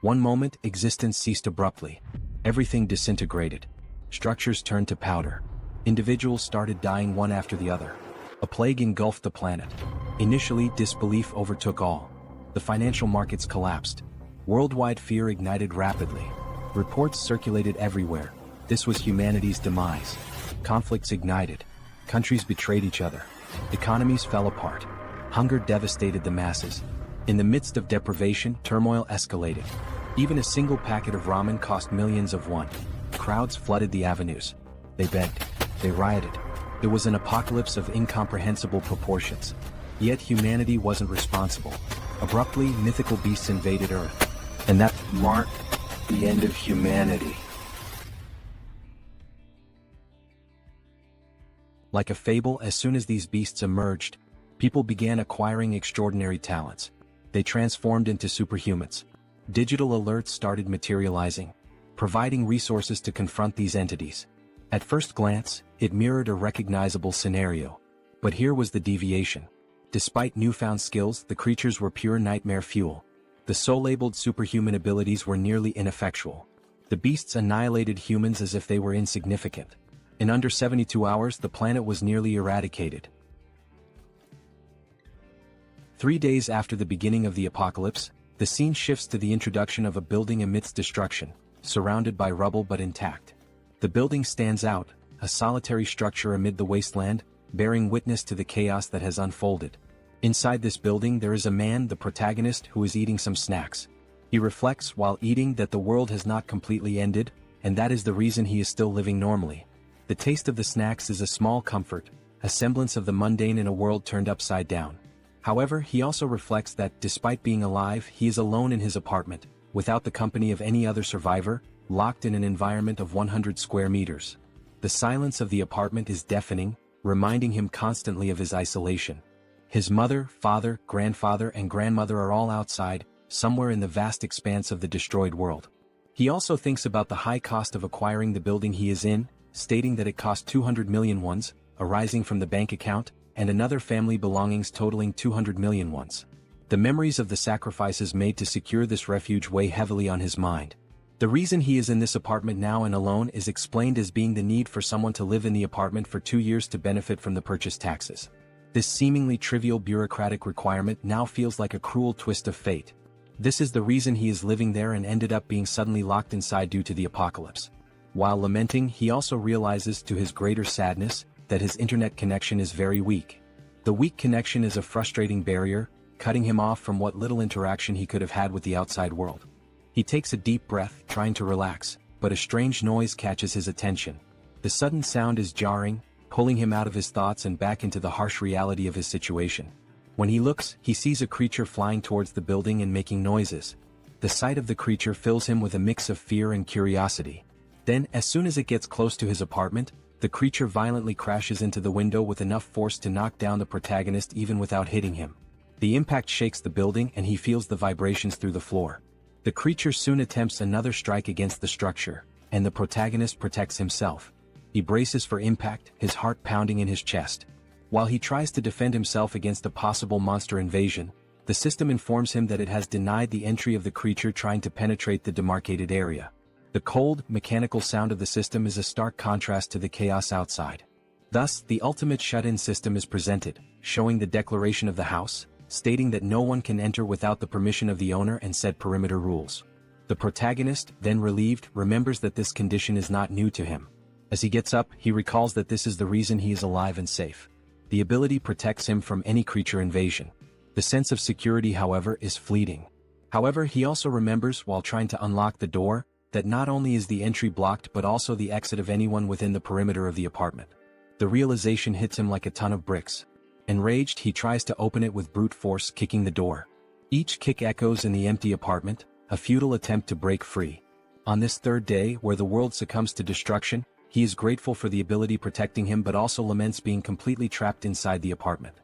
One moment, existence ceased abruptly. Everything disintegrated. Structures turned to powder. Individuals started dying one after the other. A plague engulfed the planet. Initially, disbelief overtook all. The financial markets collapsed. Worldwide fear ignited rapidly. Reports circulated everywhere. This was humanity's demise. Conflicts ignited. Countries betrayed each other. Economies fell apart. Hunger devastated the masses. In the midst of deprivation, turmoil escalated. Even a single packet of ramen cost millions of won. Crowds flooded the avenues. They begged. They rioted. It was an apocalypse of incomprehensible proportions. Yet humanity wasn't responsible. Abruptly, mythical beasts invaded Earth. And that marked the end of humanity. Like a fable, as soon as these beasts emerged, people began acquiring extraordinary talents. They transformed into superhumans. Digital alerts started materializing, providing resources to confront these entities. At first glance, it mirrored a recognizable scenario. But here was the deviation. Despite newfound skills, the creatures were pure nightmare fuel. The so-labeled superhuman abilities were nearly ineffectual. The beasts annihilated humans as if they were insignificant. In under 72 hours, the planet was nearly eradicated. 3 days after the beginning of the apocalypse, the scene shifts to the introduction of a building amidst destruction, surrounded by rubble but intact. The building stands out, a solitary structure amid the wasteland, bearing witness to the chaos that has unfolded. Inside this building there is a man, the protagonist, who is eating some snacks. He reflects while eating that the world has not completely ended, and that is the reason he is still living normally. The taste of the snacks is a small comfort, a semblance of the mundane in a world turned upside down. However, he also reflects that, despite being alive, he is alone in his apartment, without the company of any other survivor, locked in an environment of 100 square meters. The silence of the apartment is deafening, reminding him constantly of his isolation. His mother, father, grandfather, and grandmother are all outside, somewhere in the vast expanse of the destroyed world. He also thinks about the high cost of acquiring the building he is in, stating that it cost 200 million wons, arising from the bank account, and another family belongings totaling 200 million wons. The memories of the sacrifices made to secure this refuge weigh heavily on his mind. The reason he is in this apartment now and alone is explained as being the need for someone to live in the apartment for 2 years to benefit from the purchase taxes. This seemingly trivial bureaucratic requirement now feels like a cruel twist of fate. This is the reason he is living there and ended up being suddenly locked inside due to the apocalypse. While lamenting, he also realizes, to his greater sadness, that his internet connection is very weak. The weak connection is a frustrating barrier, cutting him off from what little interaction he could have had with the outside world. He takes a deep breath, trying to relax, but a strange noise catches his attention. The sudden sound is jarring, pulling him out of his thoughts and back into the harsh reality of his situation. When he looks, he sees a creature flying towards the building and making noises. The sight of the creature fills him with a mix of fear and curiosity. Then, as soon as it gets close to his apartment, the creature violently crashes into the window with enough force to knock down the protagonist even without hitting him. The impact shakes the building and he feels the vibrations through the floor. The creature soon attempts another strike against the structure, and the protagonist protects himself. He braces for impact, his heart pounding in his chest. While he tries to defend himself against a possible monster invasion, the system informs him that it has denied the entry of the creature trying to penetrate the demarcated area. The cold, mechanical sound of the system is a stark contrast to the chaos outside. Thus, the ultimate shut-in system is presented, showing the declaration of the house, stating that no one can enter without the permission of the owner and set perimeter rules. The protagonist, then relieved, remembers that this condition is not new to him. As he gets up, he recalls that this is the reason he is alive and safe. The ability protects him from any creature invasion. The sense of security, however, is fleeting. However, he also remembers, while trying to unlock the door, that not only is the entry blocked but also the exit of anyone within the perimeter of the apartment. The realization hits him like a ton of bricks. Enraged, he tries to open it with brute force, kicking the door. Each kick echoes in the empty apartment, a futile attempt to break free. On this third day, where the world succumbs to destruction, he is grateful for the ability protecting him but also laments being completely trapped inside the apartment.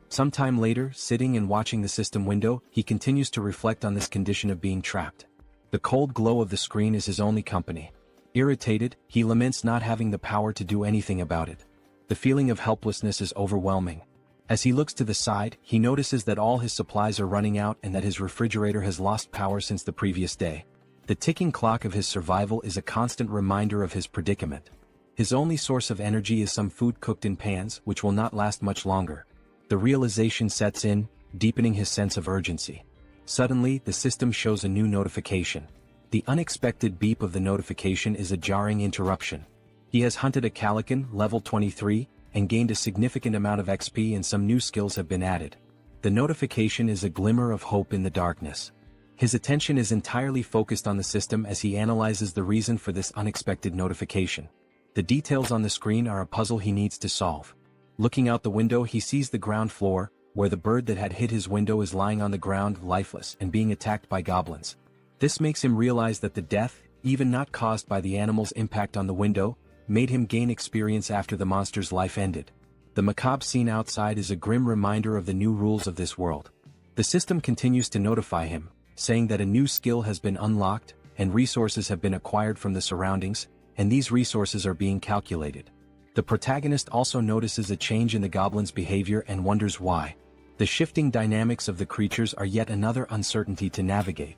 Some time later, sitting and watching the system window, he continues to reflect on this condition of being trapped. The cold glow of the screen is his only company. Irritated, he laments not having the power to do anything about it. The feeling of helplessness is overwhelming. As he looks to the side, he notices that all his supplies are running out and that his refrigerator has lost power since the previous day. The ticking clock of his survival is a constant reminder of his predicament. His only source of energy is some food cooked in pans, which will not last much longer. The realization sets in, deepening his sense of urgency. Suddenly, the system shows a new notification. The unexpected beep of the notification is a jarring interruption. He has hunted a Calican, level 23, and gained a significant amount of XP, and some new skills have been added. The notification is a glimmer of hope in the darkness. His attention is entirely focused on the system as he analyzes the reason for this unexpected notification. The details on the screen are a puzzle he needs to solve. Looking out the window, he sees the ground floor, where the bird that had hit his window is lying on the ground, lifeless and being attacked by goblins. This makes him realize that the death, even not caused by the animal's impact on the window, made him gain experience after the monster's life ended. The macabre scene outside is a grim reminder of the new rules of this world. The system continues to notify him, saying that a new skill has been unlocked, and resources have been acquired from the surroundings, and these resources are being calculated. The protagonist also notices a change in the goblin's behavior and wonders why. The shifting dynamics of the creatures are yet another uncertainty to navigate.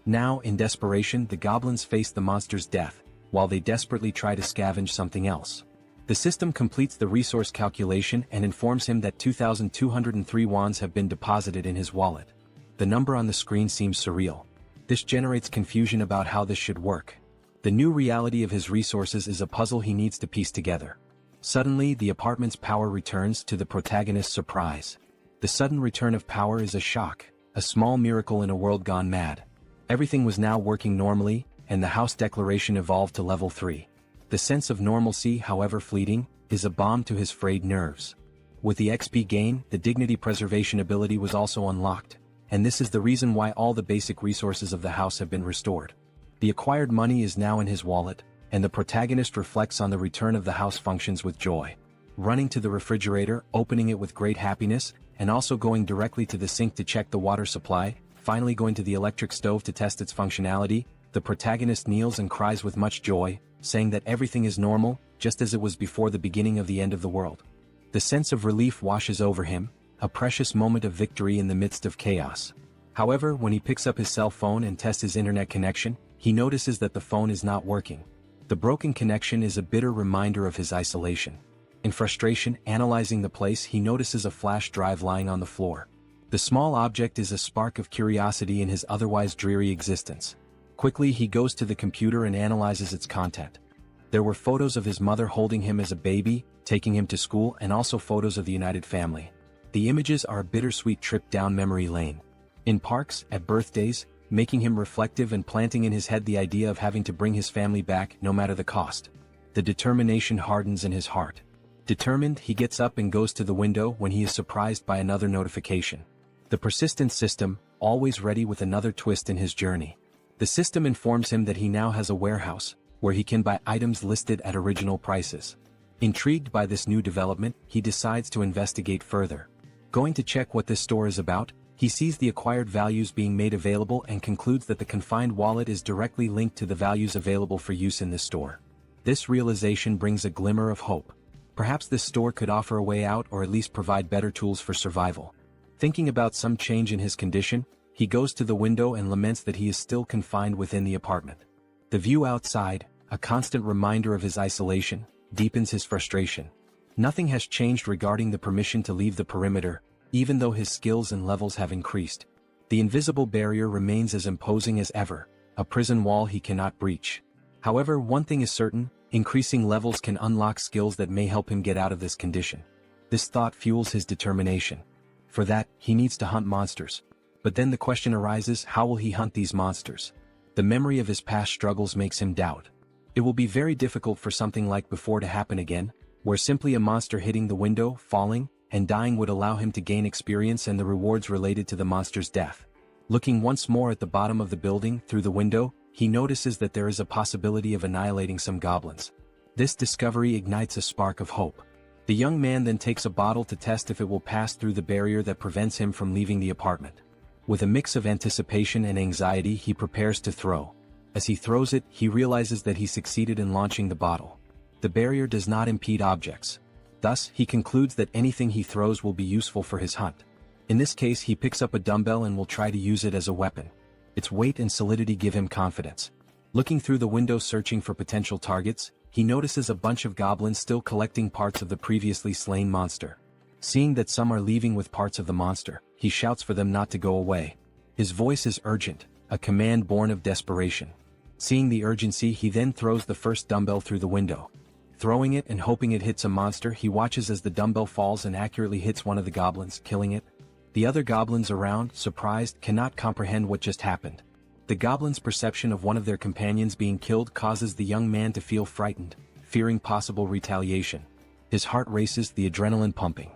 Now, in desperation, the goblins face the monster's death, while they desperately try to scavenge something else. The system completes the resource calculation and informs him that 2,203 wands have been deposited in his wallet. The number on the screen seems surreal. This generates confusion about how this should work. The new reality of his resources is a puzzle he needs to piece together. Suddenly, the apartment's power returns, to the protagonist's surprise. The sudden return of power is a shock, a small miracle in a world gone mad. Everything was now working normally, and the house declaration evolved to level 3. The sense of normalcy, however fleeting, is a balm to his frayed nerves. With the XP gain, the dignity preservation ability was also unlocked, and this is the reason why all the basic resources of the house have been restored. The acquired money is now in his wallet, and the protagonist reflects on the return of the house functions with joy. Running to the refrigerator, opening it with great happiness, and also going directly to the sink to check the water supply, finally going to the electric stove to test its functionality, the protagonist kneels and cries with much joy, saying that everything is normal, just as it was before the beginning of the end of the world. The sense of relief washes over him, a precious moment of victory in the midst of chaos. However, when he picks up his cell phone and tests his internet connection, he notices that the phone is not working. The broken connection is a bitter reminder of his isolation. In frustration, analyzing the place, he notices a flash drive lying on the floor. The small object is a spark of curiosity in his otherwise dreary existence. Quickly, he goes to the computer and analyzes its content. There were photos of his mother holding him as a baby, taking him to school, and also photos of the united family. The images are a bittersweet trip down memory lane. In parks, at birthdays, making him reflective and planting in his head the idea of having to bring his family back no matter the cost. The determination hardens in his heart. Determined, he gets up and goes to the window when he is surprised by another notification. The persistent system, always ready with another twist in his journey. The system informs him that he now has a warehouse, where he can buy items listed at original prices. Intrigued by this new development, he decides to investigate further. Going to check what this store is about, he sees the acquired values being made available and concludes that the confined wallet is directly linked to the values available for use in this store. This realization brings a glimmer of hope. Perhaps this store could offer a way out, or at least provide better tools for survival. Thinking about some change in his condition, he goes to the window and laments that he is still confined within the apartment. The view outside, a constant reminder of his isolation, deepens his frustration. Nothing has changed regarding the permission to leave the perimeter, even though his skills and levels have increased. The invisible barrier remains as imposing as ever, a prison wall he cannot breach. However, one thing is certain, increasing levels can unlock skills that may help him get out of this condition. This thought fuels his determination. For that, he needs to hunt monsters. But then the question arises, how will he hunt these monsters? The memory of his past struggles makes him doubt. It will be very difficult for something like before to happen again, where simply a monster hitting the window, falling, and dying would allow him to gain experience and the rewards related to the monster's death. Looking once more at the bottom of the building, through the window, he notices that there is a possibility of annihilating some goblins. This discovery ignites a spark of hope. The young man then takes a bottle to test if it will pass through the barrier that prevents him from leaving the apartment. With a mix of anticipation and anxiety, he prepares to throw. As he throws it, he realizes that he succeeded in launching the bottle. The barrier does not impede objects. Thus, he concludes that anything he throws will be useful for his hunt. In this case, he picks up a dumbbell and will try to use it as a weapon. Its weight and solidity give him confidence. Looking through the window searching for potential targets, he notices a bunch of goblins still collecting parts of the previously slain monster. Seeing that some are leaving with parts of the monster, he shouts for them not to go away. His voice is urgent, a command born of desperation. Seeing the urgency, he then throws the first dumbbell through the window. Throwing it and hoping it hits a monster, he watches as the dumbbell falls and accurately hits one of the goblins, killing it. The other goblins around, surprised, cannot comprehend what just happened. The goblin's perception of one of their companions being killed causes the young man to feel frightened, fearing possible retaliation. His heart races, the adrenaline pumping.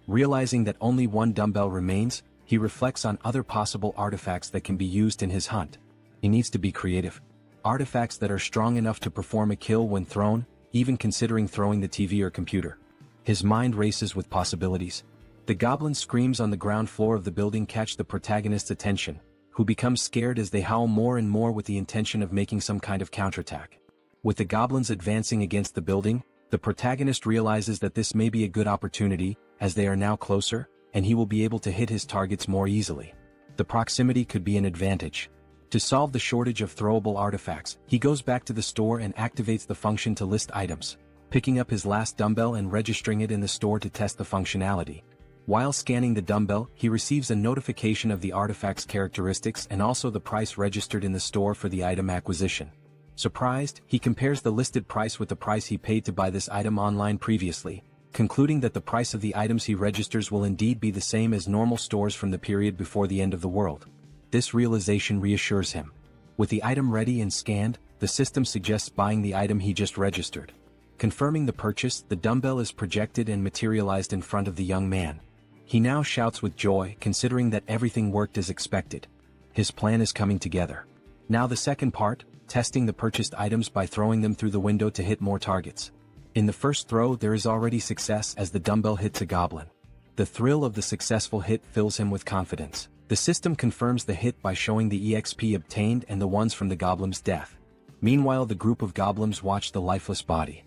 Realizing that only one dumbbell remains, he reflects on other possible artifacts that can be used in his hunt. He needs to be creative. Artifacts that are strong enough to perform a kill when thrown, even considering throwing the TV or computer. His mind races with possibilities. The goblin screams on the ground floor of the building catch the protagonist's attention, who becomes scared as they howl more and more with the intention of making some kind of counterattack. With the goblins advancing against the building, the protagonist realizes that this may be a good opportunity, as they are now closer, and he will be able to hit his targets more easily. The proximity could be an advantage. To solve the shortage of throwable artifacts, he goes back to the store and activates the function to list items, picking up his last dumbbell and registering it in the store to test the functionality. While scanning the dumbbell, he receives a notification of the artifact's characteristics and also the price registered in the store for the item acquisition. Surprised, he compares the listed price with the price he paid to buy this item online previously, concluding that the price of the items he registers will indeed be the same as normal stores from the period before the end of the world. This realization reassures him. With the item ready and scanned, the system suggests buying the item he just registered. Confirming the purchase, the dumbbell is projected and materialized in front of the young man. He now shouts with joy, considering that everything worked as expected. His plan is coming together. Now the second part, testing the purchased items by throwing them through the window to hit more targets. In the first throw there is already success as the dumbbell hits a goblin. The thrill of the successful hit fills him with confidence. The system confirms the hit by showing the EXP obtained and the ones from the goblin's death. Meanwhile the group of goblins watch the lifeless body.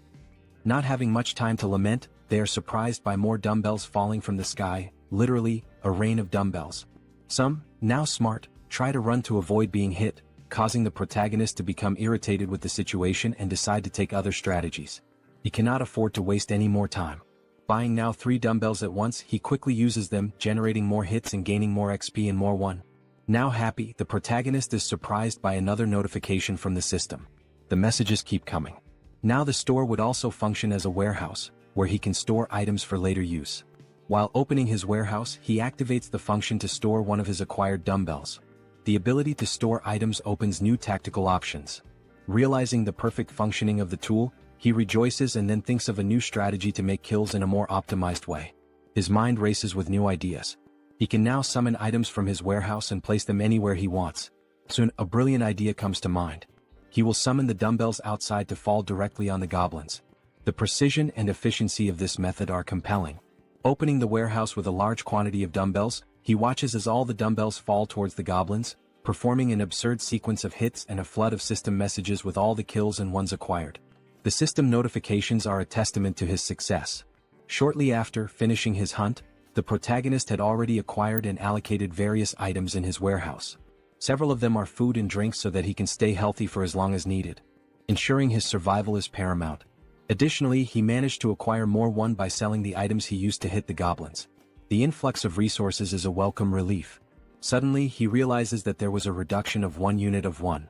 Not having much time to lament, they are surprised by more dumbbells falling from the sky, literally, a rain of dumbbells. Some, now smart, try to run to avoid being hit, causing the protagonist to become irritated with the situation and decide to take other strategies. He cannot afford to waste any more time. Buying now 3 dumbbells at once, he quickly uses them, generating more hits and gaining more XP and more one. Now happy, the protagonist is surprised by another notification from the system. The messages keep coming. Now the store would also function as a warehouse, where he can store items for later use. While opening his warehouse, he activates the function to store one of his acquired dumbbells. The ability to store items opens new tactical options. Realizing the perfect functioning of the tool, he rejoices and then thinks of a new strategy to make kills in a more optimized way. His mind races with new ideas. He can now summon items from his warehouse and place them anywhere he wants. Soon, a brilliant idea comes to mind. He will summon the dumbbells outside to fall directly on the goblins. The precision and efficiency of this method are compelling. Opening the warehouse with a large quantity of dumbbells, he watches as all the dumbbells fall towards the goblins, performing an absurd sequence of hits and a flood of system messages with all the kills and ones acquired. The system notifications are a testament to his success. Shortly after finishing his hunt, the protagonist had already acquired and allocated various items in his warehouse. Several of them are food and drinks so that he can stay healthy for as long as needed. Ensuring his survival is paramount. Additionally, he managed to acquire more one by selling the items he used to hit the goblins. The influx of resources is a welcome relief. Suddenly, he realizes that there was a reduction of 1 unit of one.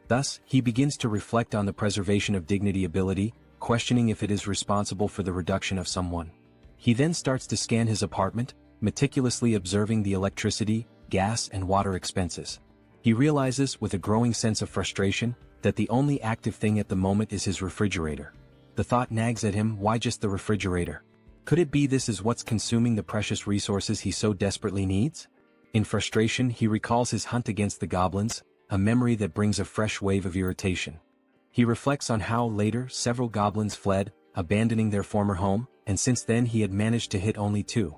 Thus, he begins to reflect on the preservation of dignity ability, questioning if it is responsible for the reduction of someone. He then starts to scan his apartment, meticulously observing the electricity, gas and water expenses. He realizes, with a growing sense of frustration, that the only active thing at the moment is his refrigerator. The thought nags at him, why just the refrigerator? Could it be this is what's consuming the precious resources he so desperately needs? In frustration, he recalls his hunt against the goblins, a memory that brings a fresh wave of irritation. He reflects on how later several goblins fled, abandoning their former home, and since then he had managed to hit only 2.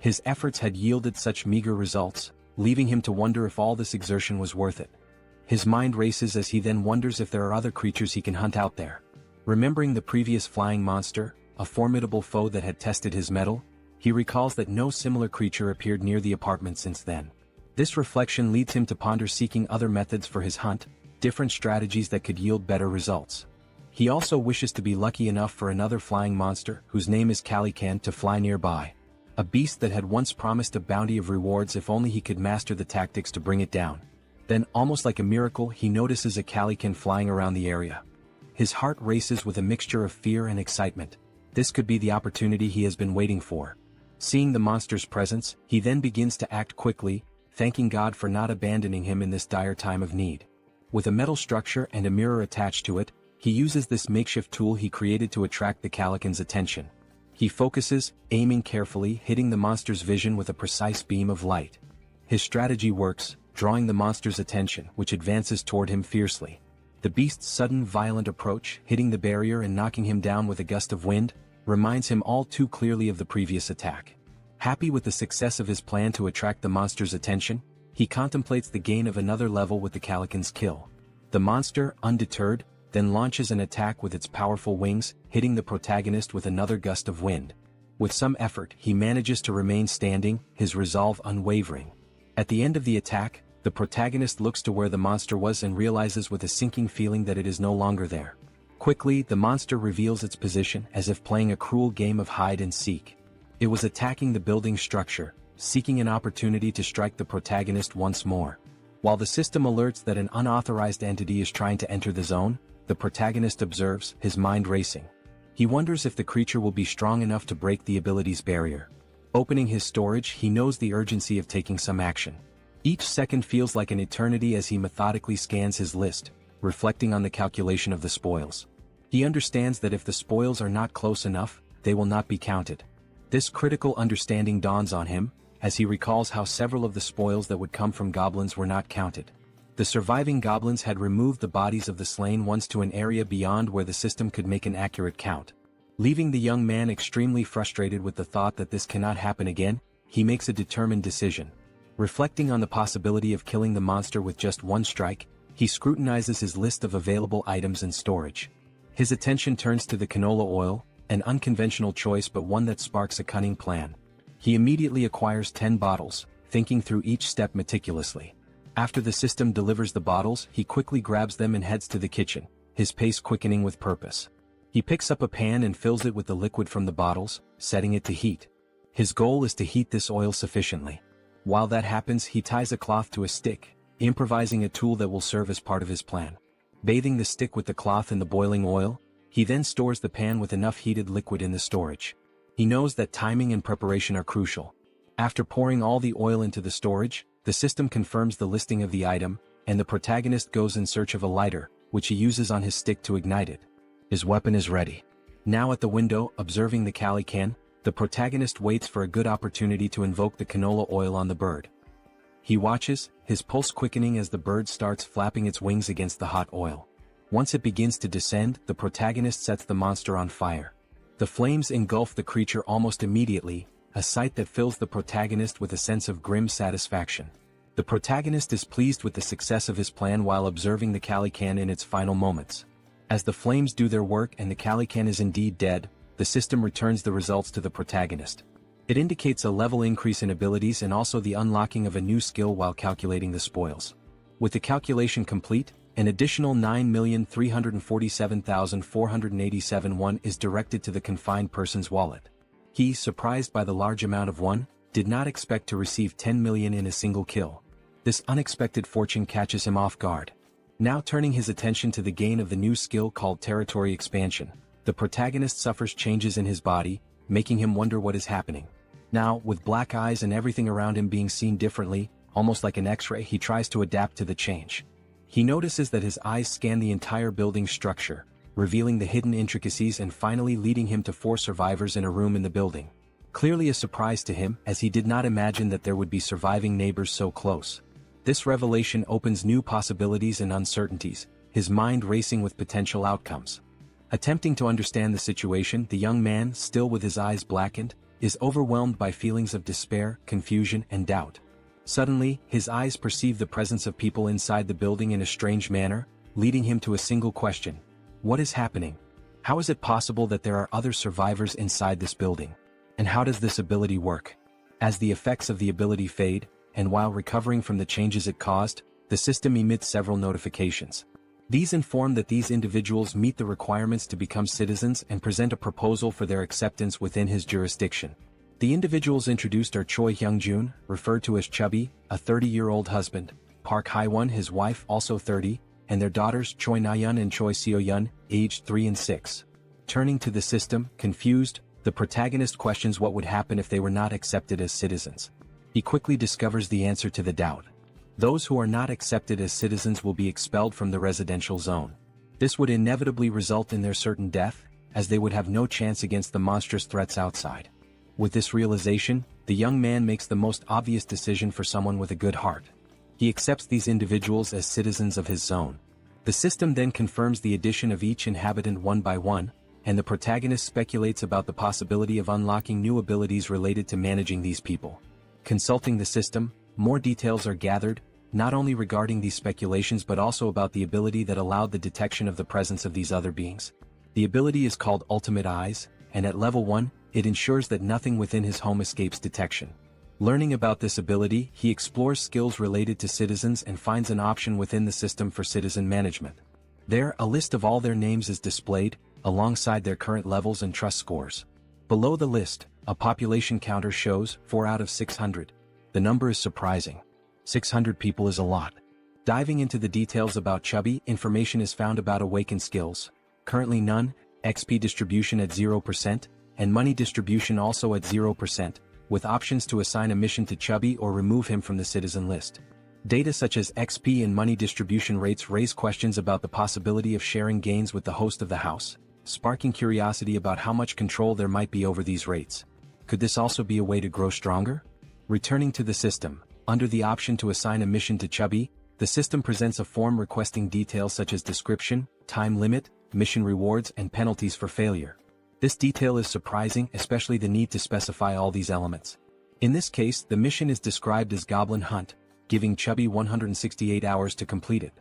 His efforts had yielded such meager results, leaving him to wonder if all this exertion was worth it. His mind races as he then wonders if there are other creatures he can hunt out there. Remembering the previous flying monster, a formidable foe that had tested his mettle, he recalls that no similar creature appeared near the apartment since then. This reflection leads him to ponder seeking other methods for his hunt, different strategies that could yield better results. He also wishes to be lucky enough for another flying monster whose name is Calican to fly nearby. A beast that had once promised a bounty of rewards if only he could master the tactics to bring it down. Then, almost like a miracle, he notices a Calican flying around the area. His heart races with a mixture of fear and excitement. This could be the opportunity he has been waiting for. Seeing the monster's presence, he then begins to act quickly, thanking God for not abandoning him in this dire time of need. With a metal structure and a mirror attached to it, he uses this makeshift tool he created to attract the Calican's attention. He focuses, aiming carefully, hitting the monster's vision with a precise beam of light. His strategy works, drawing the monster's attention, which advances toward him fiercely. The beast's sudden violent approach, hitting the barrier and knocking him down with a gust of wind, reminds him all too clearly of the previous attack. Happy with the success of his plan to attract the monster's attention, he contemplates the gain of another level with the Calican's kill. The monster, undeterred, then launches an attack with its powerful wings, hitting the protagonist with another gust of wind. With some effort, he manages to remain standing, his resolve unwavering. At the end of the attack, the protagonist looks to where the monster was and realizes with a sinking feeling that it is no longer there. Quickly, the monster reveals its position as if playing a cruel game of hide and seek. It was attacking the building structure, seeking an opportunity to strike the protagonist once more. While the system alerts that an unauthorized entity is trying to enter the zone, the protagonist observes, his mind racing. He wonders if the creature will be strong enough to break the ability's barrier. Opening his storage, he knows the urgency of taking some action. Each second feels like an eternity as he methodically scans his list, reflecting on the calculation of the spoils. He understands that if the spoils are not close enough, they will not be counted. This critical understanding dawns on him, as he recalls how several of the spoils that would come from goblins were not counted. The surviving goblins had removed the bodies of the slain ones to an area beyond where the system could make an accurate count. Leaving the young man extremely frustrated with the thought that this cannot happen again, he makes a determined decision. Reflecting on the possibility of killing the monster with just one strike, he scrutinizes his list of available items in storage. His attention turns to the canola oil, an unconventional choice but one that sparks a cunning plan. He immediately acquires 10 bottles, thinking through each step meticulously. After the system delivers the bottles, he quickly grabs them and heads to the kitchen, his pace quickening with purpose. He picks up a pan and fills it with the liquid from the bottles, setting it to heat. His goal is to heat this oil sufficiently. While that happens, he ties a cloth to a stick, improvising a tool that will serve as part of his plan. Bathing the stick with the cloth in the boiling oil, he then stores the pan with enough heated liquid in the storage. He knows that timing and preparation are crucial. After pouring all the oil into the storage, the system confirms the listing of the item, and the protagonist goes in search of a lighter, which he uses on his stick to ignite it. His weapon is ready. Now at the window, observing the Calican, the protagonist waits for a good opportunity to invoke the canola oil on the bird. He watches, his pulse quickening as the bird starts flapping its wings against the hot oil. Once it begins to descend, the protagonist sets the monster on fire. The flames engulf the creature almost immediately, a sight that fills the protagonist with a sense of grim satisfaction. The protagonist is pleased with the success of his plan while observing the Calican in its final moments. As the flames do their work and the Calican is indeed dead, the system returns the results to the protagonist. It indicates a level increase in abilities and also the unlocking of a new skill while calculating the spoils. With the calculation complete, an additional 9,347,487 won is directed to the confined person's wallet. He, surprised by the large amount of won, did not expect to receive 10 million in a single kill. This unexpected fortune catches him off guard. Now turning his attention to the gain of the new skill called territory expansion, the protagonist suffers changes in his body, making him wonder what is happening. Now, with black eyes and everything around him being seen differently, almost like an X-ray, he tries to adapt to the change. He notices that his eyes scan the entire building structure, revealing the hidden intricacies and finally leading him to 4 survivors in a room in the building. Clearly a surprise to him, as he did not imagine that there would be surviving neighbors so close. This revelation opens new possibilities and uncertainties, his mind racing with potential outcomes. Attempting to understand the situation, the young man, still with his eyes blackened, is overwhelmed by feelings of despair, confusion, and doubt. Suddenly, his eyes perceive the presence of people inside the building in a strange manner, leading him to a single question. What is happening? How is it possible that there are other survivors inside this building? And how does this ability work? As the effects of the ability fade, and while recovering from the changes it caused, the system emits several notifications. These inform that these individuals meet the requirements to become citizens and present a proposal for their acceptance within his jurisdiction. The individuals introduced are Choi Hyung-jun, referred to as Chubby, a 30-year-old husband, Park Hae-won, his wife, also 30, and their daughters Choi Na-yeon and Choi Seo-yeon, aged 3 and 6. Turning to the system, confused, the protagonist questions what would happen if they were not accepted as citizens. He quickly discovers the answer to the doubt. Those who are not accepted as citizens will be expelled from the residential zone. This would inevitably result in their certain death, as they would have no chance against the monstrous threats outside. With this realization, the young man makes the most obvious decision for someone with a good heart. He accepts these individuals as citizens of his zone. The system then confirms the addition of each inhabitant one by one, and the protagonist speculates about the possibility of unlocking new abilities related to managing these people. Consulting the system, more details are gathered, not only regarding these speculations but also about the ability that allowed the detection of the presence of these other beings. The ability is called Ultimate Eyes, and at level 1, it ensures that nothing within his home escapes detection. Learning about this ability, he explores skills related to citizens and finds an option within the system for citizen management. There, a list of all their names is displayed, alongside their current levels and trust scores. Below the list, a population counter shows 4 out of 600. The number is surprising. 600 people is a lot. Diving into the details about Chubby, information is found about awakened skills. Currently none, XP distribution at 0%, and money distribution also at 0%, with options to assign a mission to Chubby or remove him from the citizen list. Data such as XP and money distribution rates raise questions about the possibility of sharing gains with the host of the house, sparking curiosity about how much control there might be over these rates. Could this also be a way to grow stronger? Returning to the system, under the option to assign a mission to Chubby, the system presents a form requesting details such as description, time limit, mission rewards, and penalties for failure. This detail is surprising, especially the need to specify all these elements. In this case, the mission is described as Goblin Hunt, giving Chubby 168 hours to complete it.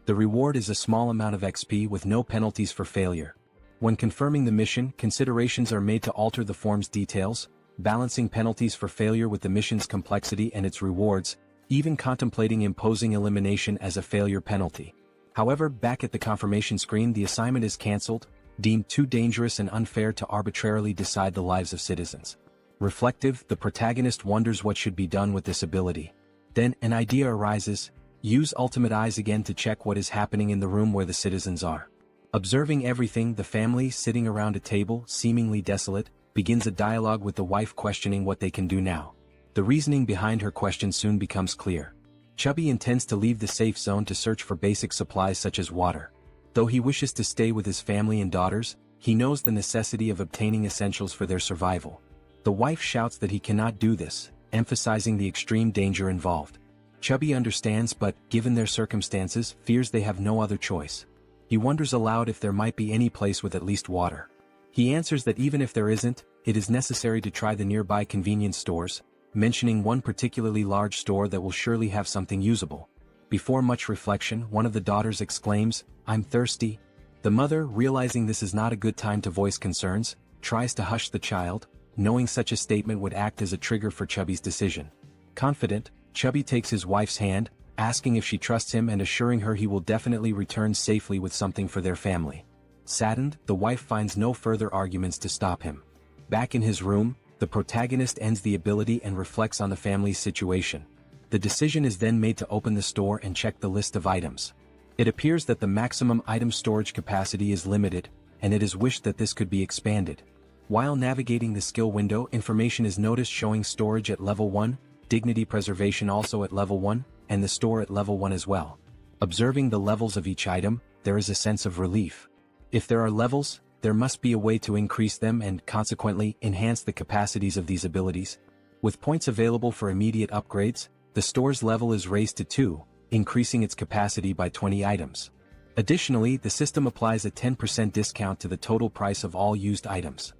The reward is a small amount of XP with no penalties for failure. When confirming the mission, considerations are made to alter the form's details, balancing penalties for failure with the mission's complexity and its rewards, even contemplating imposing elimination as a failure penalty. However, back at the confirmation screen, the assignment is cancelled, deemed too dangerous and unfair to arbitrarily decide the lives of citizens. Reflective, the protagonist wonders what should be done with this ability. Then, an idea arises: use Ultimate Eyes again to check what is happening in the room where the citizens are. Observing everything, the family, sitting around a table, seemingly desolate, begins a dialogue with the wife questioning what they can do now. The reasoning behind her question soon becomes clear. Chubby intends to leave the safe zone to search for basic supplies such as water. Though he wishes to stay with his family and daughters, he knows the necessity of obtaining essentials for their survival. The wife shouts that he cannot do this, emphasizing the extreme danger involved. Chubby understands but, given their circumstances, fears they have no other choice. He wonders aloud if there might be any place with at least water. He answers that even if there isn't, it is necessary to try the nearby convenience stores, mentioning one particularly large store that will surely have something usable. Before much reflection, one of the daughters exclaims, "I'm thirsty." The mother, realizing this is not a good time to voice concerns, tries to hush the child, knowing such a statement would act as a trigger for Chubby's decision. Confident, Chubby takes his wife's hand, asking if she trusts him and assuring her he will definitely return safely with something for their family. Saddened, the wife finds no further arguments to stop him. Back in his room, the protagonist ends the ability and reflects on the family's situation. The decision is then made to open the store and check the list of items. It appears that the maximum item storage capacity is limited, and it is wished that this could be expanded. While navigating the skill window, information is noticed showing storage at level 1, dignity preservation also at level 1, and the store at level 1 as well. Observing the levels of each item, there is a sense of relief. If there are levels, there must be a way to increase them and, consequently, enhance the capacities of these abilities. With points available for immediate upgrades, the store's level is raised to 2, increasing its capacity by 20 items. Additionally, the system applies a 10% discount to the total price of all used items.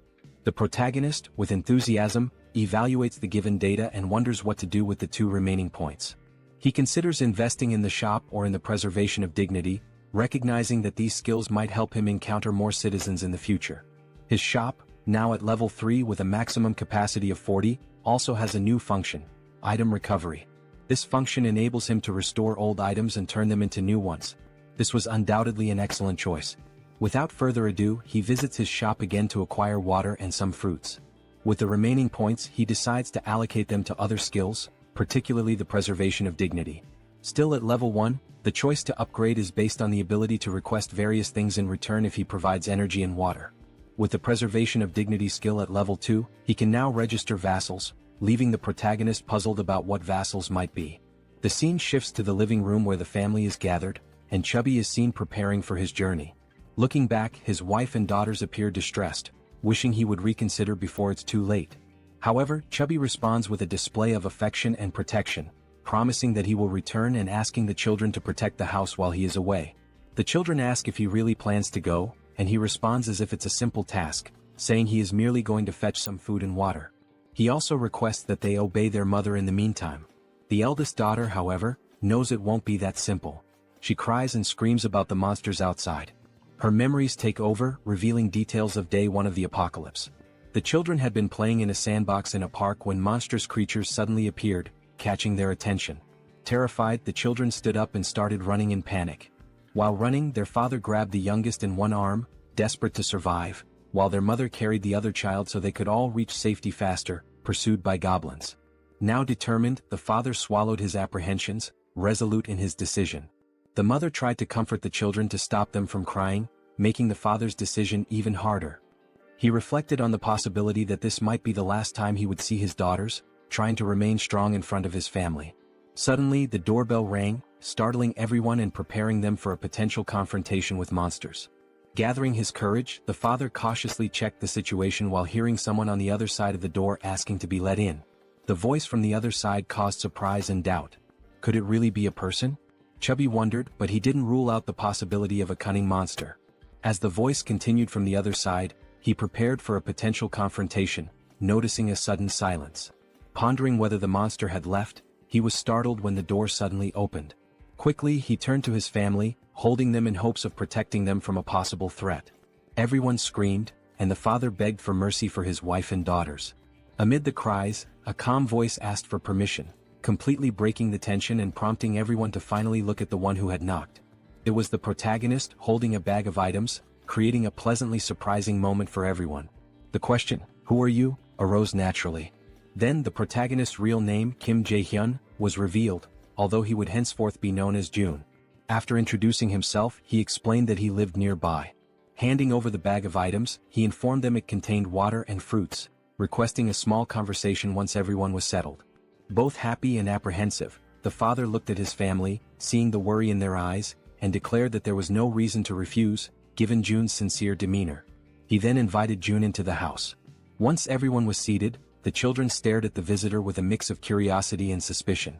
The protagonist, with enthusiasm, evaluates the given data and wonders what to do with the 2 remaining points. He considers investing in the shop or in the preservation of dignity, recognizing that these skills might help him encounter more citizens in the future. His shop, now at level 3 with a maximum capacity of 40, also has a new function: item recovery. This function enables him to restore old items and turn them into new ones. This was undoubtedly an excellent choice. Without further ado, he visits his shop again to acquire water and some fruits. With the remaining points, he decides to allocate them to other skills, particularly the preservation of dignity. Still at level 1, the choice to upgrade is based on the ability to request various things in return if he provides energy and water. With the preservation of dignity skill at level 2, he can now register vassals, leaving the protagonist puzzled about what vassals might be. The scene shifts to the living room where the family is gathered, and Chubby is seen preparing for his journey. Looking back, his wife and daughters appear distressed, wishing he would reconsider before it's too late. However, Chubby responds with a display of affection and protection, promising that he will return and asking the children to protect the house while he is away. The children ask if he really plans to go, and he responds as if it's a simple task, saying he is merely going to fetch some food and water. He also requests that they obey their mother in the meantime. The eldest daughter, however, knows it won't be that simple. She cries and screams about the monsters outside. Her memories take over, revealing details of day 1 of the apocalypse. The children had been playing in a sandbox in a park when monstrous creatures suddenly appeared, catching their attention. Terrified, the children stood up and started running in panic. While running, their father grabbed the youngest in one arm, desperate to survive, while their mother carried the other child so they could all reach safety faster, pursued by goblins. Now determined, the father swallowed his apprehensions, resolute in his decision. The mother tried to comfort the children to stop them from crying, making the father's decision even harder. He reflected on the possibility that this might be the last time he would see his daughters, trying to remain strong in front of his family. Suddenly, the doorbell rang, startling everyone and preparing them for a potential confrontation with monsters. Gathering his courage, the father cautiously checked the situation while hearing someone on the other side of the door asking to be let in. The voice from the other side caused surprise and doubt. Could it really be a person? Chubby wondered, but he didn't rule out the possibility of a cunning monster. As the voice continued from the other side, he prepared for a potential confrontation, noticing a sudden silence. Pondering whether the monster had left, he was startled when the door suddenly opened. Quickly, he turned to his family, holding them in hopes of protecting them from a possible threat. Everyone screamed, and the father begged for mercy for his wife and daughters. Amid the cries, a calm voice asked for permission, completely breaking the tension and prompting everyone to finally look at the one who had knocked. It was the protagonist, holding a bag of items, creating a pleasantly surprising moment for everyone. The question, "Who are you?" arose naturally. Then the protagonist's real name, Kim Jae-hyun, was revealed, although he would henceforth be known as June. After introducing himself, he explained that he lived nearby. Handing over the bag of items, he informed them it contained water and fruits, requesting a small conversation once everyone was settled. Both happy and apprehensive, the father looked at his family, seeing the worry in their eyes, and declared that there was no reason to refuse, given June's sincere demeanor. He then invited June into the house. Once everyone was seated, the children stared at the visitor with a mix of curiosity and suspicion.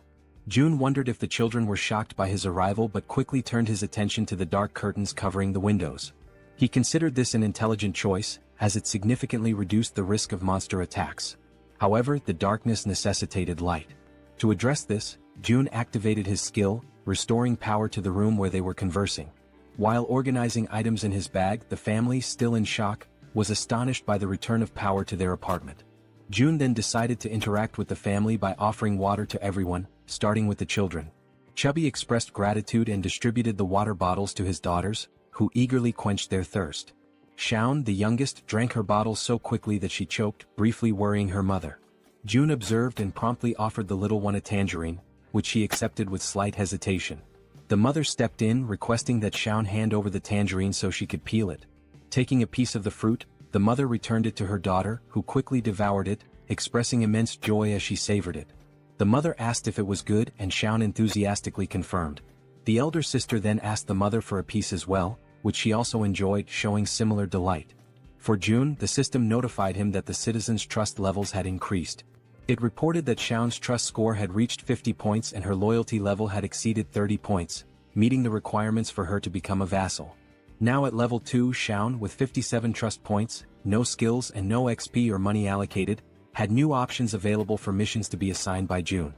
June wondered if the children were shocked by his arrival but quickly turned his attention to the dark curtains covering the windows. He considered this an intelligent choice, as it significantly reduced the risk of monster attacks. However, the darkness necessitated light. To address this, June activated his skill, restoring power to the room where they were conversing. While organizing items in his bag, the family, still in shock, was astonished by the return of power to their apartment. June then decided to interact with the family by offering water to everyone, starting with the children. Chubby expressed gratitude and distributed the water bottles to his daughters, who eagerly quenched their thirst. Shaun, the youngest, drank her bottle so quickly that she choked, briefly worrying her mother. June observed and promptly offered the little one a tangerine, which she accepted with slight hesitation. The mother stepped in, requesting that Shaun hand over the tangerine so she could peel it. Taking a piece of the fruit, the mother returned it to her daughter, who quickly devoured it, expressing immense joy as she savored it. The mother asked if it was good and Shaun enthusiastically confirmed. The elder sister then asked the mother for a piece as well, which she also enjoyed, showing similar delight. For June, the system notified him that the citizens' trust levels had increased. It reported that Shaun's trust score had reached 50 points and her loyalty level had exceeded 30 points, meeting the requirements for her to become a vassal. Now at level 2, Shaun, with 57 trust points, no skills and no XP or money allocated, had new options available for missions to be assigned by June.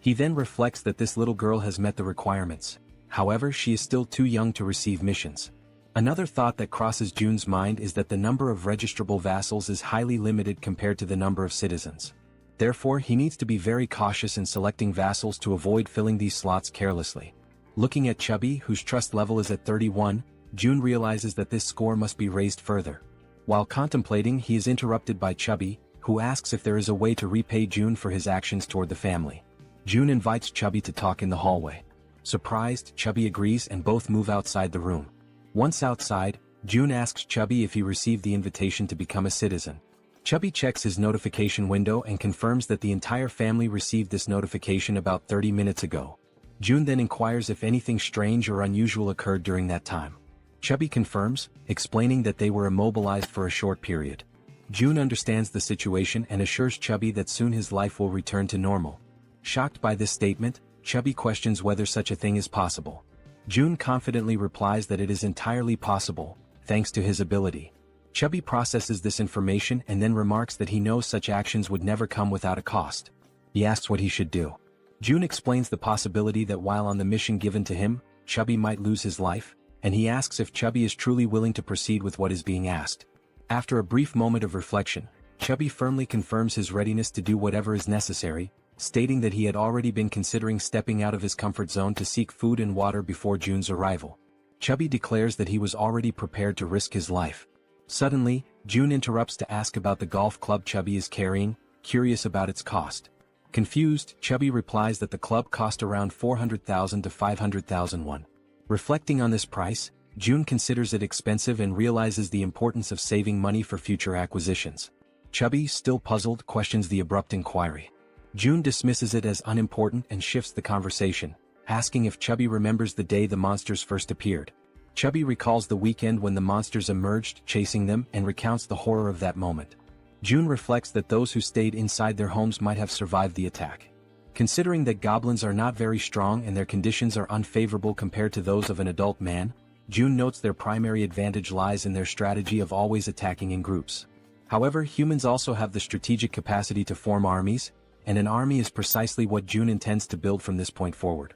He then reflects that this little girl has met the requirements. However, she is still too young to receive missions. Another thought that crosses June's mind is that the number of registrable vassals is highly limited compared to the number of citizens. Therefore he needs to be very cautious in selecting vassals to avoid filling these slots carelessly. Looking at Chubby, whose trust level is at 31, June realizes that this score must be raised further. While contemplating, he is interrupted by Chubby, who asks if there is a way to repay June for his actions toward the family. June invites Chubby to talk in the hallway. Surprised, Chubby agrees and both move outside the room. Once outside, June asks Chubby if he received the invitation to become a citizen. Chubby checks his notification window and confirms that the entire family received this notification about 30 minutes ago. June then inquires if anything strange or unusual occurred during that time. Chubby confirms, explaining that they were immobilized for a short period. June understands the situation and assures Chubby that soon his life will return to normal. Shocked by this statement, Chubby questions whether such a thing is possible. June confidently replies that it is entirely possible, thanks to his ability. Chubby processes this information and then remarks that he knows such actions would never come without a cost. He asks what he should do. June explains the possibility that while on the mission given to him, Chubby might lose his life, and he asks if Chubby is truly willing to proceed with what is being asked. After a brief moment of reflection, Chubby firmly confirms his readiness to do whatever is necessary, stating that he had already been considering stepping out of his comfort zone to seek food and water before June's arrival. Chubby declares that he was already prepared to risk his life. Suddenly, June interrupts to ask about the golf club Chubby is carrying, curious about its cost. Confused, Chubby replies that the club cost around 400,000 to 500,000 won. Reflecting on this price, June considers it expensive and realizes the importance of saving money for future acquisitions. Chubby, still puzzled, questions the abrupt inquiry. June dismisses it as unimportant and shifts the conversation, asking if Chubby remembers the day the monsters first appeared. Chubby recalls the weekend when the monsters emerged, chasing them, and recounts the horror of that moment. June reflects that those who stayed inside their homes might have survived the attack. Considering that goblins are not very strong and their conditions are unfavorable compared to those of an adult man, June notes their primary advantage lies in their strategy of always attacking in groups. However, humans also have the strategic capacity to form armies, and an army is precisely what June intends to build from this point forward.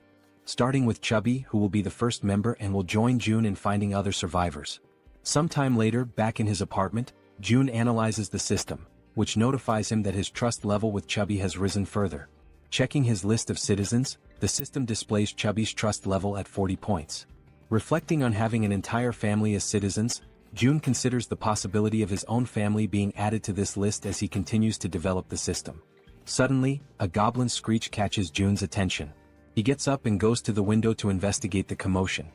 Starting with Chubby, who will be the first member and will join June in finding other survivors. Sometime later, back in his apartment, June analyzes the system, which notifies him that his trust level with Chubby has risen further. Checking his list of citizens, the system displays Chubby's trust level at 40 points. Reflecting on having an entire family as citizens, June considers the possibility of his own family being added to this list as he continues to develop the system. Suddenly, a goblin screech catches June's attention. He gets up and goes to the window to investigate the commotion.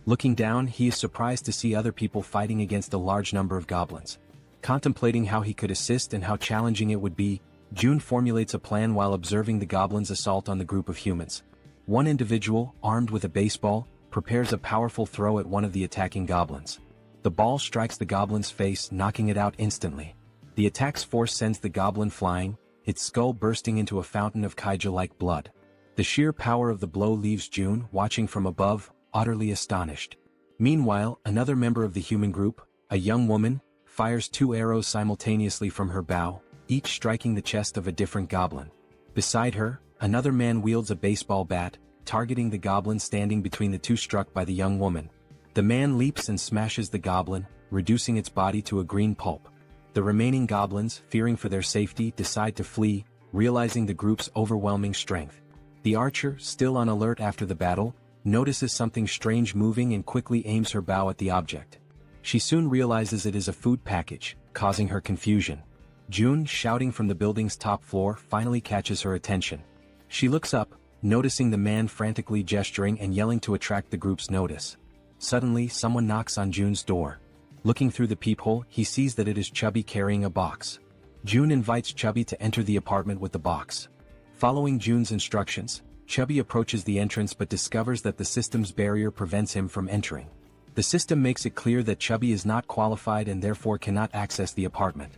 Looking down, he is surprised to see other people fighting against a large number of goblins. Contemplating how he could assist and how challenging it would be, June formulates a plan while observing the goblins' assault on the group of humans. One individual, armed with a baseball, prepares a powerful throw at one of the attacking goblins. The ball strikes the goblin's face, knocking it out instantly. The attack's force sends the goblin flying, its skull bursting into a fountain of kaiju-like blood. The sheer power of the blow leaves June, watching from above, utterly astonished. Meanwhile, another member of the human group, a young woman, fires 2 arrows simultaneously from her bow, each striking the chest of a different goblin. Beside her, another man wields a baseball bat, targeting the goblin standing between the two struck by the young woman. The man leaps and smashes the goblin, reducing its body to a green pulp. The remaining goblins, fearing for their safety, decide to flee, realizing the group's overwhelming strength. The archer, still on alert after the battle, notices something strange moving and quickly aims her bow at the object. She soon realizes it is a food package, causing her confusion. June, shouting from the building's top floor, finally catches her attention. She looks up, noticing the man frantically gesturing and yelling to attract the group's notice. Suddenly, someone knocks on June's door. Looking through the peephole, he sees that it is Chubby carrying a box. June invites Chubby to enter the apartment with the box. Following June's instructions, Chubby approaches the entrance but discovers that the system's barrier prevents him from entering. The system makes it clear that Chubby is not qualified and therefore cannot access the apartment.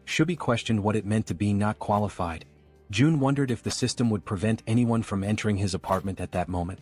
Chubby questioned what it meant to be not qualified. June wondered if the system would prevent anyone from entering his apartment at that moment.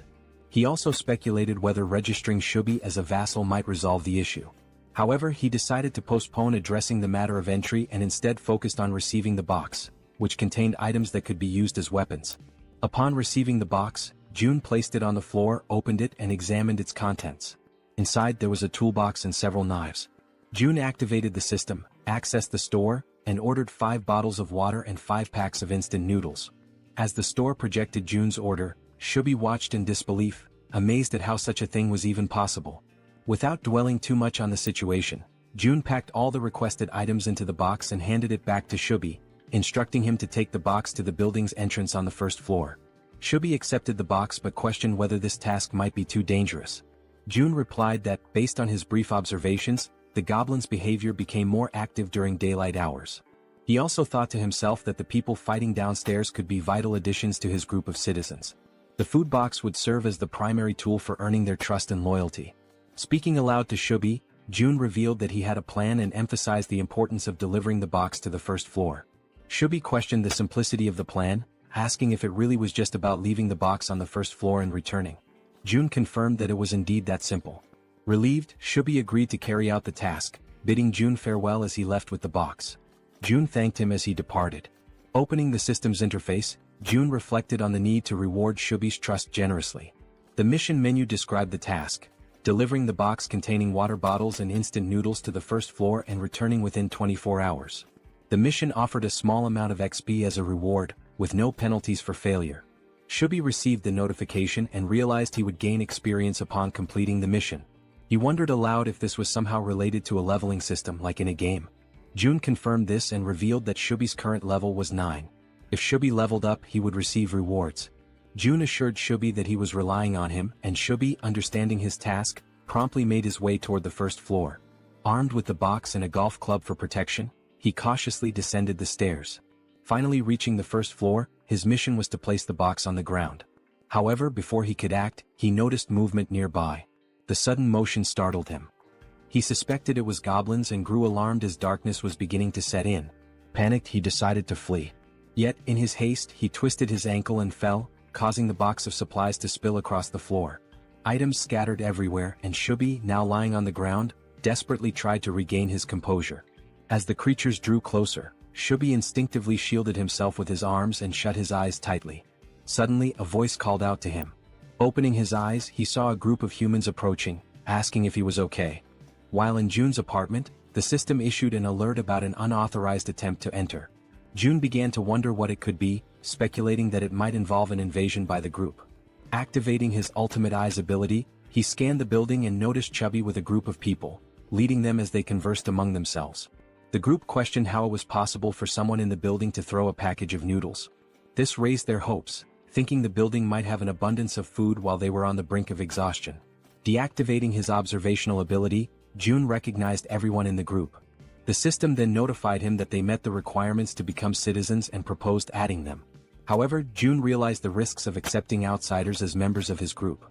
He also speculated whether registering Chubby as a vassal might resolve the issue. However, he decided to postpone addressing the matter of entry and instead focused on receiving the box, which contained items that could be used as weapons. Upon receiving the box, June placed it on the floor, opened it and examined its contents. Inside there was a toolbox and several knives. June activated the system, accessed the store, and ordered 5 bottles of water and 5 packs of instant noodles. As the store projected Jun's order, Shubi watched in disbelief, amazed at how such a thing was even possible. Without dwelling too much on the situation, Jun packed all the requested items into the box and handed it back to Shubi, instructing him to take the box to the building's entrance on the first floor. Shubi accepted the box but questioned whether this task might be too dangerous. Jun replied that, based on his brief observations, the goblin's behavior became more active during daylight hours. He also thought to himself that the people fighting downstairs could be vital additions to his group of citizens. The food box would serve as the primary tool for earning their trust and loyalty. Speaking aloud to Shubi, Jun revealed that he had a plan and emphasized the importance of delivering the box to the first floor. Shubi questioned the simplicity of the plan, asking if it really was just about leaving the box on the first floor and returning. Jun confirmed that it was indeed that simple. Relieved, Shubi agreed to carry out the task, bidding Jun farewell as he left with the box. Jun thanked him as he departed. Opening the system's interface, Jun reflected on the need to reward Shubi's trust generously. The mission menu described the task: delivering the box containing water bottles and instant noodles to the first floor and returning within 24 hours. The mission offered a small amount of XP as a reward, with no penalties for failure. Shubi received the notification and realized he would gain experience upon completing the mission. He wondered aloud if this was somehow related to a leveling system like in a game. Jun confirmed this and revealed that Shubi's current level was 9. If Shubi leveled up, he would receive rewards. Jun assured Shubi that he was relying on him, and Shubi, understanding his task, promptly made his way toward the first floor. Armed with the box and a golf club for protection, he cautiously descended the stairs. Finally reaching the first floor, his mission was to place the box on the ground. However, before he could act, he noticed movement nearby. The sudden motion startled him. He suspected it was goblins and grew alarmed as darkness was beginning to set in. Panicked, he decided to flee. Yet, in his haste, he twisted his ankle and fell, causing the box of supplies to spill across the floor. Items scattered everywhere, and Shubi, now lying on the ground, desperately tried to regain his composure. As the creatures drew closer, Shubi instinctively shielded himself with his arms and shut his eyes tightly. Suddenly, a voice called out to him. Opening his eyes, he saw a group of humans approaching, asking if he was okay. While in Jun's apartment, the system issued an alert about an unauthorized attempt to enter. Jun began to wonder what it could be, speculating that it might involve an invasion by the group. Activating his ultimate eyes ability, he scanned the building and noticed Chubby with a group of people, leading them as they conversed among themselves. The group questioned how it was possible for someone in the building to throw a package of noodles. This raised their hopes, thinking the building might have an abundance of food while they were on the brink of exhaustion. Deactivating his observational ability, Jun recognized everyone in the group. The system then notified him that they met the requirements to become citizens and proposed adding them. However, Jun realized the risks of accepting outsiders as members of his group.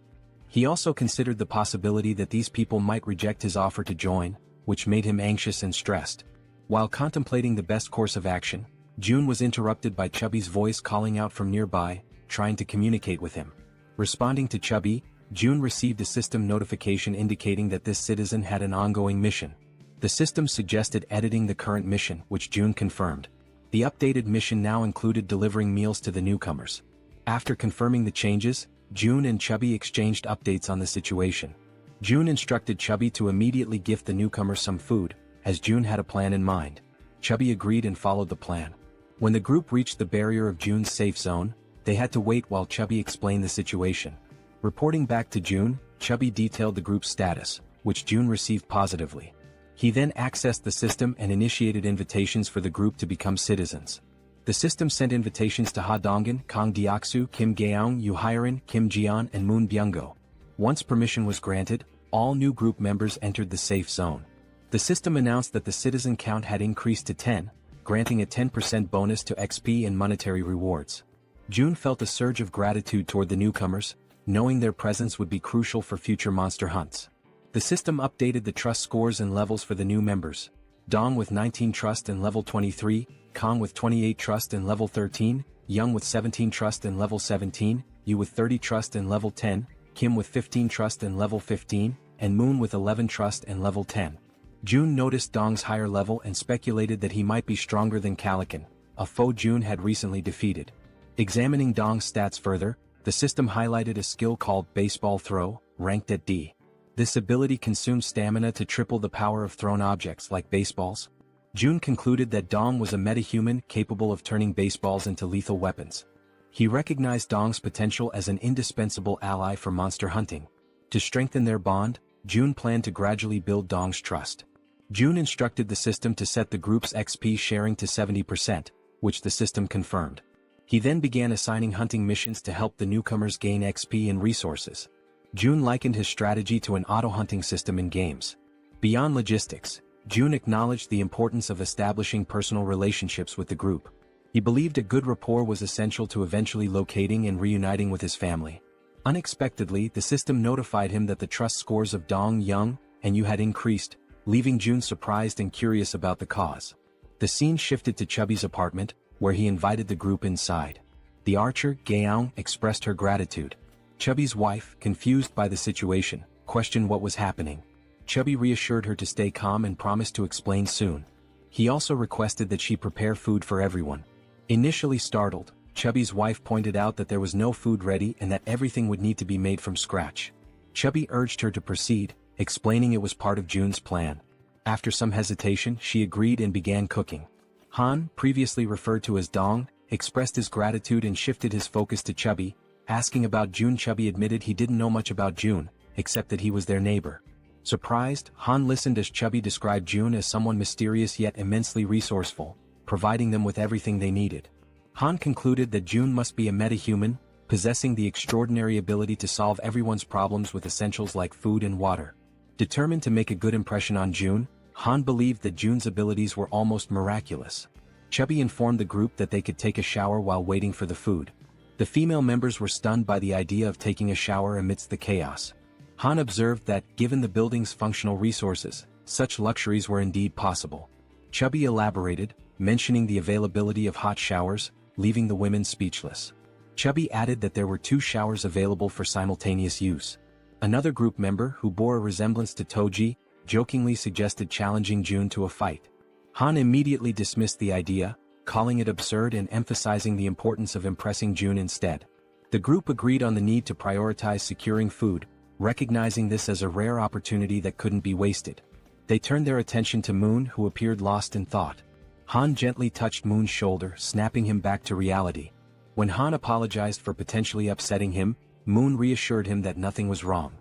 He also considered the possibility that these people might reject his offer to join, which made him anxious and stressed. While contemplating the best course of action, Jun was interrupted by Chubby's voice calling out from nearby, trying to communicate with him. Responding to Chubby, Jun received a system notification indicating that this citizen had an ongoing mission. The system suggested editing the current mission, which Jun confirmed. The updated mission now included delivering meals to the newcomers. After confirming the changes, Jun and Chubby exchanged updates on the situation. Jun instructed Chubby to immediately gift the newcomers some food, as Jun had a plan in mind. Chubby agreed and followed the plan. When the group reached the barrier of Jun's safe zone, they had to wait while Chubby explained the situation. Reporting back to Jun, Chubby detailed the group's status, which Jun received positively. He then accessed the system and initiated invitations for the group to become citizens. The system sent invitations to Ha Donggan, Kang Deoksu, Kim Gaeong, Yu Hyerin, Kim Jian, and Moon Byunggo. Once permission was granted, all new group members entered the safe zone. The system announced that the citizen count had increased to 10, granting a 10% bonus to XP and monetary rewards. Jun felt a surge of gratitude toward the newcomers, knowing their presence would be crucial for future monster hunts. The system updated the trust scores and levels for the new members. Dong with 19 trust and level 23, Kong with 28 trust and level 13, Young with 17 trust and level 17, Yu with 30 trust and level 10, Kim with 15 trust and level 15, and Moon with 11 trust and level 10. Jun noticed Dong's higher level and speculated that he might be stronger than Calican, a foe Jun had recently defeated. Examining Dong's stats further, the system highlighted a skill called Baseball Throw, ranked at D. This ability consumes stamina to triple the power of thrown objects like baseballs. June concluded that Dong was a metahuman capable of turning baseballs into lethal weapons. He recognized Dong's potential as an indispensable ally for monster hunting. To strengthen their bond, June planned to gradually build Dong's trust. June instructed the system to set the group's XP sharing to 70%, which the system confirmed. He then began assigning hunting missions to help the newcomers gain XP and resources. June likened his strategy to an auto-hunting system in games. Beyond logistics, June acknowledged the importance of establishing personal relationships with the group. He believed a good rapport was essential to eventually locating and reuniting with his family. Unexpectedly, the system notified him that the trust scores of Dong, Young, and Yu had increased, leaving June surprised and curious about the cause. The scene shifted to Chubby's apartment, where he invited the group inside. The archer, Gaeong, expressed her gratitude. Chubby's wife, confused by the situation, questioned what was happening. Chubby reassured her to stay calm and promised to explain soon. He also requested that she prepare food for everyone. Initially startled, Chubby's wife pointed out that there was no food ready and that everything would need to be made from scratch. Chubby urged her to proceed, explaining it was part of June's plan. After some hesitation, she agreed and began cooking. Han, previously referred to as Dong, expressed his gratitude and shifted his focus to Chubby, asking about June. Chubby admitted he didn't know much about June, except that he was their neighbor. Surprised, Han listened as Chubby described June as someone mysterious yet immensely resourceful, providing them with everything they needed. Han concluded that June must be a metahuman, possessing the extraordinary ability to solve everyone's problems with essentials like food and water. Determined to make a good impression on June, Han believed that June's abilities were almost miraculous. Chubby informed the group that they could take a shower while waiting for the food. The female members were stunned by the idea of taking a shower amidst the chaos. Han observed that, given the building's functional resources, such luxuries were indeed possible. Chubby elaborated, mentioning the availability of hot showers, leaving the women speechless. Chubby added that there were 2 showers available for simultaneous use. Another group member, who bore a resemblance to Toji, jokingly suggested challenging June to a fight. Han immediately dismissed the idea, calling it absurd and emphasizing the importance of impressing June instead. The group agreed on the need to prioritize securing food, recognizing this as a rare opportunity that couldn't be wasted. They turned their attention to Moon, who appeared lost in thought. Han gently touched Moon's shoulder, snapping him back to reality. When Han apologized for potentially upsetting him, Moon reassured him that nothing was wrong.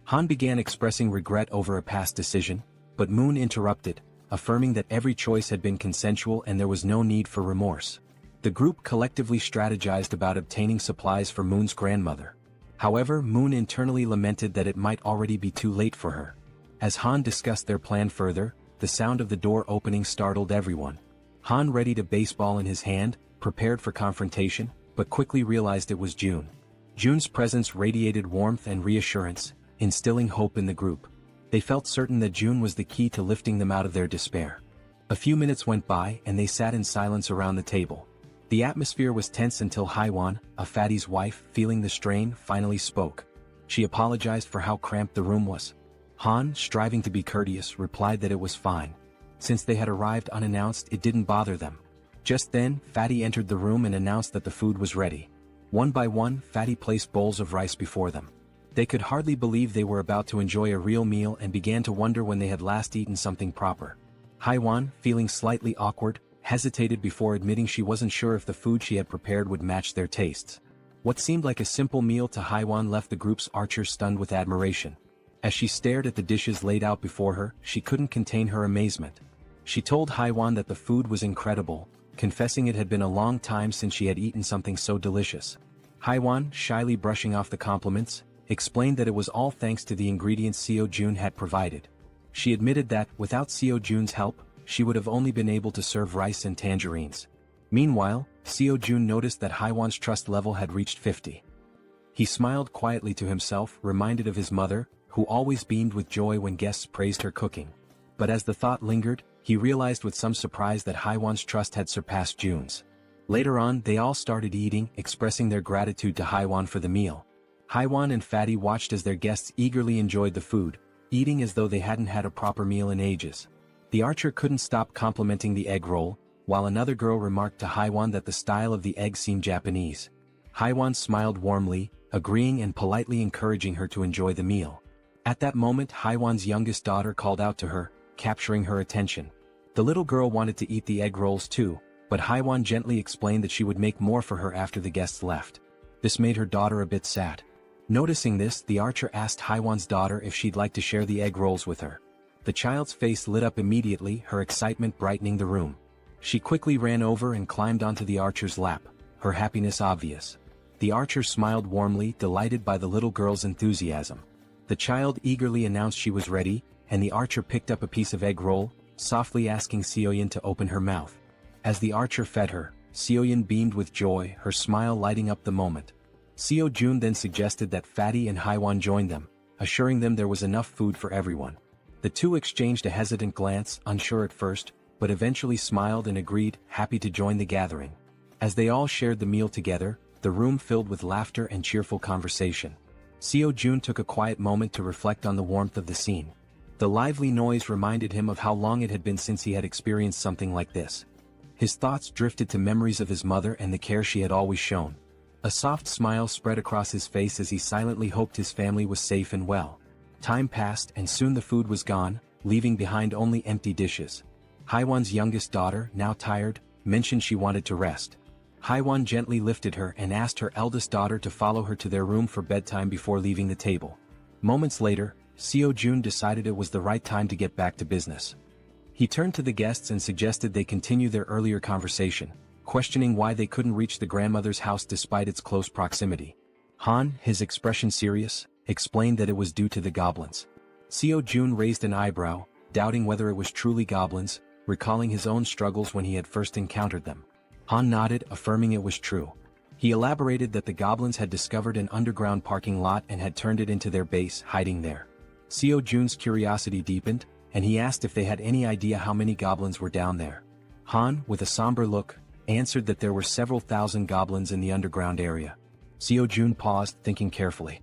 Han began expressing regret over a past decision, but Moon interrupted, affirming that every choice had been consensual and there was no need for remorse. The group collectively strategized about obtaining supplies for Moon's grandmother. However, Moon internally lamented that it might already be too late for her. As Han discussed their plan further, the sound of the door opening startled everyone. Han readied a baseball in his hand, prepared for confrontation, but quickly realized it was June. June's presence radiated warmth and reassurance, instilling hope in the group. They felt certain that June was the key to lifting them out of their despair. A few minutes went by and they sat in silence around the table. The atmosphere was tense until Haiwan, a fatty's wife, feeling the strain, finally spoke. She apologized for how cramped the room was. Han, striving to be courteous, replied that it was fine. Since they had arrived unannounced, it didn't bother them. Just then, Fatty entered the room and announced that the food was ready. One by one, Fatty placed bowls of rice before them. They could hardly believe they were about to enjoy a real meal and began to wonder when they had last eaten something proper. Haiwan, feeling slightly awkward, hesitated before admitting she wasn't sure if the food she had prepared would match their tastes. What seemed like a simple meal to Haiwan left the group's archer stunned with admiration. As she stared at the dishes laid out before her, she couldn't contain her amazement. She told Haiwan that the food was incredible, confessing it had been a long time since she had eaten something so delicious. Haiwan, shyly brushing off the compliments, explained that it was all thanks to the ingredients Seo Jun had provided. She admitted that, without Seo Jun's help, she would have only been able to serve rice and tangerines. Meanwhile, Seo Jun noticed that Haiwan's trust level had reached 50. He smiled quietly to himself, reminded of his mother, who always beamed with joy when guests praised her cooking. But as the thought lingered, he realized with some surprise that Haiwan's trust had surpassed Jun's. Later on, they all started eating, expressing their gratitude to Haiwan for the meal. Haiwan and Fatty watched as their guests eagerly enjoyed the food, eating as though they hadn't had a proper meal in ages. The archer couldn't stop complimenting the egg roll, while another girl remarked to Haiwan that the style of the egg seemed Japanese. Haiwan smiled warmly, agreeing and politely encouraging her to enjoy the meal. At that moment, Haiwan's youngest daughter called out to her, capturing her attention. The little girl wanted to eat the egg rolls too, but Haiwan gently explained that she would make more for her after the guests left. This made her daughter a bit sad. Noticing this, the archer asked Haiwan's daughter if she'd like to share the egg rolls with her. The child's face lit up immediately, her excitement brightening the room. She quickly ran over and climbed onto the archer's lap, her happiness obvious. The archer smiled warmly, delighted by the little girl's enthusiasm. The child eagerly announced she was ready, and the archer picked up a piece of egg roll, softly asking Seoyin to open her mouth. As the archer fed her, Seoyin beamed with joy, her smile lighting up the moment. Seo Jun then suggested that Fatty and Haiwan join them, assuring them there was enough food for everyone. The two exchanged a hesitant glance, unsure at first, but eventually smiled and agreed, happy to join the gathering. As they all shared the meal together, the room filled with laughter and cheerful conversation. Seo Jun took a quiet moment to reflect on the warmth of the scene. The lively noise reminded him of how long it had been since he had experienced something like this. His thoughts drifted to memories of his mother and the care she had always shown. A soft smile spread across his face as he silently hoped his family was safe and well. Time passed and soon the food was gone, leaving behind only empty dishes. Haiwan's youngest daughter, now tired, mentioned she wanted to rest. Haiwan gently lifted her and asked her eldest daughter to follow her to their room for bedtime before leaving the table. Moments later, Seo Jun decided it was the right time to get back to business. He turned to the guests and suggested they continue their earlier conversation, questioning why they couldn't reach the grandmother's house despite its close proximity. Han, his expression serious, explained that it was due to the goblins. Seo Jun raised an eyebrow, doubting whether it was truly goblins, recalling his own struggles when he had first encountered them. Han nodded, affirming it was true. He elaborated that the goblins had discovered an underground parking lot and had turned it into their base, hiding there. Seo Jun's curiosity deepened, and he asked if they had any idea how many goblins were down there. Han, with a somber look, answered that there were several thousand goblins in the underground area. Seo Jun paused, thinking carefully.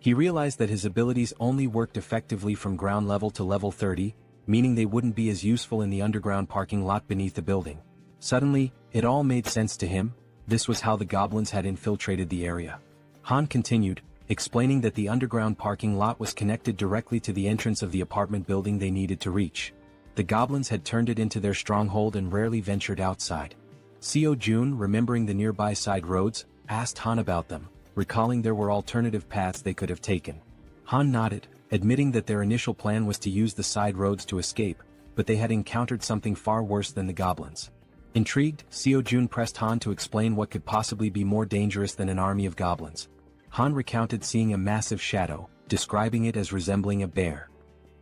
He realized that his abilities only worked effectively from ground level to level 30, meaning they wouldn't be as useful in the underground parking lot beneath the building. Suddenly, it all made sense to him. This was how the goblins had infiltrated the area. Han continued, explaining that the underground parking lot was connected directly to the entrance of the apartment building they needed to reach. The goblins had turned it into their stronghold and rarely ventured outside. Seo Jun, remembering the nearby side roads, asked Han about them, recalling there were alternative paths they could have taken. Han nodded, admitting that their initial plan was to use the side roads to escape, but they had encountered something far worse than the goblins. Intrigued, Seo Jun pressed Han to explain what could possibly be more dangerous than an army of goblins. Han recounted seeing a massive shadow, describing it as resembling a bear.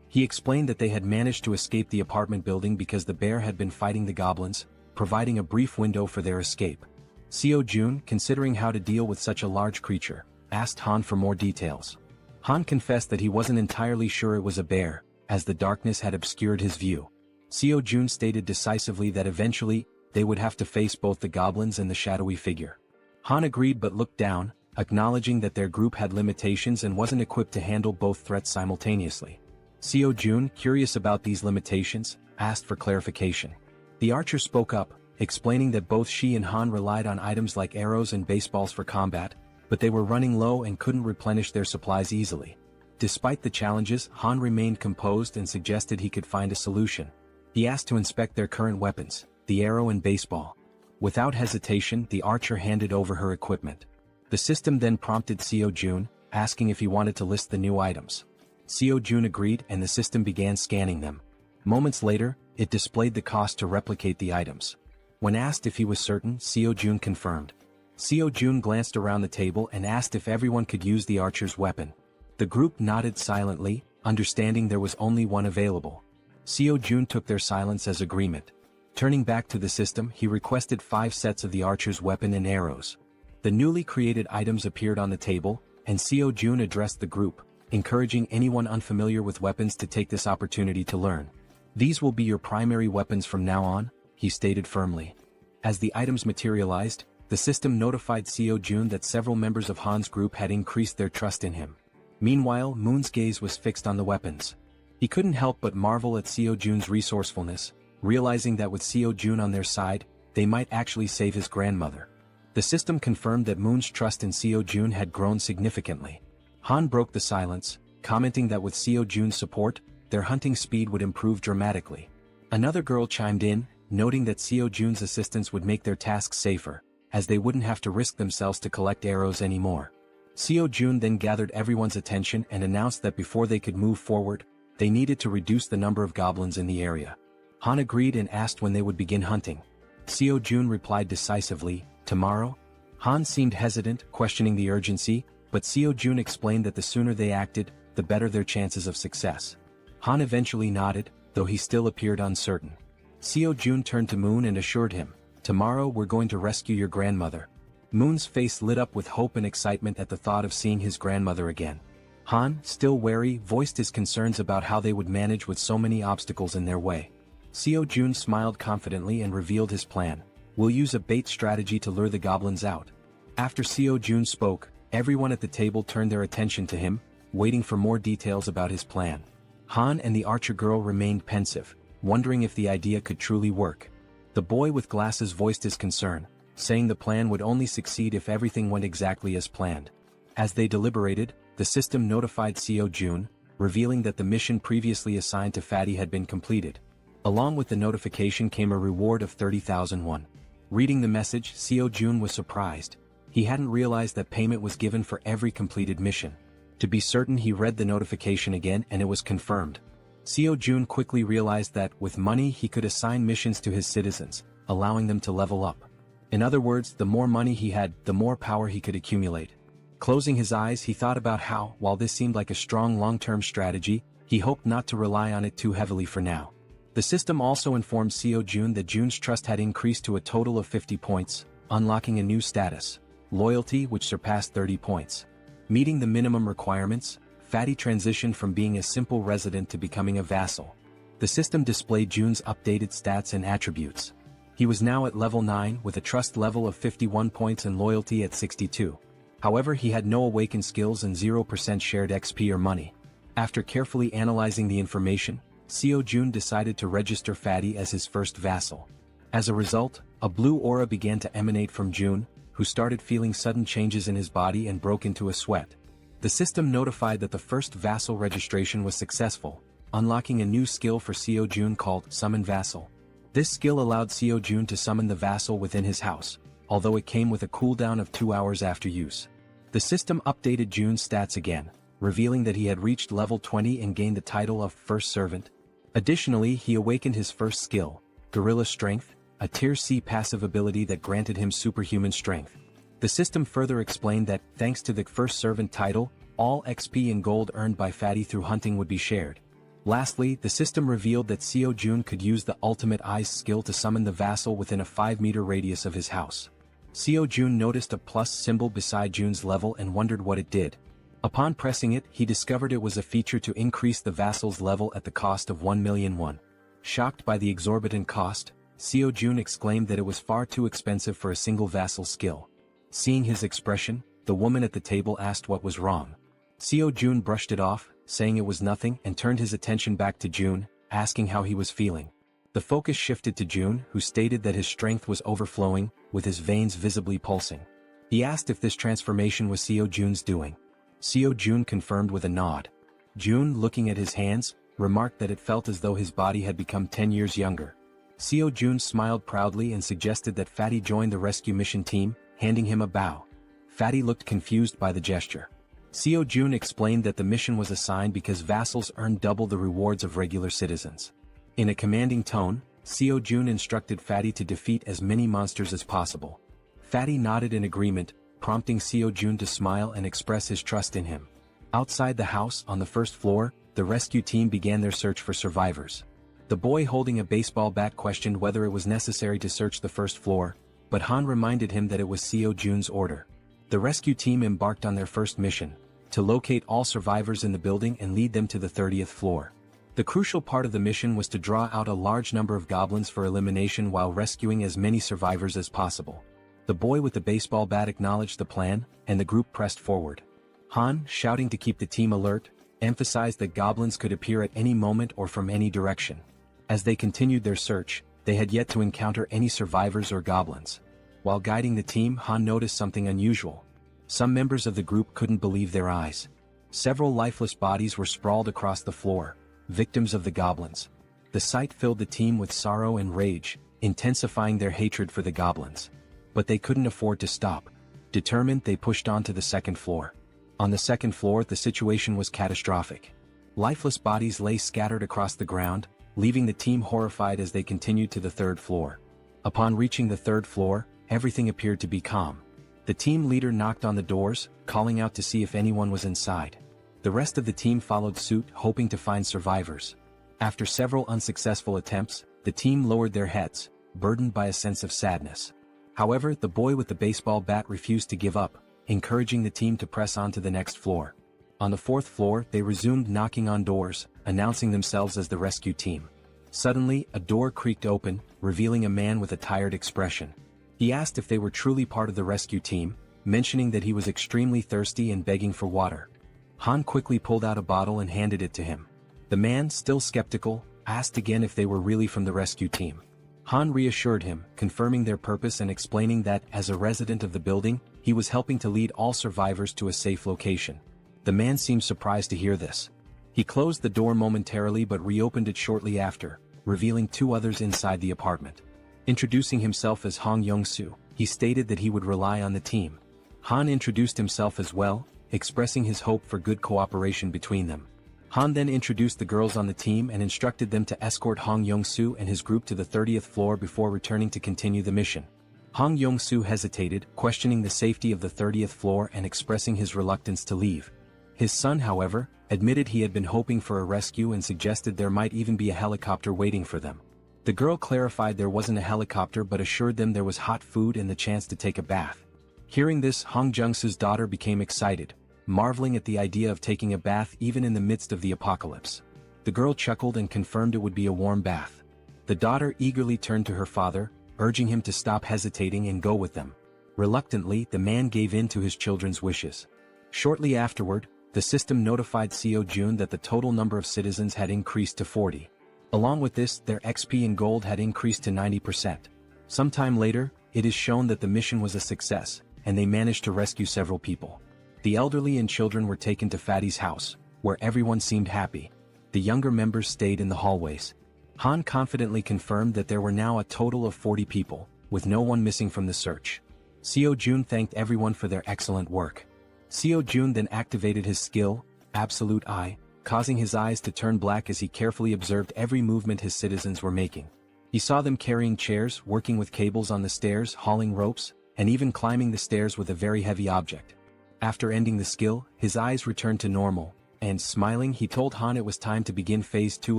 He explained that they had managed to escape the apartment building because the bear had been fighting the goblins, providing a brief window for their escape. Seo Jun, considering how to deal with such a large creature, asked Han for more details. Han confessed that he wasn't entirely sure it was a bear, as the darkness had obscured his view. Seo Jun stated decisively that eventually, they would have to face both the goblins and the shadowy figure. Han agreed but looked down, acknowledging that their group had limitations and wasn't equipped to handle both threats simultaneously. Seo Jun, curious about these limitations, asked for clarification. The archer spoke up, explaining that both she and Han relied on items like arrows and baseballs for combat, but they were running low and couldn't replenish their supplies easily. Despite the challenges, Han remained composed and suggested he could find a solution. He asked to inspect their current weapons, the arrow and baseball. Without hesitation, the archer handed over her equipment. The system then prompted Seo Jun, asking if he wanted to list the new items. Seo Jun agreed and the system began scanning them. Moments later, it displayed the cost to replicate the items. When asked if he was certain, Seo Jun confirmed. Seo Jun glanced around the table and asked if everyone could use the archer's weapon. The group nodded silently, understanding there was only one available. Seo Jun took their silence as agreement. Turning back to the system, he requested 5 sets of the archer's weapon and arrows. The newly created items appeared on the table, and Seo Jun addressed the group, encouraging anyone unfamiliar with weapons to take this opportunity to learn. These will be your primary weapons from now on, he stated firmly. As the items materialized, the system notified Seo Jun that several members of Han's group had increased their trust in him. Meanwhile, Moon's gaze was fixed on the weapons. He couldn't help but marvel at Seo Jun's resourcefulness, realizing that with Seo Jun on their side, they might actually save his grandmother. The system confirmed that Moon's trust in Seo Jun had grown significantly. Han broke the silence, commenting that with Seo Jun's support, their hunting speed would improve dramatically. Another girl chimed in, noting that Seo Jun's assistance would make their tasks safer, as they wouldn't have to risk themselves to collect arrows anymore. Seo Jun then gathered everyone's attention and announced that before they could move forward, they needed to reduce the number of goblins in the area. Han agreed and asked when they would begin hunting. Seo Jun replied decisively, "Tomorrow?" Han seemed hesitant, questioning the urgency, but Seo Jun explained that the sooner they acted, the better their chances of success. Han eventually nodded, though he still appeared uncertain. Seo Jun turned to Moon and assured him, "Tomorrow we're going to rescue your grandmother." Moon's face lit up with hope and excitement at the thought of seeing his grandmother again. Han, still wary, voiced his concerns about how they would manage with so many obstacles in their way. Seo Jun smiled confidently and revealed his plan. "We'll use a bait strategy to lure the goblins out." After Seo Jun spoke, everyone at the table turned their attention to him, waiting for more details about his plan. Han and the archer girl remained pensive, wondering if the idea could truly work. The boy with glasses voiced his concern, saying the plan would only succeed if everything went exactly as planned. As they deliberated, the system notified Seo Jun, revealing that the mission previously assigned to Fatty had been completed. Along with the notification came a reward of 30,000 won. Reading the message, Seo Jun was surprised. He hadn't realized that payment was given for every completed mission. To be certain, he read the notification again and it was confirmed. Seo Jun quickly realized that, with money, he could assign missions to his citizens, allowing them to level up. In other words, the more money he had, the more power he could accumulate. Closing his eyes, he thought about how, while this seemed like a strong long-term strategy, he hoped not to rely on it too heavily for now. The system also informed Seo Jun that Jun's trust had increased to a total of 50 points, unlocking a new status, loyalty, which surpassed 30 points. Meeting the minimum requirements, Fatty transitioned from being a simple resident to becoming a vassal. The system displayed Jun's updated stats and attributes. He was now at level 9 with a trust level of 51 points and loyalty at 62. However, he had no awakened skills and 0% shared XP or money. After carefully analyzing the information, Seo Jun decided to register Fatty as his first vassal. As a result, a blue aura began to emanate from Jun, who started feeling sudden changes in his body and broke into a sweat. The system notified that the first vassal registration was successful, unlocking a new skill for Seo Jun called Summon Vassal. This skill allowed Seo Jun to summon the vassal within his house, although it came with a cooldown of 2 hours after use. The system updated Jun's stats again, revealing that he had reached level 20 and gained the title of First Servant. Additionally, he awakened his first skill, Gorilla Strength, a Tier C passive ability that granted him superhuman strength. The system further explained that, thanks to the First Servant title, all XP and gold earned by Fatty through hunting would be shared. Lastly, the system revealed that Seo Jun could use the Ultimate Eyes skill to summon the vassal within a 5-meter radius of his house. Seo Jun noticed a plus symbol beside Jun's level and wondered what it did. Upon pressing it, he discovered it was a feature to increase the vassal's level at the cost of 1 million won. Shocked by the exorbitant cost, Seo Jun exclaimed that it was far too expensive for a single vassal skill. Seeing his expression, the woman at the table asked what was wrong. Seo Jun brushed it off, saying it was nothing, and turned his attention back to Jun, asking how he was feeling. The focus shifted to Jun, who stated that his strength was overflowing, with his veins visibly pulsing. He asked if this transformation was Seo Jun's doing. Seo Jun confirmed with a nod. Jun, looking at his hands, remarked that it felt as though his body had become 10 years younger. Seo Jun smiled proudly and suggested that Fatty join the rescue mission team, handing him a bow. Fatty looked confused by the gesture. Seo Jun explained that the mission was assigned because vassals earned double the rewards of regular citizens. In a commanding tone, Seo Jun instructed Fatty to defeat as many monsters as possible. Fatty nodded in agreement, prompting Seo Jun to smile and express his trust in him. Outside the house, on the first floor, the rescue team began their search for survivors. The boy holding a baseball bat questioned whether it was necessary to search the first floor, but Han reminded him that it was Seo Jun's order. The rescue team embarked on their first mission, to locate all survivors in the building and lead them to the 30th floor. The crucial part of the mission was to draw out a large number of goblins for elimination while rescuing as many survivors as possible. The boy with the baseball bat acknowledged the plan, and the group pressed forward. Han, shouting to keep the team alert, emphasized that goblins could appear at any moment or from any direction. As they continued their search, they had yet to encounter any survivors or goblins. While guiding the team, Han noticed something unusual. Some members of the group couldn't believe their eyes. Several lifeless bodies were sprawled across the floor, victims of the goblins. The sight filled the team with sorrow and rage, intensifying their hatred for the goblins. But they couldn't afford to stop. Determined, they pushed on to the second floor. On the second floor, the situation was catastrophic. Lifeless bodies lay scattered across the ground, leaving the team horrified as they continued to the third floor. Upon reaching the third floor, everything appeared to be calm. The team leader knocked on the doors, calling out to see if anyone was inside. The rest of the team followed suit, hoping to find survivors. After several unsuccessful attempts, the team lowered their heads, burdened by a sense of sadness. However, the boy with the baseball bat refused to give up, encouraging the team to press on to the next floor. On the fourth floor, they resumed knocking on doors, announcing themselves as the rescue team. Suddenly, a door creaked open, revealing a man with a tired expression. He asked if they were truly part of the rescue team, mentioning that he was extremely thirsty and begging for water. Han quickly pulled out a bottle and handed it to him. The man, still skeptical, asked again if they were really from the rescue team. Han reassured him, confirming their purpose and explaining that, as a resident of the building, he was helping to lead all survivors to a safe location. The man seemed surprised to hear this. He closed the door momentarily but reopened it shortly after, revealing two others inside the apartment. Introducing himself as Hong Young-soo, he stated that he would rely on the team. Han introduced himself as well, expressing his hope for good cooperation between them. Han then introduced the girls on the team and instructed them to escort Hong Young-soo and his group to the 30th floor before returning to continue the mission. Hong Young-soo hesitated, questioning the safety of the 30th floor and expressing his reluctance to leave. His son, however, admitted he had been hoping for a rescue and suggested there might even be a helicopter waiting for them. The girl clarified there wasn't a helicopter but assured them there was hot food and the chance to take a bath. Hearing this, Hong Jung-soo's daughter became excited, marveling at the idea of taking a bath even in the midst of the apocalypse. The girl chuckled and confirmed it would be a warm bath. The daughter eagerly turned to her father, urging him to stop hesitating and go with them. Reluctantly, the man gave in to his children's wishes. Shortly afterward, the system notified Seo-jun that the total number of citizens had increased to 40. Along with this, their XP and gold had increased to 90%. Sometime later, it is shown that the mission was a success, and they managed to rescue several people. The elderly and children were taken to Fatty's house, where everyone seemed happy. The younger members stayed in the hallways. Han confidently confirmed that there were now a total of 40 people, with no one missing from the search. Seo-jun thanked everyone for their excellent work. Seo-jun then activated his skill, Absolute Eye, causing his eyes to turn black as he carefully observed every movement his citizens were making. He saw them carrying chairs, working with cables on the stairs, hauling ropes, and even climbing the stairs with a very heavy object. After ending the skill, his eyes returned to normal, and smiling, he told Han it was time to begin phase 2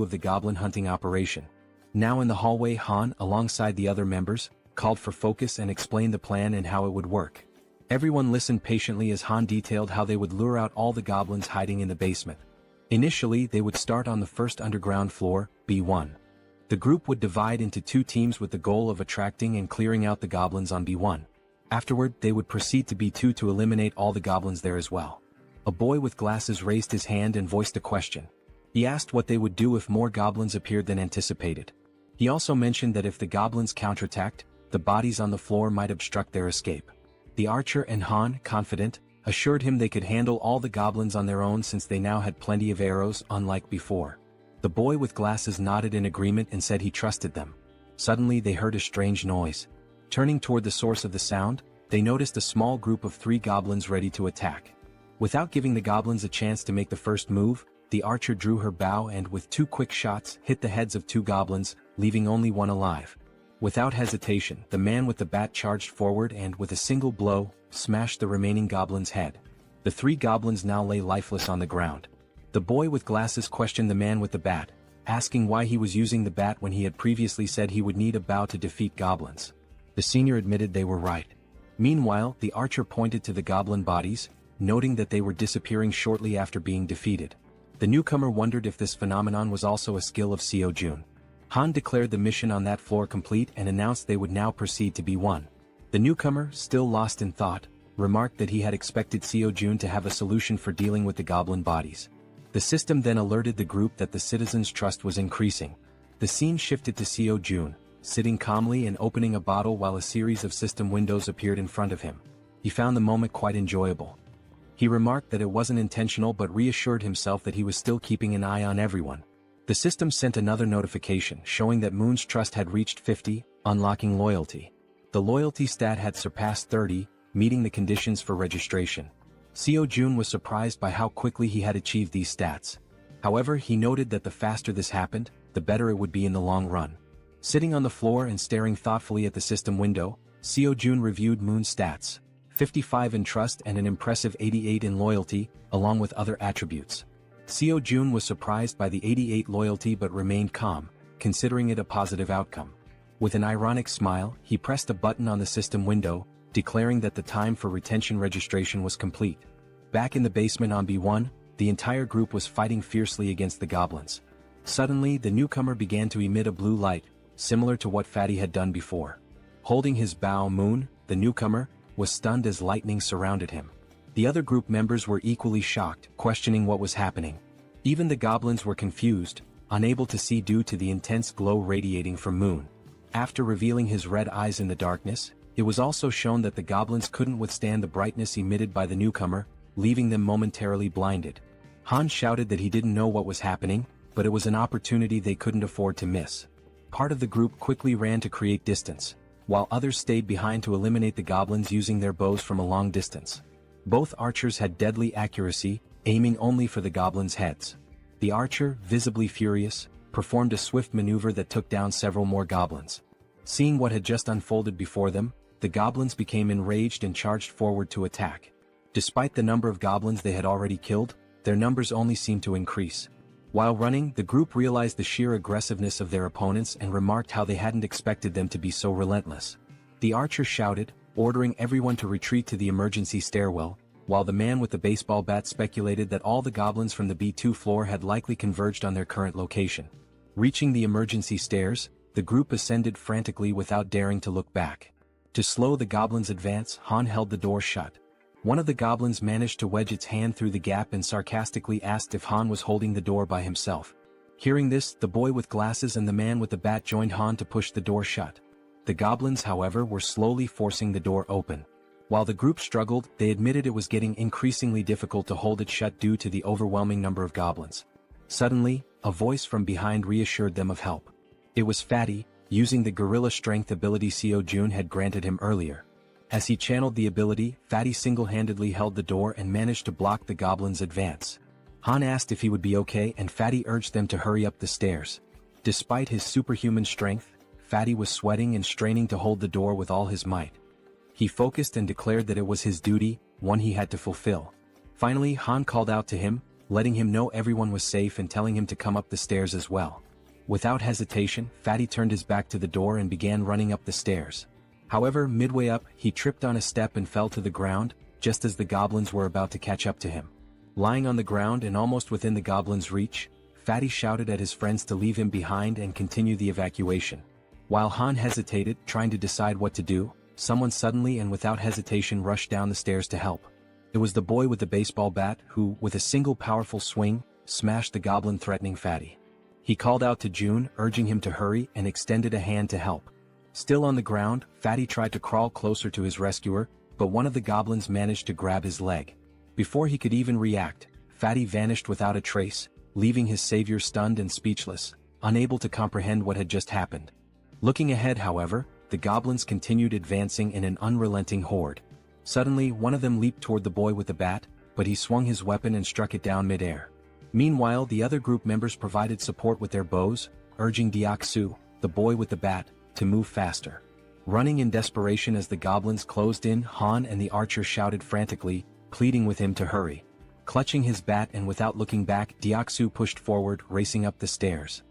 of the goblin hunting operation. Now in the hallway, Han, alongside the other members, called for focus and explained the plan and how it would work. Everyone listened patiently as Han detailed how they would lure out all the goblins hiding in the basement. Initially, they would start on the first underground floor, B1. The group would divide into two teams with the goal of attracting and clearing out the goblins on B1. Afterward, they would proceed to B2 to eliminate all the goblins there as well. A boy with glasses raised his hand and voiced a question. He asked what they would do if more goblins appeared than anticipated. He also mentioned that if the goblins counterattacked, the bodies on the floor might obstruct their escape. The archer and Han, confident, assured him they could handle all the goblins on their own since they now had plenty of arrows, unlike before. The boy with glasses nodded in agreement and said he trusted them. Suddenly they heard a strange noise. Turning toward the source of the sound, they noticed a small group of 3 goblins ready to attack. Without giving the goblins a chance to make the first move, the archer drew her bow and with 2 quick shots hit the heads of 2 goblins, leaving only one alive. Without hesitation, the man with the bat charged forward and, with a single blow, smashed the remaining goblin's head. The 3 goblins now lay lifeless on the ground. The boy with glasses questioned the man with the bat, asking why he was using the bat when he had previously said he would need a bow to defeat goblins. The senior admitted they were right. Meanwhile, the archer pointed to the goblin bodies, noting that they were disappearing shortly after being defeated. The newcomer wondered if this phenomenon was also a skill of Seo-jun. Han declared the mission on that floor complete and announced they would now proceed to B1. The newcomer, still lost in thought, remarked that he had expected Seo-jun to have a solution for dealing with the goblin bodies. The system then alerted the group that the citizens' trust was increasing. The scene shifted to Seo-jun, sitting calmly and opening a bottle while a series of system windows appeared in front of him. He found the moment quite enjoyable. He remarked that it wasn't intentional but reassured himself that he was still keeping an eye on everyone. The system sent another notification showing that Moon's trust had reached 50, unlocking loyalty. The loyalty stat had surpassed 30, meeting the conditions for registration. Seo Jun was surprised by how quickly he had achieved these stats. However, he noted that the faster this happened, the better it would be in the long run. Sitting on the floor and staring thoughtfully at the system window, Seo Jun reviewed Moon's stats: 55 in trust and an impressive 88 in loyalty, along with other attributes. Seo Jun was surprised by the 88 loyalty but remained calm, considering it a positive outcome. With an ironic smile, he pressed a button on the system window, declaring that the time for retention registration was complete. Back in the basement on B1, the entire group was fighting fiercely against the goblins. Suddenly, the newcomer began to emit a blue light, similar to what Fatty had done before. Holding his bow, Moon, the newcomer, was stunned as lightning surrounded him. The other group members were equally shocked, questioning what was happening. Even the goblins were confused, unable to see due to the intense glow radiating from Moon. After revealing his red eyes in the darkness, it was also shown that the goblins couldn't withstand the brightness emitted by the newcomer, leaving them momentarily blinded. Han shouted that he didn't know what was happening, but it was an opportunity they couldn't afford to miss. Part of the group quickly ran to create distance, while others stayed behind to eliminate the goblins using their bows from a long distance. Both archers had deadly accuracy, aiming only for the goblins' heads. The archer, visibly furious, performed a swift maneuver that took down several more goblins. Seeing what had just unfolded before them, the goblins became enraged and charged forward to attack. Despite the number of goblins they had already killed, their numbers only seemed to increase. While running, the group realized the sheer aggressiveness of their opponents and remarked how they hadn't expected them to be so relentless. The archer shouted, ordering everyone to retreat to the emergency stairwell, while the man with the baseball bat speculated that all the goblins from the B2 floor had likely converged on their current location. Reaching the emergency stairs, the group ascended frantically without daring to look back. To slow the goblins' advance, Han held the door shut. One of the goblins managed to wedge its hand through the gap and sarcastically asked if Han was holding the door by himself. Hearing this, the boy with glasses and the man with the bat joined Han to push the door shut. The goblins, however, were slowly forcing the door open. While the group struggled, they admitted it was getting increasingly difficult to hold it shut due to the overwhelming number of goblins. Suddenly, a voice from behind reassured them of help. It was Fatty, using the gorilla strength ability Seo Jun had granted him earlier. As he channeled the ability, Fatty single-handedly held the door and managed to block the goblins' advance. Han asked if he would be okay and Fatty urged them to hurry up the stairs. Despite his superhuman strength, Fatty was sweating and straining to hold the door with all his might. He focused and declared that it was his duty, one he had to fulfill. Finally, Han called out to him, letting him know everyone was safe and telling him to come up the stairs as well. Without hesitation, Fatty turned his back to the door and began running up the stairs. However, midway up, he tripped on a step and fell to the ground, just as the goblins were about to catch up to him. Lying on the ground and almost within the goblins' reach, Fatty shouted at his friends to leave him behind and continue the evacuation. While Han hesitated, trying to decide what to do, someone suddenly and without hesitation rushed down the stairs to help. It was the boy with the baseball bat who, with a single powerful swing, smashed the goblin threatening Fatty. He called out to June, urging him to hurry and extended a hand to help. Still on the ground, Fatty tried to crawl closer to his rescuer, but one of the goblins managed to grab his leg. Before he could even react, Fatty vanished without a trace, leaving his savior stunned and speechless, unable to comprehend what had just happened. Looking ahead, however, the goblins continued advancing in an unrelenting horde. Suddenly, one of them leaped toward the boy with the bat, but he swung his weapon and struck it down mid-air. Meanwhile, the other group members provided support with their bows, urging Deoksu, the boy with the bat, to move faster. Running in desperation as the goblins closed in, Han and the archer shouted frantically, pleading with him to hurry. Clutching his bat and without looking back, Deoksu pushed forward, racing up the stairs.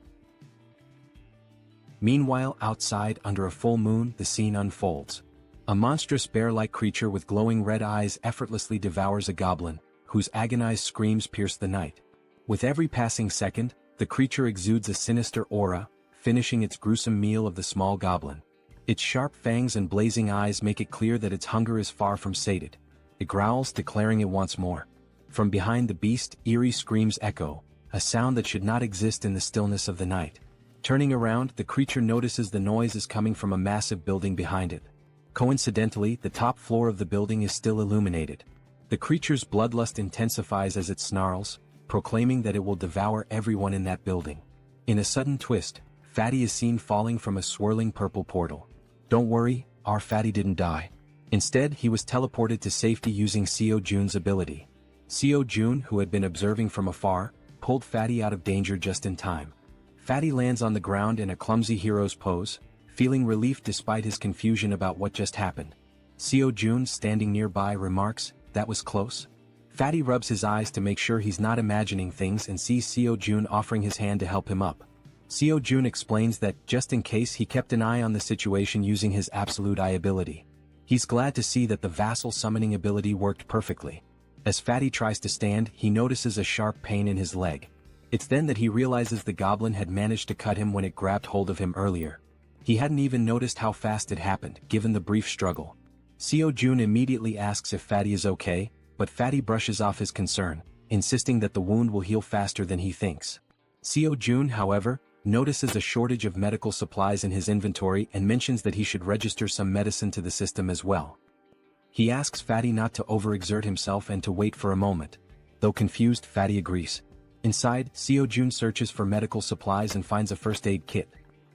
Meanwhile, outside, under a full moon, the scene unfolds. A monstrous bear-like creature with glowing red eyes effortlessly devours a goblin, whose agonized screams pierce the night. With every passing second, the creature exudes a sinister aura, finishing its gruesome meal of the small goblin. Its sharp fangs and blazing eyes make it clear that its hunger is far from sated. It growls, declaring it wants more. From behind the beast, eerie screams echo, a sound that should not exist in the stillness of the night. Turning around, the creature notices the noise is coming from a massive building behind it. Coincidentally, the top floor of the building is still illuminated. The creature's bloodlust intensifies as it snarls, proclaiming that it will devour everyone in that building. In a sudden twist, Fatty is seen falling from a swirling purple portal. Don't worry, our Fatty didn't die. Instead, he was teleported to safety using Seo Jun's ability. Seo Jun, who had been observing from afar, pulled Fatty out of danger just in time. Fatty lands on the ground in a clumsy hero's pose, feeling relief despite his confusion about what just happened. Seo Jun, standing nearby, remarks, "That was close." Fatty rubs his eyes to make sure he's not imagining things and sees Seo Jun offering his hand to help him up. Seo Jun explains that, just in case, he kept an eye on the situation using his absolute eye ability. He's glad to see that the vassal summoning ability worked perfectly. As Fatty tries to stand, he notices a sharp pain in his leg. It's then that he realizes the goblin had managed to cut him when it grabbed hold of him earlier. He hadn't even noticed how fast it happened, given the brief struggle. Seo Jun immediately asks if Fatty is okay, but Fatty brushes off his concern, insisting that the wound will heal faster than he thinks. Seo Jun, however, notices a shortage of medical supplies in his inventory and mentions that he should register some medicine to the system as well. He asks Fatty not to overexert himself and to wait for a moment. Though confused, Fatty agrees. Inside, Seo Jun searches for medical supplies and finds a first aid kit.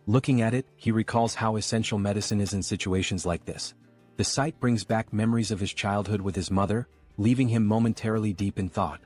Looking at it, he recalls how essential medicine is in situations like this. The sight brings back memories of his childhood with his mother, leaving him momentarily deep in thought.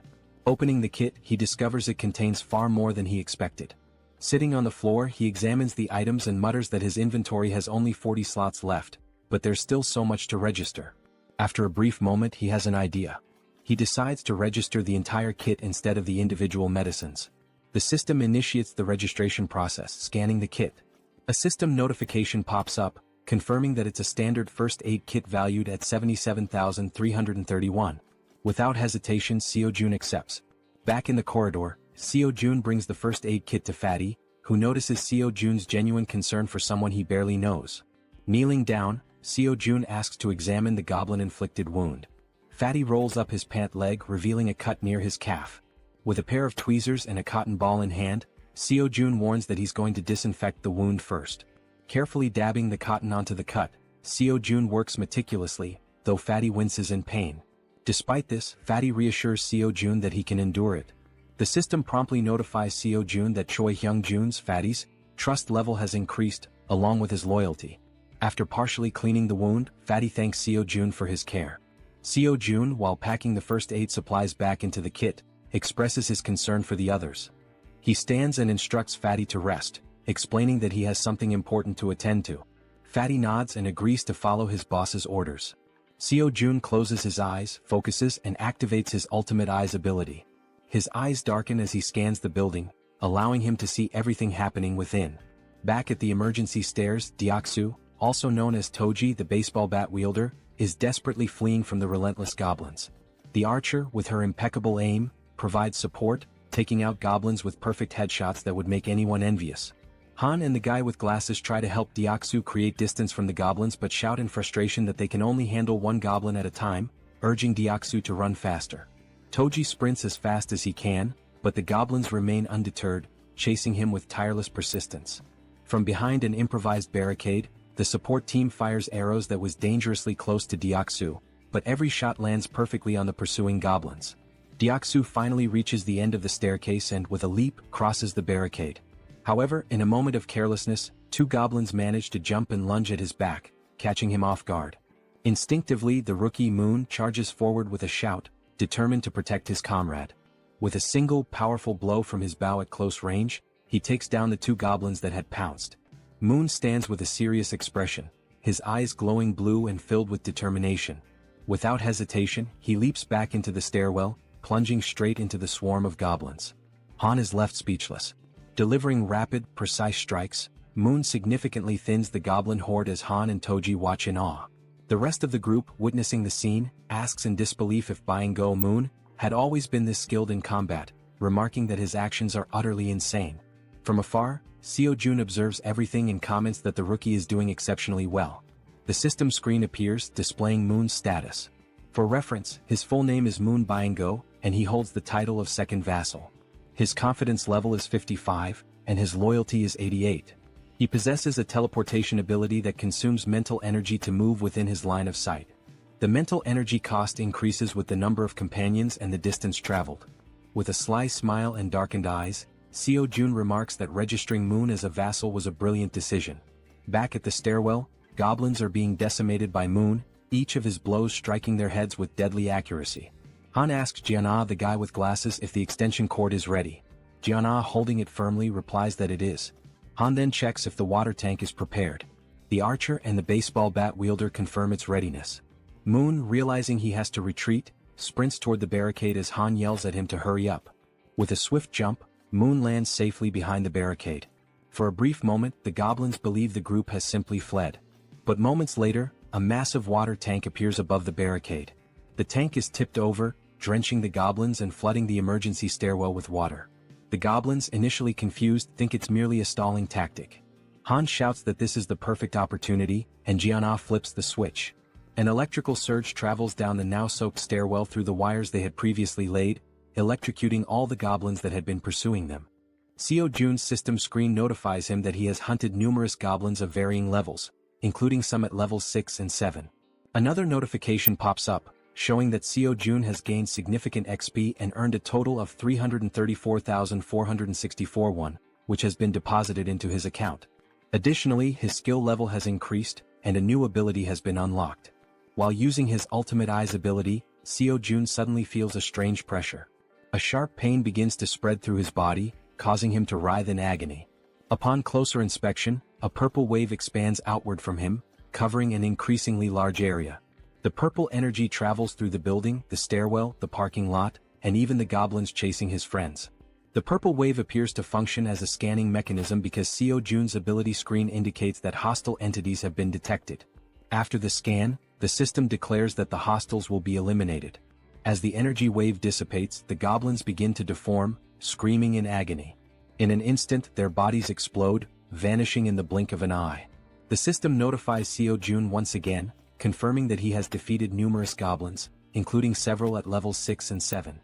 Opening the kit, he discovers it contains far more than he expected. Sitting on the floor, he examines the items and mutters that his inventory has only 40 slots left, but there's still so much to register. After a brief moment, he has an idea. He decides to register the entire kit instead of the individual medicines. The system initiates the registration process, scanning the kit. A system notification pops up, confirming that it's a standard first aid kit valued at 77,331. Without hesitation, Seo Jun accepts. Back in the corridor, Seo Jun brings the first aid kit to Fatty, who notices Seo Jun's genuine concern for someone he barely knows. Kneeling down, Seo Jun asks to examine the goblin-inflicted wound. Fatty rolls up his pant leg, revealing a cut near his calf. With a pair of tweezers and a cotton ball in hand, Seo Jun warns that he's going to disinfect the wound first. Carefully dabbing the cotton onto the cut, Seo Jun works meticulously, though Fatty winces in pain. Despite this, Fatty reassures Seo Jun that he can endure it. The system promptly notifies Seo Jun that Choi Hyung Jun's, Fatty's, trust level has increased, along with his loyalty. After partially cleaning the wound, Fatty thanks Seo Jun for his care. Seo Jun, while packing the first aid supplies back into the kit, expresses his concern for the others. He stands and instructs Fatty to rest, explaining that he has something important to attend to. Fatty nods and agrees to follow his boss's orders. Seo Jun closes his eyes, focuses, and activates his ultimate eyes ability. His eyes darken as he scans the building, allowing him to see everything happening within. Back at the emergency stairs, Deoksu, also known as Toji the baseball bat wielder, is desperately fleeing from the relentless goblins. The archer, with her impeccable aim, provides support, taking out goblins with perfect headshots that would make anyone envious. Han and the guy with glasses try to help Deoksu create distance from the goblins but shout in frustration that they can only handle one goblin at a time, urging Deoksu to run faster. Toji sprints as fast as he can, but the goblins remain undeterred, chasing him with tireless persistence. From behind an improvised barricade, the support team fires arrows that was dangerously close to Deoksu, but every shot lands perfectly on the pursuing goblins. Deoksu finally reaches the end of the staircase and, with a leap, crosses the barricade. However, in a moment of carelessness, two goblins manage to jump and lunge at his back, catching him off guard. Instinctively, the rookie Moon charges forward with a shout, determined to protect his comrade. With a single powerful blow from his bow at close range, he takes down the two goblins that had pounced. Moon stands with a serious expression, his eyes glowing blue and filled with determination. Without hesitation, he leaps back into the stairwell, plunging straight into the swarm of goblins. Han is left speechless. Delivering rapid, precise strikes, Moon significantly thins the goblin horde as Han and Toji watch in awe. The rest of the group, witnessing the scene, asks in disbelief if Byung-go Moon had always been this skilled in combat, remarking that his actions are utterly insane. From afar, Seo Jun observes everything and comments that the rookie is doing exceptionally well. The system screen appears, displaying Moon's status. For reference, his full name is Moon Byung-go, and he holds the title of second vassal. His confidence level is 55, and his loyalty is 88. He possesses a teleportation ability that consumes mental energy to move within his line of sight. The mental energy cost increases with the number of companions and the distance traveled. With a sly smile and darkened eyes, Seo Jun remarks that registering Moon as a vassal was a brilliant decision. Back at the stairwell, goblins are being decimated by Moon, each of his blows striking their heads with deadly accuracy. Han asks Jianna, the guy with glasses, if the extension cord is ready. Jianna, holding it firmly, replies that it is. Han then checks if the water tank is prepared. The archer and the baseball bat wielder confirm its readiness. Moon, realizing he has to retreat, sprints toward the barricade as Han yells at him to hurry up. With a swift jump, Moon lands safely behind the barricade. For a brief moment, the goblins believe the group has simply fled. But moments later, a massive water tank appears above the barricade. The tank is tipped over, drenching the goblins and flooding the emergency stairwell with water. The goblins, initially confused, think it's merely a stalling tactic. Han shouts that this is the perfect opportunity, and Jianna flips the switch. An electrical surge travels down the now-soaked stairwell through the wires they had previously laid, electrocuting all the goblins that had been pursuing them. Seo Jun's system screen notifies him that he has hunted numerous goblins of varying levels, including some at levels 6 and 7. Another notification pops up, showing that Seo Jun has gained significant XP and earned a total of 334,464 won, which has been deposited into his account. Additionally, his skill level has increased, and a new ability has been unlocked. While using his Ultimate Eyes ability, Seo Jun suddenly feels a strange pressure. A sharp pain begins to spread through his body, causing him to writhe in agony. Upon closer inspection, a purple wave expands outward from him, covering an increasingly large area. The purple energy travels through the building, the stairwell, the parking lot, and even the goblins chasing his friends. The purple wave appears to function as a scanning mechanism because Seo Jun's ability screen indicates that hostile entities have been detected. After the scan, the system declares that the hostiles will be eliminated. As the energy wave dissipates, the goblins begin to deform, screaming in agony. In an instant, their bodies explode, vanishing in the blink of an eye. The system notifies Seo Jun once again, confirming that he has defeated numerous goblins, including several at levels 6 and 7.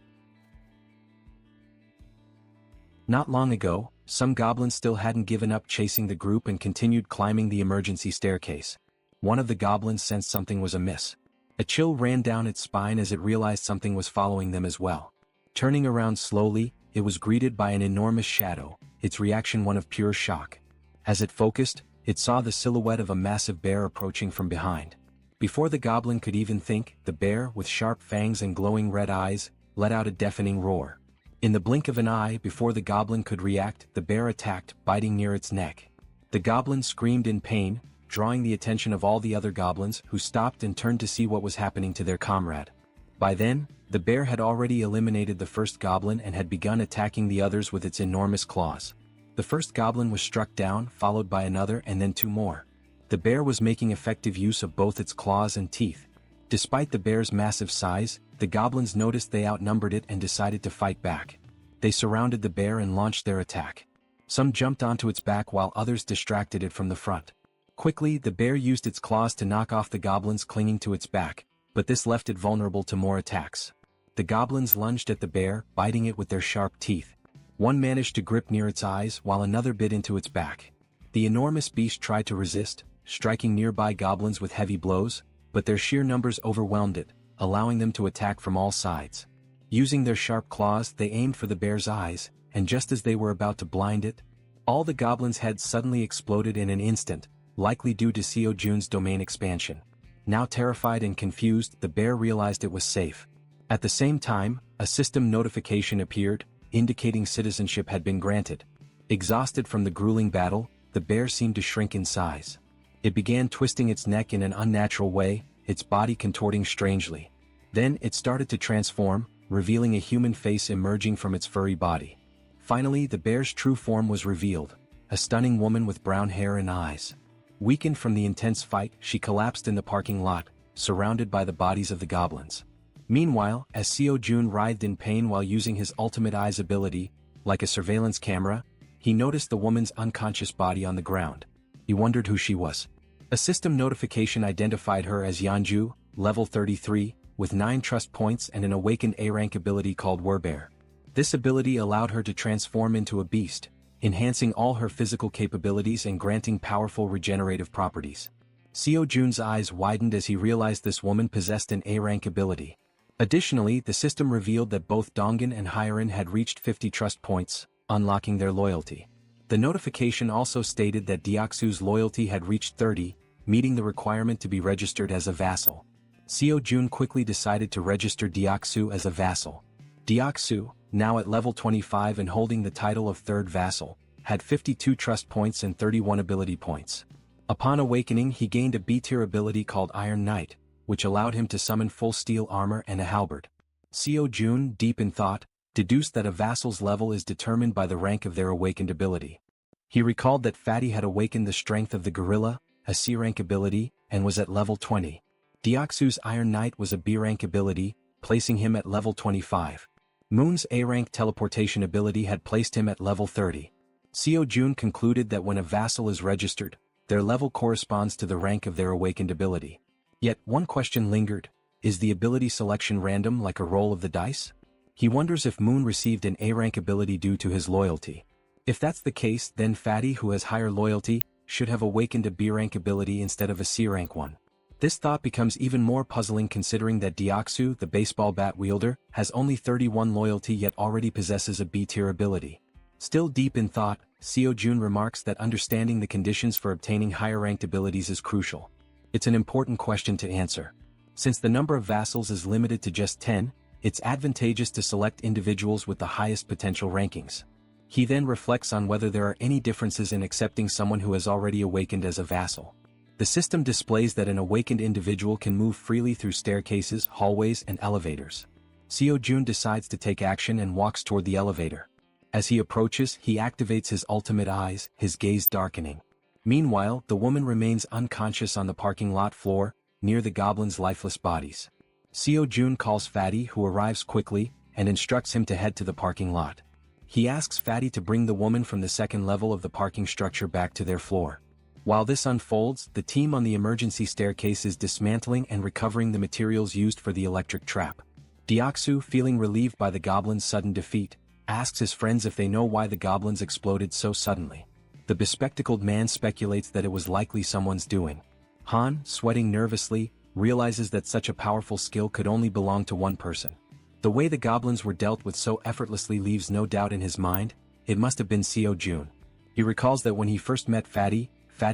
Not long ago, some goblins still hadn't given up chasing the group and continued climbing the emergency staircase. One of the goblins sensed something was amiss. A chill ran down its spine as it realized something was following them as well. Turning around slowly, it was greeted by an enormous shadow, its reaction one of pure shock. As it focused, it saw the silhouette of a massive bear approaching from behind. Before the goblin could even think, the bear, with sharp fangs and glowing red eyes, let out a deafening roar. In the blink of an eye, before the goblin could react, the bear attacked, biting near its neck. The goblin screamed in pain, drawing the attention of all the other goblins, who stopped and turned to see what was happening to their comrade. By then, the bear had already eliminated the first goblin and had begun attacking the others with its enormous claws. The first goblin was struck down, followed by another and then 2 more. The bear was making effective use of both its claws and teeth. Despite the bear's massive size, the goblins noticed they outnumbered it and decided to fight back. They surrounded the bear and launched their attack. Some jumped onto its back while others distracted it from the front. Quickly, the bear used its claws to knock off the goblins clinging to its back, but this left it vulnerable to more attacks. The goblins lunged at the bear, biting it with their sharp teeth. One managed to grip near its eyes while another bit into its back. The enormous beast tried to resist, striking nearby goblins with heavy blows, but their sheer numbers overwhelmed it, allowing them to attack from all sides. Using their sharp claws, they aimed for the bear's eyes, and just as they were about to blind it, all the goblins' heads suddenly exploded in an instant, likely due to Seo Jun's domain expansion. Now terrified and confused, the bear realized it was safe. At the same time, a system notification appeared, indicating citizenship had been granted. Exhausted from the grueling battle, the bear seemed to shrink in size. It began twisting its neck in an unnatural way, its body contorting strangely. Then it started to transform, revealing a human face emerging from its furry body. Finally, the bear's true form was revealed, a stunning woman with brown hair and eyes. Weakened from the intense fight, she collapsed in the parking lot, surrounded by the bodies of the goblins. Meanwhile, as Seo Jun writhed in pain while using his Ultimate Eyes ability, like a surveillance camera, he noticed the woman's unconscious body on the ground. He wondered who she was. A system notification identified her as Yanju, level 33, with 9 trust points and an awakened A-rank ability called werebear. This ability allowed her to transform into a beast, enhancing all her physical capabilities and granting powerful regenerative properties. Seo Jun's eyes widened as he realized this woman possessed an A-rank ability. Additionally, the system revealed that both Dongan and Hyerin had reached 50 trust points, unlocking their loyalty. The notification also stated that Deoksu's loyalty had reached 30, meeting the requirement to be registered as a vassal. Seo Jun quickly decided to register Deoksu as a vassal. Deoksu, now at level 25 and holding the title of third vassal, had 52 trust points and 31 ability points. Upon awakening he gained a B-tier ability called Iron Knight, which allowed him to summon full steel armor and a halberd. Seo Jun, deep in thought, deduced that a vassal's level is determined by the rank of their awakened ability. He recalled that Fatty had awakened the strength of the gorilla, a C-rank ability, and was at level 20. Deoksu's Iron Knight was a B-rank ability, placing him at level 25. Moon's A-rank teleportation ability had placed him at level 30. Seo Jun concluded that when a vassal is registered, their level corresponds to the rank of their awakened ability. Yet one question lingered: is the ability selection random like a roll of the dice? He wonders if Moon received an A-rank ability due to his loyalty. If that's the case, then Fatty, who has higher loyalty, should have awakened a B-rank ability instead of a C-rank one. This thought becomes even more puzzling considering that Deoksu, the baseball bat wielder, has only 31 loyalty yet already possesses a B-tier ability. Still deep in thought, Seo Jun remarks that understanding the conditions for obtaining higher-ranked abilities is crucial. It's an important question to answer. Since the number of vassals is limited to just 10, it's advantageous to select individuals with the highest potential rankings. He then reflects on whether there are any differences in accepting someone who has already awakened as a vassal. The system displays that an awakened individual can move freely through staircases, hallways, and elevators. Seo Jun decides to take action and walks toward the elevator. As he approaches, he activates his ultimate eyes, his gaze darkening. Meanwhile, the woman remains unconscious on the parking lot floor, near the goblin's lifeless bodies. Seo Jun calls Fatty, who arrives quickly, and instructs him to head to the parking lot. He asks Fatty to bring the woman from the second level of the parking structure back to their floor. While this unfolds, the team on the emergency staircase is dismantling and recovering the materials used for the electric trap. Deoksu, feeling relieved by the goblin's sudden defeat, asks his friends if they know why the goblins exploded so suddenly. The bespectacled man speculates that it was likely someone's doing. Han, sweating nervously, realizes that such a powerful skill could only belong to one person. The way the goblins were dealt with so effortlessly leaves no doubt in his mind. It must have been Seo Jun. He recalls that when he first met Fatty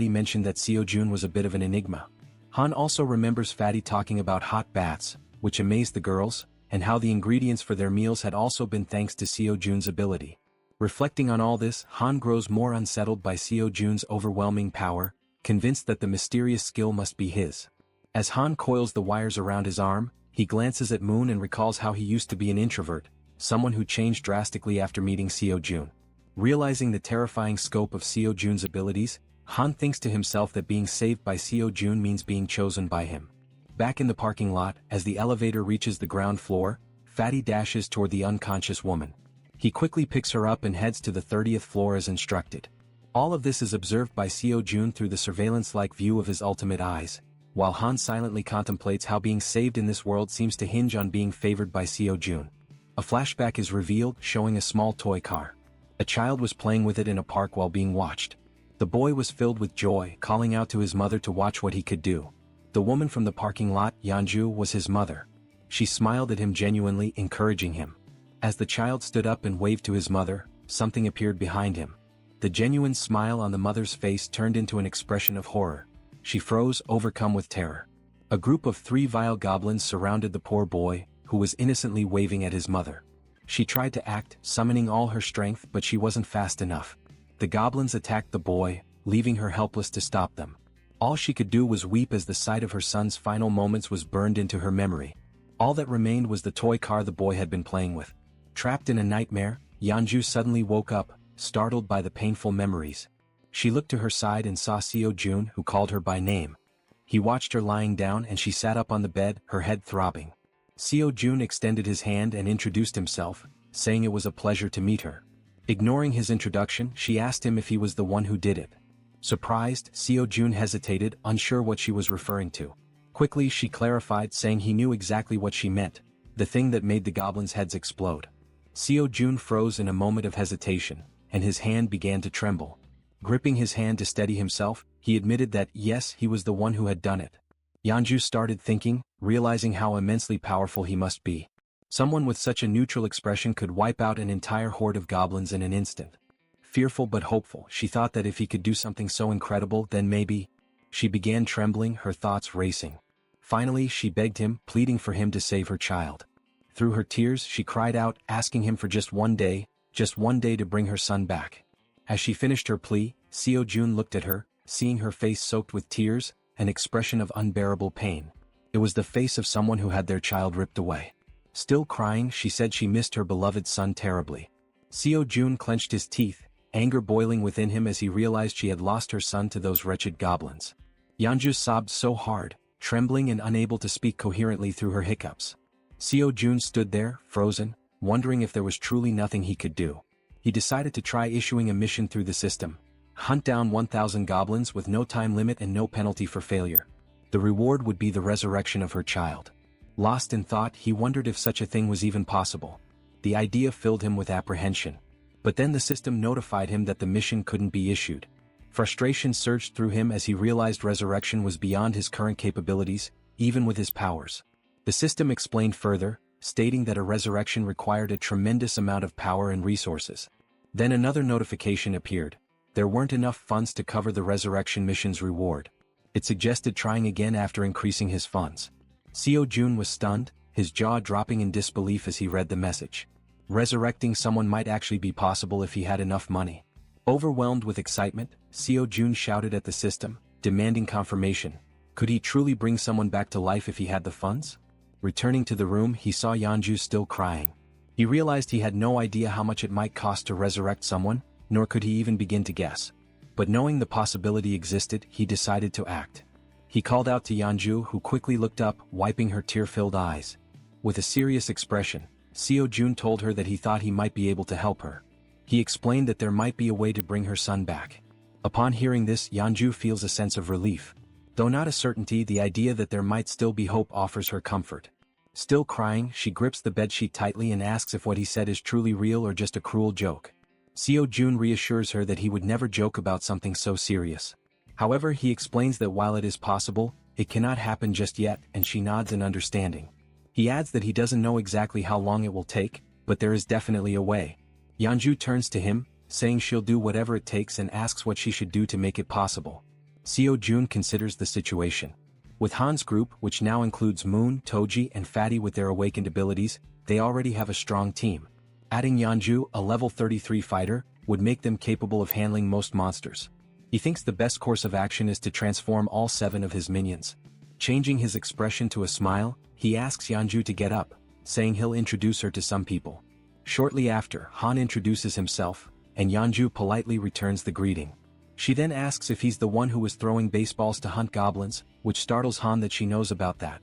mentioned that Seo Jun was a bit of an enigma. Han also remembers Fatty talking about hot baths, which amazed the girls, and how the ingredients for their meals had also been thanks to Seo Jun's ability. Reflecting on all this, Han grows more unsettled by Seo Jun's overwhelming power, convinced that the mysterious skill must be his. As Han coils the wires around his arm, he glances at Moon and recalls how he used to be an introvert, someone who changed drastically after meeting Seo Jun. Realizing the terrifying scope of Seo Jun's abilities, Han thinks to himself that being saved by Seo Jun means being chosen by him. Back in the parking lot, as the elevator reaches the ground floor, Fatty dashes toward the unconscious woman. He quickly picks her up and heads to the 30th floor as instructed. All of this is observed by Seo Jun through the surveillance-like view of his ultimate eyes, while Han silently contemplates how being saved in this world seems to hinge on being favored by Seo Jun. A flashback is revealed, showing a small toy car. A child was playing with it in a park while being watched. The boy was filled with joy, calling out to his mother to watch what he could do. The woman from the parking lot, Yanju, was his mother. She smiled at him genuinely, encouraging him. As the child stood up and waved to his mother, something appeared behind him. The genuine smile on the mother's face turned into an expression of horror. She froze, overcome with terror. A group of 3 vile goblins surrounded the poor boy, who was innocently waving at his mother. She tried to act, summoning all her strength, but she wasn't fast enough. The goblins attacked the boy, leaving her helpless to stop them. All she could do was weep as the sight of her son's final moments was burned into her memory. All that remained was the toy car the boy had been playing with. Trapped in a nightmare, Yanju suddenly woke up, startled by the painful memories. She looked to her side and saw Seo Jun, who called her by name. He watched her lying down and she sat up on the bed, her head throbbing. Seo Jun extended his hand and introduced himself, saying it was a pleasure to meet her. Ignoring his introduction, she asked him if he was the one who did it. Surprised, Seo Jun hesitated, unsure what she was referring to. Quickly she clarified, saying he knew exactly what she meant, the thing that made the goblins' heads explode. Seo Jun froze in a moment of hesitation, and his hand began to tremble. Gripping his hand to steady himself, he admitted that, yes, he was the one who had done it. Yanju started thinking, realizing how immensely powerful he must be. Someone with such a neutral expression could wipe out an entire horde of goblins in an instant. Fearful but hopeful, she thought that if he could do something so incredible, then maybe. She began trembling, her thoughts racing. Finally, she begged him, pleading for him to save her child. Through her tears, she cried out, asking him for just one day to bring her son back. As she finished her plea, Seo Jun looked at her, seeing her face soaked with tears, an expression of unbearable pain. It was the face of someone who had their child ripped away. Still crying, she said she missed her beloved son terribly. Seo Jun clenched his teeth, anger boiling within him as he realized she had lost her son to those wretched goblins. Yeonju sobbed so hard, trembling and unable to speak coherently through her hiccups. Seo Jun stood there, frozen, wondering if there was truly nothing he could do. He decided to try issuing a mission through the system. Hunt down 1,000 goblins with no time limit and no penalty for failure. The reward would be the resurrection of her child. Lost in thought, he wondered if such a thing was even possible. The idea filled him with apprehension. But then the system notified him that the mission couldn't be issued. Frustration surged through him as he realized resurrection was beyond his current capabilities, even with his powers. The system explained further, stating that a resurrection required a tremendous amount of power and resources. Then another notification appeared. There weren't enough funds to cover the resurrection mission's reward. It suggested trying again after increasing his funds. Seo Jun was stunned, his jaw dropping in disbelief as he read the message. Resurrecting someone might actually be possible if he had enough money. Overwhelmed with excitement, Seo Jun shouted at the system, demanding confirmation. Could he truly bring someone back to life if he had the funds? Returning to the room, he saw Yeonju still crying. He realized he had no idea how much it might cost to resurrect someone, nor could he even begin to guess. But knowing the possibility existed, he decided to act. He called out to Yeonju, who quickly looked up, wiping her tear-filled eyes. With a serious expression, Seo Jun told her that he thought he might be able to help her. He explained that there might be a way to bring her son back. Upon hearing this, Yeonju feels a sense of relief. Though not a certainty, the idea that there might still be hope offers her comfort. Still crying, she grips the bedsheet tightly and asks if what he said is truly real or just a cruel joke. Seo Jun reassures her that he would never joke about something so serious. However, he explains that while it is possible, it cannot happen just yet, and she nods in understanding. He adds that he doesn't know exactly how long it will take, but there is definitely a way. Yeonju turns to him, saying she'll do whatever it takes and asks what she should do to make it possible. Seo Jun considers the situation. With Han's group, which now includes Moon, Toji and Fatty with their awakened abilities, they already have a strong team. Adding Yeonju, a level 33 fighter, would make them capable of handling most monsters. He thinks the best course of action is to transform all 7 of his minions. Changing his expression to a smile, he asks Yeonju to get up, saying he'll introduce her to some people. Shortly after, Han introduces himself, and Yeonju politely returns the greeting. She then asks if he's the one who was throwing baseballs to hunt goblins, which startles Han that she knows about that.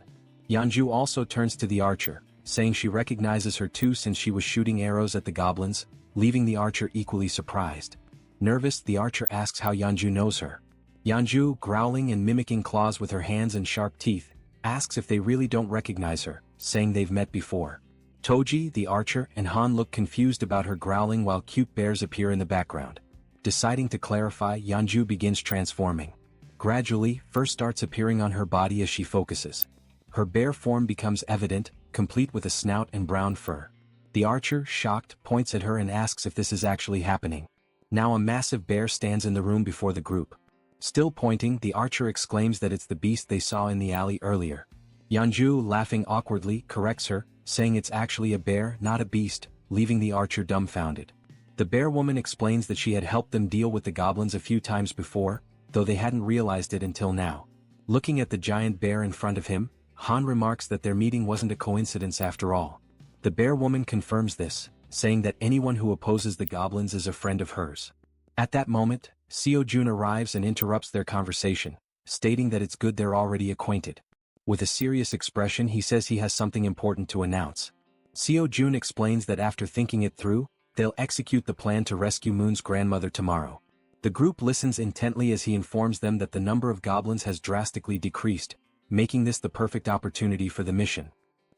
Yeonju also turns to the archer, saying she recognizes her too since she was shooting arrows at the goblins, leaving the archer equally surprised. Nervous, the archer asks how Yeonju knows her. Yeonju, growling and mimicking claws with her hands and sharp teeth, asks if they really don't recognize her, saying they've met before. Toji, the archer, and Han look confused about her growling while cute bears appear in the background. Deciding to clarify, Yeonju begins transforming. Gradually, fur starts appearing on her body as she focuses. Her bear form becomes evident, complete with a snout and brown fur. The archer, shocked, points at her and asks if this is actually happening. Now a massive bear stands in the room before the group. Still pointing, the archer exclaims that it's the beast they saw in the alley earlier. Yeonju, laughing awkwardly, corrects her, saying it's actually a bear, not a beast, leaving the archer dumbfounded. The bear woman explains that she had helped them deal with the goblins a few times before, though they hadn't realized it until now. Looking at the giant bear in front of him, Han remarks that their meeting wasn't a coincidence after all. The bear woman confirms this, saying that anyone who opposes the goblins is a friend of hers. At that moment, Seo Jun arrives and interrupts their conversation, stating that it's good they're already acquainted. With a serious expression, he says he has something important to announce. Seo Jun explains that after thinking it through, they'll execute the plan to rescue Moon's grandmother tomorrow. The group listens intently as he informs them that the number of goblins has drastically decreased, making this the perfect opportunity for the mission.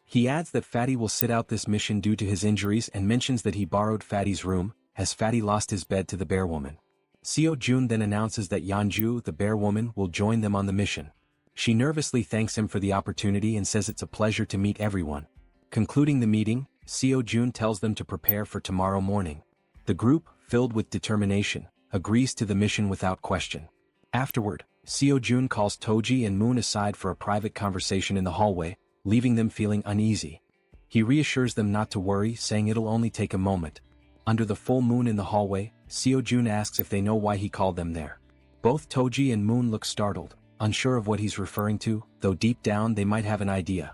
He adds that Fatty will sit out this mission due to his injuries and mentions that he borrowed Fatty's room, as Fatty lost his bed to the bear woman. Seo Jun then announces that Yeonju, the bear woman, will join them on the mission. She nervously thanks him for the opportunity and says it's a pleasure to meet everyone. Concluding the meeting, Seo Jun tells them to prepare for tomorrow morning. The group, filled with determination, agrees to the mission without question. Afterward, Seo Jun calls Toji and Moon aside for a private conversation in the hallway, leaving them feeling uneasy. He reassures them not to worry, saying it'll only take a moment. Under the full moon in the hallway, Seo Jun asks if they know why he called them there. Both Toji and Moon look startled, unsure of what he's referring to, though deep down they might have an idea.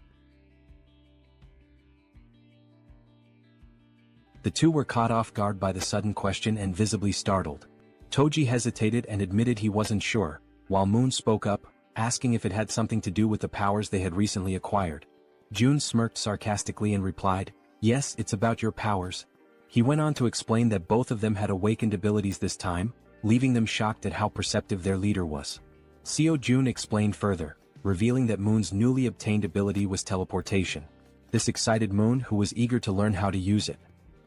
The two were caught off guard by the sudden question and visibly startled. Toji hesitated and admitted he wasn't sure, while Moon spoke up, asking if it had something to do with the powers they had recently acquired. Jun smirked sarcastically and replied, "Yes, it's about your powers." He went on to explain that both of them had awakened abilities this time, leaving them shocked at how perceptive their leader was. Seo Jun explained further, revealing that Moon's newly obtained ability was teleportation. This excited Moon, who was eager to learn how to use it.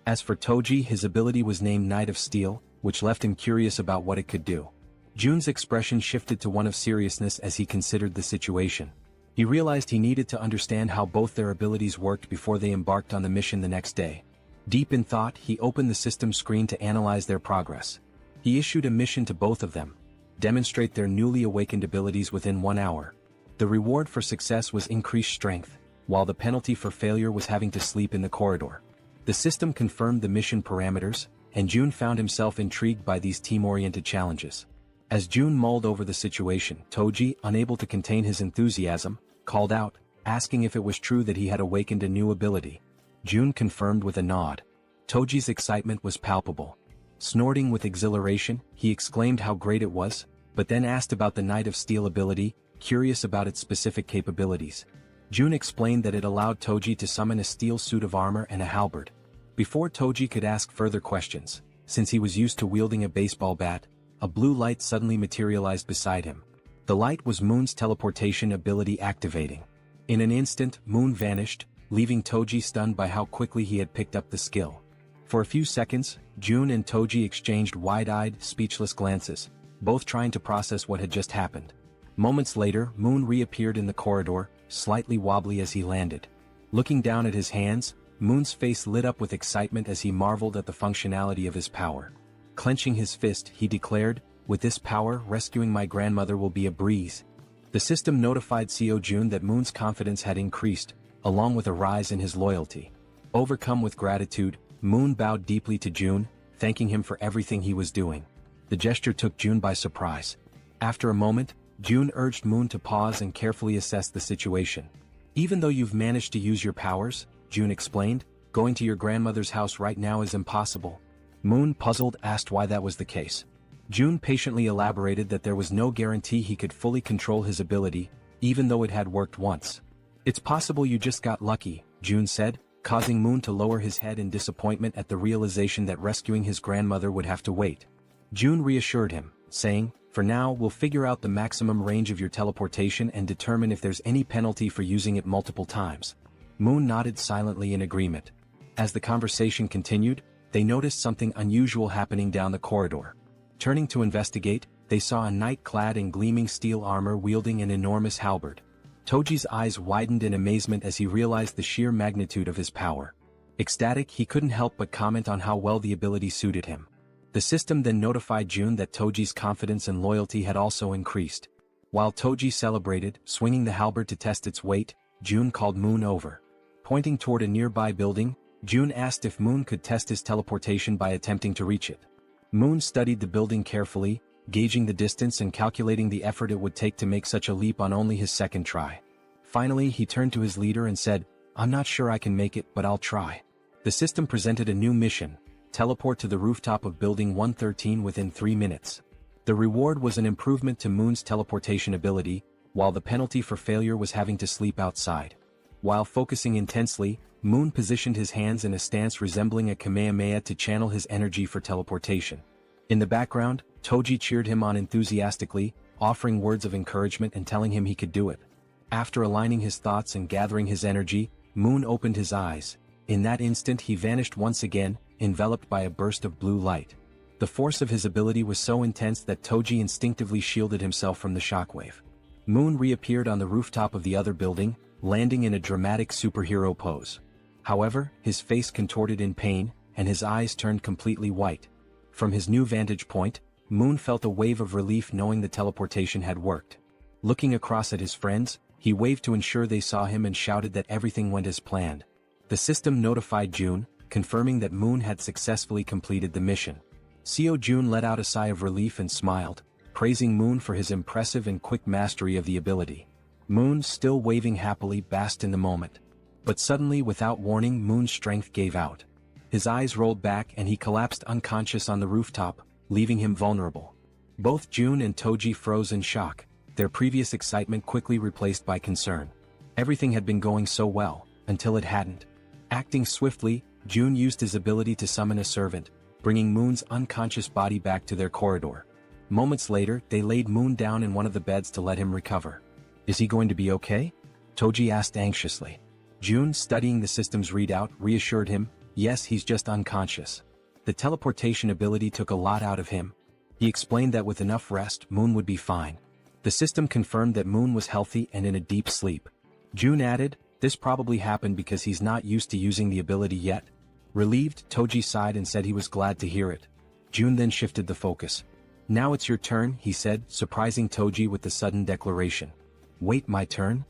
As for Toji, his ability was named Knight of Steel, which left him curious about what it could do. Jun's expression shifted to one of seriousness as he considered the situation. He realized he needed to understand how both their abilities worked before they embarked on the mission the next day. Deep in thought, he opened the system screen to analyze their progress. He issued a mission to both of them: demonstrate their newly awakened abilities within 1 hour. The reward for success was increased strength, while the penalty for failure was having to sleep in the corridor. The system confirmed the mission parameters, and Jun found himself intrigued by these team-oriented challenges. As Jun mulled over the situation, Toji, unable to contain his enthusiasm, called out, asking if it was true that he had awakened a new ability. Jun confirmed with a nod. Toji's excitement was palpable. Snorting with exhilaration, he exclaimed how great it was, but then asked about the Knight of Steel ability, curious about its specific capabilities. Jun explained that it allowed Toji to summon a steel suit of armor and a halberd. Before Toji could ask further questions, since he was used to wielding a baseball bat, a blue light suddenly materialized beside him. The light was Moon's teleportation ability activating. In an instant, Moon vanished, leaving Toji stunned by how quickly he had picked up the skill. For a few seconds, Jun and Toji exchanged wide-eyed, speechless glances, both trying to process what had just happened. Moments later, Moon reappeared in the corridor, slightly wobbly as he landed. Looking down at his hands, Moon's face lit up with excitement as he marveled at the functionality of his power. Clenching his fist, he declared, "With this power, rescuing my grandmother will be a breeze." The system notified Seo Jun that Moon's confidence had increased, along with a rise in his loyalty. Overcome with gratitude, Moon bowed deeply to Jun, thanking him for everything he was doing. The gesture took Jun by surprise. After a moment, Jun urged Moon to pause and carefully assess the situation. "Even though you've managed to use your powers," Jun explained, "going to your grandmother's house right now is impossible." Moon, puzzled, asked why that was the case. Jun patiently elaborated that there was no guarantee he could fully control his ability, even though it had worked once. "It's possible you just got lucky," Jun said, causing Moon to lower his head in disappointment at the realization that rescuing his grandmother would have to wait. Jun reassured him, saying, "For now, we'll figure out the maximum range of your teleportation and determine if there's any penalty for using it multiple times." Moon nodded silently in agreement. As the conversation continued, they noticed something unusual happening down the corridor. Turning to investigate, they saw a knight clad in gleaming steel armor wielding an enormous halberd. Toji's eyes widened in amazement as he realized the sheer magnitude of his power. Ecstatic, he couldn't help but comment on how well the ability suited him. The system then notified Jun that Toji's confidence and loyalty had also increased. While Toji celebrated, swinging the halberd to test its weight, Jun called Moon over. Pointing toward a nearby building, Jun asked if Moon could test his teleportation by attempting to reach it. Moon studied the building carefully, gauging the distance and calculating the effort it would take to make such a leap on only his second try. Finally, he turned to his leader and said, "I'm not sure I can make it, but I'll try." The system presented a new mission: teleport to the rooftop of Building 113 within 3 minutes. The reward was an improvement to Moon's teleportation ability, while the penalty for failure was having to sleep outside. While focusing intensely, Moon positioned his hands in a stance resembling a Kamehameha to channel his energy for teleportation. In the background, Toji cheered him on enthusiastically, offering words of encouragement and telling him he could do it. After aligning his thoughts and gathering his energy, Moon opened his eyes. In that instant he vanished once again, enveloped by a burst of blue light. The force of his ability was so intense that Toji instinctively shielded himself from the shockwave. Moon reappeared on the rooftop of the other building, landing in a dramatic superhero pose. However, his face contorted in pain, and his eyes turned completely white. From his new vantage point, Moon felt a wave of relief knowing the teleportation had worked. Looking across at his friends, he waved to ensure they saw him and shouted that everything went as planned. The system notified June, confirming that Moon had successfully completed the mission. Seo Jun let out a sigh of relief and smiled, praising Moon for his impressive and quick mastery of the ability. Moon, still waving happily, basked in the moment. But suddenly, without warning, Moon's strength gave out. His eyes rolled back and he collapsed unconscious on the rooftop, leaving him vulnerable. Both June and Toji froze in shock, their previous excitement quickly replaced by concern. Everything had been going so well, until it hadn't. Acting swiftly, June used his ability to summon a servant, bringing Moon's unconscious body back to their corridor. Moments later, they laid Moon down in one of the beds to let him recover. "Is he going to be okay?" Toji asked anxiously. June, studying the system's readout, reassured him, "Yes, he's just unconscious. The teleportation ability took a lot out of him." He explained that with enough rest, Moon would be fine. The system confirmed that Moon was healthy and in a deep sleep. June added, "This probably happened because he's not used to using the ability yet." Relieved, Toji sighed and said he was glad to hear it. June then shifted the focus. "Now it's your turn," he said, surprising Toji with the sudden declaration. "Wait, my turn?"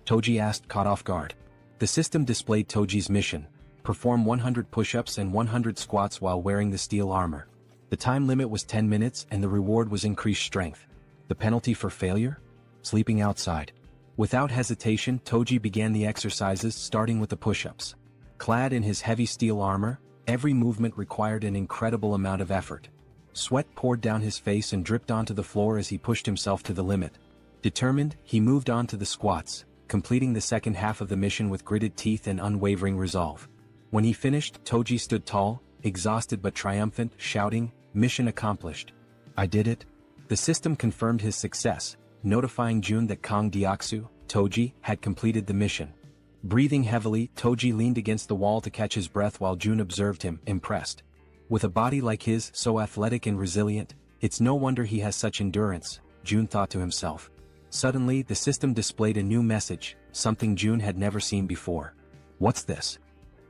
Toji asked, caught off guard. The system displayed Toji's mission: perform 100 push-ups and 100 squats while wearing the steel armor. The time limit was 10 minutes and the reward was increased strength. The penalty for failure? Sleeping outside. Without hesitation, Toji began the exercises, starting with the push-ups. Clad in his heavy steel armor, every movement required an incredible amount of effort. Sweat poured down his face and dripped onto the floor as he pushed himself to the limit. Determined, he moved on to the squats, completing the second half of the mission with gritted teeth and unwavering resolve. When he finished, Toji stood tall, exhausted but triumphant, shouting, "Mission accomplished. I did it." The system confirmed his success, notifying June that Kang Deoksu, Toji, had completed the mission. Breathing heavily, Toji leaned against the wall to catch his breath while June observed him, impressed. With a body like his, so athletic and resilient, it's no wonder he has such endurance, June thought to himself. Suddenly, the system displayed a new message, something June had never seen before. "What's this?"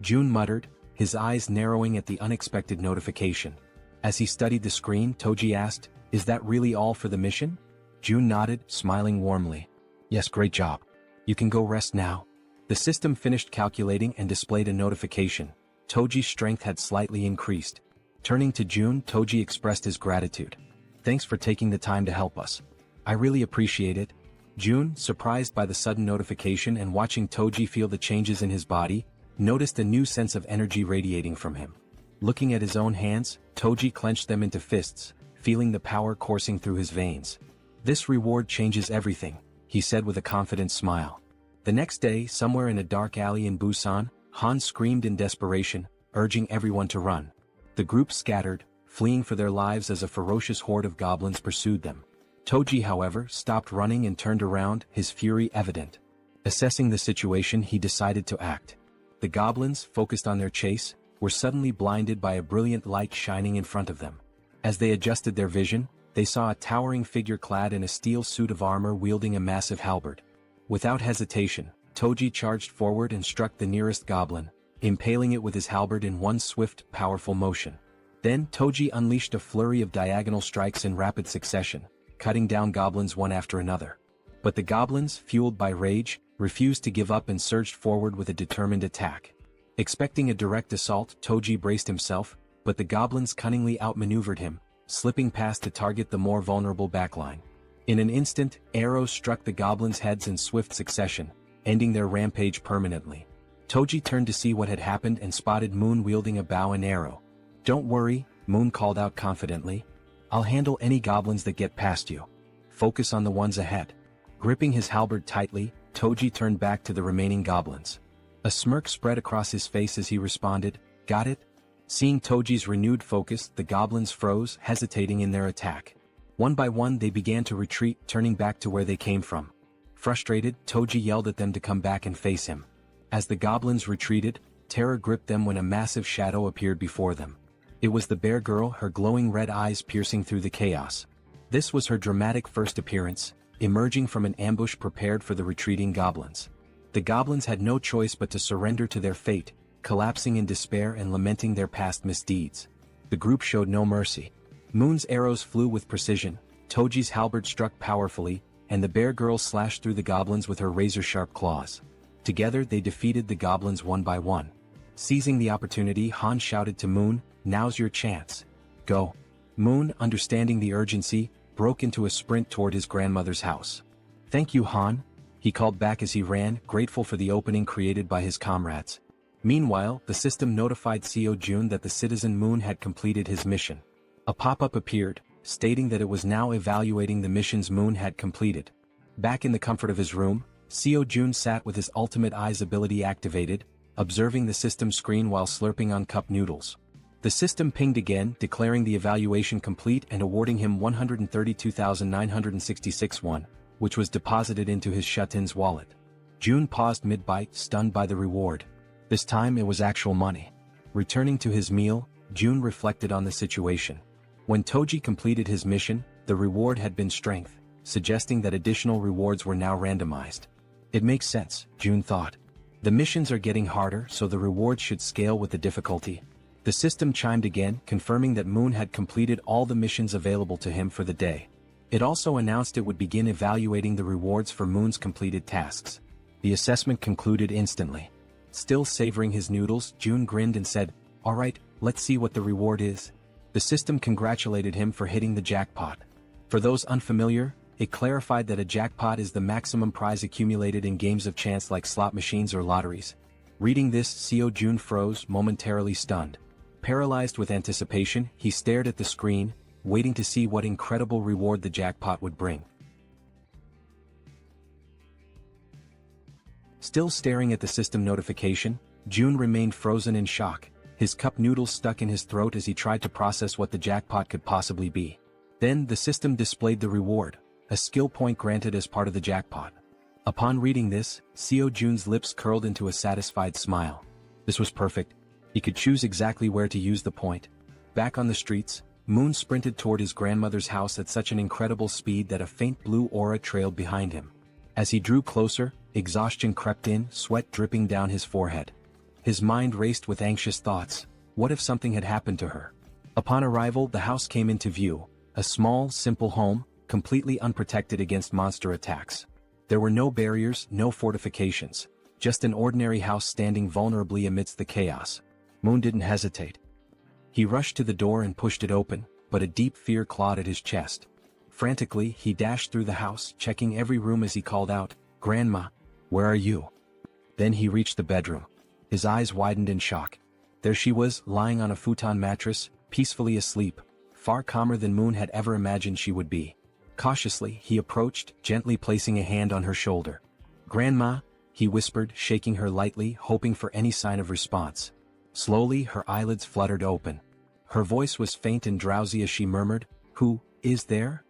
June muttered, his eyes narrowing at the unexpected notification. As he studied the screen, Toji asked, "Is that really all for the mission?" June nodded, smiling warmly. "Yes, great job. You can go rest now." The system finished calculating and displayed a notification. Toji's strength had slightly increased. Turning to June, Toji expressed his gratitude. "Thanks for taking the time to help us. I really appreciate it." June, surprised by the sudden notification and watching Toji feel the changes in his body, noticed a new sense of energy radiating from him. Looking at his own hands, Toji clenched them into fists, feeling the power coursing through his veins. "This reward changes everything," he said with a confident smile. The next day, somewhere in a dark alley in Busan, Han screamed in desperation, urging everyone to run. The group scattered, fleeing for their lives as a ferocious horde of goblins pursued them. Toji, however, stopped running and turned around, his fury evident. Assessing the situation, he decided to act. The goblins, focused on their chase, were suddenly blinded by a brilliant light shining in front of them. As they adjusted their vision, they saw a towering figure clad in a steel suit of armor wielding a massive halberd. Without hesitation, Toji charged forward and struck the nearest goblin, impaling it with his halberd in one swift, powerful motion. Then Toji unleashed a flurry of diagonal strikes in rapid succession, cutting down goblins one after another. But the goblins, fueled by rage, refused to give up and surged forward with a determined attack. Expecting a direct assault, Toji braced himself, but the goblins cunningly outmaneuvered him, slipping past to target the more vulnerable backline. In an instant, arrows struck the goblins' heads in swift succession, ending their rampage permanently. Toji turned to see what had happened and spotted Moon wielding a bow and arrow. "Don't worry," Moon called out confidently. "I'll handle any goblins that get past you. Focus on the ones ahead." Gripping his halberd tightly, Toji turned back to the remaining goblins. A smirk spread across his face as he responded, "Got it?" Seeing Toji's renewed focus, the goblins froze, hesitating in their attack. One by one they began to retreat, turning back to where they came from. Frustrated, Toji yelled at them to come back and face him. As the goblins retreated, terror gripped them when a massive shadow appeared before them. It was the bear girl, her glowing red eyes piercing through the chaos. This was her dramatic first appearance, emerging from an ambush prepared for the retreating goblins. The goblins had no choice but to surrender to their fate, collapsing in despair and lamenting their past misdeeds. The group showed no mercy. Moon's arrows flew with precision, Toji's halberd struck powerfully, and the bear girl slashed through the goblins with her razor-sharp claws. Together they defeated the goblins one by one. Seizing the opportunity, Han shouted to Moon, "Now's your chance. Go." Moon, understanding the urgency, broke into a sprint toward his grandmother's house. "Thank you, Han," he called back as he ran, grateful for the opening created by his comrades. Meanwhile, the system notified Seo Jun that the citizen Moon had completed his mission. A pop-up appeared, stating that it was now evaluating the missions Moon had completed. Back in the comfort of his room, Seo Jun sat with his ultimate eyes ability activated, observing the system screen while slurping on cup noodles. The system pinged again, declaring the evaluation complete and awarding him 132,966 won, which was deposited into his Shutin's wallet. Jun paused mid-bite, stunned by the reward. This time it was actual money. Returning to his meal, Jun reflected on the situation. When Toji completed his mission, the reward had been strength, suggesting that additional rewards were now randomized. It makes sense, Jun thought. The missions are getting harder, so the rewards should scale with the difficulty. The system chimed again, confirming that Moon had completed all the missions available to him for the day. It also announced it would begin evaluating the rewards for Moon's completed tasks. The assessment concluded instantly. Still savoring his noodles, Jun grinned and said, "Alright, let's see what the reward is." The system congratulated him for hitting the jackpot. For those unfamiliar, it clarified that a jackpot is the maximum prize accumulated in games of chance like slot machines or lotteries. Reading this, Seo Jun froze, momentarily stunned. Paralyzed with anticipation, he stared at the screen, waiting to see what incredible reward the jackpot would bring. Still staring at the system notification, Jun remained frozen in shock, his cup noodles stuck in his throat as he tried to process what the jackpot could possibly be. Then the system displayed the reward, a skill point granted as part of the jackpot. Upon reading this, Seo Jun's lips curled into a satisfied smile. This was perfect. He could choose exactly where to use the point. Back on the streets, Moon sprinted toward his grandmother's house at such an incredible speed that a faint blue aura trailed behind him. As he drew closer, exhaustion crept in, sweat dripping down his forehead. His mind raced with anxious thoughts. What if something had happened to her? Upon arrival, the house came into view, a small, simple home, completely unprotected against monster attacks. There were no barriers, no fortifications, just an ordinary house standing vulnerably amidst the chaos. Moon didn't hesitate. He rushed to the door and pushed it open, but a deep fear clawed at his chest. Frantically, he dashed through the house, checking every room as he called out, "Grandma, where are you?" Then he reached the bedroom. His eyes widened in shock. There she was, lying on a futon mattress, peacefully asleep, far calmer than Moon had ever imagined she would be. Cautiously, he approached, gently placing a hand on her shoulder. "Grandma," he whispered, shaking her lightly, hoping for any sign of response. Slowly, her eyelids fluttered open. Her voice was faint and drowsy as she murmured, "Who is there?"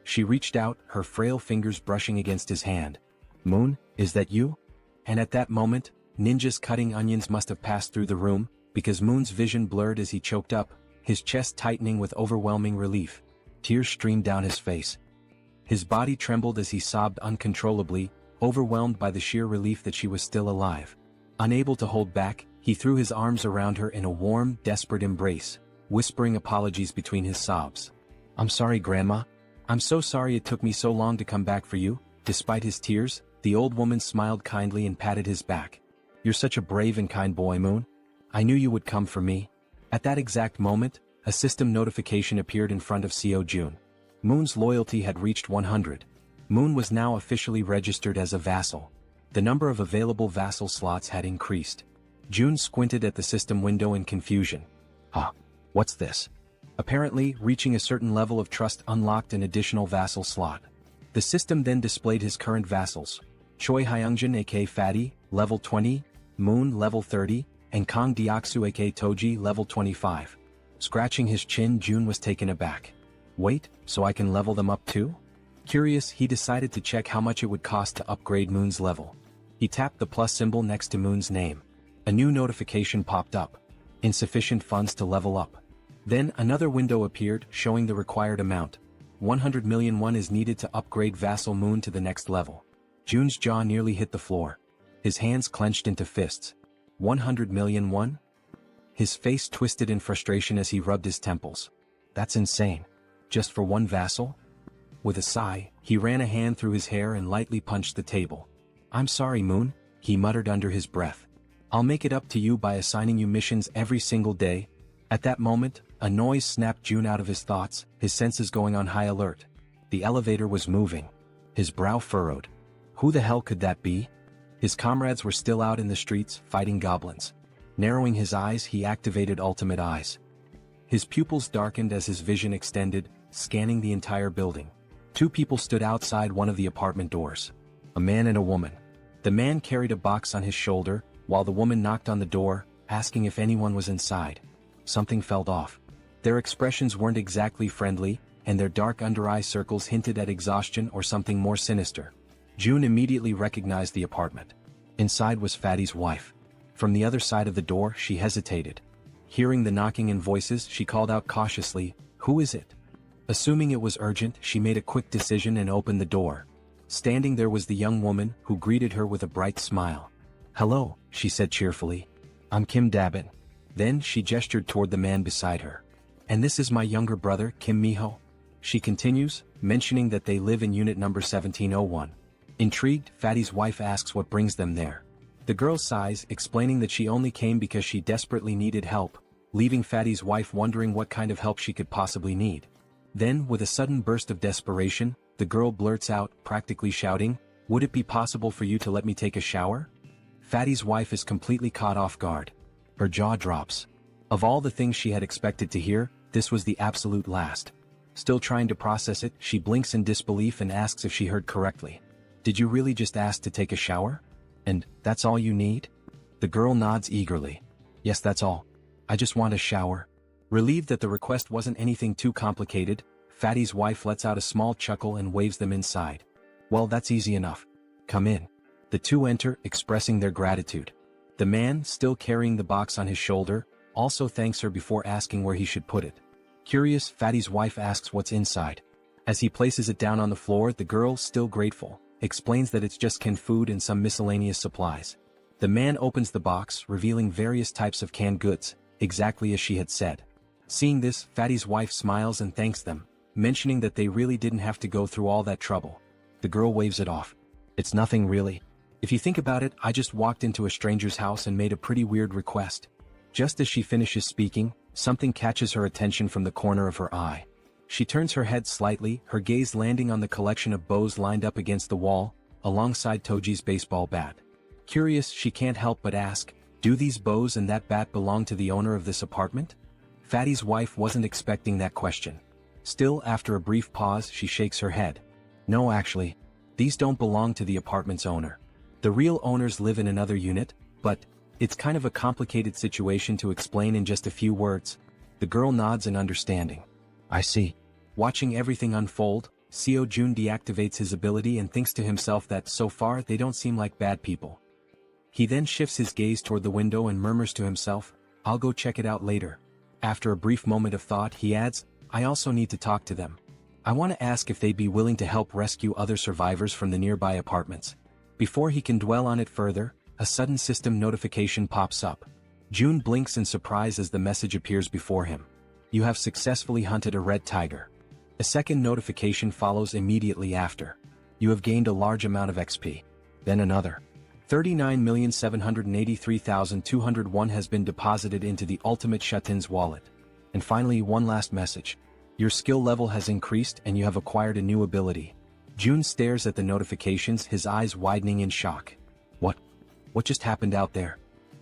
She reached out, her frail fingers brushing against his hand. "Moon, is that you?" And at that moment, ninjas cutting onions must have passed through the room, because Moon's vision blurred as he choked up, his chest tightening with overwhelming relief. Tears streamed down his face. His body trembled as he sobbed uncontrollably, overwhelmed by the sheer relief that she was still alive. Unable to hold back, he threw his arms around her in a warm, desperate embrace, whispering apologies between his sobs. "I'm sorry, Grandma. I'm so sorry it took me so long to come back for you." Despite his tears, the old woman smiled kindly and patted his back. "You're such a brave and kind boy, Moon. I knew you would come for me." At that exact moment, a system notification appeared in front of Seo Jun. Moon's loyalty had reached 100. Moon was now officially registered as a vassal. The number of available vassal slots had increased. Jun squinted at the system window in confusion. "Huh? What's this?" Apparently, reaching a certain level of trust unlocked an additional vassal slot. The system then displayed his current vassals. Choi Hyungjin aka Fatty, level 20, Moon level 30, and Kang Deoksu aka Toji level 25. Scratching his chin, Jun was taken aback. "Wait, so I can level them up too?" Curious, he decided to check how much it would cost to upgrade Moon's level. He tapped the plus symbol next to Moon's name. A new notification popped up. Insufficient funds to level up. Then another window appeared, showing the required amount. 100 million won is needed to upgrade Vassal Moon to the next level. Jun's jaw nearly hit the floor. His hands clenched into fists. 100 million won? His face twisted in frustration as he rubbed his temples. That's insane. Just for one vassal? With a sigh, he ran a hand through his hair and lightly punched the table. I'm sorry, Moon, he muttered under his breath. I'll make it up to you by assigning you missions every single day. At that moment, a noise snapped June out of his thoughts, his senses going on high alert. The elevator was moving. His brow furrowed. Who the hell could that be? His comrades were still out in the streets, fighting goblins. Narrowing his eyes, he activated Ultimate Eyes. His pupils darkened as his vision extended, scanning the entire building. Two people stood outside one of the apartment doors. A man and a woman. The man carried a box on his shoulder, while the woman knocked on the door, asking if anyone was inside. Something felt off. Their expressions weren't exactly friendly, and their dark under-eye circles hinted at exhaustion or something more sinister. June immediately recognized the apartment. Inside was Fatty's wife. From the other side of the door, she hesitated. Hearing the knocking and voices, she called out cautiously, "Who is it?" Assuming it was urgent, she made a quick decision and opened the door. Standing there was the young woman, who greeted her with a bright smile. "Hello," she said cheerfully. "I'm Kim Dabin." Then she gestured toward the man beside her. "And this is my younger brother, Kim Miho." She continues, mentioning that they live in unit number 1701. Intrigued, Fatty's wife asks what brings them there. The girl sighs, explaining that she only came because she desperately needed help, leaving Fatty's wife wondering what kind of help she could possibly need. Then, with a sudden burst of desperation, the girl blurts out, practically shouting, "Would it be possible for you to let me take a shower?" Fatty's wife is completely caught off guard. Her jaw drops. Of all the things she had expected to hear, this was the absolute last. Still trying to process it, she blinks in disbelief and asks if she heard correctly. "Did you really just ask to take a shower? And that's all you need?" The girl nods eagerly. "Yes, that's all. I just want a shower." Relieved that the request wasn't anything too complicated, Fatty's wife lets out a small chuckle and waves them inside. "Well, that's easy enough. Come in." The two enter, expressing their gratitude. The man, still carrying the box on his shoulder, also thanks her before asking where he should put it. Curious, Fatty's wife asks what's inside. As he places it down on the floor, the girl, still grateful, explains that it's just canned food and some miscellaneous supplies. The man opens the box, revealing various types of canned goods, exactly as she had said. Seeing this, Fatty's wife smiles and thanks them, mentioning that they really didn't have to go through all that trouble. The girl waves it off. "It's nothing really. If you think about it, I just walked into a stranger's house and made a pretty weird request." Just as she finishes speaking, something catches her attention from the corner of her eye. She turns her head slightly, her gaze landing on the collection of bows lined up against the wall, alongside Toji's baseball bat. Curious, she can't help but ask, "Do these bows and that bat belong to the owner of this apartment?" Fatty's wife wasn't expecting that question. Still, after a brief pause, she shakes her head. "No, actually. These don't belong to the apartment's owner. The real owners live in another unit, but it's kind of a complicated situation to explain in just a few words." The girl nods in understanding. "I see." Watching everything unfold, Seo Jun deactivates his ability and thinks to himself that so far they don't seem like bad people. He then shifts his gaze toward the window and murmurs to himself, "I'll go check it out later." After a brief moment of thought, he adds, "I also need to talk to them. I want to ask if they'd be willing to help rescue other survivors from the nearby apartments." Before he can dwell on it further, a sudden system notification pops up. June blinks in surprise as the message appears before him. "You have successfully hunted a red tiger." A second notification follows immediately after. "You have gained a large amount of XP." Then another. 39,783,201 has been deposited into the Ultimate Shutin's wallet. And finally, one last message. "Your skill level has increased and you have acquired a new ability." June stares at the notifications, his eyes widening in shock. What just happened out there?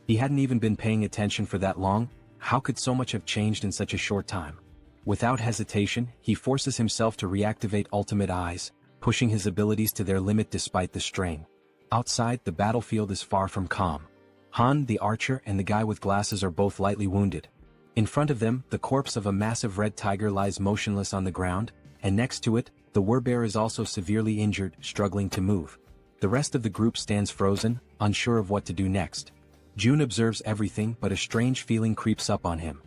He hadn't even been paying attention for that long. How could so much have changed in such a short time? Without hesitation, he forces himself to reactivate Ultimate Eyes, pushing his abilities to their limit despite the strain. Outside, the battlefield is far from calm. Han, the archer, and the guy with glasses are both lightly wounded. In front of them, the corpse of a massive red tiger lies motionless on the ground, and next to it, the werebear is also severely injured, struggling to move. The rest of the group stands frozen, unsure of what to do next. June observes everything, but a strange feeling creeps up on him.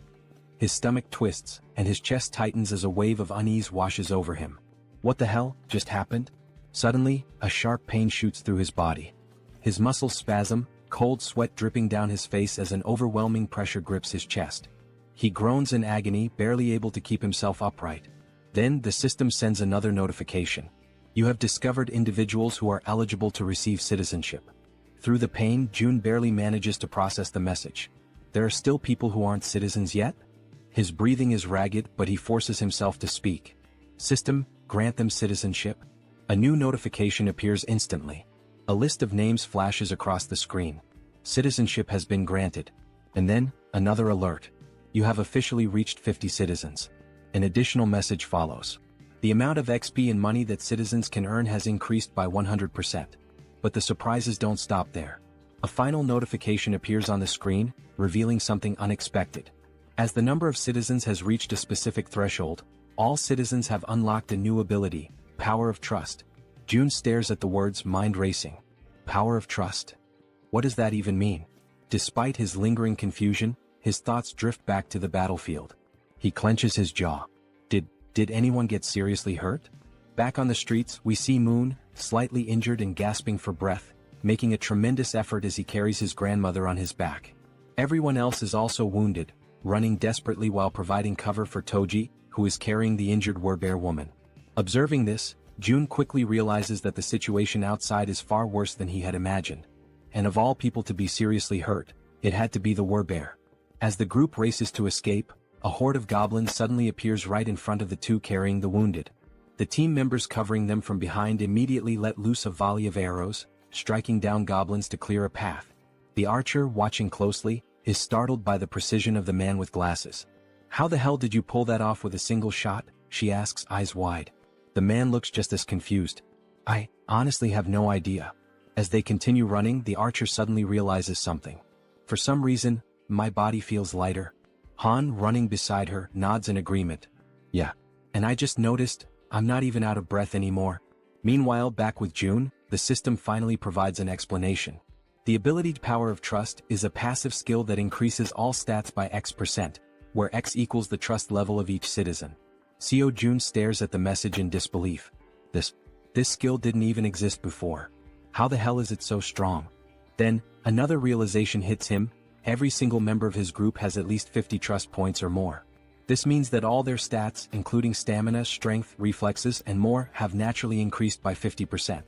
His stomach twists, and his chest tightens as a wave of unease washes over him. What the hell just happened? Suddenly, a sharp pain shoots through his body. His muscles spasm, cold sweat dripping down his face as an overwhelming pressure grips his chest. He groans in agony, barely able to keep himself upright. Then the system sends another notification. You have discovered individuals who are eligible to receive citizenship. Through the pain, June barely manages to process the message. There are still people who aren't citizens yet? His breathing is ragged, but he forces himself to speak. System, grant them citizenship. A new notification appears instantly. A list of names flashes across the screen. Citizenship has been granted. And then, another alert. You have officially reached 50 citizens. An additional message follows. The amount of XP and money that citizens can earn has increased by 100%. But the surprises don't stop there. A final notification appears on the screen, revealing something unexpected. As the number of citizens has reached a specific threshold, all citizens have unlocked a new ability, Power of Trust. June stares at the words, mind racing. Power of Trust. What does that even mean? Despite his lingering confusion, his thoughts drift back to the battlefield. He clenches his jaw. Did anyone get seriously hurt? Back on the streets, we see Moon, slightly injured and gasping for breath, making a tremendous effort as he carries his grandmother on his back. Everyone else is also wounded, running desperately while providing cover for Toji, who is carrying the injured werebear woman. Observing this, June quickly realizes that the situation outside is far worse than he had imagined. And of all people to be seriously hurt, it had to be the werebear. As the group races to escape, a horde of goblins suddenly appears right in front of the two carrying the wounded. The team members covering them from behind immediately let loose a volley of arrows, striking down goblins to clear a path. The archer, watching closely, is startled by the precision of the man with glasses. How the hell did you pull that off with a single shot? She asks, eyes wide. The man looks just as confused. I honestly have no idea. As they continue running, the archer suddenly realizes something. For some reason, my body feels lighter. Han, running beside her, nods in agreement. Yeah. And I just noticed, I'm not even out of breath anymore. Meanwhile, back with June, the system finally provides an explanation. The ability Power of Trust is a passive skill that increases all stats by X%, where X equals the trust level of each citizen. Co June stares at the message in disbelief. This skill didn't even exist before. How the hell is it so strong? Then, another realization hits him. Every single member of his group has at least 50 trust points or more. This means that all their stats, including stamina, strength, reflexes, and more, have naturally increased by 50%.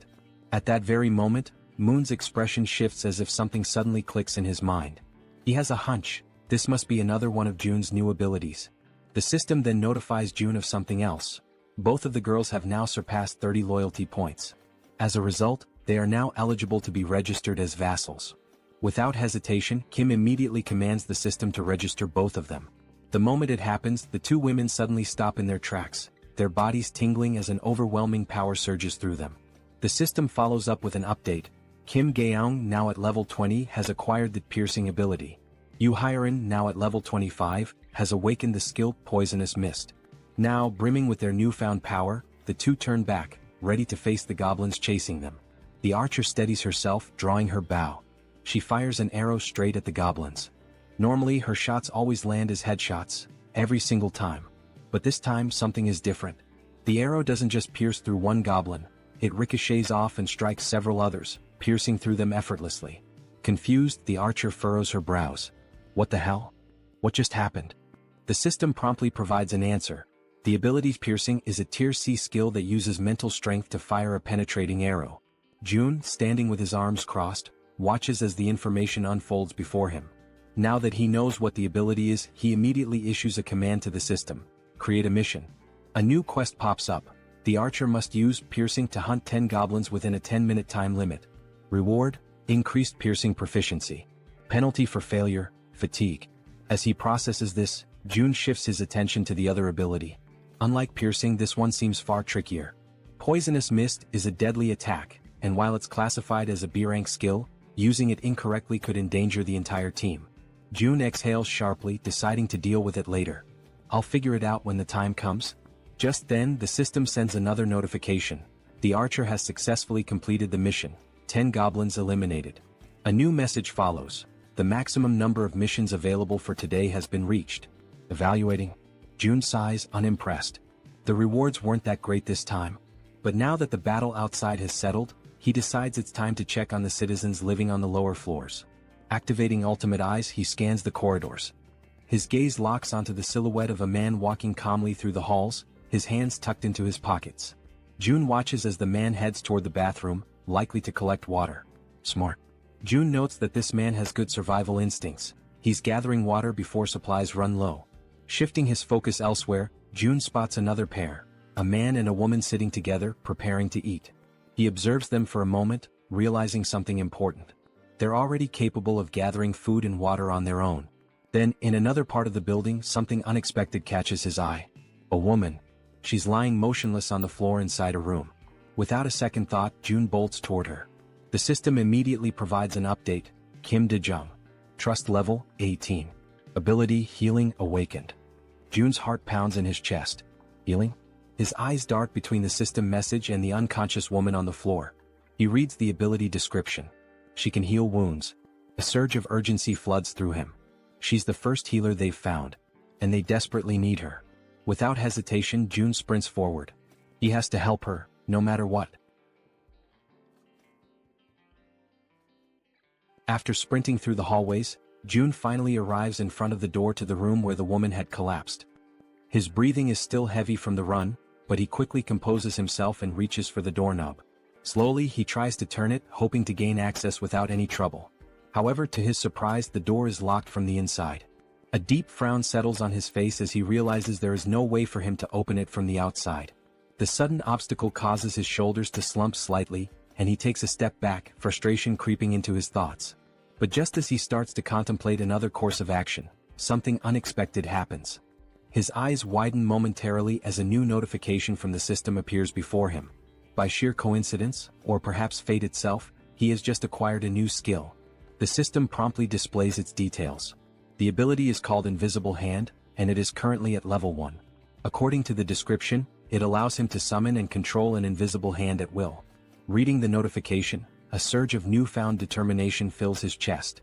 At that very moment, Moon's expression shifts as if something suddenly clicks in his mind. He has a hunch. This must be another one of June's new abilities. The system then notifies June of something else. Both of the girls have now surpassed 30 loyalty points. As a result, they are now eligible to be registered as vassals. Without hesitation, Kim immediately commands the system to register both of them. The moment it happens, the two women suddenly stop in their tracks, their bodies tingling as an overwhelming power surges through them. The system follows up with an update. Kim Gaeong, now at level 20, has acquired the piercing ability. Yu Hyerin, now at level 25, has awakened the skill Poisonous Mist. Now, brimming with their newfound power, the two turn back, ready to face the goblins chasing them. The archer steadies herself, drawing her bow. She fires an arrow straight at the goblins. Normally, her shots always land as headshots, every single time. But this time, something is different. The arrow doesn't just pierce through one goblin, it ricochets off and strikes several others, piercing through them effortlessly. Confused, the archer furrows her brows. What the hell? What just happened? The system promptly provides an answer. The ability Piercing is a tier C skill that uses mental strength to fire a penetrating arrow. June, standing with his arms crossed, watches as the information unfolds before him. Now that he knows what the ability is, he immediately issues a command to the system. Create a mission. A new quest pops up. The archer must use Piercing to hunt 10 goblins within a 10-minute time limit. Reward, increased Piercing proficiency. Penalty for failure, fatigue. As he processes this, June shifts his attention to the other ability. Unlike Piercing, this one seems far trickier. Poisonous Mist is a deadly attack, and while it's classified as a B-rank skill, using it incorrectly could endanger the entire team. June exhales sharply, deciding to deal with it later. I'll figure it out when the time comes. Just then, the system sends another notification. The archer has successfully completed the mission. 10 goblins eliminated. A new message follows. The maximum number of missions available for today has been reached. Evaluating. June sighs, unimpressed. The rewards weren't that great this time. But now that the battle outside has settled, he decides it's time to check on the citizens living on the lower floors. Activating Ultimate Eyes, he scans the corridors. His gaze locks onto the silhouette of a man walking calmly through the halls, his hands tucked into his pockets. June watches as the man heads toward the bathroom, likely to collect water. Smart. June notes that this man has good survival instincts. He's gathering water before supplies run low. Shifting his focus elsewhere, June spots another pair, a man and a woman sitting together, preparing to eat. He observes them for a moment, realizing something important. They're already capable of gathering food and water on their own. Then, in another part of the building, something unexpected catches his eye. A woman. She's lying motionless on the floor inside a room. Without a second thought, June bolts toward her. The system immediately provides an update. Kim De-jung. Trust level, 18. Ability, Healing, Awakened. June's heart pounds in his chest. Healing? His eyes dart between the system message and the unconscious woman on the floor. He reads the ability description. She can heal wounds. A surge of urgency floods through him. She's the first healer they've found, and they desperately need her. Without hesitation, June sprints forward. He has to help her, no matter what. After sprinting through the hallways, June finally arrives in front of the door to the room where the woman had collapsed. His breathing is still heavy from the run, but he quickly composes himself and reaches for the doorknob. Slowly, he tries to turn it, hoping to gain access without any trouble. However, to his surprise, the door is locked from the inside. A deep frown settles on his face as he realizes there is no way for him to open it from the outside. The sudden obstacle causes his shoulders to slump slightly, and he takes a step back, frustration creeping into his thoughts. But just as he starts to contemplate another course of action, something unexpected happens. His eyes widen momentarily as a new notification from the system appears before him. By sheer coincidence, or perhaps fate itself, he has just acquired a new skill. The system promptly displays its details. The ability is called Invisible Hand, and it is currently at level 1. According to the description, it allows him to summon and control an invisible hand at will. Reading the notification, a surge of newfound determination fills his chest.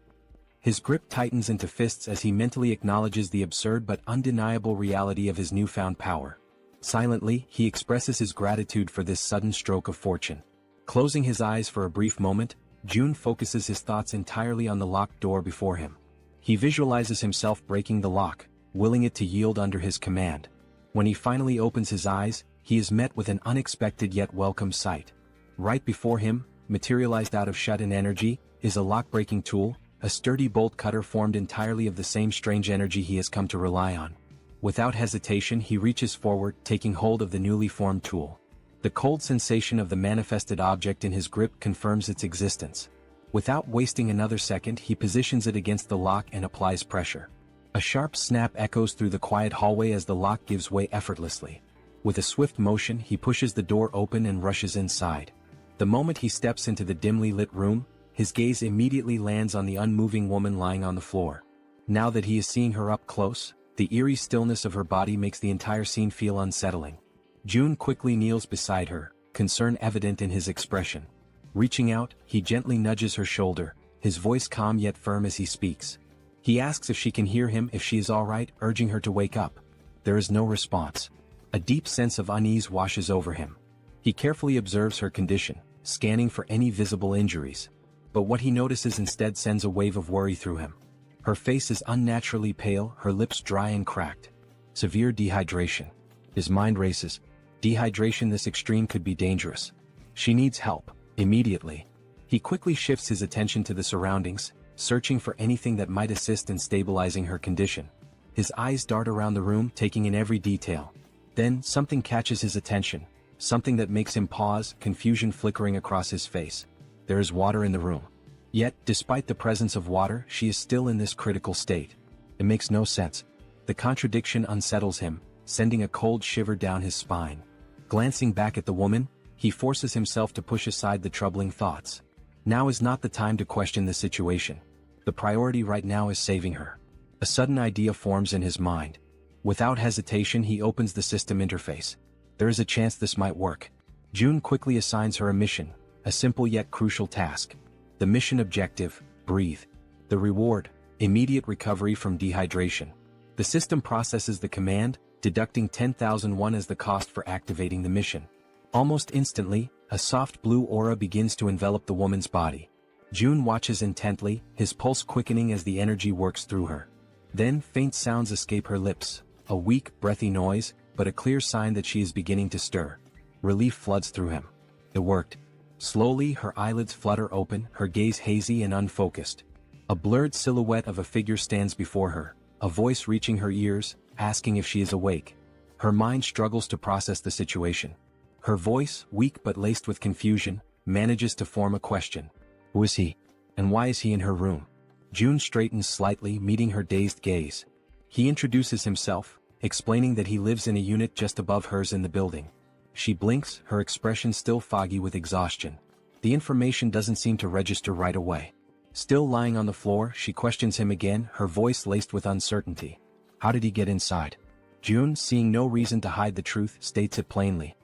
His grip tightens into fists as he mentally acknowledges the absurd but undeniable reality of his newfound power. Silently, he expresses his gratitude for this sudden stroke of fortune. Closing his eyes for a brief moment, June focuses his thoughts entirely on the locked door before him. He visualizes himself breaking the lock, willing it to yield under his command. When he finally opens his eyes, he is met with an unexpected yet welcome sight. Right before him, materialized out of shut-in energy, is a lock-breaking tool, a sturdy bolt cutter formed entirely of the same strange energy he has come to rely on. Without hesitation, he reaches forward, taking hold of the newly formed tool. The cold sensation of the manifested object in his grip confirms its existence. Without wasting another second, he positions it against the lock and applies pressure. A sharp snap echoes through the quiet hallway as the lock gives way effortlessly. With a swift motion, he pushes the door open and rushes inside. The moment he steps into the dimly lit room, his gaze immediately lands on the unmoving woman lying on the floor. Now that he is seeing her up close, the eerie stillness of her body makes the entire scene feel unsettling. June quickly kneels beside her, concern evident in his expression. Reaching out, he gently nudges her shoulder, his voice calm yet firm as he speaks. He asks if she can hear him, if she is all right, urging her to wake up. There is no response. A deep sense of unease washes over him. He carefully observes her condition, scanning for any visible injuries. But what he notices instead sends a wave of worry through him. Her face is unnaturally pale, her lips dry and cracked. Severe dehydration. His mind races. Dehydration this extreme could be dangerous. She needs help, immediately. He quickly shifts his attention to the surroundings, searching for anything that might assist in stabilizing her condition. His eyes dart around the room, taking in every detail. Then, something catches his attention, something that makes him pause, confusion flickering across his face. There is water in the room. Yet, despite the presence of water, she is still in this critical state. It makes no sense. The contradiction unsettles him, sending a cold shiver down his spine. Glancing back at the woman, he forces himself to push aside the troubling thoughts. Now is not the time to question the situation. The priority right now is saving her. A sudden idea forms in his mind. Without hesitation, he opens the system interface. There is a chance this might work. June quickly assigns her a mission, a simple yet crucial task. The mission objective, breathe. The reward, immediate recovery from dehydration. The system processes the command, deducting 10,001 as the cost for activating the mission. Almost instantly, A soft blue aura begins to envelop the woman's body. June watches intently, his pulse quickening as the energy works through her. Then faint sounds escape her lips, a weak, breathy noise, but a clear sign that she is beginning to stir. Relief floods through him. It worked. Slowly her eyelids flutter open, her gaze hazy and unfocused. A blurred silhouette of a figure stands before her, a voice reaching her ears, asking if she is awake. Her mind struggles to process the situation. Her voice, weak but laced with confusion, manages to form a question. Who is he? And why is he in her room? June straightens slightly, meeting her dazed gaze. He introduces himself, explaining that he lives in a unit just above hers in the building. She blinks, her expression still foggy with exhaustion. The information doesn't seem to register right away. Still lying on the floor, she questions him again, her voice laced with uncertainty. How did he get inside? June, seeing no reason to hide the truth, states it plainly.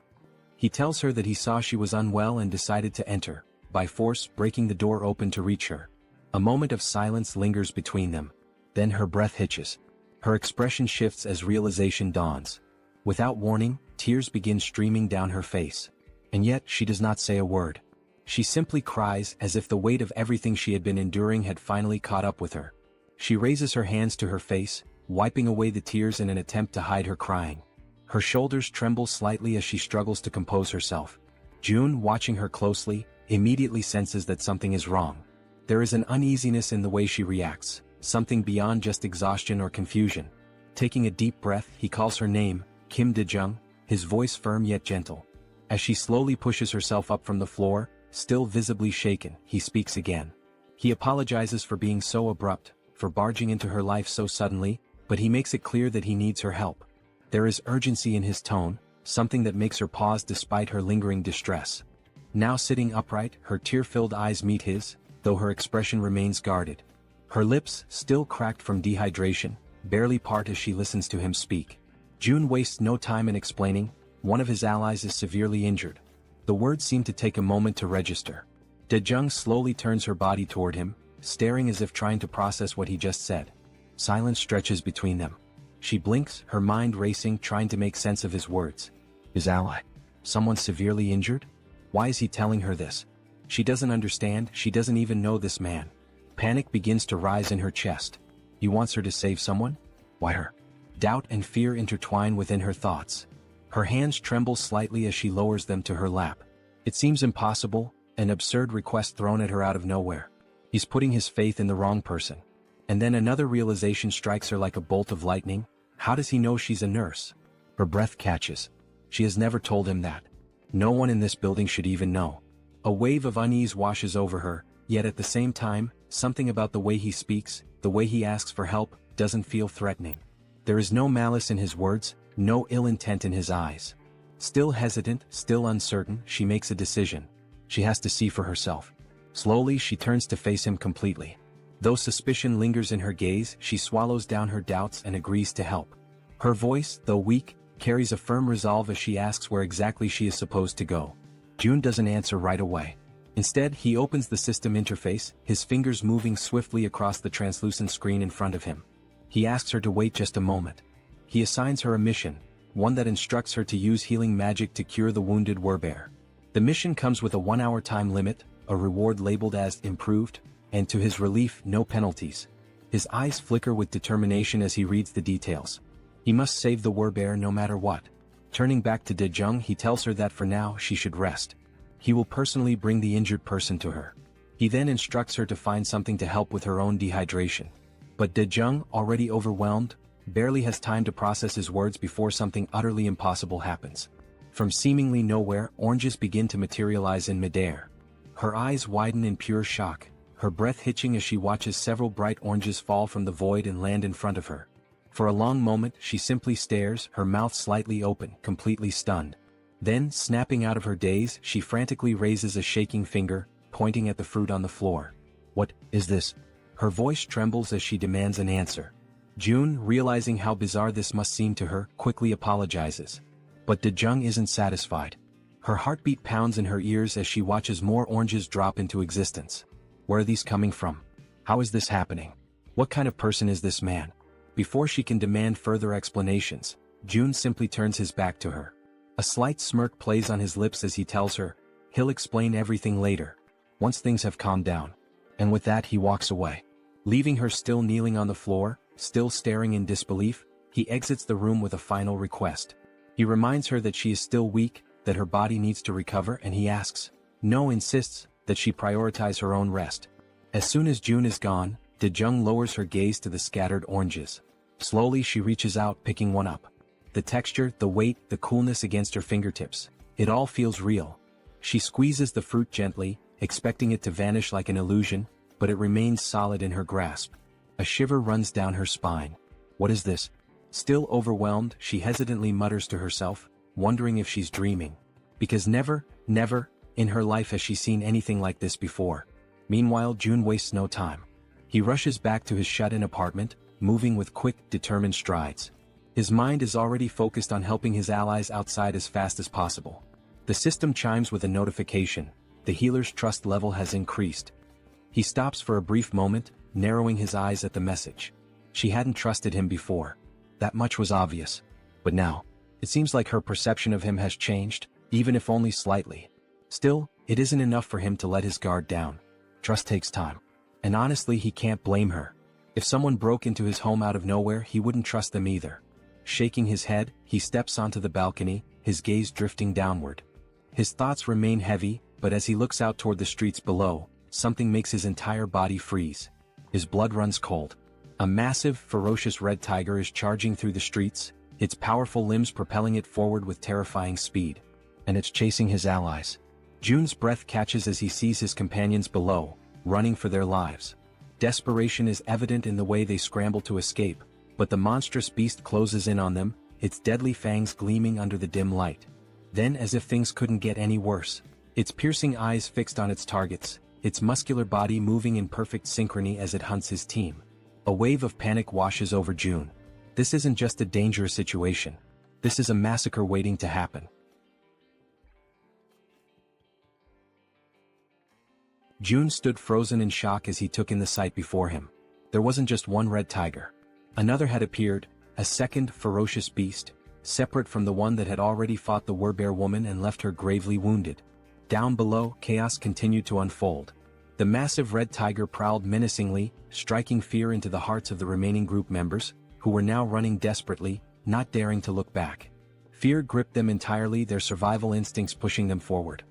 He tells her that he saw she was unwell and decided to enter, by force breaking the door open to reach her. A moment of silence lingers between them. Then her breath hitches. Her expression shifts as realization dawns. Without warning, tears begin streaming down her face. And yet she does not say a word. She simply cries as if the weight of everything she had been enduring had finally caught up with her. She raises her hands to her face, wiping away the tears in an attempt to hide her crying. Her shoulders tremble slightly as she struggles to compose herself. June, watching her closely, immediately senses that something is wrong. There is an uneasiness in the way she reacts, something beyond just exhaustion or confusion. Taking a deep breath, he calls her name, Kim Dejung, his voice firm yet gentle. As she slowly pushes herself up from the floor, still visibly shaken, he speaks again. He apologizes for being so abrupt, for barging into her life so suddenly, but he makes it clear that he needs her help. There is urgency in his tone, something that makes her pause despite her lingering distress. Now sitting upright, her tear-filled eyes meet his, though her expression remains guarded. Her lips, still cracked from dehydration, barely part as she listens to him speak. June wastes no time in explaining, one of his allies is severely injured. The words seem to take a moment to register. Dejung slowly turns her body toward him, staring as if trying to process what he just said. Silence stretches between them. She blinks, her mind racing, trying to make sense of his words. His ally? Someone severely injured? Why is he telling her this? She doesn't understand, she doesn't even know this man. Panic begins to rise in her chest. He wants her to save someone? Why her? Doubt and fear intertwine within her thoughts. Her hands tremble slightly as she lowers them to her lap. It seems impossible, an absurd request thrown at her out of nowhere. He's putting his faith in the wrong person. And then another realization strikes her like a bolt of lightning. How does he know she's a nurse? Her breath catches. She has never told him that. No one in this building should even know. A wave of unease washes over her, yet at the same time, something about the way he speaks, the way he asks for help, doesn't feel threatening. There is no malice in his words, no ill intent in his eyes. Still hesitant, still uncertain, she makes a decision. She has to see for herself. Slowly she turns to face him completely. Though suspicion lingers in her gaze, she swallows down her doubts and agrees to help. Her voice, though weak, carries a firm resolve as she asks where exactly she is supposed to go. June doesn't answer right away. Instead, he opens the system interface, his fingers moving swiftly across the translucent screen in front of him. He asks her to wait just a moment. He assigns her a mission, one that instructs her to use healing magic to cure the wounded werebear. The mission comes with a 1-hour time limit, a reward labeled as improved, and to his relief, no penalties. His eyes flicker with determination as he reads the details. He must save the werebear no matter what. Turning back to Dejung, he tells her that for now she should rest. He will personally bring the injured person to her. He then instructs her to find something to help with her own dehydration. But Dejung, already overwhelmed, barely has time to process his words before something utterly impossible happens. From seemingly nowhere, oranges begin to materialize in midair. Her eyes widen in pure shock, her breath hitching as she watches several bright oranges fall from the void and land in front of her. For a long moment, she simply stares, her mouth slightly open, completely stunned. Then, snapping out of her daze, she frantically raises a shaking finger, pointing at the fruit on the floor. What is this? Her voice trembles as she demands an answer. June, realizing how bizarre this must seem to her, quickly apologizes. But Dejung isn't satisfied. Her heartbeat pounds in her ears as she watches more oranges drop into existence. Where are these coming from? How is this happening? What kind of person is this man? Before she can demand further explanations, June simply turns his back to her. A slight smirk plays on his lips as he tells her, He'll explain everything later, once things have calmed down. And with that he walks away. Leaving her still kneeling on the floor, still staring in disbelief, he exits the room with a final request. He reminds her that she is still weak, that her body needs to recover, and he asks, no, insists, that she prioritize her own rest. As soon as June is gone, Dejung lowers her gaze to the scattered oranges. Slowly she reaches out, picking one up. The texture, the weight, the coolness against her fingertips. It all feels real. She squeezes the fruit gently, expecting it to vanish like an illusion, but it remains solid in her grasp. A shiver runs down her spine. What is this? Still overwhelmed, she hesitantly mutters to herself, wondering if she's dreaming. Because never, in her life has she seen anything like this before. Meanwhile, June wastes no time. He rushes back to his shut-in apartment, moving with quick, determined strides. His mind is already focused on helping his allies outside as fast as possible. The system chimes with a notification. The healer's trust level has increased. He stops for a brief moment, narrowing his eyes at the message. She hadn't trusted him before. That much was obvious. But now, it seems like her perception of him has changed, even if only slightly. Still, it isn't enough for him to let his guard down. Trust takes time. And honestly, he can't blame her. If someone broke into his home out of nowhere, he wouldn't trust them either. Shaking his head, he steps onto the balcony, his gaze drifting downward. His thoughts remain heavy, but as he looks out toward the streets below, something makes his entire body freeze. His blood runs cold. A massive, ferocious red tiger is charging through the streets, its powerful limbs propelling it forward with terrifying speed. And it's chasing his allies. June's breath catches as he sees his companions below, running for their lives. Desperation is evident in the way they scramble to escape, but the monstrous beast closes in on them, its deadly fangs gleaming under the dim light. Then, as if things couldn't get any worse, its piercing eyes fixed on its targets, its muscular body moving in perfect synchrony as it hunts his team. A wave of panic washes over June. This isn't just a dangerous situation. This is a massacre waiting to happen. June stood frozen in shock as he took in the sight before him. There wasn't just one red tiger. Another had appeared, a second ferocious beast, separate from the one that had already fought the werebear woman and left her gravely wounded. Down below, chaos continued to unfold. The massive red tiger prowled menacingly, striking fear into the hearts of the remaining group members, who were now running desperately, not daring to look back. Fear gripped them entirely, their survival instincts pushing them forward.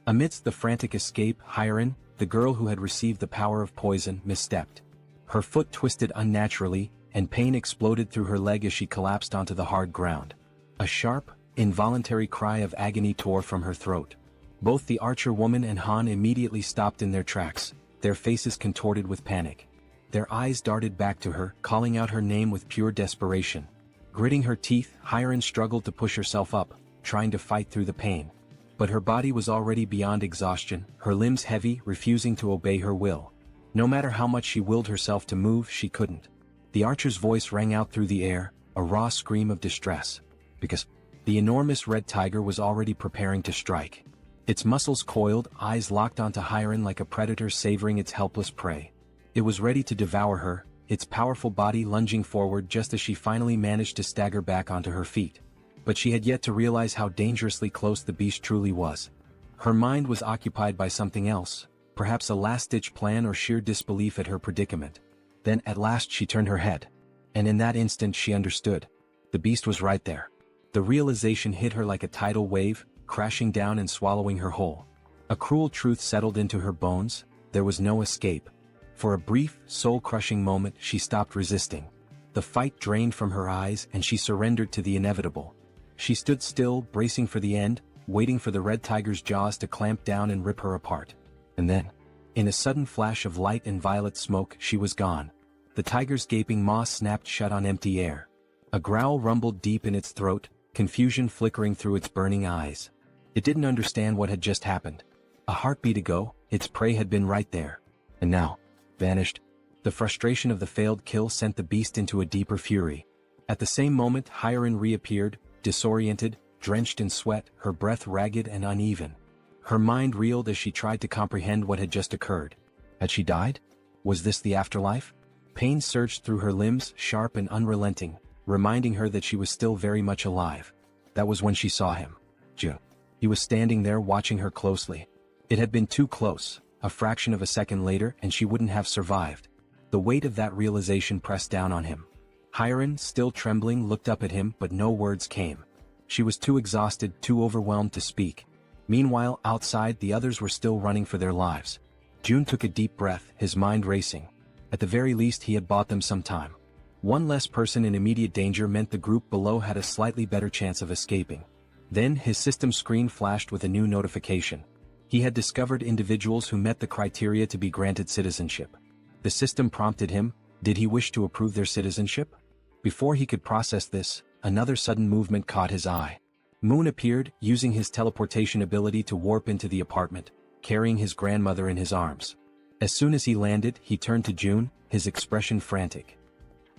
Amidst the frantic escape, Hiren, the girl who had received the power of poison, misstepped. Her foot twisted unnaturally, and pain exploded through her leg as she collapsed onto the hard ground. A sharp, involuntary cry of agony tore from her throat. Both the archer woman and Han immediately stopped in their tracks, their faces contorted with panic. Their eyes darted back to her, calling out her name with pure desperation. Gritting her teeth, Hiren struggled to push herself up, trying to fight through the pain. But her body was already beyond exhaustion, her limbs heavy, refusing to obey her will. No matter how much she willed herself to move, she couldn't. The archer's voice rang out through the air, a raw scream of distress. Because the enormous red tiger was already preparing to strike. Its muscles coiled, eyes locked onto Hiren like a predator savoring its helpless prey. It was ready to devour her, its powerful body lunging forward just as she finally managed to stagger back onto her feet. But she had yet to realize how dangerously close the beast truly was. Her mind was occupied by something else, perhaps a last-ditch plan or sheer disbelief at her predicament. Then at last she turned her head. And in that instant she understood. The beast was right there. The realization hit her like a tidal wave, crashing down and swallowing her whole. A cruel truth settled into her bones, there was no escape. For a brief, soul-crushing moment she stopped resisting. The fight drained from her eyes and she surrendered to the inevitable. She stood still, bracing for the end, waiting for the red tiger's jaws to clamp down and rip her apart. And then, in a sudden flash of light and violet smoke, she was gone. The tiger's gaping maw snapped shut on empty air. A growl rumbled deep in its throat, confusion flickering through its burning eyes. It didn't understand what had just happened. A heartbeat ago, its prey had been right there. And now, vanished. The frustration of the failed kill sent the beast into a deeper fury. At the same moment, Hiren reappeared, disoriented, drenched in sweat, her breath ragged and uneven. Her mind reeled as she tried to comprehend what had just occurred. Had she died? Was this the afterlife? Pain surged through her limbs, sharp and unrelenting, reminding her that she was still very much alive. That was when she saw him. June. He was standing there watching her closely, It had been too close, a fraction of a second later and she wouldn't have survived. The weight of that realization pressed down on him. Hiren, still trembling, looked up at him but no words came. She was too exhausted, too overwhelmed to speak. Meanwhile, outside, the others were still running for their lives. June took a deep breath, his mind racing. At the very least he had bought them some time. One less person in immediate danger meant the group below had a slightly better chance of escaping. Then his system screen flashed with a new notification. He had discovered individuals who met the criteria to be granted citizenship. The system prompted him, did he wish to approve their citizenship? Before he could process this, another sudden movement caught his eye. Moon appeared, using his teleportation ability to warp into the apartment, carrying his grandmother in his arms. As soon as he landed, he turned to June, his expression frantic.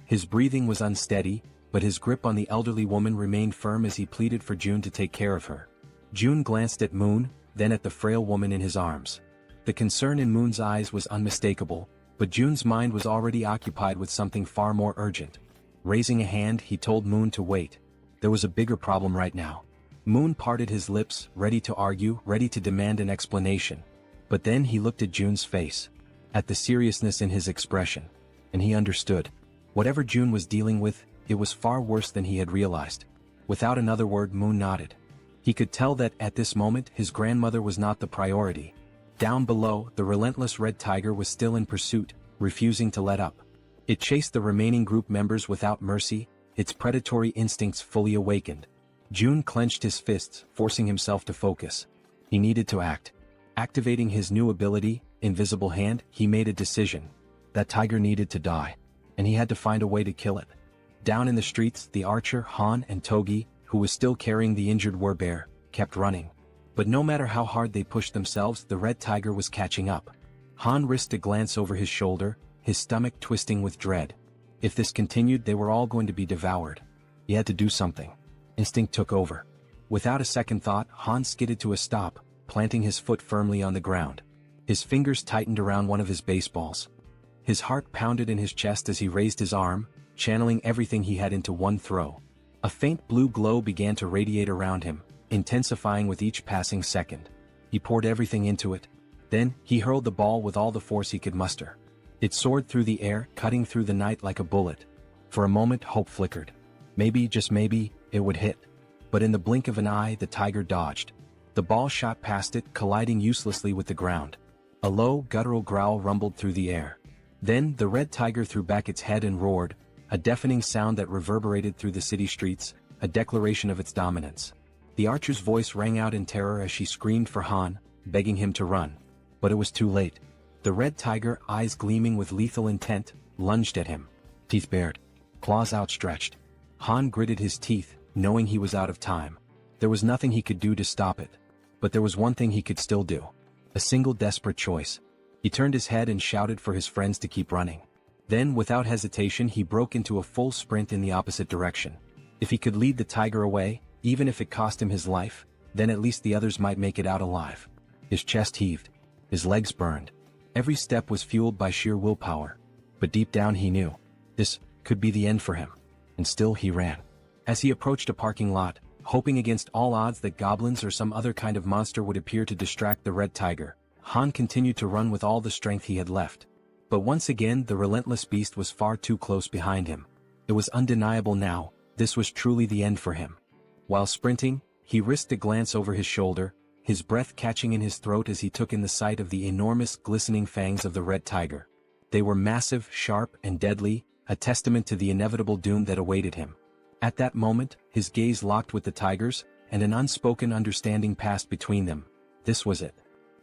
His breathing was unsteady, but his grip on the elderly woman remained firm as he pleaded for June to take care of her. June glanced at Moon, then at the frail woman in his arms. The concern in Moon's eyes was unmistakable, but June's mind was already occupied with something far more urgent. Raising a hand, he told Moon to wait. There was a bigger problem right now. Moon parted his lips, ready to argue, ready to demand an explanation. But then he looked at June's face, at the seriousness in his expression, and he understood. Whatever June was dealing with, it was far worse than he had realized. Without another word, Moon nodded. He could tell that, at this moment, his grandmother was not the priority. Down below, the relentless red tiger was still in pursuit, refusing to let up. It chased the remaining group members without mercy, its predatory instincts fully awakened. June clenched his fists, forcing himself to focus. He needed to act. Activating his new ability, Invisible Hand, he made a decision. That tiger needed to die, and he had to find a way to kill it. Down in the streets, the archer, Han, and Togi, who was still carrying the injured werebear, kept running. But no matter how hard they pushed themselves, the red tiger was catching up. Han risked a glance over his shoulder, his stomach twisting with dread. If this continued, they were all going to be devoured. He had to do something. Instinct took over. Without a second thought, Han skidded to a stop, planting his foot firmly on the ground. His fingers tightened around one of his baseballs. His heart pounded in his chest as he raised his arm, channeling everything he had into one throw. A faint blue glow began to radiate around him, intensifying with each passing second. He poured everything into it. Then, he hurled the ball with all the force he could muster. It soared through the air, cutting through the night like a bullet. For a moment, hope flickered. Maybe, just maybe, it would hit. But in the blink of an eye, the tiger dodged. The ball shot past it, colliding uselessly with the ground. A low, guttural growl rumbled through the air. Then, the red tiger threw back its head and roared, a deafening sound that reverberated through the city streets, a declaration of its dominance. The archer's voice rang out in terror as she screamed for Han, begging him to run. But it was too late. The red tiger, eyes gleaming with lethal intent, lunged at him. Teeth bared. Claws outstretched. Han gritted his teeth, knowing he was out of time. There was nothing he could do to stop it. But there was one thing he could still do. A single desperate choice. He turned his head and shouted for his friends to keep running. Then, without hesitation, he broke into a full sprint in the opposite direction. If he could lead the tiger away, even if it cost him his life, then at least the others might make it out alive. His chest heaved. His legs burned. Every step was fueled by sheer willpower. But deep down he knew. This could be the end for him. And still he ran. As he approached a parking lot, hoping against all odds that goblins or some other kind of monster would appear to distract the red tiger, Han continued to run with all the strength he had left. But once again the relentless beast was far too close behind him. It was undeniable now, this was truly the end for him. While sprinting, he risked a glance over his shoulder, his breath catching in his throat as he took in the sight of the enormous glistening fangs of the red tiger. They were massive, sharp, and deadly, a testament to the inevitable doom that awaited him. At that moment, his gaze locked with the tiger's, and an unspoken understanding passed between them. This was it.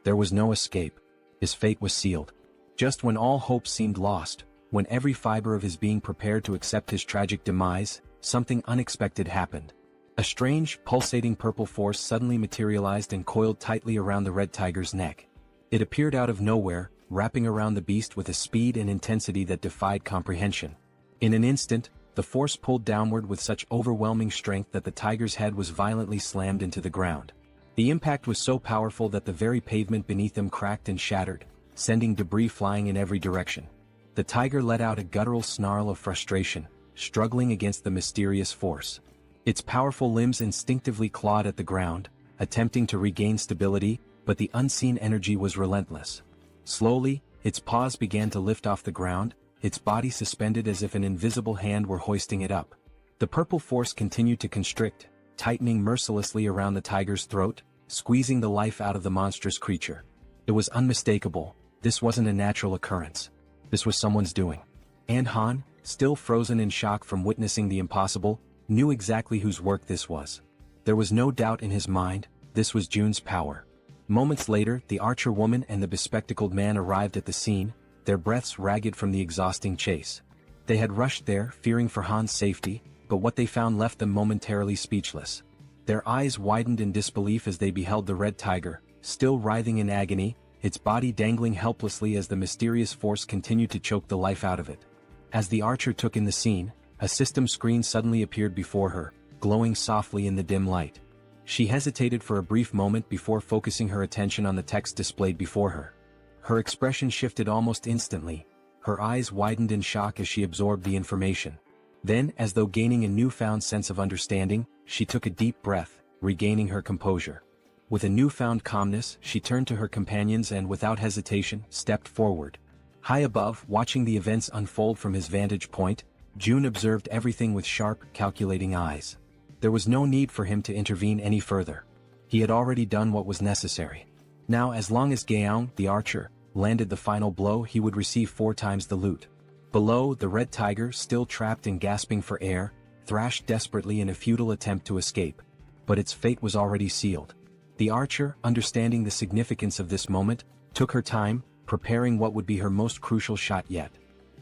There was no escape. His fate was sealed. Just when all hope seemed lost, when every fiber of his being prepared to accept his tragic demise, something unexpected happened. A strange, pulsating purple force suddenly materialized and coiled tightly around the red tiger's neck. It appeared out of nowhere, wrapping around the beast with a speed and intensity that defied comprehension. In an instant, the force pulled downward with such overwhelming strength that the tiger's head was violently slammed into the ground. The impact was so powerful that the very pavement beneath him cracked and shattered, sending debris flying in every direction. The tiger let out a guttural snarl of frustration, struggling against the mysterious force. Its powerful limbs instinctively clawed at the ground, attempting to regain stability, but the unseen energy was relentless. Slowly, its paws began to lift off the ground, its body suspended as if an invisible hand were hoisting it up. The purple force continued to constrict, tightening mercilessly around the tiger's throat, squeezing the life out of the monstrous creature. It was unmistakable. This wasn't a natural occurrence. This was someone's doing. And Han, still frozen in shock from witnessing the impossible, knew exactly whose work this was. There was no doubt in his mind, this was Jun's power. Moments later, the archer woman and the bespectacled man arrived at the scene, their breaths ragged from the exhausting chase. They had rushed there, fearing for Han's safety, but what they found left them momentarily speechless. Their eyes widened in disbelief as they beheld the red tiger, still writhing in agony, its body dangling helplessly as the mysterious force continued to choke the life out of it. As the archer took in the scene, a system screen suddenly appeared before her, glowing softly in the dim light. She hesitated for a brief moment before focusing her attention on the text displayed before her. Her expression shifted almost instantly. Her eyes widened in shock as she absorbed the information. Then, as though gaining a newfound sense of understanding, she took a deep breath, regaining her composure. With a newfound calmness, she turned to her companions and without hesitation, stepped forward. High above, watching the events unfold from his vantage point, Jun observed everything with sharp, calculating eyes. There was no need for him to intervene any further. He had already done what was necessary. Now, as long as Gaoung, the archer, landed the final blow, he would receive 4 times the loot. Below, the red tiger, still trapped and gasping for air, thrashed desperately in a futile attempt to escape. But its fate was already sealed. The archer, understanding the significance of this moment, took her time, preparing what would be her most crucial shot yet.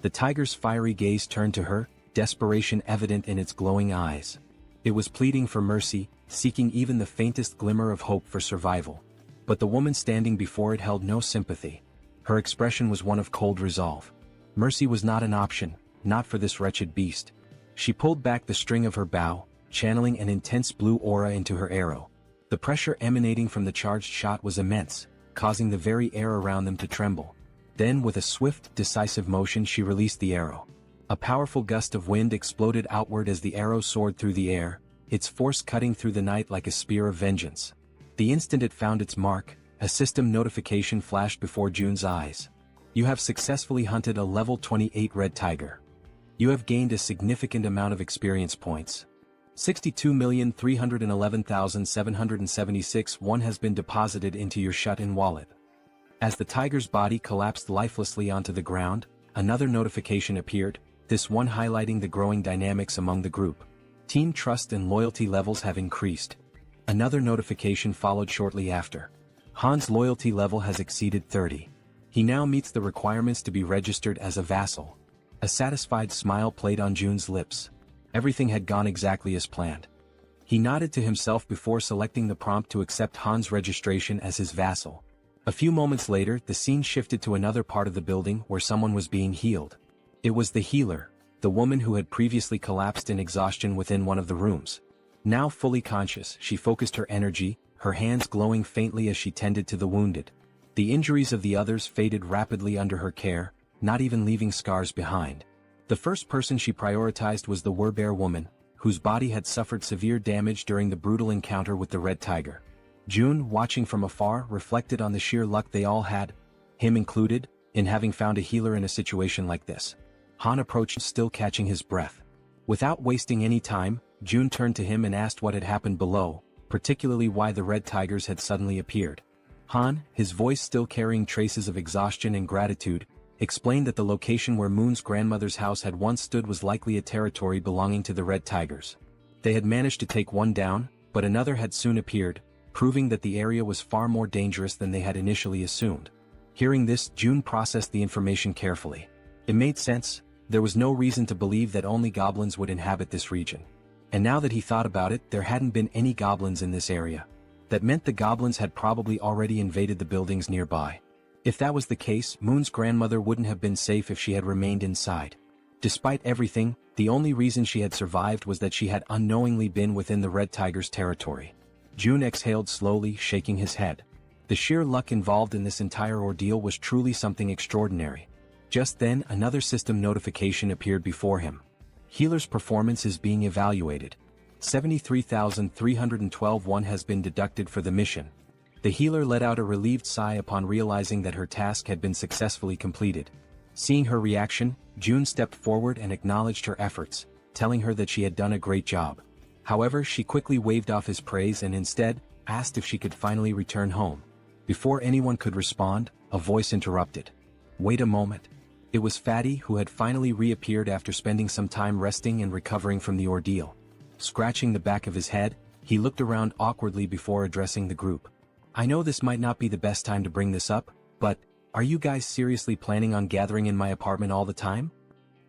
The tiger's fiery gaze turned to her, desperation evident in its glowing eyes. It was pleading for mercy, seeking even the faintest glimmer of hope for survival. But the woman standing before it held no sympathy. Her expression was one of cold resolve. Mercy was not an option, not for this wretched beast. She pulled back the string of her bow, channeling an intense blue aura into her arrow. The pressure emanating from the charged shot was immense, causing the very air around them to tremble. Then with a swift, decisive motion she released the arrow. A powerful gust of wind exploded outward as the arrow soared through the air, its force cutting through the night like a spear of vengeance. The instant it found its mark, a system notification flashed before Jun's eyes. You have successfully hunted a level 28 red tiger. You have gained a significant amount of experience points. 62,311,776 one has been deposited into your shut-in wallet. As the tiger's body collapsed lifelessly onto the ground, another notification appeared, this one highlighting the growing dynamics among the group. Team trust and loyalty levels have increased. Another notification followed shortly after. Han's loyalty level has exceeded 30. He now meets the requirements to be registered as a vassal. A satisfied smile played on Jun's lips. Everything had gone exactly as planned. He nodded to himself before selecting the prompt to accept Han's registration as his vassal. A few moments later, the scene shifted to another part of the building where someone was being healed. It was the healer, the woman who had previously collapsed in exhaustion within one of the rooms. Now fully conscious, she focused her energy, her hands glowing faintly as she tended to the wounded. The injuries of the others faded rapidly under her care, not even leaving scars behind. The first person she prioritized was the werebear woman, whose body had suffered severe damage during the brutal encounter with the red tiger. Jun, watching from afar, reflected on the sheer luck they all had, him included, in having found a healer in a situation like this. Han approached, still catching his breath. Without wasting any time, Jun turned to him and asked what had happened below, particularly why the red tigers had suddenly appeared. Han, his voice still carrying traces of exhaustion and gratitude, explained that the location where Moon's grandmother's house had once stood was likely a territory belonging to the red tigers. They had managed to take one down, but another had soon appeared, proving that the area was far more dangerous than they had initially assumed. Hearing this, Jun processed the information carefully. It made sense. There was no reason to believe that only goblins would inhabit this region. And now that he thought about it, there hadn't been any goblins in this area. That meant the goblins had probably already invaded the buildings nearby. If that was the case, Moon's grandmother wouldn't have been safe if she had remained inside. Despite everything, the only reason she had survived was that she had unknowingly been within the red tiger's territory. Jun exhaled slowly, shaking his head. The sheer luck involved in this entire ordeal was truly something extraordinary. Just then, another system notification appeared before him. Healer's performance is being evaluated. 73,312 one has been deducted for the mission. The healer let out a relieved sigh upon realizing that her task had been successfully completed. Seeing her reaction, June stepped forward and acknowledged her efforts, telling her that she had done a great job. However, she quickly waved off his praise and instead asked if she could finally return home. Before anyone could respond, a voice interrupted. Wait a moment. It was Fatty, who had finally reappeared after spending some time resting and recovering from the ordeal. Scratching the back of his head, he looked around awkwardly before addressing the group. I know this might not be the best time to bring this up, but are you guys seriously planning on gathering in my apartment all the time?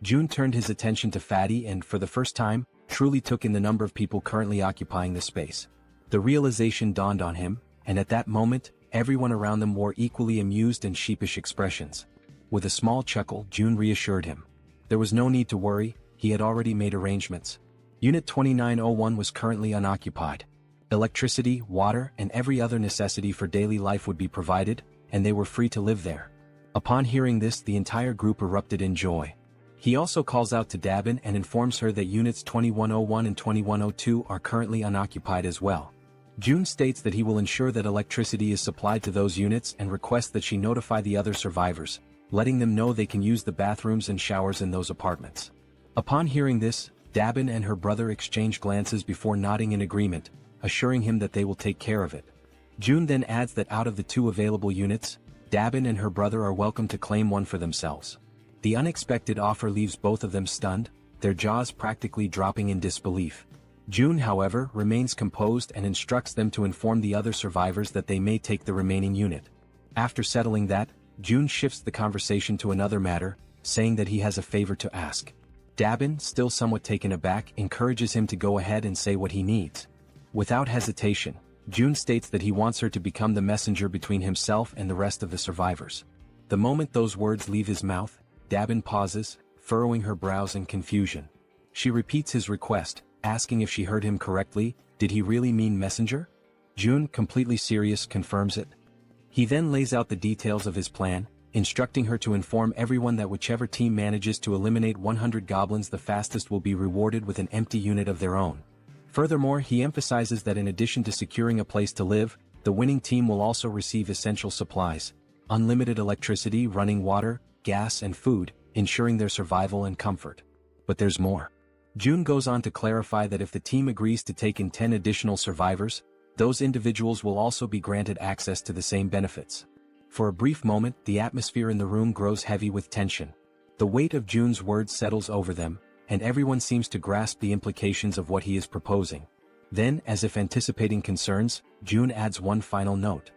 June turned his attention to Fatty and, for the first time, truly took in the number of people currently occupying the space. The realization dawned on him, and at that moment, everyone around them wore equally amused and sheepish expressions. With a small chuckle, June reassured him. There was no need to worry, he had already made arrangements. Unit 2901 was currently unoccupied. Electricity, water, and every other necessity for daily life would be provided, and they were free to live there. Upon hearing this, the entire group erupted in joy. He also calls out to Dabin and informs her that Units 2101 and 2102 are currently unoccupied as well. June states that he will ensure that electricity is supplied to those units and requests that she notify the other survivors, letting them know they can use the bathrooms and showers in those apartments. Upon hearing this, Dabin and her brother exchange glances before nodding in agreement, assuring him that they will take care of it. June then adds that out of the 2 available units, Dabin and her brother are welcome to claim one for themselves. The unexpected offer leaves both of them stunned, their jaws practically dropping in disbelief. June, however, remains composed and instructs them to inform the other survivors that they may take the remaining unit. After settling that, June shifts the conversation to another matter, saying that he has a favor to ask. Dabin, still somewhat taken aback, encourages him to go ahead and say what he needs. Without hesitation, June states that he wants her to become the messenger between himself and the rest of the survivors. The moment those words leave his mouth, Dabin pauses, furrowing her brows in confusion. She repeats his request, asking if she heard him correctly. Did he really mean messenger? June, completely serious, confirms it. He then lays out the details of his plan, instructing her to inform everyone that whichever team manages to eliminate 100 goblins the fastest will be rewarded with an empty unit of their own. Furthermore, he emphasizes that in addition to securing a place to live, the winning team will also receive essential supplies, unlimited electricity, running water, gas and food, ensuring their survival and comfort. But there's more. June goes on to clarify that if the team agrees to take in 10 additional survivors, those individuals will also be granted access to the same benefits. For a brief moment, the atmosphere in the room grows heavy with tension. The weight of June's words settles over them, and everyone seems to grasp the implications of what he is proposing. Then, as if anticipating concerns, June adds one final note.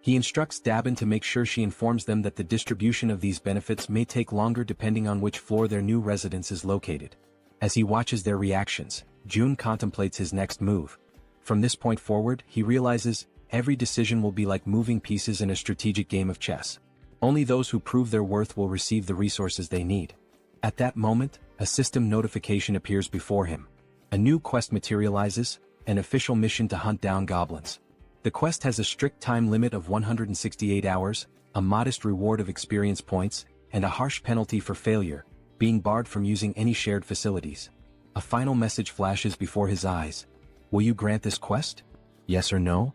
He instructs Dabin to make sure she informs them that the distribution of these benefits may take longer depending on which floor their new residence is located. As he watches their reactions, June contemplates his next move. From this point forward, he realizes every decision will be like moving pieces in a strategic game of chess. Only those who prove their worth will receive the resources they need. At that moment, a system notification appears before him. A new quest materializes, an official mission to hunt down goblins. The quest has a strict time limit of 168 hours, a modest reward of experience points, and a harsh penalty for failure, being barred from using any shared facilities. A final message flashes before his eyes. Will you grant this quest? Yes or no?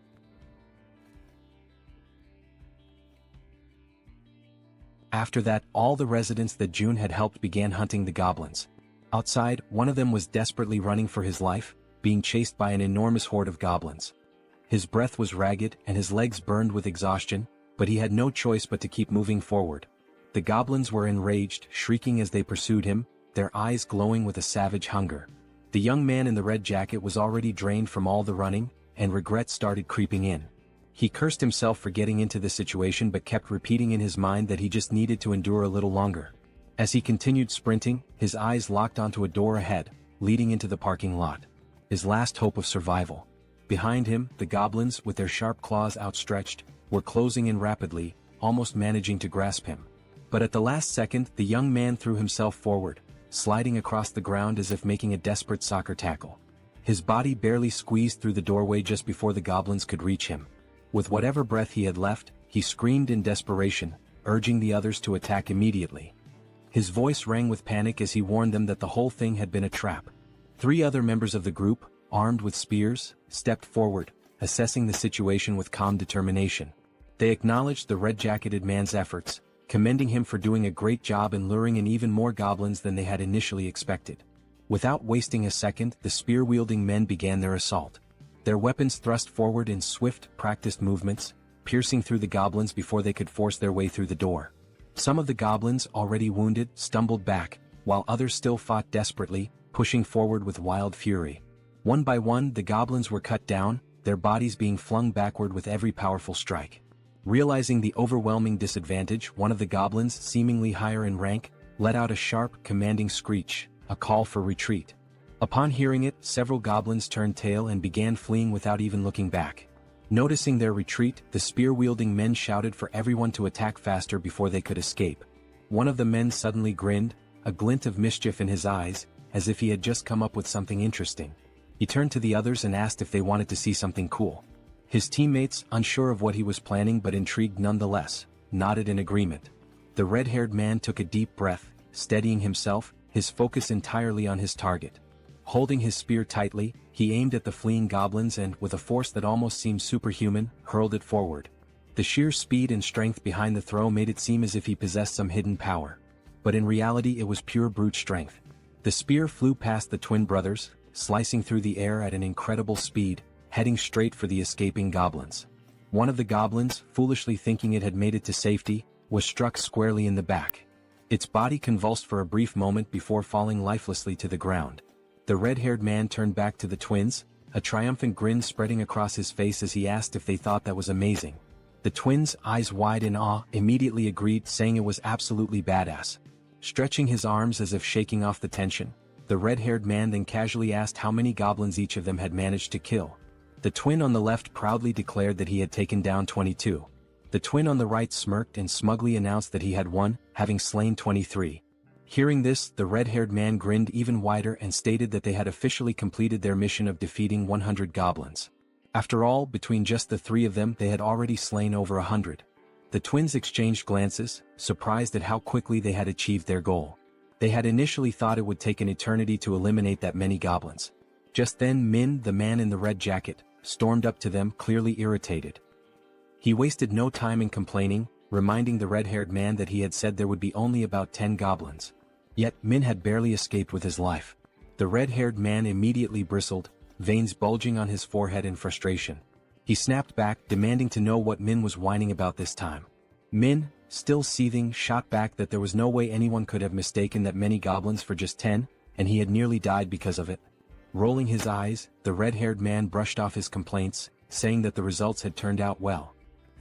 After that, all the residents that June had helped began hunting the goblins. Outside, one of them was desperately running for his life, being chased by an enormous horde of goblins. His breath was ragged and his legs burned with exhaustion, but he had no choice but to keep moving forward. The goblins were enraged, shrieking as they pursued him, their eyes glowing with a savage hunger. The young man in the red jacket was already drained from all the running, and regret started creeping in. He cursed himself for getting into this situation but kept repeating in his mind that he just needed to endure a little longer. As he continued sprinting, his eyes locked onto a door ahead, leading into the parking lot. His last hope of survival. Behind him, the goblins, with their sharp claws outstretched, were closing in rapidly, almost managing to grasp him. But at the last second, the young man threw himself forward, sliding across the ground as if making a desperate soccer tackle. His body barely squeezed through the doorway just before the goblins could reach him. With whatever breath he had left, he screamed in desperation, urging the others to attack immediately. His voice rang with panic as he warned them that the whole thing had been a trap. 3 other members of the group, armed with spears, stepped forward, assessing the situation with calm determination. They acknowledged the red-jacketed man's efforts, commending him for doing a great job in luring in even more goblins than they had initially expected. Without wasting a second, the spear-wielding men began their assault. Their weapons thrust forward in swift, practiced movements, piercing through the goblins before they could force their way through the door. Some of the goblins, already wounded, stumbled back, while others still fought desperately, pushing forward with wild fury. One by one, the goblins were cut down, their bodies being flung backward with every powerful strike. Realizing the overwhelming disadvantage, one of the goblins, seemingly higher in rank, let out a sharp, commanding screech, a call for retreat. Upon hearing it, several goblins turned tail and began fleeing without even looking back. Noticing their retreat, the spear-wielding men shouted for everyone to attack faster before they could escape. One of the men suddenly grinned, a glint of mischief in his eyes, as if he had just come up with something interesting. He turned to the others and asked if they wanted to see something cool. His teammates, unsure of what he was planning but intrigued nonetheless, nodded in agreement. The red-haired man took a deep breath, steadying himself, his focus entirely on his target. Holding his spear tightly, he aimed at the fleeing goblins and, with a force that almost seemed superhuman, hurled it forward. The sheer speed and strength behind the throw made it seem as if he possessed some hidden power. But in reality it was pure brute strength. The spear flew past the twin brothers, slicing through the air at an incredible speed, heading straight for the escaping goblins. One of the goblins, foolishly thinking it had made it to safety, was struck squarely in the back. Its body convulsed for a brief moment before falling lifelessly to the ground. The red-haired man turned back to the twins, a triumphant grin spreading across his face as he asked if they thought that was amazing. The twins, eyes wide in awe, immediately agreed, saying it was absolutely badass. Stretching his arms as if shaking off the tension, the red-haired man then casually asked how many goblins each of them had managed to kill. The twin on the left proudly declared that he had taken down 22. The twin on the right smirked and smugly announced that he had won, having slain 23. Hearing this, the red-haired man grinned even wider and stated that they had officially completed their mission of defeating 100 goblins. After all, between just the three of them, they had already slain over 100. The twins exchanged glances, surprised at how quickly they had achieved their goal. They had initially thought it would take an eternity to eliminate that many goblins. Just then Min, the man in the red jacket, stormed up to them, clearly irritated. He wasted no time in complaining, reminding the red-haired man that he had said there would be only about 10 goblins. Yet Min had barely escaped with his life. The red-haired man immediately bristled, veins bulging on his forehead in frustration. He snapped back, demanding to know what Min was whining about this time. Min, still seething, shot back that there was no way anyone could have mistaken that many goblins for just 10, and he had nearly died because of it. Rolling his eyes, the red-haired man brushed off his complaints, saying that the results had turned out well.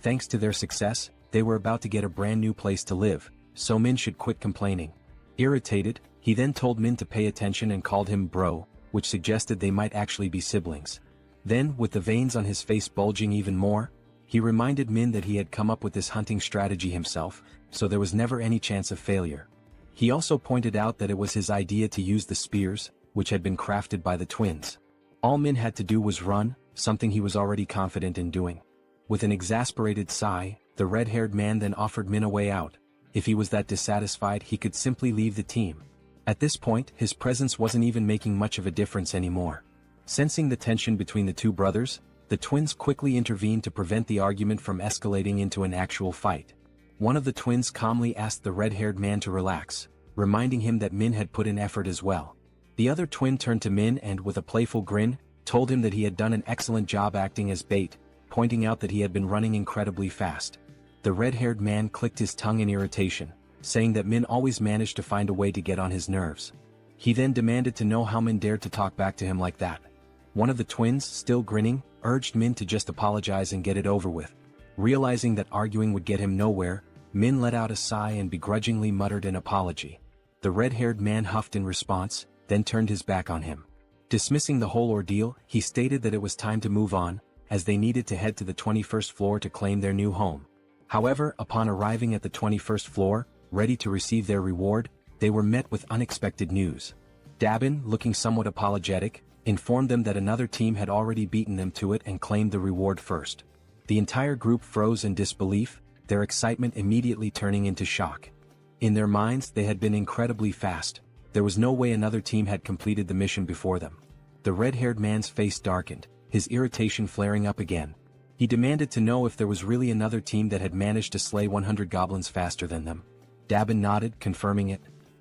Thanks to their success, they were about to get a brand new place to live, so Min should quit complaining. Irritated, he then told Min to pay attention and called him bro, which suggested they might actually be siblings. Then, with the veins on his face bulging even more, he reminded Min that he had come up with this hunting strategy himself, so there was never any chance of failure. He also pointed out that it was his idea to use the spears, which had been crafted by the twins. All Min had to do was run, something he was already confident in doing. With an exasperated sigh, the red-haired man then offered Min a way out. If he was that dissatisfied, he could simply leave the team. At this point, his presence wasn't even making much of a difference anymore. Sensing the tension between the two brothers, the twins quickly intervened to prevent the argument from escalating into an actual fight. One of the twins calmly asked the red-haired man to relax, reminding him that Min had put in effort as well. The other twin turned to Min and, with a playful grin, told him that he had done an excellent job acting as bait, pointing out that he had been running incredibly fast. The red-haired man clicked his tongue in irritation, saying that Min always managed to find a way to get on his nerves. He then demanded to know how Min dared to talk back to him like that. One of the twins, still grinning, urged Min to just apologize and get it over with. Realizing that arguing would get him nowhere, Min let out a sigh and begrudgingly muttered an apology. The red-haired man huffed in response, then turned his back on him. Dismissing the whole ordeal, he stated that it was time to move on, as they needed to head to the 21st floor to claim their new home. However, upon arriving at the 21st floor, ready to receive their reward, they were met with unexpected news. Dabin, looking somewhat apologetic, informed them that another team had already beaten them to it and claimed the reward first. The entire group froze in disbelief, their excitement immediately turning into shock. In their minds, they had been incredibly fast. There was no way another team had completed the mission before them. The red-haired man's face darkened, his irritation flaring up again. He demanded to know if there was really another team that had managed to slay 100 goblins faster than them. Dabin nodded, confirming it.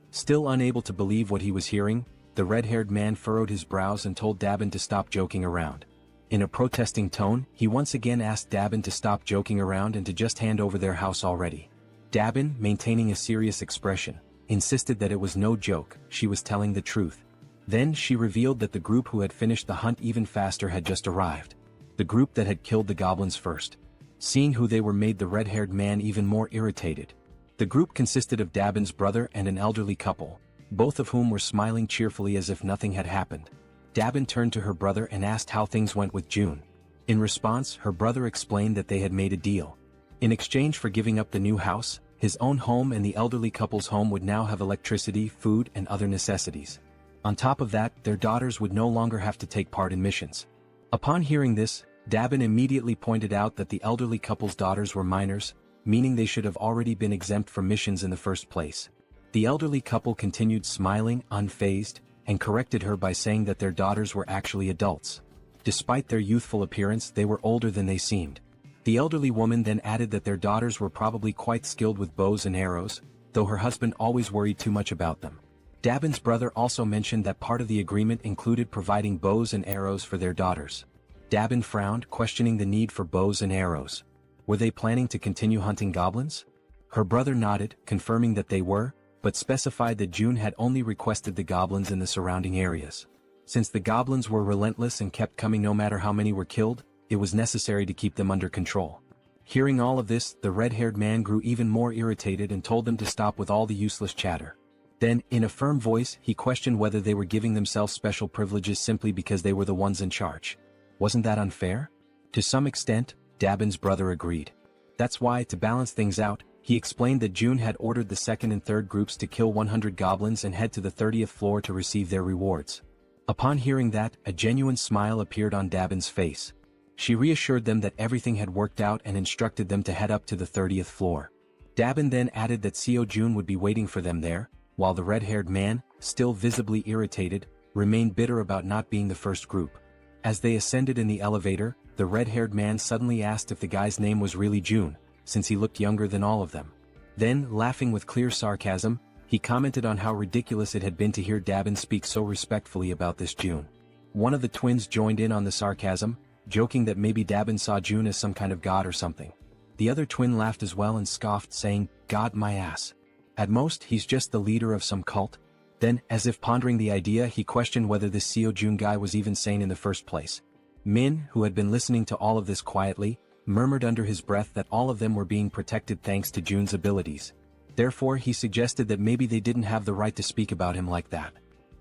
Still unable to believe what he was hearing, the red-haired man furrowed his brows and told Dabin to stop joking around. In a protesting tone, he once again asked Dabin to stop joking around and to just hand over their house already. Dabin, maintaining a serious expression, insisted that it was no joke, she was telling the truth. Then she revealed that the group who had finished the hunt even faster had just arrived. The group that had killed the goblins first. Seeing who they were made the red-haired man even more irritated. The group consisted of Dabin's brother and an elderly couple, both of whom were smiling cheerfully as if nothing had happened. Dabin turned to her brother and asked how things went with June. In response, her brother explained that they had made a deal. In exchange for giving up the new house, his own home and the elderly couple's home would now have electricity, food, and other necessities. On top of that, their daughters would no longer have to take part in missions. Upon hearing this, Dabin immediately pointed out that the elderly couple's daughters were minors, meaning they should have already been exempt from missions in the first place. The elderly couple continued smiling, unfazed, and corrected her by saying that their daughters were actually adults. Despite their youthful appearance, they were older than they seemed. The elderly woman then added that their daughters were probably quite skilled with bows and arrows, though her husband always worried too much about them. Dabin's brother also mentioned that part of the agreement included providing bows and arrows for their daughters. Dabin frowned, questioning the need for bows and arrows. Were they planning to continue hunting goblins? Her brother nodded, confirming that they were, but specified that June had only requested the goblins in the surrounding areas. Since the goblins were relentless and kept coming no matter how many were killed, it was necessary to keep them under control. Hearing all of this, the red-haired man grew even more irritated and told them to stop with all the useless chatter. Then, in a firm voice, he questioned whether they were giving themselves special privileges simply because they were the ones in charge. Wasn't that unfair? To some extent, Dabin's brother agreed. That's why, to balance things out, he explained that June had ordered the second and third groups to kill 100 goblins and head to the 30th floor to receive their rewards. Upon hearing that, a genuine smile appeared on Dabin's face. She reassured them that everything had worked out and instructed them to head up to the 30th floor. Dabin then added that Seo June would be waiting for them there, while the red-haired man, still visibly irritated, remained bitter about not being the first group. As they ascended in the elevator, the red-haired man suddenly asked if the guy's name was really June, since he looked younger than all of them. Then, laughing with clear sarcasm, he commented on how ridiculous it had been to hear Dabin speak so respectfully about this June. One of the twins joined in on the sarcasm, joking that maybe Dabin saw June as some kind of god or something. The other twin laughed as well and scoffed, saying, "God my ass. At most, he's just the leader of some cult." Then, as if pondering the idea, he questioned whether this Seo June guy was even sane in the first place. Min, who had been listening to all of this quietly, murmured under his breath that all of them were being protected thanks to June's abilities. Therefore, he suggested that maybe they didn't have the right to speak about him like that.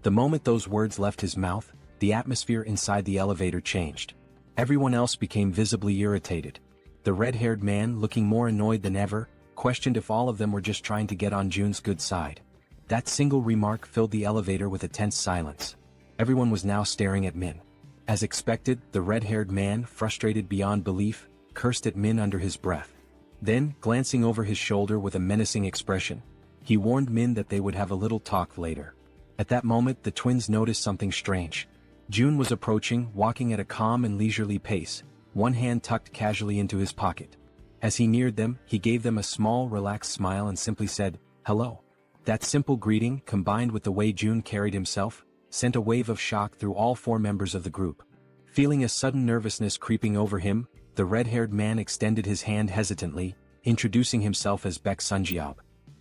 The moment those words left his mouth, the atmosphere inside the elevator changed. Everyone else became visibly irritated. The red-haired man, looking more annoyed than ever, questioned if all of them were just trying to get on June's good side. That single remark filled the elevator with a tense silence. Everyone was now staring at Min. As expected, the red-haired man, frustrated beyond belief, cursed at Min under his breath. Then, glancing over his shoulder with a menacing expression, he warned Min that they would have a little talk later. At that moment, the twins noticed something strange. June was approaching, walking at a calm and leisurely pace, one hand tucked casually into his pocket. As he neared them, he gave them a small, relaxed smile and simply said, "Hello." That simple greeting, combined with the way June carried himself, sent a wave of shock through all four members of the group. Feeling a sudden nervousness creeping over him, the red-haired man extended his hand hesitantly, introducing himself as Baek Sunjiob.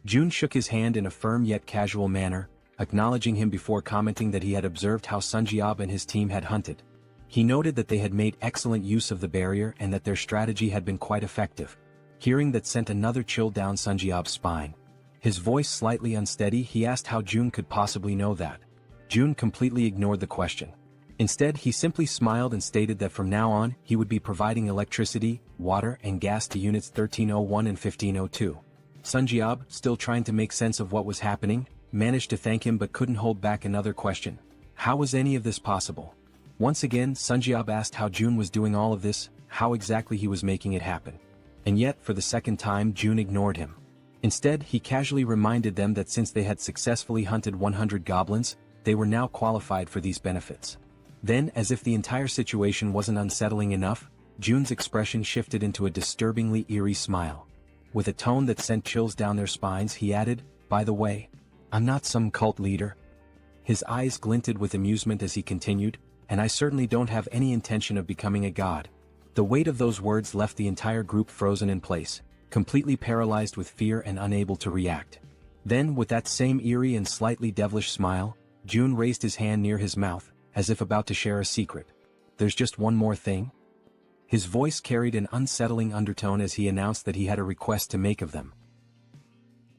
June shook his hand in a firm yet casual manner, acknowledging him before commenting that he had observed how Sunjiob and his team had hunted. He noted that they had made excellent use of the barrier and that their strategy had been quite effective. Hearing that sent another chill down Sunjiob's spine. His voice slightly unsteady, he asked how June could possibly know that. June completely ignored the question. Instead, he simply smiled and stated that from now on, he would be providing electricity, water, and gas to units 1301 and 1502. Sunjiob, still trying to make sense of what was happening, managed to thank him but couldn't hold back another question. How was any of this possible? Once again, Sunjiob asked how June was doing all of this, how exactly he was making it happen. And yet, for the second time, June ignored him. Instead, he casually reminded them that since they had successfully hunted 100 goblins, they were now qualified for these benefits. Then, as if the entire situation wasn't unsettling enough, June's expression shifted into a disturbingly eerie smile. With a tone that sent chills down their spines, he added, "By the way, I'm not some cult leader." His eyes glinted with amusement as he continued, "And I certainly don't have any intention of becoming a god." The weight of those words left the entire group frozen in place, completely paralyzed with fear and unable to react. Then, with that same eerie and slightly devilish smile, June raised his hand near his mouth, as if about to share a secret. "There's just one more thing." His voice carried an unsettling undertone as he announced that he had a request to make of them.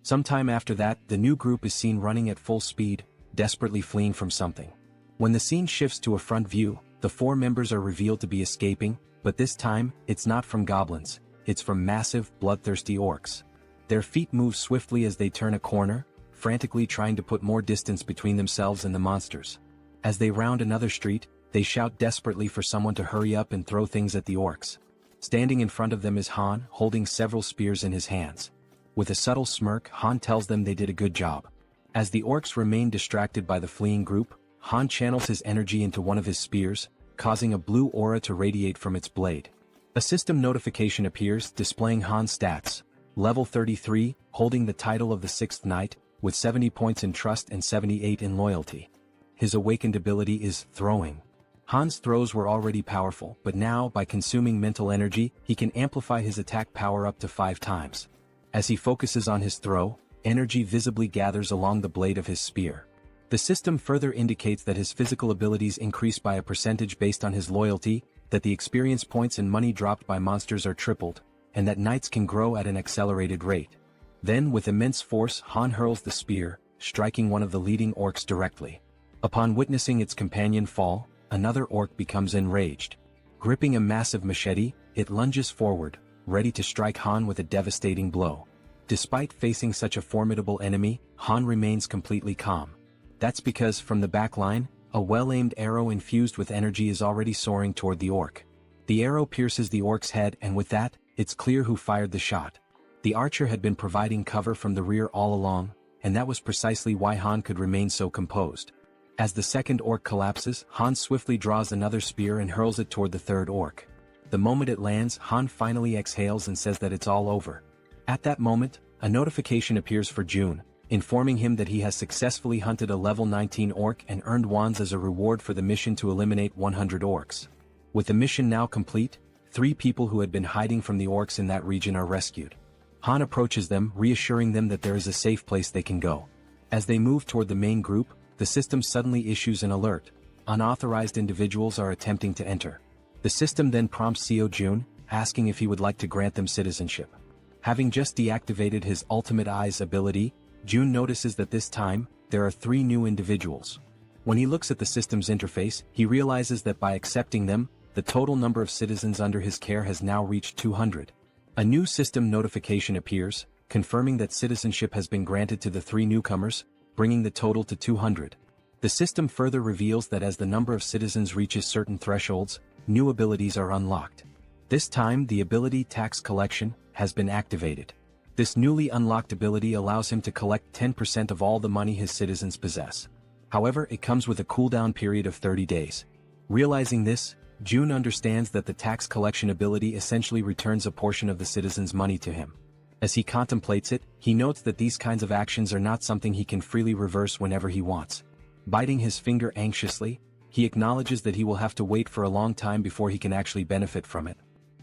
Sometime after that, the new group is seen running at full speed, desperately fleeing from something. When the scene shifts to a front view, the 4 members are revealed to be escaping, but this time, it's not from goblins, it's from massive, bloodthirsty orcs. Their feet move swiftly as they turn a corner, frantically trying to put more distance between themselves and the monsters. As they round another street, they shout desperately for someone to hurry up and throw things at the orcs. Standing in front of them is Han, holding several spears in his hands. With a subtle smirk, Han tells them they did a good job. As the orcs remain distracted by the fleeing group, Han channels his energy into one of his spears, causing a blue aura to radiate from its blade. A system notification appears displaying Han's stats. Level 33, holding the title of the 6th Knight, with 70 points in trust and 78 in loyalty. His awakened ability is throwing. Han's throws were already powerful, but now, by consuming mental energy, he can amplify his attack power up to 5 times. As he focuses on his throw, energy visibly gathers along the blade of his spear. The system further indicates that his physical abilities increase by a percentage based on his loyalty, that the experience points and money dropped by monsters are tripled, and that knights can grow at an accelerated rate. Then, with immense force, Han hurls the spear, striking one of the leading orcs directly. Upon witnessing its companion fall, another orc becomes enraged. Gripping a massive machete, it lunges forward, ready to strike Han with a devastating blow. Despite facing such a formidable enemy, Han remains completely calm. That's because, from the back line, a well-aimed arrow infused with energy is already soaring toward the orc. The arrow pierces the orc's head, and with that, it's clear who fired the shot. The archer had been providing cover from the rear all along, and that was precisely why Han could remain so composed. As the second orc collapses, Han swiftly draws another spear and hurls it toward the third orc. The moment it lands, Han finally exhales and says that it's all over. At that moment, a notification appears for June, informing him that he has successfully hunted a level 19 orc and earned wands as a reward for the mission to eliminate 100 orcs. With the mission now complete, 3 people who had been hiding from the orcs in that region are rescued. Han approaches them, reassuring them that there is a safe place they can go. As they move toward the main group, the system suddenly issues an alert. Unauthorized individuals are attempting to enter. The system then prompts CEO June, asking if he would like to grant them citizenship. Having just deactivated his Ultimate Eyes ability, June notices that this time, there are 3 new individuals. When he looks at the system's interface, he realizes that by accepting them, the total number of citizens under his care has now reached 200. A new system notification appears, confirming that citizenship has been granted to the 3 newcomers, bringing the total to 200. The system further reveals that as the number of citizens reaches certain thresholds, new abilities are unlocked. This time, the ability Tax Collection has been activated. This newly unlocked ability allows him to collect 10% of all the money his citizens possess. However, it comes with a cooldown period of 30 days. Realizing this, June understands that the tax collection ability essentially returns a portion of the citizens' money to him. As he contemplates it, he notes that these kinds of actions are not something he can freely reverse whenever he wants. Biting his finger anxiously, he acknowledges that he will have to wait for a long time before he can actually benefit from it.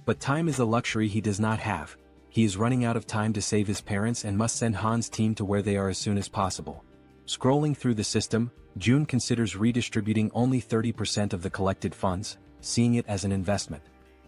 But time is a luxury he does not have. He is running out of time to save his parents and must send Han's team to where they are as soon as possible. Scrolling through the system, June considers redistributing only 30% of the collected funds, seeing it as an investment.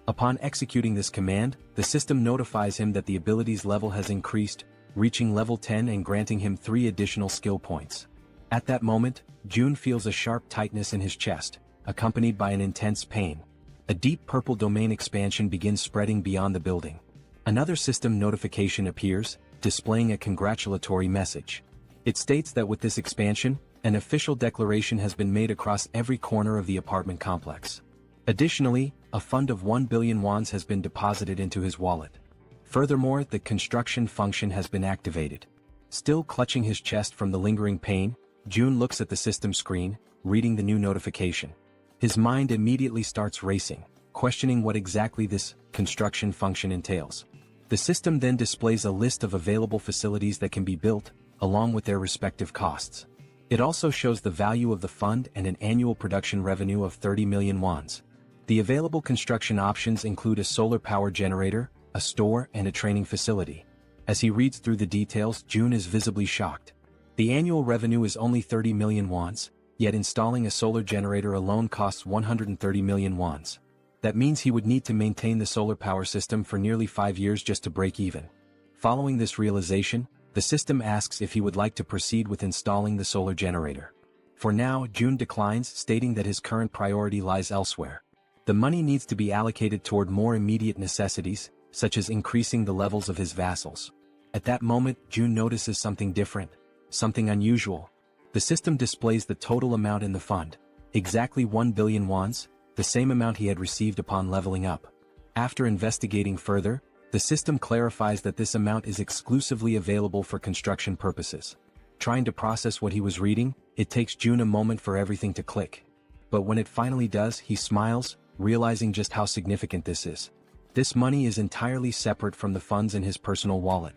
Upon executing this command, the system notifies him that the ability's level has increased, reaching level 10 and granting him 3 additional skill points. At that moment, June feels a sharp tightness in his chest, accompanied by an intense pain. A deep purple domain expansion begins spreading beyond the building. Another system notification appears, displaying a congratulatory message. It states that with this expansion, an official declaration has been made across every corner of the apartment complex. Additionally, a fund of 1 billion wands has been deposited into his wallet. Furthermore, the construction function has been activated. Still clutching his chest from the lingering pain, June looks at the system screen, reading the new notification. His mind immediately starts racing, questioning what exactly this construction function entails. The system then displays a list of available facilities that can be built, along with their respective costs. It also shows the value of the fund and an annual production revenue of 30 million wons. The available construction options include a solar power generator, a store, and a training facility. As he reads through the details, Jun is visibly shocked. The annual revenue is only 30 million wons, yet installing a solar generator alone costs 130 million wons. That means he would need to maintain the solar power system for nearly 5 years just to break even. Following this realization, the system asks if he would like to proceed with installing the solar generator. For now, Jun declines, stating that his current priority lies elsewhere. The money needs to be allocated toward more immediate necessities, such as increasing the levels of his vassals. At that moment, Jun notices something different, something unusual. The system displays the total amount in the fund, exactly 1 billion wons, the same amount he had received upon leveling up. After investigating further, the system clarifies that this amount is exclusively available for construction purposes. Trying to process what he was reading, it takes Jun a moment for everything to click. But when it finally does, he smiles, realizing just how significant this is. This money is entirely separate from the funds in his personal wallet.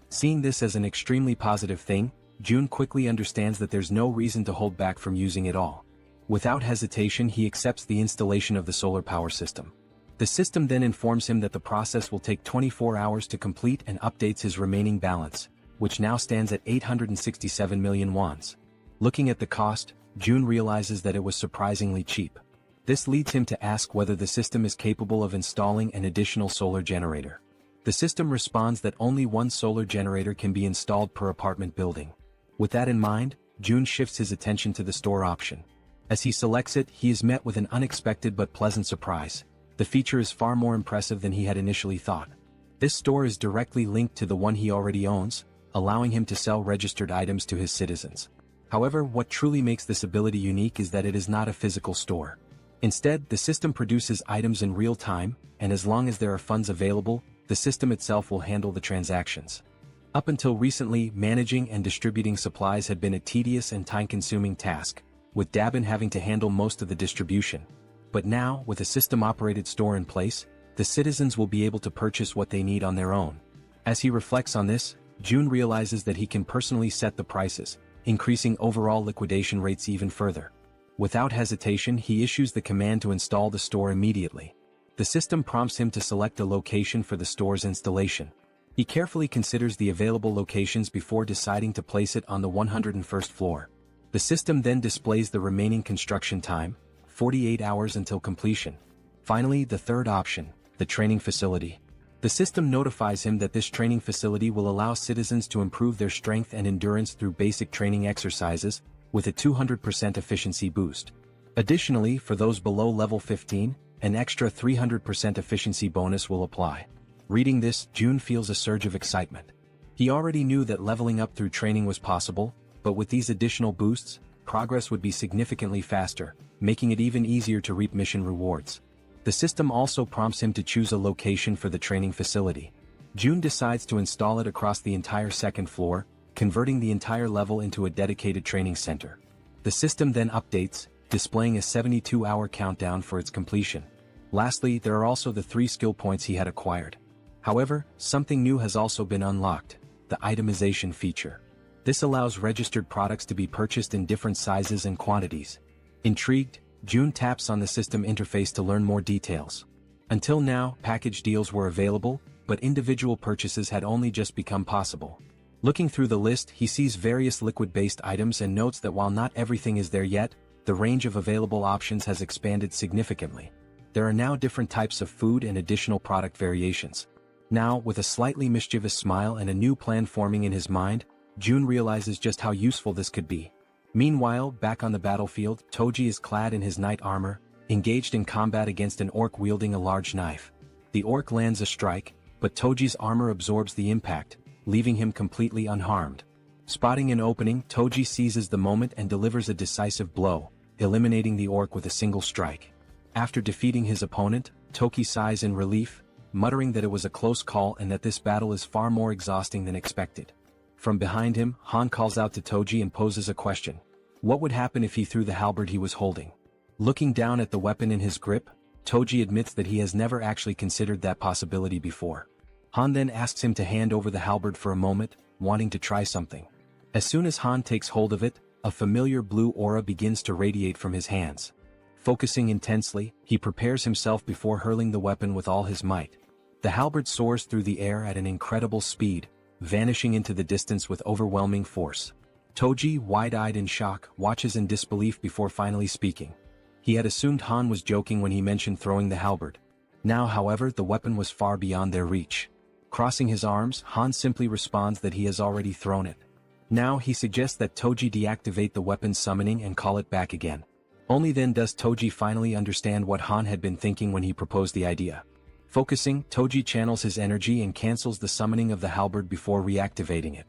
Seeing this as an extremely positive thing, Jun quickly understands that there's no reason to hold back from using it all. Without hesitation, he accepts the installation of the solar power system. The system then informs him that the process will take 24 hours to complete and updates his remaining balance, which now stands at 867 million wons. Looking at the cost, Jun realizes that it was surprisingly cheap. This leads him to ask whether the system is capable of installing an additional solar generator. The system responds that only one solar generator can be installed per apartment building. With that in mind, Jun shifts his attention to the store option. As he selects it, he is met with an unexpected but pleasant surprise. The feature is far more impressive than he had initially thought. This store is directly linked to the one he already owns, allowing him to sell registered items to his citizens. However, what truly makes this ability unique is that it is not a physical store. Instead, the system produces items in real time, and as long as there are funds available, the system itself will handle the transactions. Up until recently, managing and distributing supplies had been a tedious and time-consuming task, with Dabin having to handle most of the distribution. But now, with a system-operated store in place, the citizens will be able to purchase what they need on their own. As he reflects on this, Jun realizes that he can personally set the prices, increasing overall liquidation rates even further. Without hesitation, he issues the command to install the store immediately. The system prompts him to select a location for the store's installation. He carefully considers the available locations before deciding to place it on the 101st floor. The system then displays the remaining construction time, 48 hours until completion. Finally, the third option, the training facility. The system notifies him that this training facility will allow citizens to improve their strength and endurance through basic training exercises, with a 200% efficiency boost. Additionally, for those below level 15, an extra 300% efficiency bonus will apply. Reading this, Jun feels a surge of excitement. He already knew that leveling up through training was possible, but with these additional boosts, progress would be significantly faster, making it even easier to reap mission rewards. The system also prompts him to choose a location for the training facility. Jun decides to install it across the entire second floor, converting the entire level into a dedicated training center. The system then updates, displaying a 72-hour countdown for its completion. Lastly, there are also the 3 skill points he had acquired. However, something new has also been unlocked, the itemization feature. This allows registered products to be purchased in different sizes and quantities. Intrigued, Jun taps on the system interface to learn more details. Until now, package deals were available, but individual purchases had only just become possible. Looking through the list, he sees various liquid-based items and notes that while not everything is there yet, the range of available options has expanded significantly. There are now different types of food and additional product variations. Now, with a slightly mischievous smile and a new plan forming in his mind, Jun realizes just how useful this could be. Meanwhile, back on the battlefield, Toji is clad in his knight armor, engaged in combat against an orc wielding a large knife. The orc lands a strike, but Toji's armor absorbs the impact, leaving him completely unharmed. Spotting an opening, Toji seizes the moment and delivers a decisive blow, eliminating the orc with a single strike. After defeating his opponent, Toki sighs in relief, muttering that it was a close call and that this battle is far more exhausting than expected. From behind him, Han calls out to Toji and poses a question. What would happen if he threw the halberd he was holding? Looking down at the weapon in his grip, Toji admits that he has never actually considered that possibility before. Han then asks him to hand over the halberd for a moment, wanting to try something. As soon as Han takes hold of it, a familiar blue aura begins to radiate from his hands. Focusing intensely, he prepares himself before hurling the weapon with all his might. The halberd soars through the air at an incredible speed, vanishing into the distance with overwhelming force. Toji, wide-eyed in shock, watches in disbelief before finally speaking. He had assumed Han was joking when he mentioned throwing the halberd. Now, however, the weapon was far beyond their reach. Crossing his arms, Han simply responds that he has already thrown it. Now he suggests that Toji deactivate the weapon's summoning and call it back again. Only then does Toji finally understand what Han had been thinking when he proposed the idea. Focusing, Toji channels his energy and cancels the summoning of the halberd before reactivating it.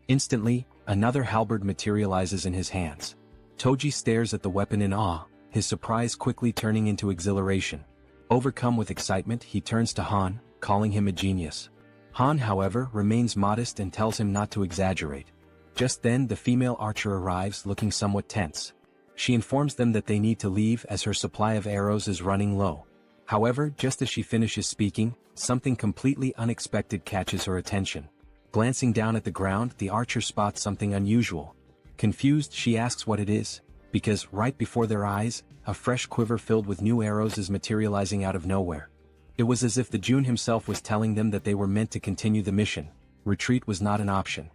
Instantly, another halberd materializes in his hands. Toji stares at the weapon in awe, his surprise quickly turning into exhilaration. Overcome with excitement, he turns to Han, calling him a genius. Han, however, remains modest and tells him not to exaggerate. Just then the female archer arrives looking somewhat tense. She informs them that they need to leave as her supply of arrows is running low. However, just as she finishes speaking, something completely unexpected catches her attention. Glancing down at the ground, the archer spots something unusual. Confused, she asks what it is, because right before their eyes, a fresh quiver filled with new arrows is materializing out of nowhere. It was as if the Jun himself was telling them that they were meant to continue the mission. Retreat was not an option.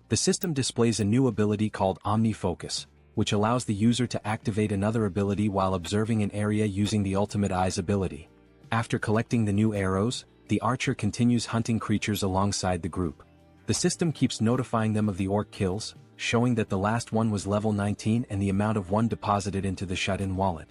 The system displays a new ability called Omni-Focus, which allows the user to activate another ability while observing an area using the Ultimate Eyes ability. After collecting the new arrows, the archer continues hunting creatures alongside the group. The system keeps notifying them of the orc kills, showing that the last one was level 19 and the amount of one deposited into the shut-in wallet.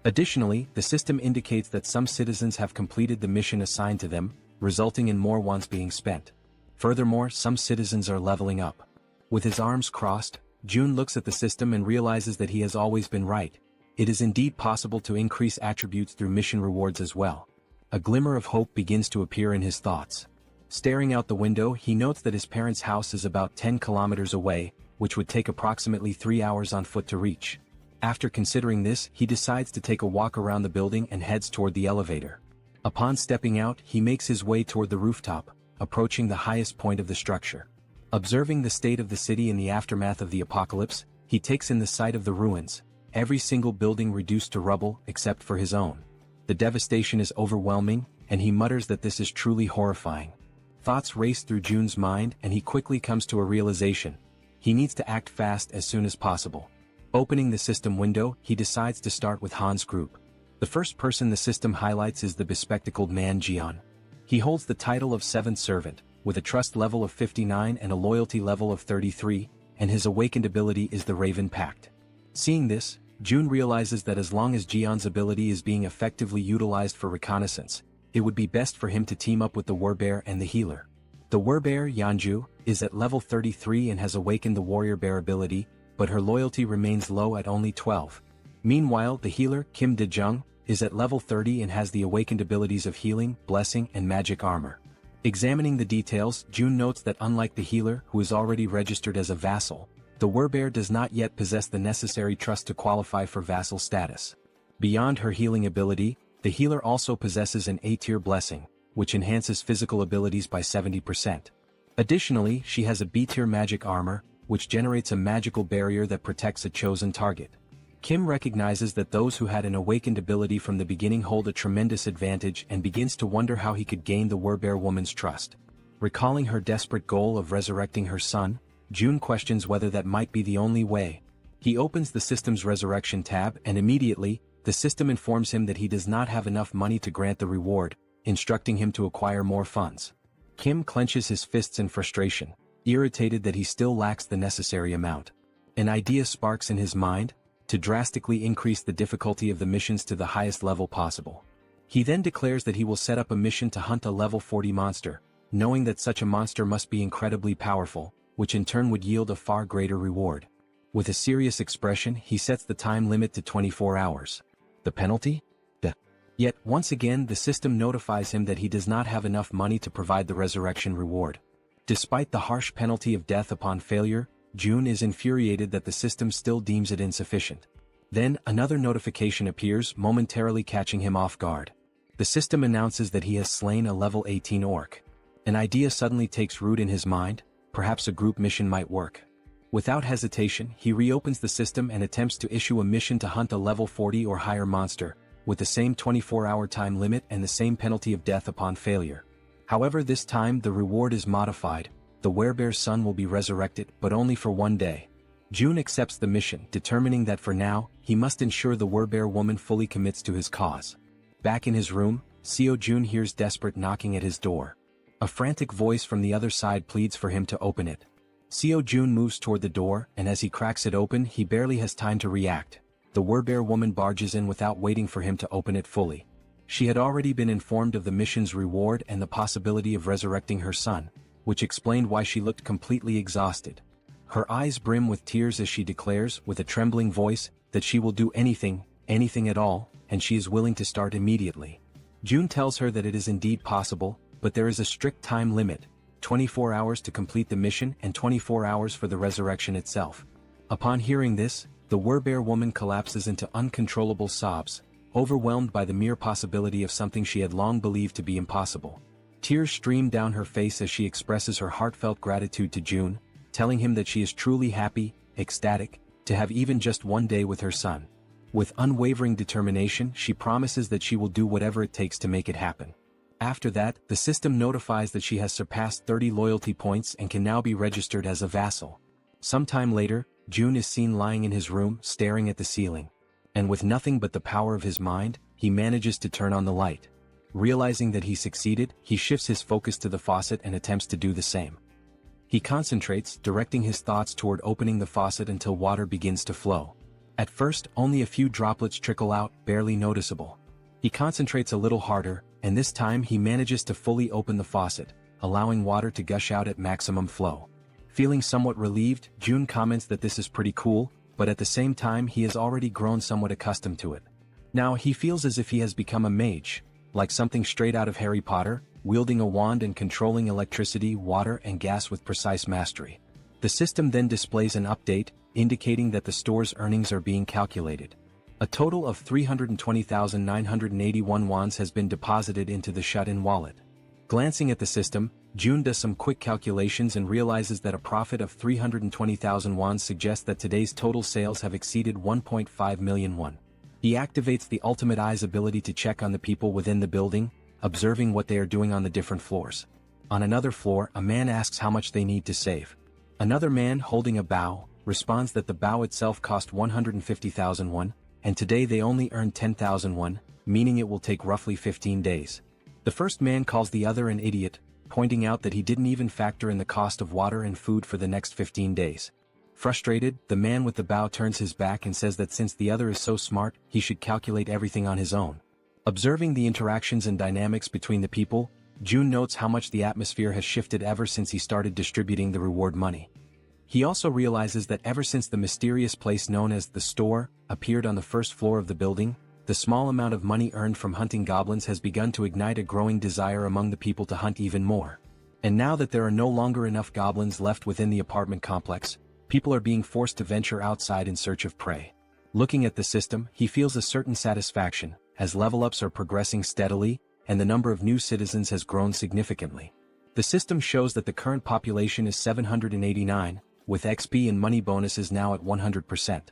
Additionally, the system indicates that some citizens have completed the mission assigned to them, resulting in more ones being spent. Furthermore, some citizens are leveling up. With his arms crossed, Jun looks at the system and realizes that he has always been right. It is indeed possible to increase attributes through mission rewards as well. A glimmer of hope begins to appear in his thoughts. Staring out the window, he notes that his parents' house is about 10 kilometers away, which would take approximately 3 hours on foot to reach. After considering this, he decides to take a walk around the building and heads toward the elevator. Upon stepping out, he makes his way toward the rooftop, approaching the highest point of the structure. Observing the state of the city in the aftermath of the apocalypse, he takes in the sight of the ruins, every single building reduced to rubble except for his own. The devastation is overwhelming, and he mutters that this is truly horrifying. Thoughts race through Jun's mind and he quickly comes to a realization. He needs to act fast as soon as possible. Opening the system window, he decides to start with Han's group. The first person the system highlights is the bespectacled man Jian. He holds the title of 7th Servant, with a trust level of 59 and a loyalty level of 33, and his awakened ability is the Raven Pact. Seeing this, Jun realizes that as long as Jian's ability is being effectively utilized for reconnaissance, it would be best for him to team up with the werebear and the healer. The werebear, Yanju, is at level 33 and has awakened the warrior bear ability, but her loyalty remains low at only 12. Meanwhile, the healer, Kim De-jung, is at level 30 and has the awakened abilities of healing, blessing, and magic armor. Examining the details, Jun notes that unlike the healer, who is already registered as a vassal, the werebear does not yet possess the necessary trust to qualify for vassal status. Beyond her healing ability, the healer also possesses an A-tier blessing, which enhances physical abilities by 70%. Additionally, she has a B-tier magic armor, which generates a magical barrier that protects a chosen target. Kim recognizes that those who had an awakened ability from the beginning hold a tremendous advantage and begins to wonder how he could gain the werebear woman's trust. Recalling her desperate goal of resurrecting her son, Jun questions whether that might be the only way. He opens the system's resurrection tab and immediately, the system informs him that he does not have enough money to grant the reward, instructing him to acquire more funds. Kim clenches his fists in frustration, irritated that he still lacks the necessary amount. An idea sparks in his mind, to drastically increase the difficulty of the missions to the highest level possible. He then declares that he will set up a mission to hunt a level 40 monster, knowing that such a monster must be incredibly powerful, which in turn would yield a far greater reward. With a serious expression, he sets the time limit to 24 hours. The penalty? Death. Yet, once again the system notifies him that he does not have enough money to provide the resurrection reward. Despite the harsh penalty of death upon failure, June is infuriated that the system still deems it insufficient. Then, another notification appears, momentarily catching him off guard. The system announces that he has slain a level 18 orc. An idea suddenly takes root in his mind, perhaps a group mission might work. Without hesitation, he reopens the system and attempts to issue a mission to hunt a level 40 or higher monster, with the same 24-hour time limit and the same penalty of death upon failure. However, this time the reward is modified. The werebear's son will be resurrected, but only for 1 day. June accepts the mission, determining that for now, he must ensure the werebear woman fully commits to his cause. Back in his room, Seo Jun hears desperate knocking at his door. A frantic voice from the other side pleads for him to open it. Seo Jun moves toward the door, and as he cracks it open, he barely has time to react. The werebear woman barges in without waiting for him to open it fully. She had already been informed of the mission's reward and the possibility of resurrecting her son, which explained why she looked completely exhausted. Her eyes brim with tears as she declares, with a trembling voice, that she will do anything, anything at all, and she is willing to start immediately. June tells her that it is indeed possible, but there is a strict time limit, 24 hours to complete the mission and 24 hours for the resurrection itself. Upon hearing this, the werebear woman collapses into uncontrollable sobs, overwhelmed by the mere possibility of something she had long believed to be impossible. Tears stream down her face as she expresses her heartfelt gratitude to June, telling him that she is truly happy, ecstatic, to have even just 1 day with her son. With unwavering determination, she promises that she will do whatever it takes to make it happen. After that, the system notifies that she has surpassed 30 loyalty points and can now be registered as a vassal. Sometime later, June is seen lying in his room, staring at the ceiling. And with nothing but the power of his mind, he manages to turn on the light. Realizing that he succeeded, he shifts his focus to the faucet and attempts to do the same. He concentrates, directing his thoughts toward opening the faucet until water begins to flow. At first, only a few droplets trickle out, barely noticeable. He concentrates a little harder, and this time he manages to fully open the faucet, allowing water to gush out at maximum flow. Feeling somewhat relieved, June comments that this is pretty cool, but at the same time he has already grown somewhat accustomed to it. Now he feels as if he has become a mage, like something straight out of Harry Potter, wielding a wand and controlling electricity, water and gas with precise mastery. The system then displays an update, indicating that the store's earnings are being calculated. A total of 320,981 wons has been deposited into the shut-in wallet. Glancing at the system, June does some quick calculations and realizes that a profit of 320,000 wons suggests that today's total sales have exceeded 1.5 million won. He activates the Ultimate Eye's ability to check on the people within the building, observing what they are doing on the different floors. On another floor, a man asks how much they need to save. Another man, holding a bow, responds that the bow itself cost 150,000 won, and today they only earn 10,000 won, meaning it will take roughly 15 days. The first man calls the other an idiot, pointing out that he didn't even factor in the cost of water and food for the next 15 days. Frustrated, the man with the bow turns his back and says that since the other is so smart, he should calculate everything on his own. Observing the interactions and dynamics between the people, June notes how much the atmosphere has shifted ever since he started distributing the reward money. He also realizes that ever since the mysterious place known as the store appeared on the first floor of the building, the small amount of money earned from hunting goblins has begun to ignite a growing desire among the people to hunt even more. And now that there are no longer enough goblins left within the apartment complex, people are being forced to venture outside in search of prey. Looking at the system, he feels a certain satisfaction, as level-ups are progressing steadily, and the number of new citizens has grown significantly. The system shows that the current population is 789, with XP and money bonuses now at 100%.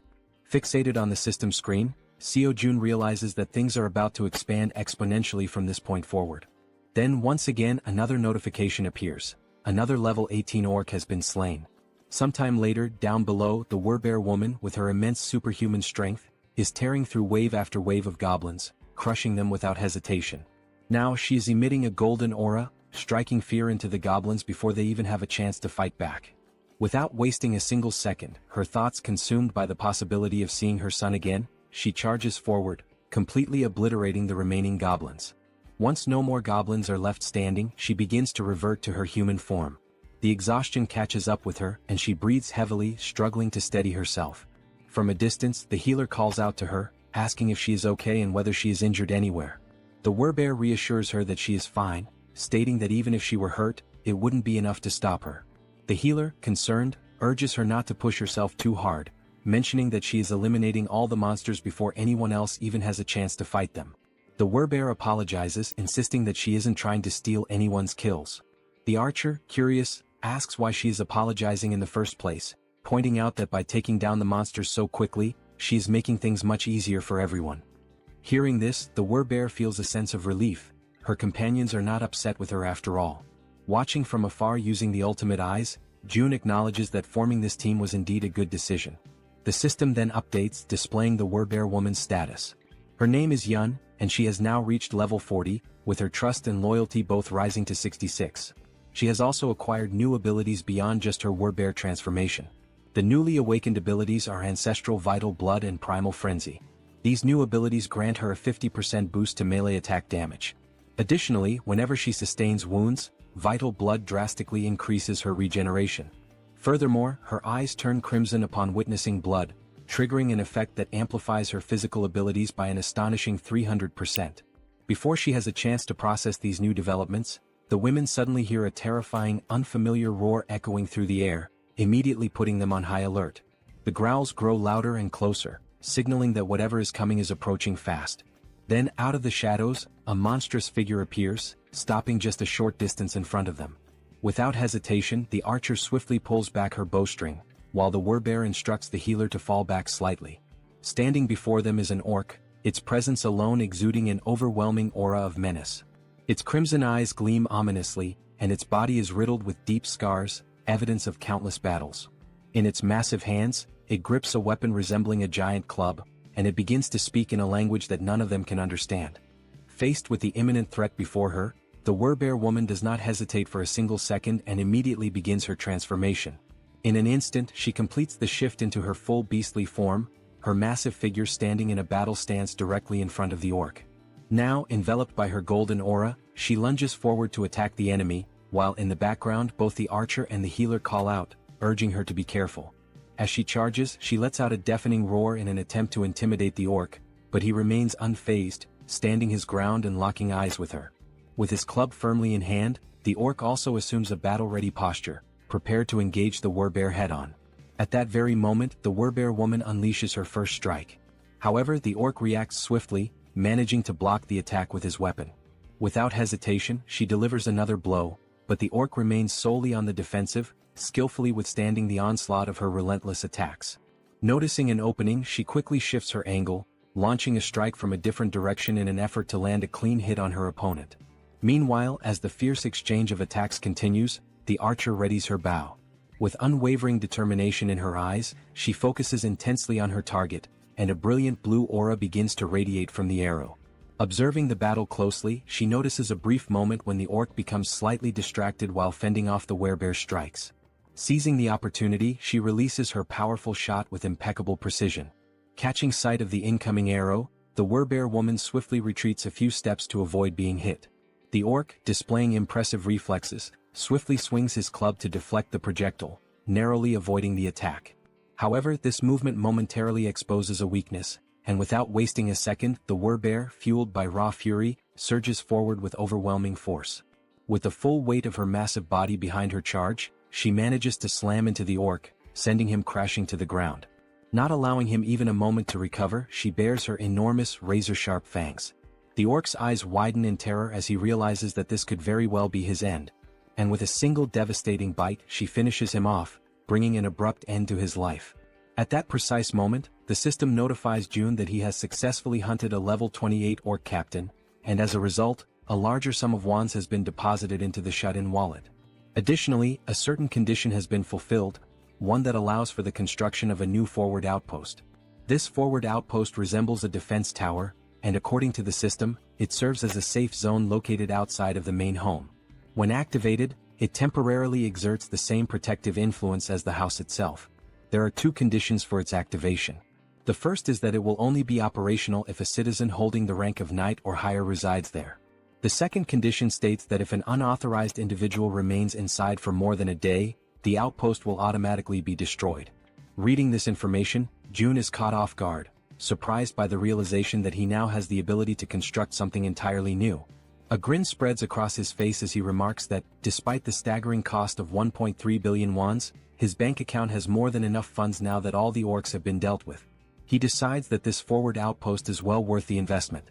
Fixated on the system screen, Seo Jun realizes that things are about to expand exponentially from this point forward. Then once again another notification appears. Another level 18 orc has been slain. Sometime later, down below, the werebear woman, with her immense superhuman strength, is tearing through wave after wave of goblins, crushing them without hesitation. Now she is emitting a golden aura, striking fear into the goblins before they even have a chance to fight back. Without wasting a single second, her thoughts consumed by the possibility of seeing her son again, she charges forward, completely obliterating the remaining goblins. Once no more goblins are left standing, she begins to revert to her human form. The exhaustion catches up with her, and she breathes heavily, struggling to steady herself. From a distance, the healer calls out to her, asking if she is okay and whether she is injured anywhere. The werebear reassures her that she is fine, stating that even if she were hurt, it wouldn't be enough to stop her. The healer, concerned, urges her not to push herself too hard, mentioning that she is eliminating all the monsters before anyone else even has a chance to fight them. The werebear apologizes, insisting that she isn't trying to steal anyone's kills. The archer, curious, asks why she is apologizing in the first place, pointing out that by taking down the monsters so quickly, she is making things much easier for everyone. Hearing this, the werebear feels a sense of relief. Her companions are not upset with her after all. Watching from afar using the ultimate eyes, June acknowledges that forming this team was indeed a good decision. The system then updates, displaying the werebear woman's status. Her name is Yun, and she has now reached level 40, with her trust and loyalty both rising to 66. She has also acquired new abilities beyond just her werebear transformation. The newly awakened abilities are Ancestral Vital Blood and Primal Frenzy. These new abilities grant her a 50% boost to melee attack damage. Additionally, whenever she sustains wounds, Vital Blood drastically increases her regeneration. Furthermore, her eyes turn crimson upon witnessing blood, triggering an effect that amplifies her physical abilities by an astonishing 300%. Before she has a chance to process these new developments, the women suddenly hear a terrifying, unfamiliar roar echoing through the air, immediately putting them on high alert. The growls grow louder and closer, signaling that whatever is coming is approaching fast. Then, out of the shadows, a monstrous figure appears, stopping just a short distance in front of them. Without hesitation, the archer swiftly pulls back her bowstring, while the werebear instructs the healer to fall back slightly. Standing before them is an orc, its presence alone exuding an overwhelming aura of menace. Its crimson eyes gleam ominously, and its body is riddled with deep scars, evidence of countless battles. In its massive hands, it grips a weapon resembling a giant club, and it begins to speak in a language that none of them can understand. Faced with the imminent threat before her, the werebear woman does not hesitate for a single second and immediately begins her transformation. In an instant, she completes the shift into her full beastly form, her massive figure standing in a battle stance directly in front of the orc. Now, enveloped by her golden aura, she lunges forward to attack the enemy, while in the background both the archer and the healer call out, urging her to be careful. As she charges, she lets out a deafening roar in an attempt to intimidate the orc, but he remains unfazed, standing his ground and locking eyes with her. With his club firmly in hand, the orc also assumes a battle-ready posture, prepared to engage the werebear head-on. At that very moment, the werebear woman unleashes her first strike. However, the orc reacts swiftly, managing to block the attack with his weapon. Without hesitation, she delivers another blow, but the orc remains solely on the defensive, skillfully withstanding the onslaught of her relentless attacks. Noticing an opening, she quickly shifts her angle, launching a strike from a different direction in an effort to land a clean hit on her opponent. Meanwhile, as the fierce exchange of attacks continues, the archer readies her bow. With unwavering determination in her eyes, she focuses intensely on her target, and a brilliant blue aura begins to radiate from the arrow. Observing the battle closely, she notices a brief moment when the orc becomes slightly distracted while fending off the werebear's strikes. Seizing the opportunity, she releases her powerful shot with impeccable precision. Catching sight of the incoming arrow, the werebear woman swiftly retreats a few steps to avoid being hit. The orc, displaying impressive reflexes, swiftly swings his club to deflect the projectile, narrowly avoiding the attack. However, this movement momentarily exposes a weakness, and without wasting a second, the werebear, fueled by raw fury, surges forward with overwhelming force. With the full weight of her massive body behind her charge, she manages to slam into the orc, sending him crashing to the ground. Not allowing him even a moment to recover, she bares her enormous, razor-sharp fangs. The orc's eyes widen in terror as he realizes that this could very well be his end, and with a single devastating bite, she finishes him off, bringing an abrupt end to his life. At that precise moment, the system notifies June that he has successfully hunted a level 28 orc captain, and as a result, a larger sum of wands has been deposited into the shut-in wallet. Additionally, a certain condition has been fulfilled, one that allows for the construction of a new forward outpost. This forward outpost resembles a defense tower, and according to the system, it serves as a safe zone located outside of the main home. When activated, it temporarily exerts the same protective influence as the house itself. There are two conditions for its activation. The first is that it will only be operational if a citizen holding the rank of knight or higher resides there. The second condition states that if an unauthorized individual remains inside for more than a day, the outpost will automatically be destroyed. Reading this information, June is caught off guard, surprised by the realization that he now has the ability to construct something entirely new. A grin spreads across his face as he remarks that, despite the staggering cost of 1.3 billion wons, his bank account has more than enough funds now that all the orcs have been dealt with. He decides that this forward outpost is well worth the investment.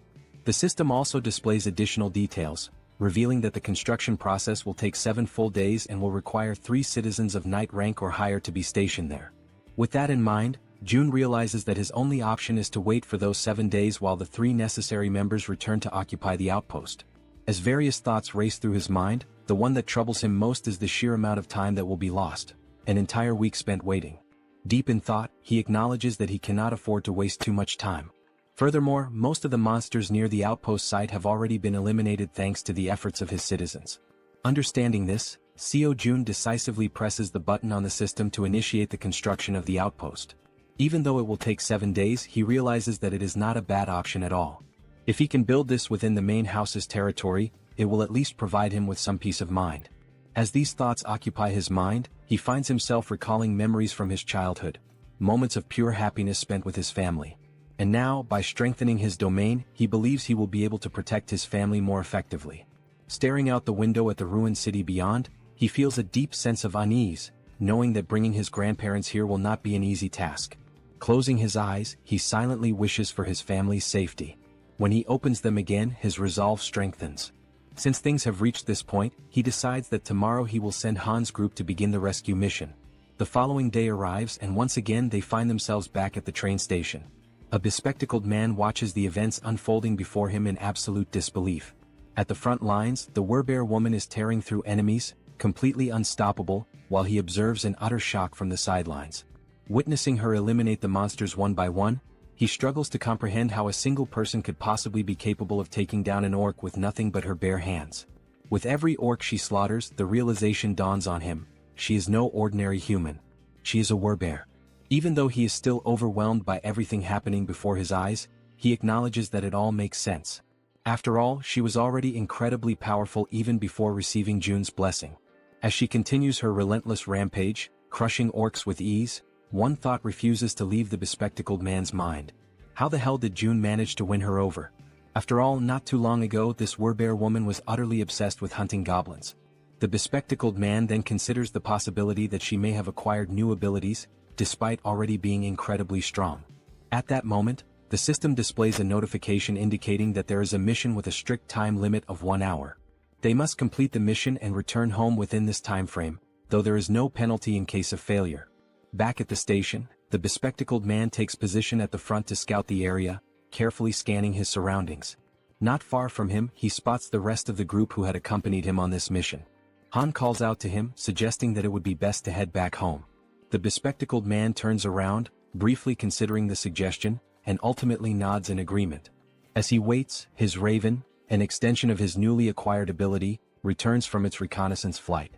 The system also displays additional details, revealing that the construction process will take 7 full days and will require 3 citizens of knight rank or higher to be stationed there. With that in mind, June realizes that his only option is to wait for those 7 days while the 3 necessary members return to occupy the outpost. As various thoughts race through his mind, the one that troubles him most is the sheer amount of time that will be lost, an entire week spent waiting. Deep in thought, he acknowledges that he cannot afford to waste too much time. Furthermore, most of the monsters near the outpost site have already been eliminated thanks to the efforts of his citizens. Understanding this, Seo Jun decisively presses the button on the system to initiate the construction of the outpost. Even though it will take 7 days, he realizes that it is not a bad option at all. If he can build this within the main house's territory, it will at least provide him with some peace of mind. As these thoughts occupy his mind, he finds himself recalling memories from his childhood, moments of pure happiness spent with his family. And now, by strengthening his domain, he believes he will be able to protect his family more effectively. Staring out the window at the ruined city beyond, he feels a deep sense of unease, knowing that bringing his grandparents here will not be an easy task. Closing his eyes, he silently wishes for his family's safety. When he opens them again, his resolve strengthens. Since things have reached this point, he decides that tomorrow he will send Han's group to begin the rescue mission. The following day arrives and once again they find themselves back at the train station. A bespectacled man watches the events unfolding before him in absolute disbelief. At the front lines, the werebear woman is tearing through enemies, completely unstoppable, while he observes in utter shock from the sidelines. Witnessing her eliminate the monsters one by one, he struggles to comprehend how a single person could possibly be capable of taking down an orc with nothing but her bare hands. With every orc she slaughters, the realization dawns on him: she is no ordinary human. She is a werebear. Even though he is still overwhelmed by everything happening before his eyes, he acknowledges that it all makes sense. After all, she was already incredibly powerful even before receiving June's blessing. As she continues her relentless rampage, crushing orcs with ease, one thought refuses to leave the bespectacled man's mind. How the hell did June manage to win her over? After all, not too long ago this werebear woman was utterly obsessed with hunting goblins. The bespectacled man then considers the possibility that she may have acquired new abilities, despite already being incredibly strong. At that moment, the system displays a notification indicating that there is a mission with a strict time limit of 1 hour. They must complete the mission and return home within this time frame, though there is no penalty in case of failure. Back at the station, the bespectacled man takes position at the front to scout the area, carefully scanning his surroundings. Not far from him, he spots the rest of the group who had accompanied him on this mission. Han calls out to him, suggesting that it would be best to head back home. The bespectacled man turns around, briefly considering the suggestion, and ultimately nods in agreement. As he waits, his raven, an extension of his newly acquired ability, returns from its reconnaissance flight.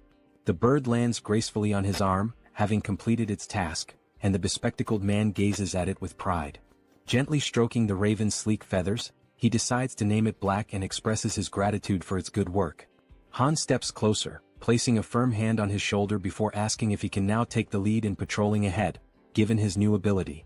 The bird lands gracefully on his arm, having completed its task, and the bespectacled man gazes at it with pride. Gently stroking the raven's sleek feathers, he decides to name it Black and expresses his gratitude for its good work. Han steps closer, placing a firm hand on his shoulder before asking if he can now take the lead in patrolling ahead, given his new ability.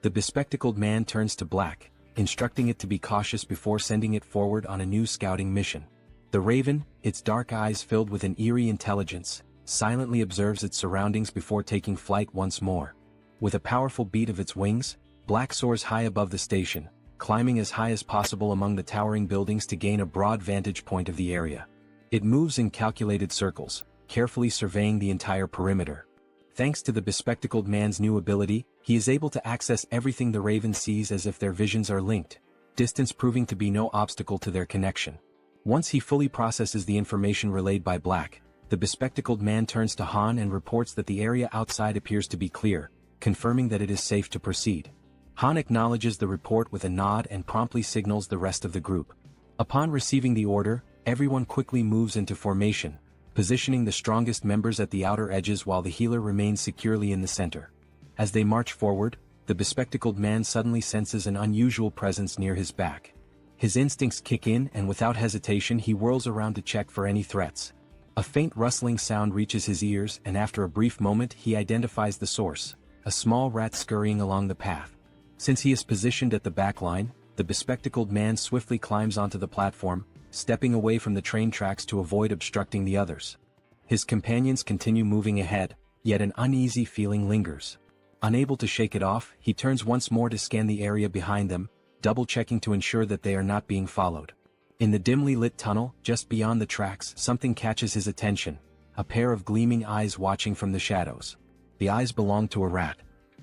The bespectacled man turns to Black, instructing it to be cautious before sending it forward on a new scouting mission. The raven, its dark eyes filled with an eerie intelligence, silently observes its surroundings before taking flight once more. With a powerful beat of its wings, Black soars high above the station, climbing as high as possible among the towering buildings to gain a broad vantage point of the area. It moves in calculated circles, carefully surveying the entire perimeter. Thanks to the bespectacled man's new ability, he is able to access everything the raven sees as if their visions are linked, distance proving to be no obstacle to their connection. Once he fully processes the information relayed by Black, the bespectacled man turns to Han and reports that the area outside appears to be clear, confirming that it is safe to proceed. Han acknowledges the report with a nod and promptly signals the rest of the group. Upon receiving the order, everyone quickly moves into formation, positioning the strongest members at the outer edges while the healer remains securely in the center. As they march forward, the bespectacled man suddenly senses an unusual presence near his back. His instincts kick in and without hesitation he whirls around to check for any threats. A faint rustling sound reaches his ears and after a brief moment he identifies the source, a small rat scurrying along the path. Since he is positioned at the back line, the bespectacled man swiftly climbs onto the platform, stepping away from the train tracks to avoid obstructing the others. His companions continue moving ahead, yet an uneasy feeling lingers. Unable to shake it off, he turns once more to scan the area behind them, double-checking to ensure that they are not being followed. In the dimly lit tunnel, just beyond the tracks, something catches his attention, a pair of gleaming eyes watching from the shadows. The eyes belong to a rat.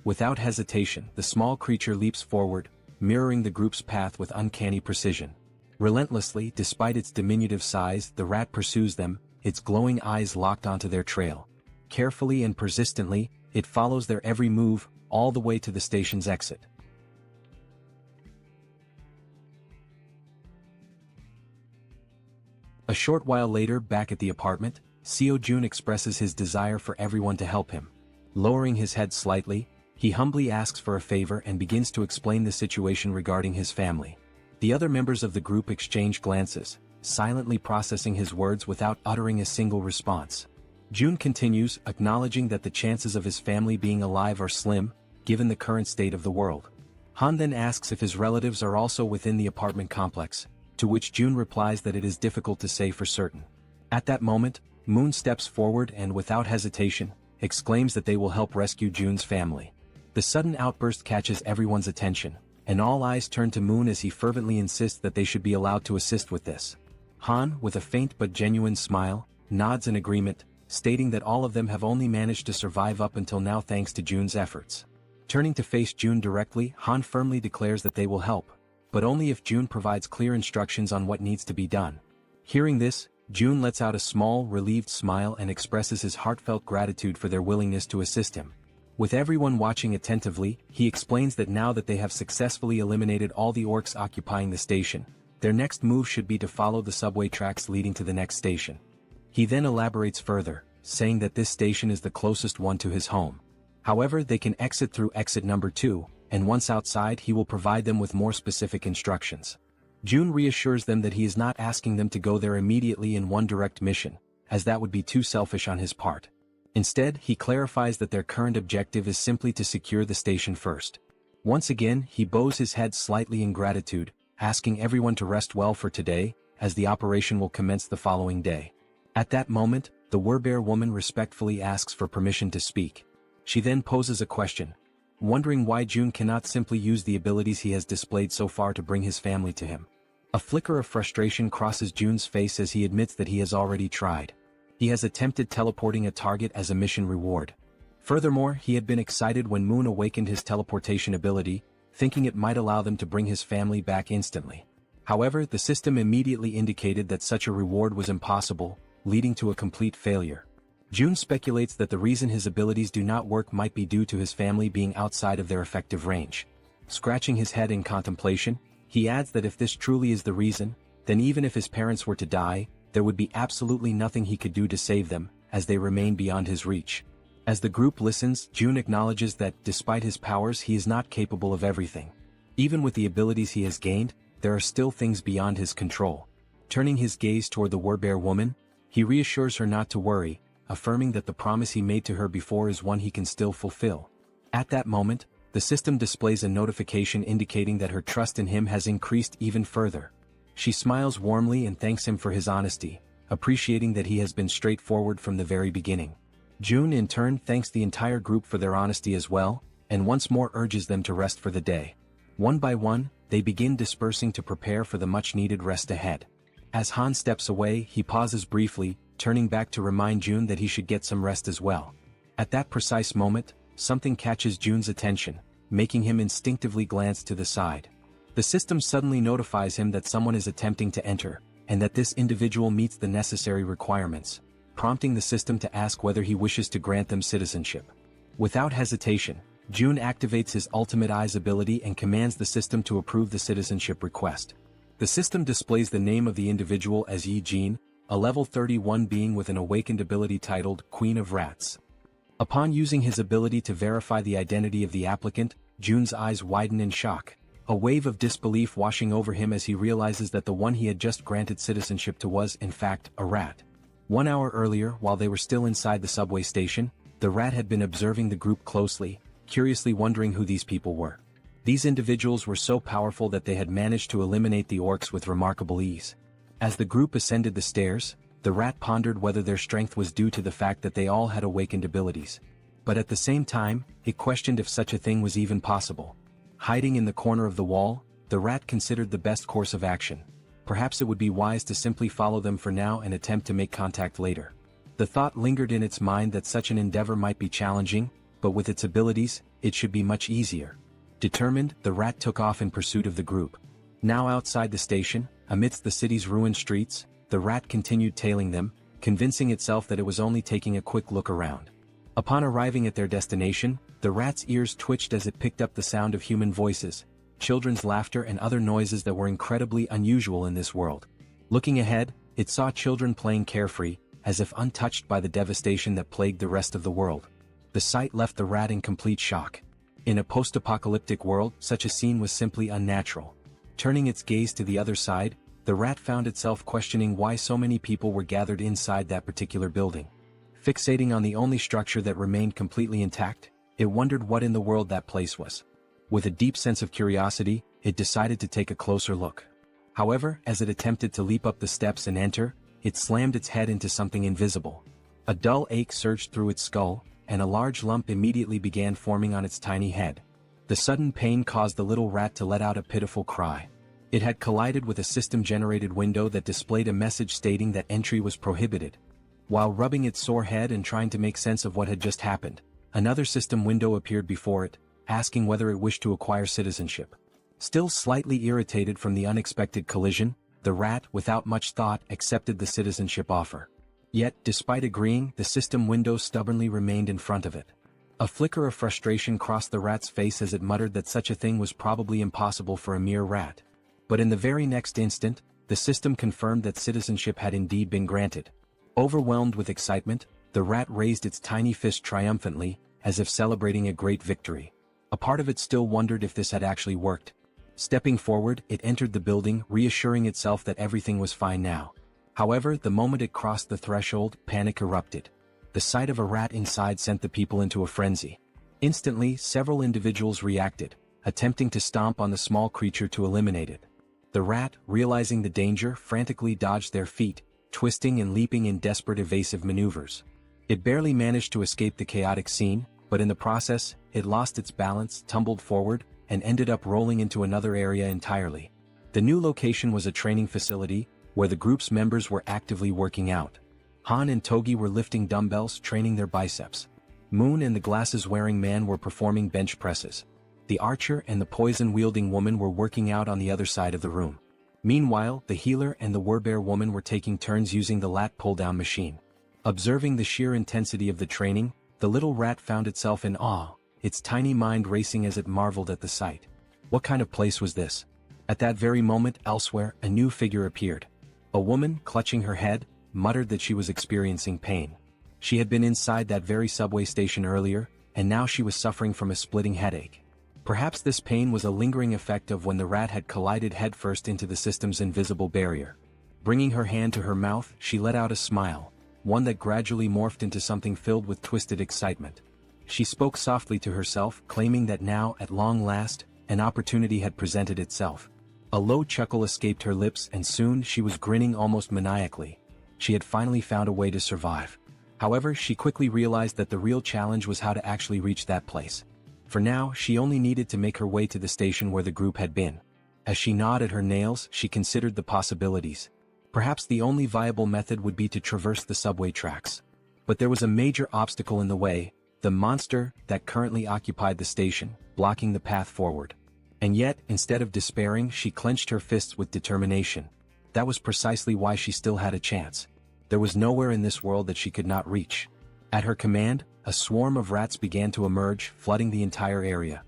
Without hesitation, the small creature leaps forward, mirroring the group's path with uncanny precision. Relentlessly, despite its diminutive size, the rat pursues them, its glowing eyes locked onto their trail. Carefully and persistently, it follows their every move, all the way to the station's exit. A short while later, back at the apartment, Seo Jun expresses his desire for everyone to help him. Lowering his head slightly, he humbly asks for a favor and begins to explain the situation regarding his family. The other members of the group exchange glances, silently processing his words without uttering a single response. Jun continues, acknowledging that the chances of his family being alive are slim, given the current state of the world. Han then asks if his relatives are also within the apartment complex, to which Jun replies that it is difficult to say for certain. At that moment, Moon steps forward and without hesitation, exclaims that they will help rescue Jun's family. The sudden outburst catches everyone's attention, and all eyes turn to Moon as he fervently insists that they should be allowed to assist with this. Han, with a faint but genuine smile, nods in agreement, stating that all of them have only managed to survive up until now thanks to Jun's efforts. Turning to face Jun directly, Han firmly declares that they will help, but only if Jun provides clear instructions on what needs to be done. Hearing this, Jun lets out a small, relieved smile and expresses his heartfelt gratitude for their willingness to assist him. With everyone watching attentively, he explains that now that they have successfully eliminated all the orcs occupying the station, their next move should be to follow the subway tracks leading to the next station. He then elaborates further, saying that this station is the closest one to his home. However, they can exit through exit number 2, and once outside he will provide them with more specific instructions. Jun reassures them that he is not asking them to go there immediately in one direct mission, as that would be too selfish on his part. Instead, he clarifies that their current objective is simply to secure the station first. Once again, he bows his head slightly in gratitude, asking everyone to rest well for today, as the operation will commence the following day. At that moment, the werebear woman respectfully asks for permission to speak. She then poses a question, wondering why Jun cannot simply use the abilities he has displayed so far to bring his family to him. A flicker of frustration crosses Jun's face as he admits that he has already tried. He has attempted teleporting a target as a mission reward. Furthermore, he had been excited when Moon awakened his teleportation ability, thinking it might allow them to bring his family back instantly. However, the system immediately indicated that such a reward was impossible, leading to a complete failure. Jun speculates that the reason his abilities do not work might be due to his family being outside of their effective range. Scratching his head in contemplation, he adds that if this truly is the reason, then even if his parents were to die, there would be absolutely nothing he could do to save them, as they remain beyond his reach. As the group listens, Jun acknowledges that, despite his powers, he is not capable of everything. Even with the abilities he has gained, there are still things beyond his control. Turning his gaze toward the werebear woman, he reassures her not to worry, affirming that the promise he made to her before is one he can still fulfill. At that moment, the system displays a notification indicating that her trust in him has increased even further. She smiles warmly and thanks him for his honesty, appreciating that he has been straightforward from the very beginning. Jun in turn thanks the entire group for their honesty as well, and once more urges them to rest for the day. One by one, they begin dispersing to prepare for the much-needed rest ahead. As Han steps away, he pauses briefly, turning back to remind Jun that he should get some rest as well. At that precise moment, something catches Jun's attention, making him instinctively glance to the side. The system suddenly notifies him that someone is attempting to enter, and that this individual meets the necessary requirements, prompting the system to ask whether he wishes to grant them citizenship. Without hesitation, Jun activates his Ultimate Eyes ability and commands the system to approve the citizenship request. The system displays the name of the individual as Yi Jin, a level 31 being with an awakened ability titled Queen of Rats. Upon using his ability to verify the identity of the applicant, Jun's eyes widen in shock, a wave of disbelief washing over him as he realizes that the one he had just granted citizenship to was, in fact, a rat. 1 hour earlier, while they were still inside the subway station, the rat had been observing the group closely, curiously wondering who these people were. These individuals were so powerful that they had managed to eliminate the orcs with remarkable ease. As the group ascended the stairs, the rat pondered whether their strength was due to the fact that they all had awakened abilities. But at the same time, it questioned if such a thing was even possible. Hiding in the corner of the wall, the rat considered the best course of action. Perhaps it would be wise to simply follow them for now and attempt to make contact later. The thought lingered in its mind that such an endeavor might be challenging, but with its abilities, it should be much easier. Determined, the rat took off in pursuit of the group. Now outside the station, amidst the city's ruined streets, the rat continued tailing them, convincing itself that it was only taking a quick look around. Upon arriving at their destination, the rat's ears twitched as it picked up the sound of human voices, children's laughter and other noises that were incredibly unusual in this world. Looking ahead, it saw children playing carefree, as if untouched by the devastation that plagued the rest of the world. The sight left the rat in complete shock. In a post-apocalyptic world, such a scene was simply unnatural. Turning its gaze to the other side, the rat found itself questioning why so many people were gathered inside that particular building. Fixating on the only structure that remained completely intact, it wondered what in the world that place was. With a deep sense of curiosity, it decided to take a closer look. However, as it attempted to leap up the steps and enter, it slammed its head into something invisible. A dull ache surged through its skull, and a large lump immediately began forming on its tiny head. The sudden pain caused the little rat to let out a pitiful cry. It had collided with a system-generated window that displayed a message stating that entry was prohibited. While rubbing its sore head and trying to make sense of what had just happened, another system window appeared before it, asking whether it wished to acquire citizenship. Still slightly irritated from the unexpected collision, the rat, without much thought, accepted the citizenship offer. Yet, despite agreeing, the system window stubbornly remained in front of it. A flicker of frustration crossed the rat's face as it muttered that such a thing was probably impossible for a mere rat. But in the very next instant, the system confirmed that citizenship had indeed been granted. Overwhelmed with excitement, the rat raised its tiny fist triumphantly, as if celebrating a great victory. A part of it still wondered if this had actually worked. Stepping forward, it entered the building, reassuring itself that everything was fine now. However, the moment it crossed the threshold, panic erupted. The sight of a rat inside sent the people into a frenzy. Instantly, several individuals reacted, attempting to stomp on the small creature to eliminate it. The rat, realizing the danger, frantically dodged their feet, twisting and leaping in desperate evasive maneuvers. It barely managed to escape the chaotic scene, but in the process, it lost its balance, tumbled forward, and ended up rolling into another area entirely. The new location was a training facility, where the group's members were actively working out. Han and Togi were lifting dumbbells, training their biceps. Moon and the glasses-wearing man were performing bench presses. The archer and the poison-wielding woman were working out on the other side of the room. Meanwhile, the healer and the werebear woman were taking turns using the lat pull-down machine. Observing the sheer intensity of the training, the little rat found itself in awe, its tiny mind racing as it marveled at the sight. What kind of place was this? At that very moment, elsewhere, a new figure appeared. A woman, clutching her head, muttered that she was experiencing pain. She had been inside that very subway station earlier, and now she was suffering from a splitting headache. Perhaps this pain was a lingering effect of when the rat had collided headfirst into the system's invisible barrier. Bringing her hand to her mouth, she let out a smile, one that gradually morphed into something filled with twisted excitement. She spoke softly to herself, claiming that now, at long last, an opportunity had presented itself. A low chuckle escaped her lips and soon she was grinning almost maniacally. She had finally found a way to survive. However, she quickly realized that the real challenge was how to actually reach that place. For now, she only needed to make her way to the station where the group had been. As she gnawed at her nails, she considered the possibilities. Perhaps the only viable method would be to traverse the subway tracks. But there was a major obstacle in the way, the monster that currently occupied the station, blocking the path forward. And yet, instead of despairing, she clenched her fists with determination. That was precisely why she still had a chance. There was nowhere in this world that she could not reach. At her command, a swarm of rats began to emerge, flooding the entire area.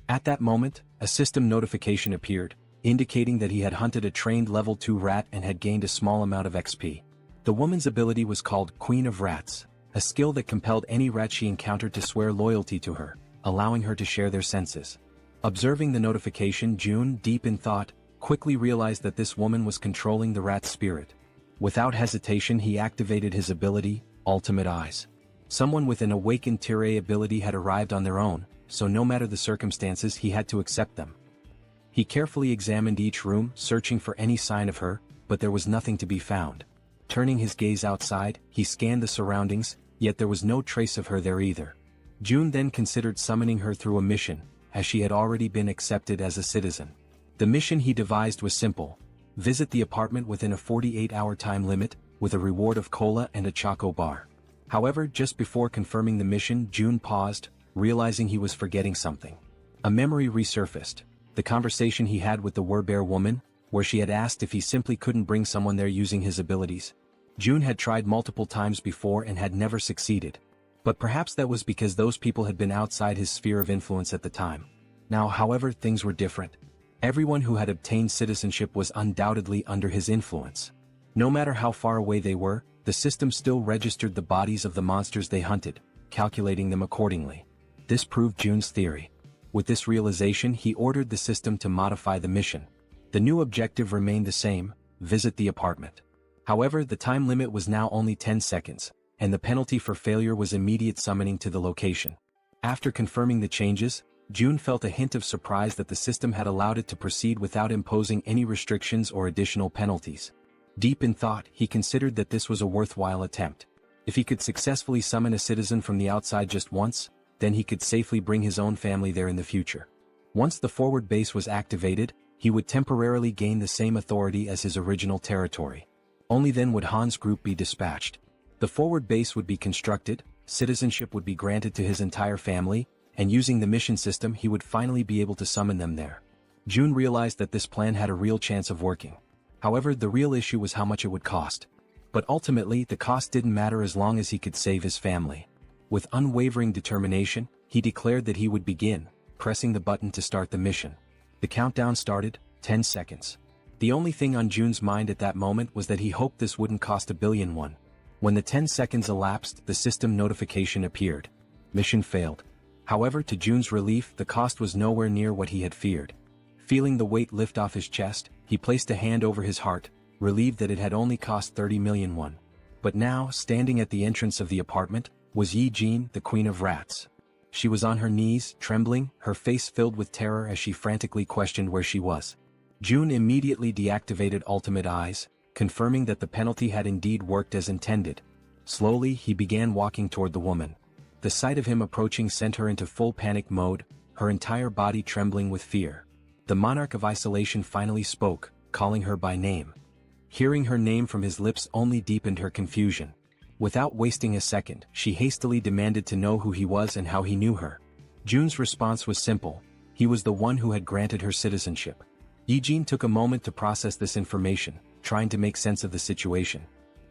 At that moment, a system notification appeared, indicating that he had hunted a trained level 2 rat and had gained a small amount of XP. The woman's ability was called Queen of Rats, a skill that compelled any rat she encountered to swear loyalty to her, allowing her to share their senses. Observing the notification, June, deep in thought, quickly realized that this woman was controlling the rat's spirit. Without hesitation, he activated his ability, Ultimate Eyes. Someone with an awakened Tire ability had arrived on their own, so no matter the circumstances he had to accept them. He carefully examined each room, searching for any sign of her, but there was nothing to be found. Turning his gaze outside, he scanned the surroundings, yet there was no trace of her there either. June then considered summoning her through a mission, as she had already been accepted as a citizen. The mission he devised was simple: visit the apartment within a 48-hour time limit, with a reward of cola and a choco bar. However, just before confirming the mission, June paused, realizing he was forgetting something. A memory resurfaced: the conversation he had with the werebear woman, where she had asked if he simply couldn't bring someone there using his abilities. June had tried multiple times before and had never succeeded. But perhaps that was because those people had been outside his sphere of influence at the time. Now, however, things were different. Everyone who had obtained citizenship was undoubtedly under his influence. No matter how far away they were, the system still registered the bodies of the monsters they hunted, calculating them accordingly. This proved June's theory. With this realization, he ordered the system to modify the mission. The new objective remained the same: visit the apartment. However, the time limit was now only 10 seconds, and the penalty for failure was immediate summoning to the location. After confirming the changes, June felt a hint of surprise that the system had allowed it to proceed without imposing any restrictions or additional penalties. Deep in thought, he considered that this was a worthwhile attempt. If he could successfully summon a citizen from the outside just once, then he could safely bring his own family there in the future. Once the forward base was activated, he would temporarily gain the same authority as his original territory. Only then would Han's group be dispatched. The forward base would be constructed, citizenship would be granted to his entire family, and using the mission system he would finally be able to summon them there. June realized that this plan had a real chance of working. However, the real issue was how much it would cost. But ultimately, the cost didn't matter as long as he could save his family. With unwavering determination, he declared that he would begin, pressing the button to start the mission. The countdown started: 10 seconds. The only thing on June's mind at that moment was that he hoped this wouldn't cost a billion won. When the 10 seconds elapsed, the system notification appeared: mission failed. However, to June's relief, the cost was nowhere near what he had feared. Feeling the weight lift off his chest, he placed a hand over his heart, relieved that it had only cost 30 million won. But now, standing at the entrance of the apartment, was Yi Jin, the Queen of Rats. She was on her knees, trembling, her face filled with terror as she frantically questioned where she was. June immediately deactivated Ultimate Eyes, confirming that the penalty had indeed worked as intended. Slowly, he began walking toward the woman. The sight of him approaching sent her into full panic mode, her entire body trembling with fear. The monarch of isolation finally spoke, calling her by name. Hearing her name from his lips only deepened her confusion. Without wasting a second, she hastily demanded to know who he was and how he knew her. June's response was simple: he was the one who had granted her citizenship. Yi-jin took a moment to process this information, trying to make sense of the situation.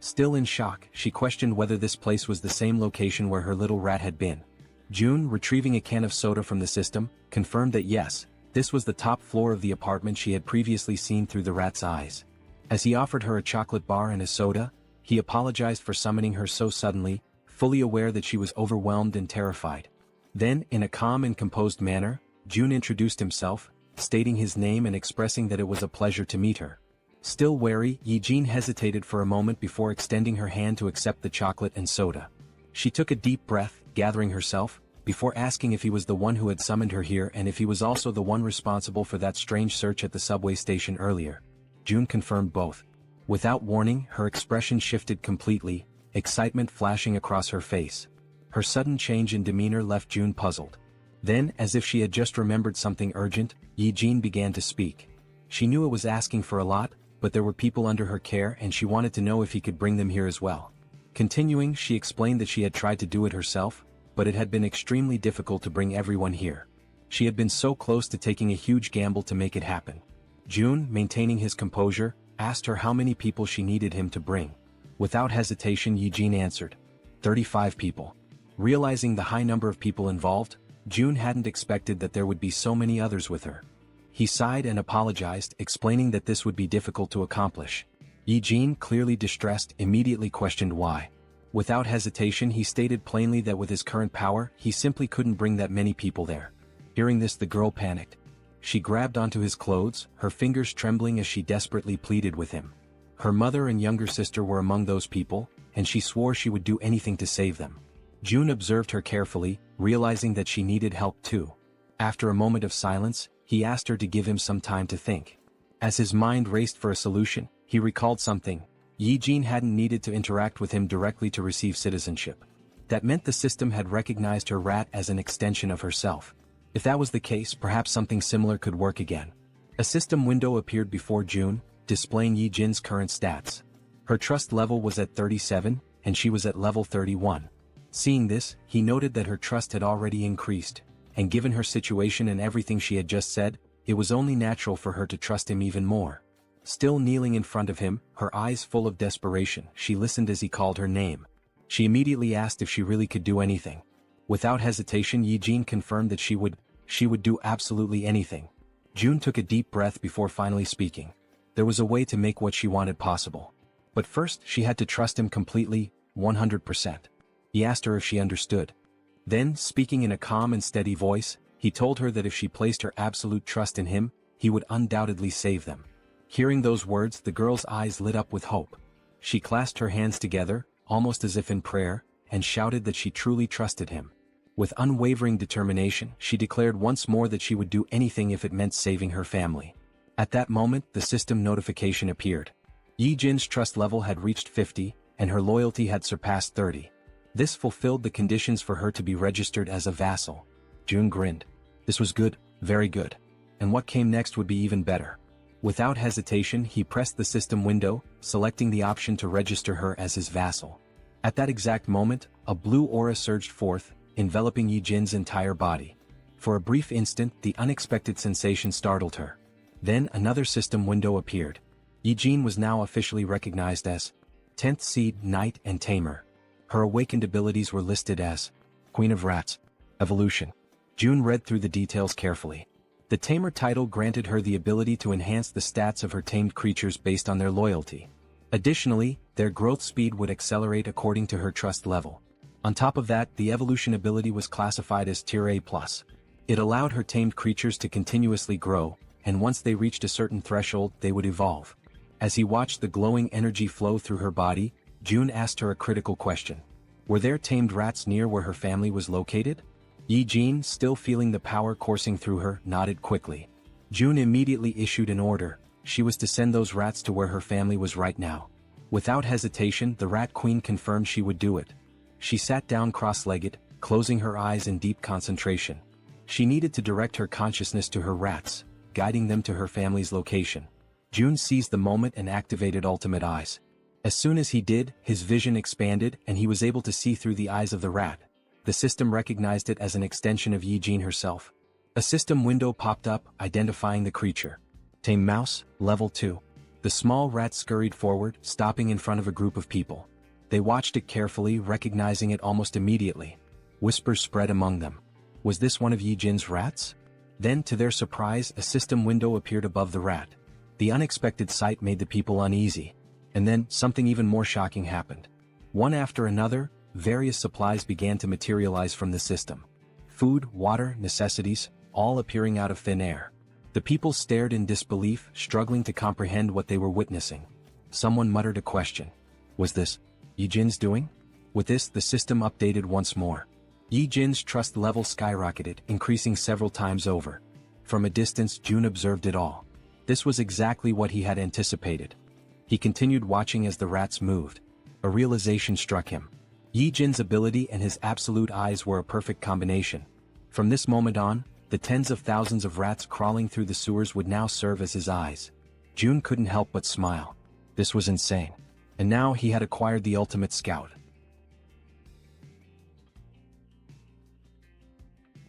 Still in shock, she questioned whether this place was the same location where her little rat had been. June, retrieving a can of soda from the system, confirmed that yes, this was the top floor of the apartment she had previously seen through the rat's eyes. As he offered her a chocolate bar and a soda, he apologized for summoning her so suddenly, fully aware that she was overwhelmed and terrified. Then, in a calm and composed manner, June introduced himself, stating his name and expressing that it was a pleasure to meet her. Still wary, Yi-jin hesitated for a moment before extending her hand to accept the chocolate and soda. She took a deep breath, gathering herself, before asking if he was the one who had summoned her here and if he was also the one responsible for that strange search at the subway station earlier. June confirmed both. Without warning, her expression shifted completely, excitement flashing across her face. Her sudden change in demeanor left June puzzled. Then, as if she had just remembered something urgent, Yi-jin began to speak. She knew it was asking for a lot, but there were people under her care and she wanted to know if he could bring them here as well. Continuing, she explained that she had tried to do it herself, but it had been extremely difficult to bring everyone here. She had been so close to taking a huge gamble to make it happen. June, maintaining his composure, asked her how many people she needed him to bring. Without hesitation, Yi-jin answered: 35 people. Realizing the high number of people involved, June hadn't expected that there would be so many others with her. He sighed and apologized, explaining that this would be difficult to accomplish. Yi-jin, clearly distressed, immediately questioned why. Without hesitation, he stated plainly that with his current power, he simply couldn't bring that many people there. Hearing this, the girl panicked. She grabbed onto his clothes, her fingers trembling as she desperately pleaded with him. Her mother and younger sister were among those people, and she swore she would do anything to save them. June observed her carefully, realizing that she needed help too. After a moment of silence, he asked her to give him some time to think. As his mind raced for a solution, he recalled something. Yi-jin hadn't needed to interact with him directly to receive citizenship. That meant the system had recognized her rat as an extension of herself. If that was the case, perhaps something similar could work again. A system window appeared before June, displaying Yi-jin's current stats. Her trust level was at 37, and she was at level 31. Seeing this, he noted that her trust had already increased, and given her situation and everything she had just said, it was only natural for her to trust him even more. Still kneeling in front of him, her eyes full of desperation, she listened as he called her name. She immediately asked if she really could do anything. Without hesitation, Yi-jin confirmed that she would do absolutely anything. June took a deep breath before finally speaking. There was a way to make what she wanted possible. But first, she had to trust him completely, 100%. He asked her if she understood. Then, speaking in a calm and steady voice, he told her that if she placed her absolute trust in him, he would undoubtedly save them. Hearing those words, the girl's eyes lit up with hope. She clasped her hands together, almost as if in prayer, and shouted that she truly trusted him. With unwavering determination, she declared once more that she would do anything if it meant saving her family. At that moment, the system notification appeared. Yi-jin's trust level had reached 50, and her loyalty had surpassed 30. This fulfilled the conditions for her to be registered as a vassal. June grinned. This was good, very good. And what came next would be even better. Without hesitation, he pressed the system window, selecting the option to register her as his vassal. At that exact moment, a blue aura surged forth, enveloping Yi-jin's entire body. For a brief instant, the unexpected sensation startled her. Then another system window appeared. Yi-jin was now officially recognized as 10th Seed, Knight and Tamer. Her awakened abilities were listed as Queen of Rats, Evolution. June read through the details carefully. The Tamer title granted her the ability to enhance the stats of her tamed creatures based on their loyalty. Additionally, their growth speed would accelerate according to her trust level. On top of that, the evolution ability was classified as Tier A+. It allowed her tamed creatures to continuously grow, and once they reached a certain threshold, they would evolve. As he watched the glowing energy flow through her body, June asked her a critical question. Were there tamed rats near where her family was located? Yi-jin, still feeling the power coursing through her, nodded quickly. June immediately issued an order. She was to send those rats to where her family was right now. Without hesitation, the Rat Queen confirmed she would do it. She sat down cross-legged, closing her eyes in deep concentration. She needed to direct her consciousness to her rats, guiding them to her family's location. June seized the moment and activated Ultimate Eyes. As soon as he did, his vision expanded and he was able to see through the eyes of the rat. The system recognized it as an extension of Yi-jin herself. A system window popped up, identifying the creature. Tame Mouse, Level 2. The small rat scurried forward, stopping in front of a group of people. They watched it carefully, recognizing it almost immediately. Whispers spread among them. Was this one of Yi-jin's rats? Then, to their surprise, a system window appeared above the rat. The unexpected sight made the people uneasy. And then, something even more shocking happened. One after another, various supplies began to materialize from the system. Food, water, necessities, all appearing out of thin air. The people stared in disbelief, struggling to comprehend what they were witnessing. Someone muttered a question. Was this Yi-jin's doing? With this, the system updated once more. Yi-jin's trust level skyrocketed, increasing several times over. From a distance, June observed it all. This was exactly what he had anticipated. He continued watching as the rats moved. A realization struck him. Yi-jin's ability and his absolute eyes were a perfect combination. From this moment on, the tens of thousands of rats crawling through the sewers would now serve as his eyes. June couldn't help but smile. This was insane. And now he had acquired the ultimate scout.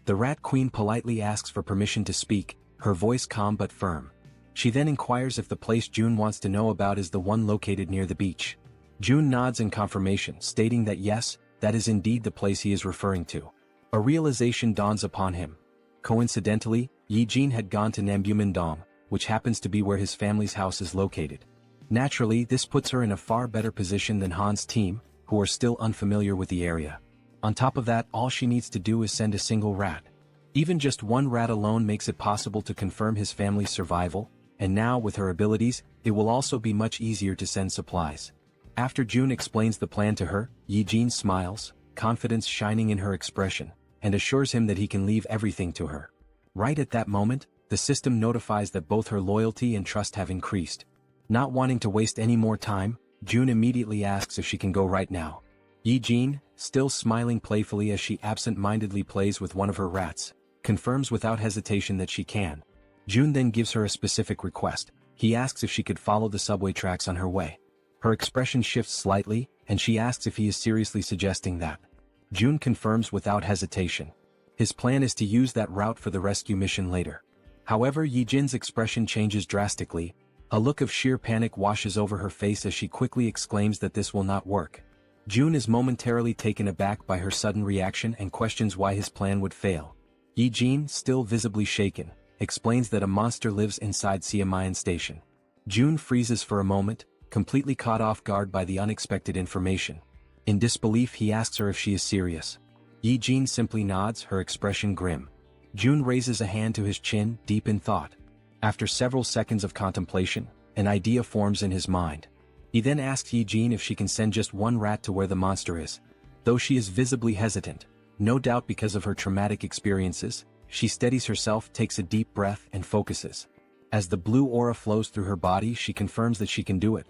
The Rat Queen politely asks for permission to speak, her voice calm but firm. She then inquires if the place June wants to know about is the one located near the beach. June nods in confirmation, stating that yes, that is indeed the place he is referring to. A realization dawns upon him. Coincidentally, Yi-jin had gone to Nambumindong, which happens to be where his family's house is located. Naturally, this puts her in a far better position than Han's team, who are still unfamiliar with the area. On top of that, all she needs to do is send a single rat. Even just one rat alone makes it possible to confirm his family's survival, and now with her abilities, it will also be much easier to send supplies. After June explains the plan to her, Yi-jin smiles, confidence shining in her expression, and assures him that he can leave everything to her. Right at that moment, the system notifies that both her loyalty and trust have increased. Not wanting to waste any more time, June immediately asks if she can go right now. Yi-jin, still smiling playfully as she absent-mindedly plays with one of her rats, confirms without hesitation that she can. June then gives her a specific request. He asks if she could follow the subway tracks on her way. Her expression shifts slightly, and she asks if he is seriously suggesting that. June confirms without hesitation. His plan is to use that route for the rescue mission later. However, Yi-jin's expression changes drastically. A look of sheer panic washes over her face as she quickly exclaims that this will not work. June is momentarily taken aback by her sudden reaction and questions why his plan would fail. Yi-jin, still visibly shaken, explains that a monster lives inside Siamayan Station. June freezes for a moment, completely caught off guard by the unexpected information. In disbelief, he asks her if she is serious. Yi-jin simply nods, her expression grim. June raises a hand to his chin, deep in thought. After several seconds of contemplation, an idea forms in his mind. He then asks Yi-jin if she can send just one rat to where the monster is. Though she is visibly hesitant, no doubt because of her traumatic experiences, she steadies herself, takes a deep breath, and focuses. As the blue aura flows through her body, she confirms that she can do it.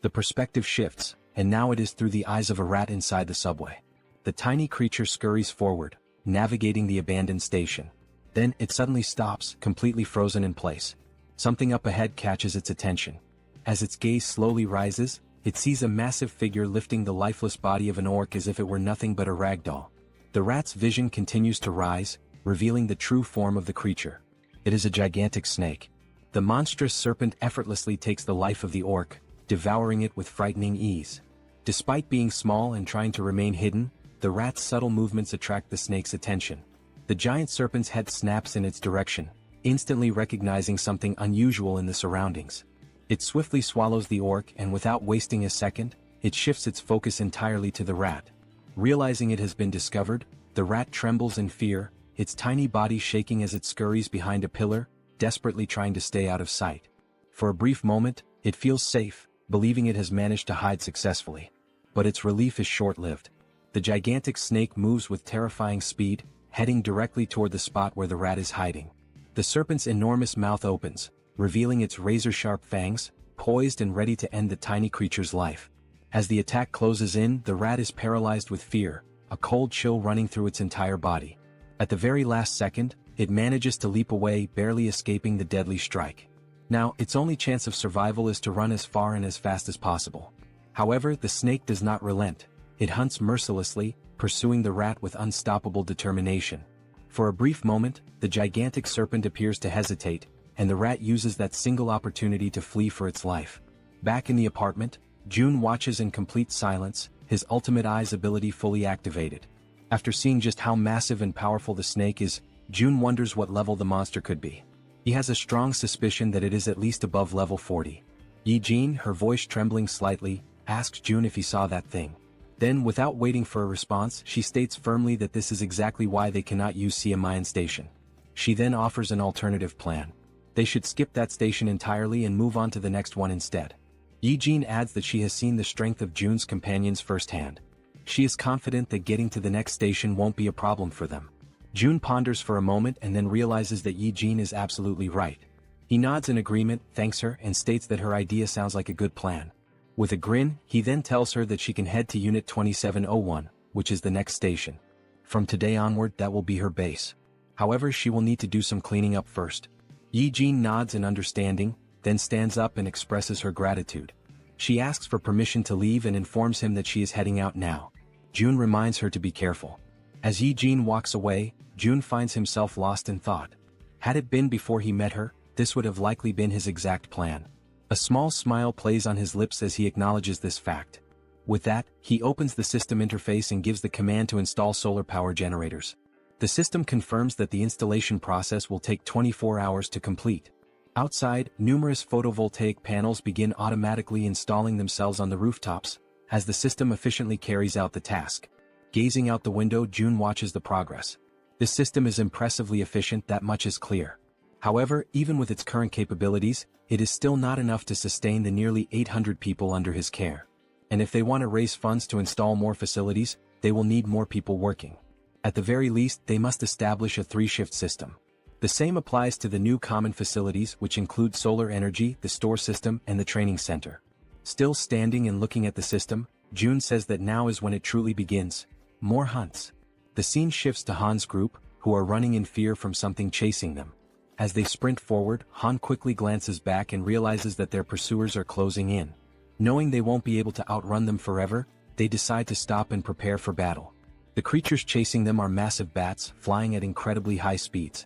The perspective shifts, and now it is through the eyes of a rat inside the subway. The tiny creature scurries forward, navigating the abandoned station. Then, it suddenly stops, completely frozen in place. Something up ahead catches its attention. As its gaze slowly rises, it sees a massive figure lifting the lifeless body of an orc as if it were nothing but a ragdoll. The rat's vision continues to rise, revealing the true form of the creature. It is a gigantic snake. The monstrous serpent effortlessly takes the life of the orc, devouring it with frightening ease. Despite being small and trying to remain hidden, the rat's subtle movements attract the snake's attention. The giant serpent's head snaps in its direction, instantly recognizing something unusual in the surroundings. It swiftly swallows the orc, and without wasting a second, it shifts its focus entirely to the rat. Realizing it has been discovered, the rat trembles in fear, its tiny body shaking as it scurries behind a pillar, desperately trying to stay out of sight. For a brief moment, it feels safe, believing it has managed to hide successfully. But its relief is short-lived. The gigantic snake moves with terrifying speed, heading directly toward the spot where the rat is hiding. The serpent's enormous mouth opens, revealing its razor-sharp fangs, poised and ready to end the tiny creature's life. As the attack closes in, the rat is paralyzed with fear, a cold chill running through its entire body. At the very last second, it manages to leap away, barely escaping the deadly strike. Now, its only chance of survival is to run as far and as fast as possible. However, the snake does not relent. It hunts mercilessly, pursuing the rat with unstoppable determination. For a brief moment, the gigantic serpent appears to hesitate, and the rat uses that single opportunity to flee for its life. Back in the apartment, June watches in complete silence, his ultimate eyes ability fully activated. After seeing just how massive and powerful the snake is, June wonders what level the monster could be. He has a strong suspicion that it is at least above level 40. Yi-jin, her voice trembling slightly, asks June if he saw that thing. Then, without waiting for a response, she states firmly that this is exactly why they cannot use Siamayan Station. She then offers an alternative plan. They should skip that station entirely and move on to the next one instead. Yi-jin adds that she has seen the strength of June's companions firsthand. She is confident that getting to the next station won't be a problem for them. June ponders for a moment and then realizes that Yi-jin is absolutely right. He nods in agreement, thanks her, and states that her idea sounds like a good plan. With a grin, he then tells her that she can head to Unit 2701, which is the next station. From today onward, that will be her base. However, she will need to do some cleaning up first. Yi-jin nods in understanding, then stands up and expresses her gratitude. She asks for permission to leave and informs him that she is heading out now. June reminds her to be careful. As Yi-jin walks away, June finds himself lost in thought. Had it been before he met her, this would have likely been his exact plan. A small smile plays on his lips as he acknowledges this fact. With that, he opens the system interface and gives the command to install solar power generators. The system confirms that the installation process will take 24 hours to complete. Outside, numerous photovoltaic panels begin automatically installing themselves on the rooftops, as the system efficiently carries out the task. Gazing out the window, June watches the progress. This system is impressively efficient, that much is clear. However, even with its current capabilities, it is still not enough to sustain the nearly 800 people under his care. And if they want to raise funds to install more facilities, they will need more people working. At the very least, they must establish a 3-shift system. The same applies to the new common facilities, which include solar energy, the store system, and the training center. Still standing and looking at the system, June says that now is when it truly begins. More hunts. The scene shifts to Han's group, who are running in fear from something chasing them. As they sprint forward, Han quickly glances back and realizes that their pursuers are closing in. Knowing they won't be able to outrun them forever, they decide to stop and prepare for battle. The creatures chasing them are massive bats, flying at incredibly high speeds.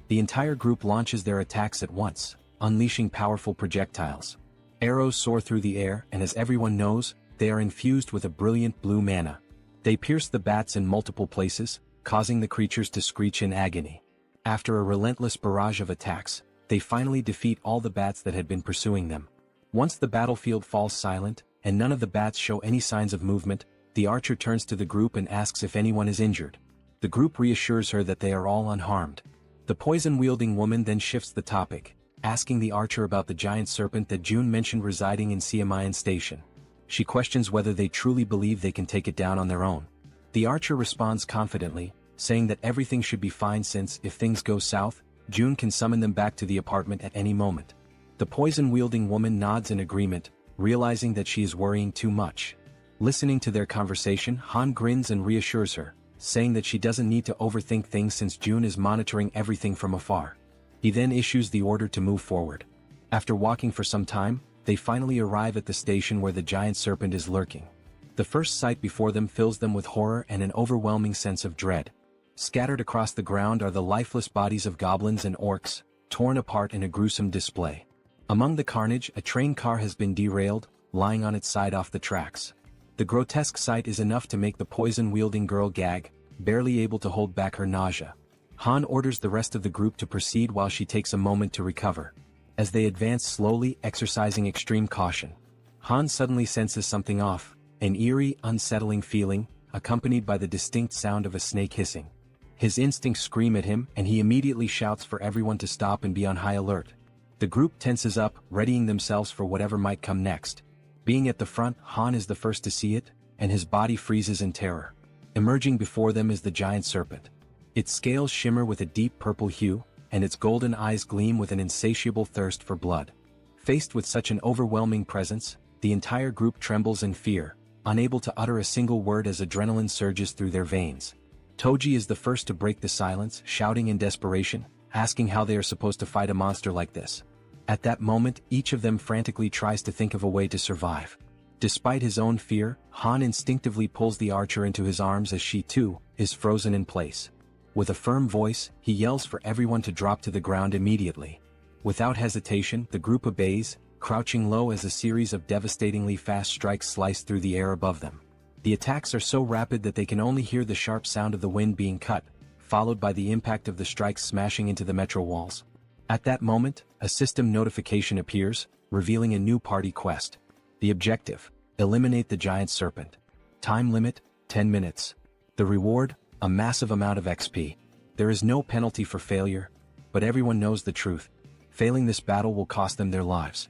The entire group launches their attacks at once, unleashing powerful projectiles. Arrows soar through the air, and as everyone knows, they are infused with a brilliant blue mana. They pierce the bats in multiple places, causing the creatures to screech in agony. After a relentless barrage of attacks, they finally defeat all the bats that had been pursuing them. Once the battlefield falls silent, and none of the bats show any signs of movement, the archer turns to the group and asks if anyone is injured. The group reassures her that they are all unharmed. The poison-wielding woman then shifts the topic, asking the archer about the giant serpent that June mentioned residing in Siamayan Station. She questions whether they truly believe they can take it down on their own. The archer responds confidently, saying that everything should be fine since, if things go south, June can summon them back to the apartment at any moment. The poison-wielding woman nods in agreement, realizing that she is worrying too much. Listening to their conversation, Han grins and reassures her, saying that she doesn't need to overthink things since June is monitoring everything from afar. He then issues the order to move forward. After walking for some time, they finally arrive at the station where the giant serpent is lurking. The first sight before them fills them with horror and an overwhelming sense of dread. Scattered across the ground are the lifeless bodies of goblins and orcs, torn apart in a gruesome display. Among the carnage, a train car has been derailed, lying on its side off the tracks. The grotesque sight is enough to make the poison-wielding girl gag, barely able to hold back her nausea. Han orders the rest of the group to proceed while she takes a moment to recover. As they advance slowly, exercising extreme caution, Han suddenly senses something off, an eerie, unsettling feeling, accompanied by the distinct sound of a snake hissing. His instincts scream at him, and he immediately shouts for everyone to stop and be on high alert. The group tenses up, readying themselves for whatever might come next. Being at the front, Han is the first to see it, and his body freezes in terror. Emerging before them is the giant serpent. Its scales shimmer with a deep purple hue, and its golden eyes gleam with an insatiable thirst for blood. Faced with such an overwhelming presence, the entire group trembles in fear, unable to utter a single word as adrenaline surges through their veins. Toji is the first to break the silence, shouting in desperation, asking how they are supposed to fight a monster like this. At that moment, each of them frantically tries to think of a way to survive. Despite his own fear, Han instinctively pulls the archer into his arms as she, too, is frozen in place. With a firm voice, he yells for everyone to drop to the ground immediately. Without hesitation, the group obeys, crouching low as a series of devastatingly fast strikes slice through the air above them. The attacks are so rapid that they can only hear the sharp sound of the wind being cut, followed by the impact of the strikes smashing into the metro walls. At that moment, a system notification appears, revealing a new party quest. The objective: eliminate the giant serpent. Time limit: 10 minutes. The reward: a massive amount of XP. There is no penalty for failure, but everyone knows the truth. Failing this battle will cost them their lives.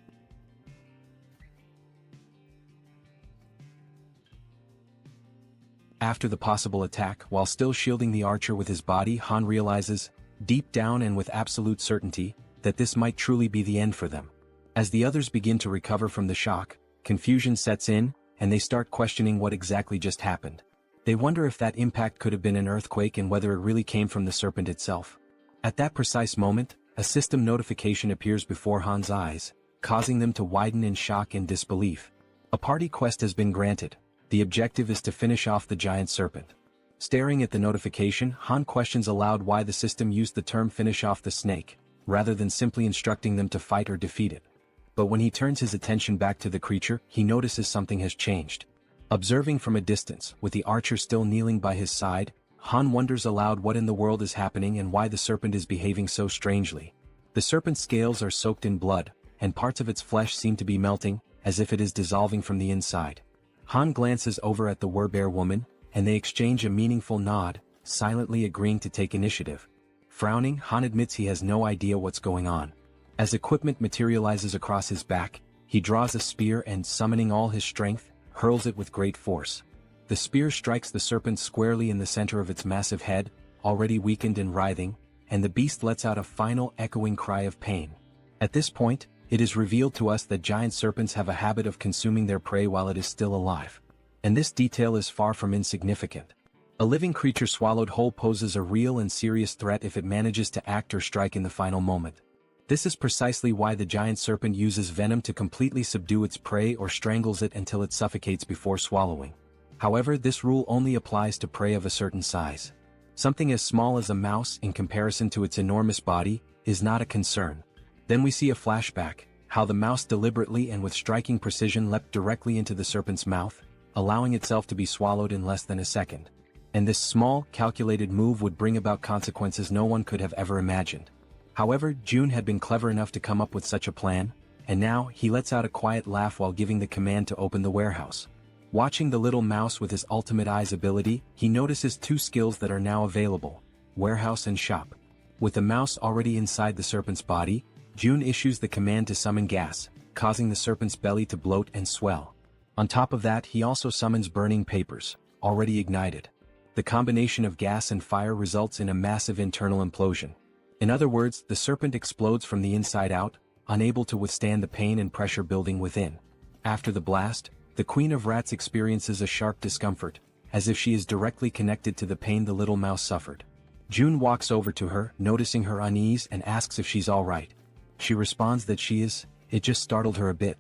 After the possible attack, while still shielding the archer with his body, Han realizes, deep down and with absolute certainty, that this might truly be the end for them. As the others begin to recover from the shock, confusion sets in, and they start questioning what exactly just happened. They wonder if that impact could have been an earthquake and whether it really came from the serpent itself. At that precise moment, a system notification appears before Han's eyes, causing them to widen in shock and disbelief. A party quest has been granted. The objective is to finish off the giant serpent. Staring at the notification, Han questions aloud why the system used the term "finish off the snake," rather than simply instructing them to fight or defeat it. But when he turns his attention back to the creature, he notices something has changed. Observing from a distance, with the archer still kneeling by his side, Han wonders aloud what in the world is happening and why the serpent is behaving so strangely. The serpent's scales are soaked in blood, and parts of its flesh seem to be melting, as if it is dissolving from the inside. Han glances over at the werebear woman, and they exchange a meaningful nod, silently agreeing to take initiative. Frowning, Han admits he has no idea what's going on. As equipment materializes across his back, he draws a spear and, summoning all his strength, hurls it with great force. The spear strikes the serpent squarely in the center of its massive head, already weakened and writhing, and the beast lets out a final echoing cry of pain. At this point, it is revealed to us that giant serpents have a habit of consuming their prey while it is still alive. And this detail is far from insignificant. A living creature swallowed whole poses a real and serious threat if it manages to act or strike in the final moment. This is precisely why the giant serpent uses venom to completely subdue its prey or strangles it until it suffocates before swallowing. However, this rule only applies to prey of a certain size. Something as small as a mouse in comparison to its enormous body is not a concern. Then we see a flashback, how the mouse deliberately and with striking precision leapt directly into the serpent's mouth, allowing itself to be swallowed in less than a second. And this small, calculated move would bring about consequences no one could have ever imagined. However, June had been clever enough to come up with such a plan, and now he lets out a quiet laugh while giving the command to open the warehouse. Watching the little mouse with his ultimate eyes ability, he notices two skills that are now available: warehouse and shop. With the mouse already inside the serpent's body, June issues the command to summon gas, causing the serpent's belly to bloat and swell. On top of that, he also summons burning papers, already ignited. The combination of gas and fire results in a massive internal implosion. In other words, the serpent explodes from the inside out, unable to withstand the pain and pressure building within. After the blast, the Queen of Rats experiences a sharp discomfort, as if she is directly connected to the pain the little mouse suffered. June walks over to her, noticing her unease, and asks if she's alright. She responds that she is. It just startled her a bit.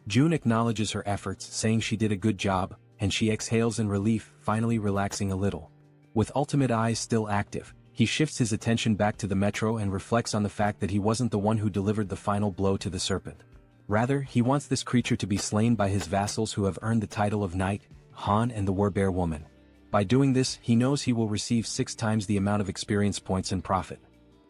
June acknowledges her efforts, saying she did a good job, and she exhales in relief, finally relaxing a little. With ultimate eyes still active, he shifts his attention back to the metro and reflects on the fact that he wasn't the one who delivered the final blow to the serpent. Rather, he wants this creature to be slain by his vassals who have earned the title of knight, Han and the werebear woman. By doing this, he knows he will receive 6 times the amount of experience points and profit.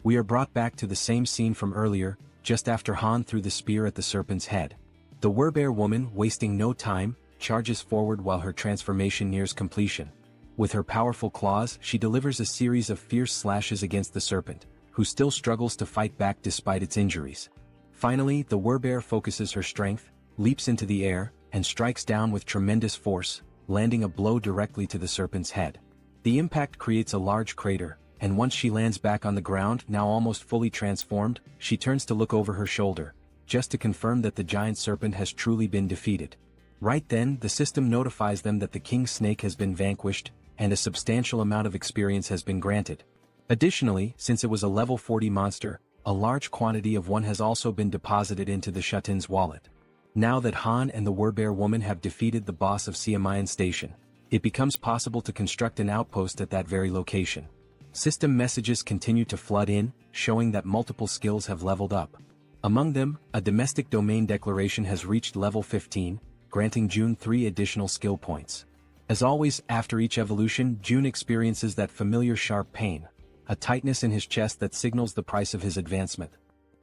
We are brought back to the same scene from earlier, just after Han threw the spear at the serpent's head. The werebear woman, wasting no time, charges forward while her transformation nears completion. With her powerful claws, she delivers a series of fierce slashes against the serpent, who still struggles to fight back despite its injuries. Finally, the werebear focuses her strength, leaps into the air, and strikes down with tremendous force, landing a blow directly to the serpent's head. The impact creates a large crater, and once she lands back on the ground, now almost fully transformed, she turns to look over her shoulder, just to confirm that the giant serpent has truly been defeated. Right then, the system notifies them that the king snake has been vanquished, and a substantial amount of experience has been granted. Additionally, since it was a level 40 monster, a large quantity of one has also been deposited into the Shutin's wallet. Now that Han and the werebear woman have defeated the boss of Siamayan Station, it becomes possible to construct an outpost at that very location. System messages continue to flood in, showing that multiple skills have leveled up. Among them, a domestic domain declaration has reached level 15, granting June 3 additional skill points. As always, after each evolution, June experiences that familiar sharp pain, a tightness in his chest that signals the price of his advancement.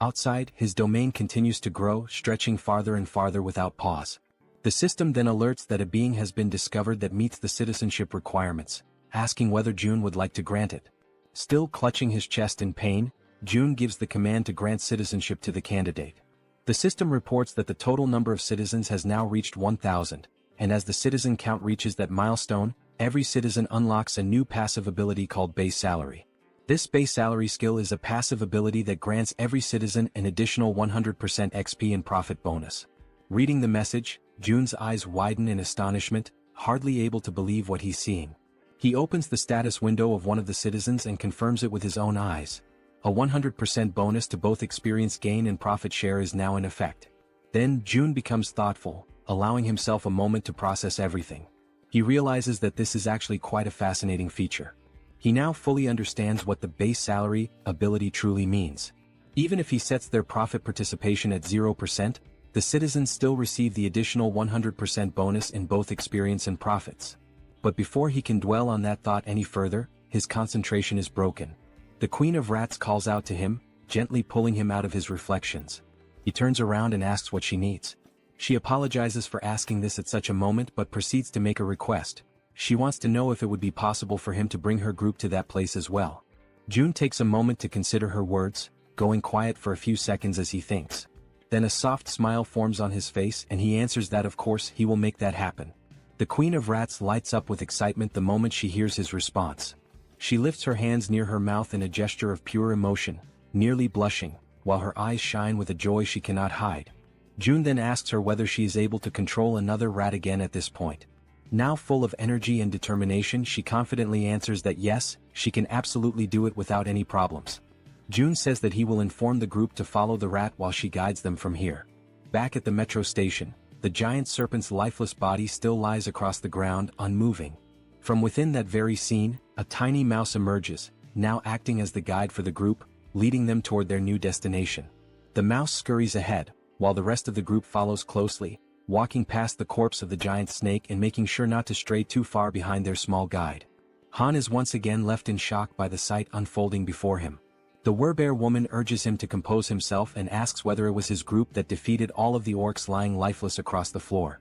Outside, his domain continues to grow, stretching farther and farther without pause. The system then alerts that a being has been discovered that meets the citizenship requirements, asking whether June would like to grant it. Still clutching his chest in pain, June gives the command to grant citizenship to the candidate. The system reports that the total number of citizens has now reached 1,000, and as the citizen count reaches that milestone, every citizen unlocks a new passive ability called base salary. This base salary skill is a passive ability that grants every citizen an additional 100% XP and profit bonus. Reading the message, June's eyes widen in astonishment, hardly able to believe what he's seeing. He opens the status window of one of the citizens and confirms it with his own eyes. A 100% bonus to both experience gain and profit share is now in effect. Then June becomes thoughtful, allowing himself a moment to process everything. He realizes that this is actually quite a fascinating feature. He now fully understands what the base salary ability truly means. Even if he sets their profit participation at 0%, the citizens still receive the additional 100% bonus in both experience and profits. But before he can dwell on that thought any further, his concentration is broken. The Queen of Rats calls out to him, gently pulling him out of his reflections. He turns around and asks what she needs. She apologizes for asking this at such a moment but proceeds to make a request. She wants to know if it would be possible for him to bring her group to that place as well. June takes a moment to consider her words, going quiet for a few seconds as he thinks. Then a soft smile forms on his face and he answers that of course he will make that happen. The Queen of Rats lights up with excitement the moment she hears his response. She lifts her hands near her mouth in a gesture of pure emotion, nearly blushing, while her eyes shine with a joy she cannot hide. June then asks her whether she is able to control another rat again at this point. Now full of energy and determination, she confidently answers that yes, she can absolutely do it without any problems. June says that he will inform the group to follow the rat while she guides them from here. Back at the metro station, the giant serpent's lifeless body still lies across the ground, unmoving. From within that very scene, a tiny mouse emerges, now acting as the guide for the group, leading them toward their new destination. The mouse scurries ahead, while the rest of the group follows closely, walking past the corpse of the giant snake and making sure not to stray too far behind their small guide. Han is once again left in shock by the sight unfolding before him. The werebear woman urges him to compose himself and asks whether it was his group that defeated all of the orcs lying lifeless across the floor.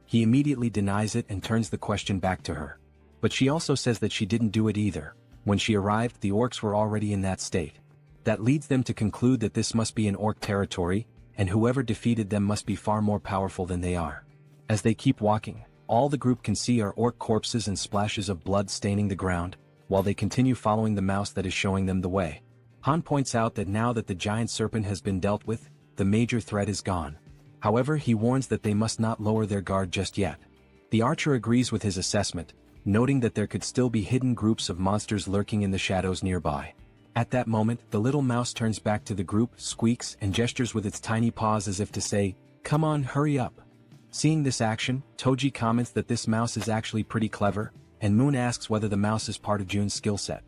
He immediately denies it and turns the question back to her. But she also says that she didn't do it either. When she arrived, the orcs were already in that state. That leads them to conclude that this must be an orc territory, and whoever defeated them must be far more powerful than they are. As they keep walking, all the group can see are orc corpses and splashes of blood staining the ground, while they continue following the mouse that is showing them the way. Han points out that now that the giant serpent has been dealt with, the major threat is gone. However, he warns that they must not lower their guard just yet. The archer agrees with his assessment, noting that there could still be hidden groups of monsters lurking in the shadows nearby. At that moment, the little mouse turns back to the group, squeaks, and gestures with its tiny paws as if to say, "Come on, hurry up." Seeing this action, Toji comments that this mouse is actually pretty clever, and Moon asks whether the mouse is part of June's skill set.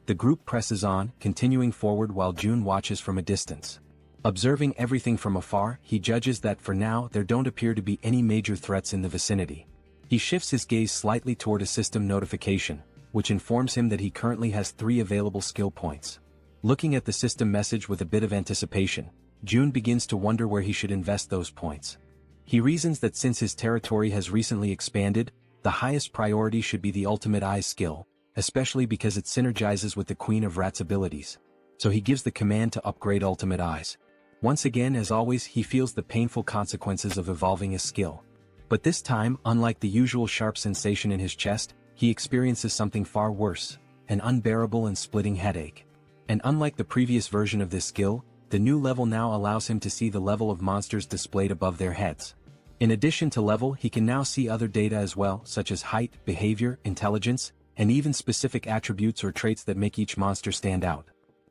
The group presses on, continuing forward while June watches from a distance. Observing everything from afar, he judges that for now there don't appear to be any major threats in the vicinity. He shifts his gaze slightly toward a system notification, which informs him that he currently has 3 available skill points. Looking at the system message with a bit of anticipation, June begins to wonder where he should invest those points. He reasons that since his territory has recently expanded, the highest priority should be the Ultimate Eyes skill, especially because it synergizes with the Queen of Rats abilities. So he gives the command to upgrade Ultimate Eyes. Once again, as always, he feels the painful consequences of evolving his skill. But this time, unlike the usual sharp sensation in his chest, he experiences something far worse, an unbearable and splitting headache. And unlike the previous version of this skill, the new level now allows him to see the level of monsters displayed above their heads. In addition to level, he can now see other data as well, such as height, behavior, intelligence, and even specific attributes or traits that make each monster stand out.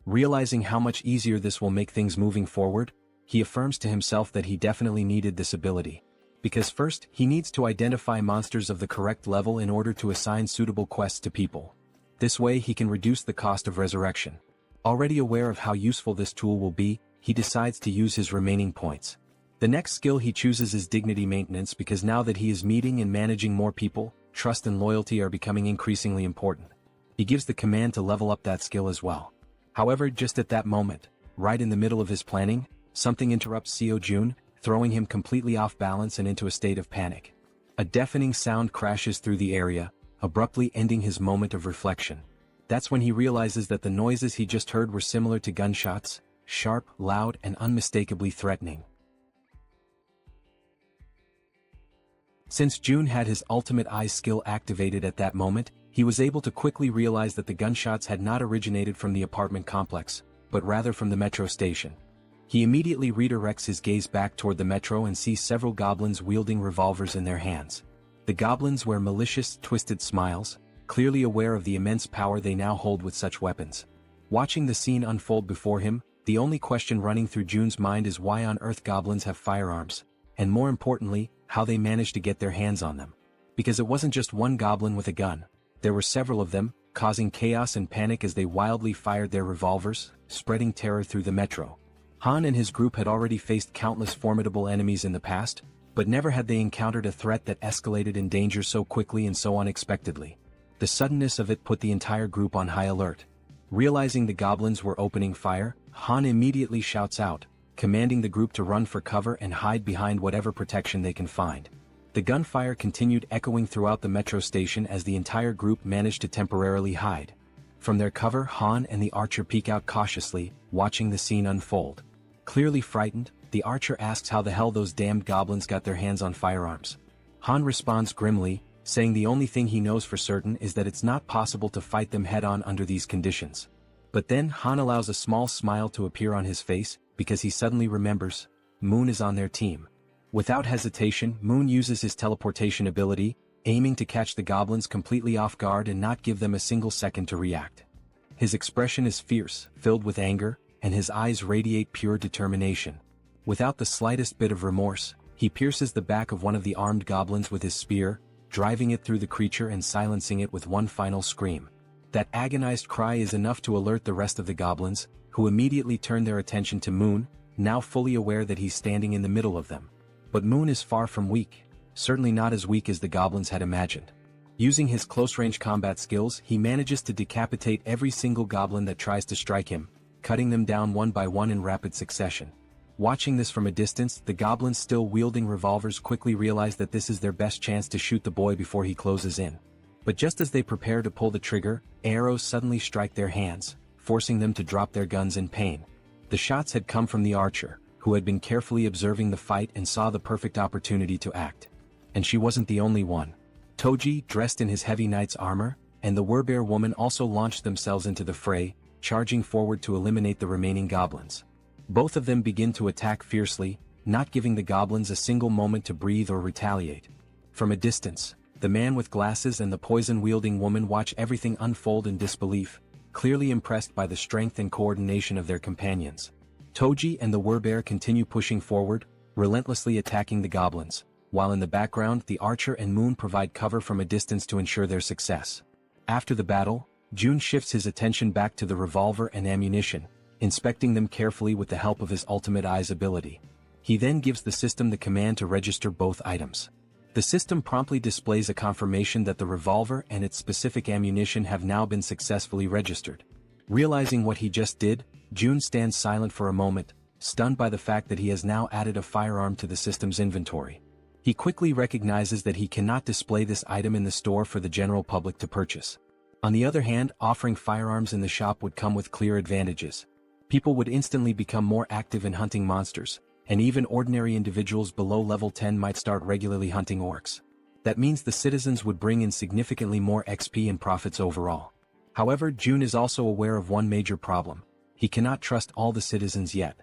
Realizing how much easier this will make things moving forward, he affirms to himself that he definitely needed this ability. Because first, he needs to identify monsters of the correct level in order to assign suitable quests to people. This way he can reduce the cost of resurrection. Already aware of how useful this tool will be, he decides to use his remaining points. The next skill he chooses is dignity maintenance because now that he is meeting and managing more people, trust and loyalty are becoming increasingly important. He gives the command to level up that skill as well. However, just at that moment, right in the middle of his planning, something interrupts Seo Jun, throwing him completely off balance and into a state of panic. A deafening sound crashes through the area, abruptly ending his moment of reflection. That's when he realizes that the noises he just heard were similar to gunshots, sharp, loud, and unmistakably threatening. Since June had his Ultimate Eyes skill activated at that moment, he was able to quickly realize that the gunshots had not originated from the apartment complex, but rather from the metro station. He immediately redirects his gaze back toward the metro and sees several goblins wielding revolvers in their hands. The goblins wear malicious, twisted smiles, clearly aware of the immense power they now hold with such weapons. Watching the scene unfold before him, the only question running through June's mind is why on earth goblins have firearms, and more importantly, how they managed to get their hands on them. Because it wasn't just one goblin with a gun, there were several of them, causing chaos and panic as they wildly fired their revolvers, spreading terror through the metro. Han and his group had already faced countless formidable enemies in the past, but never had they encountered a threat that escalated in danger so quickly and so unexpectedly. The suddenness of it put the entire group on high alert. Realizing the goblins were opening fire, Han immediately shouts out, commanding the group to run for cover and hide behind whatever protection they can find. The gunfire continued echoing throughout the metro station as the entire group managed to temporarily hide. From their cover, Han and the archer peek out cautiously, watching the scene unfold. Clearly frightened, the archer asks how the hell those damned goblins got their hands on firearms. Han responds grimly, saying the only thing he knows for certain is that it's not possible to fight them head-on under these conditions. But then Han allows a small smile to appear on his face, because he suddenly remembers, Moon is on their team. Without hesitation, Moon uses his teleportation ability, aiming to catch the goblins completely off guard and not give them a single second to react. His expression is fierce, filled with anger, and his eyes radiate pure determination. Without the slightest bit of remorse, he pierces the back of one of the armed goblins with his spear, driving it through the creature and silencing it with one final scream. That agonized cry is enough to alert the rest of the goblins, who immediately turn their attention to Moon, now fully aware that he's standing in the middle of them. But Moon is far from weak, certainly not as weak as the goblins had imagined. Using his close-range combat skills, he manages to decapitate every single goblin that tries to strike him, cutting them down one by one in rapid succession. Watching this from a distance, the goblins still wielding revolvers quickly realize that this is their best chance to shoot the boy before he closes in. But just as they prepare to pull the trigger, arrows suddenly strike their hands, forcing them to drop their guns in pain. The shots had come from the archer, who had been carefully observing the fight and saw the perfect opportunity to act. And she wasn't the only one. Toji, dressed in his heavy knight's armor, and the werebear woman also launched themselves into the fray, charging forward to eliminate the remaining goblins. Both of them begin to attack fiercely, not giving the goblins a single moment to breathe or retaliate. From a distance, the man with glasses and the poison-wielding woman watch everything unfold in disbelief, clearly impressed by the strength and coordination of their companions. Toji and the werebear continue pushing forward, relentlessly attacking the goblins, while in the background the archer and Moon provide cover from a distance to ensure their success. After the battle, Jun shifts his attention back to the revolver and ammunition, inspecting them carefully with the help of his ultimate eyes ability. He then gives the system the command to register both items. The system promptly displays a confirmation that the revolver and its specific ammunition have now been successfully registered. Realizing what he just did, Jun stands silent for a moment, stunned by the fact that he has now added a firearm to the system's inventory. He quickly recognizes that he cannot display this item in the store for the general public to purchase. On the other hand, offering firearms in the shop would come with clear advantages. People would instantly become more active in hunting monsters, and even ordinary individuals below level 10 might start regularly hunting orcs. That means the citizens would bring in significantly more XP and profits overall. However, Jun is also aware of one major problem. He cannot trust all the citizens yet.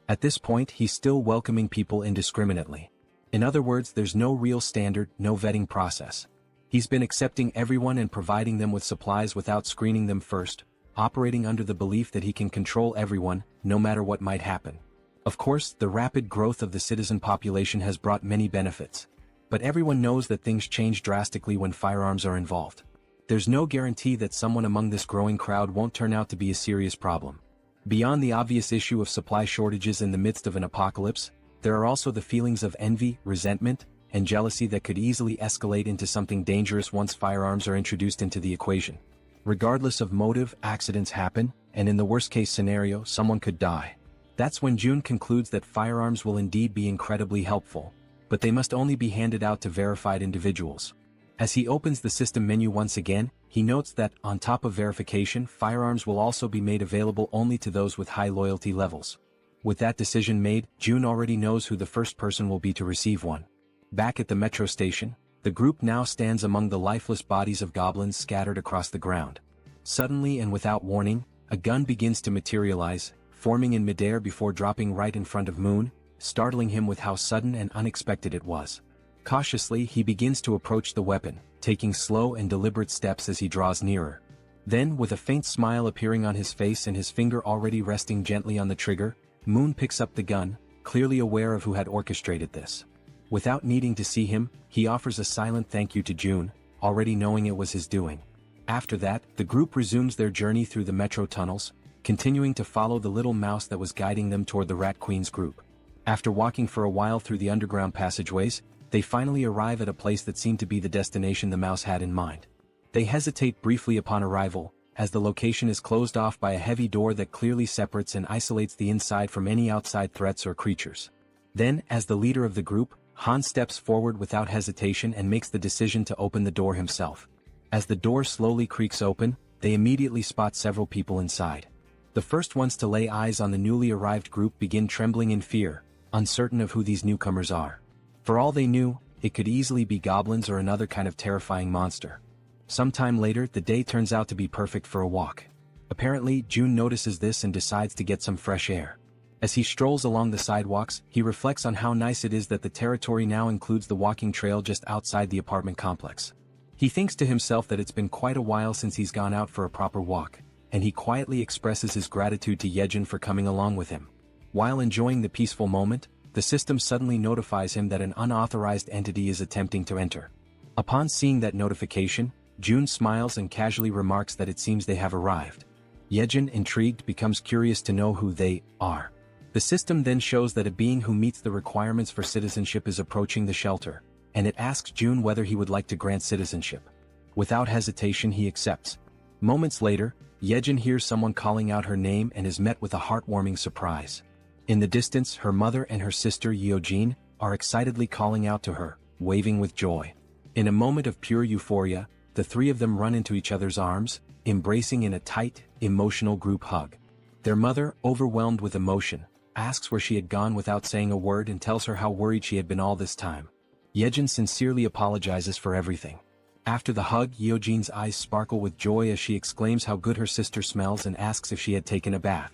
At this point, he's still welcoming people indiscriminately. In other words, there's no real standard, no vetting process. He's been accepting everyone and providing them with supplies without screening them first, operating under the belief that he can control everyone, no matter what might happen. Of course, the rapid growth of the citizen population has brought many benefits. But everyone knows that things change drastically when firearms are involved. There's no guarantee that someone among this growing crowd won't turn out to be a serious problem. Beyond the obvious issue of supply shortages in the midst of an apocalypse, there are also the feelings of envy, resentment, and jealousy that could easily escalate into something dangerous once firearms are introduced into the equation. Regardless of motive, accidents happen, and in the worst-case scenario, someone could die. That's when Jun concludes that firearms will indeed be incredibly helpful, but they must only be handed out to verified individuals. As he opens the system menu once again, he notes that, on top of verification, firearms will also be made available only to those with high loyalty levels. With that decision made, Jun already knows who the first person will be to receive one. Back at the metro station, the group now stands among the lifeless bodies of goblins scattered across the ground. Suddenly and without warning, a gun begins to materialize, forming in midair before dropping right in front of Moon, startling him with how sudden and unexpected it was. Cautiously, he begins to approach the weapon, taking slow and deliberate steps as he draws nearer. Then, with a faint smile appearing on his face and his finger already resting gently on the trigger, Moon picks up the gun, clearly aware of who had orchestrated this. Without needing to see him, he offers a silent thank you to Jun, already knowing it was his doing. After that, the group resumes their journey through the metro tunnels, continuing to follow the little mouse that was guiding them toward the Rat Queen's group. After walking for a while through the underground passageways, they finally arrive at a place that seemed to be the destination the mouse had in mind. They hesitate briefly upon arrival, as the location is closed off by a heavy door that clearly separates and isolates the inside from any outside threats or creatures. Then, as the leader of the group, Han steps forward without hesitation and makes the decision to open the door himself. As the door slowly creaks open, they immediately spot several people inside. The first ones to lay eyes on the newly arrived group begin trembling in fear, uncertain of who these newcomers are. For all they knew, it could easily be goblins or another kind of terrifying monster. Sometime later, the day turns out to be perfect for a walk. Apparently, June notices this and decides to get some fresh air. As he strolls along the sidewalks, he reflects on how nice it is that the territory now includes the walking trail just outside the apartment complex. He thinks to himself that it's been quite a while since he's gone out for a proper walk, and he quietly expresses his gratitude to Yejin for coming along with him. While enjoying the peaceful moment, the system suddenly notifies him that an unauthorized entity is attempting to enter. Upon seeing that notification, June smiles and casually remarks that it seems they have arrived. Yejin, intrigued, becomes curious to know who they are. The system then shows that a being who meets the requirements for citizenship is approaching the shelter, and it asks June whether he would like to grant citizenship. Without hesitation, he accepts. Moments later, Yejin hears someone calling out her name and is met with a heartwarming surprise. In the distance, her mother and her sister Yeojin are excitedly calling out to her, waving with joy. In a moment of pure euphoria, the three of them run into each other's arms, embracing in a tight, emotional group hug. Their mother, overwhelmed with emotion, asks where she had gone without saying a word and tells her how worried she had been all this time. Yejin sincerely apologizes for everything. After the hug, Yeojin's eyes sparkle with joy as she exclaims how good her sister smells and asks if she had taken a bath.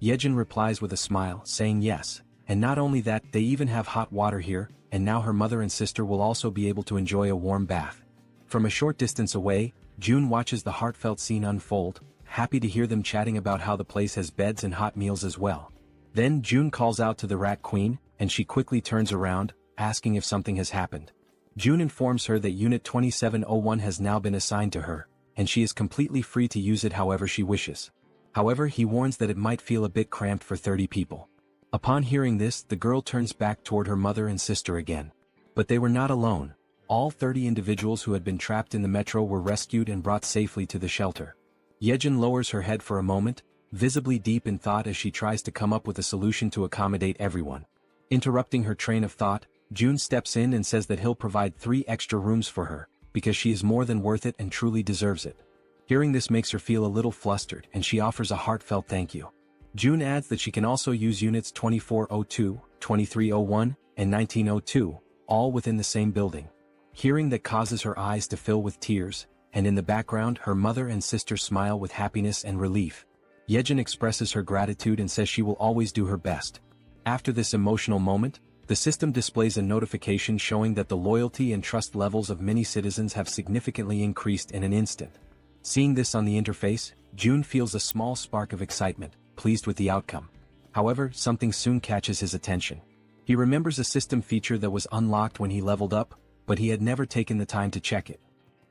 Yejin replies with a smile, saying yes, and not only that, they even have hot water here, and now her mother and sister will also be able to enjoy a warm bath. From a short distance away, June watches the heartfelt scene unfold, happy to hear them chatting about how the place has beds and hot meals as well. Then June calls out to the Rat Queen, and she quickly turns around, asking if something has happened. June informs her that Unit 2701 has now been assigned to her, and she is completely free to use it however she wishes. However, he warns that it might feel a bit cramped for 30 people. Upon hearing this, the girl turns back toward her mother and sister again. But they were not alone. All 30 individuals who had been trapped in the metro were rescued and brought safely to the shelter. Yejin lowers her head for a moment, visibly deep in thought as she tries to come up with a solution to accommodate everyone. Interrupting her train of thought, June steps in and says that he'll provide 3 extra rooms for her, because she is more than worth it and truly deserves it. Hearing this makes her feel a little flustered, and she offers a heartfelt thank you. June adds that she can also use units 2402, 2301, and 1902, all within the same building. Hearing that causes her eyes to fill with tears, and in the background her mother and sister smile with happiness and relief. Yejin expresses her gratitude and says she will always do her best. After this emotional moment, the system displays a notification showing that the loyalty and trust levels of many citizens have significantly increased in an instant. Seeing this on the interface, June feels a small spark of excitement, pleased with the outcome. However, something soon catches his attention. He remembers a system feature that was unlocked when he leveled up, but he had never taken the time to check it.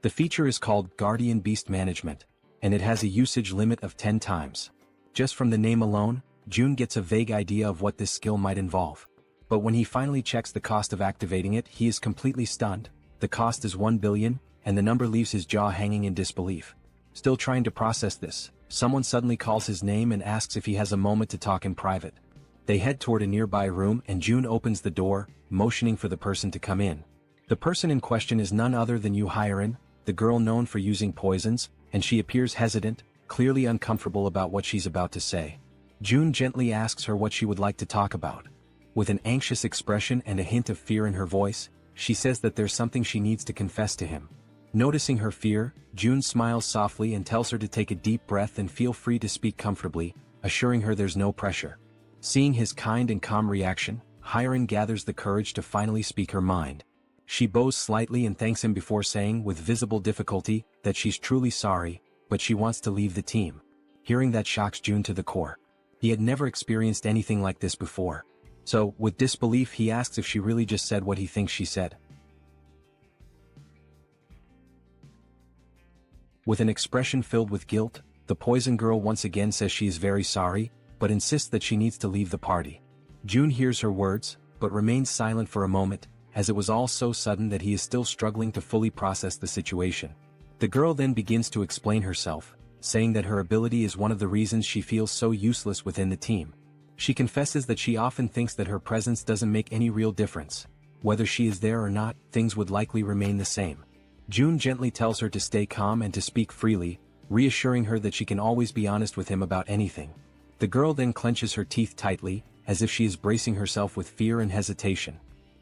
The feature is called Guardian Beast Management, and it has a usage limit of 10 times. Just from the name alone, June gets a vague idea of what this skill might involve. But when he finally checks the cost of activating it, he is completely stunned. The cost is 1 billion, and the number leaves his jaw hanging in disbelief. Still trying to process this, someone suddenly calls his name and asks if he has a moment to talk in private. They head toward a nearby room and June opens the door, motioning for the person to come in. The person in question is none other than Yu, the girl known for using poisons, and she appears hesitant, clearly uncomfortable about what she's about to say. June gently asks her what she would like to talk about. With an anxious expression and a hint of fear in her voice, she says that there's something she needs to confess to him. Noticing her fear, June smiles softly and tells her to take a deep breath and feel free to speak comfortably, assuring her there's no pressure. Seeing his kind and calm reaction, Hiren gathers the courage to finally speak her mind. She bows slightly and thanks him before saying with visible difficulty that she's truly sorry, but she wants to leave the team. Hearing that shocks June to the core. He had never experienced anything like this before. So, with disbelief, he asks if she really just said what he thinks she said. With an expression filled with guilt, the poison girl once again says she is very sorry, but insists that she needs to leave the party. June hears her words, but remains silent for a moment, as it was all so sudden that he is still struggling to fully process the situation. The girl then begins to explain herself, saying that her ability is one of the reasons she feels so useless within the team. She confesses that she often thinks that her presence doesn't make any real difference. Whether she is there or not, things would likely remain the same. June gently tells her to stay calm and to speak freely, reassuring her that she can always be honest with him about anything. The girl then clenches her teeth tightly, as if she is bracing herself with fear and hesitation.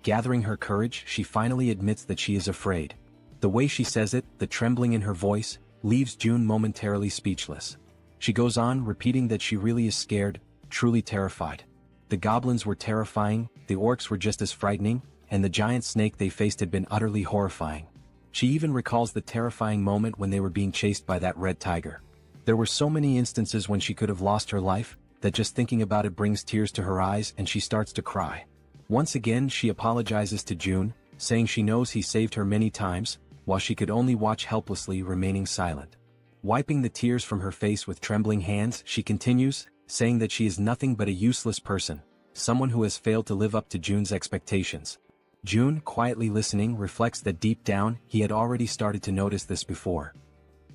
Gathering her courage, she finally admits that she is afraid. The way she says it, the trembling in her voice, leaves June momentarily speechless. She goes on, repeating that she really is scared, truly terrified. The goblins were terrifying, the orcs were just as frightening, and the giant snake they faced had been utterly horrifying. She even recalls the terrifying moment when they were being chased by that red tiger. There were so many instances when she could have lost her life, that just thinking about it brings tears to her eyes and she starts to cry. Once again she apologizes to June, saying she knows he saved her many times, while she could only watch helplessly, remaining silent. Wiping the tears from her face with trembling hands, she continues, saying that she is nothing but a useless person, someone who has failed to live up to June's expectations. June, quietly listening, reflects that deep down, he had already started to notice this before.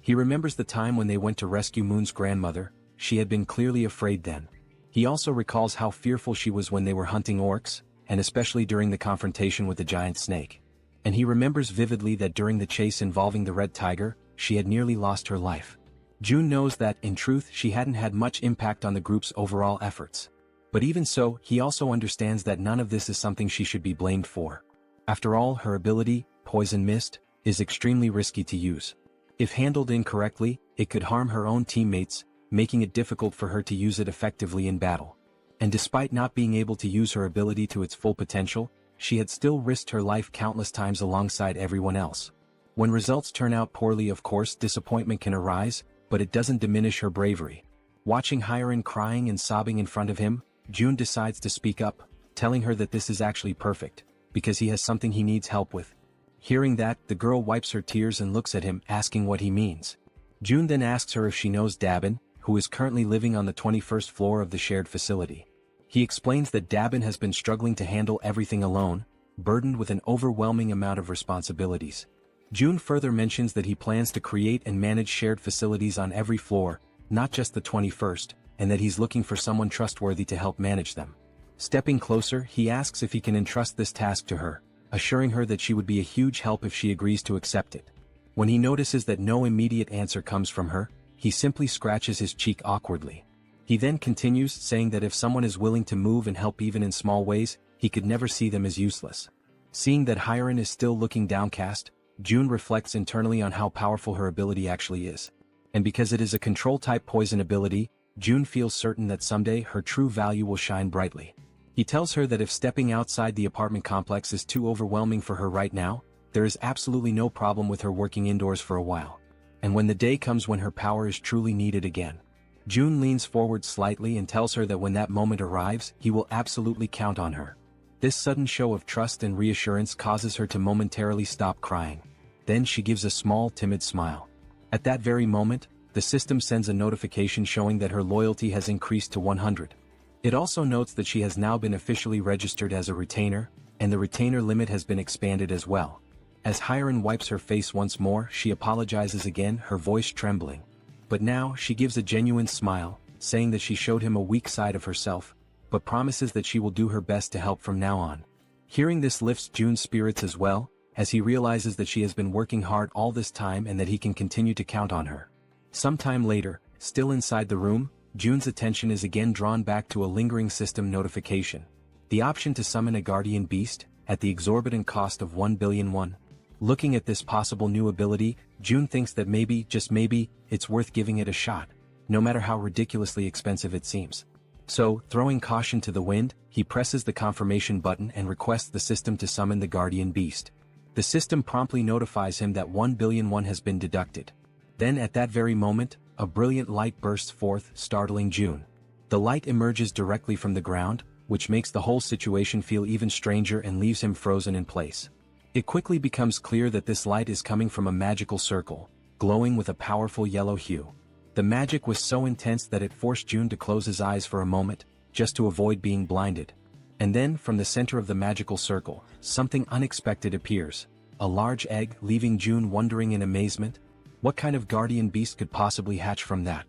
He remembers the time when they went to rescue Moon's grandmother. She had been clearly afraid then. He also recalls how fearful she was when they were hunting orcs, and especially during the confrontation with the giant snake. And he remembers vividly that during the chase involving the red tiger, she had nearly lost her life. June knows that, in truth, she hadn't had much impact on the group's overall efforts. But even so, he also understands that none of this is something she should be blamed for. After all, her ability, Poison Mist, is extremely risky to use. If handled incorrectly, it could harm her own teammates, making it difficult for her to use it effectively in battle. And despite not being able to use her ability to its full potential, she had still risked her life countless times alongside everyone else. When results turn out poorly, of course, disappointment can arise, but it doesn't diminish her bravery. Watching Hiren crying and sobbing in front of him, June decides to speak up, telling her that this is actually perfect, because he has something he needs help with. Hearing that, the girl wipes her tears and looks at him, asking what he means. June then asks her if she knows Dabin, who is currently living on the 21st floor of the shared facility. He explains that Dabin has been struggling to handle everything alone, burdened with an overwhelming amount of responsibilities. June further mentions that he plans to create and manage shared facilities on every floor, not just the 21st, and that he's looking for someone trustworthy to help manage them. Stepping closer, he asks if he can entrust this task to her, assuring her that she would be a huge help if she agrees to accept it. When he notices that no immediate answer comes from her, he simply scratches his cheek awkwardly. He then continues, saying that if someone is willing to move and help even in small ways, he could never see them as useless. Seeing that Hiren is still looking downcast, June reflects internally on how powerful her ability actually is. And because it is a control-type poison ability, June feels certain that someday her true value will shine brightly. He tells her that if stepping outside the apartment complex is too overwhelming for her right now, there is absolutely no problem with her working indoors for a while. And when the day comes when her power is truly needed again. June leans forward slightly and tells her that when that moment arrives, he will absolutely count on her. This sudden show of trust and reassurance causes her to momentarily stop crying. Then she gives a small, timid smile. At that very moment, the system sends a notification showing that her loyalty has increased to 100. It also notes that she has now been officially registered as a retainer, and the retainer limit has been expanded as well. As Hiren wipes her face once more, she apologizes again, her voice trembling. But now, she gives a genuine smile, saying that she showed him a weak side of herself, but promises that she will do her best to help from now on. Hearing this lifts June's spirits as well, as he realizes that she has been working hard all this time and that he can continue to count on her. Sometime later, still inside the room, June's attention is again drawn back to a lingering system notification. The option to summon a guardian beast, at the exorbitant cost of 1 billion won. Looking at this possible new ability, June thinks that maybe, just maybe, it's worth giving it a shot, no matter how ridiculously expensive it seems. So, throwing caution to the wind, he presses the confirmation button and requests the system to summon the guardian beast. The system promptly notifies him that 1 billion won has been deducted. Then at that very moment, a brilliant light bursts forth, startling June. The light emerges directly from the ground, which makes the whole situation feel even stranger and leaves him frozen in place. It quickly becomes clear that this light is coming from a magical circle, glowing with a powerful yellow hue. The magic was so intense that it forced June to close his eyes for a moment, just to avoid being blinded. And then, from the center of the magical circle, something unexpected appears. A large egg, leaving June wondering in amazement. What kind of guardian beast could possibly hatch from that?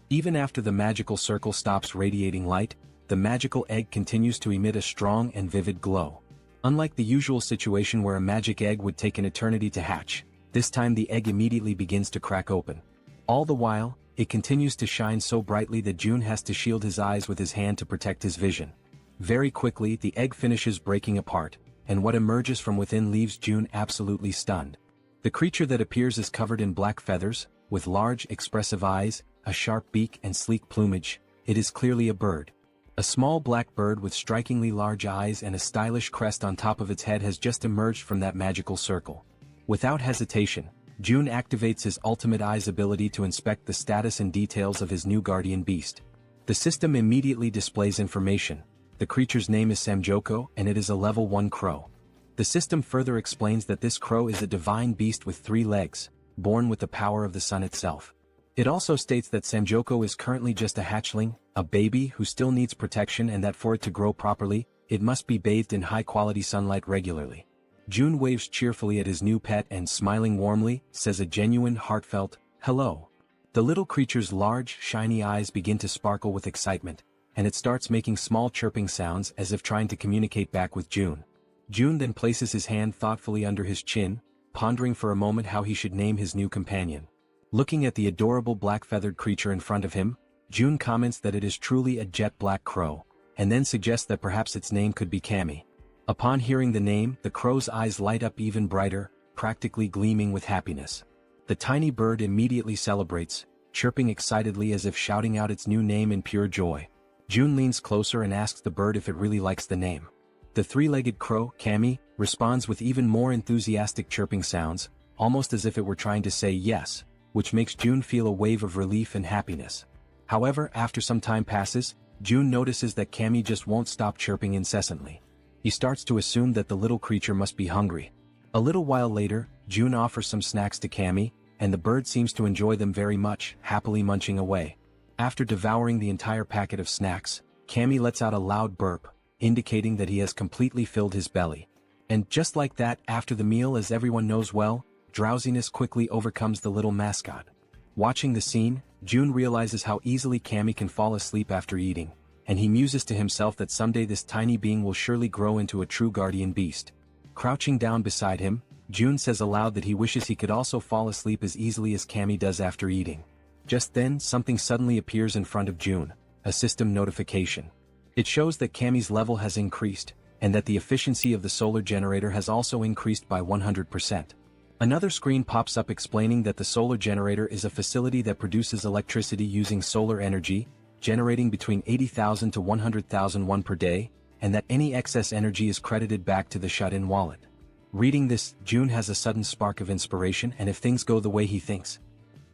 Even after the magical circle stops radiating light, the magical egg continues to emit a strong and vivid glow. Unlike the usual situation where a magic egg would take an eternity to hatch, this time the egg immediately begins to crack open. All the while, it continues to shine so brightly that June has to shield his eyes with his hand to protect his vision. Very quickly, the egg finishes breaking apart, and what emerges from within leaves June absolutely stunned. The creature that appears is covered in black feathers, with large, expressive eyes, a sharp beak and sleek plumage. It is clearly a bird. A small black bird with strikingly large eyes and a stylish crest on top of its head has just emerged from that magical circle. Without hesitation, June activates his ultimate eye's ability to inspect the status and details of his new guardian beast. The system immediately displays information. The creature's name is Samjoko and it is a level 1 crow. The system further explains that this crow is a divine beast with 3 legs, born with the power of the sun itself. It also states that Samjoko is currently just a hatchling, a baby who still needs protection, and that for it to grow properly, it must be bathed in high-quality sunlight regularly. June waves cheerfully at his new pet and, smiling warmly, says a genuine, heartfelt, "Hello." The little creature's large, shiny eyes begin to sparkle with excitement, and it starts making small chirping sounds as if trying to communicate back with June. June then places his hand thoughtfully under his chin, pondering for a moment how he should name his new companion. Looking at the adorable black-feathered creature in front of him, June comments that it is truly a jet black crow, and then suggests that perhaps its name could be Cammy. Upon hearing the name, the crow's eyes light up even brighter, practically gleaming with happiness. The tiny bird immediately celebrates, chirping excitedly as if shouting out its new name in pure joy. June leans closer and asks the bird if it really likes the name. The 3-legged crow, Cammy, responds with even more enthusiastic chirping sounds, almost as if it were trying to say yes, which makes June feel a wave of relief and happiness. However, after some time passes, June notices that Cammy just won't stop chirping incessantly. He starts to assume that the little creature must be hungry. A little while later, June offers some snacks to Cammy, and the bird seems to enjoy them very much, happily munching away. After devouring the entire packet of snacks, Cammy lets out a loud burp, indicating that he has completely filled his belly. And just like that, after the meal, as everyone knows well, drowsiness quickly overcomes the little mascot. Watching the scene, June realizes how easily Cammy can fall asleep after eating, and he muses to himself that someday this tiny being will surely grow into a true guardian beast. Crouching down beside him, June says aloud that he wishes he could also fall asleep as easily as Cammy does after eating. Just then, something suddenly appears in front of June, a system notification. It shows that Cammy's level has increased, and that the efficiency of the solar generator has also increased by 100%. Another screen pops up explaining that the solar generator is a facility that produces electricity using solar energy, generating between 80,000 to 100,000 won per day, and that any excess energy is credited back to the shut-in wallet. Reading this, June has a sudden spark of inspiration, and if things go the way he thinks.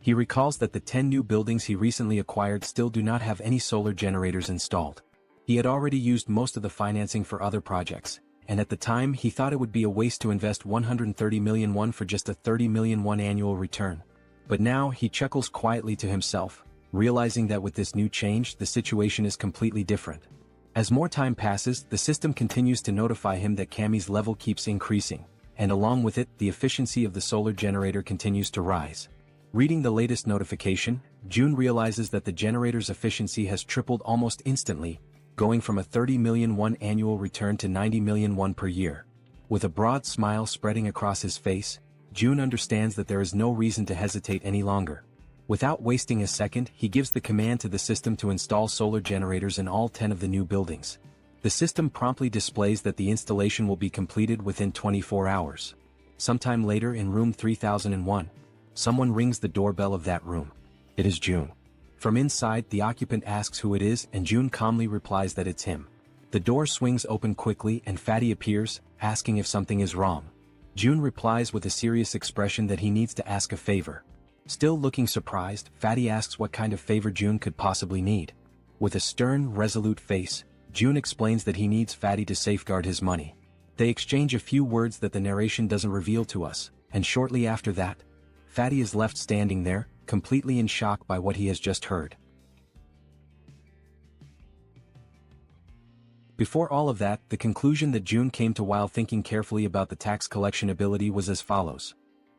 He recalls that the 10 new buildings he recently acquired still do not have any solar generators installed. He had already used most of the financing for other projects, and at the time he thought it would be a waste to invest 130 million won for just a 30 million won annual return. But now he chuckles quietly to himself, realizing that with this new change the situation is completely different. As more time passes, the system continues to notify him that Cammy's level keeps increasing, and along with it, the efficiency of the solar generator continues to rise. Reading the latest notification, June realizes that the generator's efficiency has tripled almost instantly, going from a 30 million won annual return to 90 million won per year. With a broad smile spreading across his face, June understands that there is no reason to hesitate any longer. Without wasting a second, he gives the command to the system to install solar generators in all 10 of the new buildings. The system promptly displays that the installation will be completed within 24 hours. Sometime later in room 3001, someone rings the doorbell of that room. It is June. From inside, the occupant asks who it is, and June calmly replies that it's him. The door swings open quickly and Fatty appears, asking if something is wrong. June replies with a serious expression that he needs to ask a favor. Still looking surprised, Fatty asks what kind of favor June could possibly need. With a stern, resolute face, June explains that he needs Fatty to safeguard his money. They exchange a few words that the narration doesn't reveal to us, and shortly after that, Fatty is left standing there, completely in shock by what he has just heard. Before all of that, the conclusion that June came to while thinking carefully about the tax collection ability was as follows.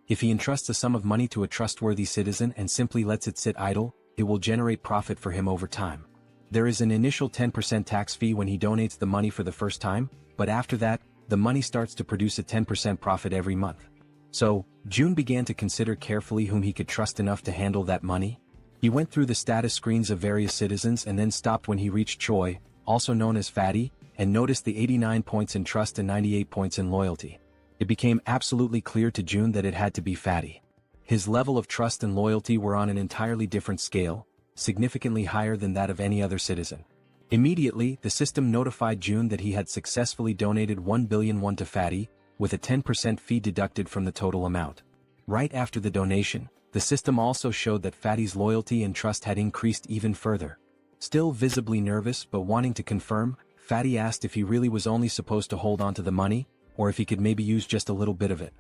If he entrusts a sum of money to a trustworthy citizen and simply lets it sit idle, it will generate profit for him over time. There is an initial 10% tax fee when he donates the money for the first time, but after that, the money starts to produce a 10% profit every month. So, June began to consider carefully whom he could trust enough to handle that money. He went through the status screens of various citizens and then stopped when he reached Choi, also known as Fatty, and noticed the 89 points in trust and 98 points in loyalty. It became absolutely clear to June that it had to be Fatty. His level of trust and loyalty were on an entirely different scale, significantly higher than that of any other citizen. Immediately, the system notified June that he had successfully donated 1 billion won to Fatty, with a 10% fee deducted from the total amount. Right after the donation, the system also showed that Fatty's loyalty and trust had increased even further. Still visibly nervous but wanting to confirm, Fatty asked if he really was only supposed to hold on to the money, or if he could maybe use just a little bit of it.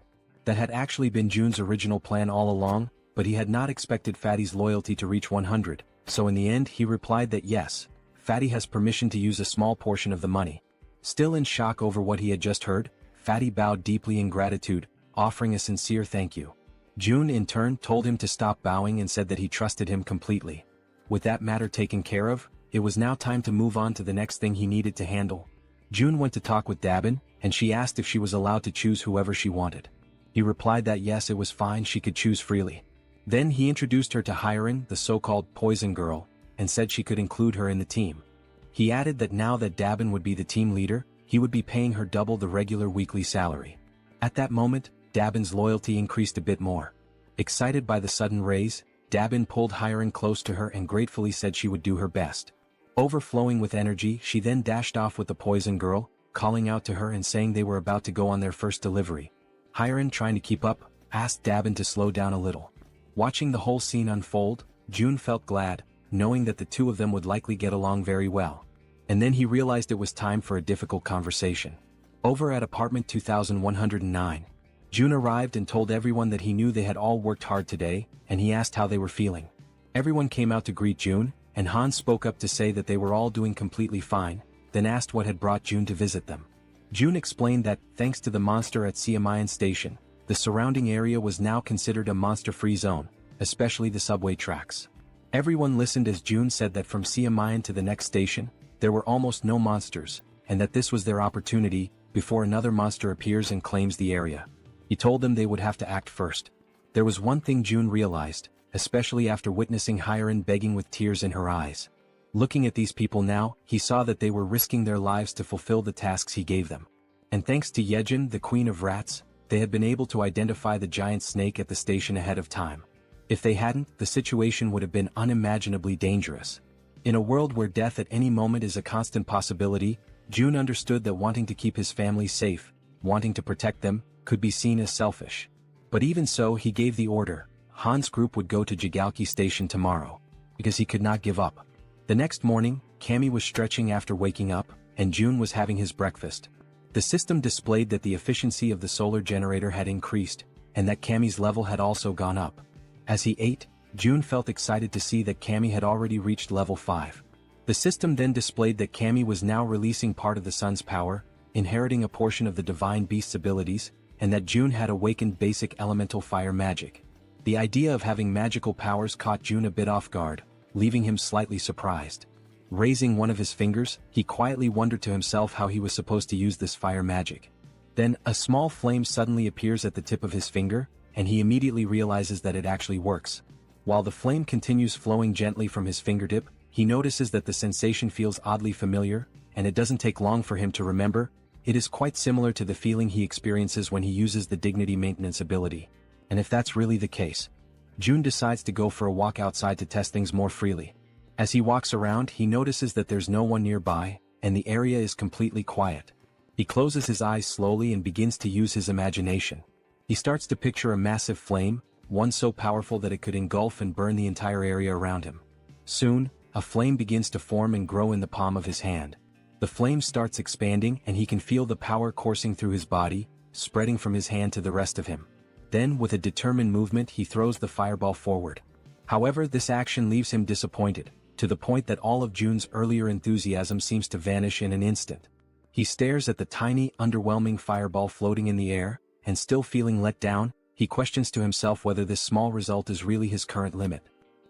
That had actually been June's original plan all along, but he had not expected Fatty's loyalty to reach 100, so in the end he replied that yes, Fatty has permission to use a small portion of the money. Still in shock over what he had just heard, Fatty bowed deeply in gratitude, offering a sincere thank you. June in turn told him to stop bowing and said that he trusted him completely. With that matter taken care of, it was now time to move on to the next thing he needed to handle. June went to talk with Dabin, and she asked if she was allowed to choose whoever she wanted. He replied that yes, it was fine, she could choose freely. Then he introduced her to Hiren, the so-called poison girl, and said she could include her in the team. He added that now that Dabin would be the team leader, he would be paying her double the regular weekly salary. At that moment, Dabin's loyalty increased a bit more. Excited by the sudden raise, Dabin pulled Hiren close to her and gratefully said she would do her best. Overflowing with energy, she then dashed off with the poison girl, calling out to her and saying they were about to go on their first delivery. Hiren, trying to keep up, asked Dabin to slow down a little. Watching the whole scene unfold, June felt glad, knowing that the two of them would likely get along very well. And then he realized it was time for a difficult conversation. Over at apartment 2109, June arrived and told everyone that he knew they had all worked hard today, and he asked how they were feeling. Everyone came out to greet June, and Han spoke up to say that they were all doing completely fine, then asked what had brought June to visit them. June explained that, thanks to the monster at Siamayan Station, the surrounding area was now considered a monster-free zone, especially the subway tracks. Everyone listened as June said that from Siamayan to the next station, there were almost no monsters, and that this was their opportunity, before another monster appears and claims the area. He told them they would have to act first. There was one thing June realized, especially after witnessing Hiren begging with tears in her eyes. Looking at these people now, he saw that they were risking their lives to fulfill the tasks he gave them. And thanks to Yejin, the queen of rats, they had been able to identify the giant snake at the station ahead of time. If they hadn't, the situation would have been unimaginably dangerous. In a world where death at any moment is a constant possibility, June understood that wanting to keep his family safe, wanting to protect them, could be seen as selfish. But even so, he gave the order. Han's group would go to Jigalki Station tomorrow, because he could not give up. The next morning, Cammy was stretching after waking up, and June was having his breakfast. The system displayed that the efficiency of the solar generator had increased, and that Cammy's level had also gone up. As he ate, June felt excited to see that Cammy had already reached level 5. The system then displayed that Cammy was now releasing part of the sun's power, inheriting a portion of the divine beast's abilities, and that June had awakened basic elemental fire magic. The idea of having magical powers caught June a bit off guard, leaving him slightly surprised. Raising one of his fingers, he quietly wondered to himself how he was supposed to use this fire magic. Then, a small flame suddenly appears at the tip of his finger, and he immediately realizes that it actually works. While the flame continues flowing gently from his fingertip, he notices that the sensation feels oddly familiar, and it doesn't take long for him to remember. It is quite similar to the feeling he experiences when he uses the dignity maintenance ability. And if that's really the case, June decides to go for a walk outside to test things more freely. As he walks around, he notices that there's no one nearby, and the area is completely quiet. He closes his eyes slowly and begins to use his imagination. He starts to picture a massive flame, one so powerful that it could engulf and burn the entire area around him. Soon, a flame begins to form and grow in the palm of his hand. The flame starts expanding and he can feel the power coursing through his body, spreading from his hand to the rest of him. Then, with a determined movement, he throws the fireball forward. However, this action leaves him disappointed, to the point that all of June's earlier enthusiasm seems to vanish in an instant. He stares at the tiny, underwhelming fireball floating in the air, and still feeling let down, he questions to himself whether this small result is really his current limit.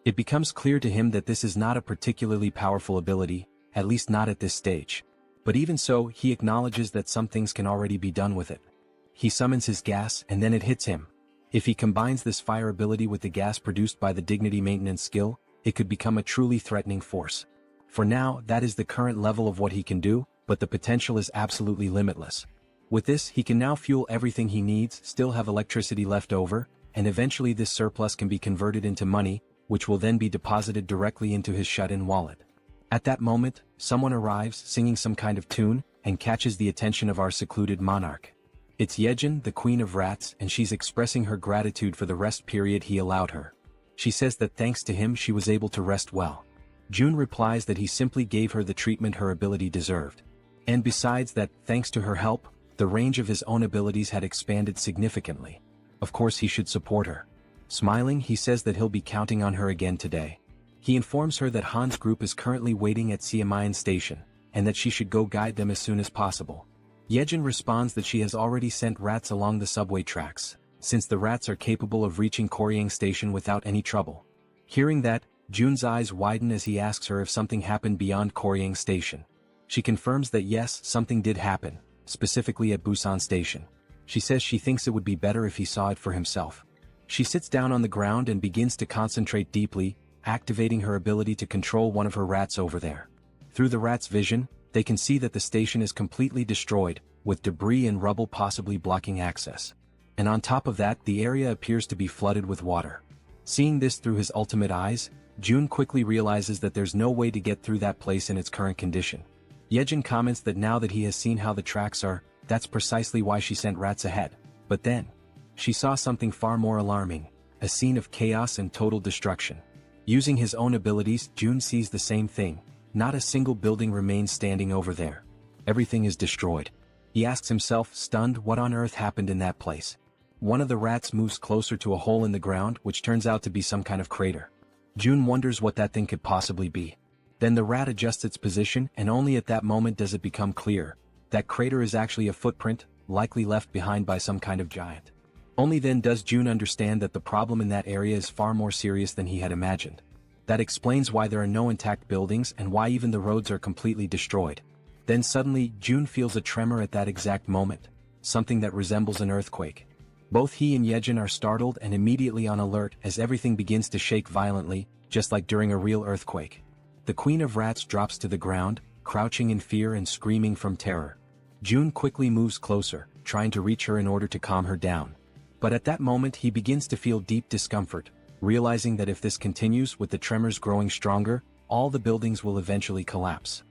It becomes clear to him that this is not a particularly powerful ability, at least not at this stage. But even so, he acknowledges that some things can already be done with it. He summons his gas and then it hits him. If he combines this fire ability with the gas produced by the dignity maintenance skill, it could become a truly threatening force. For now, that is the current level of what he can do, but the potential is absolutely limitless. With this, he can now fuel everything he needs, still have electricity left over, and eventually this surplus can be converted into money, which will then be deposited directly into his shut-in wallet. At that moment, someone arrives singing some kind of tune, and catches the attention of our secluded monarch. It's Yejin, the queen of rats, and she's expressing her gratitude for the rest period he allowed her. She says that thanks to him she was able to rest well. June replies that he simply gave her the treatment her ability deserved. And besides that, thanks to her help, the range of his own abilities had expanded significantly. Of course he should support her. Smiling, he says that he'll be counting on her again today. He informs her that Han's group is currently waiting at Siamayan Station, and that she should go guide them as soon as possible. Yejin responds that she has already sent rats along the subway tracks, since the rats are capable of reaching Koryang Station without any trouble. Hearing that, June's eyes widen as he asks her if something happened beyond Koryang Station. She confirms that yes, something did happen, specifically at Busan Station. She says she thinks it would be better if he saw it for himself. She sits down on the ground and begins to concentrate deeply, activating her ability to control one of her rats over there. Through the rat's vision, they can see that the station is completely destroyed, with debris and rubble possibly blocking access. And on top of that, the area appears to be flooded with water. Seeing this through his ultimate eyes, June quickly realizes that there's no way to get through that place in its current condition. Yejin comments that now that he has seen how the tracks are, that's precisely why she sent rats ahead. But then, she saw something far more alarming, a scene of chaos and total destruction. Using his own abilities, June sees the same thing. Not a single building remains standing over there. Everything is destroyed. He asks himself, stunned, what on earth happened in that place. One of the rats moves closer to a hole in the ground, which turns out to be some kind of crater. June wonders what that thing could possibly be. Then the rat adjusts its position, and only at that moment does it become clear. That crater is actually a footprint, likely left behind by some kind of giant. Only then does June understand that the problem in that area is far more serious than he had imagined. That explains why there are no intact buildings and why even the roads are completely destroyed. Then suddenly, June feels a tremor at that exact moment, something that resembles an earthquake. Both he and Yejin are startled and immediately on alert as everything begins to shake violently, just like during a real earthquake. The Queen of Rats drops to the ground, crouching in fear and screaming from terror. June quickly moves closer, trying to reach her in order to calm her down. But at that moment he begins to feel deep discomfort, realizing that if this continues with the tremors growing stronger, all the buildings will eventually collapse.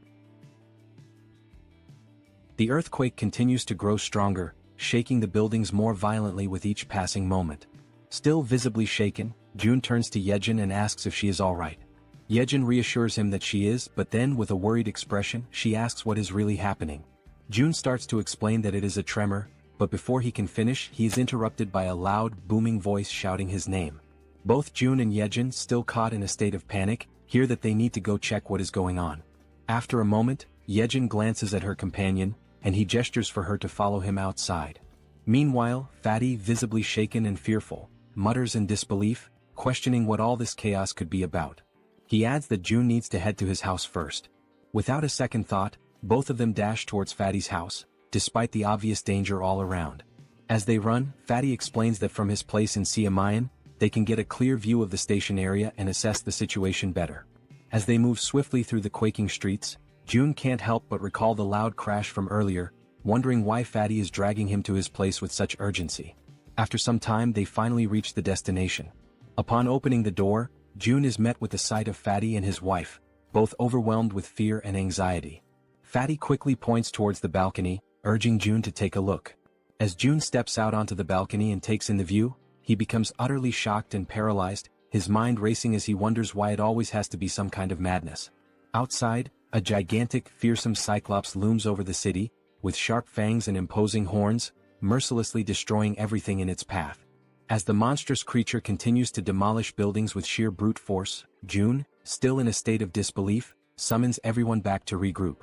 The earthquake continues to grow stronger, shaking the buildings more violently with each passing moment. Still visibly shaken, June turns to Yejin and asks if she is alright. Yejin reassures him that she is, but then with a worried expression, she asks what is really happening. June starts to explain that it is a tremor, but before he can finish, he is interrupted by a loud, booming voice shouting his name. Both June and Yejin, still caught in a state of panic, hear that they need to go check what is going on. After a moment, Yejin glances at her companion, and he gestures for her to follow him outside. Meanwhile, Fatty, visibly shaken and fearful, mutters in disbelief, questioning what all this chaos could be about. He adds that June needs to head to his house first. Without a second thought, both of them dash towards Fatty's house, despite the obvious danger all around. As they run, Fatty explains that from his place in Siamayan, they can get a clear view of the station area and assess the situation better. As they move swiftly through the quaking streets, June can't help but recall the loud crash from earlier, wondering why Fatty is dragging him to his place with such urgency. After some time they finally reach the destination. Upon opening the door, June is met with the sight of Fatty and his wife, both overwhelmed with fear and anxiety. Fatty quickly points towards the balcony, urging June to take a look. As June steps out onto the balcony and takes in the view, he becomes utterly shocked and paralyzed, his mind racing as he wonders why it always has to be some kind of madness. Outside, a gigantic, fearsome cyclops looms over the city, with sharp fangs and imposing horns, mercilessly destroying everything in its path. As the monstrous creature continues to demolish buildings with sheer brute force, June, still in a state of disbelief, summons everyone back to regroup.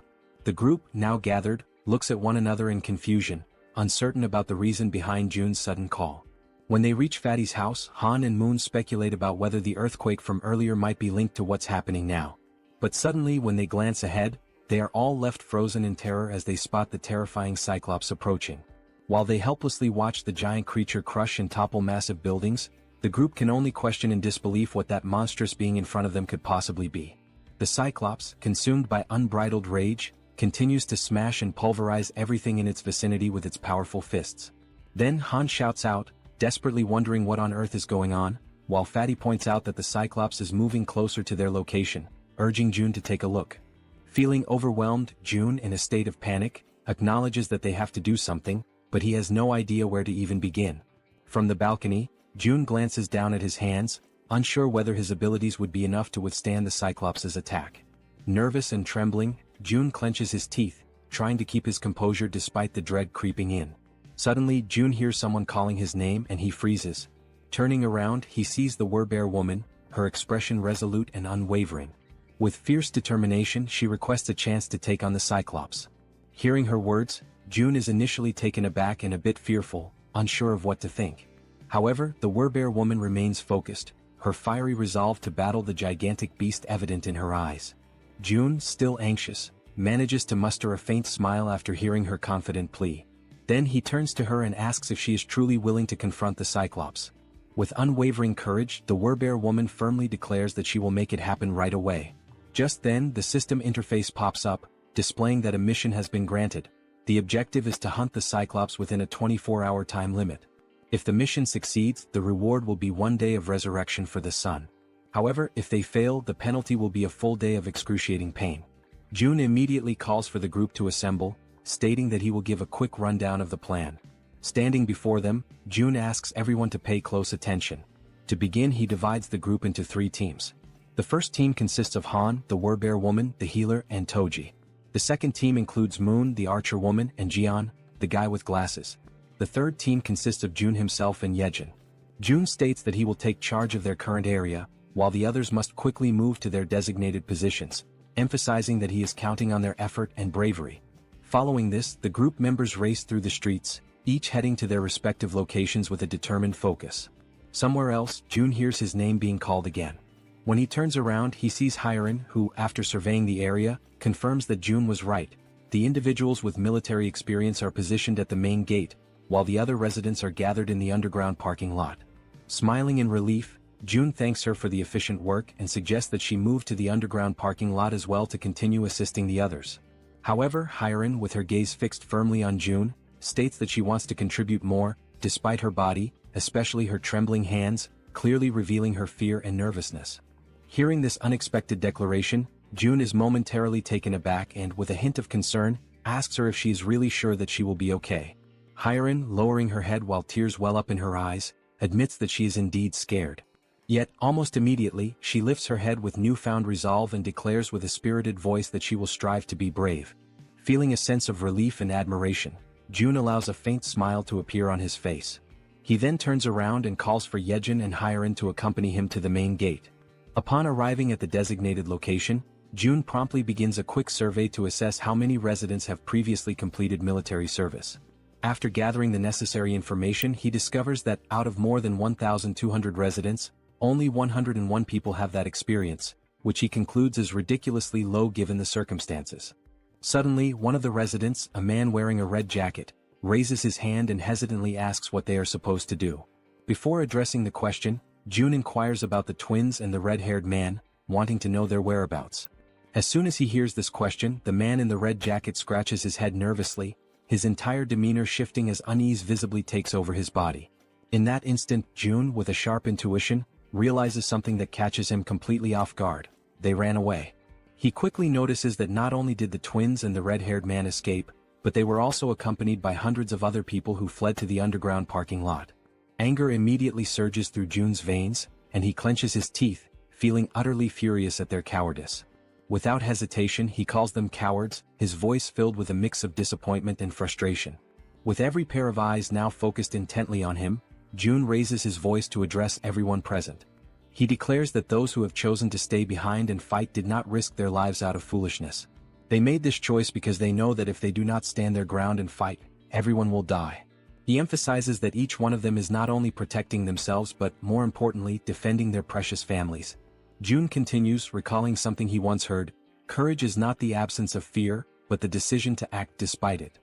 The group, now gathered, looks at one another in confusion, uncertain about the reason behind June's sudden call. When they reach Fatty's house, Han and Moon speculate about whether the earthquake from earlier might be linked to what's happening now. But suddenly when they glance ahead, they are all left frozen in terror as they spot the terrifying Cyclops approaching. While they helplessly watch the giant creature crush and topple massive buildings, the group can only question in disbelief what that monstrous being in front of them could possibly be. The Cyclops, consumed by unbridled rage, continues to smash and pulverize everything in its vicinity with its powerful fists. Then Han shouts out, desperately wondering what on earth is going on, while Fatty points out that the Cyclops is moving closer to their location, urging June to take a look. Feeling overwhelmed, June, in a state of panic, acknowledges that they have to do something, but he has no idea where to even begin. From the balcony, June glances down at his hands, unsure whether his abilities would be enough to withstand the Cyclops' attack. Nervous and trembling, June clenches his teeth, trying to keep his composure despite the dread creeping in. Suddenly, June hears someone calling his name and he freezes. Turning around, he sees the werebear woman, her expression resolute and unwavering. With fierce determination, she requests a chance to take on the Cyclops. Hearing her words, June is initially taken aback and a bit fearful, unsure of what to think. However, the werebear woman remains focused, her fiery resolve to battle the gigantic beast evident in her eyes. June, still anxious, manages to muster a faint smile after hearing her confident plea. Then he turns to her and asks if she is truly willing to confront the Cyclops. With unwavering courage, the werebear woman firmly declares that she will make it happen right away. Just then, the system interface pops up, displaying that a mission has been granted. The objective is to hunt the Cyclops within a 24-hour time limit. If the mission succeeds, the reward will be 1 day of resurrection for the sun. However, if they fail, the penalty will be a full day of excruciating pain. June immediately calls for the group to assemble, stating that he will give a quick rundown of the plan. Standing before them, June asks everyone to pay close attention. To begin, he divides the group into 3 teams. The first team consists of Han, the werebear woman, the healer, and Toji. The second team includes Moon, the archer woman, and Jian, the guy with glasses. The third team consists of June himself and Yejin. June states that he will take charge of their current area, while the others must quickly move to their designated positions, emphasizing that he is counting on their effort and bravery. Following this, the group members race through the streets, each heading to their respective locations with a determined focus. Somewhere else, June hears his name being called again. When he turns around, he sees Hiren, who, after surveying the area, confirms that June was right. The individuals with military experience are positioned at the main gate, while the other residents are gathered in the underground parking lot. Smiling in relief, June thanks her for the efficient work and suggests that she move to the underground parking lot as well to continue assisting the others. However, Hiren, with her gaze fixed firmly on June, states that she wants to contribute more, despite her body, especially her trembling hands, clearly revealing her fear and nervousness. Hearing this unexpected declaration, June is momentarily taken aback and, with a hint of concern, asks her if she is really sure that she will be okay. Hiren, lowering her head while tears well up in her eyes, admits that she is indeed scared. Yet, almost immediately, she lifts her head with newfound resolve and declares with a spirited voice that she will strive to be brave. Feeling a sense of relief and admiration, June allows a faint smile to appear on his face. He then turns around and calls for Yejin and Hiren to accompany him to the main gate. Upon arriving at the designated location, June promptly begins a quick survey to assess how many residents have previously completed military service. After gathering the necessary information, he discovers that, out of more than 1,200 residents, only 101 people have that experience, which he concludes is ridiculously low given the circumstances. Suddenly, one of the residents, a man wearing a red jacket, raises his hand and hesitantly asks what they are supposed to do. Before addressing the question, June inquires about the twins and the red-haired man, wanting to know their whereabouts. As soon as he hears this question, the man in the red jacket scratches his head nervously, his entire demeanor shifting as unease visibly takes over his body. In that instant, June, with a sharp intuition, realizes something that catches him completely off guard. They ran away. He quickly notices that not only did the twins and the red-haired man escape, but they were also accompanied by hundreds of other people who fled to the underground parking lot. Anger immediately surges through June's veins, and he clenches his teeth, feeling utterly furious at their cowardice. Without hesitation, he calls them cowards, his voice filled with a mix of disappointment and frustration. With every pair of eyes now focused intently on him, June raises his voice to address everyone present. He declares that those who have chosen to stay behind and fight did not risk their lives out of foolishness. They made this choice because they know that if they do not stand their ground and fight, everyone will die. He emphasizes that each one of them is not only protecting themselves but, more importantly, defending their precious families. June continues, recalling something he once heard: courage is not the absence of fear, but the decision to act despite it.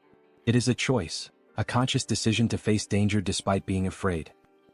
It is a choice, a conscious decision to face danger despite being afraid.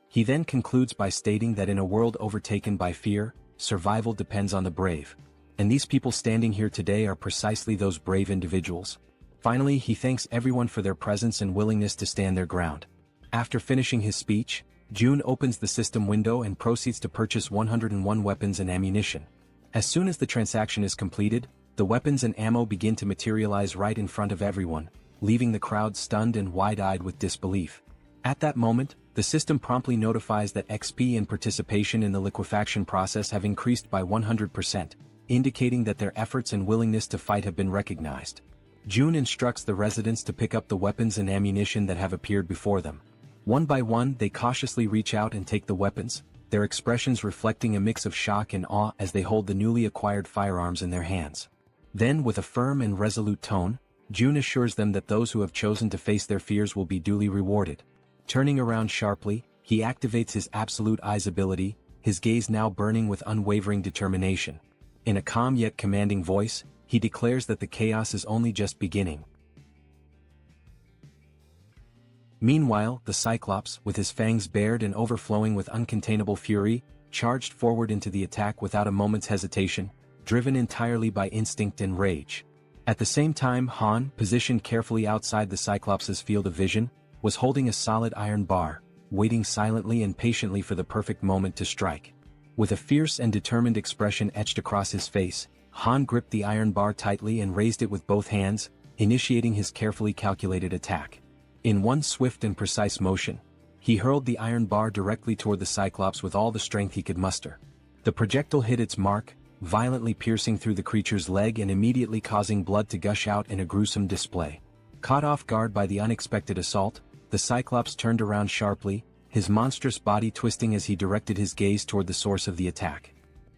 He then concludes by stating that in a world overtaken by fear, survival depends on the brave. And these people standing here today are precisely those brave individuals. Finally, he thanks everyone for their presence and willingness to stand their ground. After finishing his speech, June opens the system window and proceeds to purchase 101 weapons and ammunition. As soon as the transaction is completed, the weapons and ammo begin to materialize right in front of everyone, leaving the crowd stunned and wide-eyed with disbelief. At that moment, the system promptly notifies that XP and participation in the liquefaction process have increased by 100%, indicating that their efforts and willingness to fight have been recognized. June instructs the residents to pick up the weapons and ammunition that have appeared before them. One by one, they cautiously reach out and take the weapons, their expressions reflecting a mix of shock and awe as they hold the newly acquired firearms in their hands. Then, with a firm and resolute tone, June assures them that those who have chosen to face their fears will be duly rewarded. Turning around sharply, he activates his absolute eyes ability, his gaze now burning with unwavering determination. In a calm yet commanding voice, he declares that the chaos is only just beginning. Meanwhile, the Cyclops, with his fangs bared and overflowing with uncontainable fury, charged forward into the attack without a moment's hesitation, driven entirely by instinct and rage. At the same time, Han, positioned carefully outside the Cyclops' field of vision, was holding a solid iron bar, waiting silently and patiently for the perfect moment to strike. With a fierce and determined expression etched across his face, Han gripped the iron bar tightly and raised it with both hands, initiating his carefully calculated attack. In one swift and precise motion, he hurled the iron bar directly toward the Cyclops with all the strength he could muster. The projectile hit its mark, violently piercing through the creature's leg and immediately causing blood to gush out in a gruesome display. Caught off guard by the unexpected assault, the Cyclops turned around sharply, his monstrous body twisting as he directed his gaze toward the source of the attack.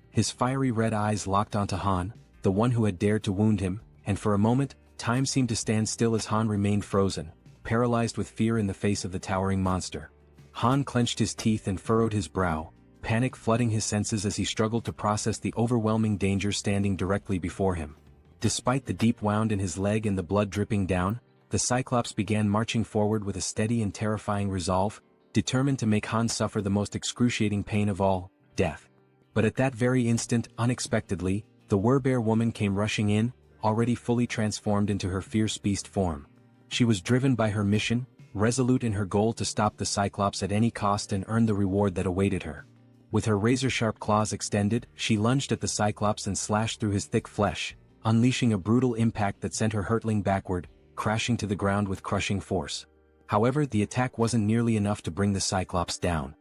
His fiery red eyes locked onto Han, the one who had dared to wound him, and for a moment, time seemed to stand still as Han remained frozen, paralyzed with fear in the face of the towering monster. Han clenched his teeth and furrowed his brow, panic flooding his senses as he struggled to process the overwhelming danger standing directly before him. Despite the deep wound in his leg and the blood dripping down, the Cyclops began marching forward with a steady and terrifying resolve, determined to make Han suffer the most excruciating pain of all, death. But at that very instant, unexpectedly, the werebear woman came rushing in, already fully transformed into her fierce beast form. She was driven by her mission, resolute in her goal to stop the Cyclops at any cost and earn the reward that awaited her. With her razor-sharp claws extended, she lunged at the Cyclops and slashed through his thick flesh, unleashing a brutal impact that sent her hurtling backward, crashing to the ground with crushing force. However, the attack wasn't nearly enough to bring the Cyclops down.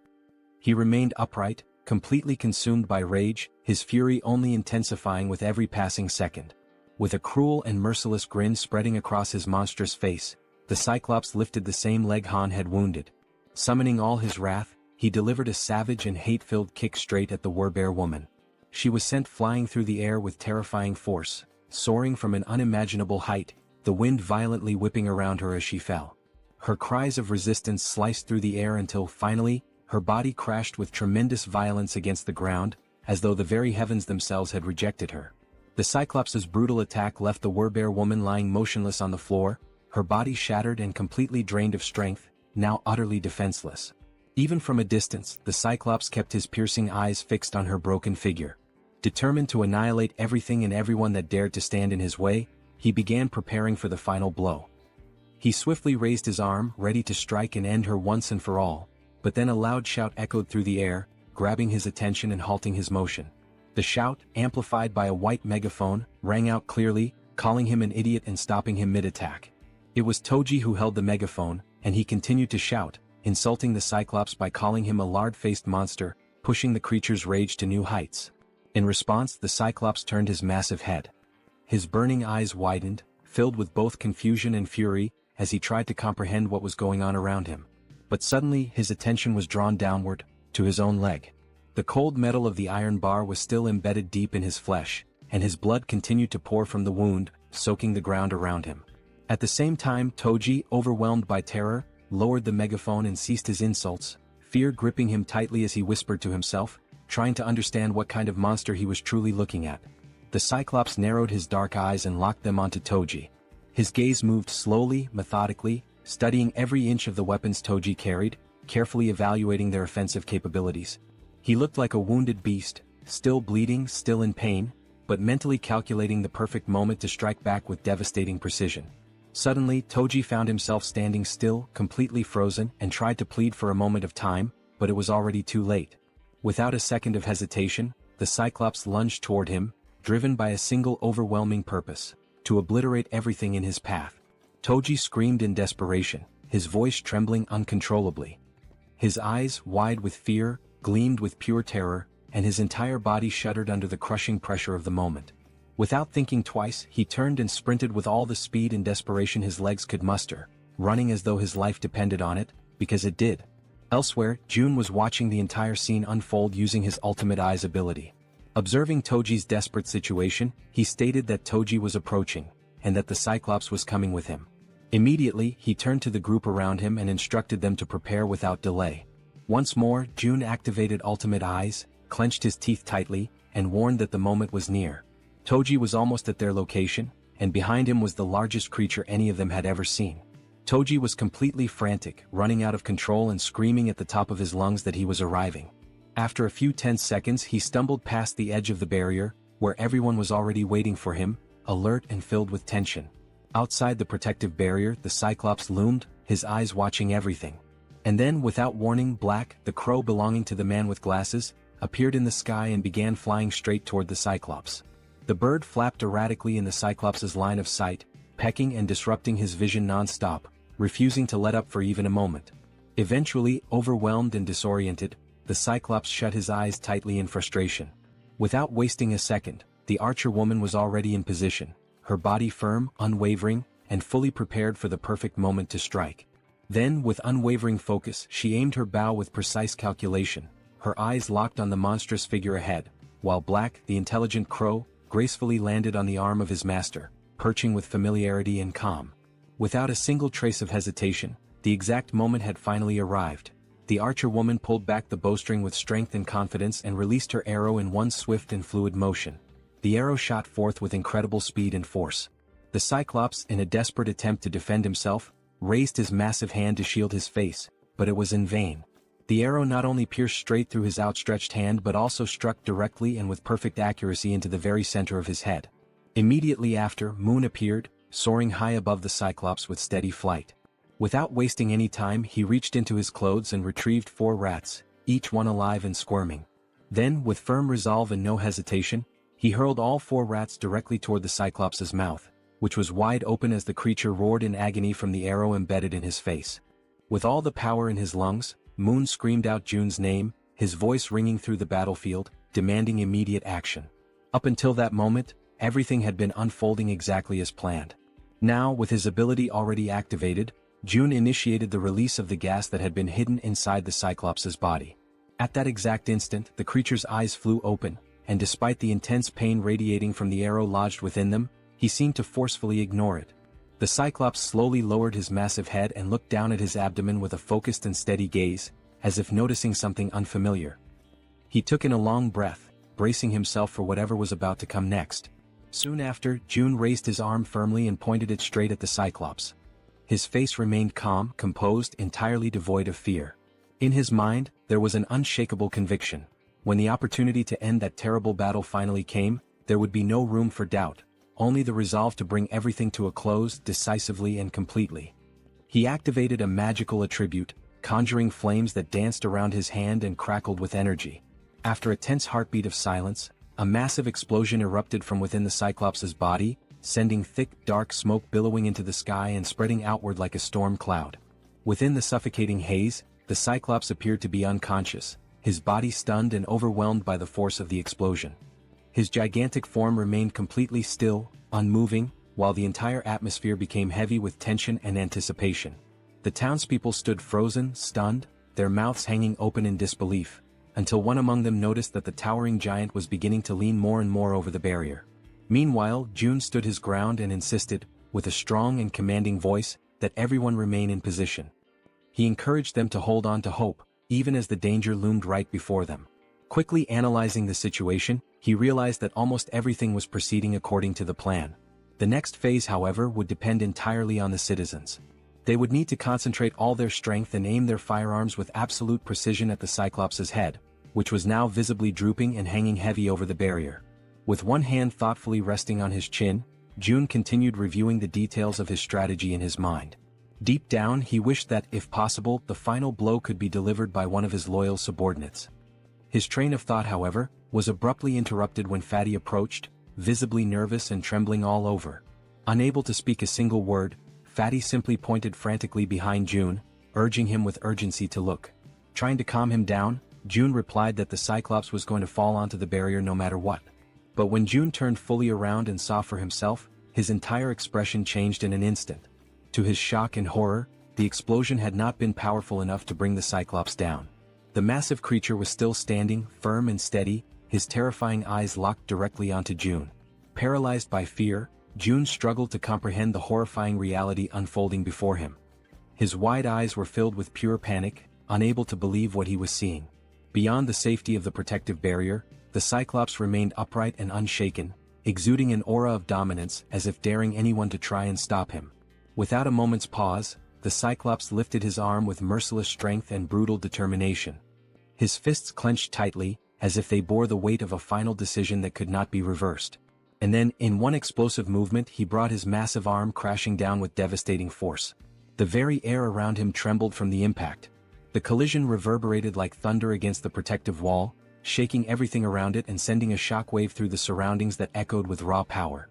He remained upright, completely consumed by rage, his fury only intensifying with every passing second. With a cruel and merciless grin spreading across his monstrous face, the Cyclops lifted the same leg Han had wounded. Summoning all his wrath, he delivered a savage and hate-filled kick straight at the werebear woman. She was sent flying through the air with terrifying force, soaring from an unimaginable height, the wind violently whipping around her as she fell. Her cries of resistance sliced through the air until, finally, her body crashed with tremendous violence against the ground, as though the very heavens themselves had rejected her. The Cyclops' brutal attack left the werebear woman lying motionless on the floor, her body shattered and completely drained of strength, now utterly defenseless. Even from a distance, the Cyclops kept his piercing eyes fixed on her broken figure. Determined to annihilate everything and everyone that dared to stand in his way, he began preparing for the final blow. He swiftly raised his arm, ready to strike and end her once and for all, but then a loud shout echoed through the air, grabbing his attention and halting his motion. The shout, amplified by a white megaphone, rang out clearly, calling him an idiot and stopping him mid-attack. It was Toji who held the megaphone, and he continued to shout, insulting the Cyclops by calling him a lard-faced monster, pushing the creature's rage to new heights. In response, the Cyclops turned his massive head. His burning eyes widened, filled with both confusion and fury, as he tried to comprehend what was going on around him. But suddenly, his attention was drawn downward, to his own leg. The cold metal of the iron bar was still embedded deep in his flesh, and his blood continued to pour from the wound, soaking the ground around him. At the same time, Toji, overwhelmed by terror, lowered the megaphone and ceased his insults, fear gripping him tightly as he whispered to himself, trying to understand what kind of monster he was truly looking at. The Cyclops narrowed his dark eyes and locked them onto Toji. His gaze moved slowly, methodically, studying every inch of the weapons Toji carried, carefully evaluating their offensive capabilities. He looked like a wounded beast, still bleeding, still in pain, but mentally calculating the perfect moment to strike back with devastating precision. Suddenly, Toji found himself standing still, completely frozen, and tried to plead for a moment of time, but it was already too late. Without a second of hesitation, the Cyclops lunged toward him, driven by a single overwhelming purpose: to obliterate everything in his path. Toji screamed in desperation, his voice trembling uncontrollably. His eyes, wide with fear, gleamed with pure terror, and his entire body shuddered under the crushing pressure of the moment. Without thinking twice, he turned and sprinted with all the speed and desperation his legs could muster, running as though his life depended on it, because it did. Elsewhere, Jun was watching the entire scene unfold using his ultimate eyes ability. Observing Toji's desperate situation, he stated that Toji was approaching, and that the Cyclops was coming with him. Immediately, he turned to the group around him and instructed them to prepare without delay. Once more, Jun activated ultimate eyes, clenched his teeth tightly, and warned that the moment was near. Toji was almost at their location, and behind him was the largest creature any of them had ever seen. Toji was completely frantic, running out of control and screaming at the top of his lungs that he was arriving. After a few tense seconds, he stumbled past the edge of the barrier, where everyone was already waiting for him, alert and filled with tension. Outside the protective barrier, the Cyclops loomed, his eyes watching everything. And then, without warning, Black, the crow belonging to the man with glasses, appeared in the sky and began flying straight toward the Cyclops. The bird flapped erratically in the Cyclops' line of sight, pecking and disrupting his vision non-stop, refusing to let up for even a moment. Eventually, overwhelmed and disoriented, the Cyclops shut his eyes tightly in frustration. Without wasting a second, the archer woman was already in position, her body firm, unwavering, and fully prepared for the perfect moment to strike. Then, with unwavering focus, she aimed her bow with precise calculation, her eyes locked on the monstrous figure ahead, while Black, the intelligent crow, gracefully landed on the arm of his master, perching with familiarity and calm. Without a single trace of hesitation, the exact moment had finally arrived. The archer woman pulled back the bowstring with strength and confidence and released her arrow in one swift and fluid motion. The arrow shot forth with incredible speed and force. The Cyclops, in a desperate attempt to defend himself, raised his massive hand to shield his face, but it was in vain. The arrow not only pierced straight through his outstretched hand but also struck directly and with perfect accuracy into the very center of his head. Immediately after, Moon appeared, soaring high above the Cyclops with steady flight. Without wasting any time, he reached into his clothes and retrieved 4 rats, each one alive and squirming. Then, with firm resolve and no hesitation, he hurled all 4 rats directly toward the Cyclops' mouth, which was wide open as the creature roared in agony from the arrow embedded in his face. With all the power in his lungs, Moon screamed out Jun's name, his voice ringing through the battlefield, demanding immediate action. Up until that moment, everything had been unfolding exactly as planned. Now, with his ability already activated, Jun initiated the release of the gas that had been hidden inside the Cyclops' body. At that exact instant, the creature's eyes flew open, and despite the intense pain radiating from the arrow lodged within them, he seemed to forcefully ignore it. The Cyclops slowly lowered his massive head and looked down at his abdomen with a focused and steady gaze, as if noticing something unfamiliar. He took in a long breath, bracing himself for whatever was about to come next. Soon after, Jun raised his arm firmly and pointed it straight at the Cyclops. His face remained calm, composed, entirely devoid of fear. In his mind, there was an unshakable conviction. When the opportunity to end that terrible battle finally came, there would be no room for doubt, only the resolve to bring everything to a close decisively and completely. He activated a magical attribute, conjuring flames that danced around his hand and crackled with energy. After a tense heartbeat of silence, a massive explosion erupted from within the Cyclops' body, sending thick, dark smoke billowing into the sky and spreading outward like a storm cloud. Within the suffocating haze, the Cyclops appeared to be unconscious, his body stunned and overwhelmed by the force of the explosion. His gigantic form remained completely still, unmoving, while the entire atmosphere became heavy with tension and anticipation. The townspeople stood frozen, stunned, their mouths hanging open in disbelief, until one among them noticed that the towering giant was beginning to lean more and more over the barrier. Meanwhile, Jun stood his ground and insisted, with a strong and commanding voice, that everyone remain in position. He encouraged them to hold on to hope, even as the danger loomed right before them. Quickly analyzing the situation, he realized that almost everything was proceeding according to the plan. The next phase, however, would depend entirely on the citizens. They would need to concentrate all their strength and aim their firearms with absolute precision at the Cyclops' head, which was now visibly drooping and hanging heavy over the barrier. With one hand thoughtfully resting on his chin, June continued reviewing the details of his strategy in his mind. Deep down he wished that, if possible, the final blow could be delivered by one of his loyal subordinates. His train of thought, however, was abruptly interrupted when Fatty approached, visibly nervous and trembling all over. Unable to speak a single word, Fatty simply pointed frantically behind June, urging him with urgency to look. Trying to calm him down, June replied that the Cyclops was going to fall onto the barrier no matter what. But when June turned fully around and saw for himself, his entire expression changed in an instant. To his shock and horror, the explosion had not been powerful enough to bring the Cyclops down. The massive creature was still standing, firm and steady, his terrifying eyes locked directly onto June. Paralyzed by fear, June struggled to comprehend the horrifying reality unfolding before him. His wide eyes were filled with pure panic, unable to believe what he was seeing. Beyond the safety of the protective barrier, the Cyclops remained upright and unshaken, exuding an aura of dominance as if daring anyone to try and stop him. Without a moment's pause, the Cyclops lifted his arm with merciless strength and brutal determination. His fists clenched tightly, as if they bore the weight of a final decision that could not be reversed. And then, in one explosive movement, he brought his massive arm crashing down with devastating force. The very air around him trembled from the impact. The collision reverberated like thunder against the protective wall, shaking everything around it and sending a shockwave through the surroundings that echoed with raw power.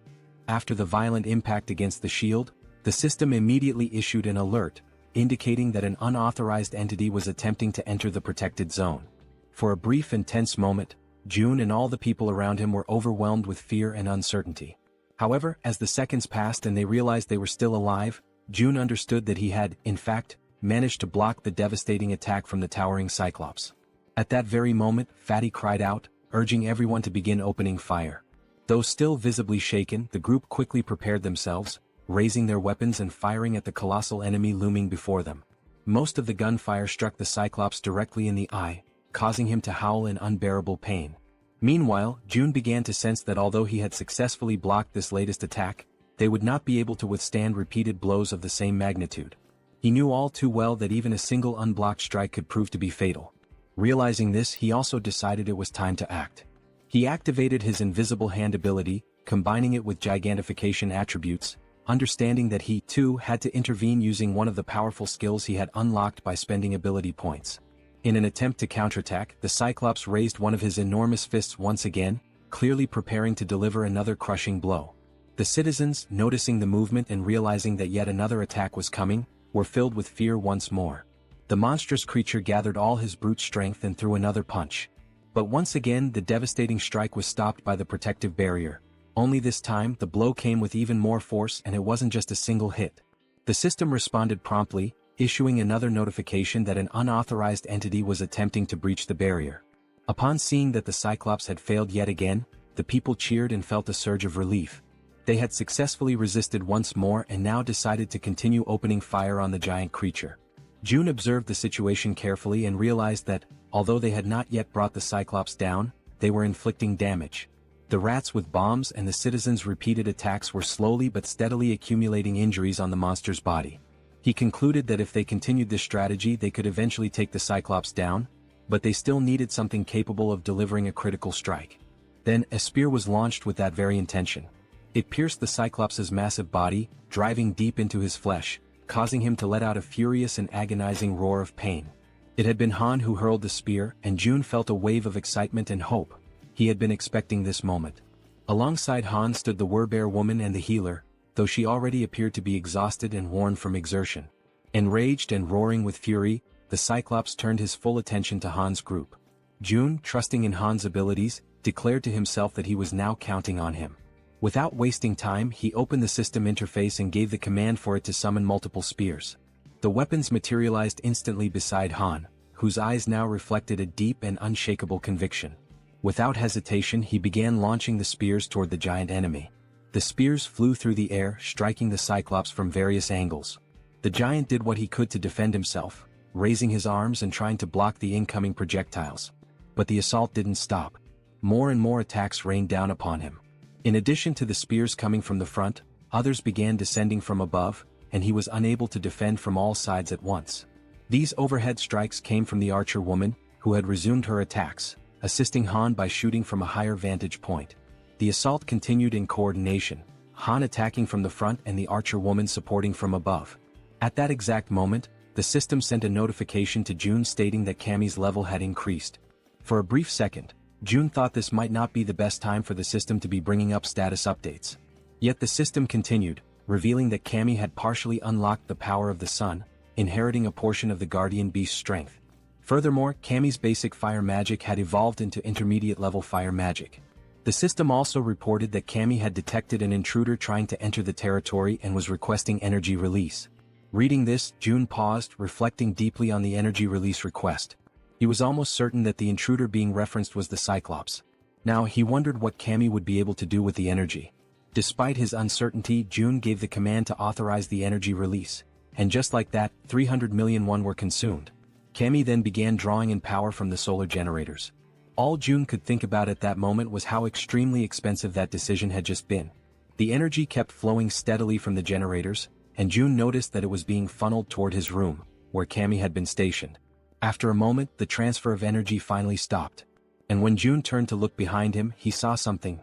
After the violent impact against the shield, the system immediately issued an alert, indicating that an unauthorized entity was attempting to enter the protected zone. For a brief and tense moment, June and all the people around him were overwhelmed with fear and uncertainty. However, as the seconds passed and they realized they were still alive, June understood that he had, in fact, managed to block the devastating attack from the towering Cyclops. At that very moment, Fatty cried out, urging everyone to begin opening fire. Though still visibly shaken, the group quickly prepared themselves, raising their weapons and firing at the colossal enemy looming before them. Most of the gunfire struck the Cyclops directly in the eye, causing him to howl in unbearable pain. Meanwhile, June began to sense that although he had successfully blocked this latest attack, they would not be able to withstand repeated blows of the same magnitude. He knew all too well that even a single unblocked strike could prove to be fatal. Realizing this, he also decided it was time to act. He activated his invisible hand ability, combining it with gigantification attributes, understanding that he, too, had to intervene using one of the powerful skills he had unlocked by spending ability points. In an attempt to counterattack, the Cyclops raised one of his enormous fists once again, clearly preparing to deliver another crushing blow. The citizens, noticing the movement and realizing that yet another attack was coming, were filled with fear once more. The monstrous creature gathered all his brute strength and threw another punch. But once again the devastating strike was stopped by the protective barrier. Only this time the blow came with even more force, and it wasn't just a single hit. The system responded promptly, issuing another notification that an unauthorized entity was attempting to breach the barrier. Upon seeing that the Cyclops had failed yet again, the people cheered and felt a surge of relief. They had successfully resisted once more and now decided to continue opening fire on the giant creature. June observed the situation carefully and realized that, although they had not yet brought the Cyclops down, they were inflicting damage. The rats with bombs and the citizens' repeated attacks were slowly but steadily accumulating injuries on the monster's body. He concluded that if they continued this strategy they could eventually take the Cyclops down, but they still needed something capable of delivering a critical strike. Then, a spear was launched with that very intention. It pierced the Cyclops' massive body, driving deep into his flesh, causing him to let out a furious and agonizing roar of pain. It had been Han who hurled the spear, and June felt a wave of excitement and hope. He had been expecting this moment. Alongside Han stood the werebear woman and the healer, though she already appeared to be exhausted and worn from exertion. Enraged and roaring with fury, the Cyclops turned his full attention to Han's group. June, trusting in Han's abilities, declared to himself that he was now counting on him. Without wasting time, he opened the system interface and gave the command for it to summon multiple spears. The weapons materialized instantly beside Han, whose eyes now reflected a deep and unshakable conviction. Without hesitation, he began launching the spears toward the giant enemy. The spears flew through the air, striking the Cyclops from various angles. The giant did what he could to defend himself, raising his arms and trying to block the incoming projectiles. But the assault didn't stop. More and more attacks rained down upon him. In addition to the spears coming from the front, others began descending from above, and he was unable to defend from all sides at once. These overhead strikes came from the archer woman, who had resumed her attacks, assisting Han by shooting from a higher vantage point. The assault continued in coordination, Han attacking from the front and the archer woman supporting from above. At that exact moment, the system sent a notification to June stating that Cammy's level had increased. For a brief second, June thought this might not be the best time for the system to be bringing up status updates. Yet the system continued, revealing that Cammy had partially unlocked the power of the sun, inheriting a portion of the guardian beast's strength. Furthermore, Cammy's basic fire magic had evolved into intermediate level fire magic. The system also reported that Cammy had detected an intruder trying to enter the territory and was requesting energy release. Reading this, June paused, reflecting deeply on the energy release request. He was almost certain that the intruder being referenced was the Cyclops. Now he wondered what Cammy would be able to do with the energy. Despite his uncertainty, June gave the command to authorize the energy release, and just like that, 300 million won were consumed. Cammy then began drawing in power from the solar generators. All June could think about at that moment was how extremely expensive that decision had just been. The energy kept flowing steadily from the generators, and June noticed that it was being funneled toward his room, where Cammy had been stationed. After a moment, the transfer of energy finally stopped. And when June turned to look behind him, he saw something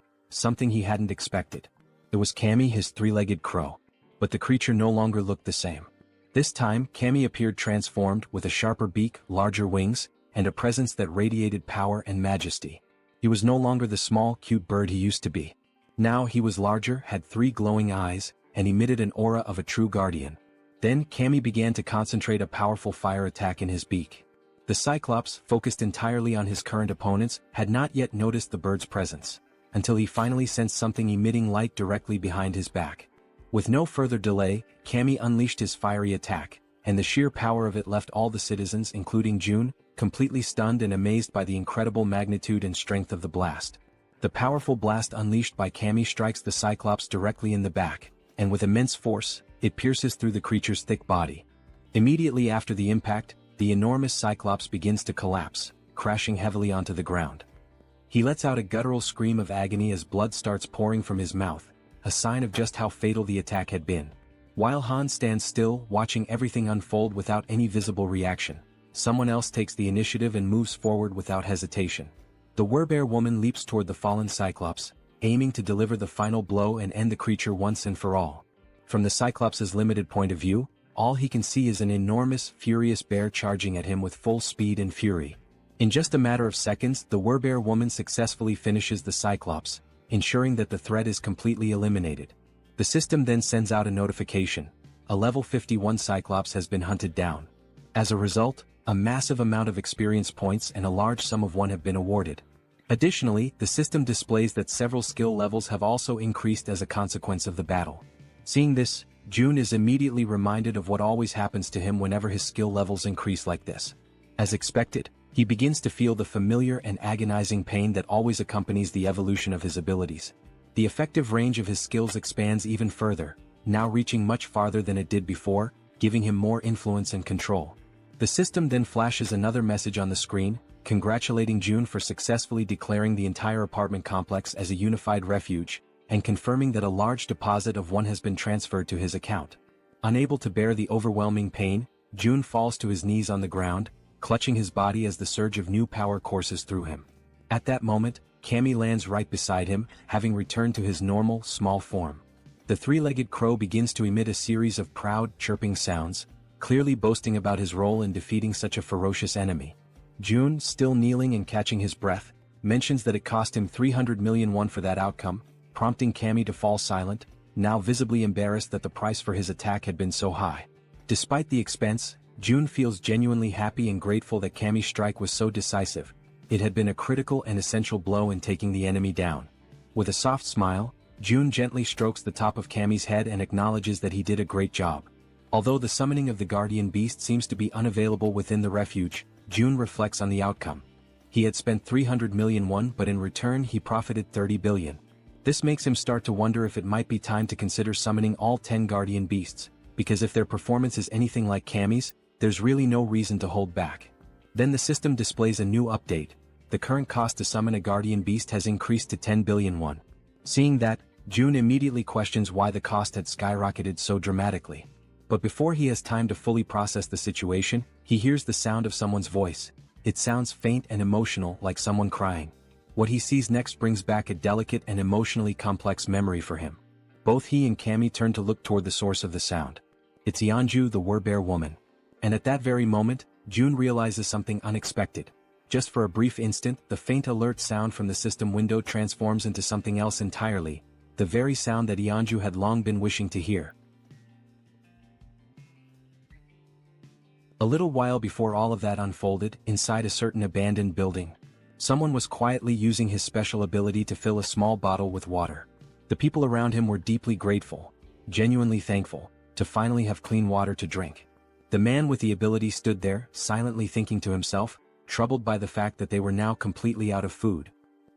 he hadn't expected. It was Cammy, his three-legged crow. But the creature no longer looked the same. This time, Cammy appeared transformed with a sharper beak, larger wings, and a presence that radiated power and majesty. He was no longer the small, cute bird he used to be. Now he was larger, had 3 glowing eyes, and emitted an aura of a true guardian. Then Cammy began to concentrate a powerful fire attack in his beak. The Cyclops, focused entirely on his current opponents, had not yet noticed the bird's presence, until he finally sensed something emitting light directly behind his back. With no further delay, Cammy unleashed his fiery attack, and the sheer power of it left all the citizens, including June, completely stunned and amazed by the incredible magnitude and strength of the blast. The powerful blast unleashed by Cammy strikes the Cyclops directly in the back, and with immense force, it pierces through the creature's thick body. Immediately after the impact, the enormous Cyclops begins to collapse, crashing heavily onto the ground. He lets out a guttural scream of agony as blood starts pouring from his mouth, a sign of just how fatal the attack had been. While Han stands still, watching everything unfold without any visible reaction, someone else takes the initiative and moves forward without hesitation. The werebear woman leaps toward the fallen Cyclops, aiming to deliver the final blow and end the creature once and for all. From the Cyclops' limited point of view, all he can see is an enormous, furious bear charging at him with full speed and fury. In just a matter of seconds, the werebear woman successfully finishes the Cyclops, ensuring that the threat is completely eliminated. The system then sends out a notification. A level 51 Cyclops has been hunted down. As a result, a massive amount of experience points and a large sum of won have been awarded. Additionally, the system displays that several skill levels have also increased as a consequence of the battle. Seeing this, June is immediately reminded of what always happens to him whenever his skill levels increase like this. As expected, he begins to feel the familiar and agonizing pain that always accompanies the evolution of his abilities. The effective range of his skills expands even further, now reaching much farther than it did before, giving him more influence and control. The system then flashes another message on the screen, congratulating June for successfully declaring the entire apartment complex as a unified refuge, and confirming that a large deposit of won has been transferred to his account. Unable to bear the overwhelming pain, June falls to his knees on the ground, clutching his body as the surge of new power courses through him. At that moment, Cammy lands right beside him, having returned to his normal, small form. The three-legged crow begins to emit a series of proud, chirping sounds, clearly boasting about his role in defeating such a ferocious enemy. June, still kneeling and catching his breath, mentions that it cost him 300 million won for that outcome, prompting Cammy to fall silent, now visibly embarrassed that the price for his attack had been so high. Despite the expense, June feels genuinely happy and grateful that Cammy's strike was so decisive. It had been a critical and essential blow in taking the enemy down. With a soft smile, June gently strokes the top of Cammy's head and acknowledges that he did a great job. Although the summoning of the guardian beast seems to be unavailable within the refuge, June reflects on the outcome. He had spent 300 million won, but in return he profited 30 billion. This makes him start to wonder if it might be time to consider summoning all 10 guardian beasts, because if their performance is anything like Cammy's, there's really no reason to hold back. Then the system displays a new update. The current cost to summon a guardian beast has increased to 10 billion won. Seeing that, June immediately questions why the cost had skyrocketed so dramatically. But before he has time to fully process the situation, he hears the sound of someone's voice. It sounds faint and emotional, like someone crying. What he sees next brings back a delicate and emotionally complex memory for him. Both he and Cammy turn to look toward the source of the sound. It's Yeonju, the werebear woman. And at that very moment, June realizes something unexpected. Just for a brief instant, the faint alert sound from the system window transforms into something else entirely, the very sound that Yeonju had long been wishing to hear. A little while before all of that unfolded, inside a certain abandoned building, someone was quietly using his special ability to fill a small bottle with water. The people around him were deeply grateful, genuinely thankful, to finally have clean water to drink. The man with the ability stood there, silently thinking to himself, troubled by the fact that they were now completely out of food.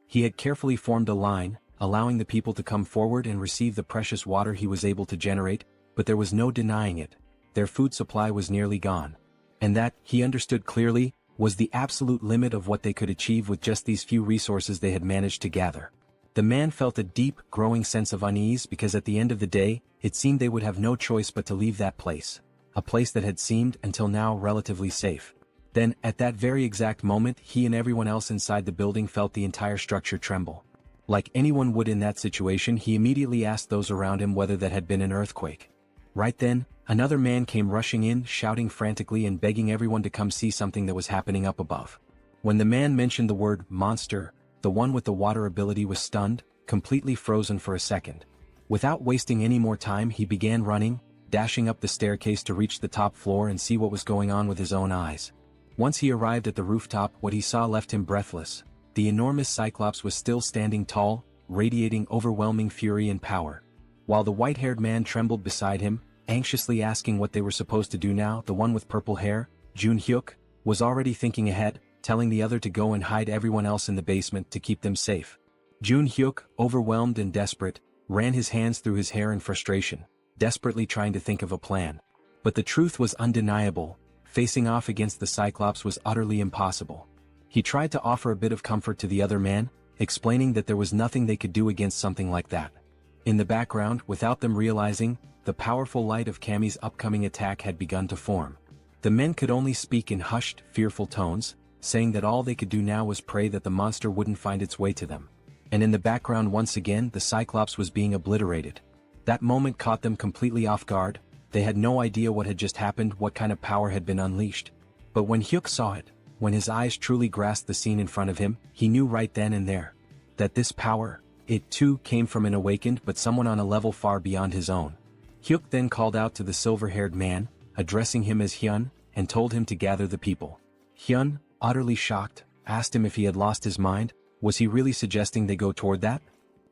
He had carefully formed a line, allowing the people to come forward and receive the precious water he was able to generate, but there was no denying it. Their food supply was nearly gone. And that, he understood clearly, was the absolute limit of what they could achieve with just these few resources they had managed to gather. The man felt a deep, growing sense of unease because at the end of the day, it seemed they would have no choice but to leave that place. A place that had seemed, until now, relatively safe. Then, at that very exact moment, he and everyone else inside the building felt the entire structure tremble. Like anyone would in that situation, he immediately asked those around him whether that had been an earthquake. Right then, another man came rushing in, shouting frantically and begging everyone to come see something that was happening up above. When the man mentioned the word monster, the one with the water ability was stunned, completely frozen for a second. Without wasting any more time, he began running, dashing up the staircase to reach the top floor and see what was going on with his own eyes. Once he arrived at the rooftop, what he saw left him breathless. The enormous Cyclops was still standing tall, radiating overwhelming fury and power. While the white-haired man trembled beside him, anxiously asking what they were supposed to do now, the one with purple hair, Jun Hyuk, was already thinking ahead, telling the other to go and hide everyone else in the basement to keep them safe. Jun Hyuk, overwhelmed and desperate, ran his hands through his hair in frustration, desperately trying to think of a plan. But the truth was undeniable. Facing off against the Cyclops was utterly impossible. He tried to offer a bit of comfort to the other man, explaining that there was nothing they could do against something like that. In the background, without them realizing, the powerful light of Cammy's upcoming attack had begun to form. The men could only speak in hushed, fearful tones, saying that all they could do now was pray that the monster wouldn't find its way to them. And in the background once again, the Cyclops was being obliterated. That moment caught them completely off guard. They had no idea what had just happened, what kind of power had been unleashed. But when Hyuk saw it, when his eyes truly grasped the scene in front of him, he knew right then and there that this power, it too came from an awakened but someone on a level far beyond his own. Hyuk then called out to the silver-haired man, addressing him as Hyun, and told him to gather the people. Hyun, utterly shocked, asked him if he had lost his mind. Was he really suggesting they go toward that?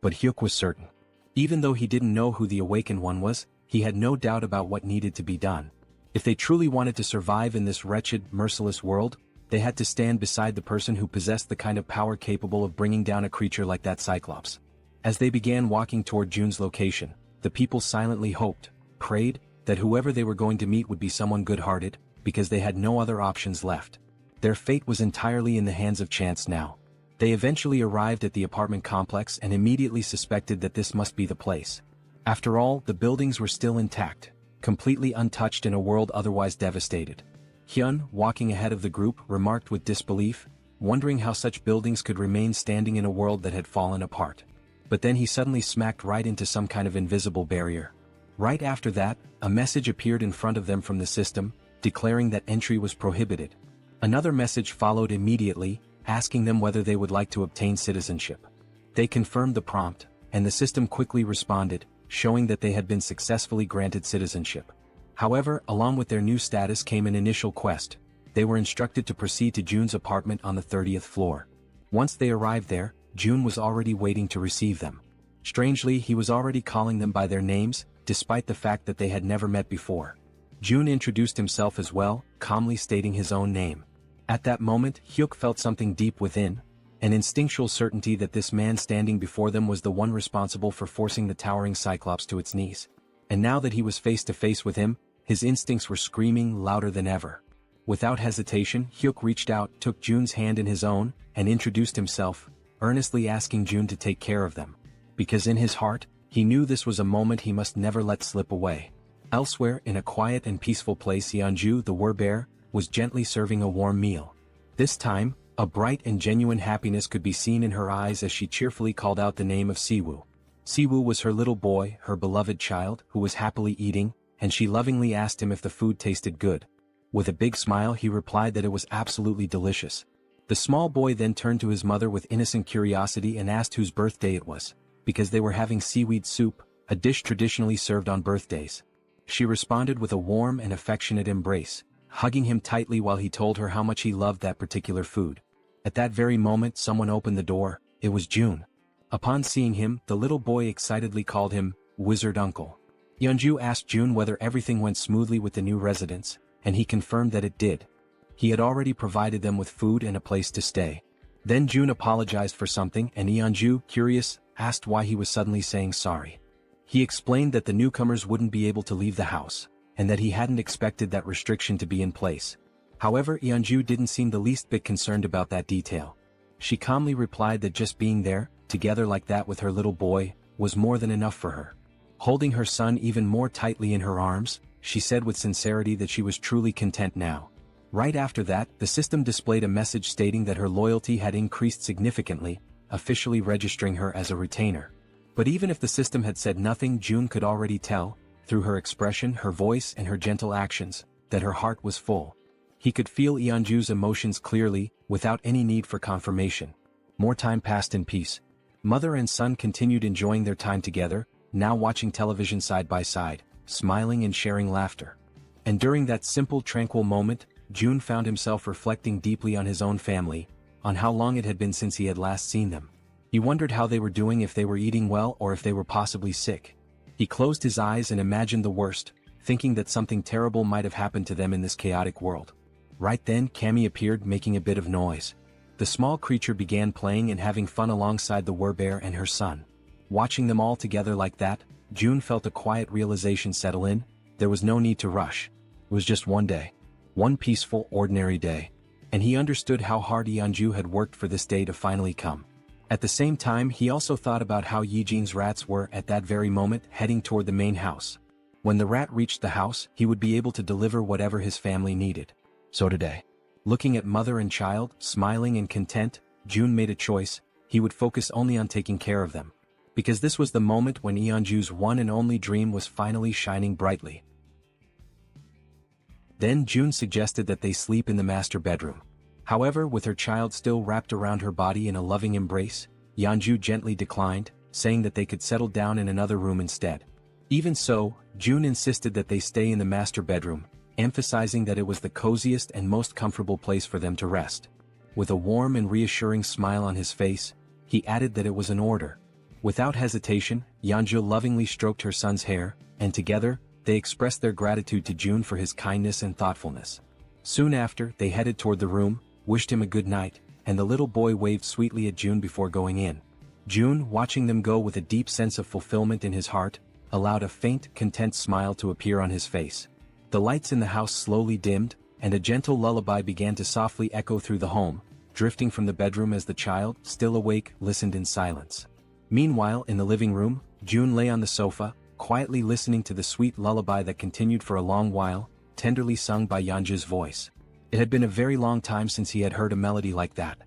But Hyuk was certain. Even though he didn't know who the awakened one was, he had no doubt about what needed to be done. If they truly wanted to survive in this wretched, merciless world, they had to stand beside the person who possessed the kind of power capable of bringing down a creature like that Cyclops. As they began walking toward June's location, the people silently hoped, prayed, that whoever they were going to meet would be someone good-hearted, because they had no other options left. Their fate was entirely in the hands of chance now. They eventually arrived at the apartment complex and immediately suspected that this must be the place. After all, the buildings were still intact, completely untouched in a world otherwise devastated. Hyun, walking ahead of the group, remarked with disbelief, wondering how such buildings could remain standing in a world that had fallen apart. But then he suddenly smacked right into some kind of invisible barrier. Right after that, a message appeared in front of them from the system, declaring that entry was prohibited. Another message followed immediately, asking them whether they would like to obtain citizenship. They confirmed the prompt, and the system quickly responded, showing that they had been successfully granted citizenship. However, along with their new status came an initial quest. They were instructed to proceed to June's apartment on the 30th floor. Once they arrived there, June was already waiting to receive them. Strangely, he was already calling them by their names, despite the fact that they had never met before. June introduced himself as well, calmly stating his own name. At that moment, Hyuk felt something deep within, an instinctual certainty that this man standing before them was the one responsible for forcing the towering Cyclops to its knees. And now that he was face to face with him, his instincts were screaming louder than ever. Without hesitation, Hyuk reached out, took June's hand in his own, and introduced himself, earnestly asking June to take care of them. Because in his heart, he knew this was a moment he must never let slip away. Elsewhere, in a quiet and peaceful place, Yeonju, the werebear, was gently serving a warm meal. This time, A bright and genuine happiness could be seen in her eyes as she cheerfully called out the name of Siwoo. Siwoo was her little boy, her beloved child, who was happily eating, and she lovingly asked him if the food tasted good. With a big smile he replied that it was absolutely delicious. The small boy then turned to his mother with innocent curiosity and asked whose birthday it was, because they were having seaweed soup, a dish traditionally served on birthdays. She responded with a warm and affectionate embrace, hugging him tightly while he told her how much he loved that particular food. At that very moment someone opened the door. It was June. Upon seeing him, the little boy excitedly called him Wizard Uncle. Yeonju asked June whether everything went smoothly with the new residents, and he confirmed that it did. He had already provided them with food and a place to stay. Then June apologized for something and Yeonju, curious, asked why he was suddenly saying sorry. He explained that the newcomers wouldn't be able to leave the house, and that he hadn't expected that restriction to be in place. However, Yeonju didn't seem the least bit concerned about that detail. She calmly replied that just being there, together like that with her little boy, was more than enough for her. Holding her son even more tightly in her arms, she said with sincerity that she was truly content now. Right after that, the system displayed a message stating that her loyalty had increased significantly, officially registering her as a retainer. But even if the system had said nothing, June could already tell, through her expression, her voice and her gentle actions, that her heart was full. He could feel Yeonju's emotions clearly, without any need for confirmation. More time passed in peace. Mother and son continued enjoying their time together, now watching television side by side, smiling and sharing laughter. And during that simple, tranquil moment, June found himself reflecting deeply on his own family, on how long it had been since he had last seen them. He wondered how they were doing, if they were eating well or if they were possibly sick. He closed his eyes and imagined the worst, thinking that something terrible might have happened to them in this chaotic world. Right then, Cammy appeared, making a bit of noise. The small creature began playing and having fun alongside the werebear and her son. Watching them all together like that, June felt a quiet realization settle in. There was no need to rush. It was just one day. One peaceful, ordinary day. And he understood how hard Yeonju had worked for this day to finally come. At the same time, he also thought about how Yijin's rats were, at that very moment, heading toward the main house. When the rat reached the house, he would be able to deliver whatever his family needed. So today, looking at mother and child, smiling and content, June made a choice. He would focus only on taking care of them. Because this was the moment when Yeonju's one and only dream was finally shining brightly. Then June suggested that they sleep in the master bedroom. However, with her child still wrapped around her body in a loving embrace, Yeonju gently declined, saying that they could settle down in another room instead. Even so, June insisted that they stay in the master bedroom, emphasizing that it was the coziest and most comfortable place for them to rest. With a warm and reassuring smile on his face, he added that it was an order. Without hesitation, Yeonju lovingly stroked her son's hair, and together, they expressed their gratitude to June for his kindness and thoughtfulness. Soon after, they headed toward the room, wished him a good night, and the little boy waved sweetly at June before going in. June, watching them go with a deep sense of fulfillment in his heart, allowed a faint, content smile to appear on his face. The lights in the house slowly dimmed, and a gentle lullaby began to softly echo through the home, drifting from the bedroom as the child, still awake, listened in silence. Meanwhile, in the living room, June lay on the sofa, quietly listening to the sweet lullaby that continued for a long while, tenderly sung by Yeonju's voice. It had been a very long time since he had heard a melody like that.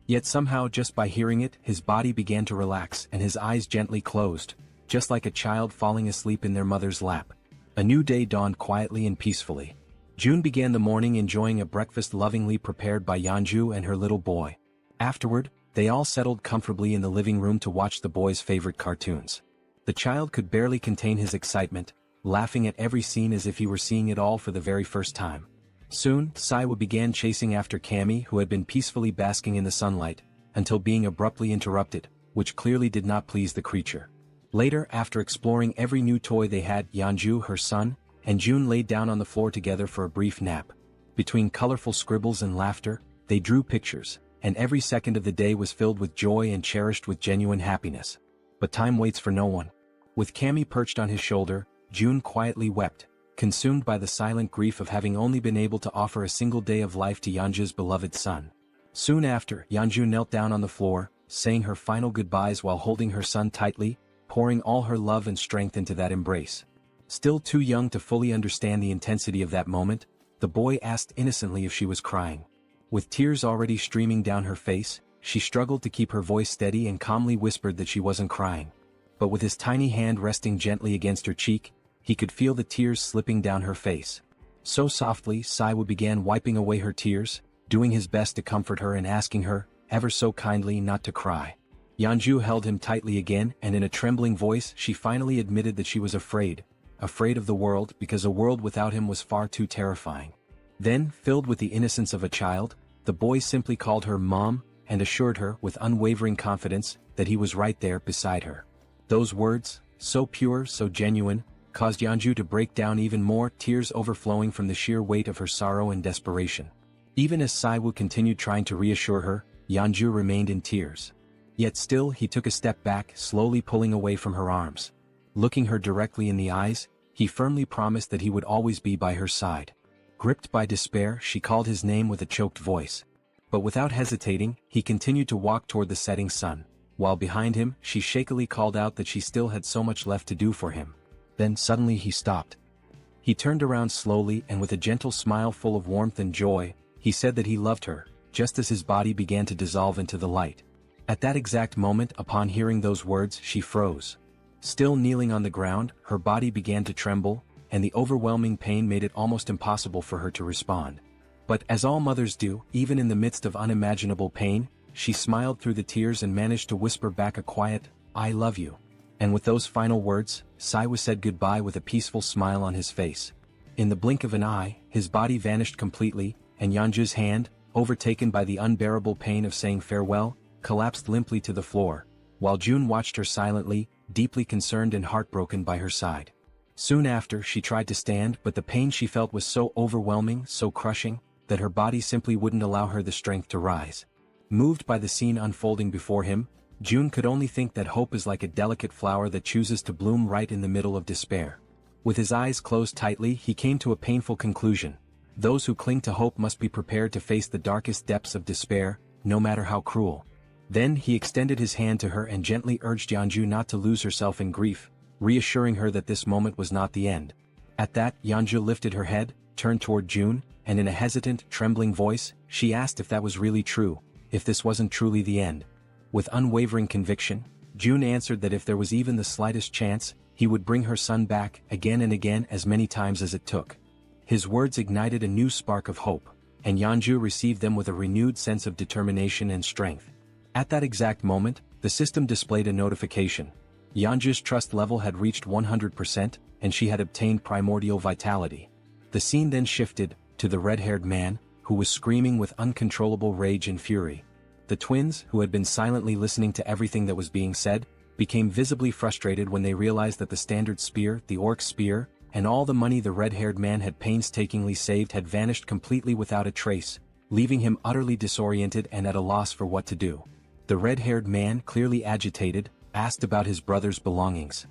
Yet somehow, just by hearing it, his body began to relax and his eyes gently closed, just like a child falling asleep in their mother's lap. A new day dawned quietly and peacefully. June began the morning enjoying a breakfast lovingly prepared by Yeonju and her little boy. Afterward, they all settled comfortably in the living room to watch the boy's favorite cartoons. The child could barely contain his excitement, laughing at every scene as if he were seeing it all for the very first time. Soon, Siwa began chasing after Cammy, who had been peacefully basking in the sunlight, until being abruptly interrupted, which clearly did not please the creature. Later, after exploring every new toy they had, Yeonju, her son, and June laid down on the floor together for a brief nap. Between colorful scribbles and laughter, they drew pictures, and every second of the day was filled with joy and cherished with genuine happiness. But time waits for no one. With Cammy perched on his shoulder, June quietly wept, consumed by the silent grief of having only been able to offer a single day of life to Yeonju's beloved son. Soon after, Yeonju knelt down on the floor, saying her final goodbyes while holding her son tightly, pouring all her love and strength into that embrace. Still too young to fully understand the intensity of that moment, the boy asked innocently if she was crying. With tears already streaming down her face, she struggled to keep her voice steady and calmly whispered that she wasn't crying. But with his tiny hand resting gently against her cheek, he could feel the tears slipping down her face. So softly, Saiwu began wiping away her tears, doing his best to comfort her and asking her, ever so kindly, not to cry. Yeonju held him tightly again, and in a trembling voice she finally admitted that she was afraid of the world because a world without him was far too terrifying. Then, filled with the innocence of a child, the boy simply called her Mom, and assured her with unwavering confidence that he was right there beside her. Those words, so pure, so genuine, caused Yeonju to break down even more, tears overflowing from the sheer weight of her sorrow and desperation. Even as Saiwu continued trying to reassure her, Yeonju remained in tears. Yet still he took a step back, slowly pulling away from her arms. Looking her directly in the eyes, he firmly promised that he would always be by her side. Gripped by despair, she called his name with a choked voice. But without hesitating, he continued to walk toward the setting sun, while behind him, she shakily called out that she still had so much left to do for him. Then suddenly he stopped. He turned around slowly and with a gentle smile full of warmth and joy, he said that he loved her, just as his body began to dissolve into the light. At that exact moment, upon hearing those words, she froze. Still kneeling on the ground, her body began to tremble, and the overwhelming pain made it almost impossible for her to respond. But as all mothers do, even in the midst of unimaginable pain, she smiled through the tears and managed to whisper back a quiet, "I love you." And with those final words, Saiwu said goodbye with a peaceful smile on his face. In the blink of an eye, his body vanished completely, and Yeonju's hand, overtaken by the unbearable pain of saying farewell, collapsed limply to the floor, while June watched her silently, deeply concerned and heartbroken by her side. Soon after, she tried to stand, but the pain she felt was so overwhelming, so crushing, that her body simply wouldn't allow her the strength to rise. Moved by the scene unfolding before him, June could only think that hope is like a delicate flower that chooses to bloom right in the middle of despair. With his eyes closed tightly, he came to a painful conclusion. Those who cling to hope must be prepared to face the darkest depths of despair, no matter how cruel. Then he extended his hand to her and gently urged Yeonju not to lose herself in grief, reassuring her that this moment was not the end. At that, Yeonju lifted her head, turned toward June, and in a hesitant, trembling voice, she asked if that was really true, if this wasn't truly the end. With unwavering conviction, June answered that if there was even the slightest chance, he would bring her son back, again and again, as many times as it took. His words ignited a new spark of hope, and Yeonju received them with a renewed sense of determination and strength. At that exact moment, the system displayed a notification. Yeonju's trust level had reached 100%, and she had obtained primordial vitality. The scene then shifted to the red-haired man, who was screaming with uncontrollable rage and fury. The twins, who had been silently listening to everything that was being said, became visibly frustrated when they realized that the standard spear, the orc spear, and all the money the red-haired man had painstakingly saved had vanished completely without a trace, leaving him utterly disoriented and at a loss for what to do. The red-haired man, clearly agitated, asked about his brother's belongings.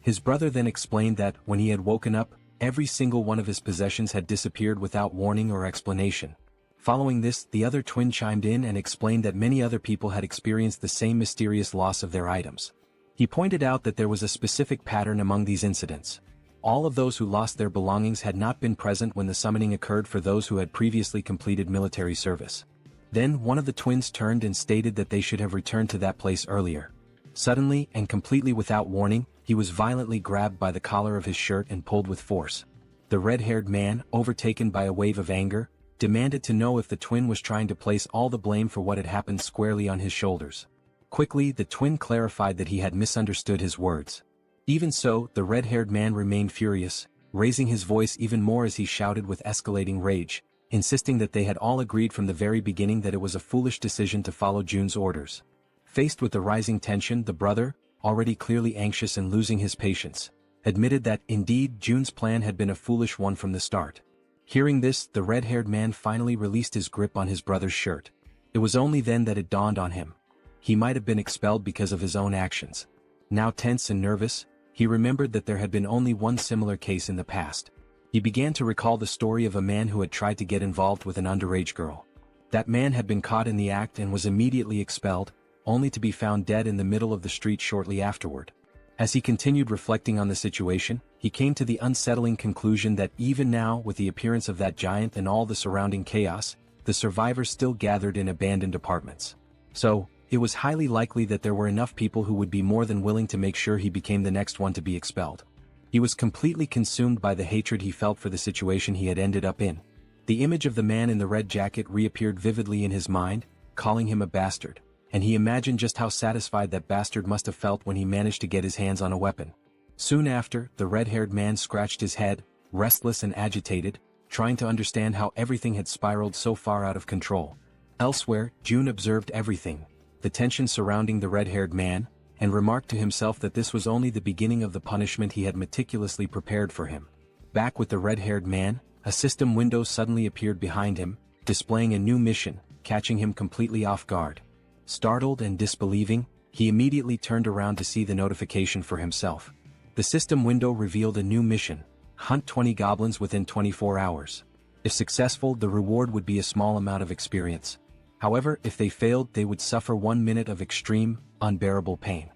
His brother then explained that, when he had woken up, every single one of his possessions had disappeared without warning or explanation. Following this, the other twin chimed in and explained that many other people had experienced the same mysterious loss of their items. He pointed out that there was a specific pattern among these incidents. All of those who lost their belongings had not been present when the summoning occurred for those who had previously completed military service. Then one of the twins turned and stated that they should have returned to that place earlier. Suddenly, and completely without warning, he was violently grabbed by the collar of his shirt and pulled with force. The red-haired man, overtaken by a wave of anger, demanded to know if the twin was trying to place all the blame for what had happened squarely on his shoulders. Quickly, the twin clarified that he had misunderstood his words. Even so, the red-haired man remained furious, raising his voice even more as he shouted with escalating rage, insisting that they had all agreed from the very beginning that it was a foolish decision to follow June's orders. Faced with the rising tension, the brother, already clearly anxious and losing his patience, admitted that, indeed, June's plan had been a foolish one from the start. Hearing this, the red-haired man finally released his grip on his brother's shirt. It was only then that it dawned on him. He might have been expelled because of his own actions. Now tense and nervous, he remembered that there had been only one similar case in the past. He began to recall the story of a man who had tried to get involved with an underage girl. That man had been caught in the act and was immediately expelled, only to be found dead in the middle of the street shortly afterward. As he continued reflecting on the situation, he came to the unsettling conclusion that even now, with the appearance of that giant and all the surrounding chaos, the survivors still gathered in abandoned apartments. So, it was highly likely that there were enough people who would be more than willing to make sure he became the next one to be expelled. He was completely consumed by the hatred he felt for the situation he had ended up in. The image of the man in the red jacket reappeared vividly in his mind, calling him a bastard, and he imagined just how satisfied that bastard must have felt when he managed to get his hands on a weapon. Soon after, the red-haired man scratched his head, restless and agitated, trying to understand how everything had spiraled so far out of control. Elsewhere, June observed everything, the tension surrounding the red-haired man, and remarked to himself that this was only the beginning of the punishment he had meticulously prepared for him. Back with the red-haired man, a system window suddenly appeared behind him, displaying a new mission, catching him completely off guard. Startled and disbelieving, he immediately turned around to see the notification for himself. The system window revealed a new mission: hunt 20 goblins within 24 hours. If successful, the reward would be a small amount of experience. However, if they failed, they would suffer 1 minute of extreme, unbearable pain.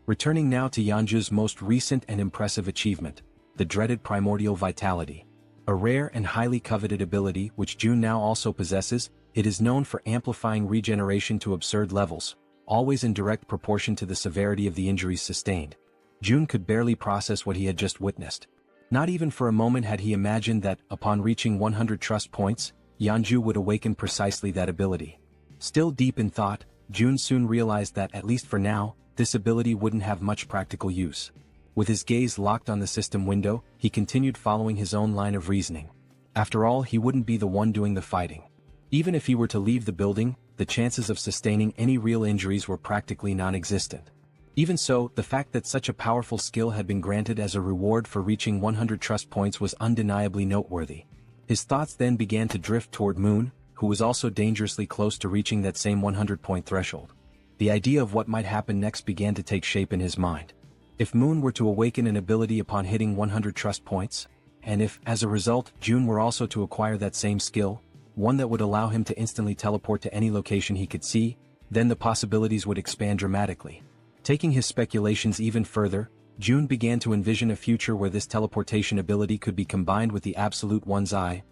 Returning now to Yeonju's most recent and impressive achievement, the dreaded primordial vitality. A rare and highly coveted ability which June now also possesses, it is known for amplifying regeneration to absurd levels, always in direct proportion to the severity of the injuries sustained. June could barely process what he had just witnessed. Not even for a moment had he imagined that, upon reaching 100 trust points, Yeonju would awaken precisely that ability. Still deep in thought, June soon realized that, at least for now, this ability wouldn't have much practical use. With his gaze locked on the system window, he continued following his own line of reasoning. After all, he wouldn't be the one doing the fighting. Even if he were to leave the building, the chances of sustaining any real injuries were practically non-existent. Even so, the fact that such a powerful skill had been granted as a reward for reaching 100 trust points was undeniably noteworthy. His thoughts then began to drift toward Moon, who was also dangerously close to reaching that same 100-point threshold. The idea of what might happen next began to take shape in his mind. If Moon were to awaken an ability upon hitting 100 trust points, and if, as a result, June were also to acquire that same skill, one that would allow him to instantly teleport to any location he could see, then the possibilities would expand dramatically. Taking his speculations even further, June began to envision a future where this teleportation ability could be combined with the Absolute One's Eye,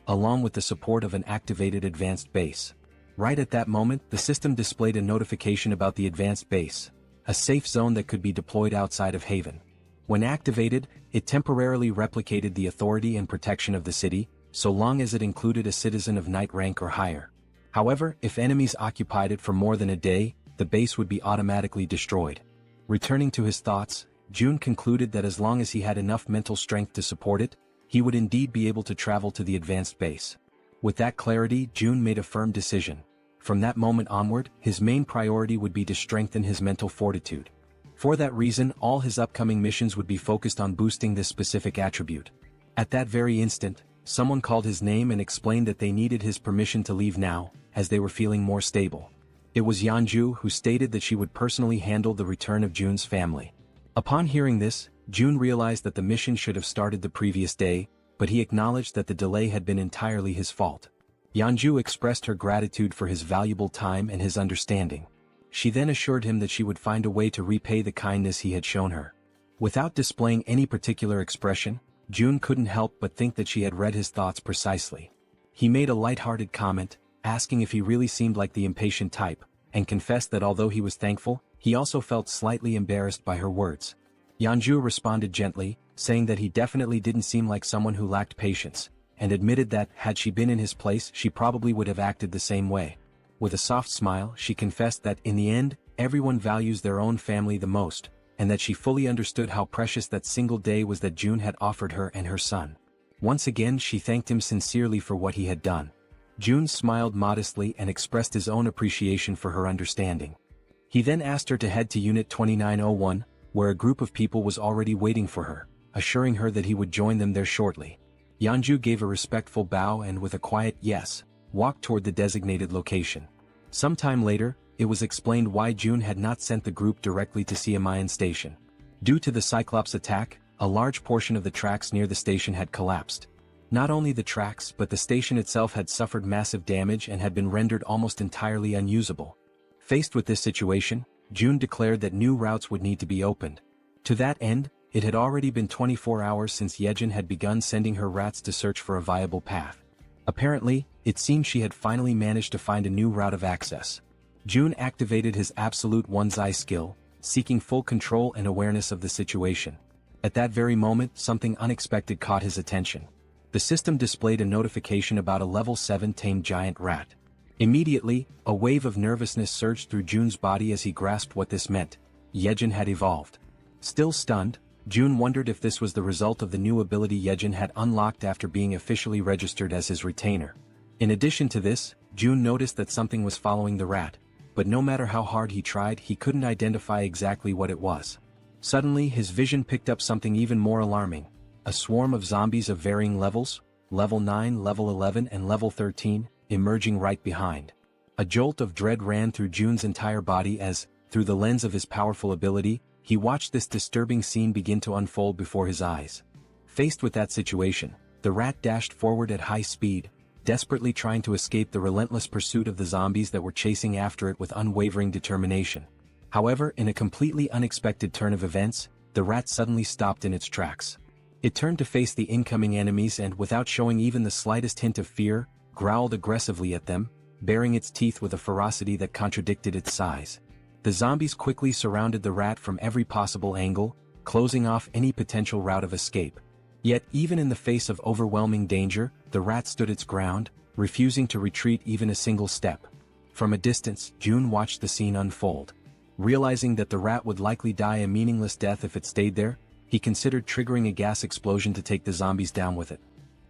along with the support of an activated advanced base. Right at that moment, the system displayed a notification about the advanced base, a safe zone that could be deployed outside of Haven. When activated, it temporarily replicated the authority and protection of the city, so long as it included a citizen of knight rank or higher. However, if enemies occupied it for more than a day, the base would be automatically destroyed. Returning to his thoughts, June concluded that as long as he had enough mental strength to support it, he would indeed be able to travel to the advanced base. With that clarity, June made a firm decision. From that moment onward, his main priority would be to strengthen his mental fortitude. For that reason, all his upcoming missions would be focused on boosting this specific attribute. At that very instant, someone called his name and explained that they needed his permission to leave now, as they were feeling more stable. It was Yeonju, who stated that she would personally handle the return of June's family. Upon hearing this, June realized that the mission should have started the previous day, but he acknowledged that the delay had been entirely his fault. Yeonju expressed her gratitude for his valuable time and his understanding. She then assured him that she would find a way to repay the kindness he had shown her. Without displaying any particular expression, June couldn't help but think that she had read his thoughts precisely. He made a light-hearted comment, asking if he really seemed like the impatient type, and confessed that although he was thankful, he also felt slightly embarrassed by her words. Yeonju responded gently, saying that he definitely didn't seem like someone who lacked patience, and admitted that, had she been in his place, she probably would have acted the same way. With a soft smile, she confessed that, in the end, everyone values their own family the most, and that she fully understood how precious that single day was that June had offered her and her son. Once again, she thanked him sincerely for what he had done. June smiled modestly and expressed his own appreciation for her understanding. He then asked her to head to Unit 2901, where a group of people was already waiting for her, assuring her that he would join them there shortly. Yeonju gave a respectful bow and, with a quiet yes, walked toward the designated location. Sometime later, it was explained why June had not sent the group directly to Siamayan Station. Due to the Cyclops attack, a large portion of the tracks near the station had collapsed. Not only the tracks but the station itself had suffered massive damage and had been rendered almost entirely unusable. Faced with this situation, June declared that new routes would need to be opened. To that end, it had already been 24 hours since Yejin had begun sending her rats to search for a viable path. Apparently, it seemed she had finally managed to find a new route of access. June activated his absolute one's eye skill, seeking full control and awareness of the situation. At that very moment, something unexpected caught his attention. The system displayed a notification about a level 7 tamed giant rat. Immediately, a wave of nervousness surged through June's body as he grasped what this meant. Yejin had evolved. Still stunned, June wondered if this was the result of the new ability Yejin had unlocked after being officially registered as his retainer. In addition to this, June noticed that something was following the rat, but no matter how hard he tried, he couldn't identify exactly what it was. Suddenly, his vision picked up something even more alarming. A swarm of zombies of varying levels, level 9, level 11 and level 13, emerging right behind. A jolt of dread ran through June's entire body as, through the lens of his powerful ability, he watched this disturbing scene begin to unfold before his eyes. Faced with that situation, the rat dashed forward at high speed, desperately trying to escape the relentless pursuit of the zombies that were chasing after it with unwavering determination. However, in a completely unexpected turn of events, the rat suddenly stopped in its tracks. It turned to face the incoming enemies and, without showing even the slightest hint of fear, growled aggressively at them, baring its teeth with a ferocity that contradicted its size. The zombies quickly surrounded the rat from every possible angle, closing off any potential route of escape. Yet, even in the face of overwhelming danger, the rat stood its ground, refusing to retreat even a single step. From a distance, June watched the scene unfold. Realizing that the rat would likely die a meaningless death if it stayed there, he considered triggering a gas explosion to take the zombies down with it.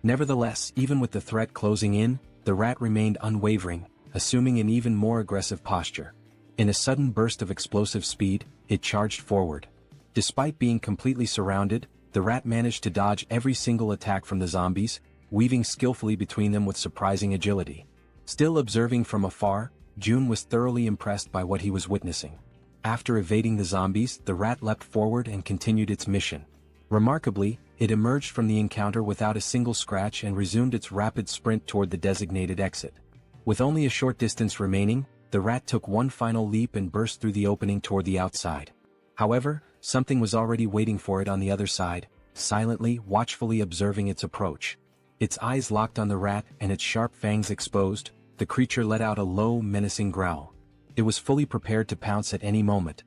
Nevertheless, even with the threat closing in, the rat remained unwavering, assuming an even more aggressive posture. In a sudden burst of explosive speed, it charged forward. Despite being completely surrounded, the rat managed to dodge every single attack from the zombies, weaving skillfully between them with surprising agility. Still observing from afar, June was thoroughly impressed by what he was witnessing. After evading the zombies, the rat leapt forward and continued its mission. Remarkably, it emerged from the encounter without a single scratch and resumed its rapid sprint toward the designated exit. With only a short distance remaining, the rat took one final leap and burst through the opening toward the outside. However, something was already waiting for it on the other side, silently, watchfully observing its approach. Its eyes locked on the rat and its sharp fangs exposed, the creature let out a low, menacing growl. It was fully prepared to pounce at any moment.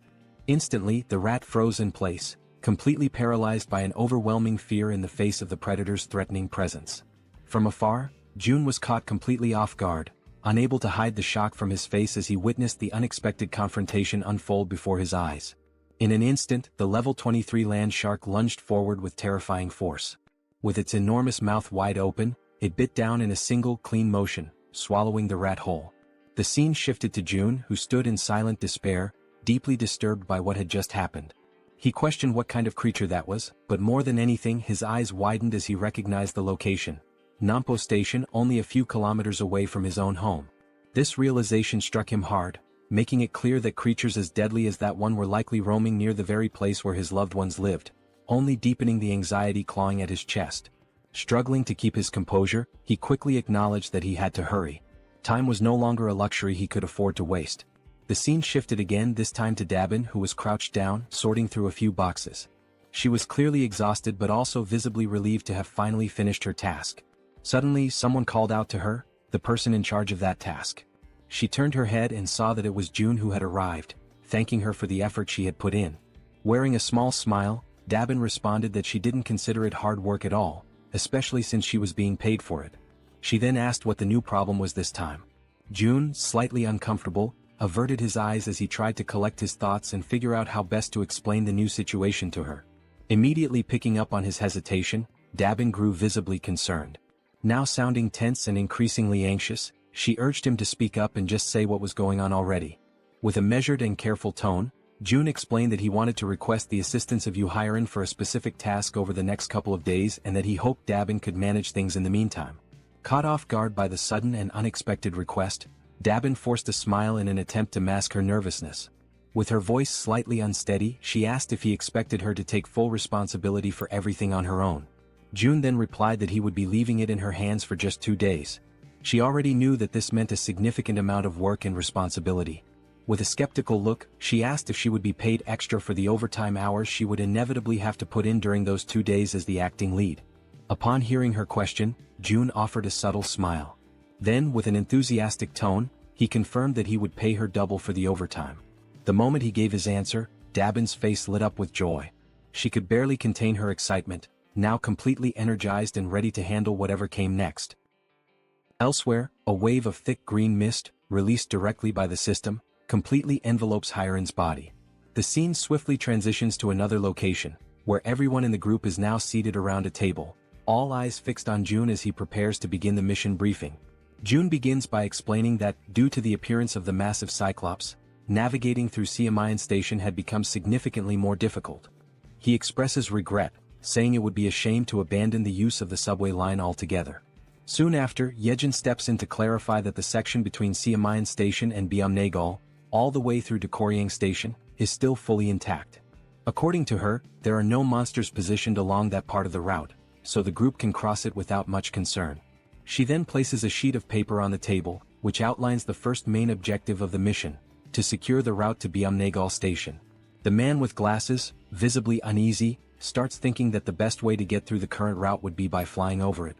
Instantly, the rat froze in place, completely paralyzed by an overwhelming fear in the face of the predator's threatening presence. From afar, June was caught completely off guard, unable to hide the shock from his face as he witnessed the unexpected confrontation unfold before his eyes. In an instant, the level 23 land shark lunged forward with terrifying force. With its enormous mouth wide open, it bit down in a single, clean motion, swallowing the rat whole. The scene shifted to June, who stood in silent despair, deeply disturbed by what had just happened. He questioned what kind of creature that was, but more than anything his eyes widened as he recognized the location. Nampo Station, only a few kilometers away from his own home. This realization struck him hard, making it clear that creatures as deadly as that one were likely roaming near the very place where his loved ones lived, only deepening the anxiety clawing at his chest. Struggling to keep his composure, he quickly acknowledged that he had to hurry. Time was no longer a luxury he could afford to waste. The scene shifted again, this time to Dabin, who was crouched down, sorting through a few boxes. She was clearly exhausted but also visibly relieved to have finally finished her task. Suddenly, someone called out to her, the person in charge of that task. She turned her head and saw that it was June who had arrived, thanking her for the effort she had put in. Wearing a small smile, Dabin responded that she didn't consider it hard work at all, especially since she was being paid for it. She then asked what the new problem was this time. June, slightly uncomfortable, averted his eyes as he tried to collect his thoughts and figure out how best to explain the new situation to her. Immediately picking up on his hesitation, Dabin grew visibly concerned. Now sounding tense and increasingly anxious, she urged him to speak up and just say what was going on already. With a measured and careful tone, June explained that he wanted to request the assistance of Yuhiren for a specific task over the next couple of days and that he hoped Dabin could manage things in the meantime. Caught off guard by the sudden and unexpected request, Dabin forced a smile in an attempt to mask her nervousness. With her voice slightly unsteady, she asked if he expected her to take full responsibility for everything on her own. June then replied that he would be leaving it in her hands for just 2 days. She already knew that this meant a significant amount of work and responsibility. With a skeptical look, she asked if she would be paid extra for the overtime hours she would inevitably have to put in during those 2 days as the acting lead. Upon hearing her question, June offered a subtle smile. Then, with an enthusiastic tone, he confirmed that he would pay her double for the overtime. The moment he gave his answer, Dabin's face lit up with joy. She could barely contain her excitement, now completely energized and ready to handle whatever came next. Elsewhere, a wave of thick green mist, released directly by the system, completely envelopes Hiren's body. The scene swiftly transitions to another location, where everyone in the group is now seated around a table, all eyes fixed on June as he prepares to begin the mission briefing. June begins by explaining that, due to the appearance of the massive Cyclops, navigating through Siamayan Station had become significantly more difficult. He expresses regret, saying it would be a shame to abandon the use of the subway line altogether. Soon after, Yejin steps in to clarify that the section between Siamayan Station and Byumnagal, all the way through to Koryang Station, is still fully intact. According to her, there are no monsters positioned along that part of the route, so the group can cross it without much concern. She then places a sheet of paper on the table, which outlines the first main objective of the mission, to secure the route to Byumnagal Station. The man with glasses, visibly uneasy, starts thinking that the best way to get through the current route would be by flying over it.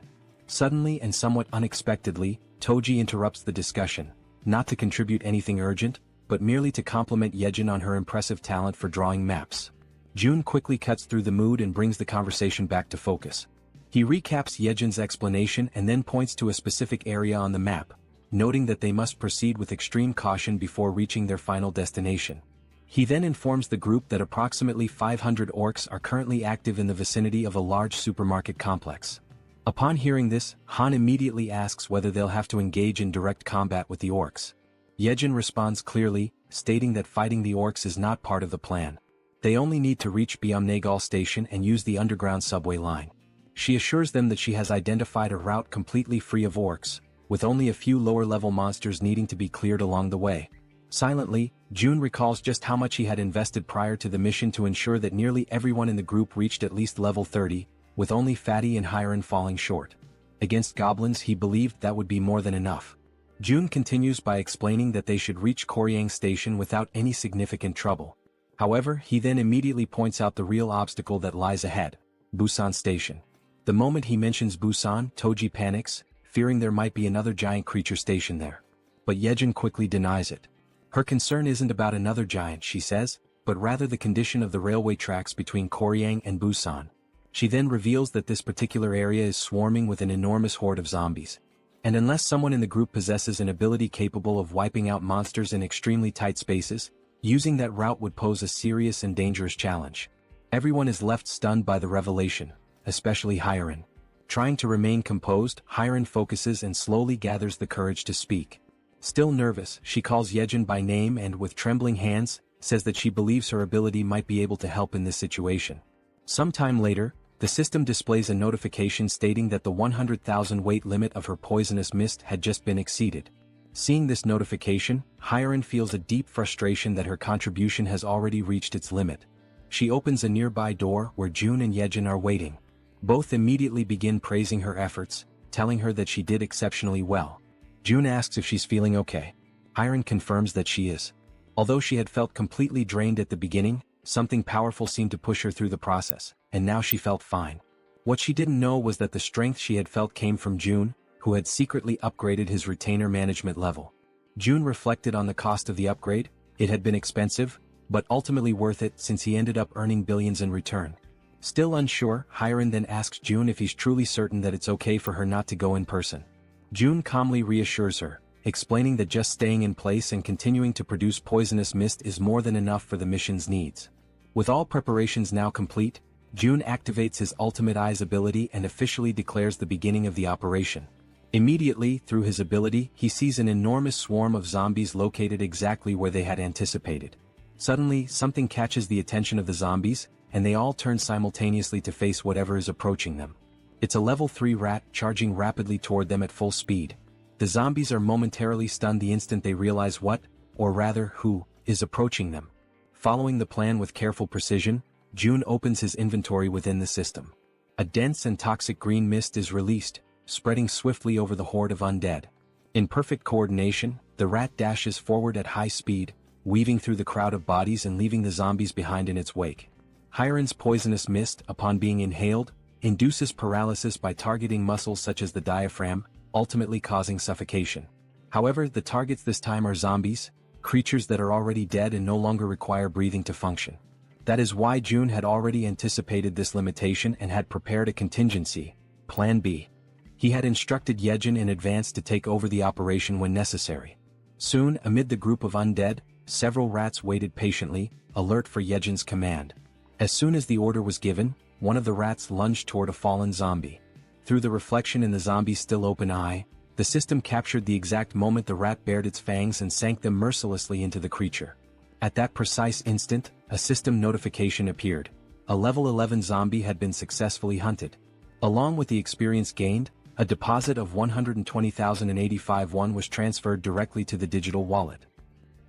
Suddenly and somewhat unexpectedly, Toji interrupts the discussion, not to contribute anything urgent, but merely to compliment Yejin on her impressive talent for drawing maps. June quickly cuts through the mood and brings the conversation back to focus. He recaps Yejin's explanation and then points to a specific area on the map, noting that they must proceed with extreme caution before reaching their final destination. He then informs the group that approximately 500 orcs are currently active in the vicinity of a large supermarket complex. Upon hearing this, Han immediately asks whether they'll have to engage in direct combat with the orcs. Yejin responds clearly, stating that fighting the orcs is not part of the plan. They only need to reach Byumnagal Station and use the underground subway line. She assures them that she has identified a route completely free of orcs, with only a few lower-level monsters needing to be cleared along the way. Silently, June recalls just how much he had invested prior to the mission to ensure that nearly everyone in the group reached at least level 30, with only Fatty and Hiren falling short. Against goblins he believed that would be more than enough. June continues by explaining that they should reach Koryang Station without any significant trouble. However, he then immediately points out the real obstacle that lies ahead, Busan Station. The moment he mentions Busan, Toji panics, fearing there might be another giant creature stationed there. But Yejin quickly denies it. Her concern isn't about another giant, she says, but rather the condition of the railway tracks between Koryang and Busan. She then reveals that this particular area is swarming with an enormous horde of zombies. And unless someone in the group possesses an ability capable of wiping out monsters in extremely tight spaces, using that route would pose a serious and dangerous challenge. Everyone is left stunned by the revelation, especially Hiren. Trying to remain composed, Hiren focuses and slowly gathers the courage to speak. Still nervous, she calls Yejin by name and with trembling hands, says that she believes her ability might be able to help in this situation. Sometime later, the system displays a notification stating that the 100,000 weight limit of her poisonous mist had just been exceeded. Seeing this notification, Hiren feels a deep frustration that her contribution has already reached its limit. She opens a nearby door where June and Yejin are waiting. Both immediately begin praising her efforts, telling her that she did exceptionally well. June asks if she's feeling okay. Hiren confirms that she is. Although she had felt completely drained at the beginning, something powerful seemed to push her through the process, and now she felt fine. What she didn't know was that the strength she had felt came from June, who had secretly upgraded his retainer management level. June reflected on the cost of the upgrade. It had been expensive, but ultimately worth it since he ended up earning billions in return. Still unsure, Hiren then asks June if he's truly certain that it's okay for her not to go in person. June calmly reassures her, explaining that just staying in place and continuing to produce poisonous mist is more than enough for the mission's needs. With all preparations now complete, June activates his Ultimate Eyes ability and officially declares the beginning of the operation. Immediately, through his ability, he sees an enormous swarm of zombies located exactly where they had anticipated. Suddenly, something catches the attention of the zombies, and they all turn simultaneously to face whatever is approaching them. It's a level 3 rat charging rapidly toward them at full speed. The zombies are momentarily stunned the instant they realize what, or rather who, is approaching them. Following the plan with careful precision, June opens his inventory within the system. A dense and toxic green mist is released, spreading swiftly over the horde of undead. In perfect coordination, the rat dashes forward at high speed, weaving through the crowd of bodies and leaving the zombies behind in its wake. Hiren's poisonous mist, upon being inhaled, induces paralysis by targeting muscles such as the diaphragm, ultimately causing suffocation. However, the targets this time are zombies, creatures that are already dead and no longer require breathing to function. That is why June had already anticipated this limitation and had prepared a contingency, Plan B. He had instructed Yejin in advance to take over the operation when necessary. Soon, amid the group of undead, several rats waited patiently, alert for Yejin's command. As soon as the order was given, one of the rats lunged toward a fallen zombie. Through the reflection in the zombie's still open eye, the system captured the exact moment the rat bared its fangs and sank them mercilessly into the creature. At that precise instant, a system notification appeared. A level 11 zombie had been successfully hunted. Along with the experience gained, a deposit of 120,085 won was transferred directly to the digital wallet.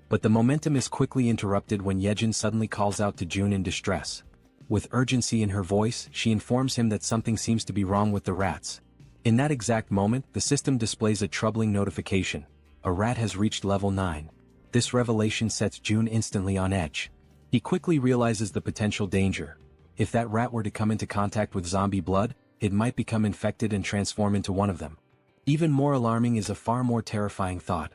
But the momentum is quickly interrupted when Yejin suddenly calls out to June in distress. With urgency in her voice, she informs him that something seems to be wrong with the rats. In that exact moment, the system displays a troubling notification. A rat has reached level 9. This revelation sets June instantly on edge. He quickly realizes the potential danger. If that rat were to come into contact with zombie blood, it might become infected and transform into one of them. Even more alarming is a far more terrifying thought.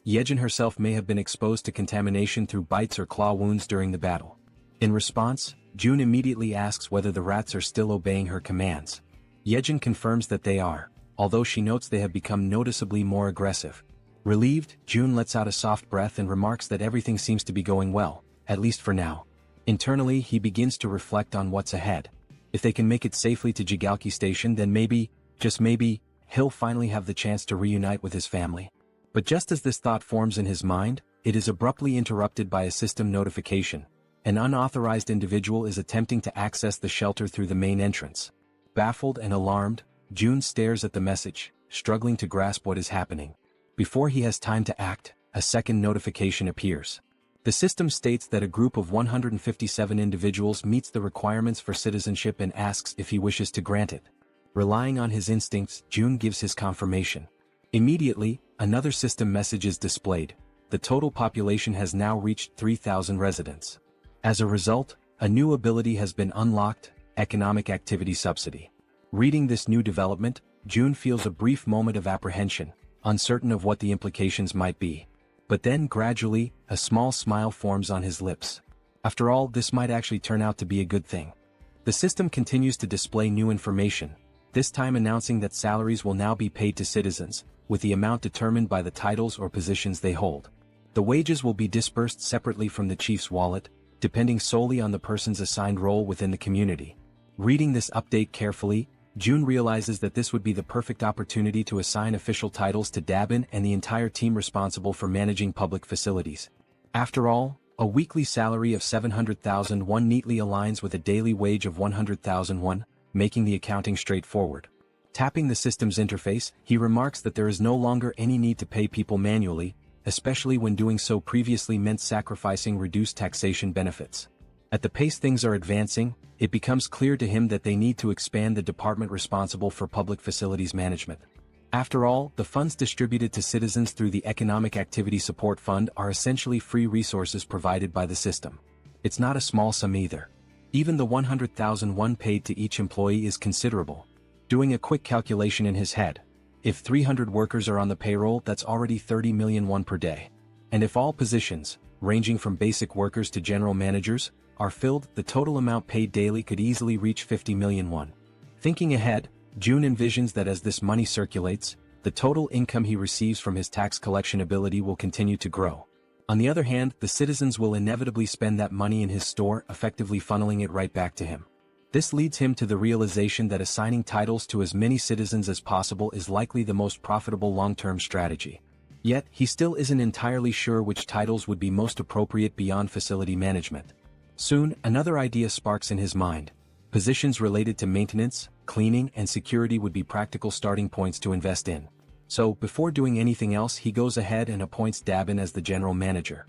Yejin herself may have been exposed to contamination through bites or claw wounds during the battle. In response, June immediately asks whether the rats are still obeying her commands. Yejin confirms that they are, although she notes they have become noticeably more aggressive. Relieved, June lets out a soft breath and remarks that everything seems to be going well, at least for now. Internally, he begins to reflect on what's ahead. If they can make it safely to Jigalki Station, then maybe, just maybe, he'll finally have the chance to reunite with his family. But just as this thought forms in his mind, it is abruptly interrupted by a system notification. An unauthorized individual is attempting to access the shelter through the main entrance. Baffled and alarmed, June stares at the message, struggling to grasp what is happening. Before he has time to act, a second notification appears. The system states that a group of 157 individuals meets the requirements for citizenship and asks if he wishes to grant it. Relying on his instincts, June gives his confirmation. Immediately, another system message is displayed. The total population has now reached 3,000 residents. As a result, a new ability has been unlocked, Economic Activity Subsidy. Reading this new development, June feels a brief moment of apprehension, uncertain of what the implications might be. But then gradually, a small smile forms on his lips. After all, this might actually turn out to be a good thing. The system continues to display new information, this time announcing that salaries will now be paid to citizens, with the amount determined by the titles or positions they hold. The wages will be disbursed separately from the chief's wallet, depending solely on the person's assigned role within the community. Reading this update carefully, June realizes that this would be the perfect opportunity to assign official titles to Dabin and the entire team responsible for managing public facilities. After all, a weekly salary of 700,000 won neatly aligns with a daily wage of 100,000 won, making the accounting straightforward. Tapping the system's interface, he remarks that there is no longer any need to pay people manually, especially when doing so previously meant sacrificing reduced taxation benefits. At the pace things are advancing, it becomes clear to him that they need to expand the department responsible for public facilities management. After all, the funds distributed to citizens through the Economic Activity Support Fund are essentially free resources provided by the system. It's not a small sum either. Even the 100,000 won paid to each employee is considerable. Doing a quick calculation in his head, if 300 workers are on the payroll, that's already 30 million won per day. And if all positions, ranging from basic workers to general managers, are filled, the total amount paid daily could easily reach 50 million won. Thinking ahead, June envisions that as this money circulates, the total income he receives from his tax collection ability will continue to grow. On the other hand, the citizens will inevitably spend that money in his store, effectively funneling it right back to him. This leads him to the realization that assigning titles to as many citizens as possible is likely the most profitable long-term strategy. Yet, he still isn't entirely sure which titles would be most appropriate beyond facility management. Soon, another idea sparks in his mind. Positions related to maintenance, cleaning, and security would be practical starting points to invest in. So, before doing anything else, he goes ahead and appoints Dabin as the general manager.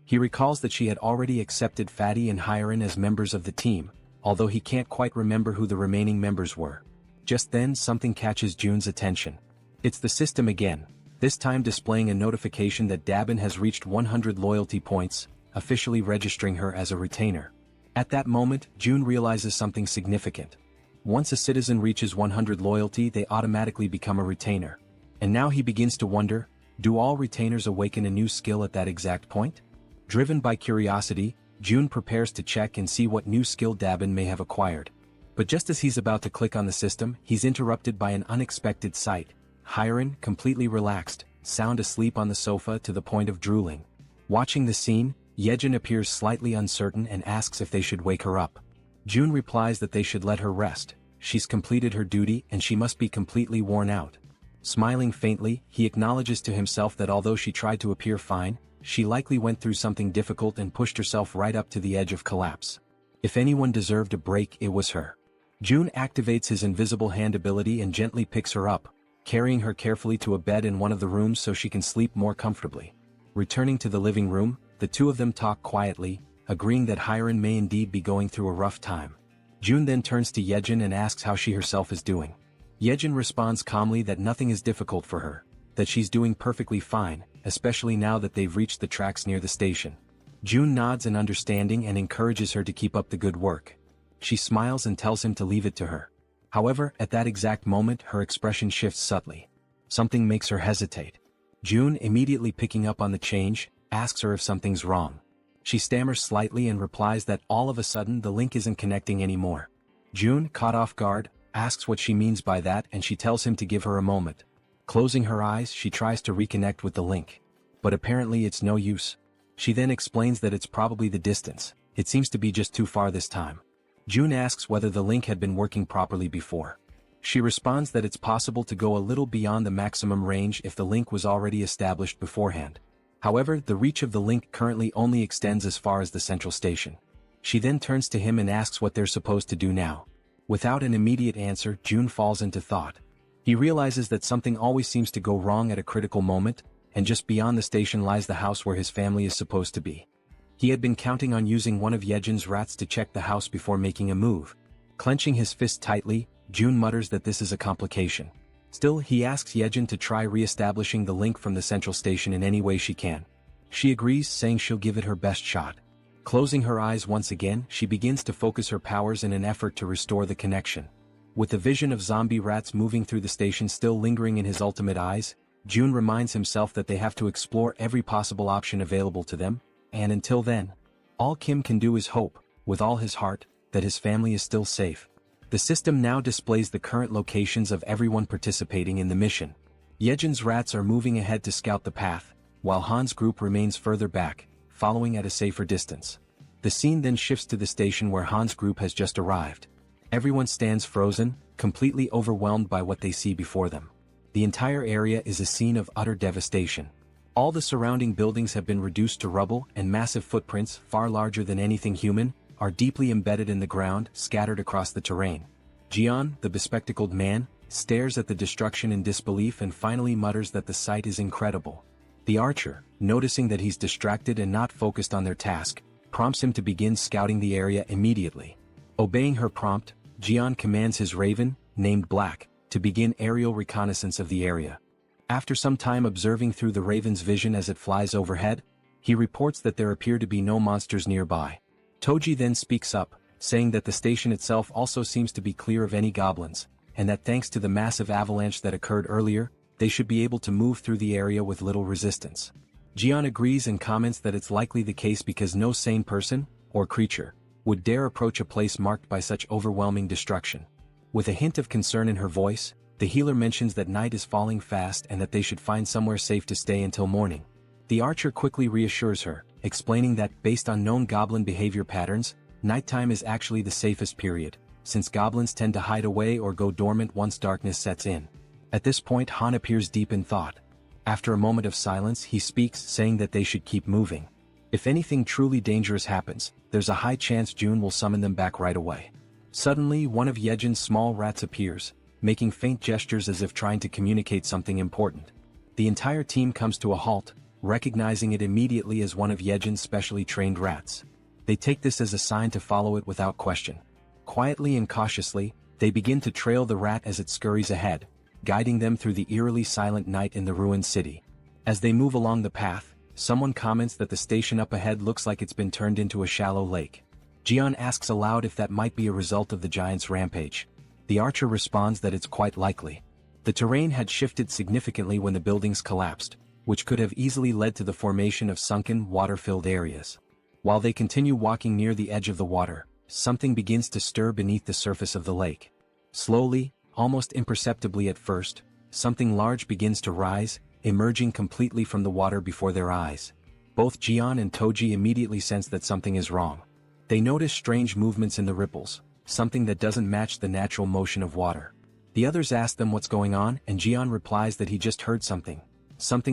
He recalls that she had already accepted Fatty and Hyron as members of the team, although he can't quite remember who the remaining members were. Just then, something catches June's attention. It's the system again, this time displaying a notification that Dabin has reached 100 loyalty points, officially registering her as a retainer. At that moment, June realizes something significant. Once a citizen reaches 100 loyalty, they automatically become a retainer. And now he begins to wonder, do all retainers awaken a new skill at that exact point? Driven by curiosity, June prepares to check and see what new skill Dabin may have acquired. But just as he's about to click on the system, he's interrupted by an unexpected sight. Hiren, completely relaxed, sound asleep on the sofa to the point of drooling. Watching the scene, Yejin appears slightly uncertain and asks if they should wake her up. June replies that they should let her rest. She's completed her duty and she must be completely worn out. Smiling faintly, he acknowledges to himself that although she tried to appear fine, she likely went through something difficult and pushed herself right up to the edge of collapse. If anyone deserved a break, it was her. June activates his invisible hand ability and gently picks her up, carrying her carefully to a bed in one of the rooms so she can sleep more comfortably. Returning to the living room, the two of them talk quietly, agreeing that Hiren may indeed be going through a rough time. June then turns to Yejin and asks how she herself is doing. Yejin responds calmly that nothing is difficult for her, that she's doing perfectly fine, especially now that they've reached the tracks near the station. June nods in understanding and encourages her to keep up the good work. She smiles and tells him to leave it to her. However, at that exact moment her expression shifts subtly. Something makes her hesitate. June, immediately picking up on the change, asks her if something's wrong. She stammers slightly and replies that all of a sudden the link isn't connecting anymore. June, caught off guard, asks what she means by that and she tells him to give her a moment. Closing her eyes, she tries to reconnect with the link. But apparently it's no use. She then explains that it's probably the distance. It seems to be just too far this time. June asks whether the link had been working properly before. She responds that it's possible to go a little beyond the maximum range if the link was already established beforehand. However, the reach of the link currently only extends as far as the central station. She then turns to him and asks what they're supposed to do now. Without an immediate answer, June falls into thought. He realizes that something always seems to go wrong at a critical moment, and just beyond the station lies the house where his family is supposed to be. He had been counting on using one of Yejin's rats to check the house before making a move. Clenching his fist tightly, June mutters that this is a complication. Still, he asks Yejin to try re-establishing the link from the central station in any way she can. She agrees, saying she'll give it her best shot. Closing her eyes once again, she begins to focus her powers in an effort to restore the connection. With the vision of zombie rats moving through the station still lingering in his ultimate eyes, June reminds himself that they have to explore every possible option available to them, and until then, all Kim can do is hope, with all his heart, that his family is still safe. The system now displays the current locations of everyone participating in the mission. Yejin's rats are moving ahead to scout the path, while Han's group remains further back, following at a safer distance. The scene then shifts to the station where Han's group has just arrived. Everyone stands frozen, completely overwhelmed by what they see before them. The entire area is a scene of utter devastation. All the surrounding buildings have been reduced to rubble, and massive footprints, far larger than anything human, are deeply embedded in the ground, scattered across the terrain. Jian, the bespectacled man, stares at the destruction in disbelief and finally mutters that the sight is incredible. The archer, noticing that he's distracted and not focused on their task, prompts him to begin scouting the area immediately. Obeying her prompt, Jian commands his raven, named Black, to begin aerial reconnaissance of the area. After some time observing through the raven's vision as it flies overhead, he reports that there appear to be no monsters nearby. Toji then speaks up, saying that the station itself also seems to be clear of any goblins, and that thanks to the massive avalanche that occurred earlier, they should be able to move through the area with little resistance. Jian agrees and comments that it's likely the case because no sane person, or creature, would dare approach a place marked by such overwhelming destruction. With a hint of concern in her voice, the healer mentions that night is falling fast and that they should find somewhere safe to stay until morning. The archer quickly reassures her, explaining that, based on known goblin behavior patterns, nighttime is actually the safest period, since goblins tend to hide away or go dormant once darkness sets in. At this point, Han appears deep in thought. After a moment of silence, he speaks, saying that they should keep moving. If anything truly dangerous happens, there's a high chance June will summon them back right away. Suddenly, one of Yejin's small rats appears, making faint gestures as if trying to communicate something important. The entire team comes to a halt, recognizing it immediately as one of Yejin's specially trained rats. They take this as a sign to follow it without question. Quietly and cautiously, they begin to trail the rat as it scurries ahead, guiding them through the eerily silent night in the ruined city. As they move along the path, someone comments that the station up ahead looks like it's been turned into a shallow lake. Jian asks aloud if that might be a result of the giant's rampage. The archer responds that it's quite likely. The terrain had shifted significantly when the buildings collapsed, which could have easily led to the formation of sunken, water-filled areas. While they continue walking near the edge of the water, something begins to stir beneath the surface of the lake. Slowly, almost imperceptibly at first, something large begins to rise, emerging completely from the water before their eyes. Both Jian and Toji immediately sense that something is wrong. They notice strange movements in the ripples, something that doesn't match the natural motion of water. The others ask them what's going on, and Jian replies that he just heard something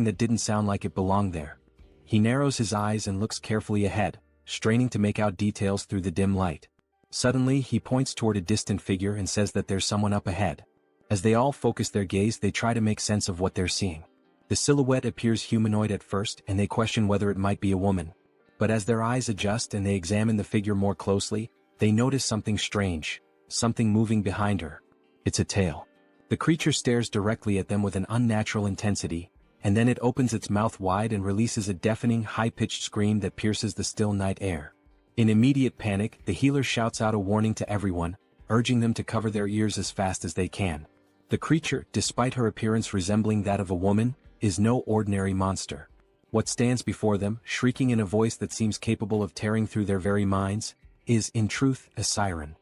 that didn't sound like it belonged there. He narrows his eyes and looks carefully ahead, straining to make out details through the dim light. Suddenly he points toward a distant figure and says that there's someone up ahead. As they all focus their gaze, they try to make sense of what they're seeing. The silhouette appears humanoid at first, and they question whether it might be a woman. But as their eyes adjust and they examine the figure more closely, they notice something strange, something moving behind her. It's a tail. The creature stares directly at them with an unnatural intensity, and then it opens its mouth wide and releases a deafening high-pitched scream that pierces the still night air. In immediate panic, the healer shouts out a warning to everyone, urging them to cover their ears as fast as they can. The creature, despite her appearance resembling that of a woman, is no ordinary monster. What stands before them, shrieking in a voice that seems capable of tearing through their very minds, is in truth a siren.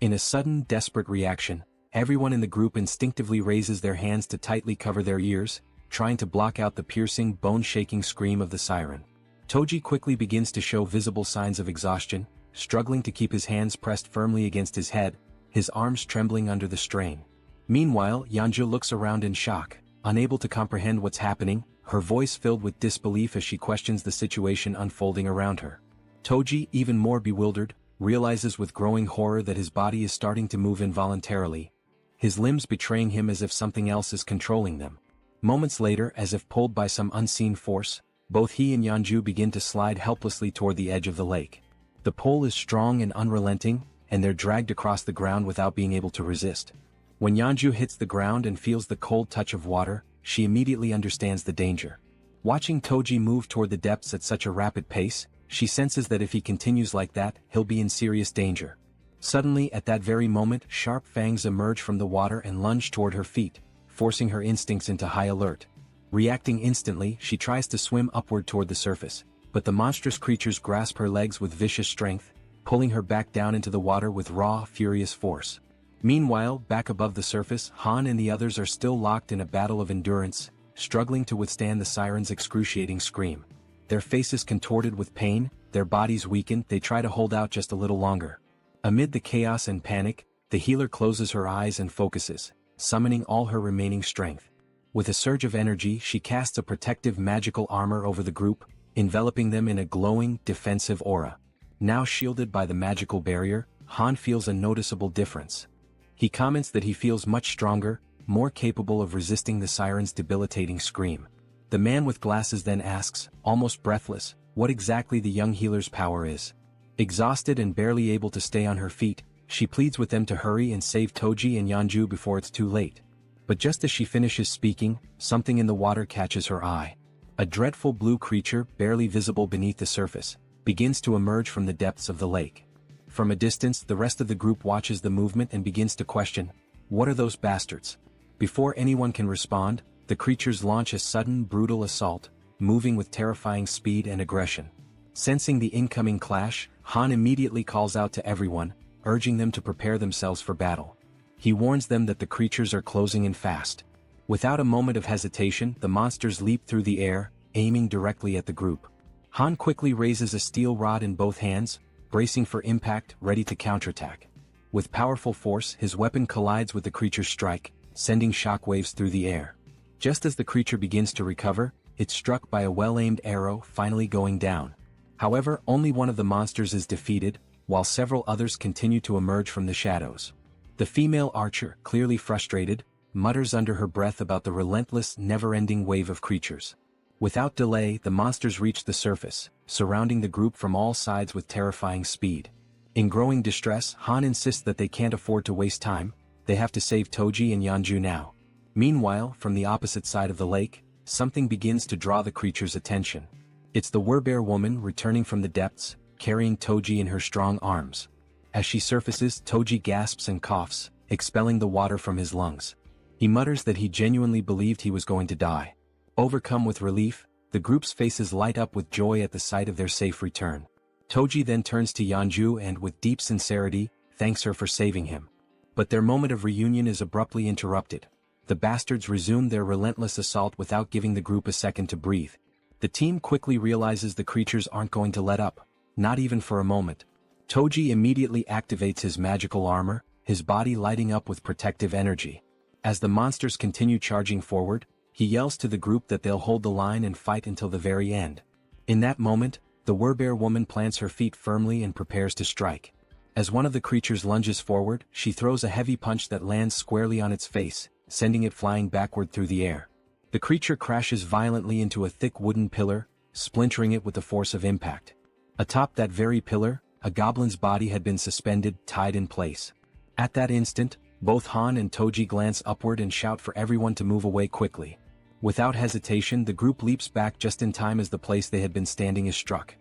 In a sudden, desperate reaction, everyone in the group instinctively raises their hands to tightly cover their ears, trying to block out the piercing, bone-shaking scream of the siren. Toji quickly begins to show visible signs of exhaustion, struggling to keep his hands pressed firmly against his head, his arms trembling under the strain. Meanwhile, Yanju looks around in shock, unable to comprehend what's happening, her voice filled with disbelief as she questions the situation unfolding around her. Toji, even more bewildered, realizes with growing horror that his body is starting to move involuntarily, his limbs betraying him as if something else is controlling them. Moments later, as if pulled by some unseen force, both he and Yanju begin to slide helplessly toward the edge of the lake. The pull is strong and unrelenting, and they're dragged across the ground without being able to resist. When Yanju hits the ground and feels the cold touch of water, she immediately understands the danger. Watching Toji move toward the depths at such a rapid pace, she senses that if he continues like that, he'll be in serious danger. Suddenly, at that very moment, sharp fangs emerge from the water and lunge toward her feet, forcing her instincts into high alert. Reacting instantly, she tries to swim upward toward the surface, but the monstrous creatures grasp her legs with vicious strength, pulling her back down into the water with raw, furious force. Meanwhile, back above the surface, Han and the others are still locked in a battle of endurance, struggling to withstand the siren's excruciating scream. Their faces contorted with pain, their bodies weakened, they try to hold out just a little longer. Amid the chaos and panic, the healer closes her eyes and focuses, summoning all her remaining strength. With a surge of energy, she casts a protective magical armor over the group, enveloping them in a glowing, defensive aura. Now shielded by the magical barrier, Han feels a noticeable difference. He comments that he feels much stronger, more capable of resisting the siren's debilitating scream. The man with glasses then asks, almost breathless, what exactly the young healer's power is. Exhausted and barely able to stay on her feet, she pleads with them to hurry and save Toji and Yanju before it's too late. But just as she finishes speaking, something in the water catches her eye. A dreadful blue creature, barely visible beneath the surface, begins to emerge from the depths of the lake. From a distance, the rest of the group watches the movement and begins to question, what are those bastards? Before anyone can respond, the creatures launch a sudden, brutal assault, moving with terrifying speed and aggression. Sensing the incoming clash, Han immediately calls out to everyone, urging them to prepare themselves for battle. He warns them that the creatures are closing in fast. Without a moment of hesitation, the monsters leap through the air, aiming directly at the group. Han quickly raises a steel rod in both hands, bracing for impact, ready to counterattack. With powerful force, his weapon collides with the creature's strike, sending shockwaves through the air. Just as the creature begins to recover, it's struck by a well-aimed arrow, finally going down. However, only one of the monsters is defeated, while several others continue to emerge from the shadows. The female archer, clearly frustrated, mutters under her breath about the relentless, never-ending wave of creatures. Without delay, the monsters reach the surface, surrounding the group from all sides with terrifying speed. In growing distress, Han insists that they can't afford to waste time, they have to save Toji and Yanju now. Meanwhile, from the opposite side of the lake, something begins to draw the creature's attention. It's the werebear woman returning from the depths, carrying Toji in her strong arms. As she surfaces, Toji gasps and coughs, expelling the water from his lungs. He mutters that he genuinely believed he was going to die. Overcome with relief, the group's faces light up with joy at the sight of their safe return. Toji then turns to Yeonju and, with deep sincerity, thanks her for saving him. But their moment of reunion is abruptly interrupted. The bastards resume their relentless assault without giving the group a second to breathe. The team quickly realizes the creatures aren't going to let up, not even for a moment. Toji immediately activates his magical armor, his body lighting up with protective energy. As the monsters continue charging forward, he yells to the group that they'll hold the line and fight until the very end. In that moment, the werebear woman plants her feet firmly and prepares to strike. As one of the creatures lunges forward, she throws a heavy punch that lands squarely on its face, sending it flying backward through the air. The creature crashes violently into a thick wooden pillar, splintering it with the force of impact. Atop that very pillar, a goblin's body had been suspended, tied in place. At that instant, both Han and Toji glance upward and shout for everyone to move away quickly. Without hesitation, the group leaps back just in time as the place they had been standing is struck.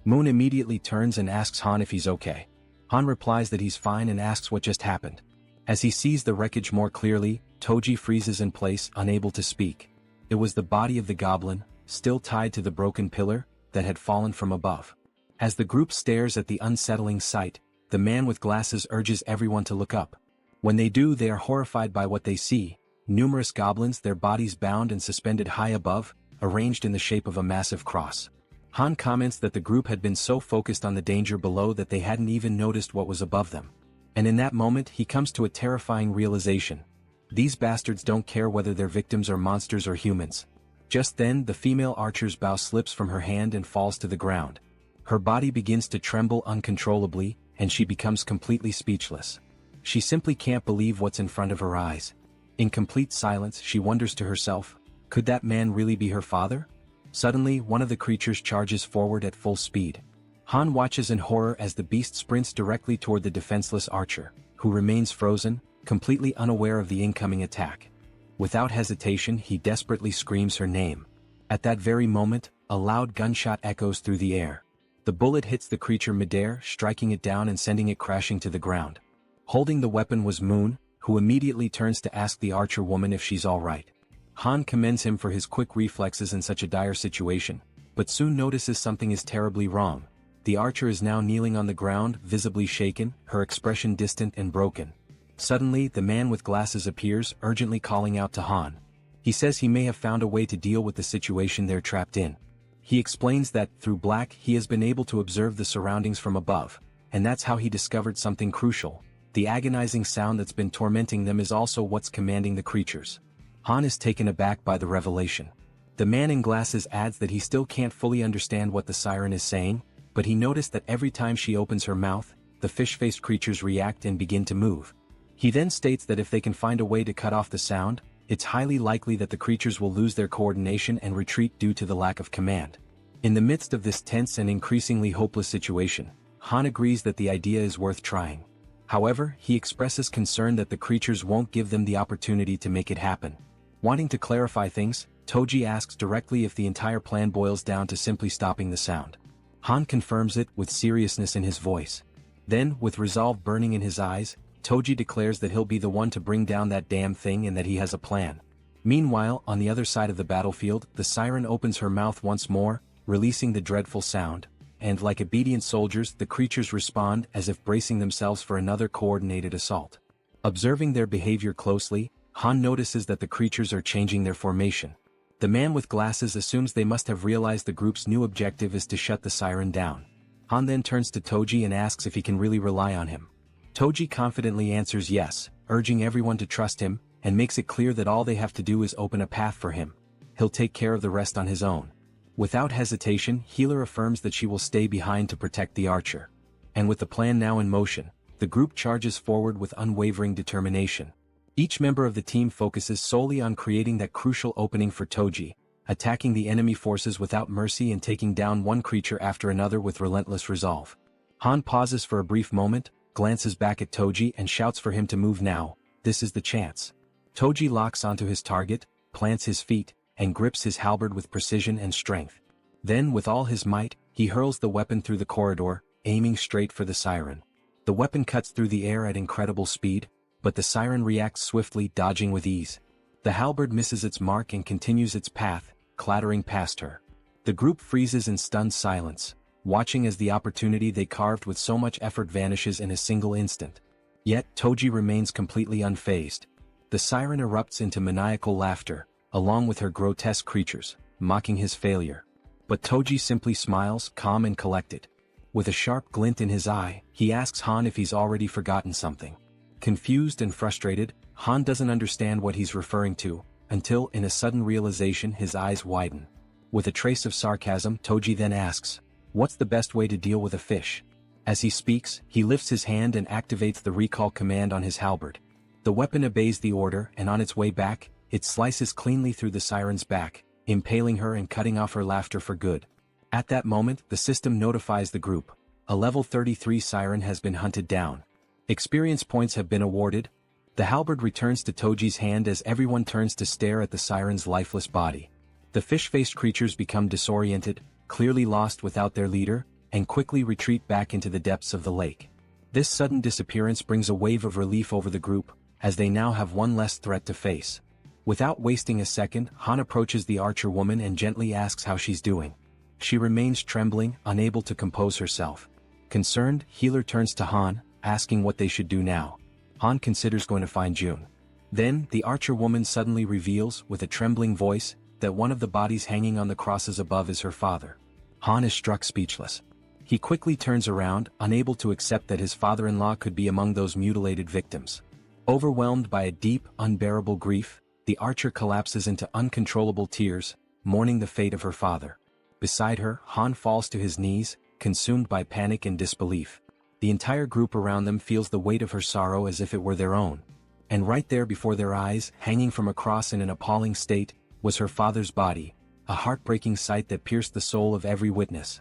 Moon immediately turns and asks Han if he's okay. Han replies that he's fine and asks what just happened. As he sees the wreckage more clearly, Toji freezes in place, unable to speak. It was the body of the goblin, still tied to the broken pillar, that had fallen from above. As the group stares at the unsettling sight, the man with glasses urges everyone to look up. When they do, they are horrified by what they see: numerous goblins, their bodies bound and suspended high above, arranged in the shape of a massive cross. Han comments that the group had been so focused on the danger below that they hadn't even noticed what was above them. And in that moment he comes to a terrifying realization. These bastards don't care whether their victims are monsters or humans. Just then the female archer's bow slips from her hand and falls to the ground. Her body begins to tremble uncontrollably, and she becomes completely speechless. She simply can't believe what's in front of her eyes. In complete silence, she wonders to herself, could that man really be her father? Suddenly, one of the creatures charges forward at full speed. Han watches in horror as the beast sprints directly toward the defenseless archer, who remains frozen, completely unaware of the incoming attack. Without hesitation, he desperately screams her name. At that very moment, a loud gunshot echoes through the air. The bullet hits the creature midair, striking it down and sending it crashing to the ground. Holding the weapon was Moon, who immediately turns to ask the archer woman if she's alright. Han commends him for his quick reflexes in such a dire situation, but soon notices something is terribly wrong. The archer is now kneeling on the ground, visibly shaken, her expression distant and broken. Suddenly, the man with glasses appears, urgently calling out to Han. He says he may have found a way to deal with the situation they're trapped in. He explains that, through Black, he has been able to observe the surroundings from above, and that's how he discovered something crucial. The agonizing sound that's been tormenting them is also what's commanding the creatures. Han is taken aback by the revelation. The man in glasses adds that he still can't fully understand what the siren is saying, but he noticed that every time she opens her mouth, the fish-faced creatures react and begin to move. He then states that if they can find a way to cut off the sound, it's highly likely that the creatures will lose their coordination and retreat due to the lack of command. In the midst of this tense and increasingly hopeless situation, Han agrees that the idea is worth trying. However, he expresses concern that the creatures won't give them the opportunity to make it happen. Wanting to clarify things, Toji asks directly if the entire plan boils down to simply stopping the sound. Han confirms it, with seriousness in his voice. Then, with resolve burning in his eyes, Toji declares that he'll be the one to bring down that damn thing and that he has a plan. Meanwhile, on the other side of the battlefield, the siren opens her mouth once more, releasing the dreadful sound, and like obedient soldiers, the creatures respond as if bracing themselves for another coordinated assault. Observing their behavior closely, Han notices that the creatures are changing their formation. The man with glasses assumes they must have realized the group's new objective is to shut the siren down. Han then turns to Toji and asks if he can really rely on him. Toji confidently answers yes, urging everyone to trust him, and makes it clear that all they have to do is open a path for him. He'll take care of the rest on his own. Without hesitation, Healer affirms that she will stay behind to protect the archer. And with the plan now in motion, the group charges forward with unwavering determination. Each member of the team focuses solely on creating that crucial opening for Toji, attacking the enemy forces without mercy and taking down one creature after another with relentless resolve. Han pauses for a brief moment, glances back at Toji and shouts for him to move now. This is the chance. Toji locks onto his target, plants his feet, and grips his halberd with precision and strength. Then, with all his might, he hurls the weapon through the corridor, aiming straight for the siren. The weapon cuts through the air at incredible speed, but the siren reacts swiftly, dodging with ease. The halberd misses its mark and continues its path, clattering past her. The group freezes in stunned silence, watching as the opportunity they carved with so much effort vanishes in a single instant. Yet Toji remains completely unfazed. The siren erupts into maniacal laughter, along with her grotesque creatures, mocking his failure. But Toji simply smiles, calm and collected. With a sharp glint in his eye, he asks Han if he's already forgotten something. Confused and frustrated, Han doesn't understand what he's referring to, until in a sudden realization his eyes widen. With a trace of sarcasm, Toji then asks, "What's the best way to deal with a fish?" As he speaks, he lifts his hand and activates the recall command on his halberd. The weapon obeys the order, and on its way back, it slices cleanly through the siren's back, impaling her and cutting off her laughter for good. At that moment, the system notifies the group. A level 33 siren has been hunted down. Experience points have been awarded. The halberd returns to Toji's hand as everyone turns to stare at the siren's lifeless body. The fish-faced creatures become disoriented, clearly lost without their leader, and quickly retreat back into the depths of the lake. This sudden disappearance brings a wave of relief over the group, as they now have one less threat to face. Without wasting a second, Han approaches the archer woman and gently asks how she's doing. She remains trembling, unable to compose herself. Concerned, Healer turns to Han, asking what they should do now. Han considers going to find June. Then, the archer woman suddenly reveals, with a trembling voice, that one of the bodies hanging on the crosses above is her father. Han is struck speechless. He quickly turns around, unable to accept that his father-in-law could be among those mutilated victims. Overwhelmed by a deep, unbearable grief, the archer collapses into uncontrollable tears, mourning the fate of her father. Beside her, Han falls to his knees, consumed by panic and disbelief. The entire group around them feels the weight of her sorrow as if it were their own. And right there before their eyes, hanging from a cross in an appalling state, was her father's body, a heartbreaking sight that pierced the soul of every witness.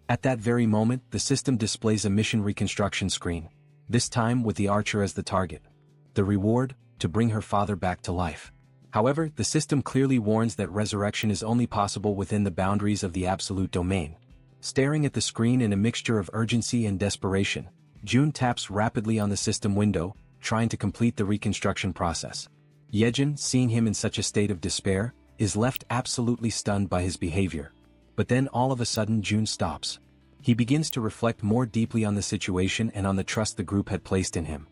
At that very moment, the system displays a mission reconstruction screen, this time with the archer as the target. The reward, to bring her father back to life. However, the system clearly warns that resurrection is only possible within the boundaries of the absolute domain. Staring at the screen in a mixture of urgency and desperation, June taps rapidly on the system window, trying to complete the reconstruction process. Yejin, seeing him in such a state of despair, is left absolutely stunned by his behavior. But then all of a sudden June stops. He begins to reflect more deeply on the situation and on the trust the group had placed in him.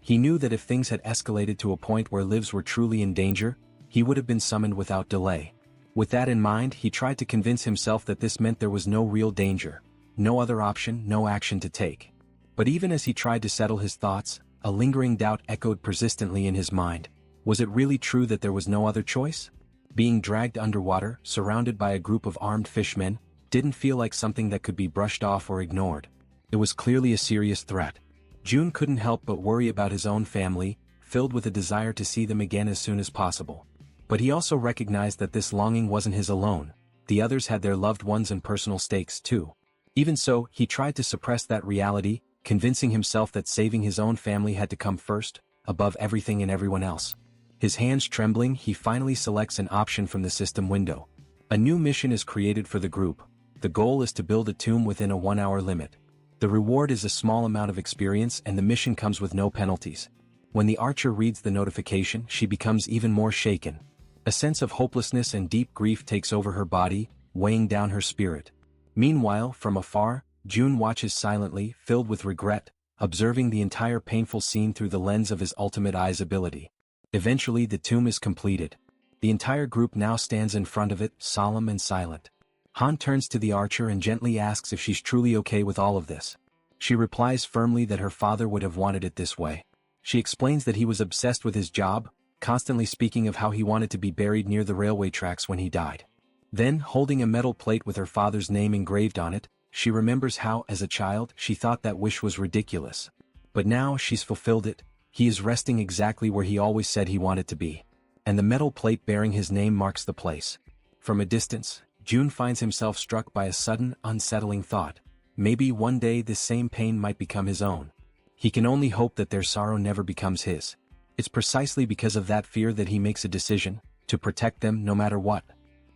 He knew that if things had escalated to a point where lives were truly in danger, he would have been summoned without delay. With that in mind, he tried to convince himself that this meant there was no real danger, no other option, no action to take. But even as he tried to settle his thoughts, a lingering doubt echoed persistently in his mind. Was it really true that there was no other choice? Being dragged underwater, surrounded by a group of armed fishmen, didn't feel like something that could be brushed off or ignored. It was clearly a serious threat. June couldn't help but worry about his own family, filled with a desire to see them again as soon as possible. But he also recognized that this longing wasn't his alone. The others had their loved ones and personal stakes too. Even so, he tried to suppress that reality, convincing himself that saving his own family had to come first, above everything and everyone else. His hands trembling, he finally selects an option from the system window. A new mission is created for the group. The goal is to build a tomb within a 1-hour limit. The reward is a small amount of experience and the mission comes with no penalties. When the archer reads the notification, she becomes even more shaken. A sense of hopelessness and deep grief takes over her body, weighing down her spirit. Meanwhile, from afar, June watches silently, filled with regret, observing the entire painful scene through the lens of his ultimate eye's ability. Eventually the tomb is completed. The entire group now stands in front of it, solemn and silent. Han turns to the archer and gently asks if she's truly okay with all of this. She replies firmly that her father would have wanted it this way. She explains that he was obsessed with his job, constantly speaking of how he wanted to be buried near the railway tracks when he died. Then, holding a metal plate with her father's name engraved on it, she remembers how, as a child, she thought that wish was ridiculous. But now she's fulfilled it. He is resting exactly where he always said he wanted to be. And the metal plate bearing his name marks the place. From a distance, June finds himself struck by a sudden, unsettling thought. Maybe one day this same pain might become his own. He can only hope that their sorrow never becomes his. It's precisely because of that fear that he makes a decision, to protect them no matter what.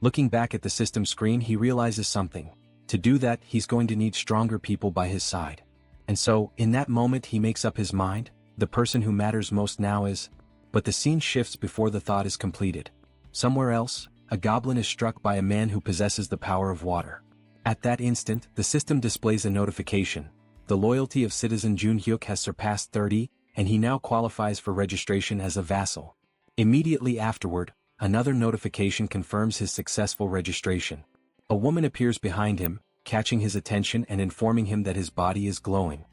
Looking back at the system screen, he realizes something. To do that, he's going to need stronger people by his side. And so, in that moment he makes up his mind, the person who matters most now is... But the scene shifts before the thought is completed. Somewhere else, a goblin is struck by a man who possesses the power of water. At that instant, the system displays a notification. The loyalty of citizen Junhyuk has surpassed 30, and he now qualifies for registration as a vassal. Immediately afterward, another notification confirms his successful registration. A woman appears behind him, catching his attention and informing him that his body is glowing.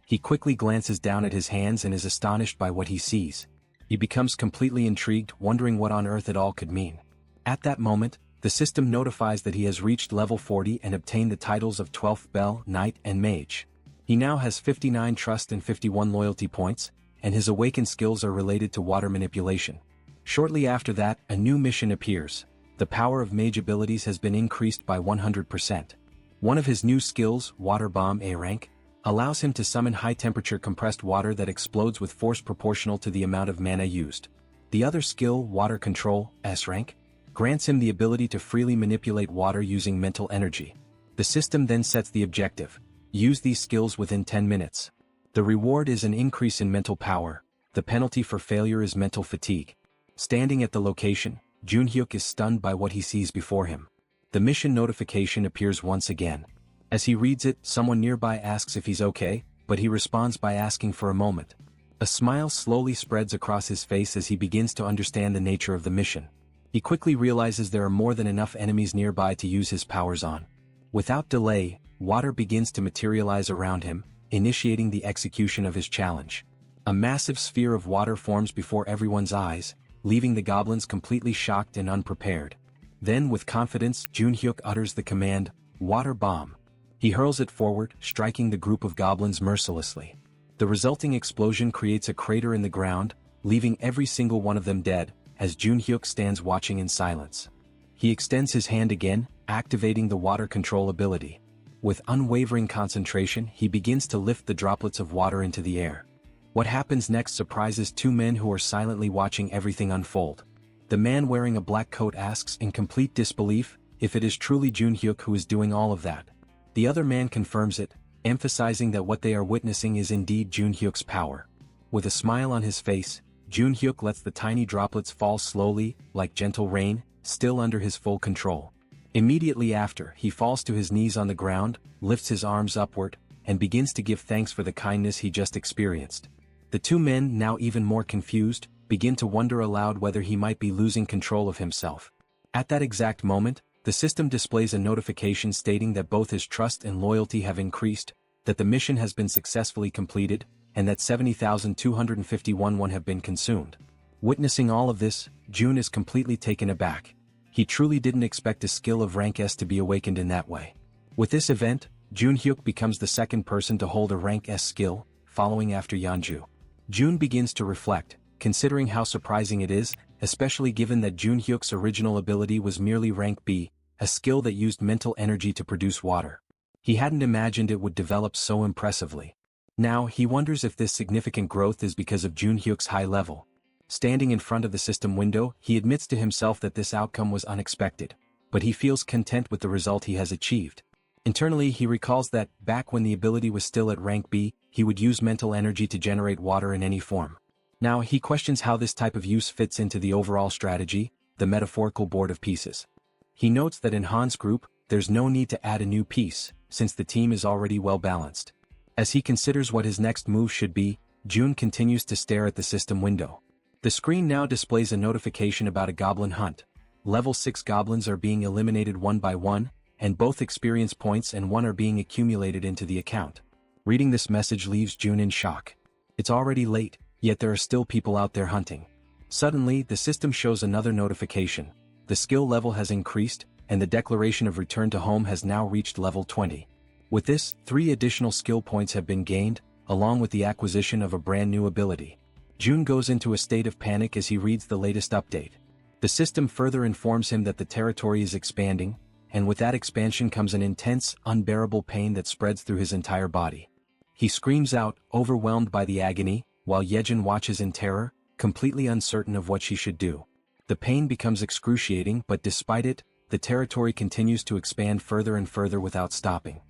He quickly glances down at his hands and is astonished by what he sees. He becomes completely intrigued, wondering what on earth it all could mean. At that moment, the system notifies that he has reached level 40 and obtained the titles of 12th Bell, Knight and Mage. He now has 59 trust and 51 loyalty points, and his awakened skills are related to water manipulation. Shortly after that, a new mission appears. The power of mage abilities has been increased by 100%. One of his new skills, Water Bomb A rank, allows him to summon high-temperature compressed water that explodes with force proportional to the amount of mana used. The other skill, Water Control S rank, grants him the ability to freely manipulate water using mental energy. The system then sets the objective: use these skills within 10 minutes. The reward is an increase in mental power. The penalty for failure is mental fatigue. Standing at the location, Junhyuk is stunned by what he sees before him. The mission notification appears once again. As he reads it, someone nearby asks if he's okay, but he responds by asking for a moment. A smile slowly spreads across his face as he begins to understand the nature of the mission. He quickly realizes there are more than enough enemies nearby to use his powers on. Without delay, water begins to materialize around him, initiating the execution of his challenge. A massive sphere of water forms before everyone's eyes, leaving the goblins completely shocked and unprepared. Then with confidence, Junhyuk utters the command, Water Bomb. He hurls it forward, striking the group of goblins mercilessly. The resulting explosion creates a crater in the ground, leaving every single one of them dead, as Junhyuk stands watching in silence. He extends his hand again, activating the water control ability. With unwavering concentration, he begins to lift the droplets of water into the air. What happens next surprises two men who are silently watching everything unfold. The man wearing a black coat asks in complete disbelief if it is truly Junhyuk who is doing all of that. The other man confirms it, emphasizing that what they are witnessing is indeed Junhyuk's power. With a smile on his face, Junhyuk lets the tiny droplets fall slowly, like gentle rain, still under his full control. Immediately after, he falls to his knees on the ground, lifts his arms upward, and begins to give thanks for the kindness he just experienced. The two men, now even more confused, begin to wonder aloud whether he might be losing control of himself. At that exact moment, the system displays a notification stating that both his trust and loyalty have increased, that the mission has been successfully completed, and that 70,251 won have been consumed. Witnessing all of this, Jun is completely taken aback. He truly didn't expect a skill of rank S to be awakened in that way. With this event, Junhyuk becomes the second person to hold a rank S skill, following after Yeonju. Jun begins to reflect, considering how surprising it is, especially given that Junhyuk's original ability was merely rank B, a skill that used mental energy to produce water. He hadn't imagined it would develop so impressively. Now he wonders if this significant growth is because of Junhyuk's high level. Standing in front of the system window, he admits to himself that this outcome was unexpected, but he feels content with the result he has achieved. Internally he recalls that, back when the ability was still at rank B, he would use mental energy to generate water in any form. Now he questions how this type of use fits into the overall strategy, the metaphorical board of pieces. He notes that in Han's group, there's no need to add a new piece, since the team is already well balanced. As he considers what his next move should be, Jun continues to stare at the system window. The screen now displays a notification about a goblin hunt. Level 6 goblins are being eliminated one by one, and both experience points and one are being accumulated into the account. Reading this message leaves Jun in shock. It's already late, yet there are still people out there hunting. Suddenly, the system shows another notification. The skill level has increased, and the declaration of return to home has now reached level 20. With this, 3 additional skill points have been gained, along with the acquisition of a brand new ability. Jun goes into a state of panic as he reads the latest update. The system further informs him that the territory is expanding, and with that expansion comes an intense, unbearable pain that spreads through his entire body. He screams out, overwhelmed by the agony, while Yejin watches in terror, completely uncertain of what she should do. The pain becomes excruciating, but despite it, the territory continues to expand further and further without stopping.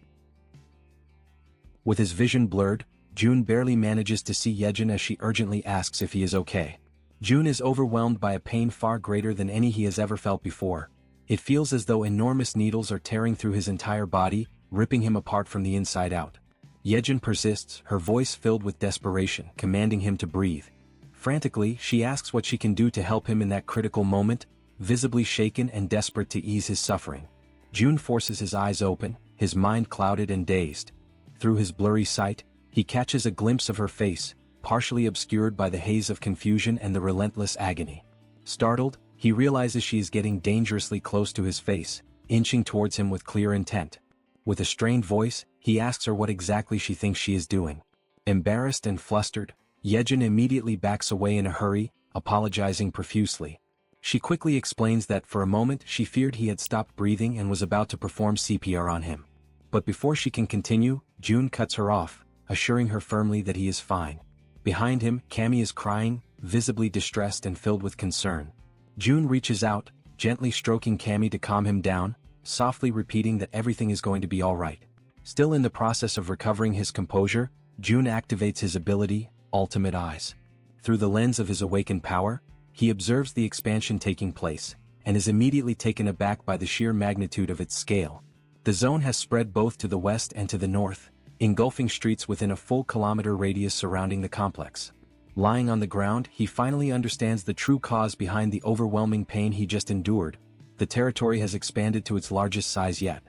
With his vision blurred, June barely manages to see Yejin as she urgently asks if he is okay. June is overwhelmed by a pain far greater than any he has ever felt before. It feels as though enormous needles are tearing through his entire body, ripping him apart from the inside out. Yejin persists, her voice filled with desperation, commanding him to breathe. Frantically, she asks what she can do to help him in that critical moment, visibly shaken and desperate to ease his suffering. June forces his eyes open, his mind clouded and dazed. Through his blurry sight, he catches a glimpse of her face, partially obscured by the haze of confusion and the relentless agony. Startled, he realizes she is getting dangerously close to his face, inching towards him with clear intent. With a strained voice, he asks her what exactly she thinks she is doing. Embarrassed and flustered, Yejin immediately backs away in a hurry, apologizing profusely. She quickly explains that for a moment she feared he had stopped breathing and was about to perform CPR on him. But before she can continue, June cuts her off, assuring her firmly that he is fine. Behind him, Cammy is crying, visibly distressed and filled with concern. June reaches out, gently stroking Cammy to calm him down, softly repeating that everything is going to be alright. Still in the process of recovering his composure, June activates his ability, Ultimate Eyes. Through the lens of his awakened power, he observes the expansion taking place, and is immediately taken aback by the sheer magnitude of its scale. The zone has spread both to the west and to the north, engulfing streets within a full kilometer radius surrounding the complex. Lying on the ground, he finally understands the true cause behind the overwhelming pain he just endured. The territory has expanded to its largest size yet.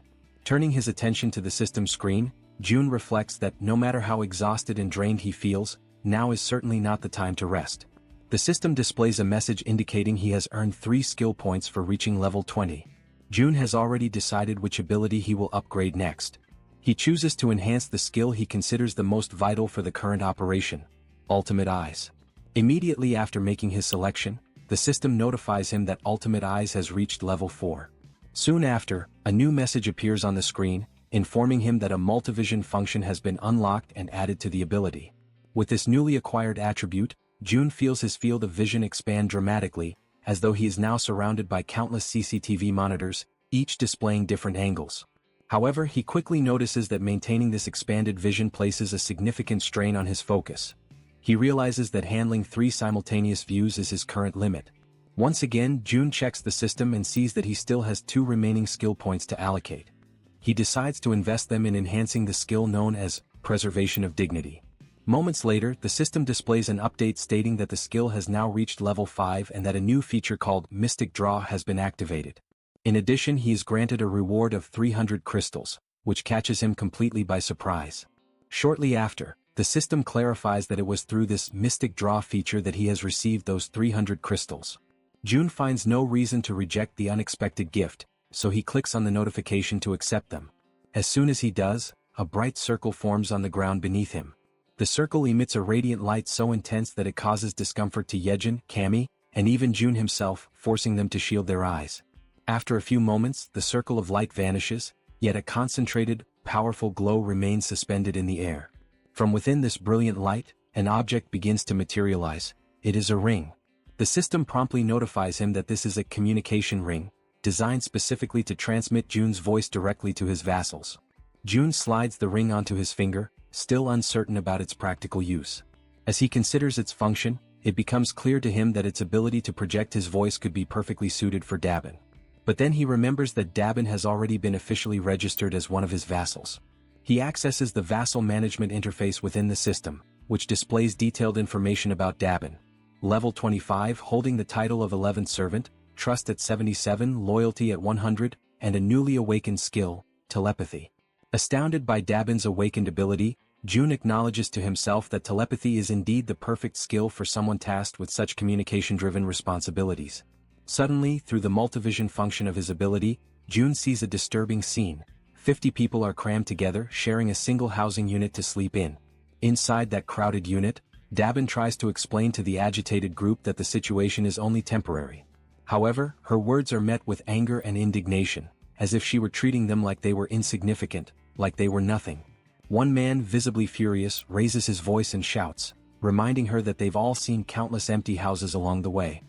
Turning his attention to the system screen, June reflects that no matter how exhausted and drained he feels, now is certainly not the time to rest. The system displays a message indicating he has earned 3 skill points for reaching level 20. June has already decided which ability he will upgrade next. He chooses to enhance the skill he considers the most vital for the current operation, Ultimate Eyes. Immediately after making his selection, the system notifies him that Ultimate Eyes has reached level 4. Soon after, a new message appears on the screen, informing him that a multivision function has been unlocked and added to the ability. With this newly acquired attribute, June feels his field of vision expand dramatically, as though he is now surrounded by countless CCTV monitors, each displaying different angles. However, he quickly notices that maintaining this expanded vision places a significant strain on his focus. He realizes that handling 3 simultaneous views is his current limit. Once again, June checks the system and sees that he still has 2 remaining skill points to allocate. He decides to invest them in enhancing the skill known as Preservation of Dignity. Moments later, the system displays an update stating that the skill has now reached level 5 and that a new feature called Mystic Draw has been activated. In addition, he is granted a reward of 300 crystals, which catches him completely by surprise. Shortly after, the system clarifies that it was through this Mystic Draw feature that he has received those 300 crystals. June finds no reason to reject the unexpected gift, so he clicks on the notification to accept them. As soon as he does, a bright circle forms on the ground beneath him. The circle emits a radiant light so intense that it causes discomfort to Yejin, Cammy, and even June himself, forcing them to shield their eyes. After a few moments, the circle of light vanishes, yet a concentrated, powerful glow remains suspended in the air. From within this brilliant light, an object begins to materialize. It is a ring. The system promptly notifies him that this is a communication ring, designed specifically to transmit June's voice directly to his vassals. June slides the ring onto his finger, still uncertain about its practical use. As he considers its function, it becomes clear to him that its ability to project his voice could be perfectly suited for Dabin. But then he remembers that Dabin has already been officially registered as one of his vassals. He accesses the vassal management interface within the system, which displays detailed information about Dabin. Level 25, holding the title of 11th Servant, Trust at 77, Loyalty at 100, and a newly awakened skill, Telepathy. Astounded by Dabin's awakened ability, June acknowledges to himself that telepathy is indeed the perfect skill for someone tasked with such communication-driven responsibilities. Suddenly, through the multivision function of his ability, June sees a disturbing scene. 50 people are crammed together, sharing a single housing unit to sleep in. Inside that crowded unit, Dabin tries to explain to the agitated group that the situation is only temporary. However, her words are met with anger and indignation, as if she were treating them like they were insignificant, like they were nothing. One man, visibly furious, raises his voice and shouts, reminding her that they've all seen countless empty houses along the way.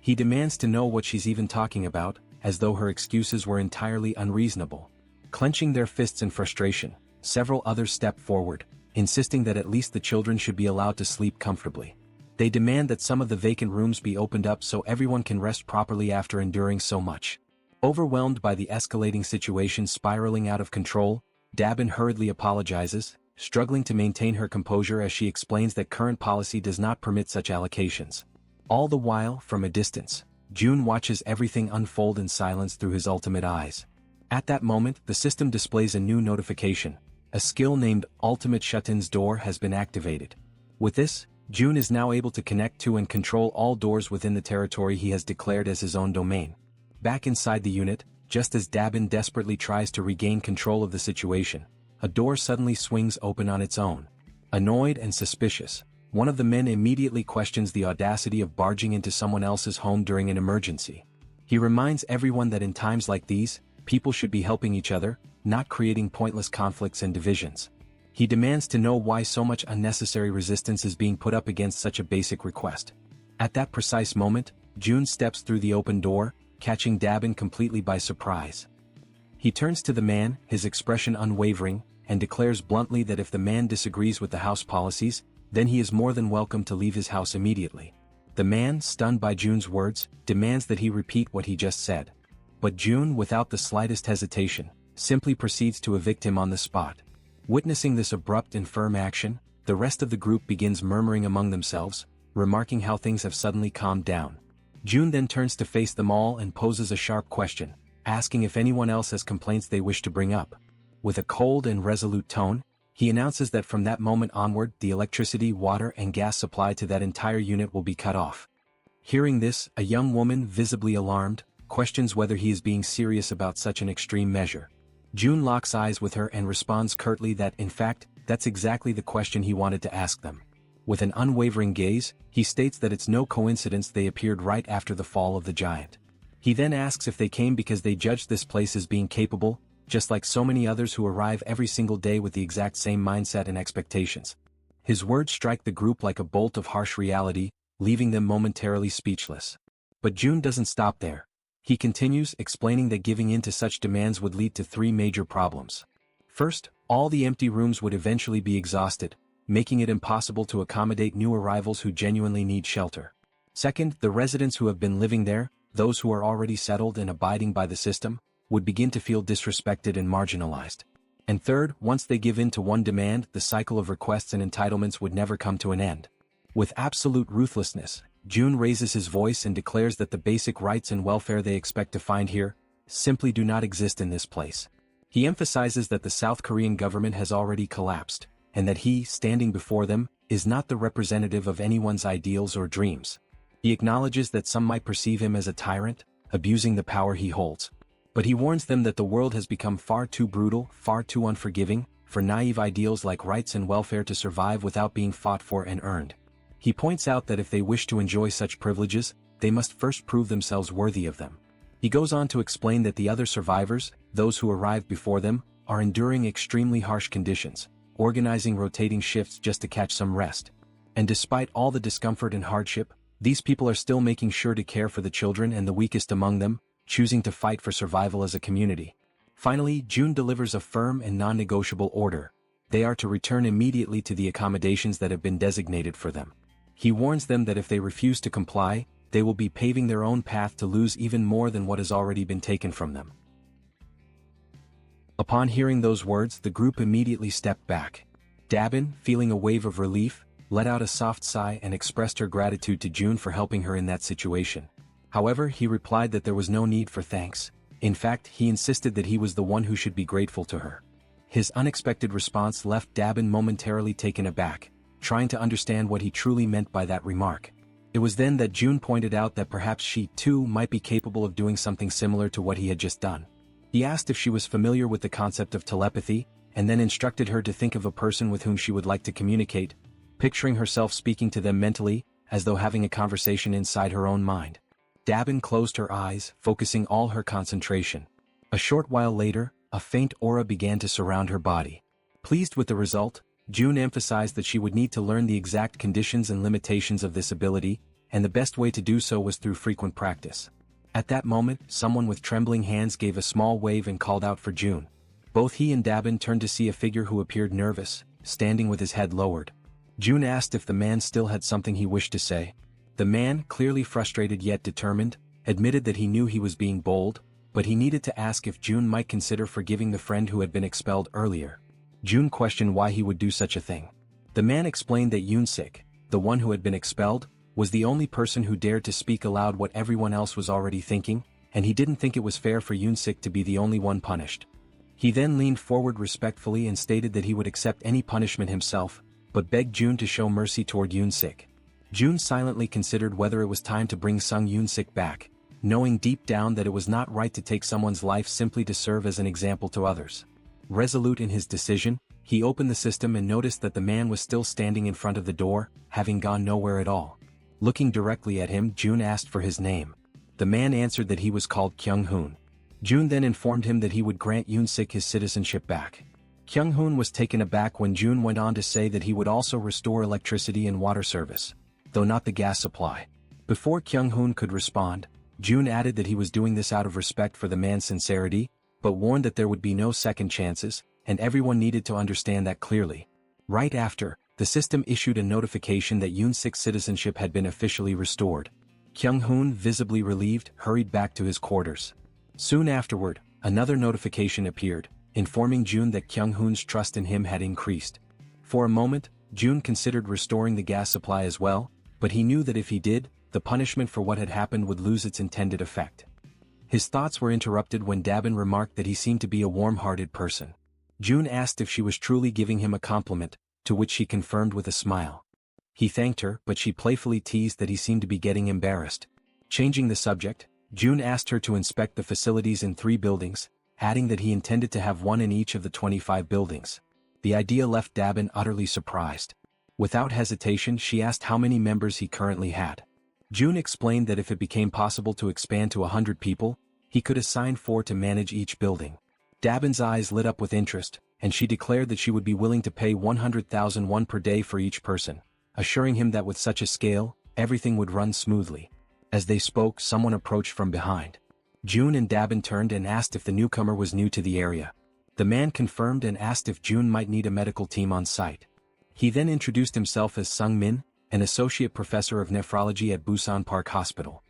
He demands to know what she's even talking about, as though her excuses were entirely unreasonable. Clenching their fists in frustration, several others step forward, insisting that at least the children should be allowed to sleep comfortably. They demand that some of the vacant rooms be opened up so everyone can rest properly after enduring so much. Overwhelmed by the escalating situation spiraling out of control, Dabin hurriedly apologizes, struggling to maintain her composure as she explains that current policy does not permit such allocations. All the while, from a distance, June watches everything unfold in silence through his ultimate eyes. At that moment, the system displays a new notification. A skill named Ultimate Shut-in's Door has been activated. With this, June is now able to connect to and control all doors within the territory he has declared as his own domain. Back inside the unit, just as Dabin desperately tries to regain control of the situation, a door suddenly swings open on its own. Annoyed and suspicious, one of the men immediately questions the audacity of barging into someone else's home during an emergency. He reminds everyone that in times like these, people should be helping each other, not creating pointless conflicts and divisions. He demands to know why so much unnecessary resistance is being put up against such a basic request. At that precise moment, June steps through the open door, catching Dabin completely by surprise. He turns to the man, his expression unwavering, and declares bluntly that if the man disagrees with the house policies, then he is more than welcome to leave his house immediately. The man, stunned by June's words, demands that he repeat what he just said. But June, without the slightest hesitation, simply proceeds to evict him on the spot. Witnessing this abrupt and firm action, the rest of the group begins murmuring among themselves, remarking how things have suddenly calmed down. June then turns to face them all and poses a sharp question, asking if anyone else has complaints they wish to bring up. With a cold and resolute tone, he announces that from that moment onward the electricity, water and gas supply to that entire unit will be cut off. Hearing this, a young woman, visibly alarmed, questions whether he is being serious about such an extreme measure. June locks eyes with her and responds curtly that in fact, that's exactly the question he wanted to ask them. With an unwavering gaze, he states that it's no coincidence they appeared right after the fall of the giant. He then asks if they came because they judged this place as being capable, just like so many others who arrive every single day with the exact same mindset and expectations. His words strike the group like a bolt of harsh reality, leaving them momentarily speechless. But June doesn't stop there. He continues, explaining that giving in to such demands would lead to three major problems. First, all the empty rooms would eventually be exhausted, making it impossible to accommodate new arrivals who genuinely need shelter. Second, the residents who have been living there, those who are already settled and abiding by the system, would begin to feel disrespected and marginalized. And third, once they give in to one demand, the cycle of requests and entitlements would never come to an end. With absolute ruthlessness, June raises his voice and declares that the basic rights and welfare they expect to find here simply do not exist in this place. He emphasizes that the South Korean government has already collapsed, and that he, standing before them, is not the representative of anyone's ideals or dreams. He acknowledges that some might perceive him as a tyrant, abusing the power he holds. But he warns them that the world has become far too brutal, far too unforgiving, for naive ideals like rights and welfare to survive without being fought for and earned. He points out that if they wish to enjoy such privileges, they must first prove themselves worthy of them. He goes on to explain that the other survivors, those who arrived before them, are enduring extremely harsh conditions, organizing rotating shifts just to catch some rest. And despite all the discomfort and hardship, these people are still making sure to care for the children and the weakest among them, choosing to fight for survival as a community. Finally, June delivers a firm and non-negotiable order. They are to return immediately to the accommodations that have been designated for them. He warns them that if they refuse to comply, they will be paving their own path to lose even more than what has already been taken from them. Upon hearing those words, the group immediately stepped back. Dabin, feeling a wave of relief, let out a soft sigh and expressed her gratitude to June for helping her in that situation. However, he replied that there was no need for thanks. In fact, he insisted that he was the one who should be grateful to her. His unexpected response left Dabin momentarily taken aback, trying to understand what he truly meant by that remark. It was then that June pointed out that perhaps she, too, might be capable of doing something similar to what he had just done. He asked if she was familiar with the concept of telepathy, and then instructed her to think of a person with whom she would like to communicate, picturing herself speaking to them mentally, as though having a conversation inside her own mind. Dabin closed her eyes, focusing all her concentration. A short while later, a faint aura began to surround her body. Pleased with the result, June emphasized that she would need to learn the exact conditions and limitations of this ability, and the best way to do so was through frequent practice. At that moment, someone with trembling hands gave a small wave and called out for June. Both he and Dabin turned to see a figure who appeared nervous, standing with his head lowered. June asked if the man still had something he wished to say. The man, clearly frustrated yet determined, admitted that he knew he was being bold, but he needed to ask if June might consider forgiving the friend who had been expelled earlier. June questioned why he would do such a thing. The man explained that Yoon-sik, the one who had been expelled, was the only person who dared to speak aloud what everyone else was already thinking, and he didn't think it was fair for Yoon-sik to be the only one punished. He then leaned forward respectfully and stated that he would accept any punishment himself, but begged June to show mercy toward Yoon-sik. June silently considered whether it was time to bring Sung Yoon-sik back, knowing deep down that it was not right to take someone's life simply to serve as an example to others. Resolute in his decision, he opened the system and noticed that the man was still standing in front of the door, having gone nowhere at all. Looking directly at him, June asked for his name. The man answered that he was called Kyung-hoon. June then informed him that he would grant Yoon-sik his citizenship back. Kyung-hoon was taken aback when June went on to say that he would also restore electricity and water service, though not the gas supply. Before Kyung-hoon could respond, June added that he was doing this out of respect for the man's sincerity, but warned that there would be no second chances, and everyone needed to understand that clearly. Right after, the system issued a notification that Yoon-sik's citizenship had been officially restored. Kyung-hoon, visibly relieved, hurried back to his quarters. Soon afterward, another notification appeared, informing June that Kyung-hoon's trust in him had increased. For a moment, June considered restoring the gas supply as well, but he knew that if he did, the punishment for what had happened would lose its intended effect. His thoughts were interrupted when Dabin remarked that he seemed to be a warm-hearted person. June asked if she was truly giving him a compliment, to which she confirmed with a smile. He thanked her, but she playfully teased that he seemed to be getting embarrassed. Changing the subject, June asked her to inspect the facilities in 3 buildings, adding that he intended to have one in each of the 25 buildings. The idea left Dabin utterly surprised. Without hesitation, she asked how many members he currently had. June explained that if it became possible to expand to 100 people, he could assign 4 to manage each building. Dabin's eyes lit up with interest, and she declared that she would be willing to pay 100,000 won per day for each person, assuring him that with such a scale, everything would run smoothly. As they spoke, someone approached from behind. June and Dabin turned and asked if the newcomer was new to the area. The man confirmed and asked if June might need a medical team on site. He then introduced himself as Sung Min, an associate professor of nephrology at Busan Park Hospital.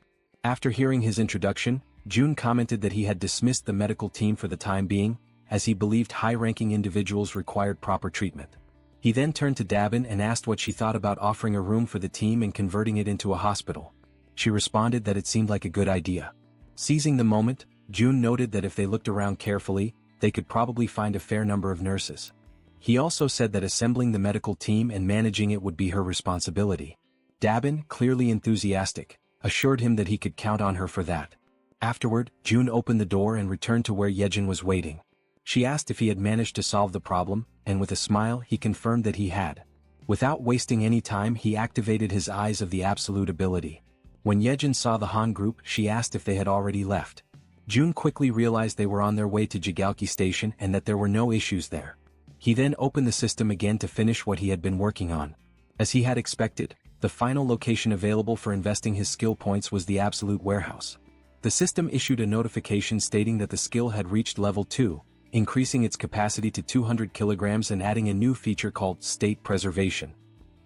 After hearing his introduction, June commented that he had dismissed the medical team for the time being, as he believed high-ranking individuals required proper treatment. He then turned to Dabin and asked what she thought about offering a room for the team and converting it into a hospital. She responded that it seemed like a good idea. Seizing the moment, June noted that if they looked around carefully, they could probably find a fair number of nurses. He also said that assembling the medical team and managing it would be her responsibility. Dabin, clearly enthusiastic, assured him that he could count on her for that. Afterward, June opened the door and returned to where Yejin was waiting. She asked if he had managed to solve the problem, and with a smile he confirmed that he had. Without wasting any time, he activated his Eyes of the Absolute ability. When Yejin saw the Han group, she asked if they had already left. June quickly realized they were on their way to Jigalki Station and that there were no issues there. He then opened the system again to finish what he had been working on. As he had expected, the final location available for investing his skill points was the Absolute Warehouse. The system issued a notification stating that the skill had reached level 2, increasing its capacity to 200 kilograms and adding a new feature called State Preservation.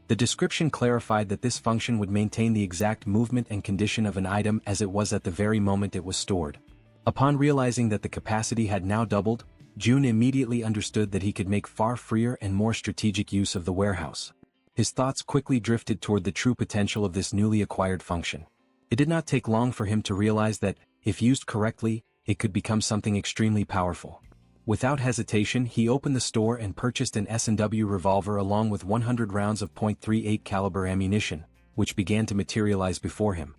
The description clarified that this function would maintain the exact movement and condition of an item as it was at the very moment it was stored. Upon realizing that the capacity had now doubled, June immediately understood that he could make far freer and more strategic use of the warehouse. His thoughts quickly drifted toward the true potential of this newly acquired function. It did not take long for him to realize that, if used correctly, it could become something extremely powerful. Without hesitation, he opened the store and purchased an S&W revolver along with 100 rounds of .38 caliber ammunition, which began to materialize before him.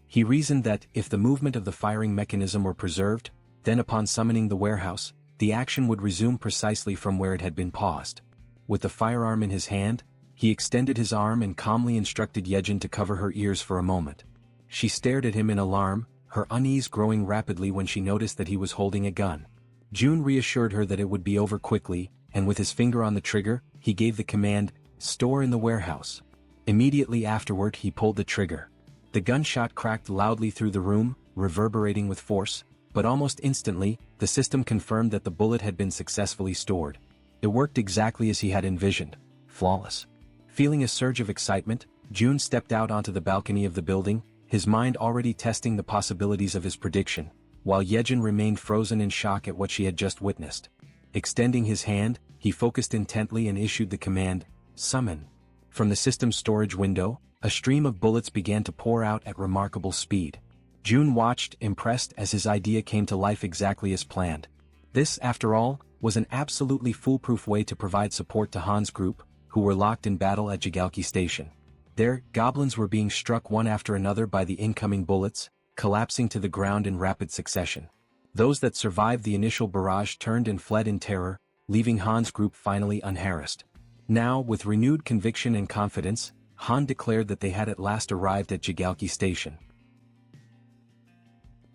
He reasoned that, if the movement of the firing mechanism were preserved, then upon summoning the warehouse, the action would resume precisely from where it had been paused. With the firearm in his hand, he extended his arm and calmly instructed Yejin to cover her ears for a moment. She stared at him in alarm, her unease growing rapidly when she noticed that he was holding a gun. June reassured her that it would be over quickly, and with his finger on the trigger, he gave the command, "Store in the warehouse." Immediately afterward he pulled the trigger. The gunshot cracked loudly through the room, reverberating with force, but almost instantly, the system confirmed that the bullet had been successfully stored. It worked exactly as he had envisioned. Flawless. Feeling a surge of excitement, June stepped out onto the balcony of the building, his mind already testing the possibilities of his prediction, while Yejin remained frozen in shock at what she had just witnessed. Extending his hand, he focused intently and issued the command, "Summon." From the system's storage window, a stream of bullets began to pour out at remarkable speed. June watched, impressed, as his idea came to life exactly as planned. This, after all, was an absolutely foolproof way to provide support to Han's group, who were locked in battle at Jigalki Station. There, goblins were being struck one after another by the incoming bullets, collapsing to the ground in rapid succession. Those that survived the initial barrage turned and fled in terror, leaving Han's group finally unharassed. Now, with renewed conviction and confidence, Han declared that they had at last arrived at Jigalki Station.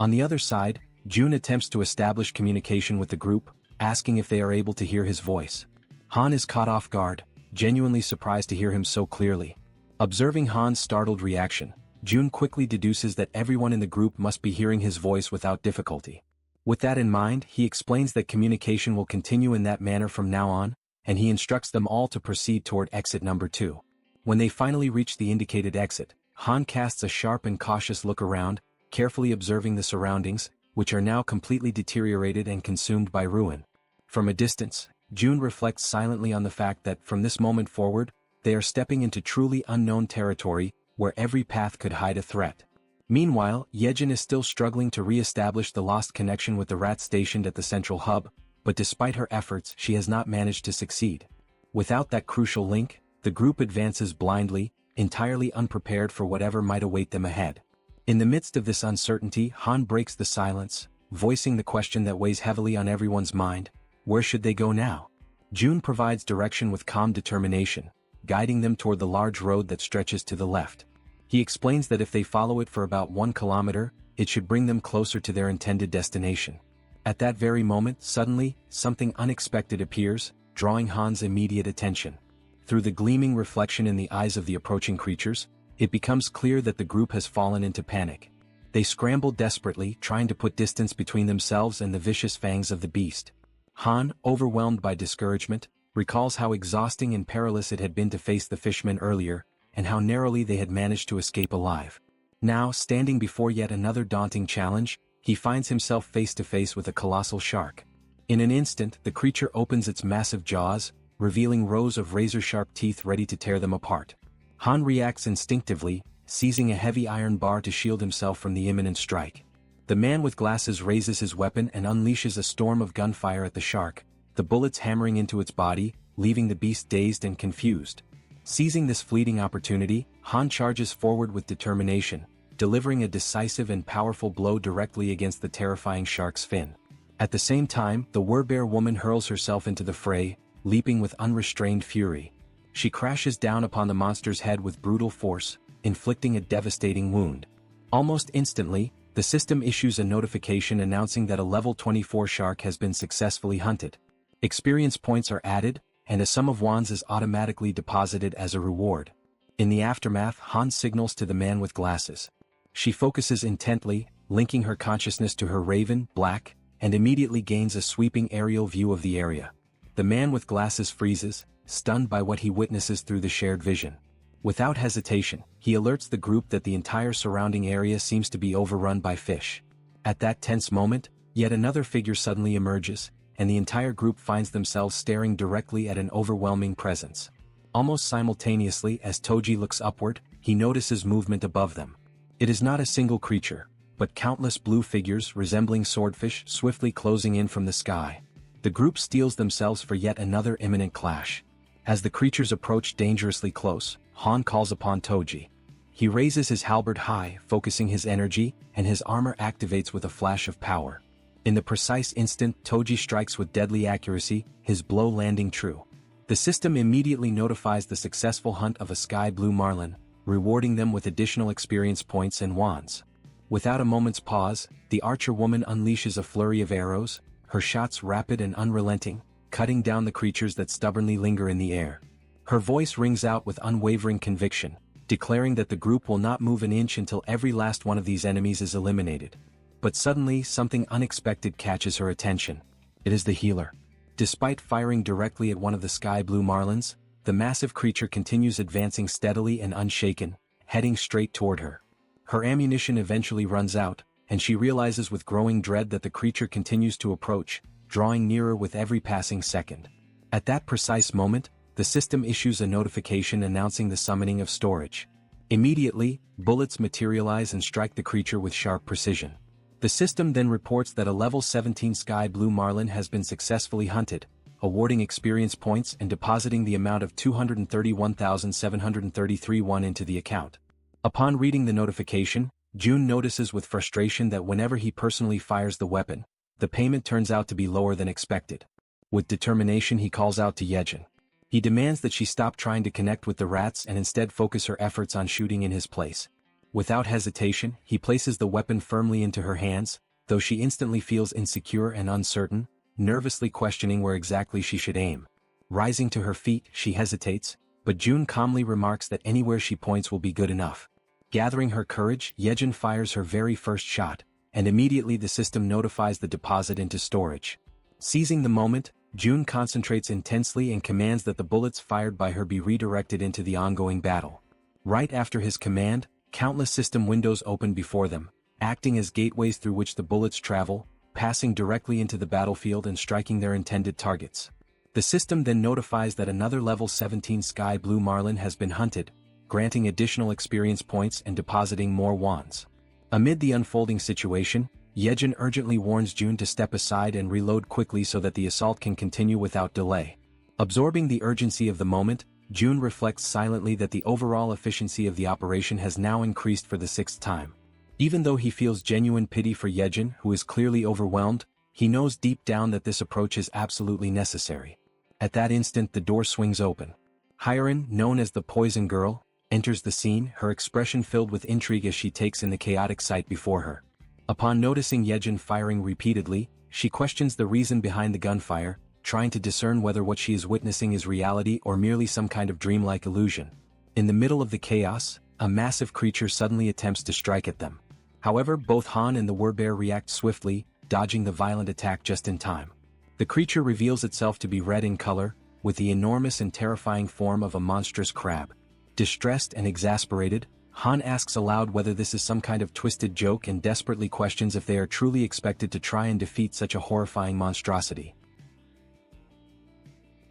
On the other side, June attempts to establish communication with the group, asking if they are able to hear his voice. Han is caught off guard, genuinely surprised to hear him so clearly. Observing Han's startled reaction, June quickly deduces that everyone in the group must be hearing his voice without difficulty. With that in mind, he explains that communication will continue in that manner from now on, and he instructs them all to proceed toward exit number 2. When they finally reach the indicated exit, Han casts a sharp and cautious look around, carefully observing the surroundings, which are now completely deteriorated and consumed by ruin. From a distance, June reflects silently on the fact that from this moment forward, they are stepping into truly unknown territory, where every path could hide a threat. Meanwhile, Yejin is still struggling to re-establish the lost connection with the rats stationed at the central hub, but despite her efforts she has not managed to succeed. Without that crucial link, the group advances blindly, entirely unprepared for whatever might await them ahead. In the midst of this uncertainty, Han breaks the silence, voicing the question that weighs heavily on everyone's mind: where should they go now? June provides direction with calm determination, guiding them toward the large road that stretches to the left. He explains that if they follow it for about 1 kilometer, it should bring them closer to their intended destination. At that very moment, suddenly, something unexpected appears, drawing Han's immediate attention. Through the gleaming reflection in the eyes of the approaching creatures, it becomes clear that the group has fallen into panic. They scramble desperately, trying to put distance between themselves and the vicious fangs of the beast. Han, overwhelmed by discouragement, recalls how exhausting and perilous it had been to face the fishmen earlier, and how narrowly they had managed to escape alive. Now, standing before yet another daunting challenge, he finds himself face to face with a colossal shark. In an instant, the creature opens its massive jaws, revealing rows of razor-sharp teeth ready to tear them apart. Han reacts instinctively, seizing a heavy iron bar to shield himself from the imminent strike. The man with glasses raises his weapon and unleashes a storm of gunfire at the shark, the bullets hammering into its body, leaving the beast dazed and confused. Seizing this fleeting opportunity, Han charges forward with determination, delivering a decisive and powerful blow directly against the terrifying shark's fin. At the same time, the werebear woman hurls herself into the fray, leaping with unrestrained fury. She crashes down upon the monster's head with brutal force, inflicting a devastating wound. Almost instantly, the system issues a notification announcing that a level 24 shark has been successfully hunted. Experience points are added, and a sum of wands is automatically deposited as a reward. In the aftermath, Han signals to the man with glasses. She focuses intently, linking her consciousness to her raven, Black, and immediately gains a sweeping aerial view of the area. The man with glasses freezes, stunned by what he witnesses through the shared vision. Without hesitation, he alerts the group that the entire surrounding area seems to be overrun by fish. At that tense moment, yet another figure suddenly emerges, and the entire group finds themselves staring directly at an overwhelming presence. Almost simultaneously as Toji looks upward, he notices movement above them. It is not a single creature, but countless blue figures resembling swordfish swiftly closing in from the sky. The group steels themselves for yet another imminent clash. As the creatures approach dangerously close, Han calls upon Toji. He raises his halberd high, focusing his energy, and his armor activates with a flash of power. In the precise instant, Toji strikes with deadly accuracy, his blow landing true. The system immediately notifies the successful hunt of a sky blue marlin, rewarding them with additional experience points and wands. Without a moment's pause, the archer woman unleashes a flurry of arrows, her shots rapid and unrelenting, cutting down the creatures that stubbornly linger in the air. Her voice rings out with unwavering conviction, declaring that the group will not move an inch until every last one of these enemies is eliminated. But suddenly something unexpected catches her attention. It is the healer. Despite firing directly at one of the sky blue marlins, the massive creature continues advancing steadily and unshaken, heading straight toward her. Her ammunition eventually runs out, and she realizes with growing dread that the creature continues to approach, drawing nearer with every passing second. At that precise moment, the system issues a notification announcing the summoning of storage. Immediately, bullets materialize and strike the creature with sharp precision. The system then reports that a level 17 sky blue marlin has been successfully hunted, awarding experience points and depositing the amount of 231,733 won into the account. Upon reading the notification, Jun notices with frustration that whenever he personally fires the weapon, the payment turns out to be lower than expected. With determination he calls out to Yejin. He demands that she stop trying to connect with the rats and instead focus her efforts on shooting in his place. Without hesitation, he places the weapon firmly into her hands, though she instantly feels insecure and uncertain, nervously questioning where exactly she should aim. Rising to her feet, she hesitates, but Jun calmly remarks that anywhere she points will be good enough. Gathering her courage, Yejin fires her very first shot, and immediately the system notifies the deposit into storage. Seizing the moment, Jun concentrates intensely and commands that the bullets fired by her be redirected into the ongoing battle. Right after his command, countless system windows open before them, acting as gateways through which the bullets travel, passing directly into the battlefield and striking their intended targets. The system then notifies that another level 17 sky blue marlin has been hunted, granting additional experience points and depositing more wands. Amid the unfolding situation, Yejin urgently warns Jun to step aside and reload quickly so that the assault can continue without delay. Absorbing the urgency of the moment, Jun reflects silently that the overall efficiency of the operation has now increased for the 6th time. Even though he feels genuine pity for Yejin, who is clearly overwhelmed, he knows deep down that this approach is absolutely necessary. At that instant the door swings open. Hyeren, known as the Poison Girl, enters the scene, her expression filled with intrigue as she takes in the chaotic sight before her. Upon noticing Yejin firing repeatedly, she questions the reason behind the gunfire, trying to discern whether what she is witnessing is reality or merely some kind of dreamlike illusion. In the middle of the chaos, a massive creature suddenly attempts to strike at them. However, both Han and the werebear react swiftly, dodging the violent attack just in time. The creature reveals itself to be red in color, with the enormous and terrifying form of a monstrous crab. Distressed and exasperated, Han asks aloud whether this is some kind of twisted joke and desperately questions if they are truly expected to try and defeat such a horrifying monstrosity.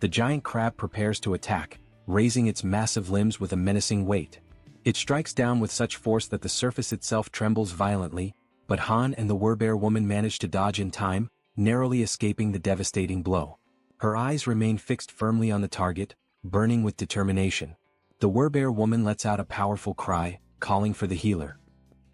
The giant crab prepares to attack, raising its massive limbs with a menacing weight. It strikes down with such force that the surface itself trembles violently, but Han and the werebear woman manage to dodge in time, narrowly escaping the devastating blow. Her eyes remain fixed firmly on the target, burning with determination. The werebear woman lets out a powerful cry, calling for the healer.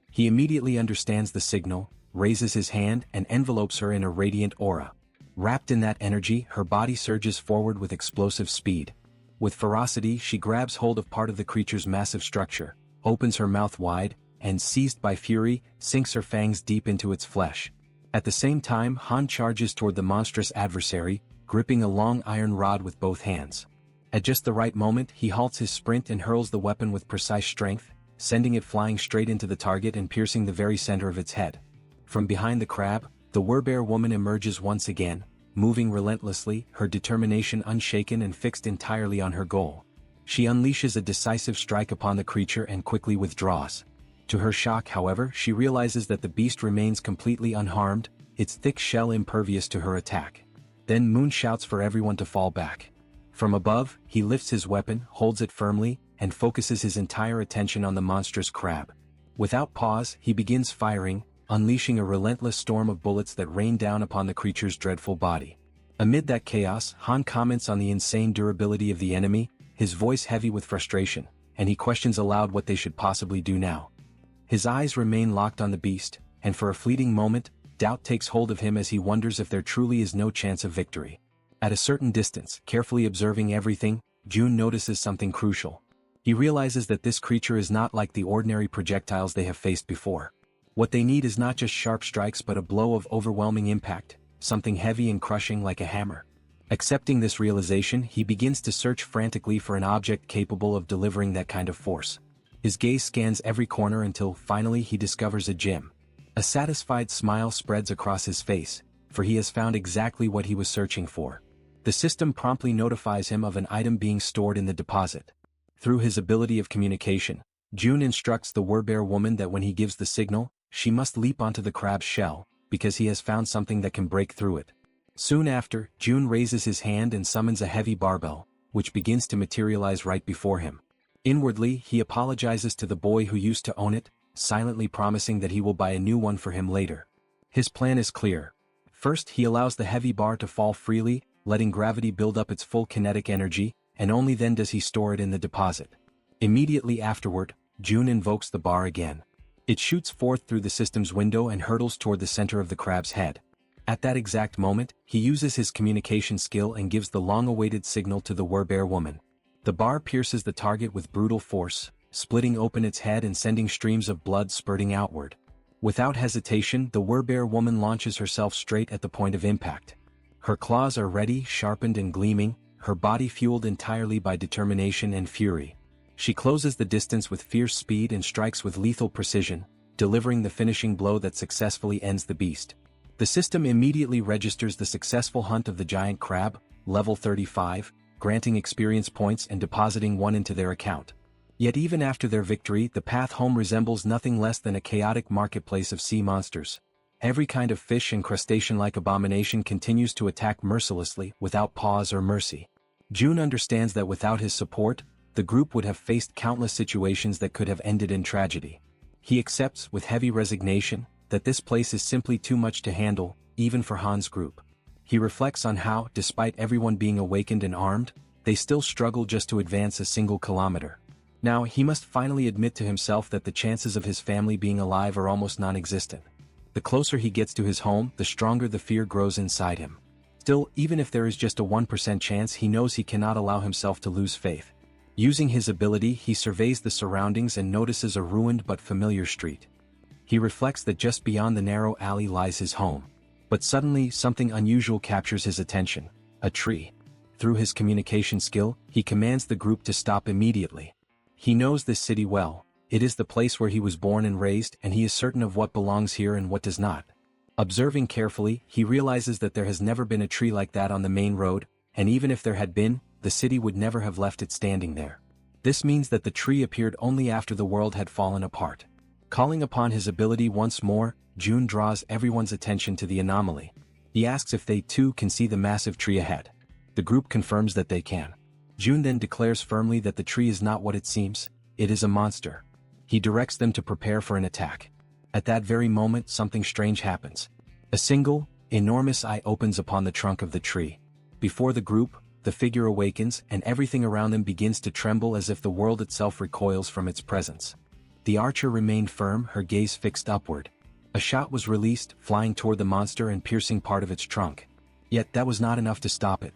He immediately understands the signal, raises his hand and envelopes her in a radiant aura. Wrapped in that energy, her body surges forward with explosive speed. With ferocity, she grabs hold of part of the creature's massive structure, opens her mouth wide, and seized by fury, sinks her fangs deep into its flesh. At the same time, Han charges toward the monstrous adversary, gripping a long iron rod with both hands. At just the right moment, he halts his sprint and hurls the weapon with precise strength, sending it flying straight into the target and piercing the very center of its head. From behind the crab, the werebear woman emerges once again, moving relentlessly, her determination unshaken and fixed entirely on her goal. She unleashes a decisive strike upon the creature and quickly withdraws. To her shock, however, she realizes that the beast remains completely unharmed, its thick shell impervious to her attack. Then Moon shouts for everyone to fall back. From above, he lifts his weapon, holds it firmly, and focuses his entire attention on the monstrous crab. Without pause, he begins firing, unleashing a relentless storm of bullets that rain down upon the creature's dreadful body. Amid that chaos, Han comments on the insane durability of the enemy, his voice heavy with frustration, and he questions aloud what they should possibly do now. His eyes remain locked on the beast, and for a fleeting moment, doubt takes hold of him as he wonders if there truly is no chance of victory. At a certain distance, carefully observing everything, Jun notices something crucial. He realizes that this creature is not like the ordinary projectiles they have faced before. What they need is not just sharp strikes but a blow of overwhelming impact, something heavy and crushing like a hammer. Accepting this realization, he begins to search frantically for an object capable of delivering that kind of force. His gaze scans every corner until finally he discovers a gem. A satisfied smile spreads across his face, for he has found exactly what he was searching for. The system promptly notifies him of an item being stored in the deposit. Through his ability of communication, June instructs the werebear woman that when he gives the signal, she must leap onto the crab's shell, because he has found something that can break through it. Soon after, June raises his hand and summons a heavy barbell, which begins to materialize right before him. Inwardly, he apologizes to the boy who used to own it, silently promising that he will buy a new one for him later. His plan is clear. First, he allows the heavy bar to fall freely, letting gravity build up its full kinetic energy, and only then does he store it in the deposit. Immediately afterward, June invokes the bar again. It shoots forth through the system's window and hurtles toward the center of the crab's head. At that exact moment, he uses his communication skill and gives the long-awaited signal to the werebear woman. The bar pierces the target with brutal force, splitting open its head and sending streams of blood spurting outward. Without hesitation, the werebear woman launches herself straight at the point of impact. Her claws are ready, sharpened and gleaming, her body fueled entirely by determination and fury. She closes the distance with fierce speed and strikes with lethal precision, delivering the finishing blow that successfully ends the beast. The system immediately registers the successful hunt of the giant crab, level 35, granting experience points and depositing one into their account. Yet even after their victory, the path home resembles nothing less than a chaotic marketplace of sea monsters. Every kind of fish and crustacean-like abomination continues to attack mercilessly, without pause or mercy. June understands that without his support, the group would have faced countless situations that could have ended in tragedy. He accepts, with heavy resignation, that this place is simply too much to handle, even for Han's group. He reflects on how, despite everyone being awakened and armed, they still struggle just to advance a single kilometer. Now, he must finally admit to himself that the chances of his family being alive are almost non-existent. The closer he gets to his home, the stronger the fear grows inside him. Still, even if there is just a 1% chance, he knows he cannot allow himself to lose faith. Using his ability, he surveys the surroundings and notices a ruined but familiar street. He reflects that just beyond the narrow alley lies his home. But suddenly, something unusual captures his attention: a tree. Through his communication skill, he commands the group to stop immediately. He knows this city well. It is the place where he was born and raised, and he is certain of what belongs here and what does not. Observing carefully, he realizes that there has never been a tree like that on the main road, and even if there had been, the city would never have left it standing there. This means that the tree appeared only after the world had fallen apart. Calling upon his ability once more, June draws everyone's attention to the anomaly. He asks if they too can see the massive tree ahead. The group confirms that they can. June then declares firmly that the tree is not what it seems, it is a monster. He directs them to prepare for an attack. At that very moment, something strange happens. A single, enormous eye opens upon the trunk of the tree. Before the group, the figure awakens and everything around them begins to tremble as if the world itself recoils from its presence. The archer remained firm, her gaze fixed upward. A shot was released, flying toward the monster and piercing part of its trunk. Yet that was not enough to stop it.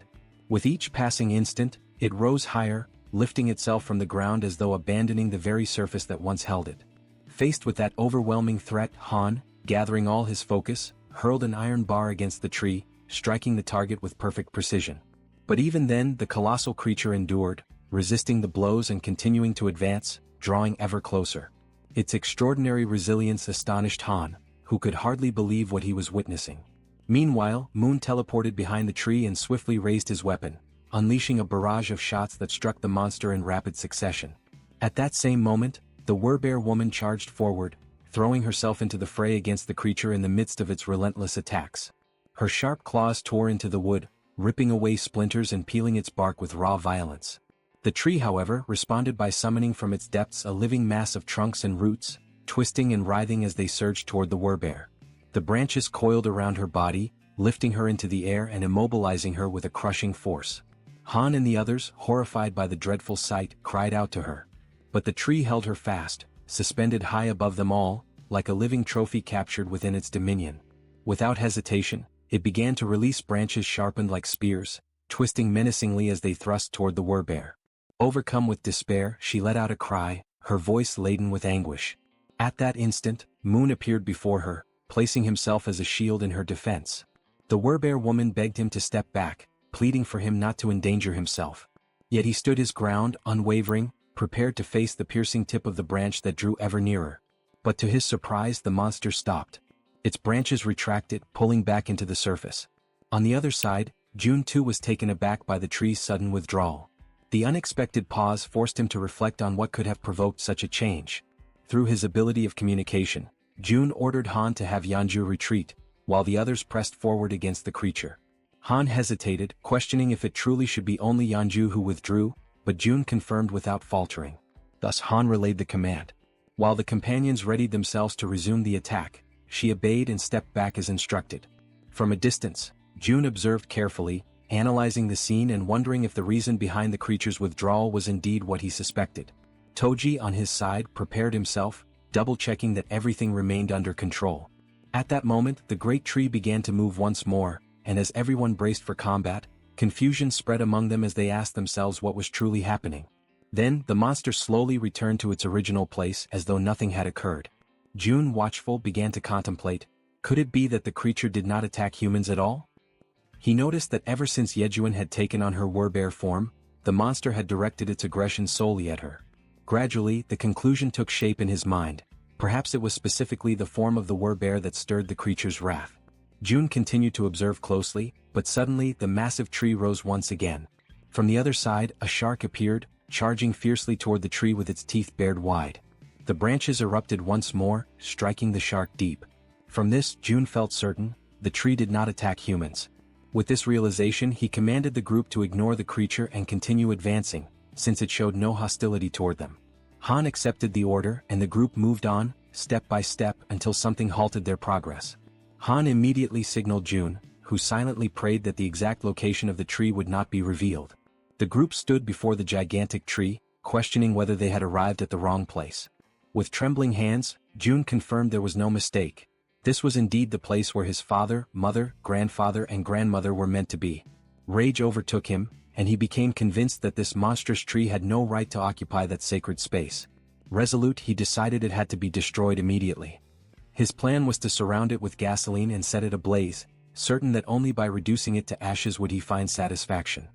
With each passing instant, it rose higher, lifting itself from the ground as though abandoning the very surface that once held it. Faced with that overwhelming threat, Han, gathering all his focus, hurled an iron bar against the tree, striking the target with perfect precision. But even then, the colossal creature endured, resisting the blows and continuing to advance, drawing ever closer. Its extraordinary resilience astonished Han, who could hardly believe what he was witnessing. Meanwhile, Moon teleported behind the tree and swiftly raised his weapon, unleashing a barrage of shots that struck the monster in rapid succession. At that same moment, the werebear woman charged forward, throwing herself into the fray against the creature in the midst of its relentless attacks. Her sharp claws tore into the wood, ripping away splinters and peeling its bark with raw violence. The tree, however, responded by summoning from its depths a living mass of trunks and roots, twisting and writhing as they surged toward the werebear. The branches coiled around her body, lifting her into the air and immobilizing her with a crushing force. Han and the others, horrified by the dreadful sight, cried out to her. But the tree held her fast, suspended high above them all, like a living trophy captured within its dominion. Without hesitation, it began to release branches sharpened like spears, twisting menacingly as they thrust toward the werebear. Overcome with despair, she let out a cry, her voice laden with anguish. At that instant, Moon appeared before her, placing himself as a shield in her defense. The werebear woman begged him to step back, pleading for him not to endanger himself. Yet he stood his ground, unwavering, prepared to face the piercing tip of the branch that drew ever nearer. But to his surprise, the monster stopped. Its branches retracted, pulling back into the surface. On the other side, June too was taken aback by the tree's sudden withdrawal. The unexpected pause forced him to reflect on what could have provoked such a change. Through his ability of communication, June ordered Han to have Yanju retreat, while the others pressed forward against the creature. Han hesitated, questioning if it truly should be only Yanju who withdrew, but June confirmed without faltering. Thus Han relayed the command. While the companions readied themselves to resume the attack, she obeyed and stepped back as instructed. From a distance, June observed carefully, analyzing the scene and wondering if the reason behind the creature's withdrawal was indeed what he suspected. Toji on his side prepared himself, double-checking that everything remained under control. At that moment, the great tree began to move once more, and as everyone braced for combat, confusion spread among them as they asked themselves what was truly happening. Then, the monster slowly returned to its original place as though nothing had occurred. June, watchful, began to contemplate, could it be that the creature did not attack humans at all? He noticed that ever since Yejuan had taken on her werebear form, the monster had directed its aggression solely at her. Gradually, the conclusion took shape in his mind. Perhaps it was specifically the form of the werebear that stirred the creature's wrath. June continued to observe closely, but suddenly the massive tree rose once again. From the other side, a shark appeared, charging fiercely toward the tree with its teeth bared wide. The branches erupted once more, striking the shark deep. From this, June felt certain, the tree did not attack humans. With this realization, he commanded the group to ignore the creature and continue advancing, since it showed no hostility toward them. Han accepted the order and the group moved on, step by step, until something halted their progress. Han immediately signaled June, who silently prayed that the exact location of the tree would not be revealed. The group stood before the gigantic tree, questioning whether they had arrived at the wrong place. With trembling hands, June confirmed there was no mistake. This was indeed the place where his father, mother, grandfather and grandmother were meant to be. Rage overtook him, and he became convinced that this monstrous tree had no right to occupy that sacred space. Resolute, he decided it had to be destroyed immediately. His plan was to surround it with gasoline and set it ablaze, certain that only by reducing it to ashes would he find satisfaction.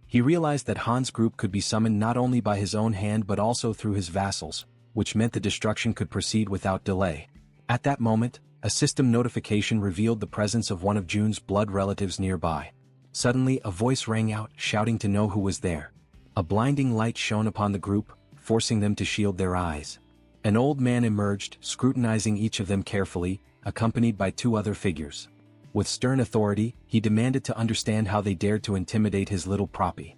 He realized that Han's group could be summoned not only by his own hand but also through his vassals, which meant the destruction could proceed without delay. At that moment, a system notification revealed the presence of one of June's blood relatives nearby. Suddenly, a voice rang out, shouting to know who was there. A blinding light shone upon the group, forcing them to shield their eyes. An old man emerged, scrutinizing each of them carefully, accompanied by two other figures. With stern authority, he demanded to understand how they dared to intimidate his little proppy.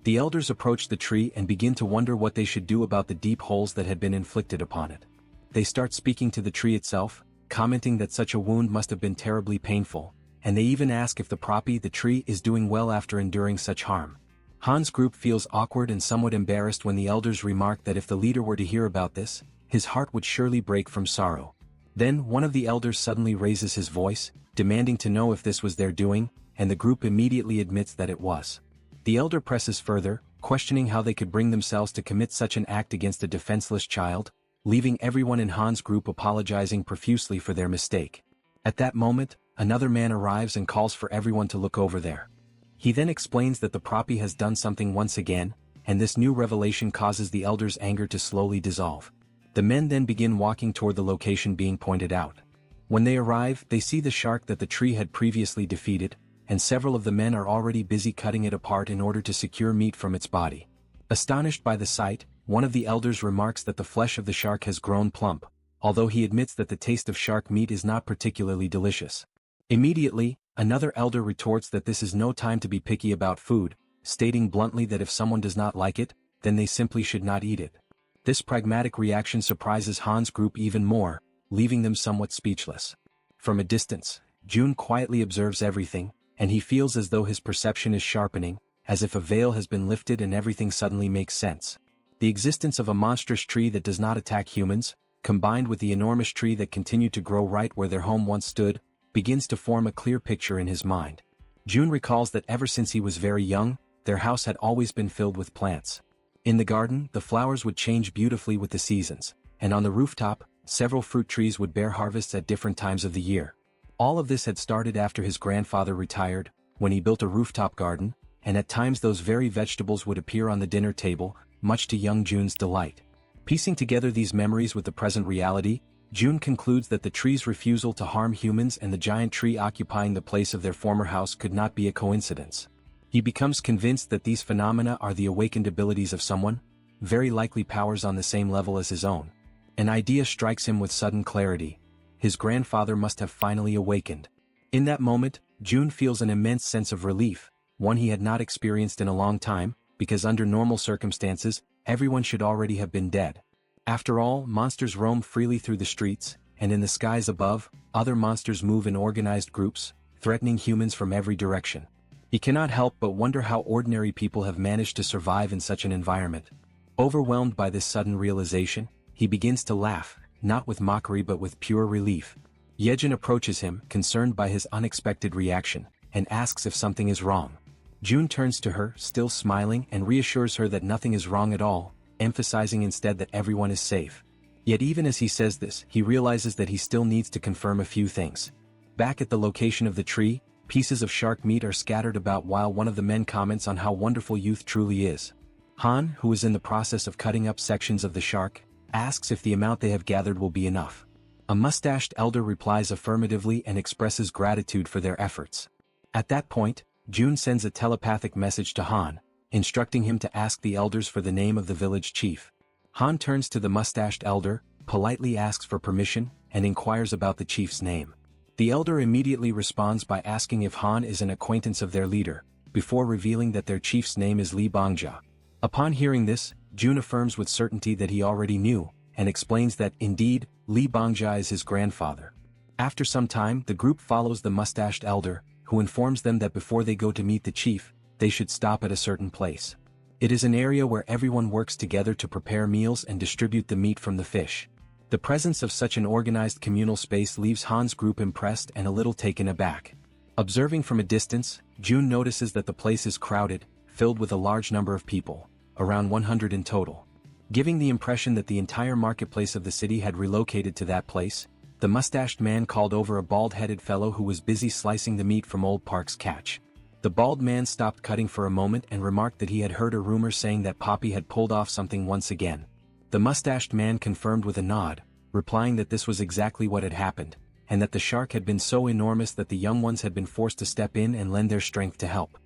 The elders approached the tree and began to wonder what they should do about the deep holes that had been inflicted upon it. They start speaking to the tree itself, commenting that such a wound must have been terribly painful, and they even ask if the tree is doing well after enduring such harm. Han's group feels awkward and somewhat embarrassed when the elders remark that if the leader were to hear about this, his heart would surely break from sorrow. Then one of the elders suddenly raises his voice, demanding to know if this was their doing, and the group immediately admits that it was. The elder presses further, questioning how they could bring themselves to commit such an act against a defenseless child, leaving everyone in Han's group apologizing profusely for their mistake. At that moment, another man arrives and calls for everyone to look over there. He then explains that the proppy has done something once again, and this new revelation causes the elders' anger to slowly dissolve. The men then begin walking toward the location being pointed out. When they arrive, they see the shark that the tree had previously defeated, and several of the men are already busy cutting it apart in order to secure meat from its body. Astonished by the sight, one of the elders remarks that the flesh of the shark has grown plump, although he admits that the taste of shark meat is not particularly delicious. Immediately, another elder retorts that this is no time to be picky about food, stating bluntly that if someone does not like it, then they simply should not eat it. This pragmatic reaction surprises Han's group even more, leaving them somewhat speechless. From a distance, June quietly observes everything, and he feels as though his perception is sharpening, as if a veil has been lifted and everything suddenly makes sense. The existence of a monstrous tree that does not attack humans, combined with the enormous tree that continued to grow right where their home once stood, begins to form a clear picture in his mind. June recalls that ever since he was very young, their house had always been filled with plants. In the garden, the flowers would change beautifully with the seasons, and on the rooftop, several fruit trees would bear harvests at different times of the year. All of this had started after his grandfather retired, when he built a rooftop garden, and at times those very vegetables would appear on the dinner table, much to young Jun's delight. Piecing together these memories with the present reality, Jun concludes that the tree's refusal to harm humans and the giant tree occupying the place of their former house could not be a coincidence. He becomes convinced that these phenomena are the awakened abilities of someone, very likely powers on the same level as his own. An idea strikes him with sudden clarity. His grandfather must have finally awakened. In that moment, Jun feels an immense sense of relief, one he had not experienced in a long time, because under normal circumstances, everyone should already have been dead. After all, monsters roam freely through the streets, and in the skies above, other monsters move in organized groups, threatening humans from every direction. He cannot help but wonder how ordinary people have managed to survive in such an environment. Overwhelmed by this sudden realization, he begins to laugh, not with mockery but with pure relief. Yejin approaches him, concerned by his unexpected reaction, and asks if something is wrong. Jun turns to her, still smiling, and reassures her that nothing is wrong at all, emphasizing instead that everyone is safe. Yet even as he says this, he realizes that he still needs to confirm a few things. Back at the location of the tree, pieces of shark meat are scattered about while one of the men comments on how wonderful youth truly is. Han, who is in the process of cutting up sections of the shark, asks if the amount they have gathered will be enough. A mustached elder replies affirmatively and expresses gratitude for their efforts. At that point, Jun sends a telepathic message to Han, instructing him to ask the elders for the name of the village chief. Han turns to the mustached elder, politely asks for permission, and inquires about the chief's name. The elder immediately responds by asking if Han is an acquaintance of their leader, before revealing that their chief's name is Li Bangja. Upon hearing this, Jun affirms with certainty that he already knew, and explains that, indeed, Li Bangja is his grandfather. After some time, the group follows the mustached elder, who informs them that before they go to meet the chief, they should stop at a certain place. It is an area where everyone works together to prepare meals and distribute the meat from the fish. The presence of such an organized communal space leaves Han's group impressed and a little taken aback. Observing from a distance, Jun notices that the place is crowded, filled with a large number of people, around 100 in total. Giving the impression that the entire marketplace of the city had relocated to that place, the mustached man called over a bald-headed fellow who was busy slicing the meat from Old Park's catch. The bald man stopped cutting for a moment and remarked that he had heard a rumor saying that Poppy had pulled off something once again. The mustached man confirmed with a nod, replying that this was exactly what had happened, and that the shark had been so enormous that the young ones had been forced to step in and lend their strength to help.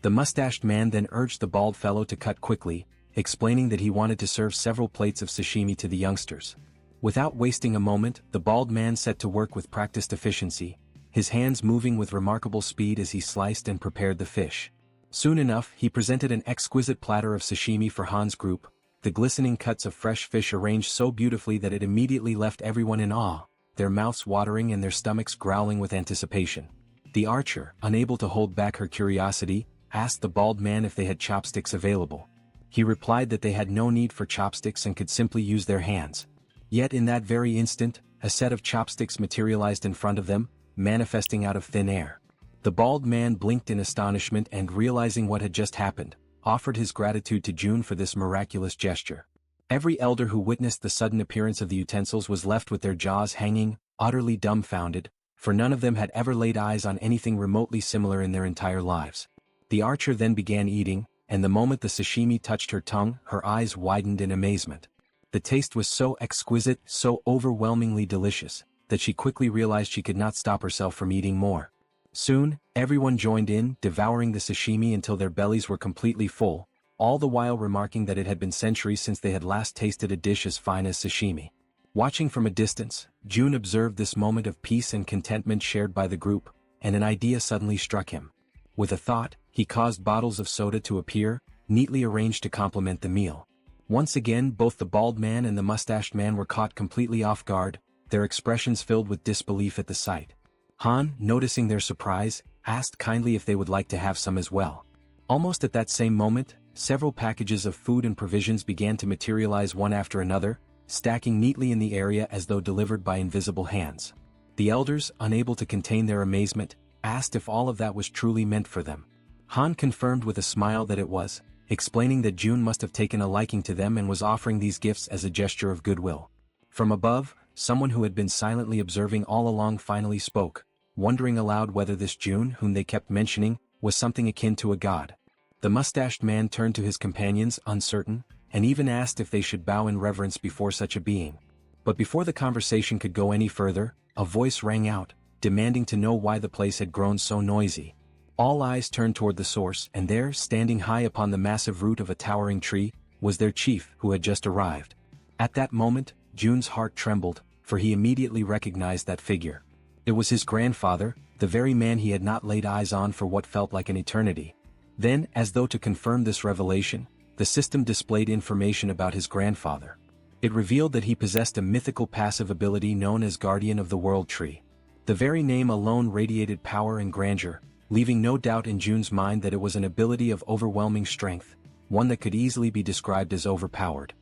The mustached man then urged the bald fellow to cut quickly, explaining that he wanted to serve several plates of sashimi to the youngsters. Without wasting a moment, the bald man set to work with practiced efficiency, his hands moving with remarkable speed as he sliced and prepared the fish. Soon enough, he presented an exquisite platter of sashimi for Han's group, the glistening cuts of fresh fish arranged so beautifully that it immediately left everyone in awe, their mouths watering and their stomachs growling with anticipation. The archer, unable to hold back her curiosity, asked the bald man if they had chopsticks available. He replied that they had no need for chopsticks and could simply use their hands. Yet in that very instant, a set of chopsticks materialized in front of them, manifesting out of thin air. The bald man blinked in astonishment and, realizing what had just happened, offered his gratitude to Jun for this miraculous gesture. Every elder who witnessed the sudden appearance of the utensils was left with their jaws hanging, utterly dumbfounded, for none of them had ever laid eyes on anything remotely similar in their entire lives. The archer then began eating, and the moment the sashimi touched her tongue, her eyes widened in amazement. The taste was so exquisite, so overwhelmingly delicious, that she quickly realized she could not stop herself from eating more. Soon, everyone joined in, devouring the sashimi until their bellies were completely full, all the while remarking that it had been centuries since they had last tasted a dish as fine as sashimi. Watching from a distance, Jun observed this moment of peace and contentment shared by the group, and an idea suddenly struck him. With a thought, he caused bottles of soda to appear, neatly arranged to complement the meal. Once again, both the bald man and the mustached man were caught completely off guard, their expressions filled with disbelief at the sight. Han, noticing their surprise, asked kindly if they would like to have some as well. Almost at that same moment, several packages of food and provisions began to materialize one after another, stacking neatly in the area as though delivered by invisible hands. The elders, unable to contain their amazement, asked if all of that was truly meant for them. Han confirmed with a smile that it was, explaining that Jun must have taken a liking to them and was offering these gifts as a gesture of goodwill. From above, someone who had been silently observing all along finally spoke, wondering aloud whether this Jun, whom they kept mentioning, was something akin to a god. The mustached man turned to his companions, uncertain, and even asked if they should bow in reverence before such a being. But before the conversation could go any further, a voice rang out, demanding to know why the place had grown so noisy. All eyes turned toward the source, and there, standing high upon the massive root of a towering tree, was their chief, who had just arrived. At that moment, Jun's heart trembled, for he immediately recognized that figure. It was his grandfather, the very man he had not laid eyes on for what felt like an eternity. Then, as though to confirm this revelation, the system displayed information about his grandfather. It revealed that he possessed a mythical passive ability known as Guardian of the World Tree. The very name alone radiated power and grandeur, leaving no doubt in Jun's mind that it was an ability of overwhelming strength, one that could easily be described as overpowered.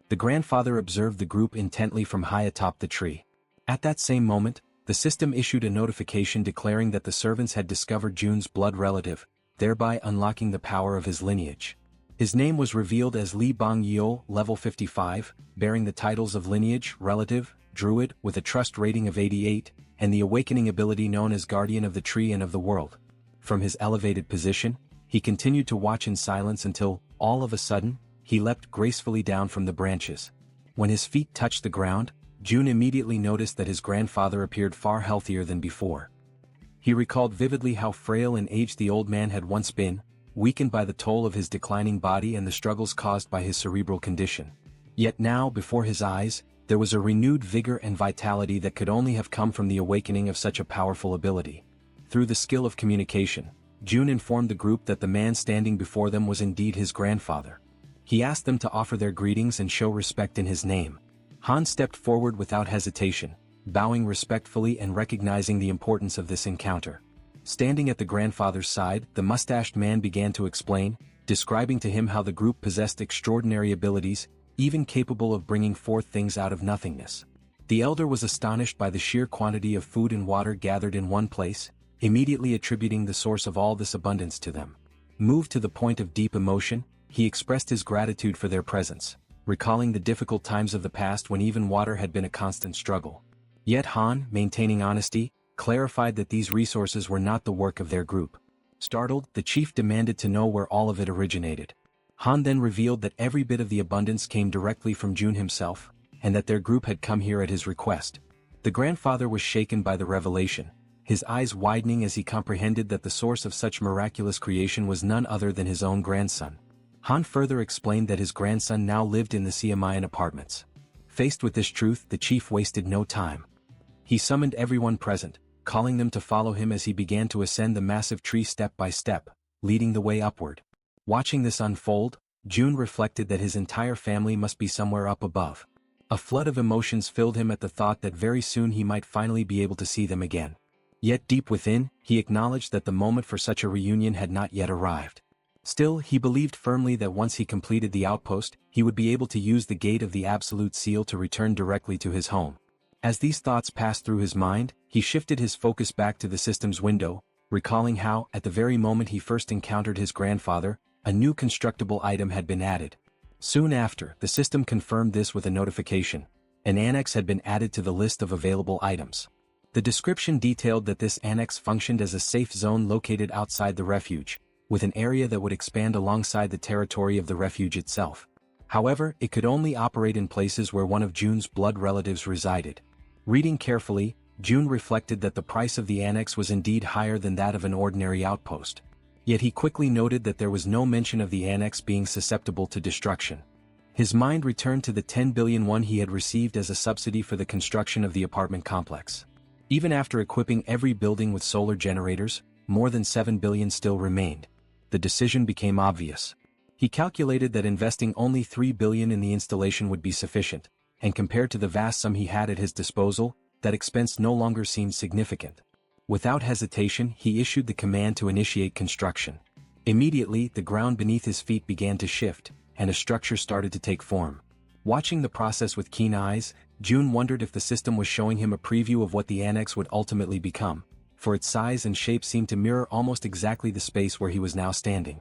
The grandfather observed the group intently from high atop the tree. At that same moment, the system issued a notification declaring that the servants had discovered Jun's blood relative, thereby unlocking the power of his lineage. His name was revealed as Li Bang Yeo, level 55, bearing the titles of lineage, relative, druid with a trust rating of 88, and the awakening ability known as Guardian of the Tree and of the World. From his elevated position, he continued to watch in silence until, all of a sudden, he leapt gracefully down from the branches. When his feet touched the ground, Jun immediately noticed that his grandfather appeared far healthier than before. He recalled vividly how frail and aged the old man had once been, weakened by the toll of his declining body and the struggles caused by his cerebral condition. Yet now, before his eyes, there was a renewed vigor and vitality that could only have come from the awakening of such a powerful ability. Through the skill of communication, Jun informed the group that the man standing before them was indeed his grandfather. He asked them to offer their greetings and show respect in his name. Han stepped forward without hesitation, bowing respectfully and recognizing the importance of this encounter. Standing at the grandfather's side, the mustached man began to explain, describing to him how the group possessed extraordinary abilities, even capable of bringing forth things out of nothingness. The elder was astonished by the sheer quantity of food and water gathered in one place, immediately attributing the source of all this abundance to them. Moved to the point of deep emotion, he expressed his gratitude for their presence, recalling the difficult times of the past when even water had been a constant struggle. Yet Han, maintaining honesty, clarified that these resources were not the work of their group. Startled, the chief demanded to know where all of it originated. Han then revealed that every bit of the abundance came directly from Jun himself, and that their group had come here at his request. The grandfather was shaken by the revelation, his eyes widening as he comprehended that the source of such miraculous creation was none other than his own grandson. Han further explained that his grandson now lived in the Siamayan apartments. Faced with this truth, the chief wasted no time. He summoned everyone present, calling them to follow him as he began to ascend the massive tree step by step, leading the way upward. Watching this unfold, Jun reflected that his entire family must be somewhere up above. A flood of emotions filled him at the thought that very soon he might finally be able to see them again. Yet deep within, he acknowledged that the moment for such a reunion had not yet arrived. Still, he believed firmly that once he completed the outpost, he would be able to use the gate of the Absolute Seal to return directly to his home. As these thoughts passed through his mind, he shifted his focus back to the system's window, recalling how, at the very moment he first encountered his grandfather, a new constructible item had been added. Soon after, the system confirmed this with a notification. An annex had been added to the list of available items. The description detailed that this annex functioned as a safe zone located outside the refuge, with an area that would expand alongside the territory of the refuge itself. However, it could only operate in places where one of Jun's blood relatives resided. Reading carefully, Jun reflected that the price of the annex was indeed higher than that of an ordinary outpost. Yet he quickly noted that there was no mention of the annex being susceptible to destruction. His mind returned to the 10 billion won he had received as a subsidy for the construction of the apartment complex. Even after equipping every building with solar generators, more than 7 billion still remained. The decision became obvious. He calculated that investing only 3 billion in the installation would be sufficient, and compared to the vast sum he had at his disposal, that expense no longer seemed significant. Without hesitation, he issued the command to initiate construction. Immediately, the ground beneath his feet began to shift, and a structure started to take form. Watching the process with keen eyes, Jun wondered if the system was showing him a preview of what the annex would ultimately become, for its size and shape seemed to mirror almost exactly the space where he was now standing.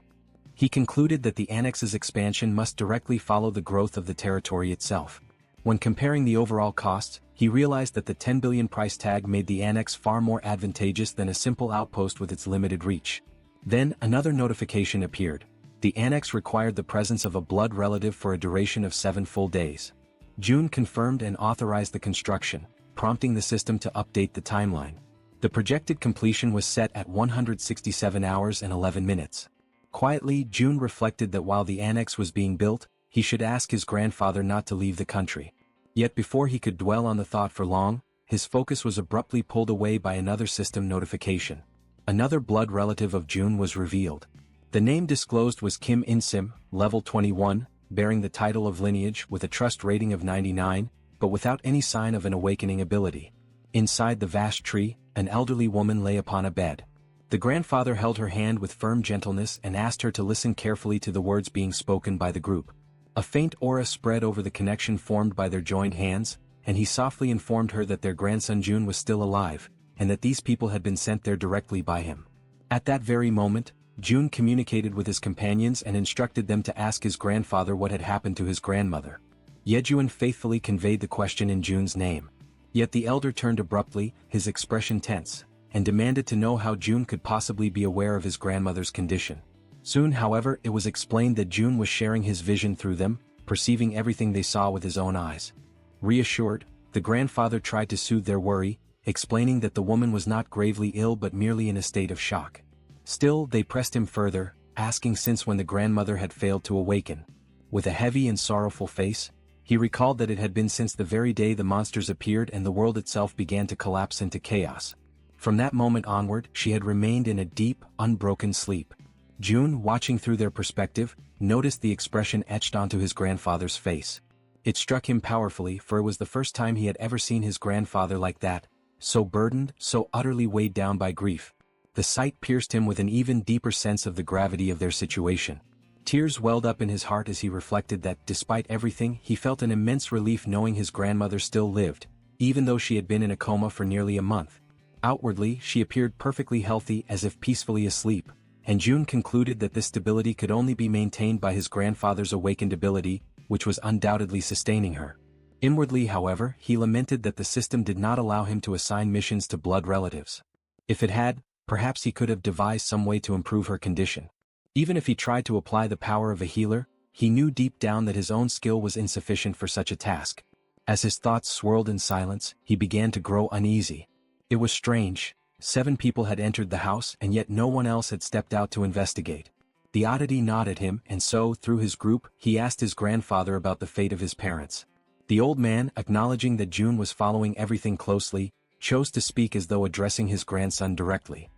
He concluded that the annex's expansion must directly follow the growth of the territory itself. When comparing the overall costs, he realized that the 10 billion price tag made the annex far more advantageous than a simple outpost with its limited reach. Then, another notification appeared. The annex required the presence of a blood relative for a duration of 7 full days. June confirmed and authorized the construction, prompting the system to update the timeline. The projected completion was set at 167 hours and 11 minutes. Quietly, June reflected that while the annex was being built, he should ask his grandfather not to leave the country. Yet before he could dwell on the thought for long, his focus was abruptly pulled away by another system notification. Another blood relative of June was revealed. The name disclosed was Kim In-sim, level 21, bearing the title of lineage with a trust rating of 99, but without any sign of an awakening ability. Inside the vast tree, an elderly woman lay upon a bed. The grandfather held her hand with firm gentleness and asked her to listen carefully to the words being spoken by the group. A faint aura spread over the connection formed by their joined hands, and he softly informed her that their grandson June was still alive, and that these people had been sent there directly by him. At that very moment, June communicated with his companions and instructed them to ask his grandfather what had happened to his grandmother. Yejuan faithfully conveyed the question in June's name. Yet the elder turned abruptly, his expression tense, and demanded to know how June could possibly be aware of his grandmother's condition. Soon, however, it was explained that June was sharing his vision through them, perceiving everything they saw with his own eyes. Reassured, the grandfather tried to soothe their worry, explaining that the woman was not gravely ill but merely in a state of shock. Still, they pressed him further, asking since when the grandmother had failed to awaken. With a heavy and sorrowful face, he recalled that it had been since the very day the monsters appeared and the world itself began to collapse into chaos. From that moment onward, she had remained in a deep, unbroken sleep. June, watching through their perspective, noticed the expression etched onto his grandfather's face. It struck him powerfully, for it was the first time he had ever seen his grandfather like that, so burdened, so utterly weighed down by grief. The sight pierced him with an even deeper sense of the gravity of their situation. Tears welled up in his heart as he reflected that, despite everything, he felt an immense relief knowing his grandmother still lived, even though she had been in a coma for nearly a month. Outwardly, she appeared perfectly healthy, as if peacefully asleep, and June concluded that this stability could only be maintained by his grandfather's awakened ability, which was undoubtedly sustaining her. Inwardly, however, he lamented that the system did not allow him to assign missions to blood relatives. If it had, perhaps he could have devised some way to improve her condition. Even if he tried to apply the power of a healer, he knew deep down that his own skill was insufficient for such a task. As his thoughts swirled in silence, he began to grow uneasy. It was strange. 7 people had entered the house and yet no one else had stepped out to investigate. The oddity gnawed at him, and so, through his group, he asked his grandfather about the fate of his parents. The old man, acknowledging that June was following everything closely, chose to speak as though addressing his grandson directly.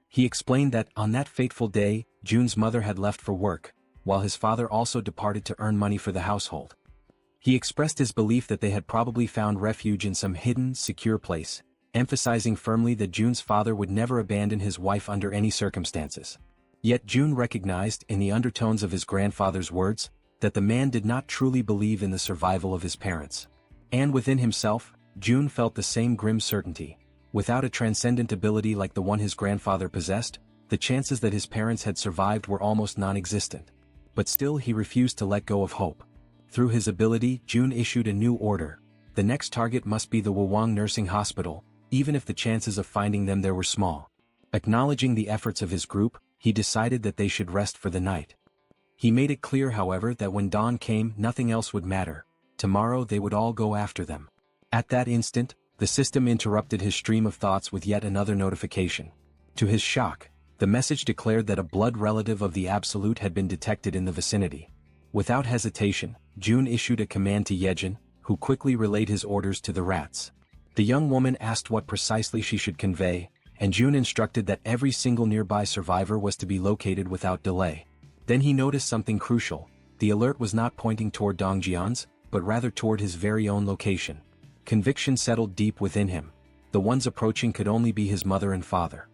He explained that, on that fateful day, June's mother had left for work, while his father also departed to earn money for the household. He expressed his belief that they had probably found refuge in some hidden, secure place, emphasizing firmly that June's father would never abandon his wife under any circumstances. Yet June recognized, in the undertones of his grandfather's words, that the man did not truly believe in the survival of his parents. And within himself, June felt the same grim certainty. Without a transcendent ability like the one his grandfather possessed, the chances that his parents had survived were almost non-existent. But still he refused to let go of hope. Through his ability, June issued a new order. The next target must be the Wawang Nursing Hospital, even if the chances of finding them there were small. Acknowledging the efforts of his group, he decided that they should rest for the night. He made it clear, however, that when dawn came, nothing else would matter. Tomorrow they would all go after them. At that instant, the system interrupted his stream of thoughts with yet another notification. To his shock, the message declared that a blood relative of the Absolute had been detected in the vicinity. Without hesitation, June issued a command to Yejin, who quickly relayed his orders to the rats. The young woman asked what precisely she should convey, and June instructed that every single nearby survivor was to be located without delay. Then he noticed something crucial. The alert was not pointing toward Dongjian's, but rather toward his very own location. Conviction settled deep within him. The ones approaching could only be his mother and father.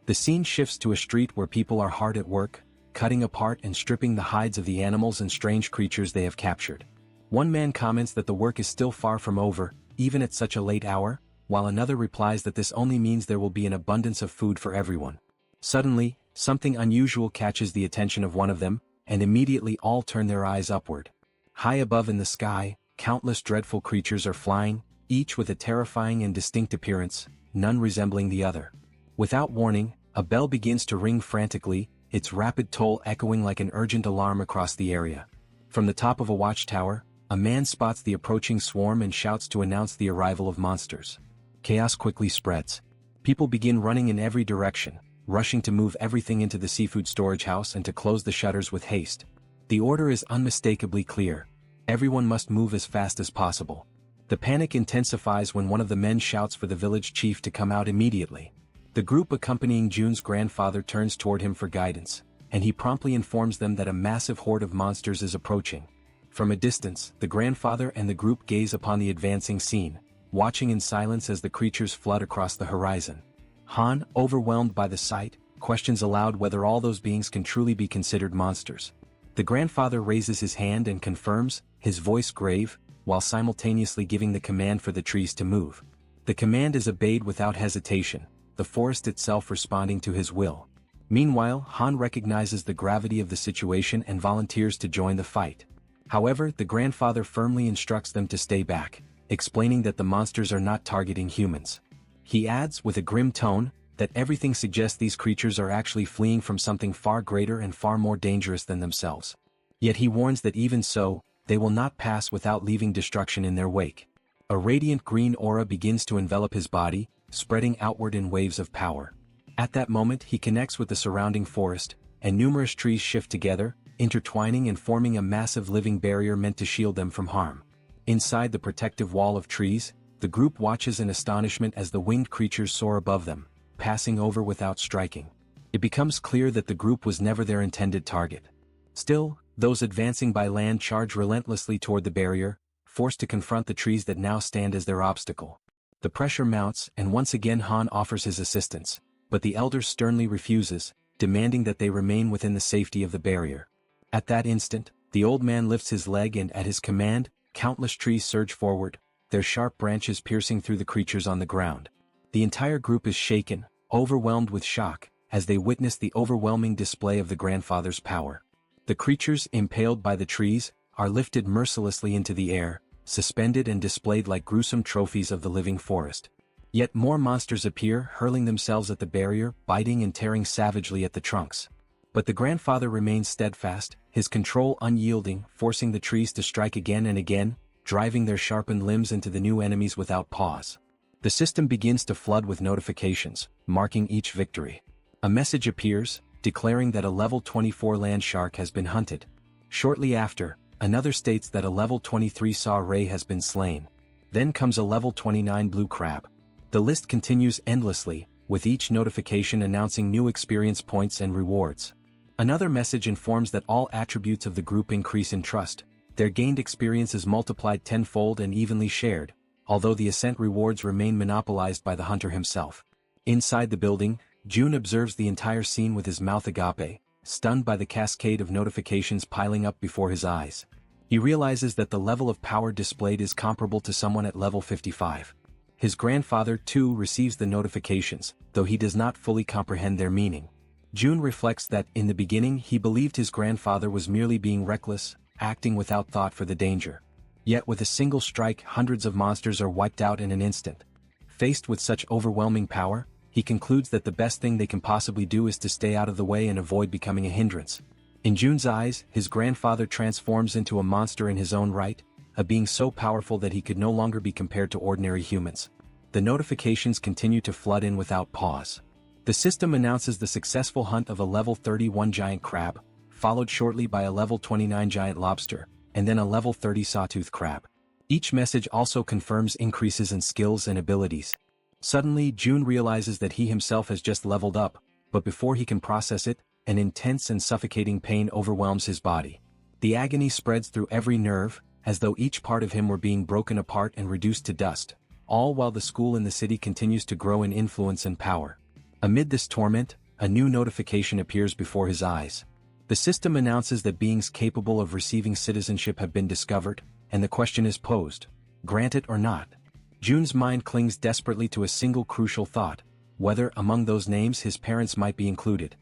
The scene shifts to a street where people are hard at work, cutting apart and stripping the hides of the animals and strange creatures they have captured. One man comments that the work is still far from over, even at such a late hour, while another replies that this only means there will be an abundance of food for everyone. Suddenly, something unusual catches the attention of one of them, and immediately all turn their eyes upward. High above in the sky, countless dreadful creatures are flying, each with a terrifying and distinct appearance, none resembling the other. Without warning, A bell begins to ring frantically, its rapid toll echoing like an urgent alarm across the area. From the top of a watchtower, a man spots the approaching swarm and shouts to announce the arrival of monsters. Chaos quickly spreads. People begin running in every direction, rushing to move everything into the seafood storage house and to close the shutters with haste. The order is unmistakably clear. Everyone must move as fast as possible. The panic intensifies when one of the men shouts for the village chief to come out immediately. The group accompanying Jun's grandfather turns toward him for guidance, and he promptly informs them that a massive horde of monsters is approaching. From a distance, the grandfather and the group gaze upon the advancing scene, watching in silence as the creatures flood across the horizon. Han, overwhelmed by the sight, questions aloud whether all those beings can truly be considered monsters. The grandfather raises his hand and confirms, his voice grave, while simultaneously giving the command for the trees to move. The command is obeyed without hesitation, the forest itself responding to his will. Meanwhile, Han recognizes the gravity of the situation and volunteers to join the fight. However, the grandfather firmly instructs them to stay back, explaining that the monsters are not targeting humans. He adds, with a grim tone, that everything suggests these creatures are actually fleeing from something far greater and far more dangerous than themselves. Yet he warns that even so, they will not pass without leaving destruction in their wake. A radiant green aura begins to envelop his body, spreading outward in waves of power. At that moment he connects with the surrounding forest, and numerous trees shift together, intertwining and forming a massive living barrier meant to shield them from harm. Inside the protective wall of trees, the group watches in astonishment as the winged creatures soar above them, passing over without striking. It becomes clear that the group was never their intended target. Still, those advancing by land charge relentlessly toward the barrier, forced to confront the trees that now stand as their obstacle. The pressure mounts, and once again Han offers his assistance, but the elder sternly refuses, demanding that they remain within the safety of the barrier. At that instant, the old man lifts his leg and at his command, countless trees surge forward, their sharp branches piercing through the creatures on the ground. The entire group is shaken, overwhelmed with shock, as they witness the overwhelming display of the grandfather's power. The creatures, impaled by the trees, are lifted mercilessly into the air, suspended and displayed like gruesome trophies of the living forest. Yet more monsters appear, hurling themselves at the barrier, biting and tearing savagely at the trunks. But the grandfather remains steadfast, his control unyielding, forcing the trees to strike again and again, driving their sharpened limbs into the new enemies without pause. The system begins to flood with notifications, marking each victory. A message appears, declaring that a level 24 land shark has been hunted. Shortly after, another states that a level 23 saw ray has been slain. Then comes a level 29 blue crab. The list continues endlessly, with each notification announcing new experience points and rewards. Another message informs that all attributes of the group increase in trust. Their gained experience is multiplied tenfold and evenly shared, although the ascent rewards remain monopolized by the hunter himself. Inside the building, Jun observes the entire scene with his mouth agape, stunned by the cascade of notifications piling up before his eyes. He realizes that the level of power displayed is comparable to someone at level 55. His grandfather, too, receives the notifications, though he does not fully comprehend their meaning. Jun reflects that, in the beginning, he believed his grandfather was merely being reckless, acting without thought for the danger. Yet with a single strike, hundreds of monsters are wiped out in an instant. Faced with such overwhelming power, he concludes that the best thing they can possibly do is to stay out of the way and avoid becoming a hindrance. In Jun's eyes, his grandfather transforms into a monster in his own right, a being so powerful that he could no longer be compared to ordinary humans. The notifications continue to flood in without pause. The system announces the successful hunt of a level 31 giant crab, followed shortly by a level 29 giant lobster, and then a level 30 sawtooth crab. Each message also confirms increases in skills and abilities. Suddenly, Jun realizes that he himself has just leveled up, but before he can process it, an intense and suffocating pain overwhelms his body. The agony spreads through every nerve, as though each part of him were being broken apart and reduced to dust, all while the school in the city continues to grow in influence and power. Amid this torment, a new notification appears before his eyes. The system announces that beings capable of receiving citizenship have been discovered, and the question is posed: grant it or not? Jun's mind clings desperately to a single crucial thought: whether among those names his parents might be included.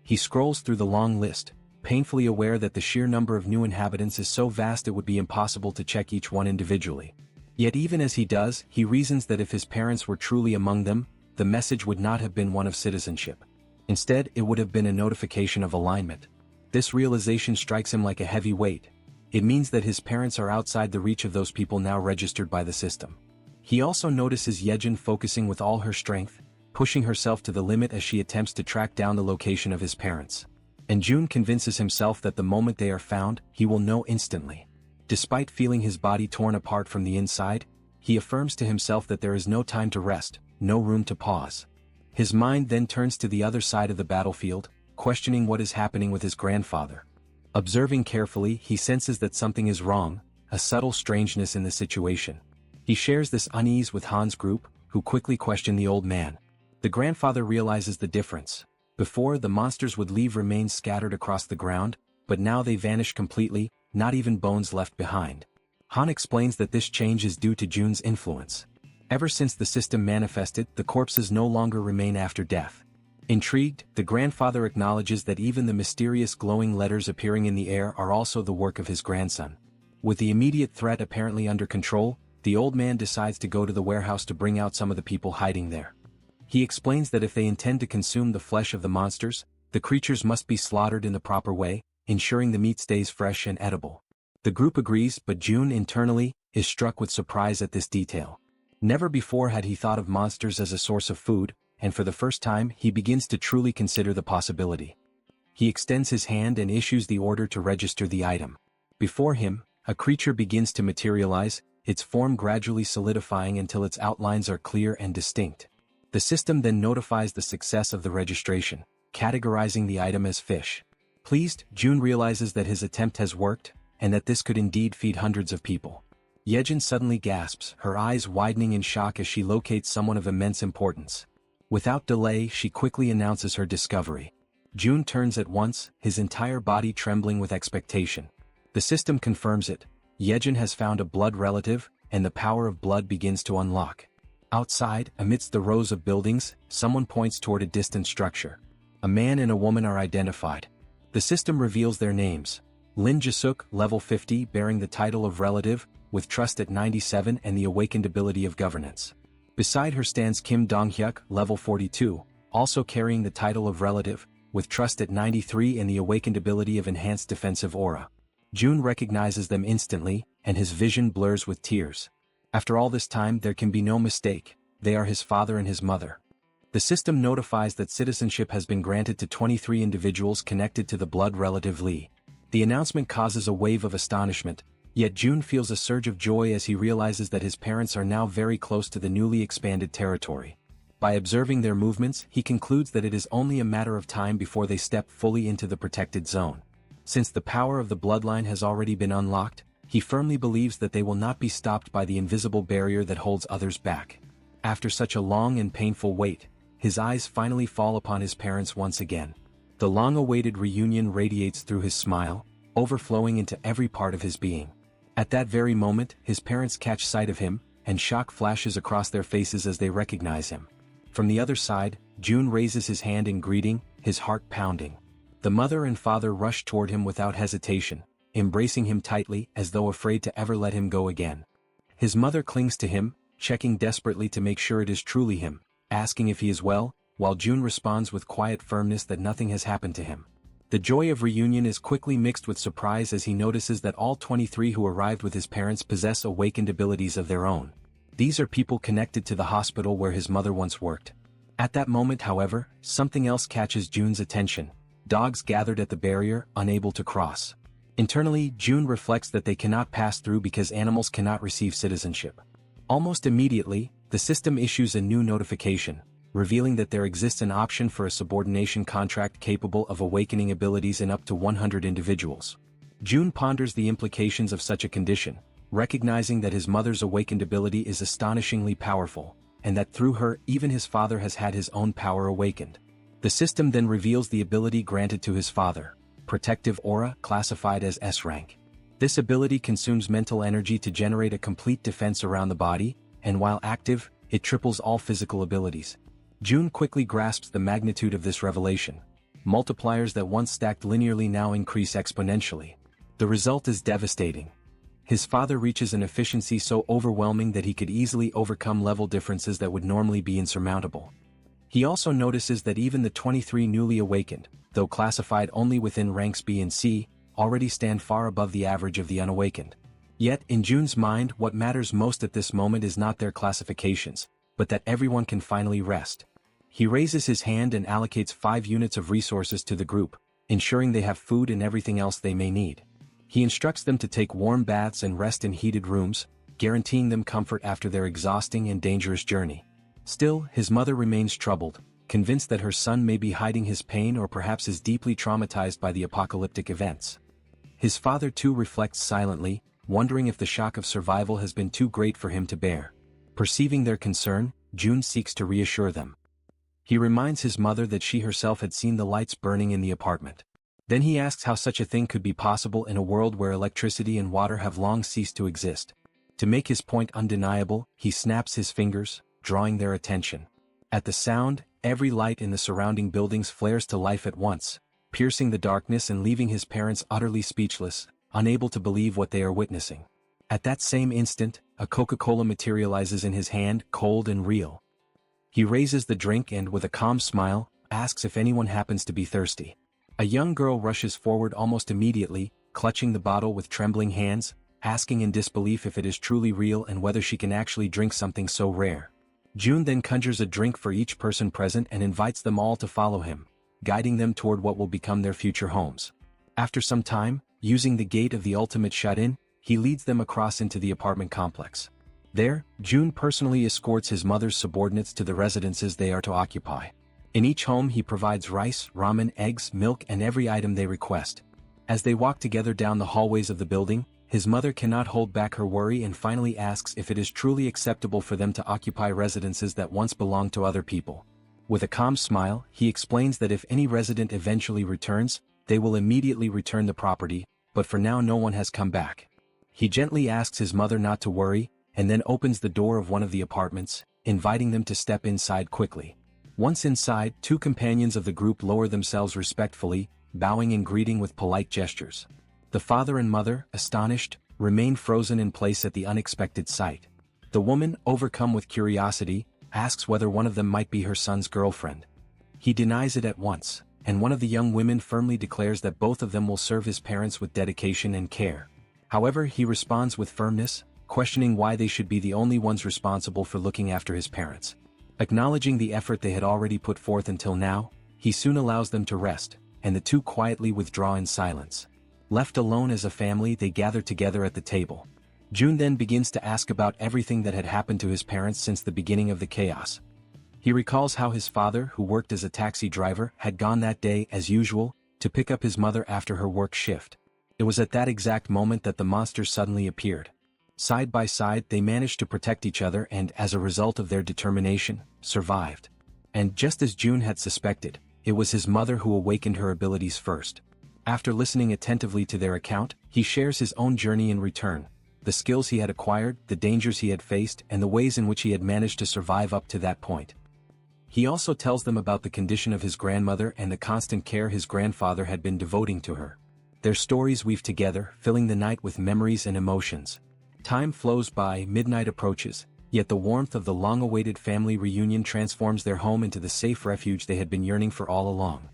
He scrolls through the long list, painfully aware that the sheer number of new inhabitants is so vast it would be impossible to check each one individually. Yet even as he does, he reasons that if his parents were truly among them, the message would not have been one of citizenship. Instead, it would have been a notification of alignment. This realization strikes him like a heavy weight. It means that his parents are outside the reach of those people now registered by the system. He also notices Yejin focusing with all her strength, pushing herself to the limit as she attempts to track down the location of his parents. And June convinces himself that the moment they are found, he will know instantly. Despite feeling his body torn apart from the inside, he affirms to himself that there is no time to rest, no room to pause. His mind then turns to the other side of the battlefield, questioning what is happening with his grandfather. Observing carefully, he senses that something is wrong, a subtle strangeness in the situation. He shares this unease with Han's group, who quickly question the old man. The grandfather realizes the difference. Before, the monsters would leave remains scattered across the ground, but now they vanish completely, not even bones left behind. Han explains that this change is due to June's influence. Ever since the system manifested, the corpses no longer remain after death. Intrigued, the grandfather acknowledges that even the mysterious glowing letters appearing in the air are also the work of his grandson. With the immediate threat apparently under control, the old man decides to go to the warehouse to bring out some of the people hiding there. He explains that if they intend to consume the flesh of the monsters, the creatures must be slaughtered in the proper way, ensuring the meat stays fresh and edible. The group agrees, but June internally is struck with surprise at this detail. Never before had he thought of monsters as a source of food, and for the first time he begins to truly consider the possibility. He extends his hand and issues the order to register the item. Before him, a creature begins to materialize, its form gradually solidifying until its outlines are clear and distinct. The system then notifies the success of the registration, categorizing the item as fish. Pleased, June realizes that his attempt has worked, and that this could indeed feed hundreds of people. Yejin suddenly gasps, her eyes widening in shock as she locates someone of immense importance. Without delay, she quickly announces her discovery. June turns at once, his entire body trembling with expectation. The system confirms it. Yejin has found a blood relative, and the power of blood begins to unlock. Outside, amidst the rows of buildings, someone points toward a distant structure. A man and a woman are identified. The system reveals their names. Lin Jisuk, level 50, bearing the title of relative, with trust at 97 and the awakened ability of governance. Beside her stands Kim Donghyuk, level 42, also carrying the title of relative, with trust at 93 and the awakened ability of enhanced defensive aura. June recognizes them instantly, and his vision blurs with tears. After all this time, there can be no mistake, they are his father and his mother. The system notifies that citizenship has been granted to 23 individuals connected to the blood relative Lee. The announcement causes a wave of astonishment, yet June feels a surge of joy as he realizes that his parents are now very close to the newly expanded territory. By observing their movements, he concludes that it is only a matter of time before they step fully into the protected zone. Since the power of the bloodline has already been unlocked, he firmly believes that they will not be stopped by the invisible barrier that holds others back. After such a long and painful wait, his eyes finally fall upon his parents once again. The long-awaited reunion radiates through his smile, overflowing into every part of his being. At that very moment, his parents catch sight of him, and shock flashes across their faces as they recognize him. From the other side, June raises his hand in greeting, his heart pounding. The mother and father rush toward him without hesitation, embracing him tightly as though afraid to ever let him go again. His mother clings to him, checking desperately to make sure it is truly him, asking if he is well, while June responds with quiet firmness that nothing has happened to him. The joy of reunion is quickly mixed with surprise as he notices that all 23 who arrived with his parents possess awakened abilities of their own. These are people connected to the hospital where his mother once worked. At that moment, however, something else catches June's attention. Dogs gathered at the barrier, unable to cross. Internally, June reflects that they cannot pass through because animals cannot receive citizenship. Almost immediately, the system issues a new notification, revealing that there exists an option for a subordination contract capable of awakening abilities in up to 100 individuals. June ponders the implications of such a condition, recognizing that his mother's awakened ability is astonishingly powerful, and that through her, even his father has had his own power awakened. The system then reveals the ability granted to his father, Protective Aura, classified as S rank. This ability consumes mental energy to generate a complete defense around the body, and while active, it triples all physical abilities. June quickly grasps the magnitude of this revelation. Multipliers that once stacked linearly now increase exponentially. The result is devastating. His father reaches an efficiency so overwhelming that he could easily overcome level differences that would normally be insurmountable. He also notices that even the 23 newly awakened, though classified only within ranks B and C, already stand far above the average of the unawakened. Yet, in Jun's mind, what matters most at this moment is not their classifications, but that everyone can finally rest. He raises his hand and allocates 5 units of resources to the group, ensuring they have food and everything else they may need. He instructs them to take warm baths and rest in heated rooms, guaranteeing them comfort after their exhausting and dangerous journey. Still, his mother remains troubled, convinced that her son may be hiding his pain or perhaps is deeply traumatized by the apocalyptic events. His father too reflects silently, wondering if the shock of survival has been too great for him to bear. Perceiving their concern, Jun seeks to reassure them. He reminds his mother that she herself had seen the lights burning in the apartment. Then he asks how such a thing could be possible in a world where electricity and water have long ceased to exist. To make his point undeniable, he snaps his fingers, drawing their attention. At the sound, every light in the surrounding buildings flares to life at once, piercing the darkness and leaving his parents utterly speechless, unable to believe what they are witnessing. At that same instant, a Coca-Cola materializes in his hand, cold and real. He raises the drink and, with a calm smile, asks if anyone happens to be thirsty. A young girl rushes forward almost immediately, clutching the bottle with trembling hands, asking in disbelief if it is truly real and whether she can actually drink something so rare. Jun then conjures a drink for each person present and invites them all to follow him, guiding them toward what will become their future homes. After some time, using the gate of the ultimate shut-in, he leads them across into the apartment complex. There, Jun personally escorts his mother's subordinates to the residences they are to occupy. In each home he provides rice, ramen, eggs, milk and every item they request. As they walk together down the hallways of the building, his mother cannot hold back her worry and finally asks if it is truly acceptable for them to occupy residences that once belonged to other people. With a calm smile, he explains that if any resident eventually returns, they will immediately return the property, but for now no one has come back. He gently asks his mother not to worry, and then opens the door of one of the apartments, inviting them to step inside quickly. Once inside, 2 companions of the group lower themselves respectfully, bowing and greeting with polite gestures. The father and mother, astonished, remain frozen in place at the unexpected sight. The woman, overcome with curiosity, asks whether one of them might be her son's girlfriend. He denies it at once, and one of the young women firmly declares that both of them will serve his parents with dedication and care. However, he responds with firmness, questioning why they should be the only ones responsible for looking after his parents. Acknowledging the effort they had already put forth until now, he soon allows them to rest, and the 2 quietly withdraw in silence. Left alone as a family, they gather together at the table. Jun then begins to ask about everything that had happened to his parents since the beginning of the chaos. He recalls how his father, who worked as a taxi driver, had gone that day, as usual, to pick up his mother after her work shift. It was at that exact moment that the monsters suddenly appeared. Side by side they managed to protect each other and, as a result of their determination, survived. And just as Jun had suspected, it was his mother who awakened her abilities first. After listening attentively to their account, he shares his own journey in return, the skills he had acquired, the dangers he had faced, and the ways in which he had managed to survive up to that point. He also tells them about the condition of his grandmother and the constant care his grandfather had been devoting to her. Their stories weave together, filling the night with memories and emotions. Time flows by, midnight approaches, yet the warmth of the long-awaited family reunion transforms their home into the safe refuge they had been yearning for all along.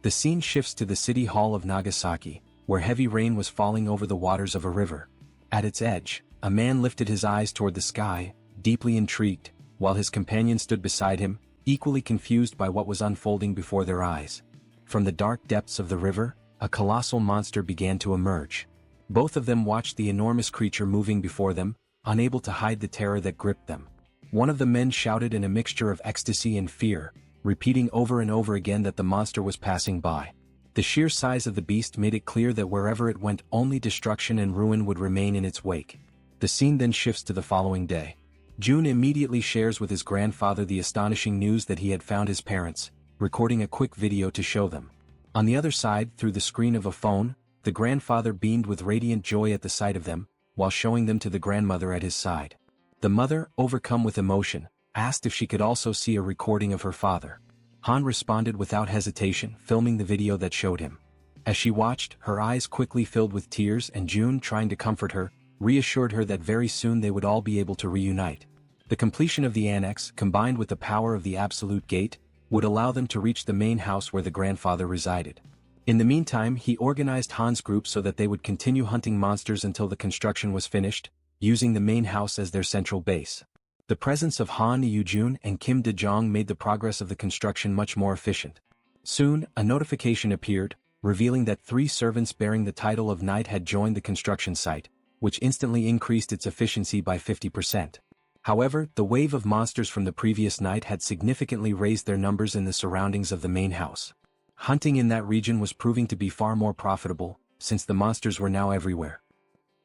The scene shifts to the city hall of Nagasaki, where heavy rain was falling over the waters of a river. At its edge, a man lifted his eyes toward the sky, deeply intrigued, while his companion stood beside him, equally confused by what was unfolding before their eyes. From the dark depths of the river, a colossal monster began to emerge. Both of them watched the enormous creature moving before them, unable to hide the terror that gripped them. One of the men shouted in a mixture of ecstasy and fear, repeating over and over again that the monster was passing by. The sheer size of the beast made it clear that wherever it went, only destruction and ruin would remain in its wake. The scene then shifts to the following day. Jun immediately shares with his grandfather the astonishing news that he had found his parents, recording a quick video to show them. On the other side, through the screen of a phone, the grandfather beamed with radiant joy at the sight of them, while showing them to the grandmother at his side. The mother, overcome with emotion, asked if she could also see a recording of her father. Han responded without hesitation, filming the video that showed him. As she watched, her eyes quickly filled with tears, and Jun, trying to comfort her, reassured her that very soon they would all be able to reunite. The completion of the annex, combined with the power of the absolute gate, would allow them to reach the main house where the grandfather resided. In the meantime, he organized Han's group so that they would continue hunting monsters until the construction was finished, using the main house as their central base. The presence of Han Yujun and Kim De-jong made the progress of the construction much more efficient. Soon, a notification appeared, revealing that 3 servants bearing the title of knight had joined the construction site, which instantly increased its efficiency by 50%. However, the wave of monsters from the previous night had significantly raised their numbers in the surroundings of the main house. Hunting in that region was proving to be far more profitable, since the monsters were now everywhere.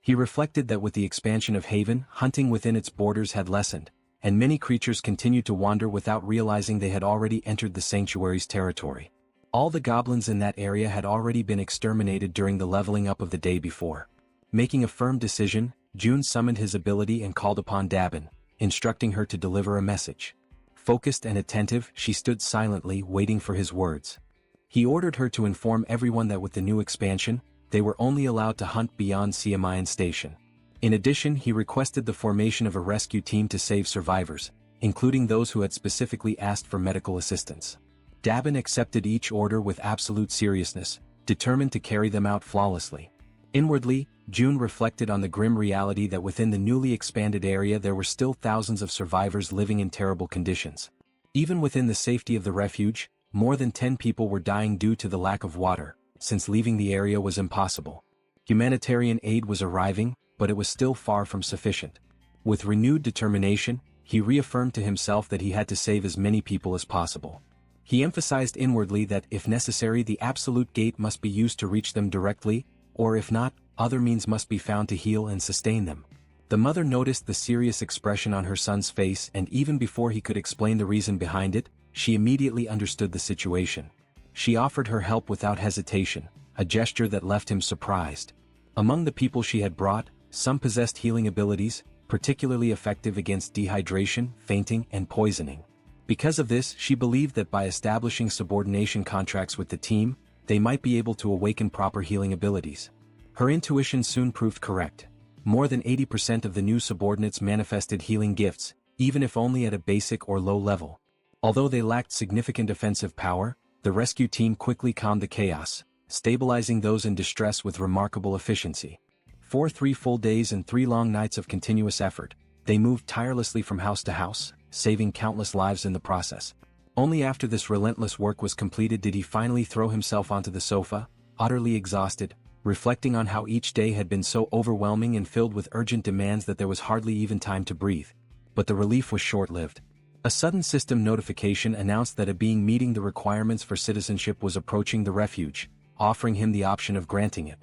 He reflected that with the expansion of Haven, hunting within its borders had lessened, and many creatures continued to wander without realizing they had already entered the sanctuary's territory. All the goblins in that area had already been exterminated during the leveling up of the day before. Making a firm decision, June summoned his ability and called upon Dabin, instructing her to deliver a message. Focused and attentive, she stood silently waiting for his words. He ordered her to inform everyone that with the new expansion, they were only allowed to hunt beyond Siamayan Station. In addition, he requested the formation of a rescue team to save survivors, including those who had specifically asked for medical assistance. Dabin accepted each order with absolute seriousness, determined to carry them out flawlessly. Inwardly, June reflected on the grim reality that within the newly expanded area there were still thousands of survivors living in terrible conditions. Even within the safety of the refuge, more than 10 people were dying due to the lack of water, since leaving the area was impossible. Humanitarian aid was arriving, but it was still far from sufficient. With renewed determination, he reaffirmed to himself that he had to save as many people as possible. He emphasized inwardly that if necessary the absolute gate must be used to reach them directly, or if not, other means must be found to heal and sustain them. The mother noticed the serious expression on her son's face, and even before he could explain the reason behind it, she immediately understood the situation. She offered her help without hesitation, a gesture that left him surprised. Among the people she had brought, some possessed healing abilities, particularly effective against dehydration, fainting, and poisoning. Because of this, she believed that by establishing subordination contracts with the team, they might be able to awaken proper healing abilities. Her intuition soon proved correct. More than 80% of the new subordinates manifested healing gifts, even if only at a basic or low level. Although they lacked significant offensive power, the rescue team quickly calmed the chaos, stabilizing those in distress with remarkable efficiency. For 3 full days and 3 long nights of continuous effort, they moved tirelessly from house to house, saving countless lives in the process. Only after this relentless work was completed did he finally throw himself onto the sofa, utterly exhausted, reflecting on how each day had been so overwhelming and filled with urgent demands that there was hardly even time to breathe. But the relief was short-lived. A sudden system notification announced that a being meeting the requirements for citizenship was approaching the refuge, offering him the option of granting it.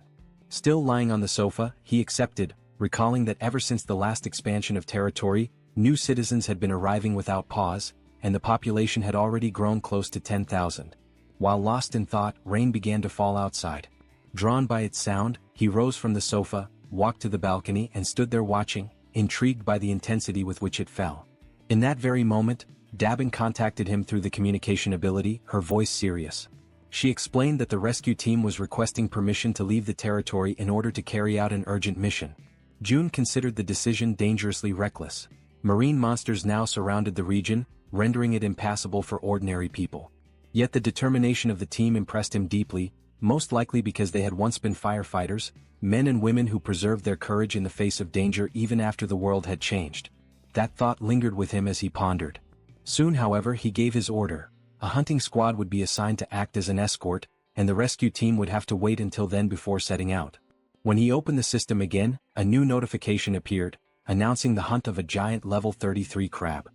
Still lying on the sofa, he accepted, recalling that ever since the last expansion of territory, new citizens had been arriving without pause, and the population had already grown close to 10,000. While lost in thought, rain began to fall outside. Drawn by its sound, he rose from the sofa, walked to the balcony and stood there watching, intrigued by the intensity with which it fell. In that very moment, Dabin contacted him through the communication ability, her voice serious. She explained that the rescue team was requesting permission to leave the territory in order to carry out an urgent mission. June considered the decision dangerously reckless. Marine monsters now surrounded the region, rendering it impassable for ordinary people. Yet the determination of the team impressed him deeply, most likely because they had once been firefighters, men and women who preserved their courage in the face of danger even after the world had changed. That thought lingered with him as he pondered. Soon, however, he gave his order. A hunting squad would be assigned to act as an escort, and the rescue team would have to wait until then before setting out. When he opened the system again, a new notification appeared, announcing the hunt of a giant level 33 crab.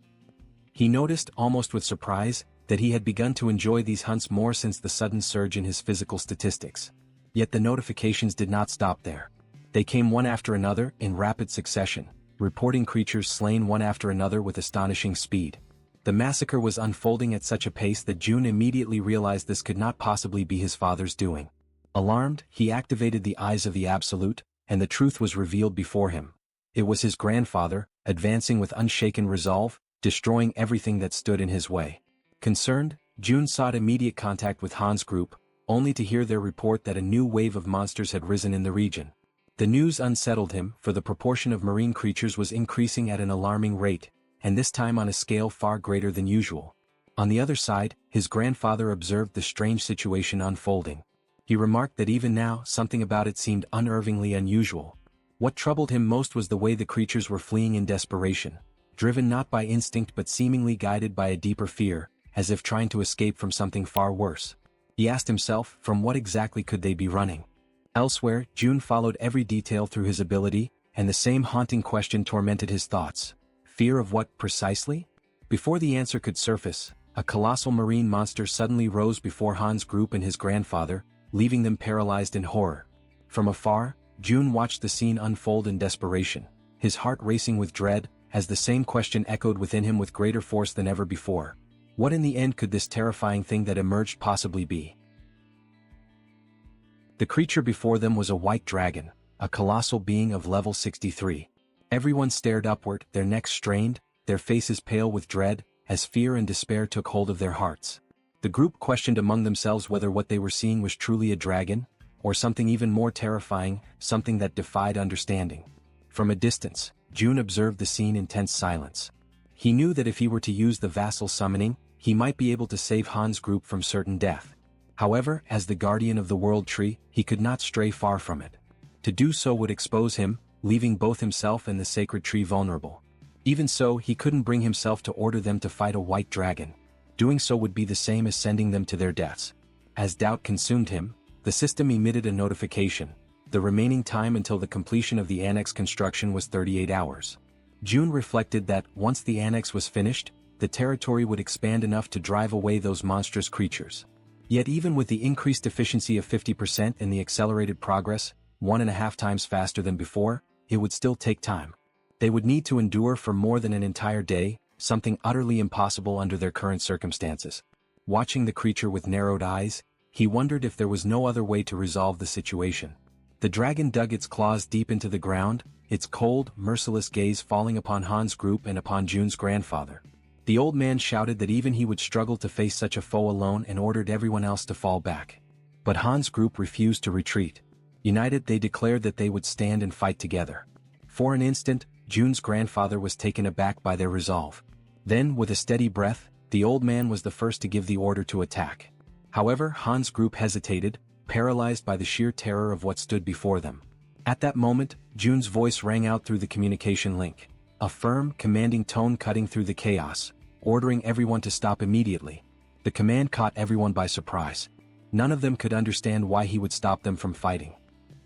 He noticed, almost with surprise, that he had begun to enjoy these hunts more since the sudden surge in his physical statistics. Yet the notifications did not stop there. They came one after another, in rapid succession, reporting creatures slain one after another with astonishing speed. The massacre was unfolding at such a pace that June immediately realized this could not possibly be his father's doing. Alarmed, he activated the eyes of the Absolute, and the truth was revealed before him. It was his grandfather, advancing with unshaken resolve, destroying everything that stood in his way. Concerned, June sought immediate contact with Han's group, only to hear their report that a new wave of monsters had risen in the region. The news unsettled him, for the proportion of marine creatures was increasing at an alarming rate, and this time on a scale far greater than usual. On the other side, his grandfather observed the strange situation unfolding. He remarked that even now something about it seemed unnervingly unusual. What troubled him most was the way the creatures were fleeing in desperation, driven not by instinct but seemingly guided by a deeper fear, as if trying to escape from something far worse. He asked himself, from what exactly could they be running? Elsewhere, June followed every detail through his ability, and the same haunting question tormented his thoughts. Fear of what, precisely? Before the answer could surface, a colossal marine monster suddenly rose before Han's group and his grandfather, leaving them paralyzed in horror. From afar, June watched the scene unfold in desperation, his heart racing with dread, as the same question echoed within him with greater force than ever before. What in the end could this terrifying thing that emerged possibly be? The creature before them was a white dragon, a colossal being of level 63. Everyone stared upward, their necks strained, their faces pale with dread, as fear and despair took hold of their hearts. The group questioned among themselves whether what they were seeing was truly a dragon, or something even more terrifying, something that defied understanding. From a distance, June observed the scene in tense silence. He knew that if he were to use the vassal summoning, he might be able to save Han's group from certain death. However, as the guardian of the world tree, he could not stray far from it. To do so would expose him, leaving both himself and the sacred tree vulnerable. Even so, he couldn't bring himself to order them to fight a white dragon. Doing so would be the same as sending them to their deaths. As doubt consumed him, the system emitted a notification. The remaining time until the completion of the annex construction was 38 hours. June reflected that, once the annex was finished, the territory would expand enough to drive away those monstrous creatures. Yet even with the increased efficiency of 50% and the accelerated progress, 1.5 times faster than before, it would still take time. They would need to endure for more than an entire day, something utterly impossible under their current circumstances. Watching the creature with narrowed eyes, he wondered if there was no other way to resolve the situation. The dragon dug its claws deep into the ground, its cold, merciless gaze falling upon Han's group and upon June's grandfather. The old man shouted that even he would struggle to face such a foe alone and ordered everyone else to fall back. But Han's group refused to retreat. United, they declared that they would stand and fight together. For an instant, June's grandfather was taken aback by their resolve. Then, with a steady breath, the old man was the first to give the order to attack. However, Han's group hesitated, paralyzed by the sheer terror of what stood before them. At that moment, June's voice rang out through the communication link, a firm, commanding tone cutting through the chaos, ordering everyone to stop immediately. The command caught everyone by surprise. None of them could understand why he would stop them from fighting.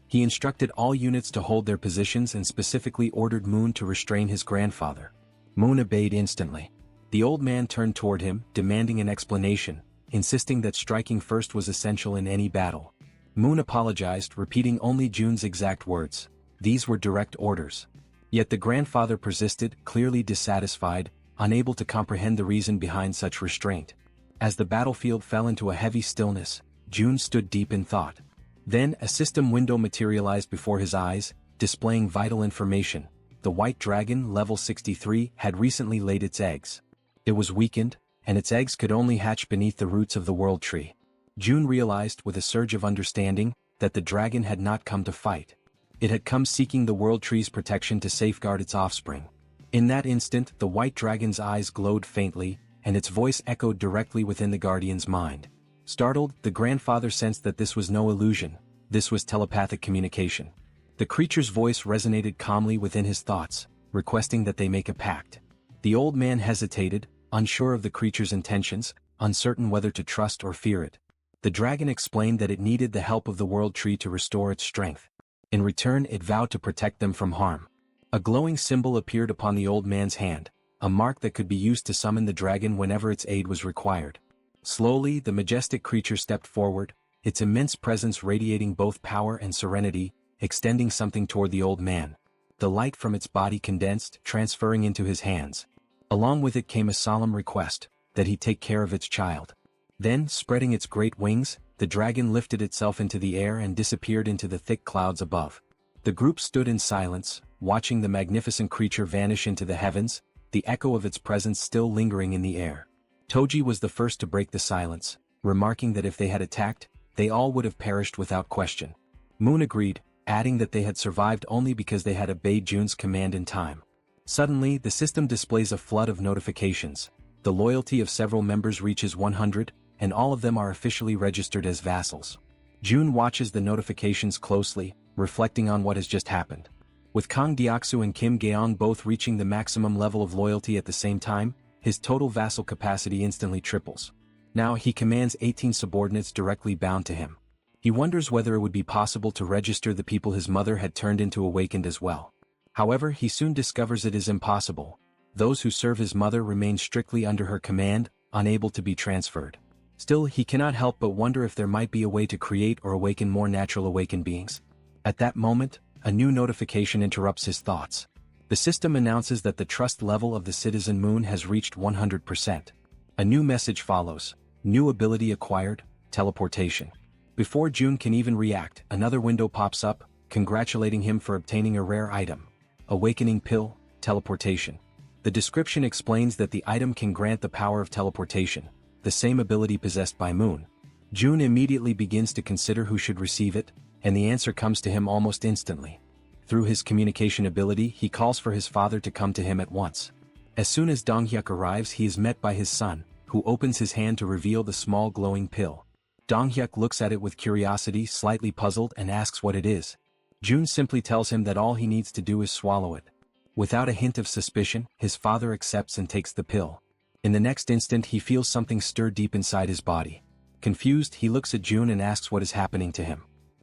He instructed all units to hold their positions and specifically ordered Moon to restrain his grandfather. Moon obeyed instantly. The old man turned toward him, demanding an explanation, insisting that striking first was essential in any battle. Moon apologized, repeating only June's exact words. These were direct orders. Yet the grandfather persisted, clearly dissatisfied, unable to comprehend the reason behind such restraint. As the battlefield fell into a heavy stillness, June stood deep in thought. Then a system window materialized before his eyes, displaying vital information. The white dragon, level 63, had recently laid its eggs. It was weakened, and its eggs could only hatch beneath the roots of the world tree. June realized with a surge of understanding that the dragon had not come to fight. It had come seeking the world tree's protection to safeguard its offspring. In that instant, the white dragon's eyes glowed faintly, and its voice echoed directly within the guardian's mind. Startled, the grandfather sensed that this was no illusion. This was telepathic communication. The creature's voice resonated calmly within his thoughts, requesting that they make a pact. The old man hesitated, unsure of the creature's intentions, uncertain whether to trust or fear it. The dragon explained that it needed the help of the world tree to restore its strength. In return, it vowed to protect them from harm. A glowing symbol appeared upon the old man's hand, a mark that could be used to summon the dragon whenever its aid was required. Slowly, the majestic creature stepped forward, its immense presence radiating both power and serenity, extending something toward the old man. The light from its body condensed, transferring into his hands. Along with it came a solemn request, that he take care of its child. Then, spreading its great wings, the dragon lifted itself into the air and disappeared into the thick clouds above. The group stood in silence, watching the magnificent creature vanish into the heavens, the echo of its presence still lingering in the air. Toji was the first to break the silence, remarking that if they had attacked, they all would have perished without question. Moon agreed, adding that they had survived only because they had obeyed June's command in time. Suddenly, the system displays a flood of notifications. The loyalty of several members reaches 100, and all of them are officially registered as vassals. June watches the notifications closely, reflecting on what has just happened. With Kang Deoksu and Kim Gaeong both reaching the maximum level of loyalty at the same time, his total vassal capacity instantly triples. Now he commands 18 subordinates directly bound to him. He wonders whether it would be possible to register the people his mother had turned into awakened as well. However, he soon discovers it is impossible. Those who serve his mother remain strictly under her command, unable to be transferred. Still, he cannot help but wonder if there might be a way to create or awaken more natural awakened beings. At that moment, a new notification interrupts his thoughts. The system announces that the trust level of the citizen moon has reached 100%. A new message follows. New ability acquired, teleportation. Before June can even react, another window pops up, congratulating him for obtaining a rare item. Awakening pill, teleportation. The description explains that the item can grant the power of teleportation, the same ability possessed by Moon. June immediately begins to consider who should receive it, and the answer comes to him almost instantly. Through his communication ability, he calls for his father to come to him at once. As soon as Donghyuk arrives, he is met by his son, who opens his hand to reveal the small glowing pill. Donghyuk looks at it with curiosity, slightly puzzled, and asks what it is. June simply tells him that all he needs to do is swallow it. Without a hint of suspicion, his father accepts and takes the pill. In the next instant, he feels something stir deep inside his body. Confused, he looks at June and asks what is happening to him.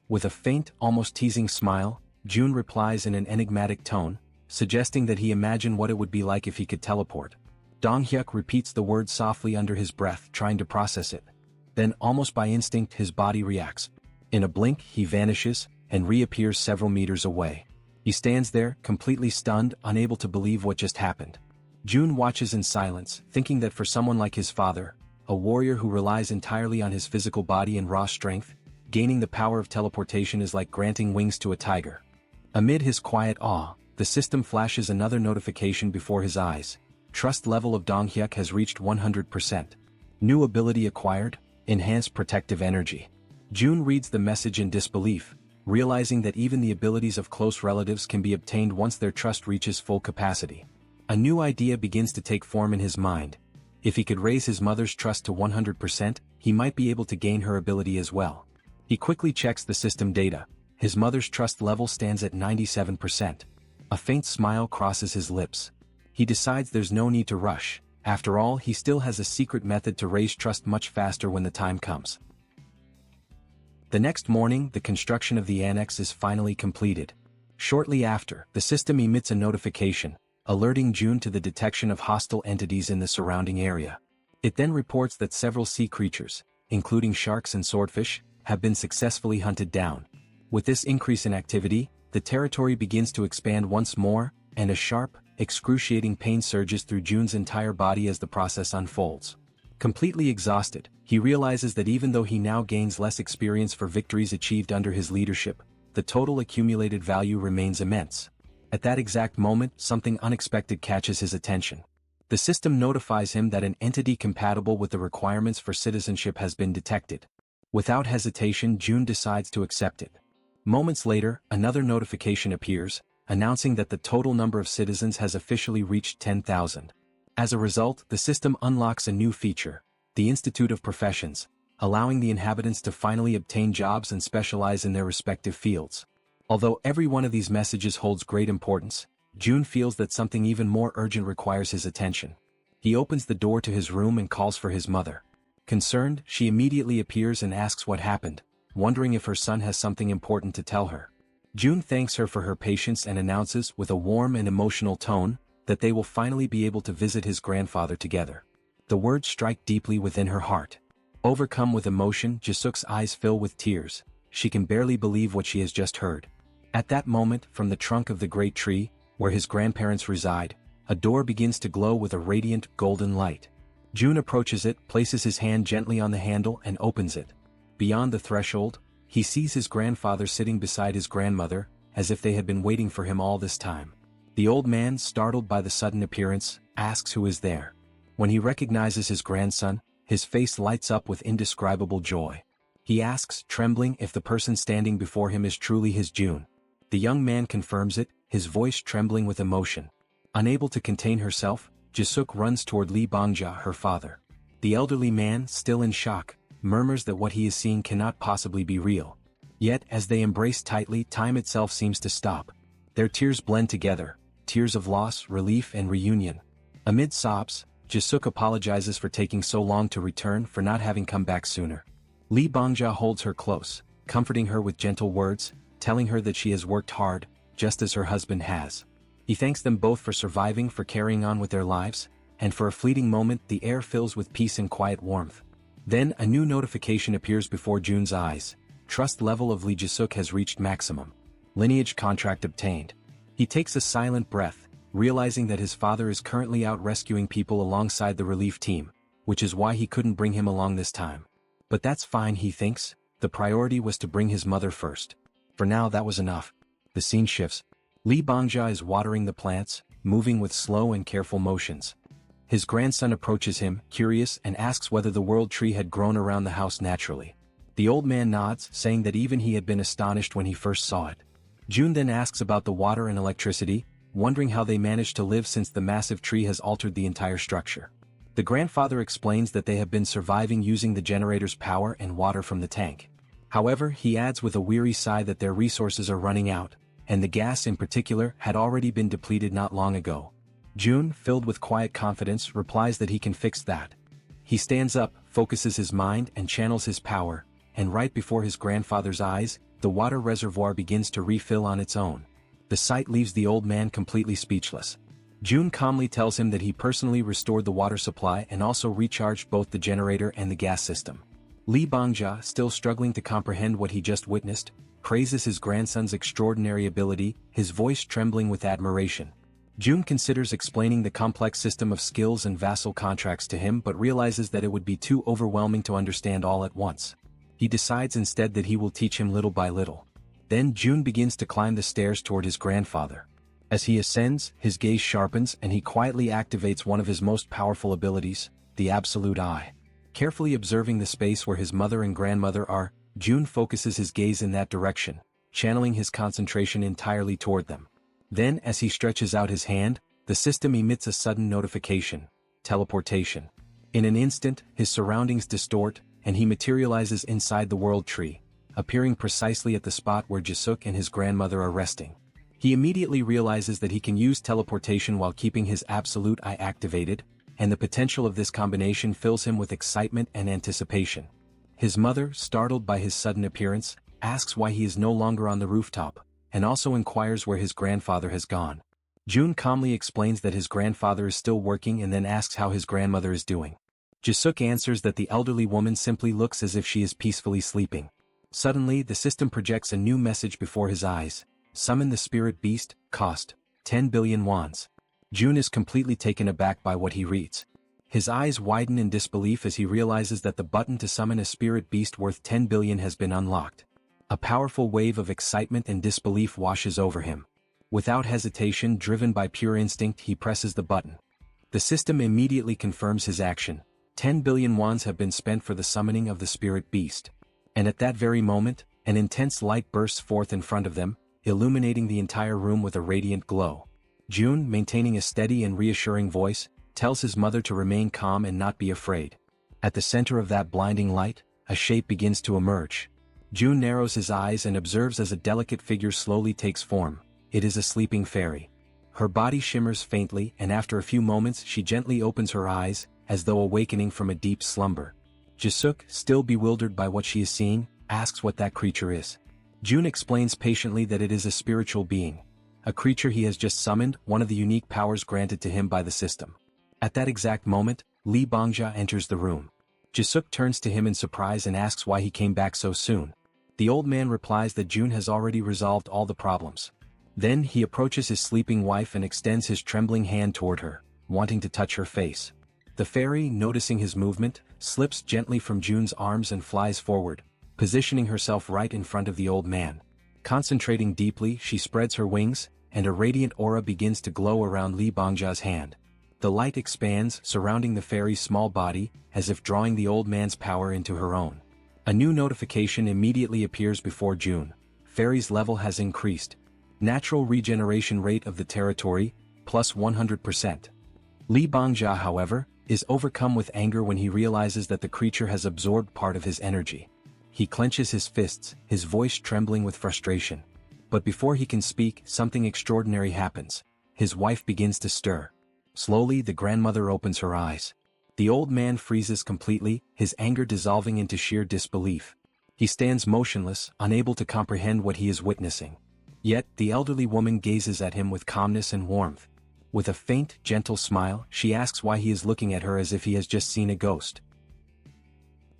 With a faint, almost teasing smile, June replies in an enigmatic tone, suggesting that he imagine what it would be like if he could teleport. Donghyuk repeats the word softly under his breath, trying to process it. Then, almost by instinct, his body reacts. In a blink, he vanishes, and reappears several meters away. He stands there, completely stunned, unable to believe what just happened. June watches in silence, thinking that for someone like his father, a warrior who relies entirely on his physical body and raw strength, gaining the power of teleportation is like granting wings to a tiger. Amid his quiet awe, the system flashes another notification before his eyes. Trust level of Donghyuk has reached 100%. New ability acquired, enhanced protective energy. June reads the message in disbelief, realizing that even the abilities of close relatives can be obtained once their trust reaches full capacity. A new idea begins to take form in his mind. If he could raise his mother's trust to 100%, he might be able to gain her ability as well. He quickly checks the system data. His mother's trust level stands at 97%. A faint smile crosses his lips. He decides there's no need to rush. After all, he still has a secret method to raise trust much faster when the time comes. The next morning, the construction of the annex is finally completed. Shortly after, the system emits a notification, alerting June to the detection of hostile entities in the surrounding area. It then reports that several sea creatures, including sharks and swordfish, have been successfully hunted down. With this increase in activity, the territory begins to expand once more, and a sharp, excruciating pain surges through June's entire body as the process unfolds. Completely exhausted, he realizes that even though he now gains less experience for victories achieved under his leadership, the total accumulated value remains immense. At that exact moment, something unexpected catches his attention. The system notifies him that an entity compatible with the requirements for citizenship has been detected. Without hesitation, June decides to accept it. Moments later, another notification appears, announcing that the total number of citizens has officially reached 10,000. As a result, the system unlocks a new feature, the Institute of Professions, allowing the inhabitants to finally obtain jobs and specialize in their respective fields. Although every one of these messages holds great importance, June feels that something even more urgent requires his attention. He opens the door to his room and calls for his mother. Concerned, she immediately appears and asks what happened, wondering if her son has something important to tell her. June thanks her for her patience and announces, with a warm and emotional tone, that they will finally be able to visit his grandfather together. The words strike deeply within her heart. Overcome with emotion, Jisuk's eyes fill with tears. She can barely believe what she has just heard. At that moment, from the trunk of the great tree, where his grandparents reside, a door begins to glow with a radiant, golden light. June approaches it, places his hand gently on the handle and opens it. Beyond the threshold, he sees his grandfather sitting beside his grandmother, as if they had been waiting for him all this time. The old man, startled by the sudden appearance, asks who is there. When he recognizes his grandson, his face lights up with indescribable joy. He asks, trembling, if the person standing before him is truly his June. The young man confirms it, his voice trembling with emotion. Unable to contain herself, Jisuk runs toward Lee Bangja, her father. The elderly man, still in shock, murmurs that what he is seeing cannot possibly be real. Yet, as they embrace tightly, time itself seems to stop. Their tears blend together, tears of loss, relief and reunion. Amid sobs, Jisuk apologizes for taking so long to return, for not having come back sooner. Lee Bangja holds her close, comforting her with gentle words, telling her that she has worked hard, just as her husband has. He thanks them both for surviving, for carrying on with their lives, and for a fleeting moment the air fills with peace and quiet warmth. Then a new notification appears before Jun's eyes. Trust level of Lee Jisuk has reached maximum. Lineage contract obtained. He takes a silent breath, realizing that his father is currently out rescuing people alongside the relief team, which is why he couldn't bring him along this time. But that's fine, he thinks. The priority was to bring his mother first. For now that was enough. The scene shifts. Lee Bangja is watering the plants, moving with slow and careful motions. His grandson approaches him, curious, and asks whether the world tree had grown around the house naturally. The old man nods, saying that even he had been astonished when he first saw it. Jun then asks about the water and electricity, wondering how they managed to live since the massive tree has altered the entire structure. The grandfather explains that they have been surviving using the generator's power and water from the tank. However, he adds with a weary sigh that their resources are running out, and the gas in particular had already been depleted not long ago. Jun, filled with quiet confidence, replies that he can fix that. He stands up, focuses his mind and channels his power, and right before his grandfather's eyes, the water reservoir begins to refill on its own. The sight leaves the old man completely speechless. Jun calmly tells him that he personally restored the water supply and also recharged both the generator and the gas system. Lee Bangja, still struggling to comprehend what he just witnessed, praises his grandson's extraordinary ability, his voice trembling with admiration. Jun considers explaining the complex system of skills and vassal contracts to him, but realizes that it would be too overwhelming to understand all at once. He decides instead that he will teach him little by little. Then Jun begins to climb the stairs toward his grandfather. As he ascends, his gaze sharpens and he quietly activates one of his most powerful abilities, the absolute eye. Carefully observing the space where his mother and grandmother are, Jun focuses his gaze in that direction, channeling his concentration entirely toward them. Then, as he stretches out his hand, the system emits a sudden notification: teleportation. In an instant, his surroundings distort, and he materializes inside the world tree, appearing precisely at the spot where Jisuk and his grandmother are resting. He immediately realizes that he can use teleportation while keeping his absolute eye activated, and the potential of this combination fills him with excitement and anticipation. His mother, startled by his sudden appearance, asks why he is no longer on the rooftop, and also inquires where his grandfather has gone. Jun calmly explains that his grandfather is still working and then asks how his grandmother is doing. Jisuk answers that the elderly woman simply looks as if she is peacefully sleeping. Suddenly, the system projects a new message before his eyes: summon the spirit beast, cost 10 billion wands. Jun is completely taken aback by what he reads. His eyes widen in disbelief as he realizes that the button to summon a spirit beast worth 10 billion has been unlocked. A powerful wave of excitement and disbelief washes over him. Without hesitation, driven by pure instinct, he presses the button. The system immediately confirms his action. 10 billion wands have been spent for the summoning of the spirit beast. And at that very moment, an intense light bursts forth in front of them, illuminating the entire room with a radiant glow. Jun, maintaining a steady and reassuring voice, tells his mother to remain calm and not be afraid. At the center of that blinding light, a shape begins to emerge. Jun narrows his eyes and observes as a delicate figure slowly takes form. It is a sleeping fairy. Her body shimmers faintly, and after a few moments she gently opens her eyes, as though awakening from a deep slumber. Jisuk, still bewildered by what she is seeing, asks what that creature is. Jun explains patiently that it is a spiritual being. A creature he has just summoned, one of the unique powers granted to him by the system. At that exact moment, Lee Bangja enters the room. Jisuk turns to him in surprise and asks why he came back so soon. The old man replies that Jun has already resolved all the problems. Then he approaches his sleeping wife and extends his trembling hand toward her, wanting to touch her face. The fairy, noticing his movement, slips gently from Jun's arms and flies forward, positioning herself right in front of the old man. Concentrating deeply, she spreads her wings, and a radiant aura begins to glow around Lee Bangja's hand. The light expands, surrounding the fairy's small body, as if drawing the old man's power into her own. A new notification immediately appears before Jun. Fairy's level has increased. Natural regeneration rate of the territory, plus 100%. Li Bongjia, however, is overcome with anger when he realizes that the creature has absorbed part of his energy. He clenches his fists, his voice trembling with frustration. But before he can speak, something extraordinary happens. His wife begins to stir. Slowly, the grandmother opens her eyes. The old man freezes completely, his anger dissolving into sheer disbelief. He stands motionless, unable to comprehend what he is witnessing. Yet, the elderly woman gazes at him with calmness and warmth. With a faint, gentle smile, she asks why he is looking at her as if he has just seen a ghost.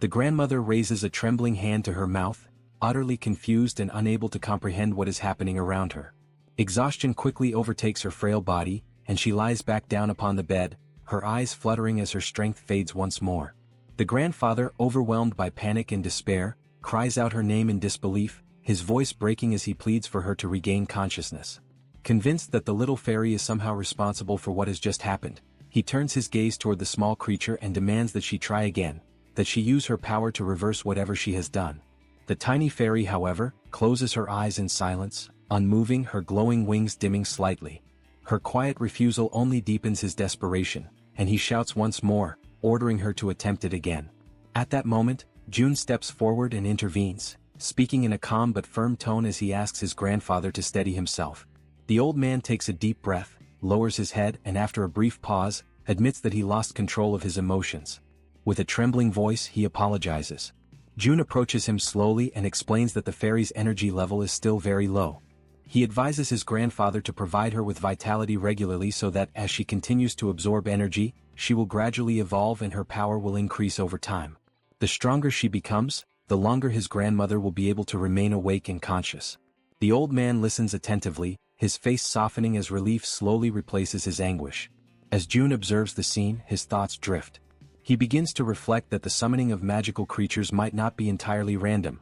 The grandmother raises a trembling hand to her mouth, utterly confused and unable to comprehend what is happening around her. Exhaustion quickly overtakes her frail body, and she lies back down upon the bed, her eyes fluttering as her strength fades once more. The grandfather, overwhelmed by panic and despair, cries out her name in disbelief, his voice breaking as he pleads for her to regain consciousness. Convinced that the little fairy is somehow responsible for what has just happened, he turns his gaze toward the small creature and demands that she try again, that she use her power to reverse whatever she has done. The tiny fairy, however, closes her eyes in silence, unmoving, her glowing wings dimming slightly. Her quiet refusal only deepens his desperation, and he shouts once more, ordering her to attempt it again. At that moment, Jun steps forward and intervenes, speaking in a calm but firm tone as he asks his grandfather to steady himself. The old man takes a deep breath, lowers his head and after a brief pause, admits that he lost control of his emotions. With a trembling voice, he apologizes. Jun approaches him slowly and explains that the fairy's energy level is still very low. He advises his grandfather to provide her with vitality regularly so that as she continues to absorb energy, she will gradually evolve and her power will increase over time. The stronger she becomes, the longer his grandmother will be able to remain awake and conscious. The old man listens attentively, his face softening as relief slowly replaces his anguish. As Jun observes the scene, his thoughts drift. He begins to reflect that the summoning of magical creatures might not be entirely random.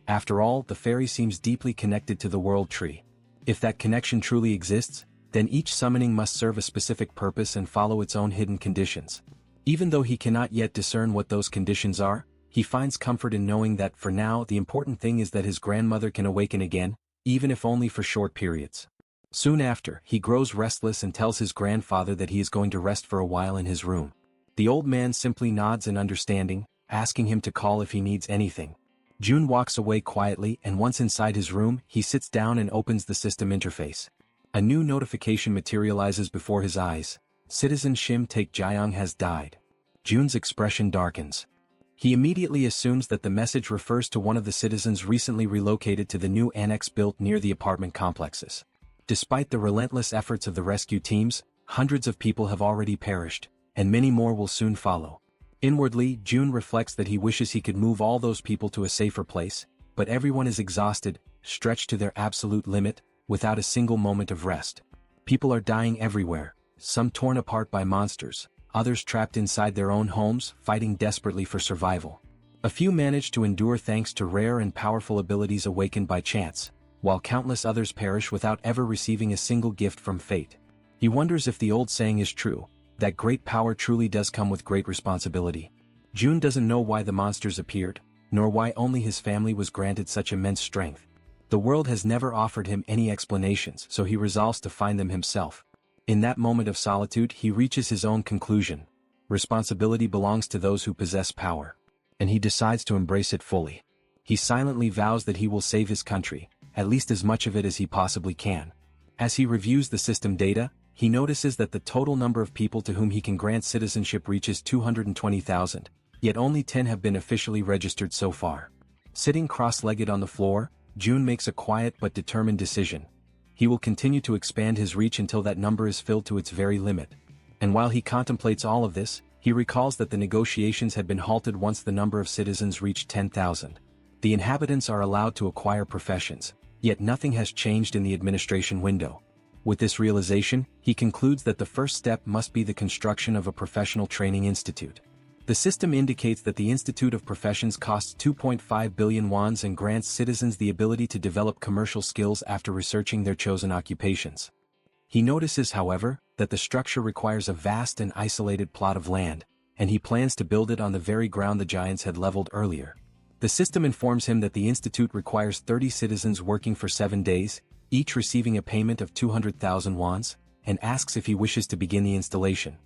After all, the fairy seems deeply connected to the world tree. If that connection truly exists, then each summoning must serve a specific purpose and follow its own hidden conditions. Even though he cannot yet discern what those conditions are, he finds comfort in knowing that for now the important thing is that his grandmother can awaken again, even if only for short periods. Soon after, he grows restless and tells his grandfather that he is going to rest for a while in his room. The old man simply nods in understanding, asking him to call if he needs anything. Jun walks away quietly and once inside his room, he sits down and opens the system interface. A new notification materializes before his eyes. Citizen Shim Taek-jiang has died. Jun's expression darkens. He immediately assumes that the message refers to one of the citizens recently relocated to the new annex built near the apartment complexes. Despite the relentless efforts of the rescue teams, hundreds of people have already perished, and many more will soon follow. Inwardly, Jun reflects that he wishes he could move all those people to a safer place, but everyone is exhausted, stretched to their absolute limit, without a single moment of rest. People are dying everywhere, some torn apart by monsters, others trapped inside their own homes, fighting desperately for survival. A few manage to endure thanks to rare and powerful abilities awakened by chance, while countless others perish without ever receiving a single gift from fate. He wonders if the old saying is true, that great power truly does come with great responsibility. Jun doesn't know why the monsters appeared, nor why only his family was granted such immense strength. The world has never offered him any explanations, so he resolves to find them himself. In that moment of solitude, he reaches his own conclusion. Responsibility belongs to those who possess power. And he decides to embrace it fully. He silently vows that he will save his country, at least as much of it as he possibly can. As he reviews the system data, he notices that the total number of people to whom he can grant citizenship reaches 220,000, yet only 10 have been officially registered so far. Sitting cross-legged on the floor, Jun makes a quiet but determined decision. He will continue to expand his reach until that number is filled to its very limit. And while he contemplates all of this, he recalls that the negotiations had been halted once the number of citizens reached 10,000. The inhabitants are allowed to acquire professions, yet nothing has changed in the administration window. With this realization, he concludes that the first step must be the construction of a professional training institute. The system indicates that the Institute of Professions costs 2.5 billion wons and grants citizens the ability to develop commercial skills after researching their chosen occupations. He notices, however, that the structure requires a vast and isolated plot of land, and he plans to build it on the very ground the giants had leveled earlier. The system informs him that the institute requires 30 citizens working for 7 days, each receiving a payment of 200,000 wons, and asks if he wishes to begin the installation.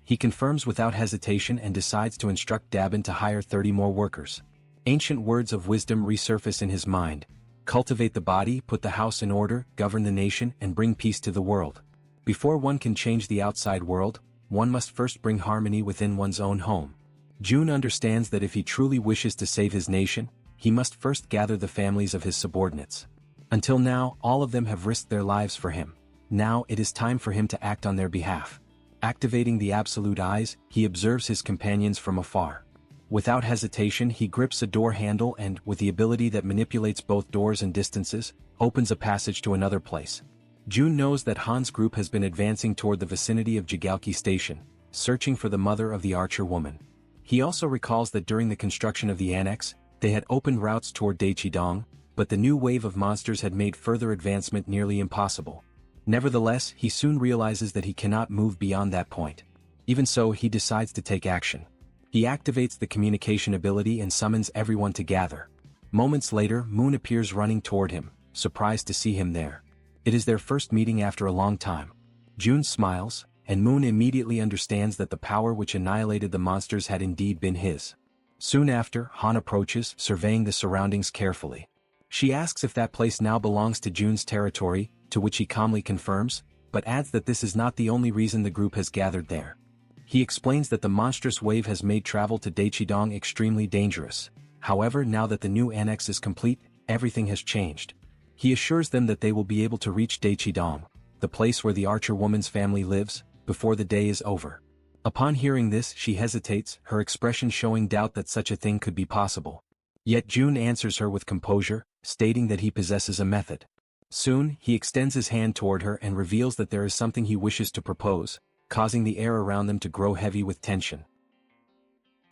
He confirms without hesitation and decides to instruct Dabin to hire 30 more workers. Ancient words of wisdom resurface in his mind. Cultivate the body, put the house in order, govern the nation, and bring peace to the world. Before one can change the outside world, one must first bring harmony within one's own home. June understands that if he truly wishes to save his nation, he must first gather the families of his subordinates. Until now, all of them have risked their lives for him. Now it is time for him to act on their behalf. Activating the absolute eyes, he observes his companions from afar. Without hesitation, he grips a door handle and, with the ability that manipulates both doors and distances, opens a passage to another place. June knows that Han's group has been advancing toward the vicinity of Jigalki Station, searching for the mother of the archer woman. He also recalls that during the construction of the annex, they had opened routes toward Daechidong, but the new wave of monsters had made further advancement nearly impossible. Nevertheless, he soon realizes that he cannot move beyond that point. Even so, he decides to take action. He activates the communication ability and summons everyone to gather. Moments later, Moon appears running toward him, surprised to see him there. It is their first meeting after a long time. June smiles, and Moon immediately understands that the power which annihilated the monsters had indeed been his. Soon after, Han approaches, surveying the surroundings carefully. She asks if that place now belongs to June's territory, to which he calmly confirms, but adds that this is not the only reason the group has gathered there. He explains that the monstrous wave has made travel to Daechidong extremely dangerous. However, now that the new annex is complete, everything has changed. He assures them that they will be able to reach Daechidong, the place where the archer woman's family lives, before the day is over. Upon hearing this, she hesitates, her expression showing doubt that such a thing could be possible. Yet June answers her with composure, stating that he possesses a method. Soon, he extends his hand toward her and reveals that there is something he wishes to propose, causing the air around them to grow heavy with tension.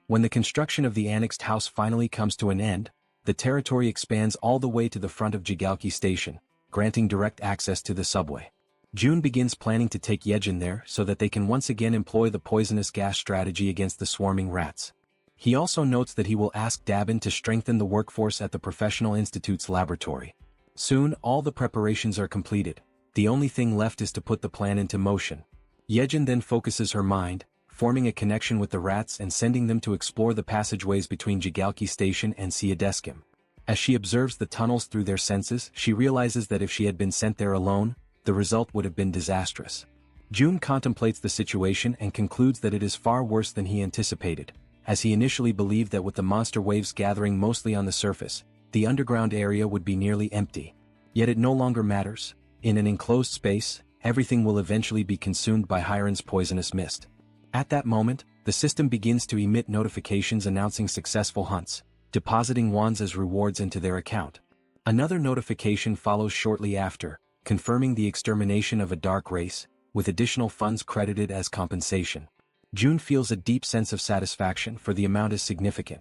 When the construction of the annexed house finally comes to an end, the territory expands all the way to the front of Jigalki Station, granting direct access to the subway. June begins planning to take Yejin there so that they can once again employ the poisonous gas strategy against the swarming rats. He also notes that he will ask Dabin to strengthen the workforce at the Professional Institute's laboratory. Soon, all the preparations are completed. The only thing left is to put the plan into motion. Yejin then focuses her mind, forming a connection with the rats and sending them to explore the passageways between Jigalki Station and Siadeskim. As she observes the tunnels through their senses, she realizes that if she had been sent there alone, the result would have been disastrous. June contemplates the situation and concludes that it is far worse than he anticipated, as he initially believed that with the monster waves gathering mostly on the surface, the underground area would be nearly empty. Yet it no longer matters. In an enclosed space, everything will eventually be consumed by Hiron's poisonous mist. At that moment, the system begins to emit notifications announcing successful hunts, depositing wands as rewards into their account. Another notification follows shortly after, confirming the extermination of a dark race, with additional funds credited as compensation. June feels a deep sense of satisfaction, for the amount is significant.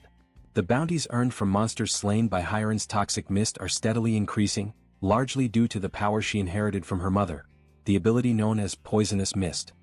The bounties earned from monsters slain by Hiron's toxic mist are steadily increasing, largely due to the power she inherited from her mother, the ability known as poisonous mist.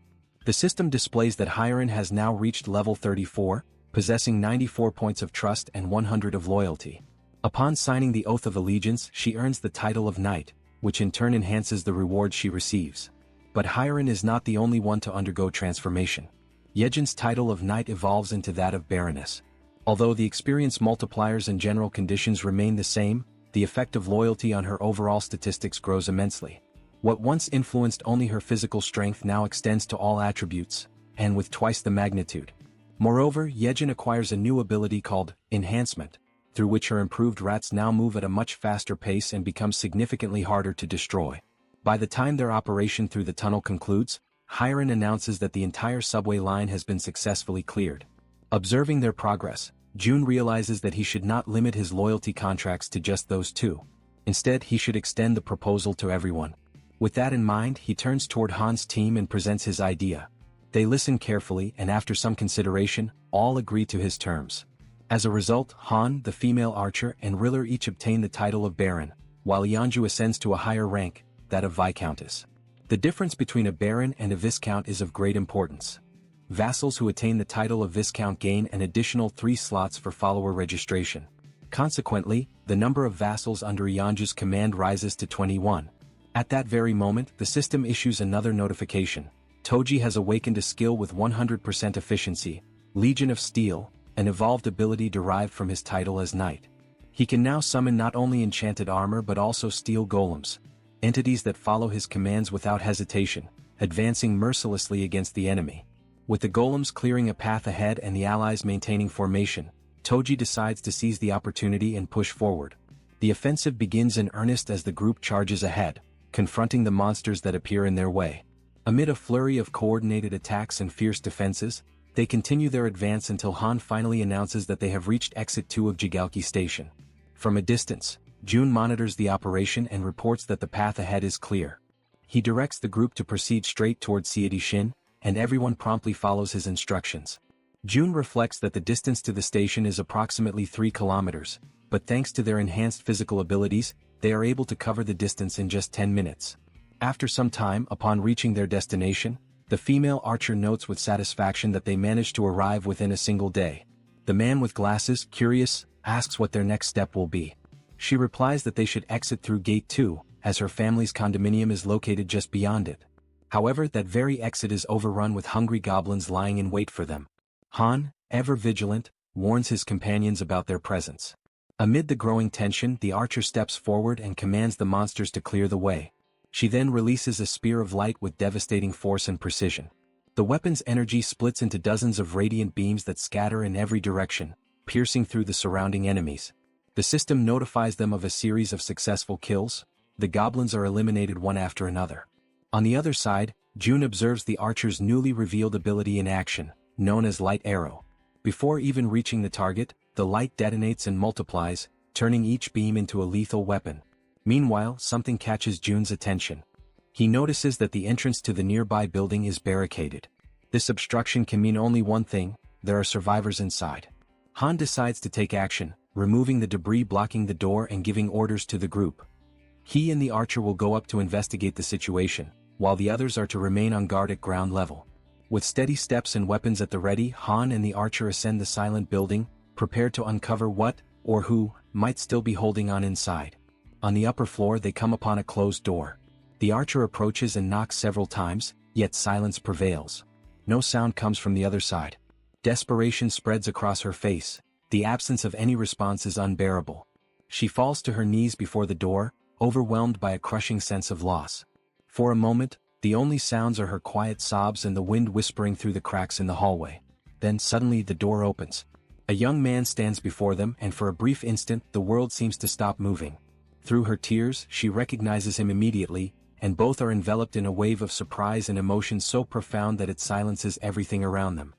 The system displays that Hiron has now reached level 34, possessing 94 points of trust and 100 of loyalty. Upon signing the Oath of Allegiance, she earns the title of Knight, which in turn enhances the reward she receives. But Hiron is not the only one to undergo transformation. Yejin's title of Knight evolves into that of Baroness. Although the experience multipliers and general conditions remain the same, the effect of loyalty on her overall statistics grows immensely. What once influenced only her physical strength now extends to all attributes, and with twice the magnitude. Moreover, Yejin acquires a new ability called Enhancement, through which her improved rats now move at a much faster pace and become significantly harder to destroy. By the time their operation through the tunnel concludes, Hiron announces that the entire subway line has been successfully cleared. Observing their progress, June realizes that he should not limit his loyalty contracts to just those two. Instead, he should extend the proposal to everyone. With that in mind, he turns toward Han's team and presents his idea. They listen carefully and after some consideration, all agree to his terms. As a result, Han, the female archer, and Riller each obtain the title of Baron, while Yeonju ascends to a higher rank, that of Viscountess. The difference between a Baron and a Viscount is of great importance. Vassals who attain the title of Viscount gain an additional 3 slots for follower registration. Consequently, the number of vassals under Yeonju's command rises to 21. At that very moment, the system issues another notification. Toji has awakened a skill with 100% efficiency, Legion of Steel, an evolved ability derived from his title as knight. He can now summon not only enchanted armor but also steel golems, entities that follow his commands without hesitation, advancing mercilessly against the enemy. With the golems clearing a path ahead and the allies maintaining formation, Toji decides to seize the opportunity and push forward. The offensive begins in earnest as the group charges ahead, confronting the monsters that appear in their way. Amid a flurry of coordinated attacks and fierce defenses, they continue their advance until Han finally announces that they have reached Exit 2 of Jigalki Station. From a distance, Jun monitors the operation and reports that the path ahead is clear. He directs the group to proceed straight towards Shin, and everyone promptly follows his instructions. Jun reflects that the distance to the station is approximately 3 kilometers, but thanks to their enhanced physical abilities, they are able to cover the distance in just 10 minutes. After some time, upon reaching their destination, the female archer notes with satisfaction that they managed to arrive within a single day. The man with glasses, curious, asks what their next step will be. She replies that they should exit through Gate 2, as her family's condominium is located just beyond it. However, that very exit is overrun with hungry goblins lying in wait for them. Han, ever vigilant, warns his companions about their presence. Amid the growing tension, the archer steps forward and commands the monsters to clear the way. She then releases a spear of light with devastating force and precision. The weapon's energy splits into dozens of radiant beams that scatter in every direction, piercing through the surrounding enemies. The system notifies them of a series of successful kills. The goblins are eliminated one after another. On the other side, Jun observes the archer's newly revealed ability in action, known as Light Arrow. Before even reaching the target, the light detonates and multiplies, turning each beam into a lethal weapon. Meanwhile, something catches Jun's attention. He notices that the entrance to the nearby building is barricaded. This obstruction can mean only one thing: there are survivors inside. Han decides to take action, removing the debris blocking the door and giving orders to the group. He and the archer will go up to investigate the situation, while the others are to remain on guard at ground level. With steady steps and weapons at the ready, Han and the archer ascend the silent building, prepared to uncover what, or who, might still be holding on inside. On the upper floor they come upon a closed door. The archer approaches and knocks several times, yet silence prevails. No sound comes from the other side. Desperation spreads across her face. The absence of any response is unbearable. She falls to her knees before the door, overwhelmed by a crushing sense of loss. For a moment, the only sounds are her quiet sobs and the wind whispering through the cracks in the hallway. Then suddenly the door opens. A young man stands before them, and for a brief instant the world seems to stop moving. Through her tears, she recognizes him immediately, and both are enveloped in a wave of surprise and emotion so profound that it silences everything around them.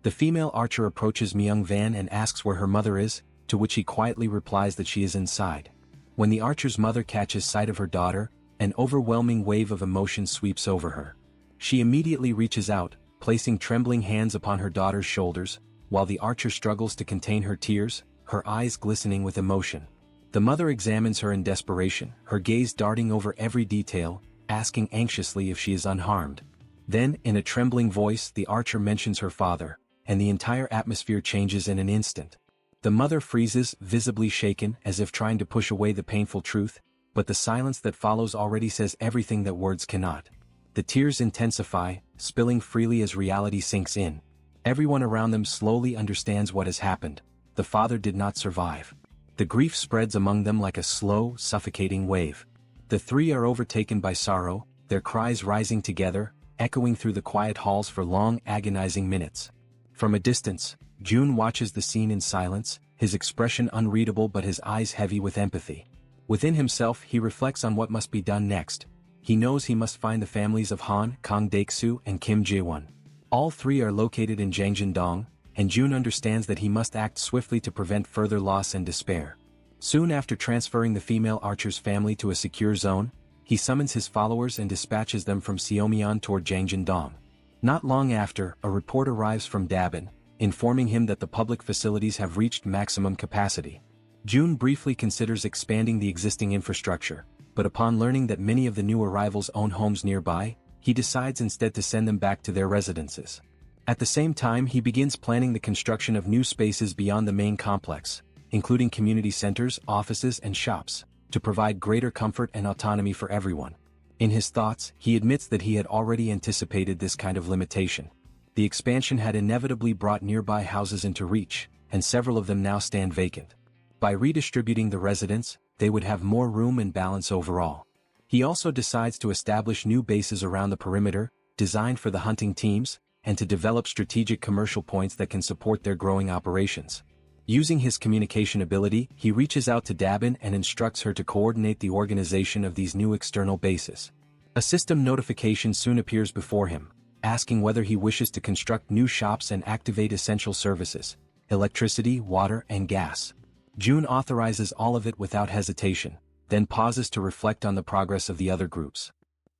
The female archer approaches Myung Van and asks where her mother is, to which he quietly replies that she is inside. When the archer's mother catches sight of her daughter, an overwhelming wave of emotion sweeps over her. She immediately reaches out, placing trembling hands upon her daughter's shoulders, while the archer struggles to contain her tears, her eyes glistening with emotion. The mother examines her in desperation, her gaze darting over every detail, asking anxiously if she is unharmed. Then, in a trembling voice, the archer mentions her father, and the entire atmosphere changes in an instant. The mother freezes, visibly shaken, as if trying to push away the painful truth, but the silence that follows already says everything that words cannot. The tears intensify, spilling freely as reality sinks in. Everyone around them slowly understands what has happened. The father did not survive. The grief spreads among them like a slow, suffocating wave. The three are overtaken by sorrow, their cries rising together, echoing through the quiet halls for long, agonizing minutes. From a distance, Jun watches the scene in silence, his expression unreadable but his eyes heavy with empathy. Within himself, he reflects on what must be done next. He knows he must find the families of Han, Kang Daeksu, and Kim Jae-won. All three are located in Jangjin-dong, and Jun understands that he must act swiftly to prevent further loss and despair. Soon after transferring the female archer's family to a secure zone, he summons his followers and dispatches them from Seomyeon toward Jangjin-dong. Not long after, a report arrives from Dabin, informing him that the public facilities have reached maximum capacity. Jun briefly considers expanding the existing infrastructure, but upon learning that many of the new arrivals own homes nearby, he decides instead to send them back to their residences. At the same time, he begins planning the construction of new spaces beyond the main complex, including community centers, offices, and shops. to provide greater comfort and autonomy for everyone. In his thoughts, he admits that he had already anticipated this kind of limitation. The expansion had inevitably brought nearby houses into reach, and several of them now stand vacant. By redistributing the residents, they would have more room and balance overall. He also decides to establish new bases around the perimeter, designed for the hunting teams, and to develop strategic commercial points that can support their growing operations. Using his communication ability, he reaches out to Dabin and instructs her to coordinate the organization of these new external bases. A system notification soon appears before him, asking whether he wishes to construct new shops and activate essential services, electricity, water, and gas. June authorizes all of it without hesitation, then pauses to reflect on the progress of the other groups.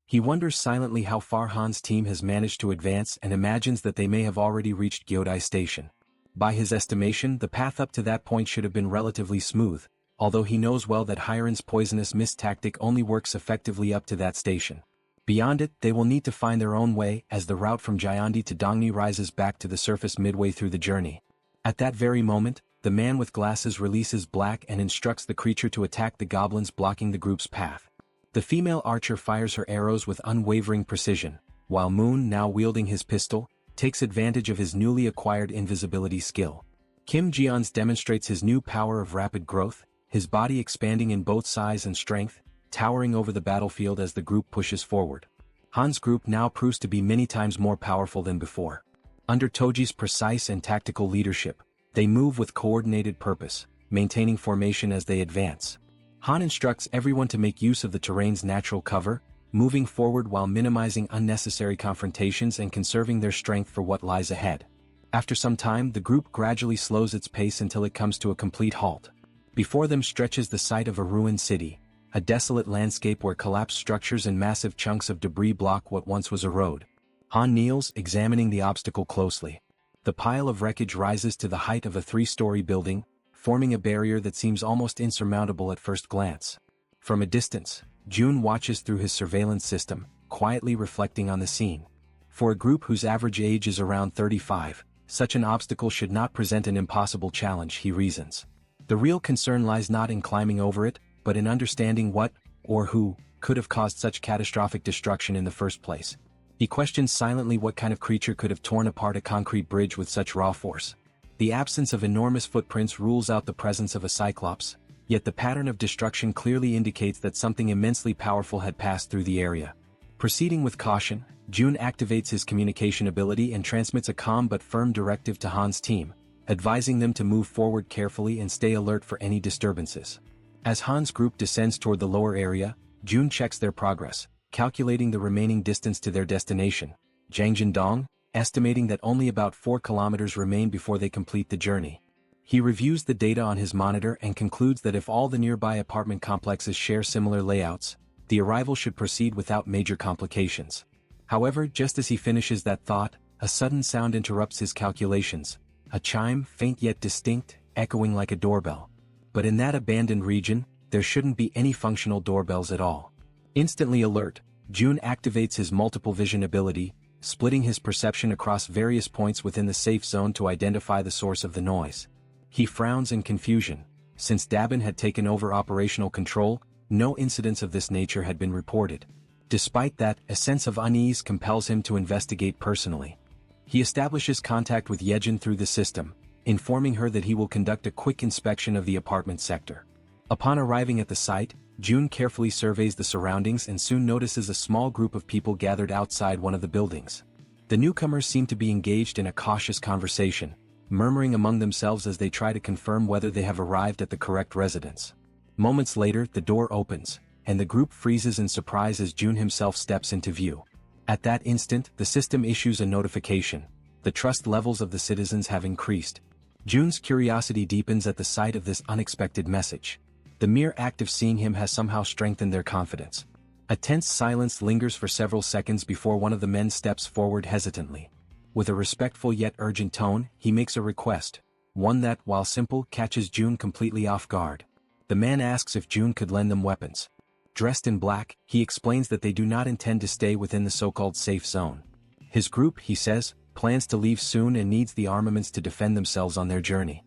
He wonders silently how far Han's team has managed to advance and imagines that they may have already reached Gyodai Station. By his estimation, the path up to that point should have been relatively smooth, although he knows well that Hiron's poisonous mist tactic only works effectively up to that station. Beyond it, they will need to find their own way as the route from Jayandi to Dongni rises back to the surface midway through the journey. At that very moment, the man with glasses releases Black and instructs the creature to attack the goblins blocking the group's path. The female archer fires her arrows with unwavering precision, while Moon, now wielding his pistol, takes advantage of his newly acquired invisibility skill. Kim Jeons demonstrates his new power of rapid growth, his body expanding in both size and strength, towering over the battlefield as the group pushes forward. Han's group now proves to be many times more powerful than before. Under Toji's precise and tactical leadership, they move with coordinated purpose, maintaining formation as they advance. Han instructs everyone to make use of the terrain's natural cover, moving forward while minimizing unnecessary confrontations and conserving their strength for what lies ahead. After some time, the group gradually slows its pace until it comes to a complete halt. Before them stretches the site of a ruined city, a desolate landscape where collapsed structures and massive chunks of debris block what once was a road. Han kneels, examining the obstacle closely. The pile of wreckage rises to the height of a 3-story building, forming a barrier that seems almost insurmountable at first glance. From a distance, June watches through his surveillance system, quietly reflecting on the scene. For a group whose average age is around 35, such an obstacle should not present an impossible challenge, he reasons. The real concern lies not in climbing over it, but in understanding what, or who, could have caused such catastrophic destruction in the first place. He questions silently what kind of creature could have torn apart a concrete bridge with such raw force. The absence of enormous footprints rules out the presence of a cyclops, yet the pattern of destruction clearly indicates that something immensely powerful had passed through the area. Proceeding with caution, June activates his communication ability and transmits a calm but firm directive to Han's team, advising them to move forward carefully and stay alert for any disturbances. As Han's group descends toward the lower area, June checks their progress, calculating the remaining distance to their destination, Jiangjindong, estimating that only about 4 kilometers remain before they complete the journey. He reviews the data on his monitor and concludes that if all the nearby apartment complexes share similar layouts, the arrival should proceed without major complications. However, just as he finishes that thought, a sudden sound interrupts his calculations, a chime, faint yet distinct, echoing like a doorbell. But in that abandoned region, there shouldn't be any functional doorbells at all. Instantly alert, June activates his multiple vision ability, splitting his perception across various points within the safe zone to identify the source of the noise. He frowns in confusion. Since Dabin had taken over operational control, no incidents of this nature had been reported. Despite that, a sense of unease compels him to investigate personally. He establishes contact with Yejin through the system, informing her that he will conduct a quick inspection of the apartment sector. Upon arriving at the site, June carefully surveys the surroundings and soon notices a small group of people gathered outside one of the buildings. The newcomers seem to be engaged in a cautious conversation, murmuring among themselves as they try to confirm whether they have arrived at the correct residence. Moments later, the door opens, and the group freezes in surprise as June himself steps into view. At that instant, the system issues a notification. The trust levels of the citizens have increased. June's curiosity deepens at the sight of this unexpected message. The mere act of seeing him has somehow strengthened their confidence. A tense silence lingers for several seconds before one of the men steps forward hesitantly. With a respectful yet urgent tone, he makes a request, one that, while simple, catches June completely off guard. The man asks if June could lend them weapons. Dressed in black, he explains that they do not intend to stay within the so-called safe zone. His group, he says, plans to leave soon and needs the armaments to defend themselves on their journey.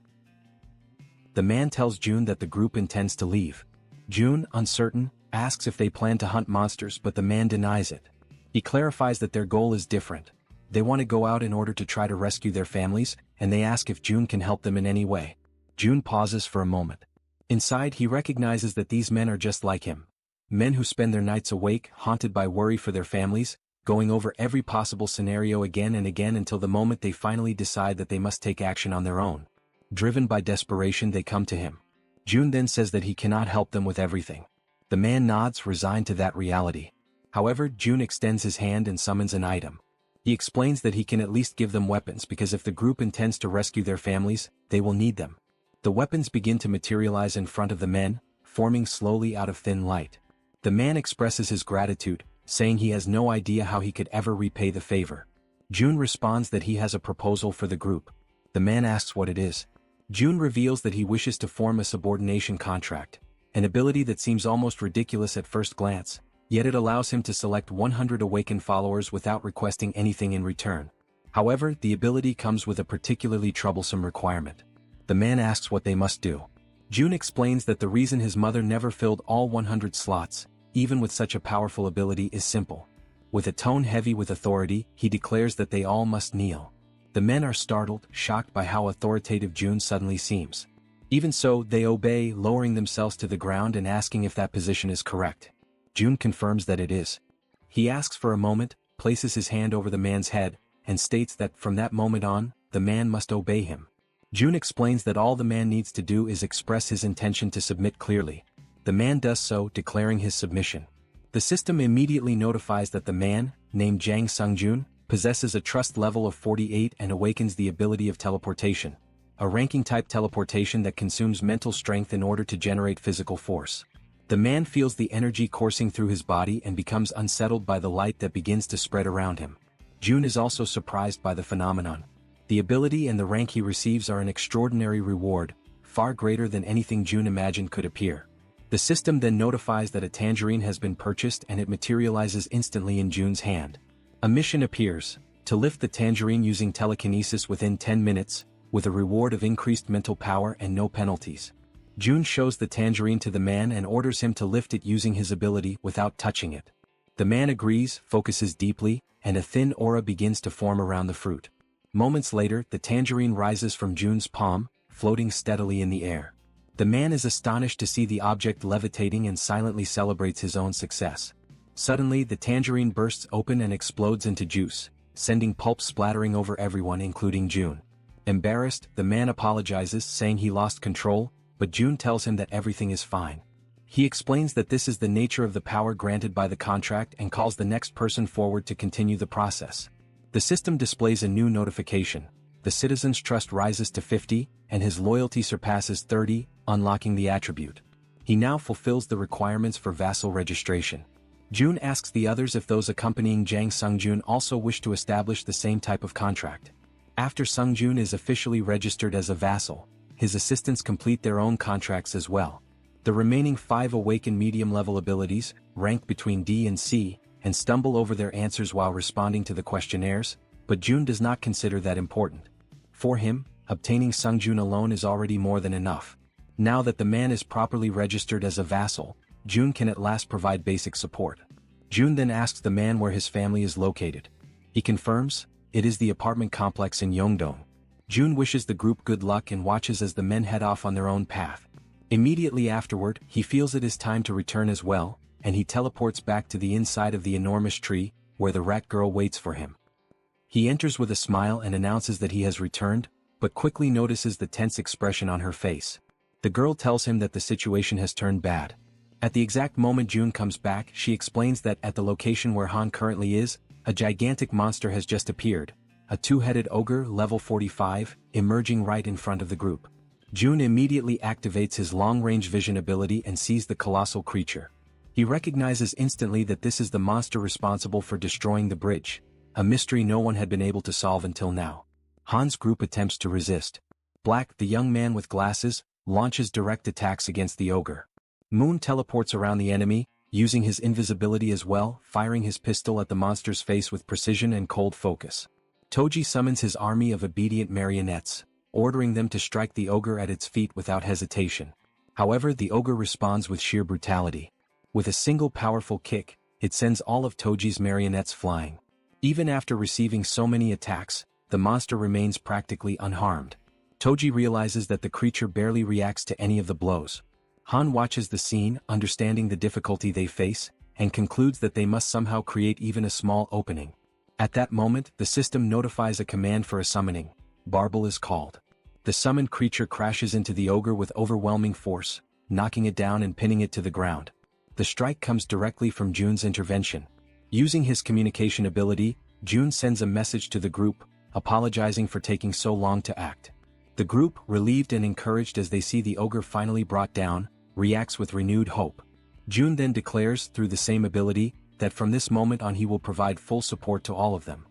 The man tells June that the group intends to leave. June, uncertain, asks if they plan to hunt monsters, but the man denies it. He clarifies that their goal is different. They want to go out in order to try to rescue their families, and they ask if June can help them in any way. June pauses for a moment. Inside, he recognizes that these men are just like him. Men who spend their nights awake, haunted by worry for their families, going over every possible scenario again and again until the moment they finally decide that they must take action on their own. Driven by desperation, they come to him. June then says that he cannot help them with everything. The man nods, resigned to that reality. However, June extends his hand and summons an item. He explains that he can at least give them weapons because if the group intends to rescue their families, they will need them. The weapons begin to materialize in front of the men, forming slowly out of thin light. The man expresses his gratitude, saying he has no idea how he could ever repay the favor. June responds that he has a proposal for the group. The man asks what it is. June reveals that he wishes to form a subordination contract, an ability that seems almost ridiculous at first glance, yet it allows him to select 100 awakened followers without requesting anything in return. However, the ability comes with a particularly troublesome requirement. The man asks what they must do. June explains that the reason his mother never filled all 100 slots, even with such a powerful ability, is simple. With a tone heavy with authority, he declares that they all must kneel. The men are startled, shocked by how authoritative June suddenly seems. Even so, they obey, lowering themselves to the ground and asking if that position is correct. June confirms that it is. He asks for a moment, places his hand over the man's head, and states that from that moment on, the man must obey him. June explains that all the man needs to do is express his intention to submit clearly. The man does so, declaring his submission. The system immediately notifies that the man, named Jang Sungjun, possesses a trust level of 48 and awakens the ability of teleportation, a ranking-type teleportation that consumes mental strength in order to generate physical force. The man feels the energy coursing through his body and becomes unsettled by the light that begins to spread around him. June is also surprised by the phenomenon. The ability and the rank he receives are an extraordinary reward, far greater than anything June imagined could appear. The system then notifies that a tangerine has been purchased and it materializes instantly in June's hand. A mission appears, to lift the tangerine using telekinesis within 10 minutes, with a reward of increased mental power and no penalties. June shows the tangerine to the man and orders him to lift it using his ability without touching it. The man agrees, focuses deeply, and a thin aura begins to form around the fruit. Moments later, the tangerine rises from June's palm, floating steadily in the air. The man is astonished to see the object levitating and silently celebrates his own success. Suddenly, the tangerine bursts open and explodes into juice, sending pulp splattering over everyone including June. Embarrassed, the man apologizes, saying he lost control, but June tells him that everything is fine. He explains that this is the nature of the power granted by the contract and calls the next person forward to continue the process. The system displays a new notification. The citizen's trust rises to 50, and his loyalty surpasses 30, unlocking the attribute. He now fulfills the requirements for vassal registration. June asks the others if those accompanying Jang Sungjun also wish to establish the same type of contract. After Sungjun is officially registered as a vassal, his assistants complete their own contracts as well. The remaining 5 awaken medium-level abilities, rank between D and C, and stumble over their answers while responding to the questionnaires, but June does not consider that important. For him, obtaining Sungjun alone is already more than enough. Now that the man is properly registered as a vassal, June can at last provide basic support. June then asks the man where his family is located. He confirms, it is the apartment complex in Yeongdong. June wishes the group good luck and watches as the men head off on their own path. Immediately afterward, he feels it is time to return as well, and he teleports back to the inside of the enormous tree, where the rat girl waits for him. He enters with a smile and announces that he has returned, but quickly notices the tense expression on her face. The girl tells him that the situation has turned bad. At the exact moment June comes back, she explains that at the location where Han currently is, a gigantic monster has just appeared, a 2-headed ogre level 45, emerging right in front of the group. June immediately activates his long-range vision ability and sees the colossal creature. He recognizes instantly that this is the monster responsible for destroying the bridge, a mystery no one had been able to solve until now. Han's group attempts to resist. Black, the young man with glasses, launches direct attacks against the ogre. Moon teleports around the enemy, using his invisibility as well, firing his pistol at the monster's face with precision and cold focus. Toji summons his army of obedient marionettes, ordering them to strike the ogre at its feet without hesitation. However, the ogre responds with sheer brutality. With a single powerful kick, it sends all of Toji's marionettes flying. Even after receiving so many attacks, the monster remains practically unharmed. Toji realizes that the creature barely reacts to any of the blows. Han watches the scene, understanding the difficulty they face, and concludes that they must somehow create even a small opening. At that moment, the system notifies a command for a summoning. Barbel is called. The summoned creature crashes into the ogre with overwhelming force, knocking it down and pinning it to the ground. The strike comes directly from Jun's intervention. Using his communication ability, Jun sends a message to the group, apologizing for taking so long to act. The group, relieved and encouraged as they see the ogre finally brought down, reacts with renewed hope. Jun then declares, through the same ability, that from this moment on he will provide full support to all of them.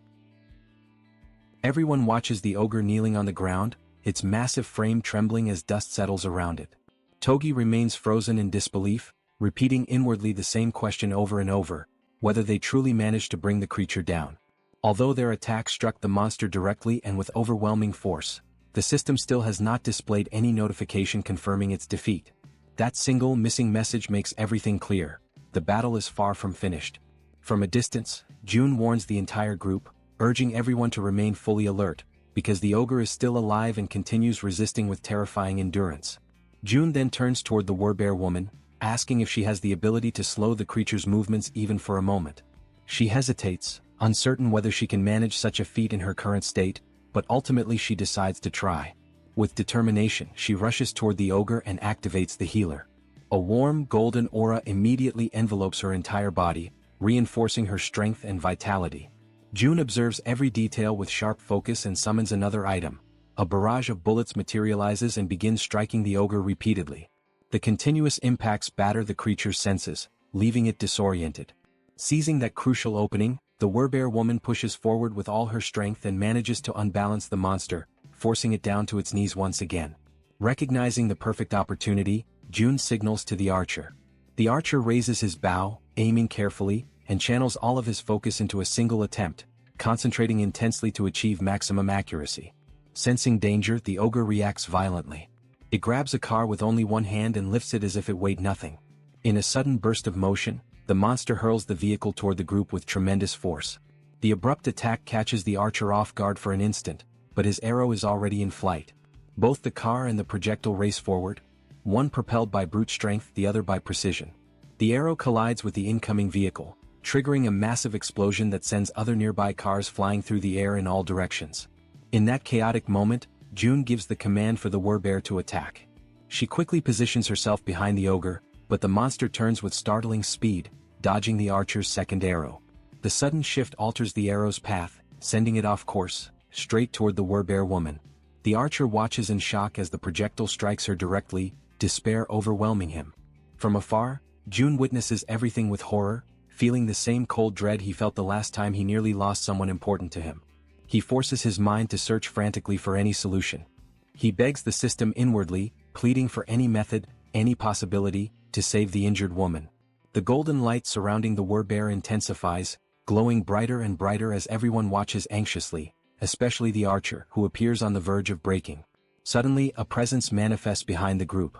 Everyone watches the ogre kneeling on the ground, its massive frame trembling as dust settles around it. Togi remains frozen in disbelief, repeating inwardly the same question over and over, whether they truly managed to bring the creature down. Although their attack struck the monster directly and with overwhelming force, the system still has not displayed any notification confirming its defeat. That single missing message makes everything clear. The battle is far from finished. From a distance, Jun warns the entire group, urging everyone to remain fully alert, because the ogre is still alive and continues resisting with terrifying endurance. Jun then turns toward the werebear woman, asking if she has the ability to slow the creature's movements even for a moment. She hesitates, uncertain whether she can manage such a feat in her current state, but ultimately she decides to try. With determination, she rushes toward the ogre and activates the healer. A warm, golden aura immediately envelopes her entire body, reinforcing her strength and vitality. Jun observes every detail with sharp focus and summons another item. A barrage of bullets materializes and begins striking the ogre repeatedly. The continuous impacts batter the creature's senses, leaving it disoriented. Seizing that crucial opening, the werebear woman pushes forward with all her strength and manages to unbalance the monster, forcing it down to its knees once again. Recognizing the perfect opportunity, Jun signals to the archer. The archer raises his bow, aiming carefully, and channels all of his focus into a single attempt, concentrating intensely to achieve maximum accuracy. Sensing danger, the ogre reacts violently. It grabs a car with only one hand and lifts it as if it weighed nothing. In a sudden burst of motion, the monster hurls the vehicle toward the group with tremendous force. The abrupt attack catches the archer off guard for an instant, but his arrow is already in flight. Both the car and the projectile race forward, one propelled by brute strength, the other by precision. The arrow collides with the incoming vehicle, triggering a massive explosion that sends other nearby cars flying through the air in all directions. In that chaotic moment, Jun gives the command for the werebear to attack. She quickly positions herself behind the ogre, but the monster turns with startling speed, dodging the archer's second arrow. The sudden shift alters the arrow's path, sending it off course, straight toward the werebear woman. The archer watches in shock as the projectile strikes her directly, despair overwhelming him. From afar, Jun witnesses everything with horror, feeling the same cold dread he felt the last time he nearly lost someone important to him. He forces his mind to search frantically for any solution. He begs the system inwardly, pleading for any method, any possibility, to save the injured woman. The golden light surrounding the werebear intensifies, glowing brighter and brighter as everyone watches anxiously, especially the archer, who appears on the verge of breaking. Suddenly, a presence manifests behind the group.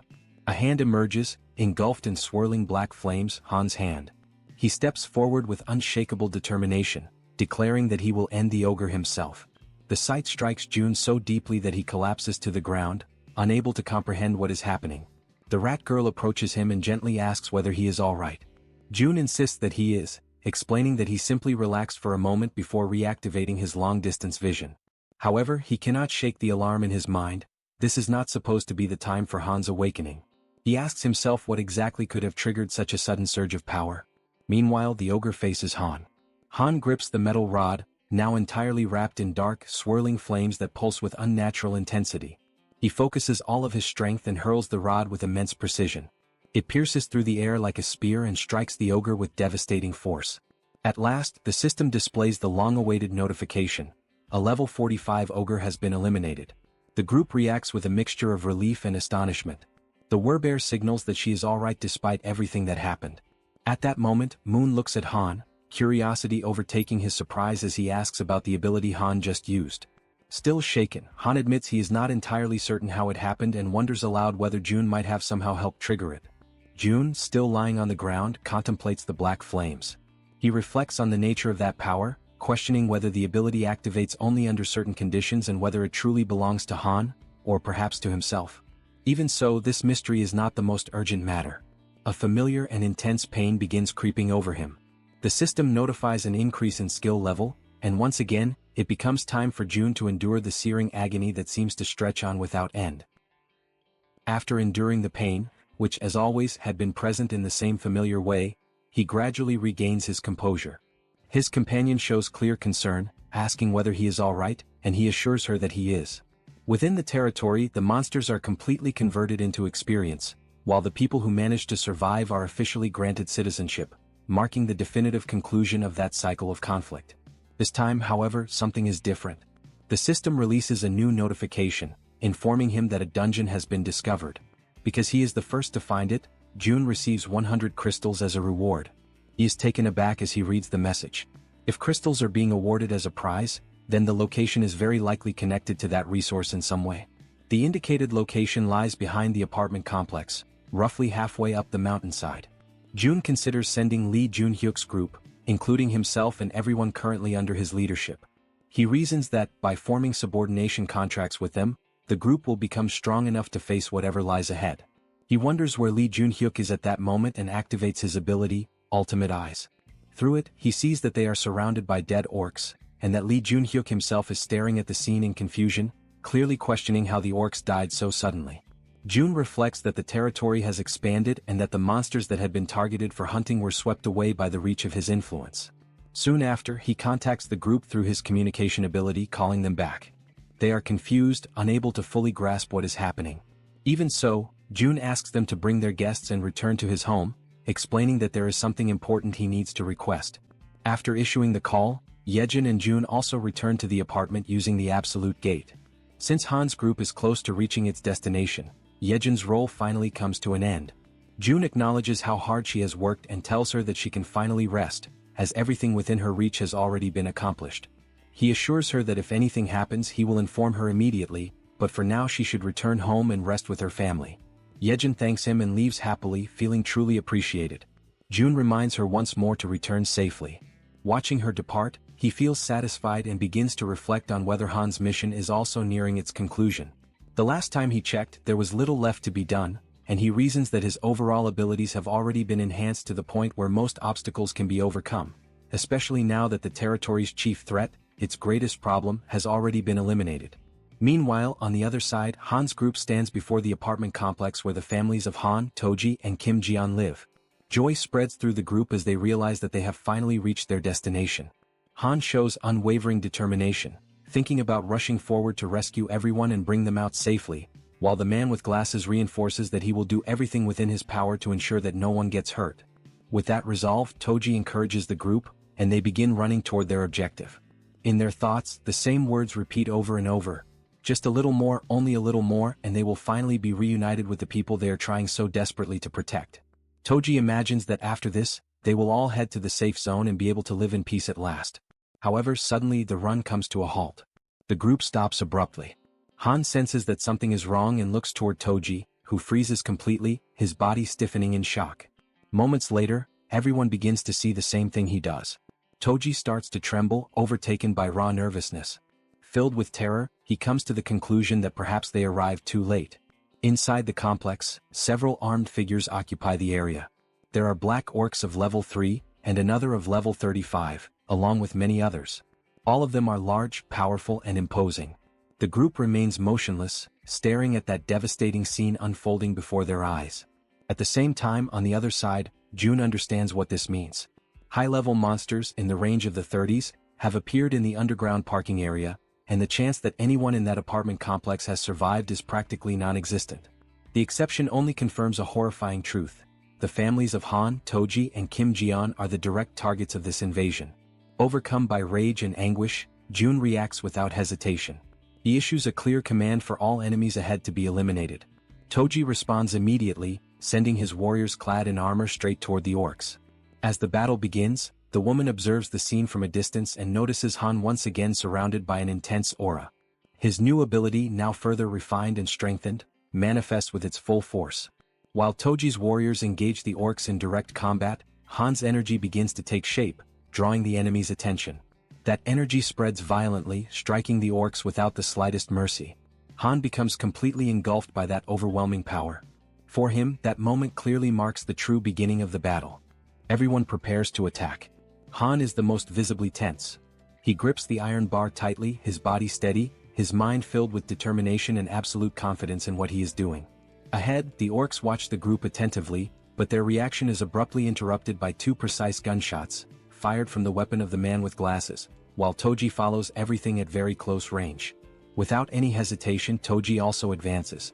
A hand emerges, engulfed in swirling black flames, Han's hand. He steps forward with unshakable determination, declaring that he will end the ogre himself. The sight strikes Jun so deeply that he collapses to the ground, unable to comprehend what is happening. The rat girl approaches him and gently asks whether he is alright. Jun insists that he is, explaining that he simply relaxed for a moment before reactivating his long-distance vision. However, he cannot shake the alarm in his mind. This is not supposed to be the time for Han's awakening. He asks himself what exactly could have triggered such a sudden surge of power. Meanwhile, the ogre faces Han. Han grips the metal rod, now entirely wrapped in dark, swirling flames that pulse with unnatural intensity. He focuses all of his strength and hurls the rod with immense precision. It pierces through the air like a spear and strikes the ogre with devastating force. At last, the system displays the long-awaited notification. A level 45 ogre has been eliminated. The group reacts with a mixture of relief and astonishment. The werebear signals that she is alright despite everything that happened. At that moment, Moon looks at Han, curiosity overtaking his surprise as he asks about the ability Han just used. Still shaken, Han admits he is not entirely certain how it happened and wonders aloud whether June might have somehow helped trigger it. June, still lying on the ground, contemplates the black flames. He reflects on the nature of that power, questioning whether the ability activates only under certain conditions and whether it truly belongs to Han, or perhaps to himself. Even so, this mystery is not the most urgent matter. A familiar and intense pain begins creeping over him. The system notifies an increase in skill level, and once again, it becomes time for June to endure the searing agony that seems to stretch on without end. After enduring the pain, which as always had been present in the same familiar way, he gradually regains his composure. His companion shows clear concern, asking whether he is all right, and he assures her that he is. Within the territory, the monsters are completely converted into experience, while the people who manage to survive are officially granted citizenship, marking the definitive conclusion of that cycle of conflict. This time, however, something is different. The system releases a new notification, informing him that a dungeon has been discovered. Because he is the first to find it, June receives 100 crystals as a reward. He is taken aback as he reads the message. If crystals are being awarded as a prize, then the location is very likely connected to that resource in some way. The indicated location lies behind the apartment complex, roughly halfway up the mountainside. June considers sending Lee Junhyuk's group, including himself and everyone currently under his leadership. He reasons that, by forming subordination contracts with them, the group will become strong enough to face whatever lies ahead. He wonders where Lee Junhyuk is at that moment and activates his ability, Ultimate Eyes. Through it, he sees that they are surrounded by dead orcs, and that Lee Junhyuk himself is staring at the scene in confusion, clearly questioning how the orcs died so suddenly. June reflects that the territory has expanded and that the monsters that had been targeted for hunting were swept away by the reach of his influence. Soon after, he contacts the group through his communication ability, calling them back. They are confused, unable to fully grasp what is happening. Even so, June asks them to bring their guests and return to his home, explaining that there is something important he needs to request. After issuing the call, Yejin and June also return to the apartment using the absolute gate. Since Han's group is close to reaching its destination, Yejin's role finally comes to an end. June acknowledges how hard she has worked and tells her that she can finally rest, as everything within her reach has already been accomplished. He assures her that if anything happens he will inform her immediately, but for now she should return home and rest with her family. Yejin thanks him and leaves happily, feeling truly appreciated. June reminds her once more to return safely. Watching her depart, he feels satisfied and begins to reflect on whether Han's mission is also nearing its conclusion. The last time he checked, there was little left to be done, and he reasons that his overall abilities have already been enhanced to the point where most obstacles can be overcome, especially now that the territory's chief threat, its greatest problem, has already been eliminated. Meanwhile, on the other side, Han's group stands before the apartment complex where the families of Han, Toji, and Kim Jian live. Joy spreads through the group as they realize that they have finally reached their destination. Han shows unwavering determination, thinking about rushing forward to rescue everyone and bring them out safely, while the man with glasses reinforces that he will do everything within his power to ensure that no one gets hurt. With that resolve, Toji encourages the group, and they begin running toward their objective. In their thoughts, the same words repeat over and over. Just a little more, only a little more, and they will finally be reunited with the people they are trying so desperately to protect. Toji imagines that after this, they will all head to the safe zone and be able to live in peace at last. However, suddenly the run comes to a halt. The group stops abruptly. Han senses that something is wrong and looks toward Toji, who freezes completely, his body stiffening in shock. Moments later, everyone begins to see the same thing he does. Toji starts to tremble, overtaken by raw nervousness. Filled with terror, he comes to the conclusion that perhaps they arrived too late. Inside the complex, several armed figures occupy the area. There are black orcs of level 3, and another of level 35, along with many others. All of them are large, powerful, and imposing. The group remains motionless, staring at that devastating scene unfolding before their eyes. At the same time, on the other side, June understands what this means. High-level monsters in the range of the 30s have appeared in the underground parking area, and the chance that anyone in that apartment complex has survived is practically non-existent. The exception only confirms a horrifying truth. The families of Han, Toji, and Kim Jian are the direct targets of this invasion. Overcome by rage and anguish, June reacts without hesitation. He issues a clear command for all enemies ahead to be eliminated. Toji responds immediately, sending his warriors clad in armor straight toward the orcs. As the battle begins, the woman observes the scene from a distance and notices Han once again surrounded by an intense aura. His new ability, now further refined and strengthened, manifests with its full force. While Toji's warriors engage the orcs in direct combat, Han's energy begins to take shape, drawing the enemy's attention. That energy spreads violently, striking the orcs without the slightest mercy. Han becomes completely engulfed by that overwhelming power. For him, that moment clearly marks the true beginning of the battle. Everyone prepares to attack. Han is the most visibly tense. He grips the iron bar tightly, his body steady, his mind filled with determination and absolute confidence in what he is doing. Ahead, the orcs watch the group attentively, but their reaction is abruptly interrupted by two precise gunshots, fired from the weapon of the man with glasses, while Toji follows everything at very close range. Without any hesitation, Toji also advances.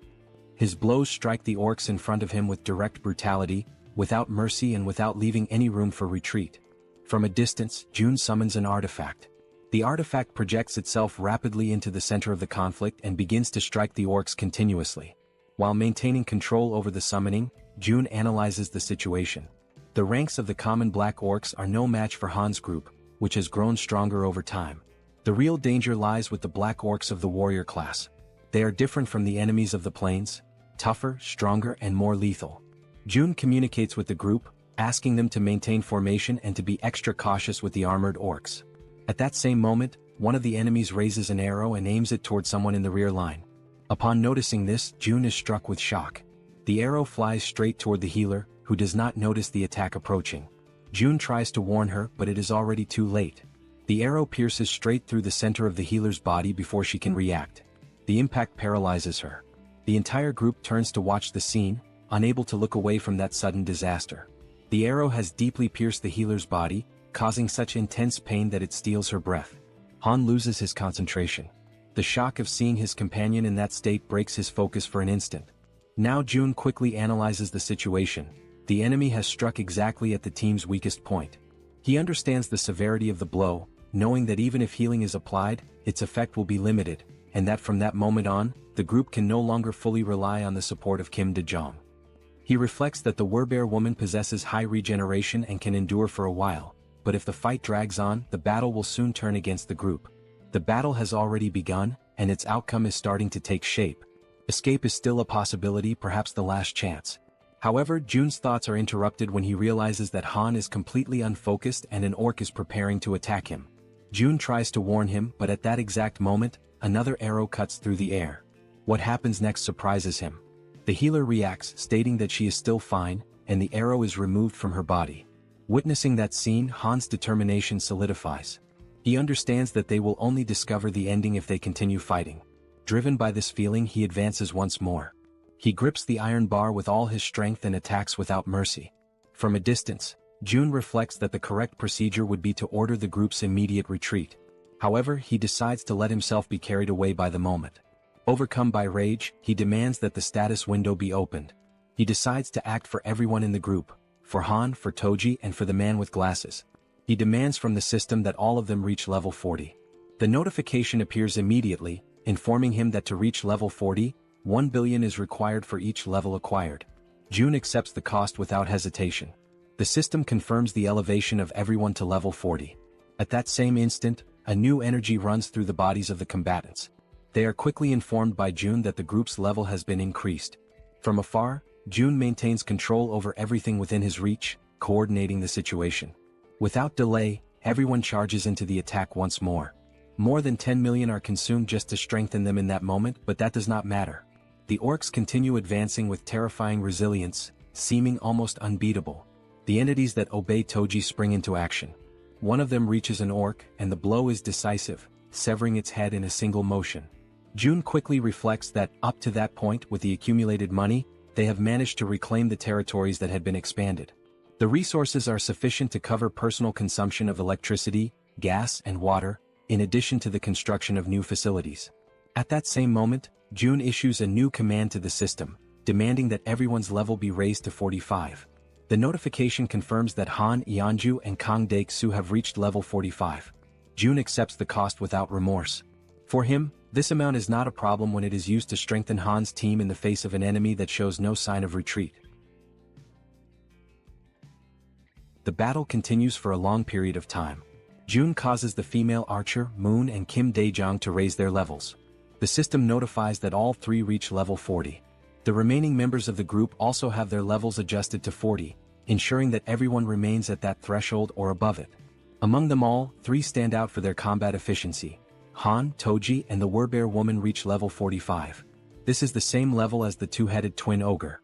His blows strike the orcs in front of him with direct brutality, without mercy and without leaving any room for retreat. From a distance, Jun summons an artifact. The artifact projects itself rapidly into the center of the conflict and begins to strike the orcs continuously. While maintaining control over the summoning, Jun analyzes the situation. The ranks of the common black orcs are no match for Han's group, which has grown stronger over time. The real danger lies with the black orcs of the warrior class. They are different from the enemies of the plains, tougher, stronger and more lethal. Jun communicates with the group, asking them to maintain formation and to be extra cautious with the armored orcs. At that same moment, one of the enemies raises an arrow and aims it toward someone in the rear line. Upon noticing this, Jun is struck with shock. The arrow flies straight toward the healer, who does not notice the attack approaching. Jun tries to warn her, but it is already too late. The arrow pierces straight through the center of the healer's body before she can react. The impact paralyzes her. The entire group turns to watch the scene, unable to look away from that sudden disaster. The arrow has deeply pierced the healer's body, causing such intense pain that it steals her breath. Han loses his concentration. The shock of seeing his companion in that state breaks his focus for an instant. Now Jun quickly analyzes the situation. The enemy has struck exactly at the team's weakest point. He understands the severity of the blow, knowing that even if healing is applied, its effect will be limited, and that from that moment on, the group can no longer fully rely on the support of Kim De-jong. He reflects that the werebear woman possesses high regeneration and can endure for a while, but if the fight drags on, the battle will soon turn against the group. The battle has already begun, and its outcome is starting to take shape. Escape is still a possibility, perhaps the last chance. However, Jun's thoughts are interrupted when he realizes that Han is completely unfocused and an orc is preparing to attack him. Jun tries to warn him, but at that exact moment, another arrow cuts through the air. What happens next surprises him. The healer reacts, stating that she is still fine, and the arrow is removed from her body. Witnessing that scene, Han's determination solidifies. He understands that they will only discover the ending if they continue fighting. Driven by this feeling, he advances once more. He grips the iron bar with all his strength and attacks without mercy. From a distance, Jun reflects that the correct procedure would be to order the group's immediate retreat. However, he decides to let himself be carried away by the moment. Overcome by rage, he demands that the status window be opened. He decides to act for everyone in the group, for Han, for Toji, and for the man with glasses. He demands from the system that all of them reach level 40. The notification appears immediately, informing him that to reach level 40, 1 billion is required for each level acquired. Jun accepts the cost without hesitation. The system confirms the elevation of everyone to level 40. At that same instant, a new energy runs through the bodies of the combatants. They are quickly informed by Jun that the group's level has been increased. From afar, Jun maintains control over everything within his reach, coordinating the situation. Without delay, everyone charges into the attack once more. More than 10 million are consumed just to strengthen them in that moment, but that does not matter. The orcs continue advancing with terrifying resilience, seeming almost unbeatable. The entities that obey Toji spring into action. One of them reaches an orc, and the blow is decisive, severing its head in a single motion. Jun quickly reflects that, up to that point, with the accumulated money, they have managed to reclaim the territories that had been expanded. The resources are sufficient to cover personal consumption of electricity, gas, and water, in addition to the construction of new facilities. At that same moment, Jun issues a new command to the system, demanding that everyone's level be raised to 45. The notification confirms that Han Yeonju and Kang Daek-soo have reached level 45. Jun accepts the cost without remorse. For him, this amount is not a problem when it is used to strengthen Han's team in the face of an enemy that shows no sign of retreat. The battle continues for a long period of time. Jun causes the female archer, Moon and Kim Dae-jong to raise their levels. The system notifies that all 3 reach level 40. The remaining members of the group also have their levels adjusted to 40, ensuring that everyone remains at that threshold or above it. Among them all, 3 stand out for their combat efficiency. Han, Toji, and the werebear woman reach level 45. This is the same level as the 2-headed twin ogre.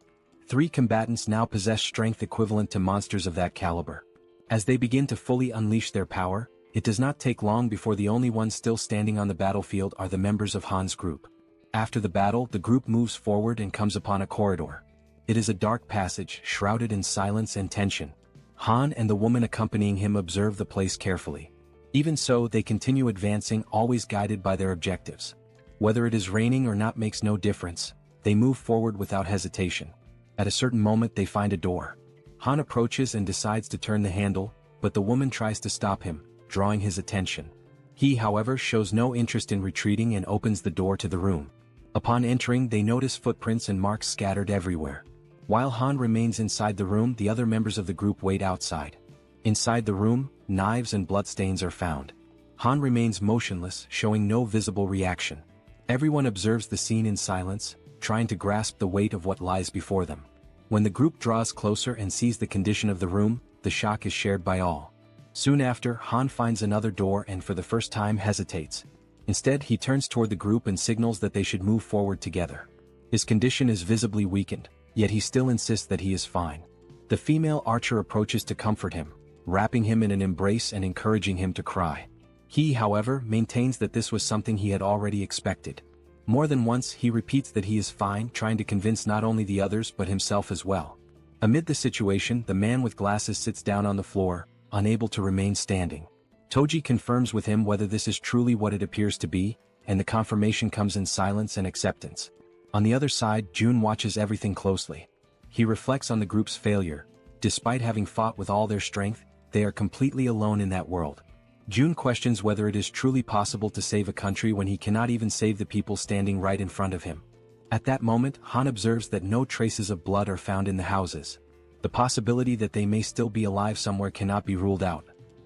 3 combatants now possess strength equivalent to monsters of that caliber. As they begin to fully unleash their power, it does not take long before the only ones still standing on the battlefield are the members of Han's group. After the battle, the group moves forward and comes upon a corridor. It is a dark passage, shrouded in silence and tension. Han and the woman accompanying him observe the place carefully. Even so, they continue advancing, always guided by their objectives. Whether it is raining or not makes no difference, they move forward without hesitation. At a certain moment they find a door. Han approaches and decides to turn the handle, but the woman tries to stop him, drawing his attention. He, however, shows no interest in retreating and opens the door to the room. Upon entering, they notice footprints and marks scattered everywhere. While Han remains inside the room, the other members of the group wait outside. Inside the room, knives and bloodstains are found. Han remains motionless, showing no visible reaction. Everyone observes the scene in silence, trying to grasp the weight of what lies before them. When the group draws closer and sees the condition of the room, the shock is shared by all. Soon after, Han finds another door and for the first time hesitates. Instead, he turns toward the group and signals that they should move forward together. His condition is visibly weakened, yet he still insists that he is fine. The female archer approaches to comfort him, wrapping him in an embrace and encouraging him to cry. He, however, maintains that this was something he had already expected. More than once he repeats that he is fine, trying to convince not only the others but himself as well. Amid the situation, the man with glasses sits down on the floor, unable to remain standing. Toji confirms with him whether this is truly what it appears to be, and the confirmation comes in silence and acceptance. On the other side, Jun watches everything closely. He reflects on the group's failure. Despite having fought with all their strength, they are completely alone in that world. Jun questions whether it is truly possible to save a country when he cannot even save the people standing right in front of him. At that moment, Han observes that no traces of blood are found in the houses. The possibility that they may still be alive somewhere cannot be ruled out.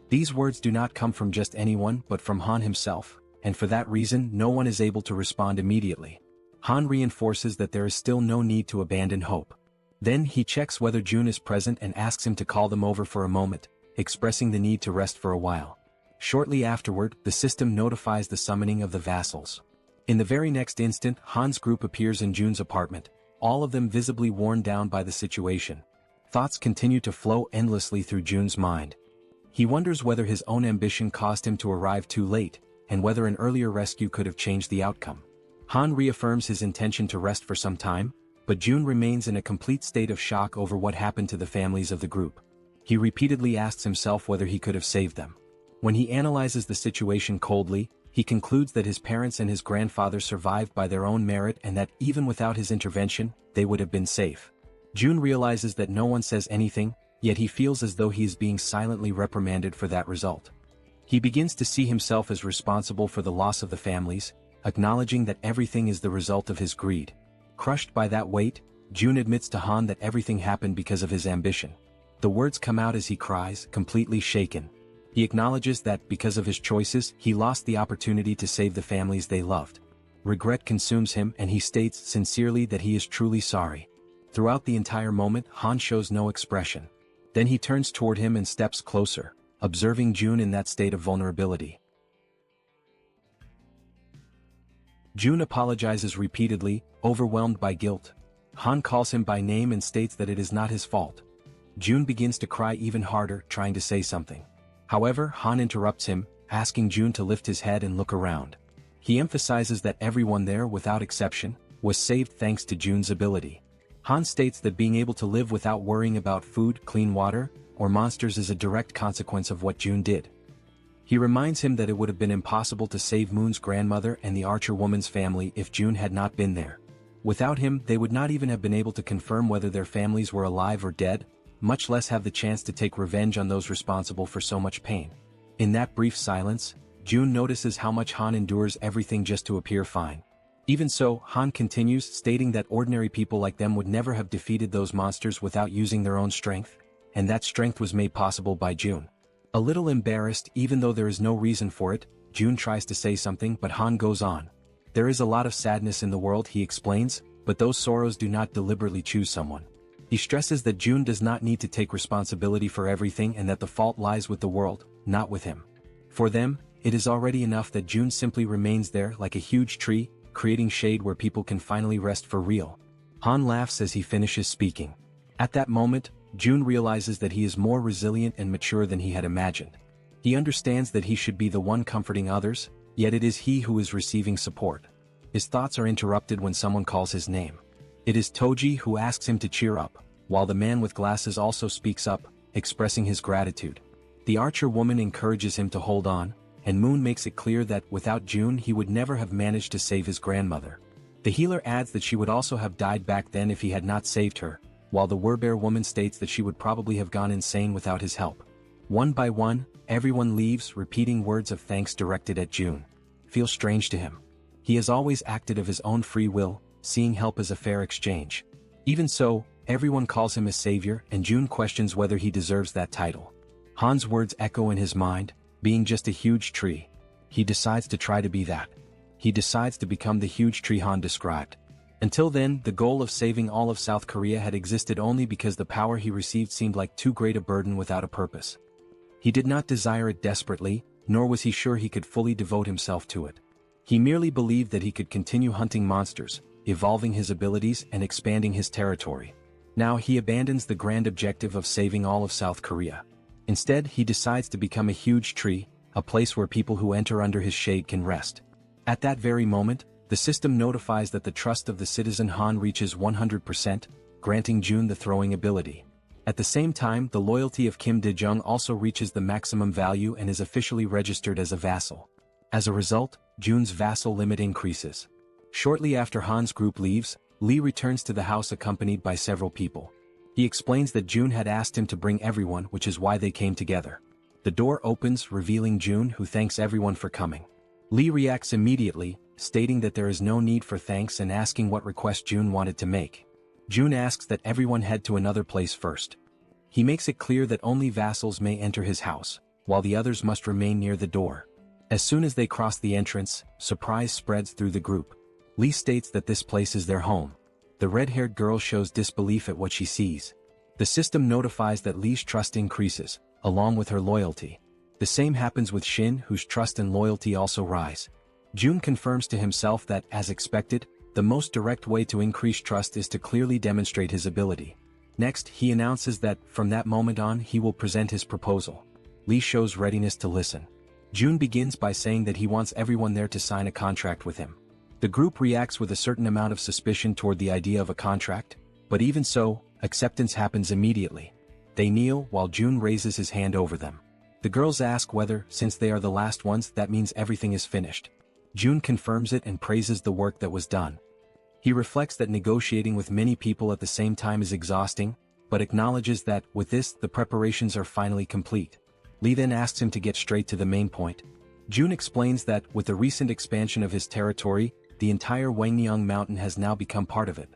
These words do not come from just anyone but from Han himself, and for that reason no one is able to respond immediately. Han reinforces that there is still no need to abandon hope. Then he checks whether Jun is present and asks him to call them over for a moment, expressing the need to rest for a while. Shortly afterward, the system notifies the summoning of the vassals. In the very next instant, Han's group appears in Jun's apartment, all of them visibly worn down by the situation. Thoughts continue to flow endlessly through Jun's mind. He wonders whether his own ambition caused him to arrive too late, and whether an earlier rescue could have changed the outcome. Han reaffirms his intention to rest for some time, but Jun remains in a complete state of shock over what happened to the families of the group. He repeatedly asks himself whether he could have saved them. When he analyzes the situation coldly, he concludes that his parents and his grandfather survived by their own merit and that even without his intervention, they would have been safe. Jun realizes that no one says anything, yet he feels as though he is being silently reprimanded for that result. He begins to see himself as responsible for the loss of the families, acknowledging that everything is the result of his greed. Crushed by that weight, Jun admits to Han that everything happened because of his ambition. The words come out as he cries, completely shaken. He acknowledges that, because of his choices, he lost the opportunity to save the families they loved. Regret consumes him and he states sincerely that he is truly sorry. Throughout the entire moment, Han shows no expression. Then he turns toward him and steps closer, observing Jun in that state of vulnerability. Jun apologizes repeatedly, overwhelmed by guilt. Han calls him by name and states that it is not his fault. Jun begins to cry even harder, trying to say something. However, Han interrupts him, asking Jun to lift his head and look around. He emphasizes that everyone there, without exception, was saved thanks to Jun's ability. Han states that being able to live without worrying about food, clean water, or monsters is a direct consequence of what Jun did. He reminds him that it would have been impossible to save Moon's grandmother and the archer woman's family if Jun had not been there. Without him, they would not even have been able to confirm whether their families were alive or dead, much less have the chance to take revenge on those responsible for so much pain. In that brief silence, Jun notices how much Han endures everything just to appear fine. Even so, Han continues, stating that ordinary people like them would never have defeated those monsters without using their own strength, and that strength was made possible by Jun. A little embarrassed, even though there is no reason for it, Jun tries to say something but Han goes on. There is a lot of sadness in the world, he explains, but those sorrows do not deliberately choose someone. He stresses that June does not need to take responsibility for everything and that the fault lies with the world, not with him. For them, it is already enough that June simply remains there like a huge tree, creating shade where people can finally rest for real. Han laughs as he finishes speaking. At that moment, June realizes that he is more resilient and mature than he had imagined. He understands that he should be the one comforting others, yet it is he who is receiving support. His thoughts are interrupted when someone calls his name. It is Toji who asks him to cheer up, while the man with glasses also speaks up, expressing his gratitude. The archer woman encourages him to hold on, and Moon makes it clear that without June he would never have managed to save his grandmother. The healer adds that she would also have died back then if he had not saved her, while the werebear woman states that she would probably have gone insane without his help. One by one, everyone leaves, repeating words of thanks directed at June. Feels strange to him. He has always acted of his own free will, seeing help as a fair exchange. Even so, everyone calls him a savior, and June questions whether he deserves that title. Han's words echo in his mind, being just a huge tree. He decides to try to be that. He decides to become the huge tree Han described. Until then, the goal of saving all of South Korea had existed only because the power he received seemed like too great a burden without a purpose. He did not desire it desperately, nor was he sure he could fully devote himself to it. He merely believed that he could continue hunting monsters, evolving his abilities and expanding his territory. Now he abandons the grand objective of saving all of South Korea. Instead, he decides to become a huge tree, a place where people who enter under his shade can rest. At that very moment, the system notifies that the trust of the citizen Han reaches 100%, granting June the throwing ability. At the same time, the loyalty of Kim Dae-jung also reaches the maximum value and is officially registered as a vassal. As a result, June's vassal limit increases. Shortly after Han's group leaves, Lee returns to the house accompanied by several people. He explains that June had asked him to bring everyone, which is why they came together. The door opens, revealing June, who thanks everyone for coming. Lee reacts immediately, stating that there is no need for thanks and asking what request June wanted to make. June asks that everyone head to another place first. He makes it clear that only vassals may enter his house, while the others must remain near the door. As soon as they cross the entrance, surprise spreads through the group. Lee states that this place is their home. The red-haired girl shows disbelief at what she sees. The system notifies that Lee's trust increases, along with her loyalty. The same happens with Shin, whose trust and loyalty also rise. June confirms to himself that, as expected, the most direct way to increase trust is to clearly demonstrate his ability. Next, he announces that, from that moment on, he will present his proposal. Lee shows readiness to listen. June begins by saying that he wants everyone there to sign a contract with him. The group reacts with a certain amount of suspicion toward the idea of a contract, but even so, acceptance happens immediately. They kneel while June raises his hand over them. The girls ask whether, since they are the last ones, that means everything is finished. June confirms it and praises the work that was done. He reflects that negotiating with many people at the same time is exhausting, but acknowledges that, with this, the preparations are finally complete. Lee then asks him to get straight to the main point. June explains that, with the recent expansion of his territory, the entire Wangnyang mountain has now become part of it.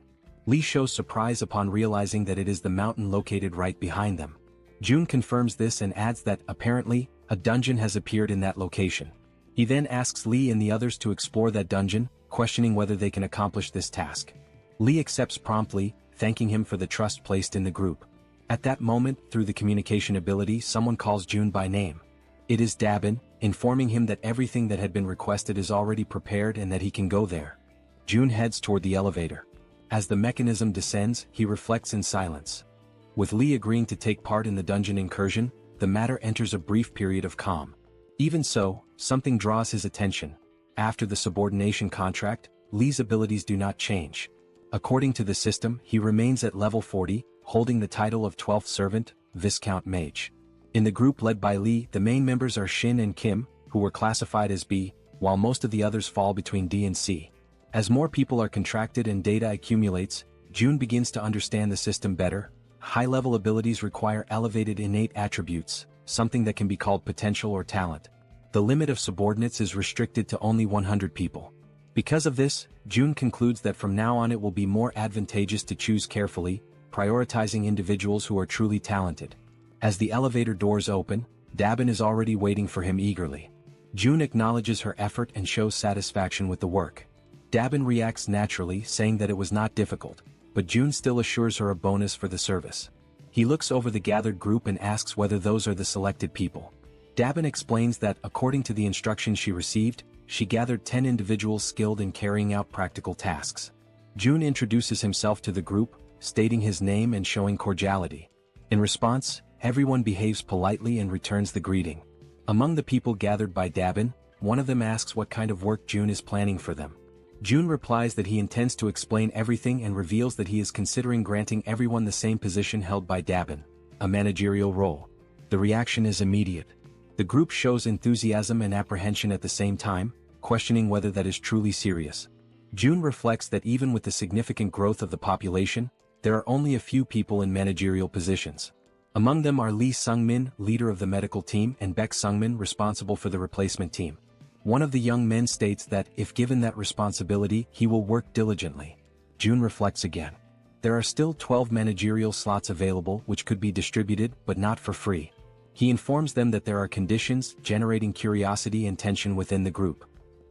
Lee shows surprise upon realizing that it is the mountain located right behind them. June confirms this and adds that, apparently, a dungeon has appeared in that location. He then asks Lee and the others to explore that dungeon, questioning whether they can accomplish this task. Lee accepts promptly, thanking him for the trust placed in the group. At that moment, through the communication ability, someone calls June by name. It is Dabin, informing him that everything that had been requested is already prepared and that he can go there. June heads toward the elevator. As the mechanism descends, he reflects in silence. With Lee agreeing to take part in the dungeon incursion, the matter enters a brief period of calm. Even so, something draws his attention. After the subordination contract, Lee's abilities do not change. According to the system, he remains at level 40, holding the title of 12th Servant, Viscount Mage. In the group led by Lee, the main members are Shin and Kim, who were classified as B, while most of the others fall between D and C. As more people are contracted and data accumulates, June begins to understand the system better. High-level abilities require elevated innate attributes, something that can be called potential or talent. The limit of subordinates is restricted to only 100 people. Because of this, June concludes that from now on it will be more advantageous to choose carefully, prioritizing individuals who are truly talented. As the elevator doors open, Dabin is already waiting for him eagerly. June acknowledges her effort and shows satisfaction with the work. Dabin reacts naturally, saying that it was not difficult, but June still assures her a bonus for the service. He looks over the gathered group and asks whether those are the selected people. Dabin explains that, according to the instructions she received, she gathered 10 individuals skilled in carrying out practical tasks. June introduces himself to the group, stating his name and showing cordiality. In response, everyone behaves politely and returns the greeting. Among the people gathered by Dabin, one of them asks what kind of work June is planning for them. June replies that he intends to explain everything and reveals that he is considering granting everyone the same position held by Dabin, a managerial role. The reaction is immediate. The group shows enthusiasm and apprehension at the same time, questioning whether that is truly serious. June reflects that even with the significant growth of the population, there are only a few people in managerial positions. Among them are Lee Sungmin, leader of the medical team, and Baek Sungmin, responsible for the replacement team. One of the young men states that, if given that responsibility, he will work diligently. June reflects again. There are still 12 managerial slots available which could be distributed, but not for free. He informs them that there are conditions, generating curiosity and tension within the group.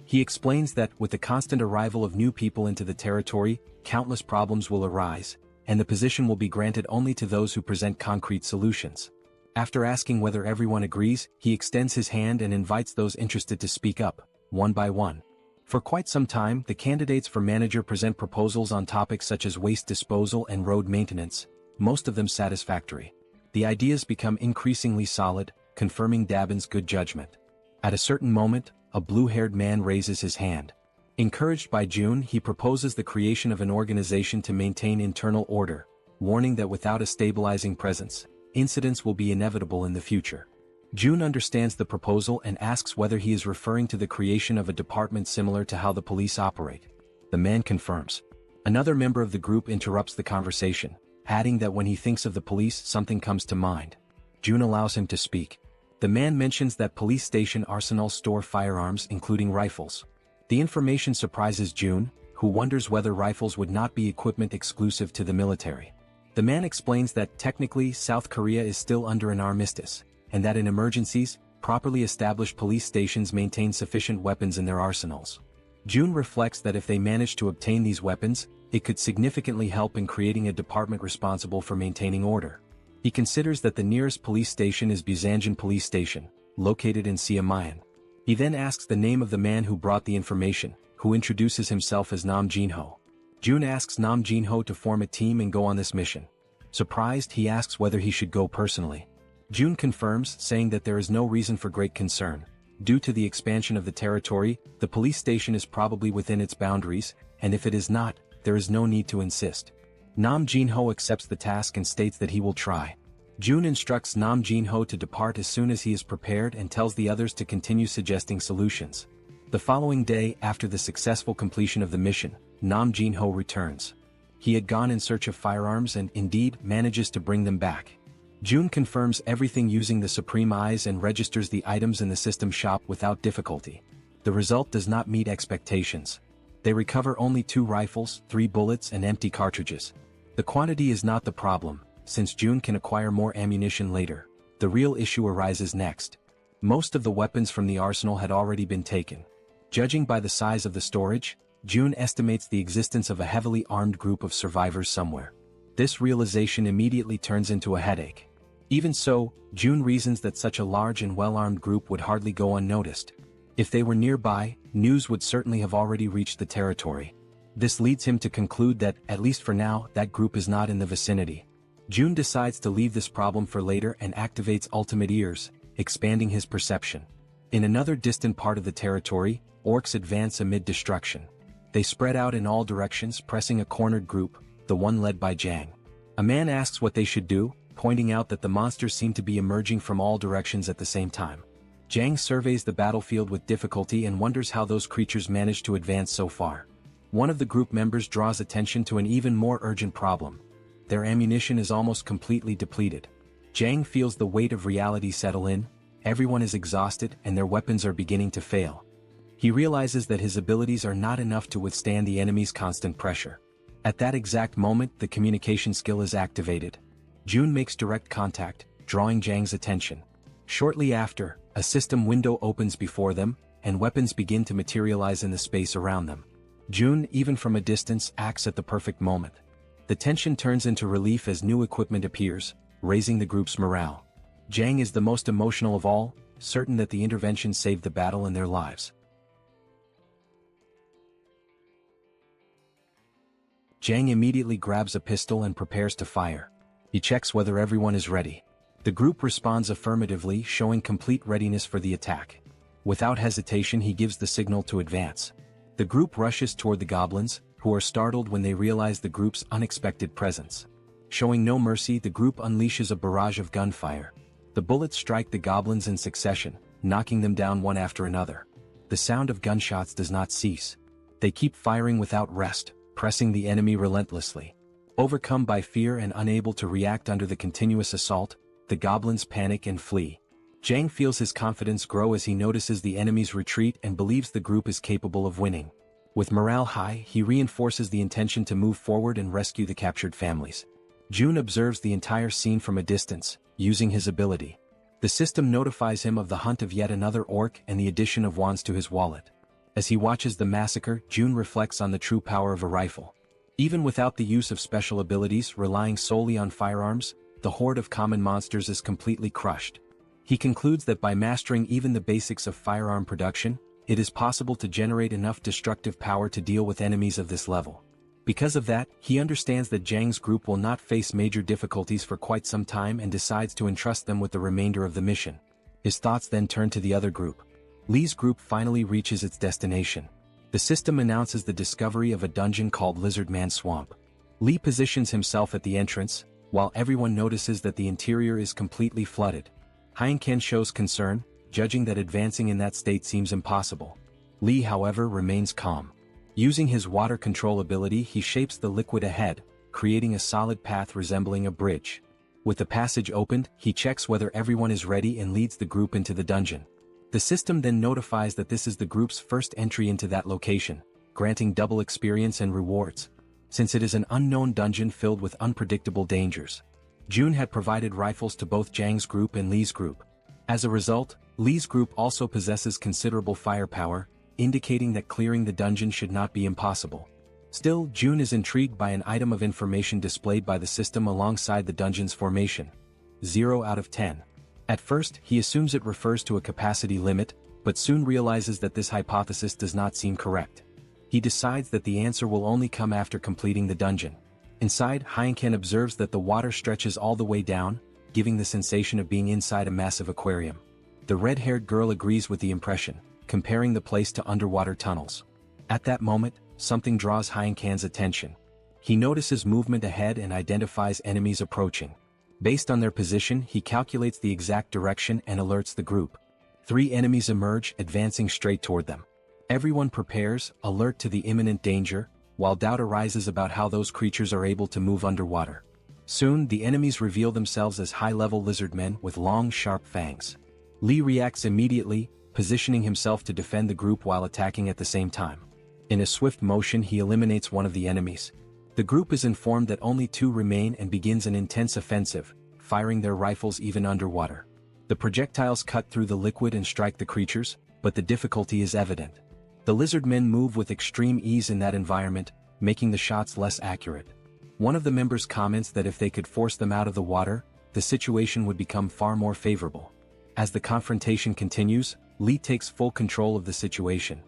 He explains that, with the constant arrival of new people into the territory, countless problems will arise, and the position will be granted only to those who present concrete solutions. After asking whether everyone agrees, he extends his hand and invites those interested to speak up, one by one. For quite some time, the candidates for manager present proposals on topics such as waste disposal and road maintenance, most of them satisfactory. The ideas become increasingly solid, confirming Dabin's good judgment. At a certain moment, a blue-haired man raises his hand. Encouraged by June, he proposes the creation of an organization to maintain internal order, warning that without a stabilizing presence, incidents will be inevitable in the future. June understands the proposal and asks whether he is referring to the creation of a department similar to how the police operate. The man confirms. Another member of the group interrupts the conversation, adding that when he thinks of the police, something comes to mind. June allows him to speak. The man mentions that police station arsenals store firearms, including rifles. The information surprises June, who wonders whether rifles would not be equipment exclusive to the military. The man explains that technically South Korea is still under an armistice, and that in emergencies, properly established police stations maintain sufficient weapons in their arsenals. June reflects that if they manage to obtain these weapons, it could significantly help in creating a department responsible for maintaining order. He considers that the nearest police station is Busanjan Police Station, located in Siamayan. He then asks the name of the man who brought the information, who introduces himself as Nam Jinho. June asks Nam Jinho to form a team and go on this mission. Surprised, he asks whether he should go personally. June confirms, saying that there is no reason for great concern. Due to the expansion of the territory, the police station is probably within its boundaries, and if it is not, there is no need to insist. Nam Jinho accepts the task and states that he will try. June instructs Nam Jinho to depart as soon as he is prepared and tells the others to continue suggesting solutions. The following day, after the successful completion of the mission, Nam Jinho returns. He had gone in search of firearms and, indeed, manages to bring them back. June confirms everything using the Supreme Eyes and registers the items in the system shop without difficulty. The result does not meet expectations. They recover only 2 rifles, 3 bullets and empty cartridges. The quantity is not the problem, since June can acquire more ammunition later. The real issue arises next. Most of the weapons from the arsenal had already been taken. Judging by the size of the storage, June estimates the existence of a heavily armed group of survivors somewhere. This realization immediately turns into a headache. Even so, June reasons that such a large and well-armed group would hardly go unnoticed. If they were nearby, news would certainly have already reached the territory. This leads him to conclude that, at least for now, that group is not in the vicinity. June decides to leave this problem for later and activates Ultimate Ears, expanding his perception. In another distant part of the territory, orcs advance amid destruction. They spread out in all directions, pressing a cornered group, the one led by Jang. A man asks what they should do, pointing out that the monsters seem to be emerging from all directions at the same time. Jang surveys the battlefield with difficulty and wonders how those creatures managed to advance so far. One of the group members draws attention to an even more urgent problem. Their ammunition is almost completely depleted. Jang feels the weight of reality settle in, everyone is exhausted and their weapons are beginning to fail. He realizes that his abilities are not enough to withstand the enemy's constant pressure. At that exact moment, the communication skill is activated. June makes direct contact, drawing Jang's attention. Shortly after, a system window opens before them, and weapons begin to materialize in the space around them. June, even from a distance, acts at the perfect moment. The tension turns into relief as new equipment appears, raising the group's morale. Jang is the most emotional of all, certain that the intervention saved the battle and their lives. Jang immediately grabs a pistol and prepares to fire. He checks whether everyone is ready. The group responds affirmatively, showing complete readiness for the attack. Without hesitation, he gives the signal to advance. The group rushes toward the goblins, who are startled when they realize the group's unexpected presence. Showing no mercy, the group unleashes a barrage of gunfire. The bullets strike the goblins in succession, knocking them down one after another. The sound of gunshots does not cease. They keep firing without rest, pressing the enemy relentlessly. Overcome by fear and unable to react under the continuous assault, the goblins panic and flee. Jang feels his confidence grow as he notices the enemy's retreat and believes the group is capable of winning. With morale high, he reinforces the intention to move forward and rescue the captured families. June observes the entire scene from a distance, using his ability. The system notifies him of the hunt of yet another orc and the addition of wands to his wallet. As he watches the massacre, June reflects on the true power of a rifle. Even without the use of special abilities, relying solely on firearms, the horde of common monsters is completely crushed. He concludes that by mastering even the basics of firearm production, it is possible to generate enough destructive power to deal with enemies of this level. Because of that, he understands that Jang's group will not face major difficulties for quite some time and decides to entrust them with the remainder of the mission. His thoughts then turn to the other group. Lee's group finally reaches its destination. The system announces the discovery of a dungeon called Lizard Man Swamp. Lee positions himself at the entrance, while everyone notices that the interior is completely flooded. Heinken shows concern, judging that advancing in that state seems impossible. Lee, however, remains calm. Using his water control ability, he shapes the liquid ahead, creating a solid path resembling a bridge. With the passage opened, he checks whether everyone is ready and leads the group into the dungeon. The system then notifies that this is the group's first entry into that location, granting double experience and rewards, since it is an unknown dungeon filled with unpredictable dangers. June had provided rifles to both Jang's group and Lee's group. As a result, Lee's group also possesses considerable firepower, indicating that clearing the dungeon should not be impossible. Still, June is intrigued by an item of information displayed by the system alongside the dungeon's formation. 0 out of 10. At first, he assumes it refers to a capacity limit, but soon realizes that this hypothesis does not seem correct. He decides that the answer will only come after completing the dungeon. Inside, Heinken observes that the water stretches all the way down, giving the sensation of being inside a massive aquarium. The red-haired girl agrees with the impression, comparing the place to underwater tunnels. At that moment, something draws Heinken's attention. He notices movement ahead and identifies enemies approaching. Based on their position, he calculates the exact direction and alerts the group. 3 enemies emerge, advancing straight toward them. Everyone prepares, alert to the imminent danger, while doubt arises about how those creatures are able to move underwater. Soon, the enemies reveal themselves as high-level lizard men with long, sharp fangs. Lee reacts immediately, positioning himself to defend the group while attacking at the same time. In a swift motion, he eliminates one of the enemies. The group is informed that only 2 remain and begins an intense offensive, firing their rifles even underwater. The projectiles cut through the liquid and strike the creatures, but the difficulty is evident. The lizard men move with extreme ease in that environment, making the shots less accurate. One of the members comments that if they could force them out of the water, the situation would become far more favorable. As the confrontation continues, Lee takes full control of the situation.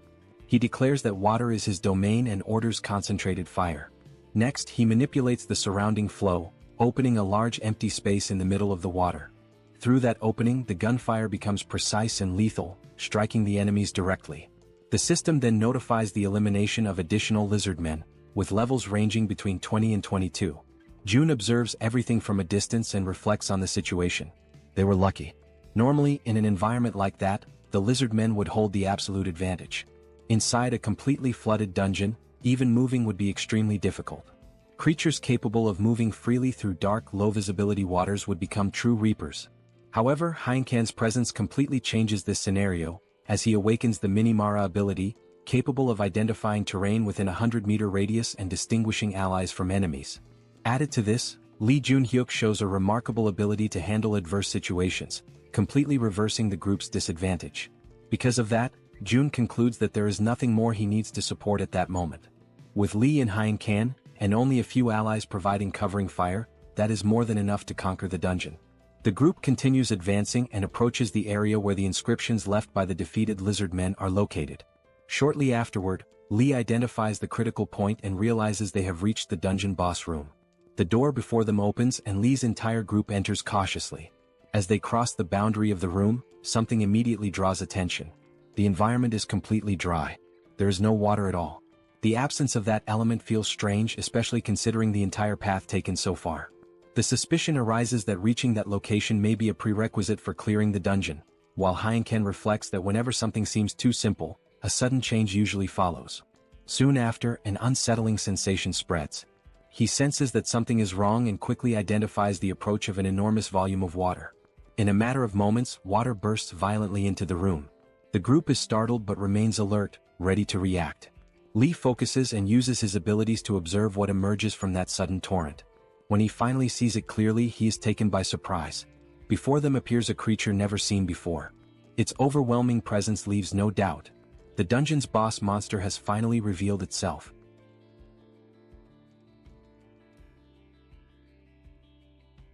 He declares that water is his domain and orders concentrated fire. Next, he manipulates the surrounding flow, opening a large empty space in the middle of the water. Through that opening, the gunfire becomes precise and lethal, striking the enemies directly. The system then notifies the elimination of additional lizard men, with levels ranging between 20 and 22. June observes everything from a distance and reflects on the situation. They were lucky. Normally, in an environment like that, the lizard men would hold the absolute advantage. Inside a completely flooded dungeon, even moving would be extremely difficult. Creatures capable of moving freely through dark, low-visibility waters would become true reapers. However, Heinken's presence completely changes this scenario, as he awakens the Minimara ability, capable of identifying terrain within a 100-meter radius and distinguishing allies from enemies. Added to this, Lee Junhyuk shows a remarkable ability to handle adverse situations, completely reversing the group's disadvantage. Because of that, June concludes that there is nothing more he needs to support at that moment. With Lee and Hien Kan, and only a few allies providing covering fire, that is more than enough to conquer the dungeon. The group continues advancing and approaches the area where the inscriptions left by the defeated lizard men are located. Shortly afterward, Lee identifies the critical point and realizes they have reached the dungeon boss room. The door before them opens and Lee's entire group enters cautiously. As they cross the boundary of the room, something immediately draws attention. The environment is completely dry. There is no water at all. The absence of that element feels strange, especially considering the entire path taken so far. The suspicion arises that reaching that location may be a prerequisite for clearing the dungeon, while Hien Kan reflects that whenever something seems too simple, a sudden change usually follows. Soon after, an unsettling sensation spreads. He senses that something is wrong and quickly identifies the approach of an enormous volume of water. In a matter of moments, water bursts violently into the room. The group is startled but remains alert, ready to react. Lee focuses and uses his abilities to observe what emerges from that sudden torrent. When he finally sees it clearly, he is taken by surprise. Before them appears a creature never seen before. Its overwhelming presence leaves no doubt. The dungeon's boss monster has finally revealed itself.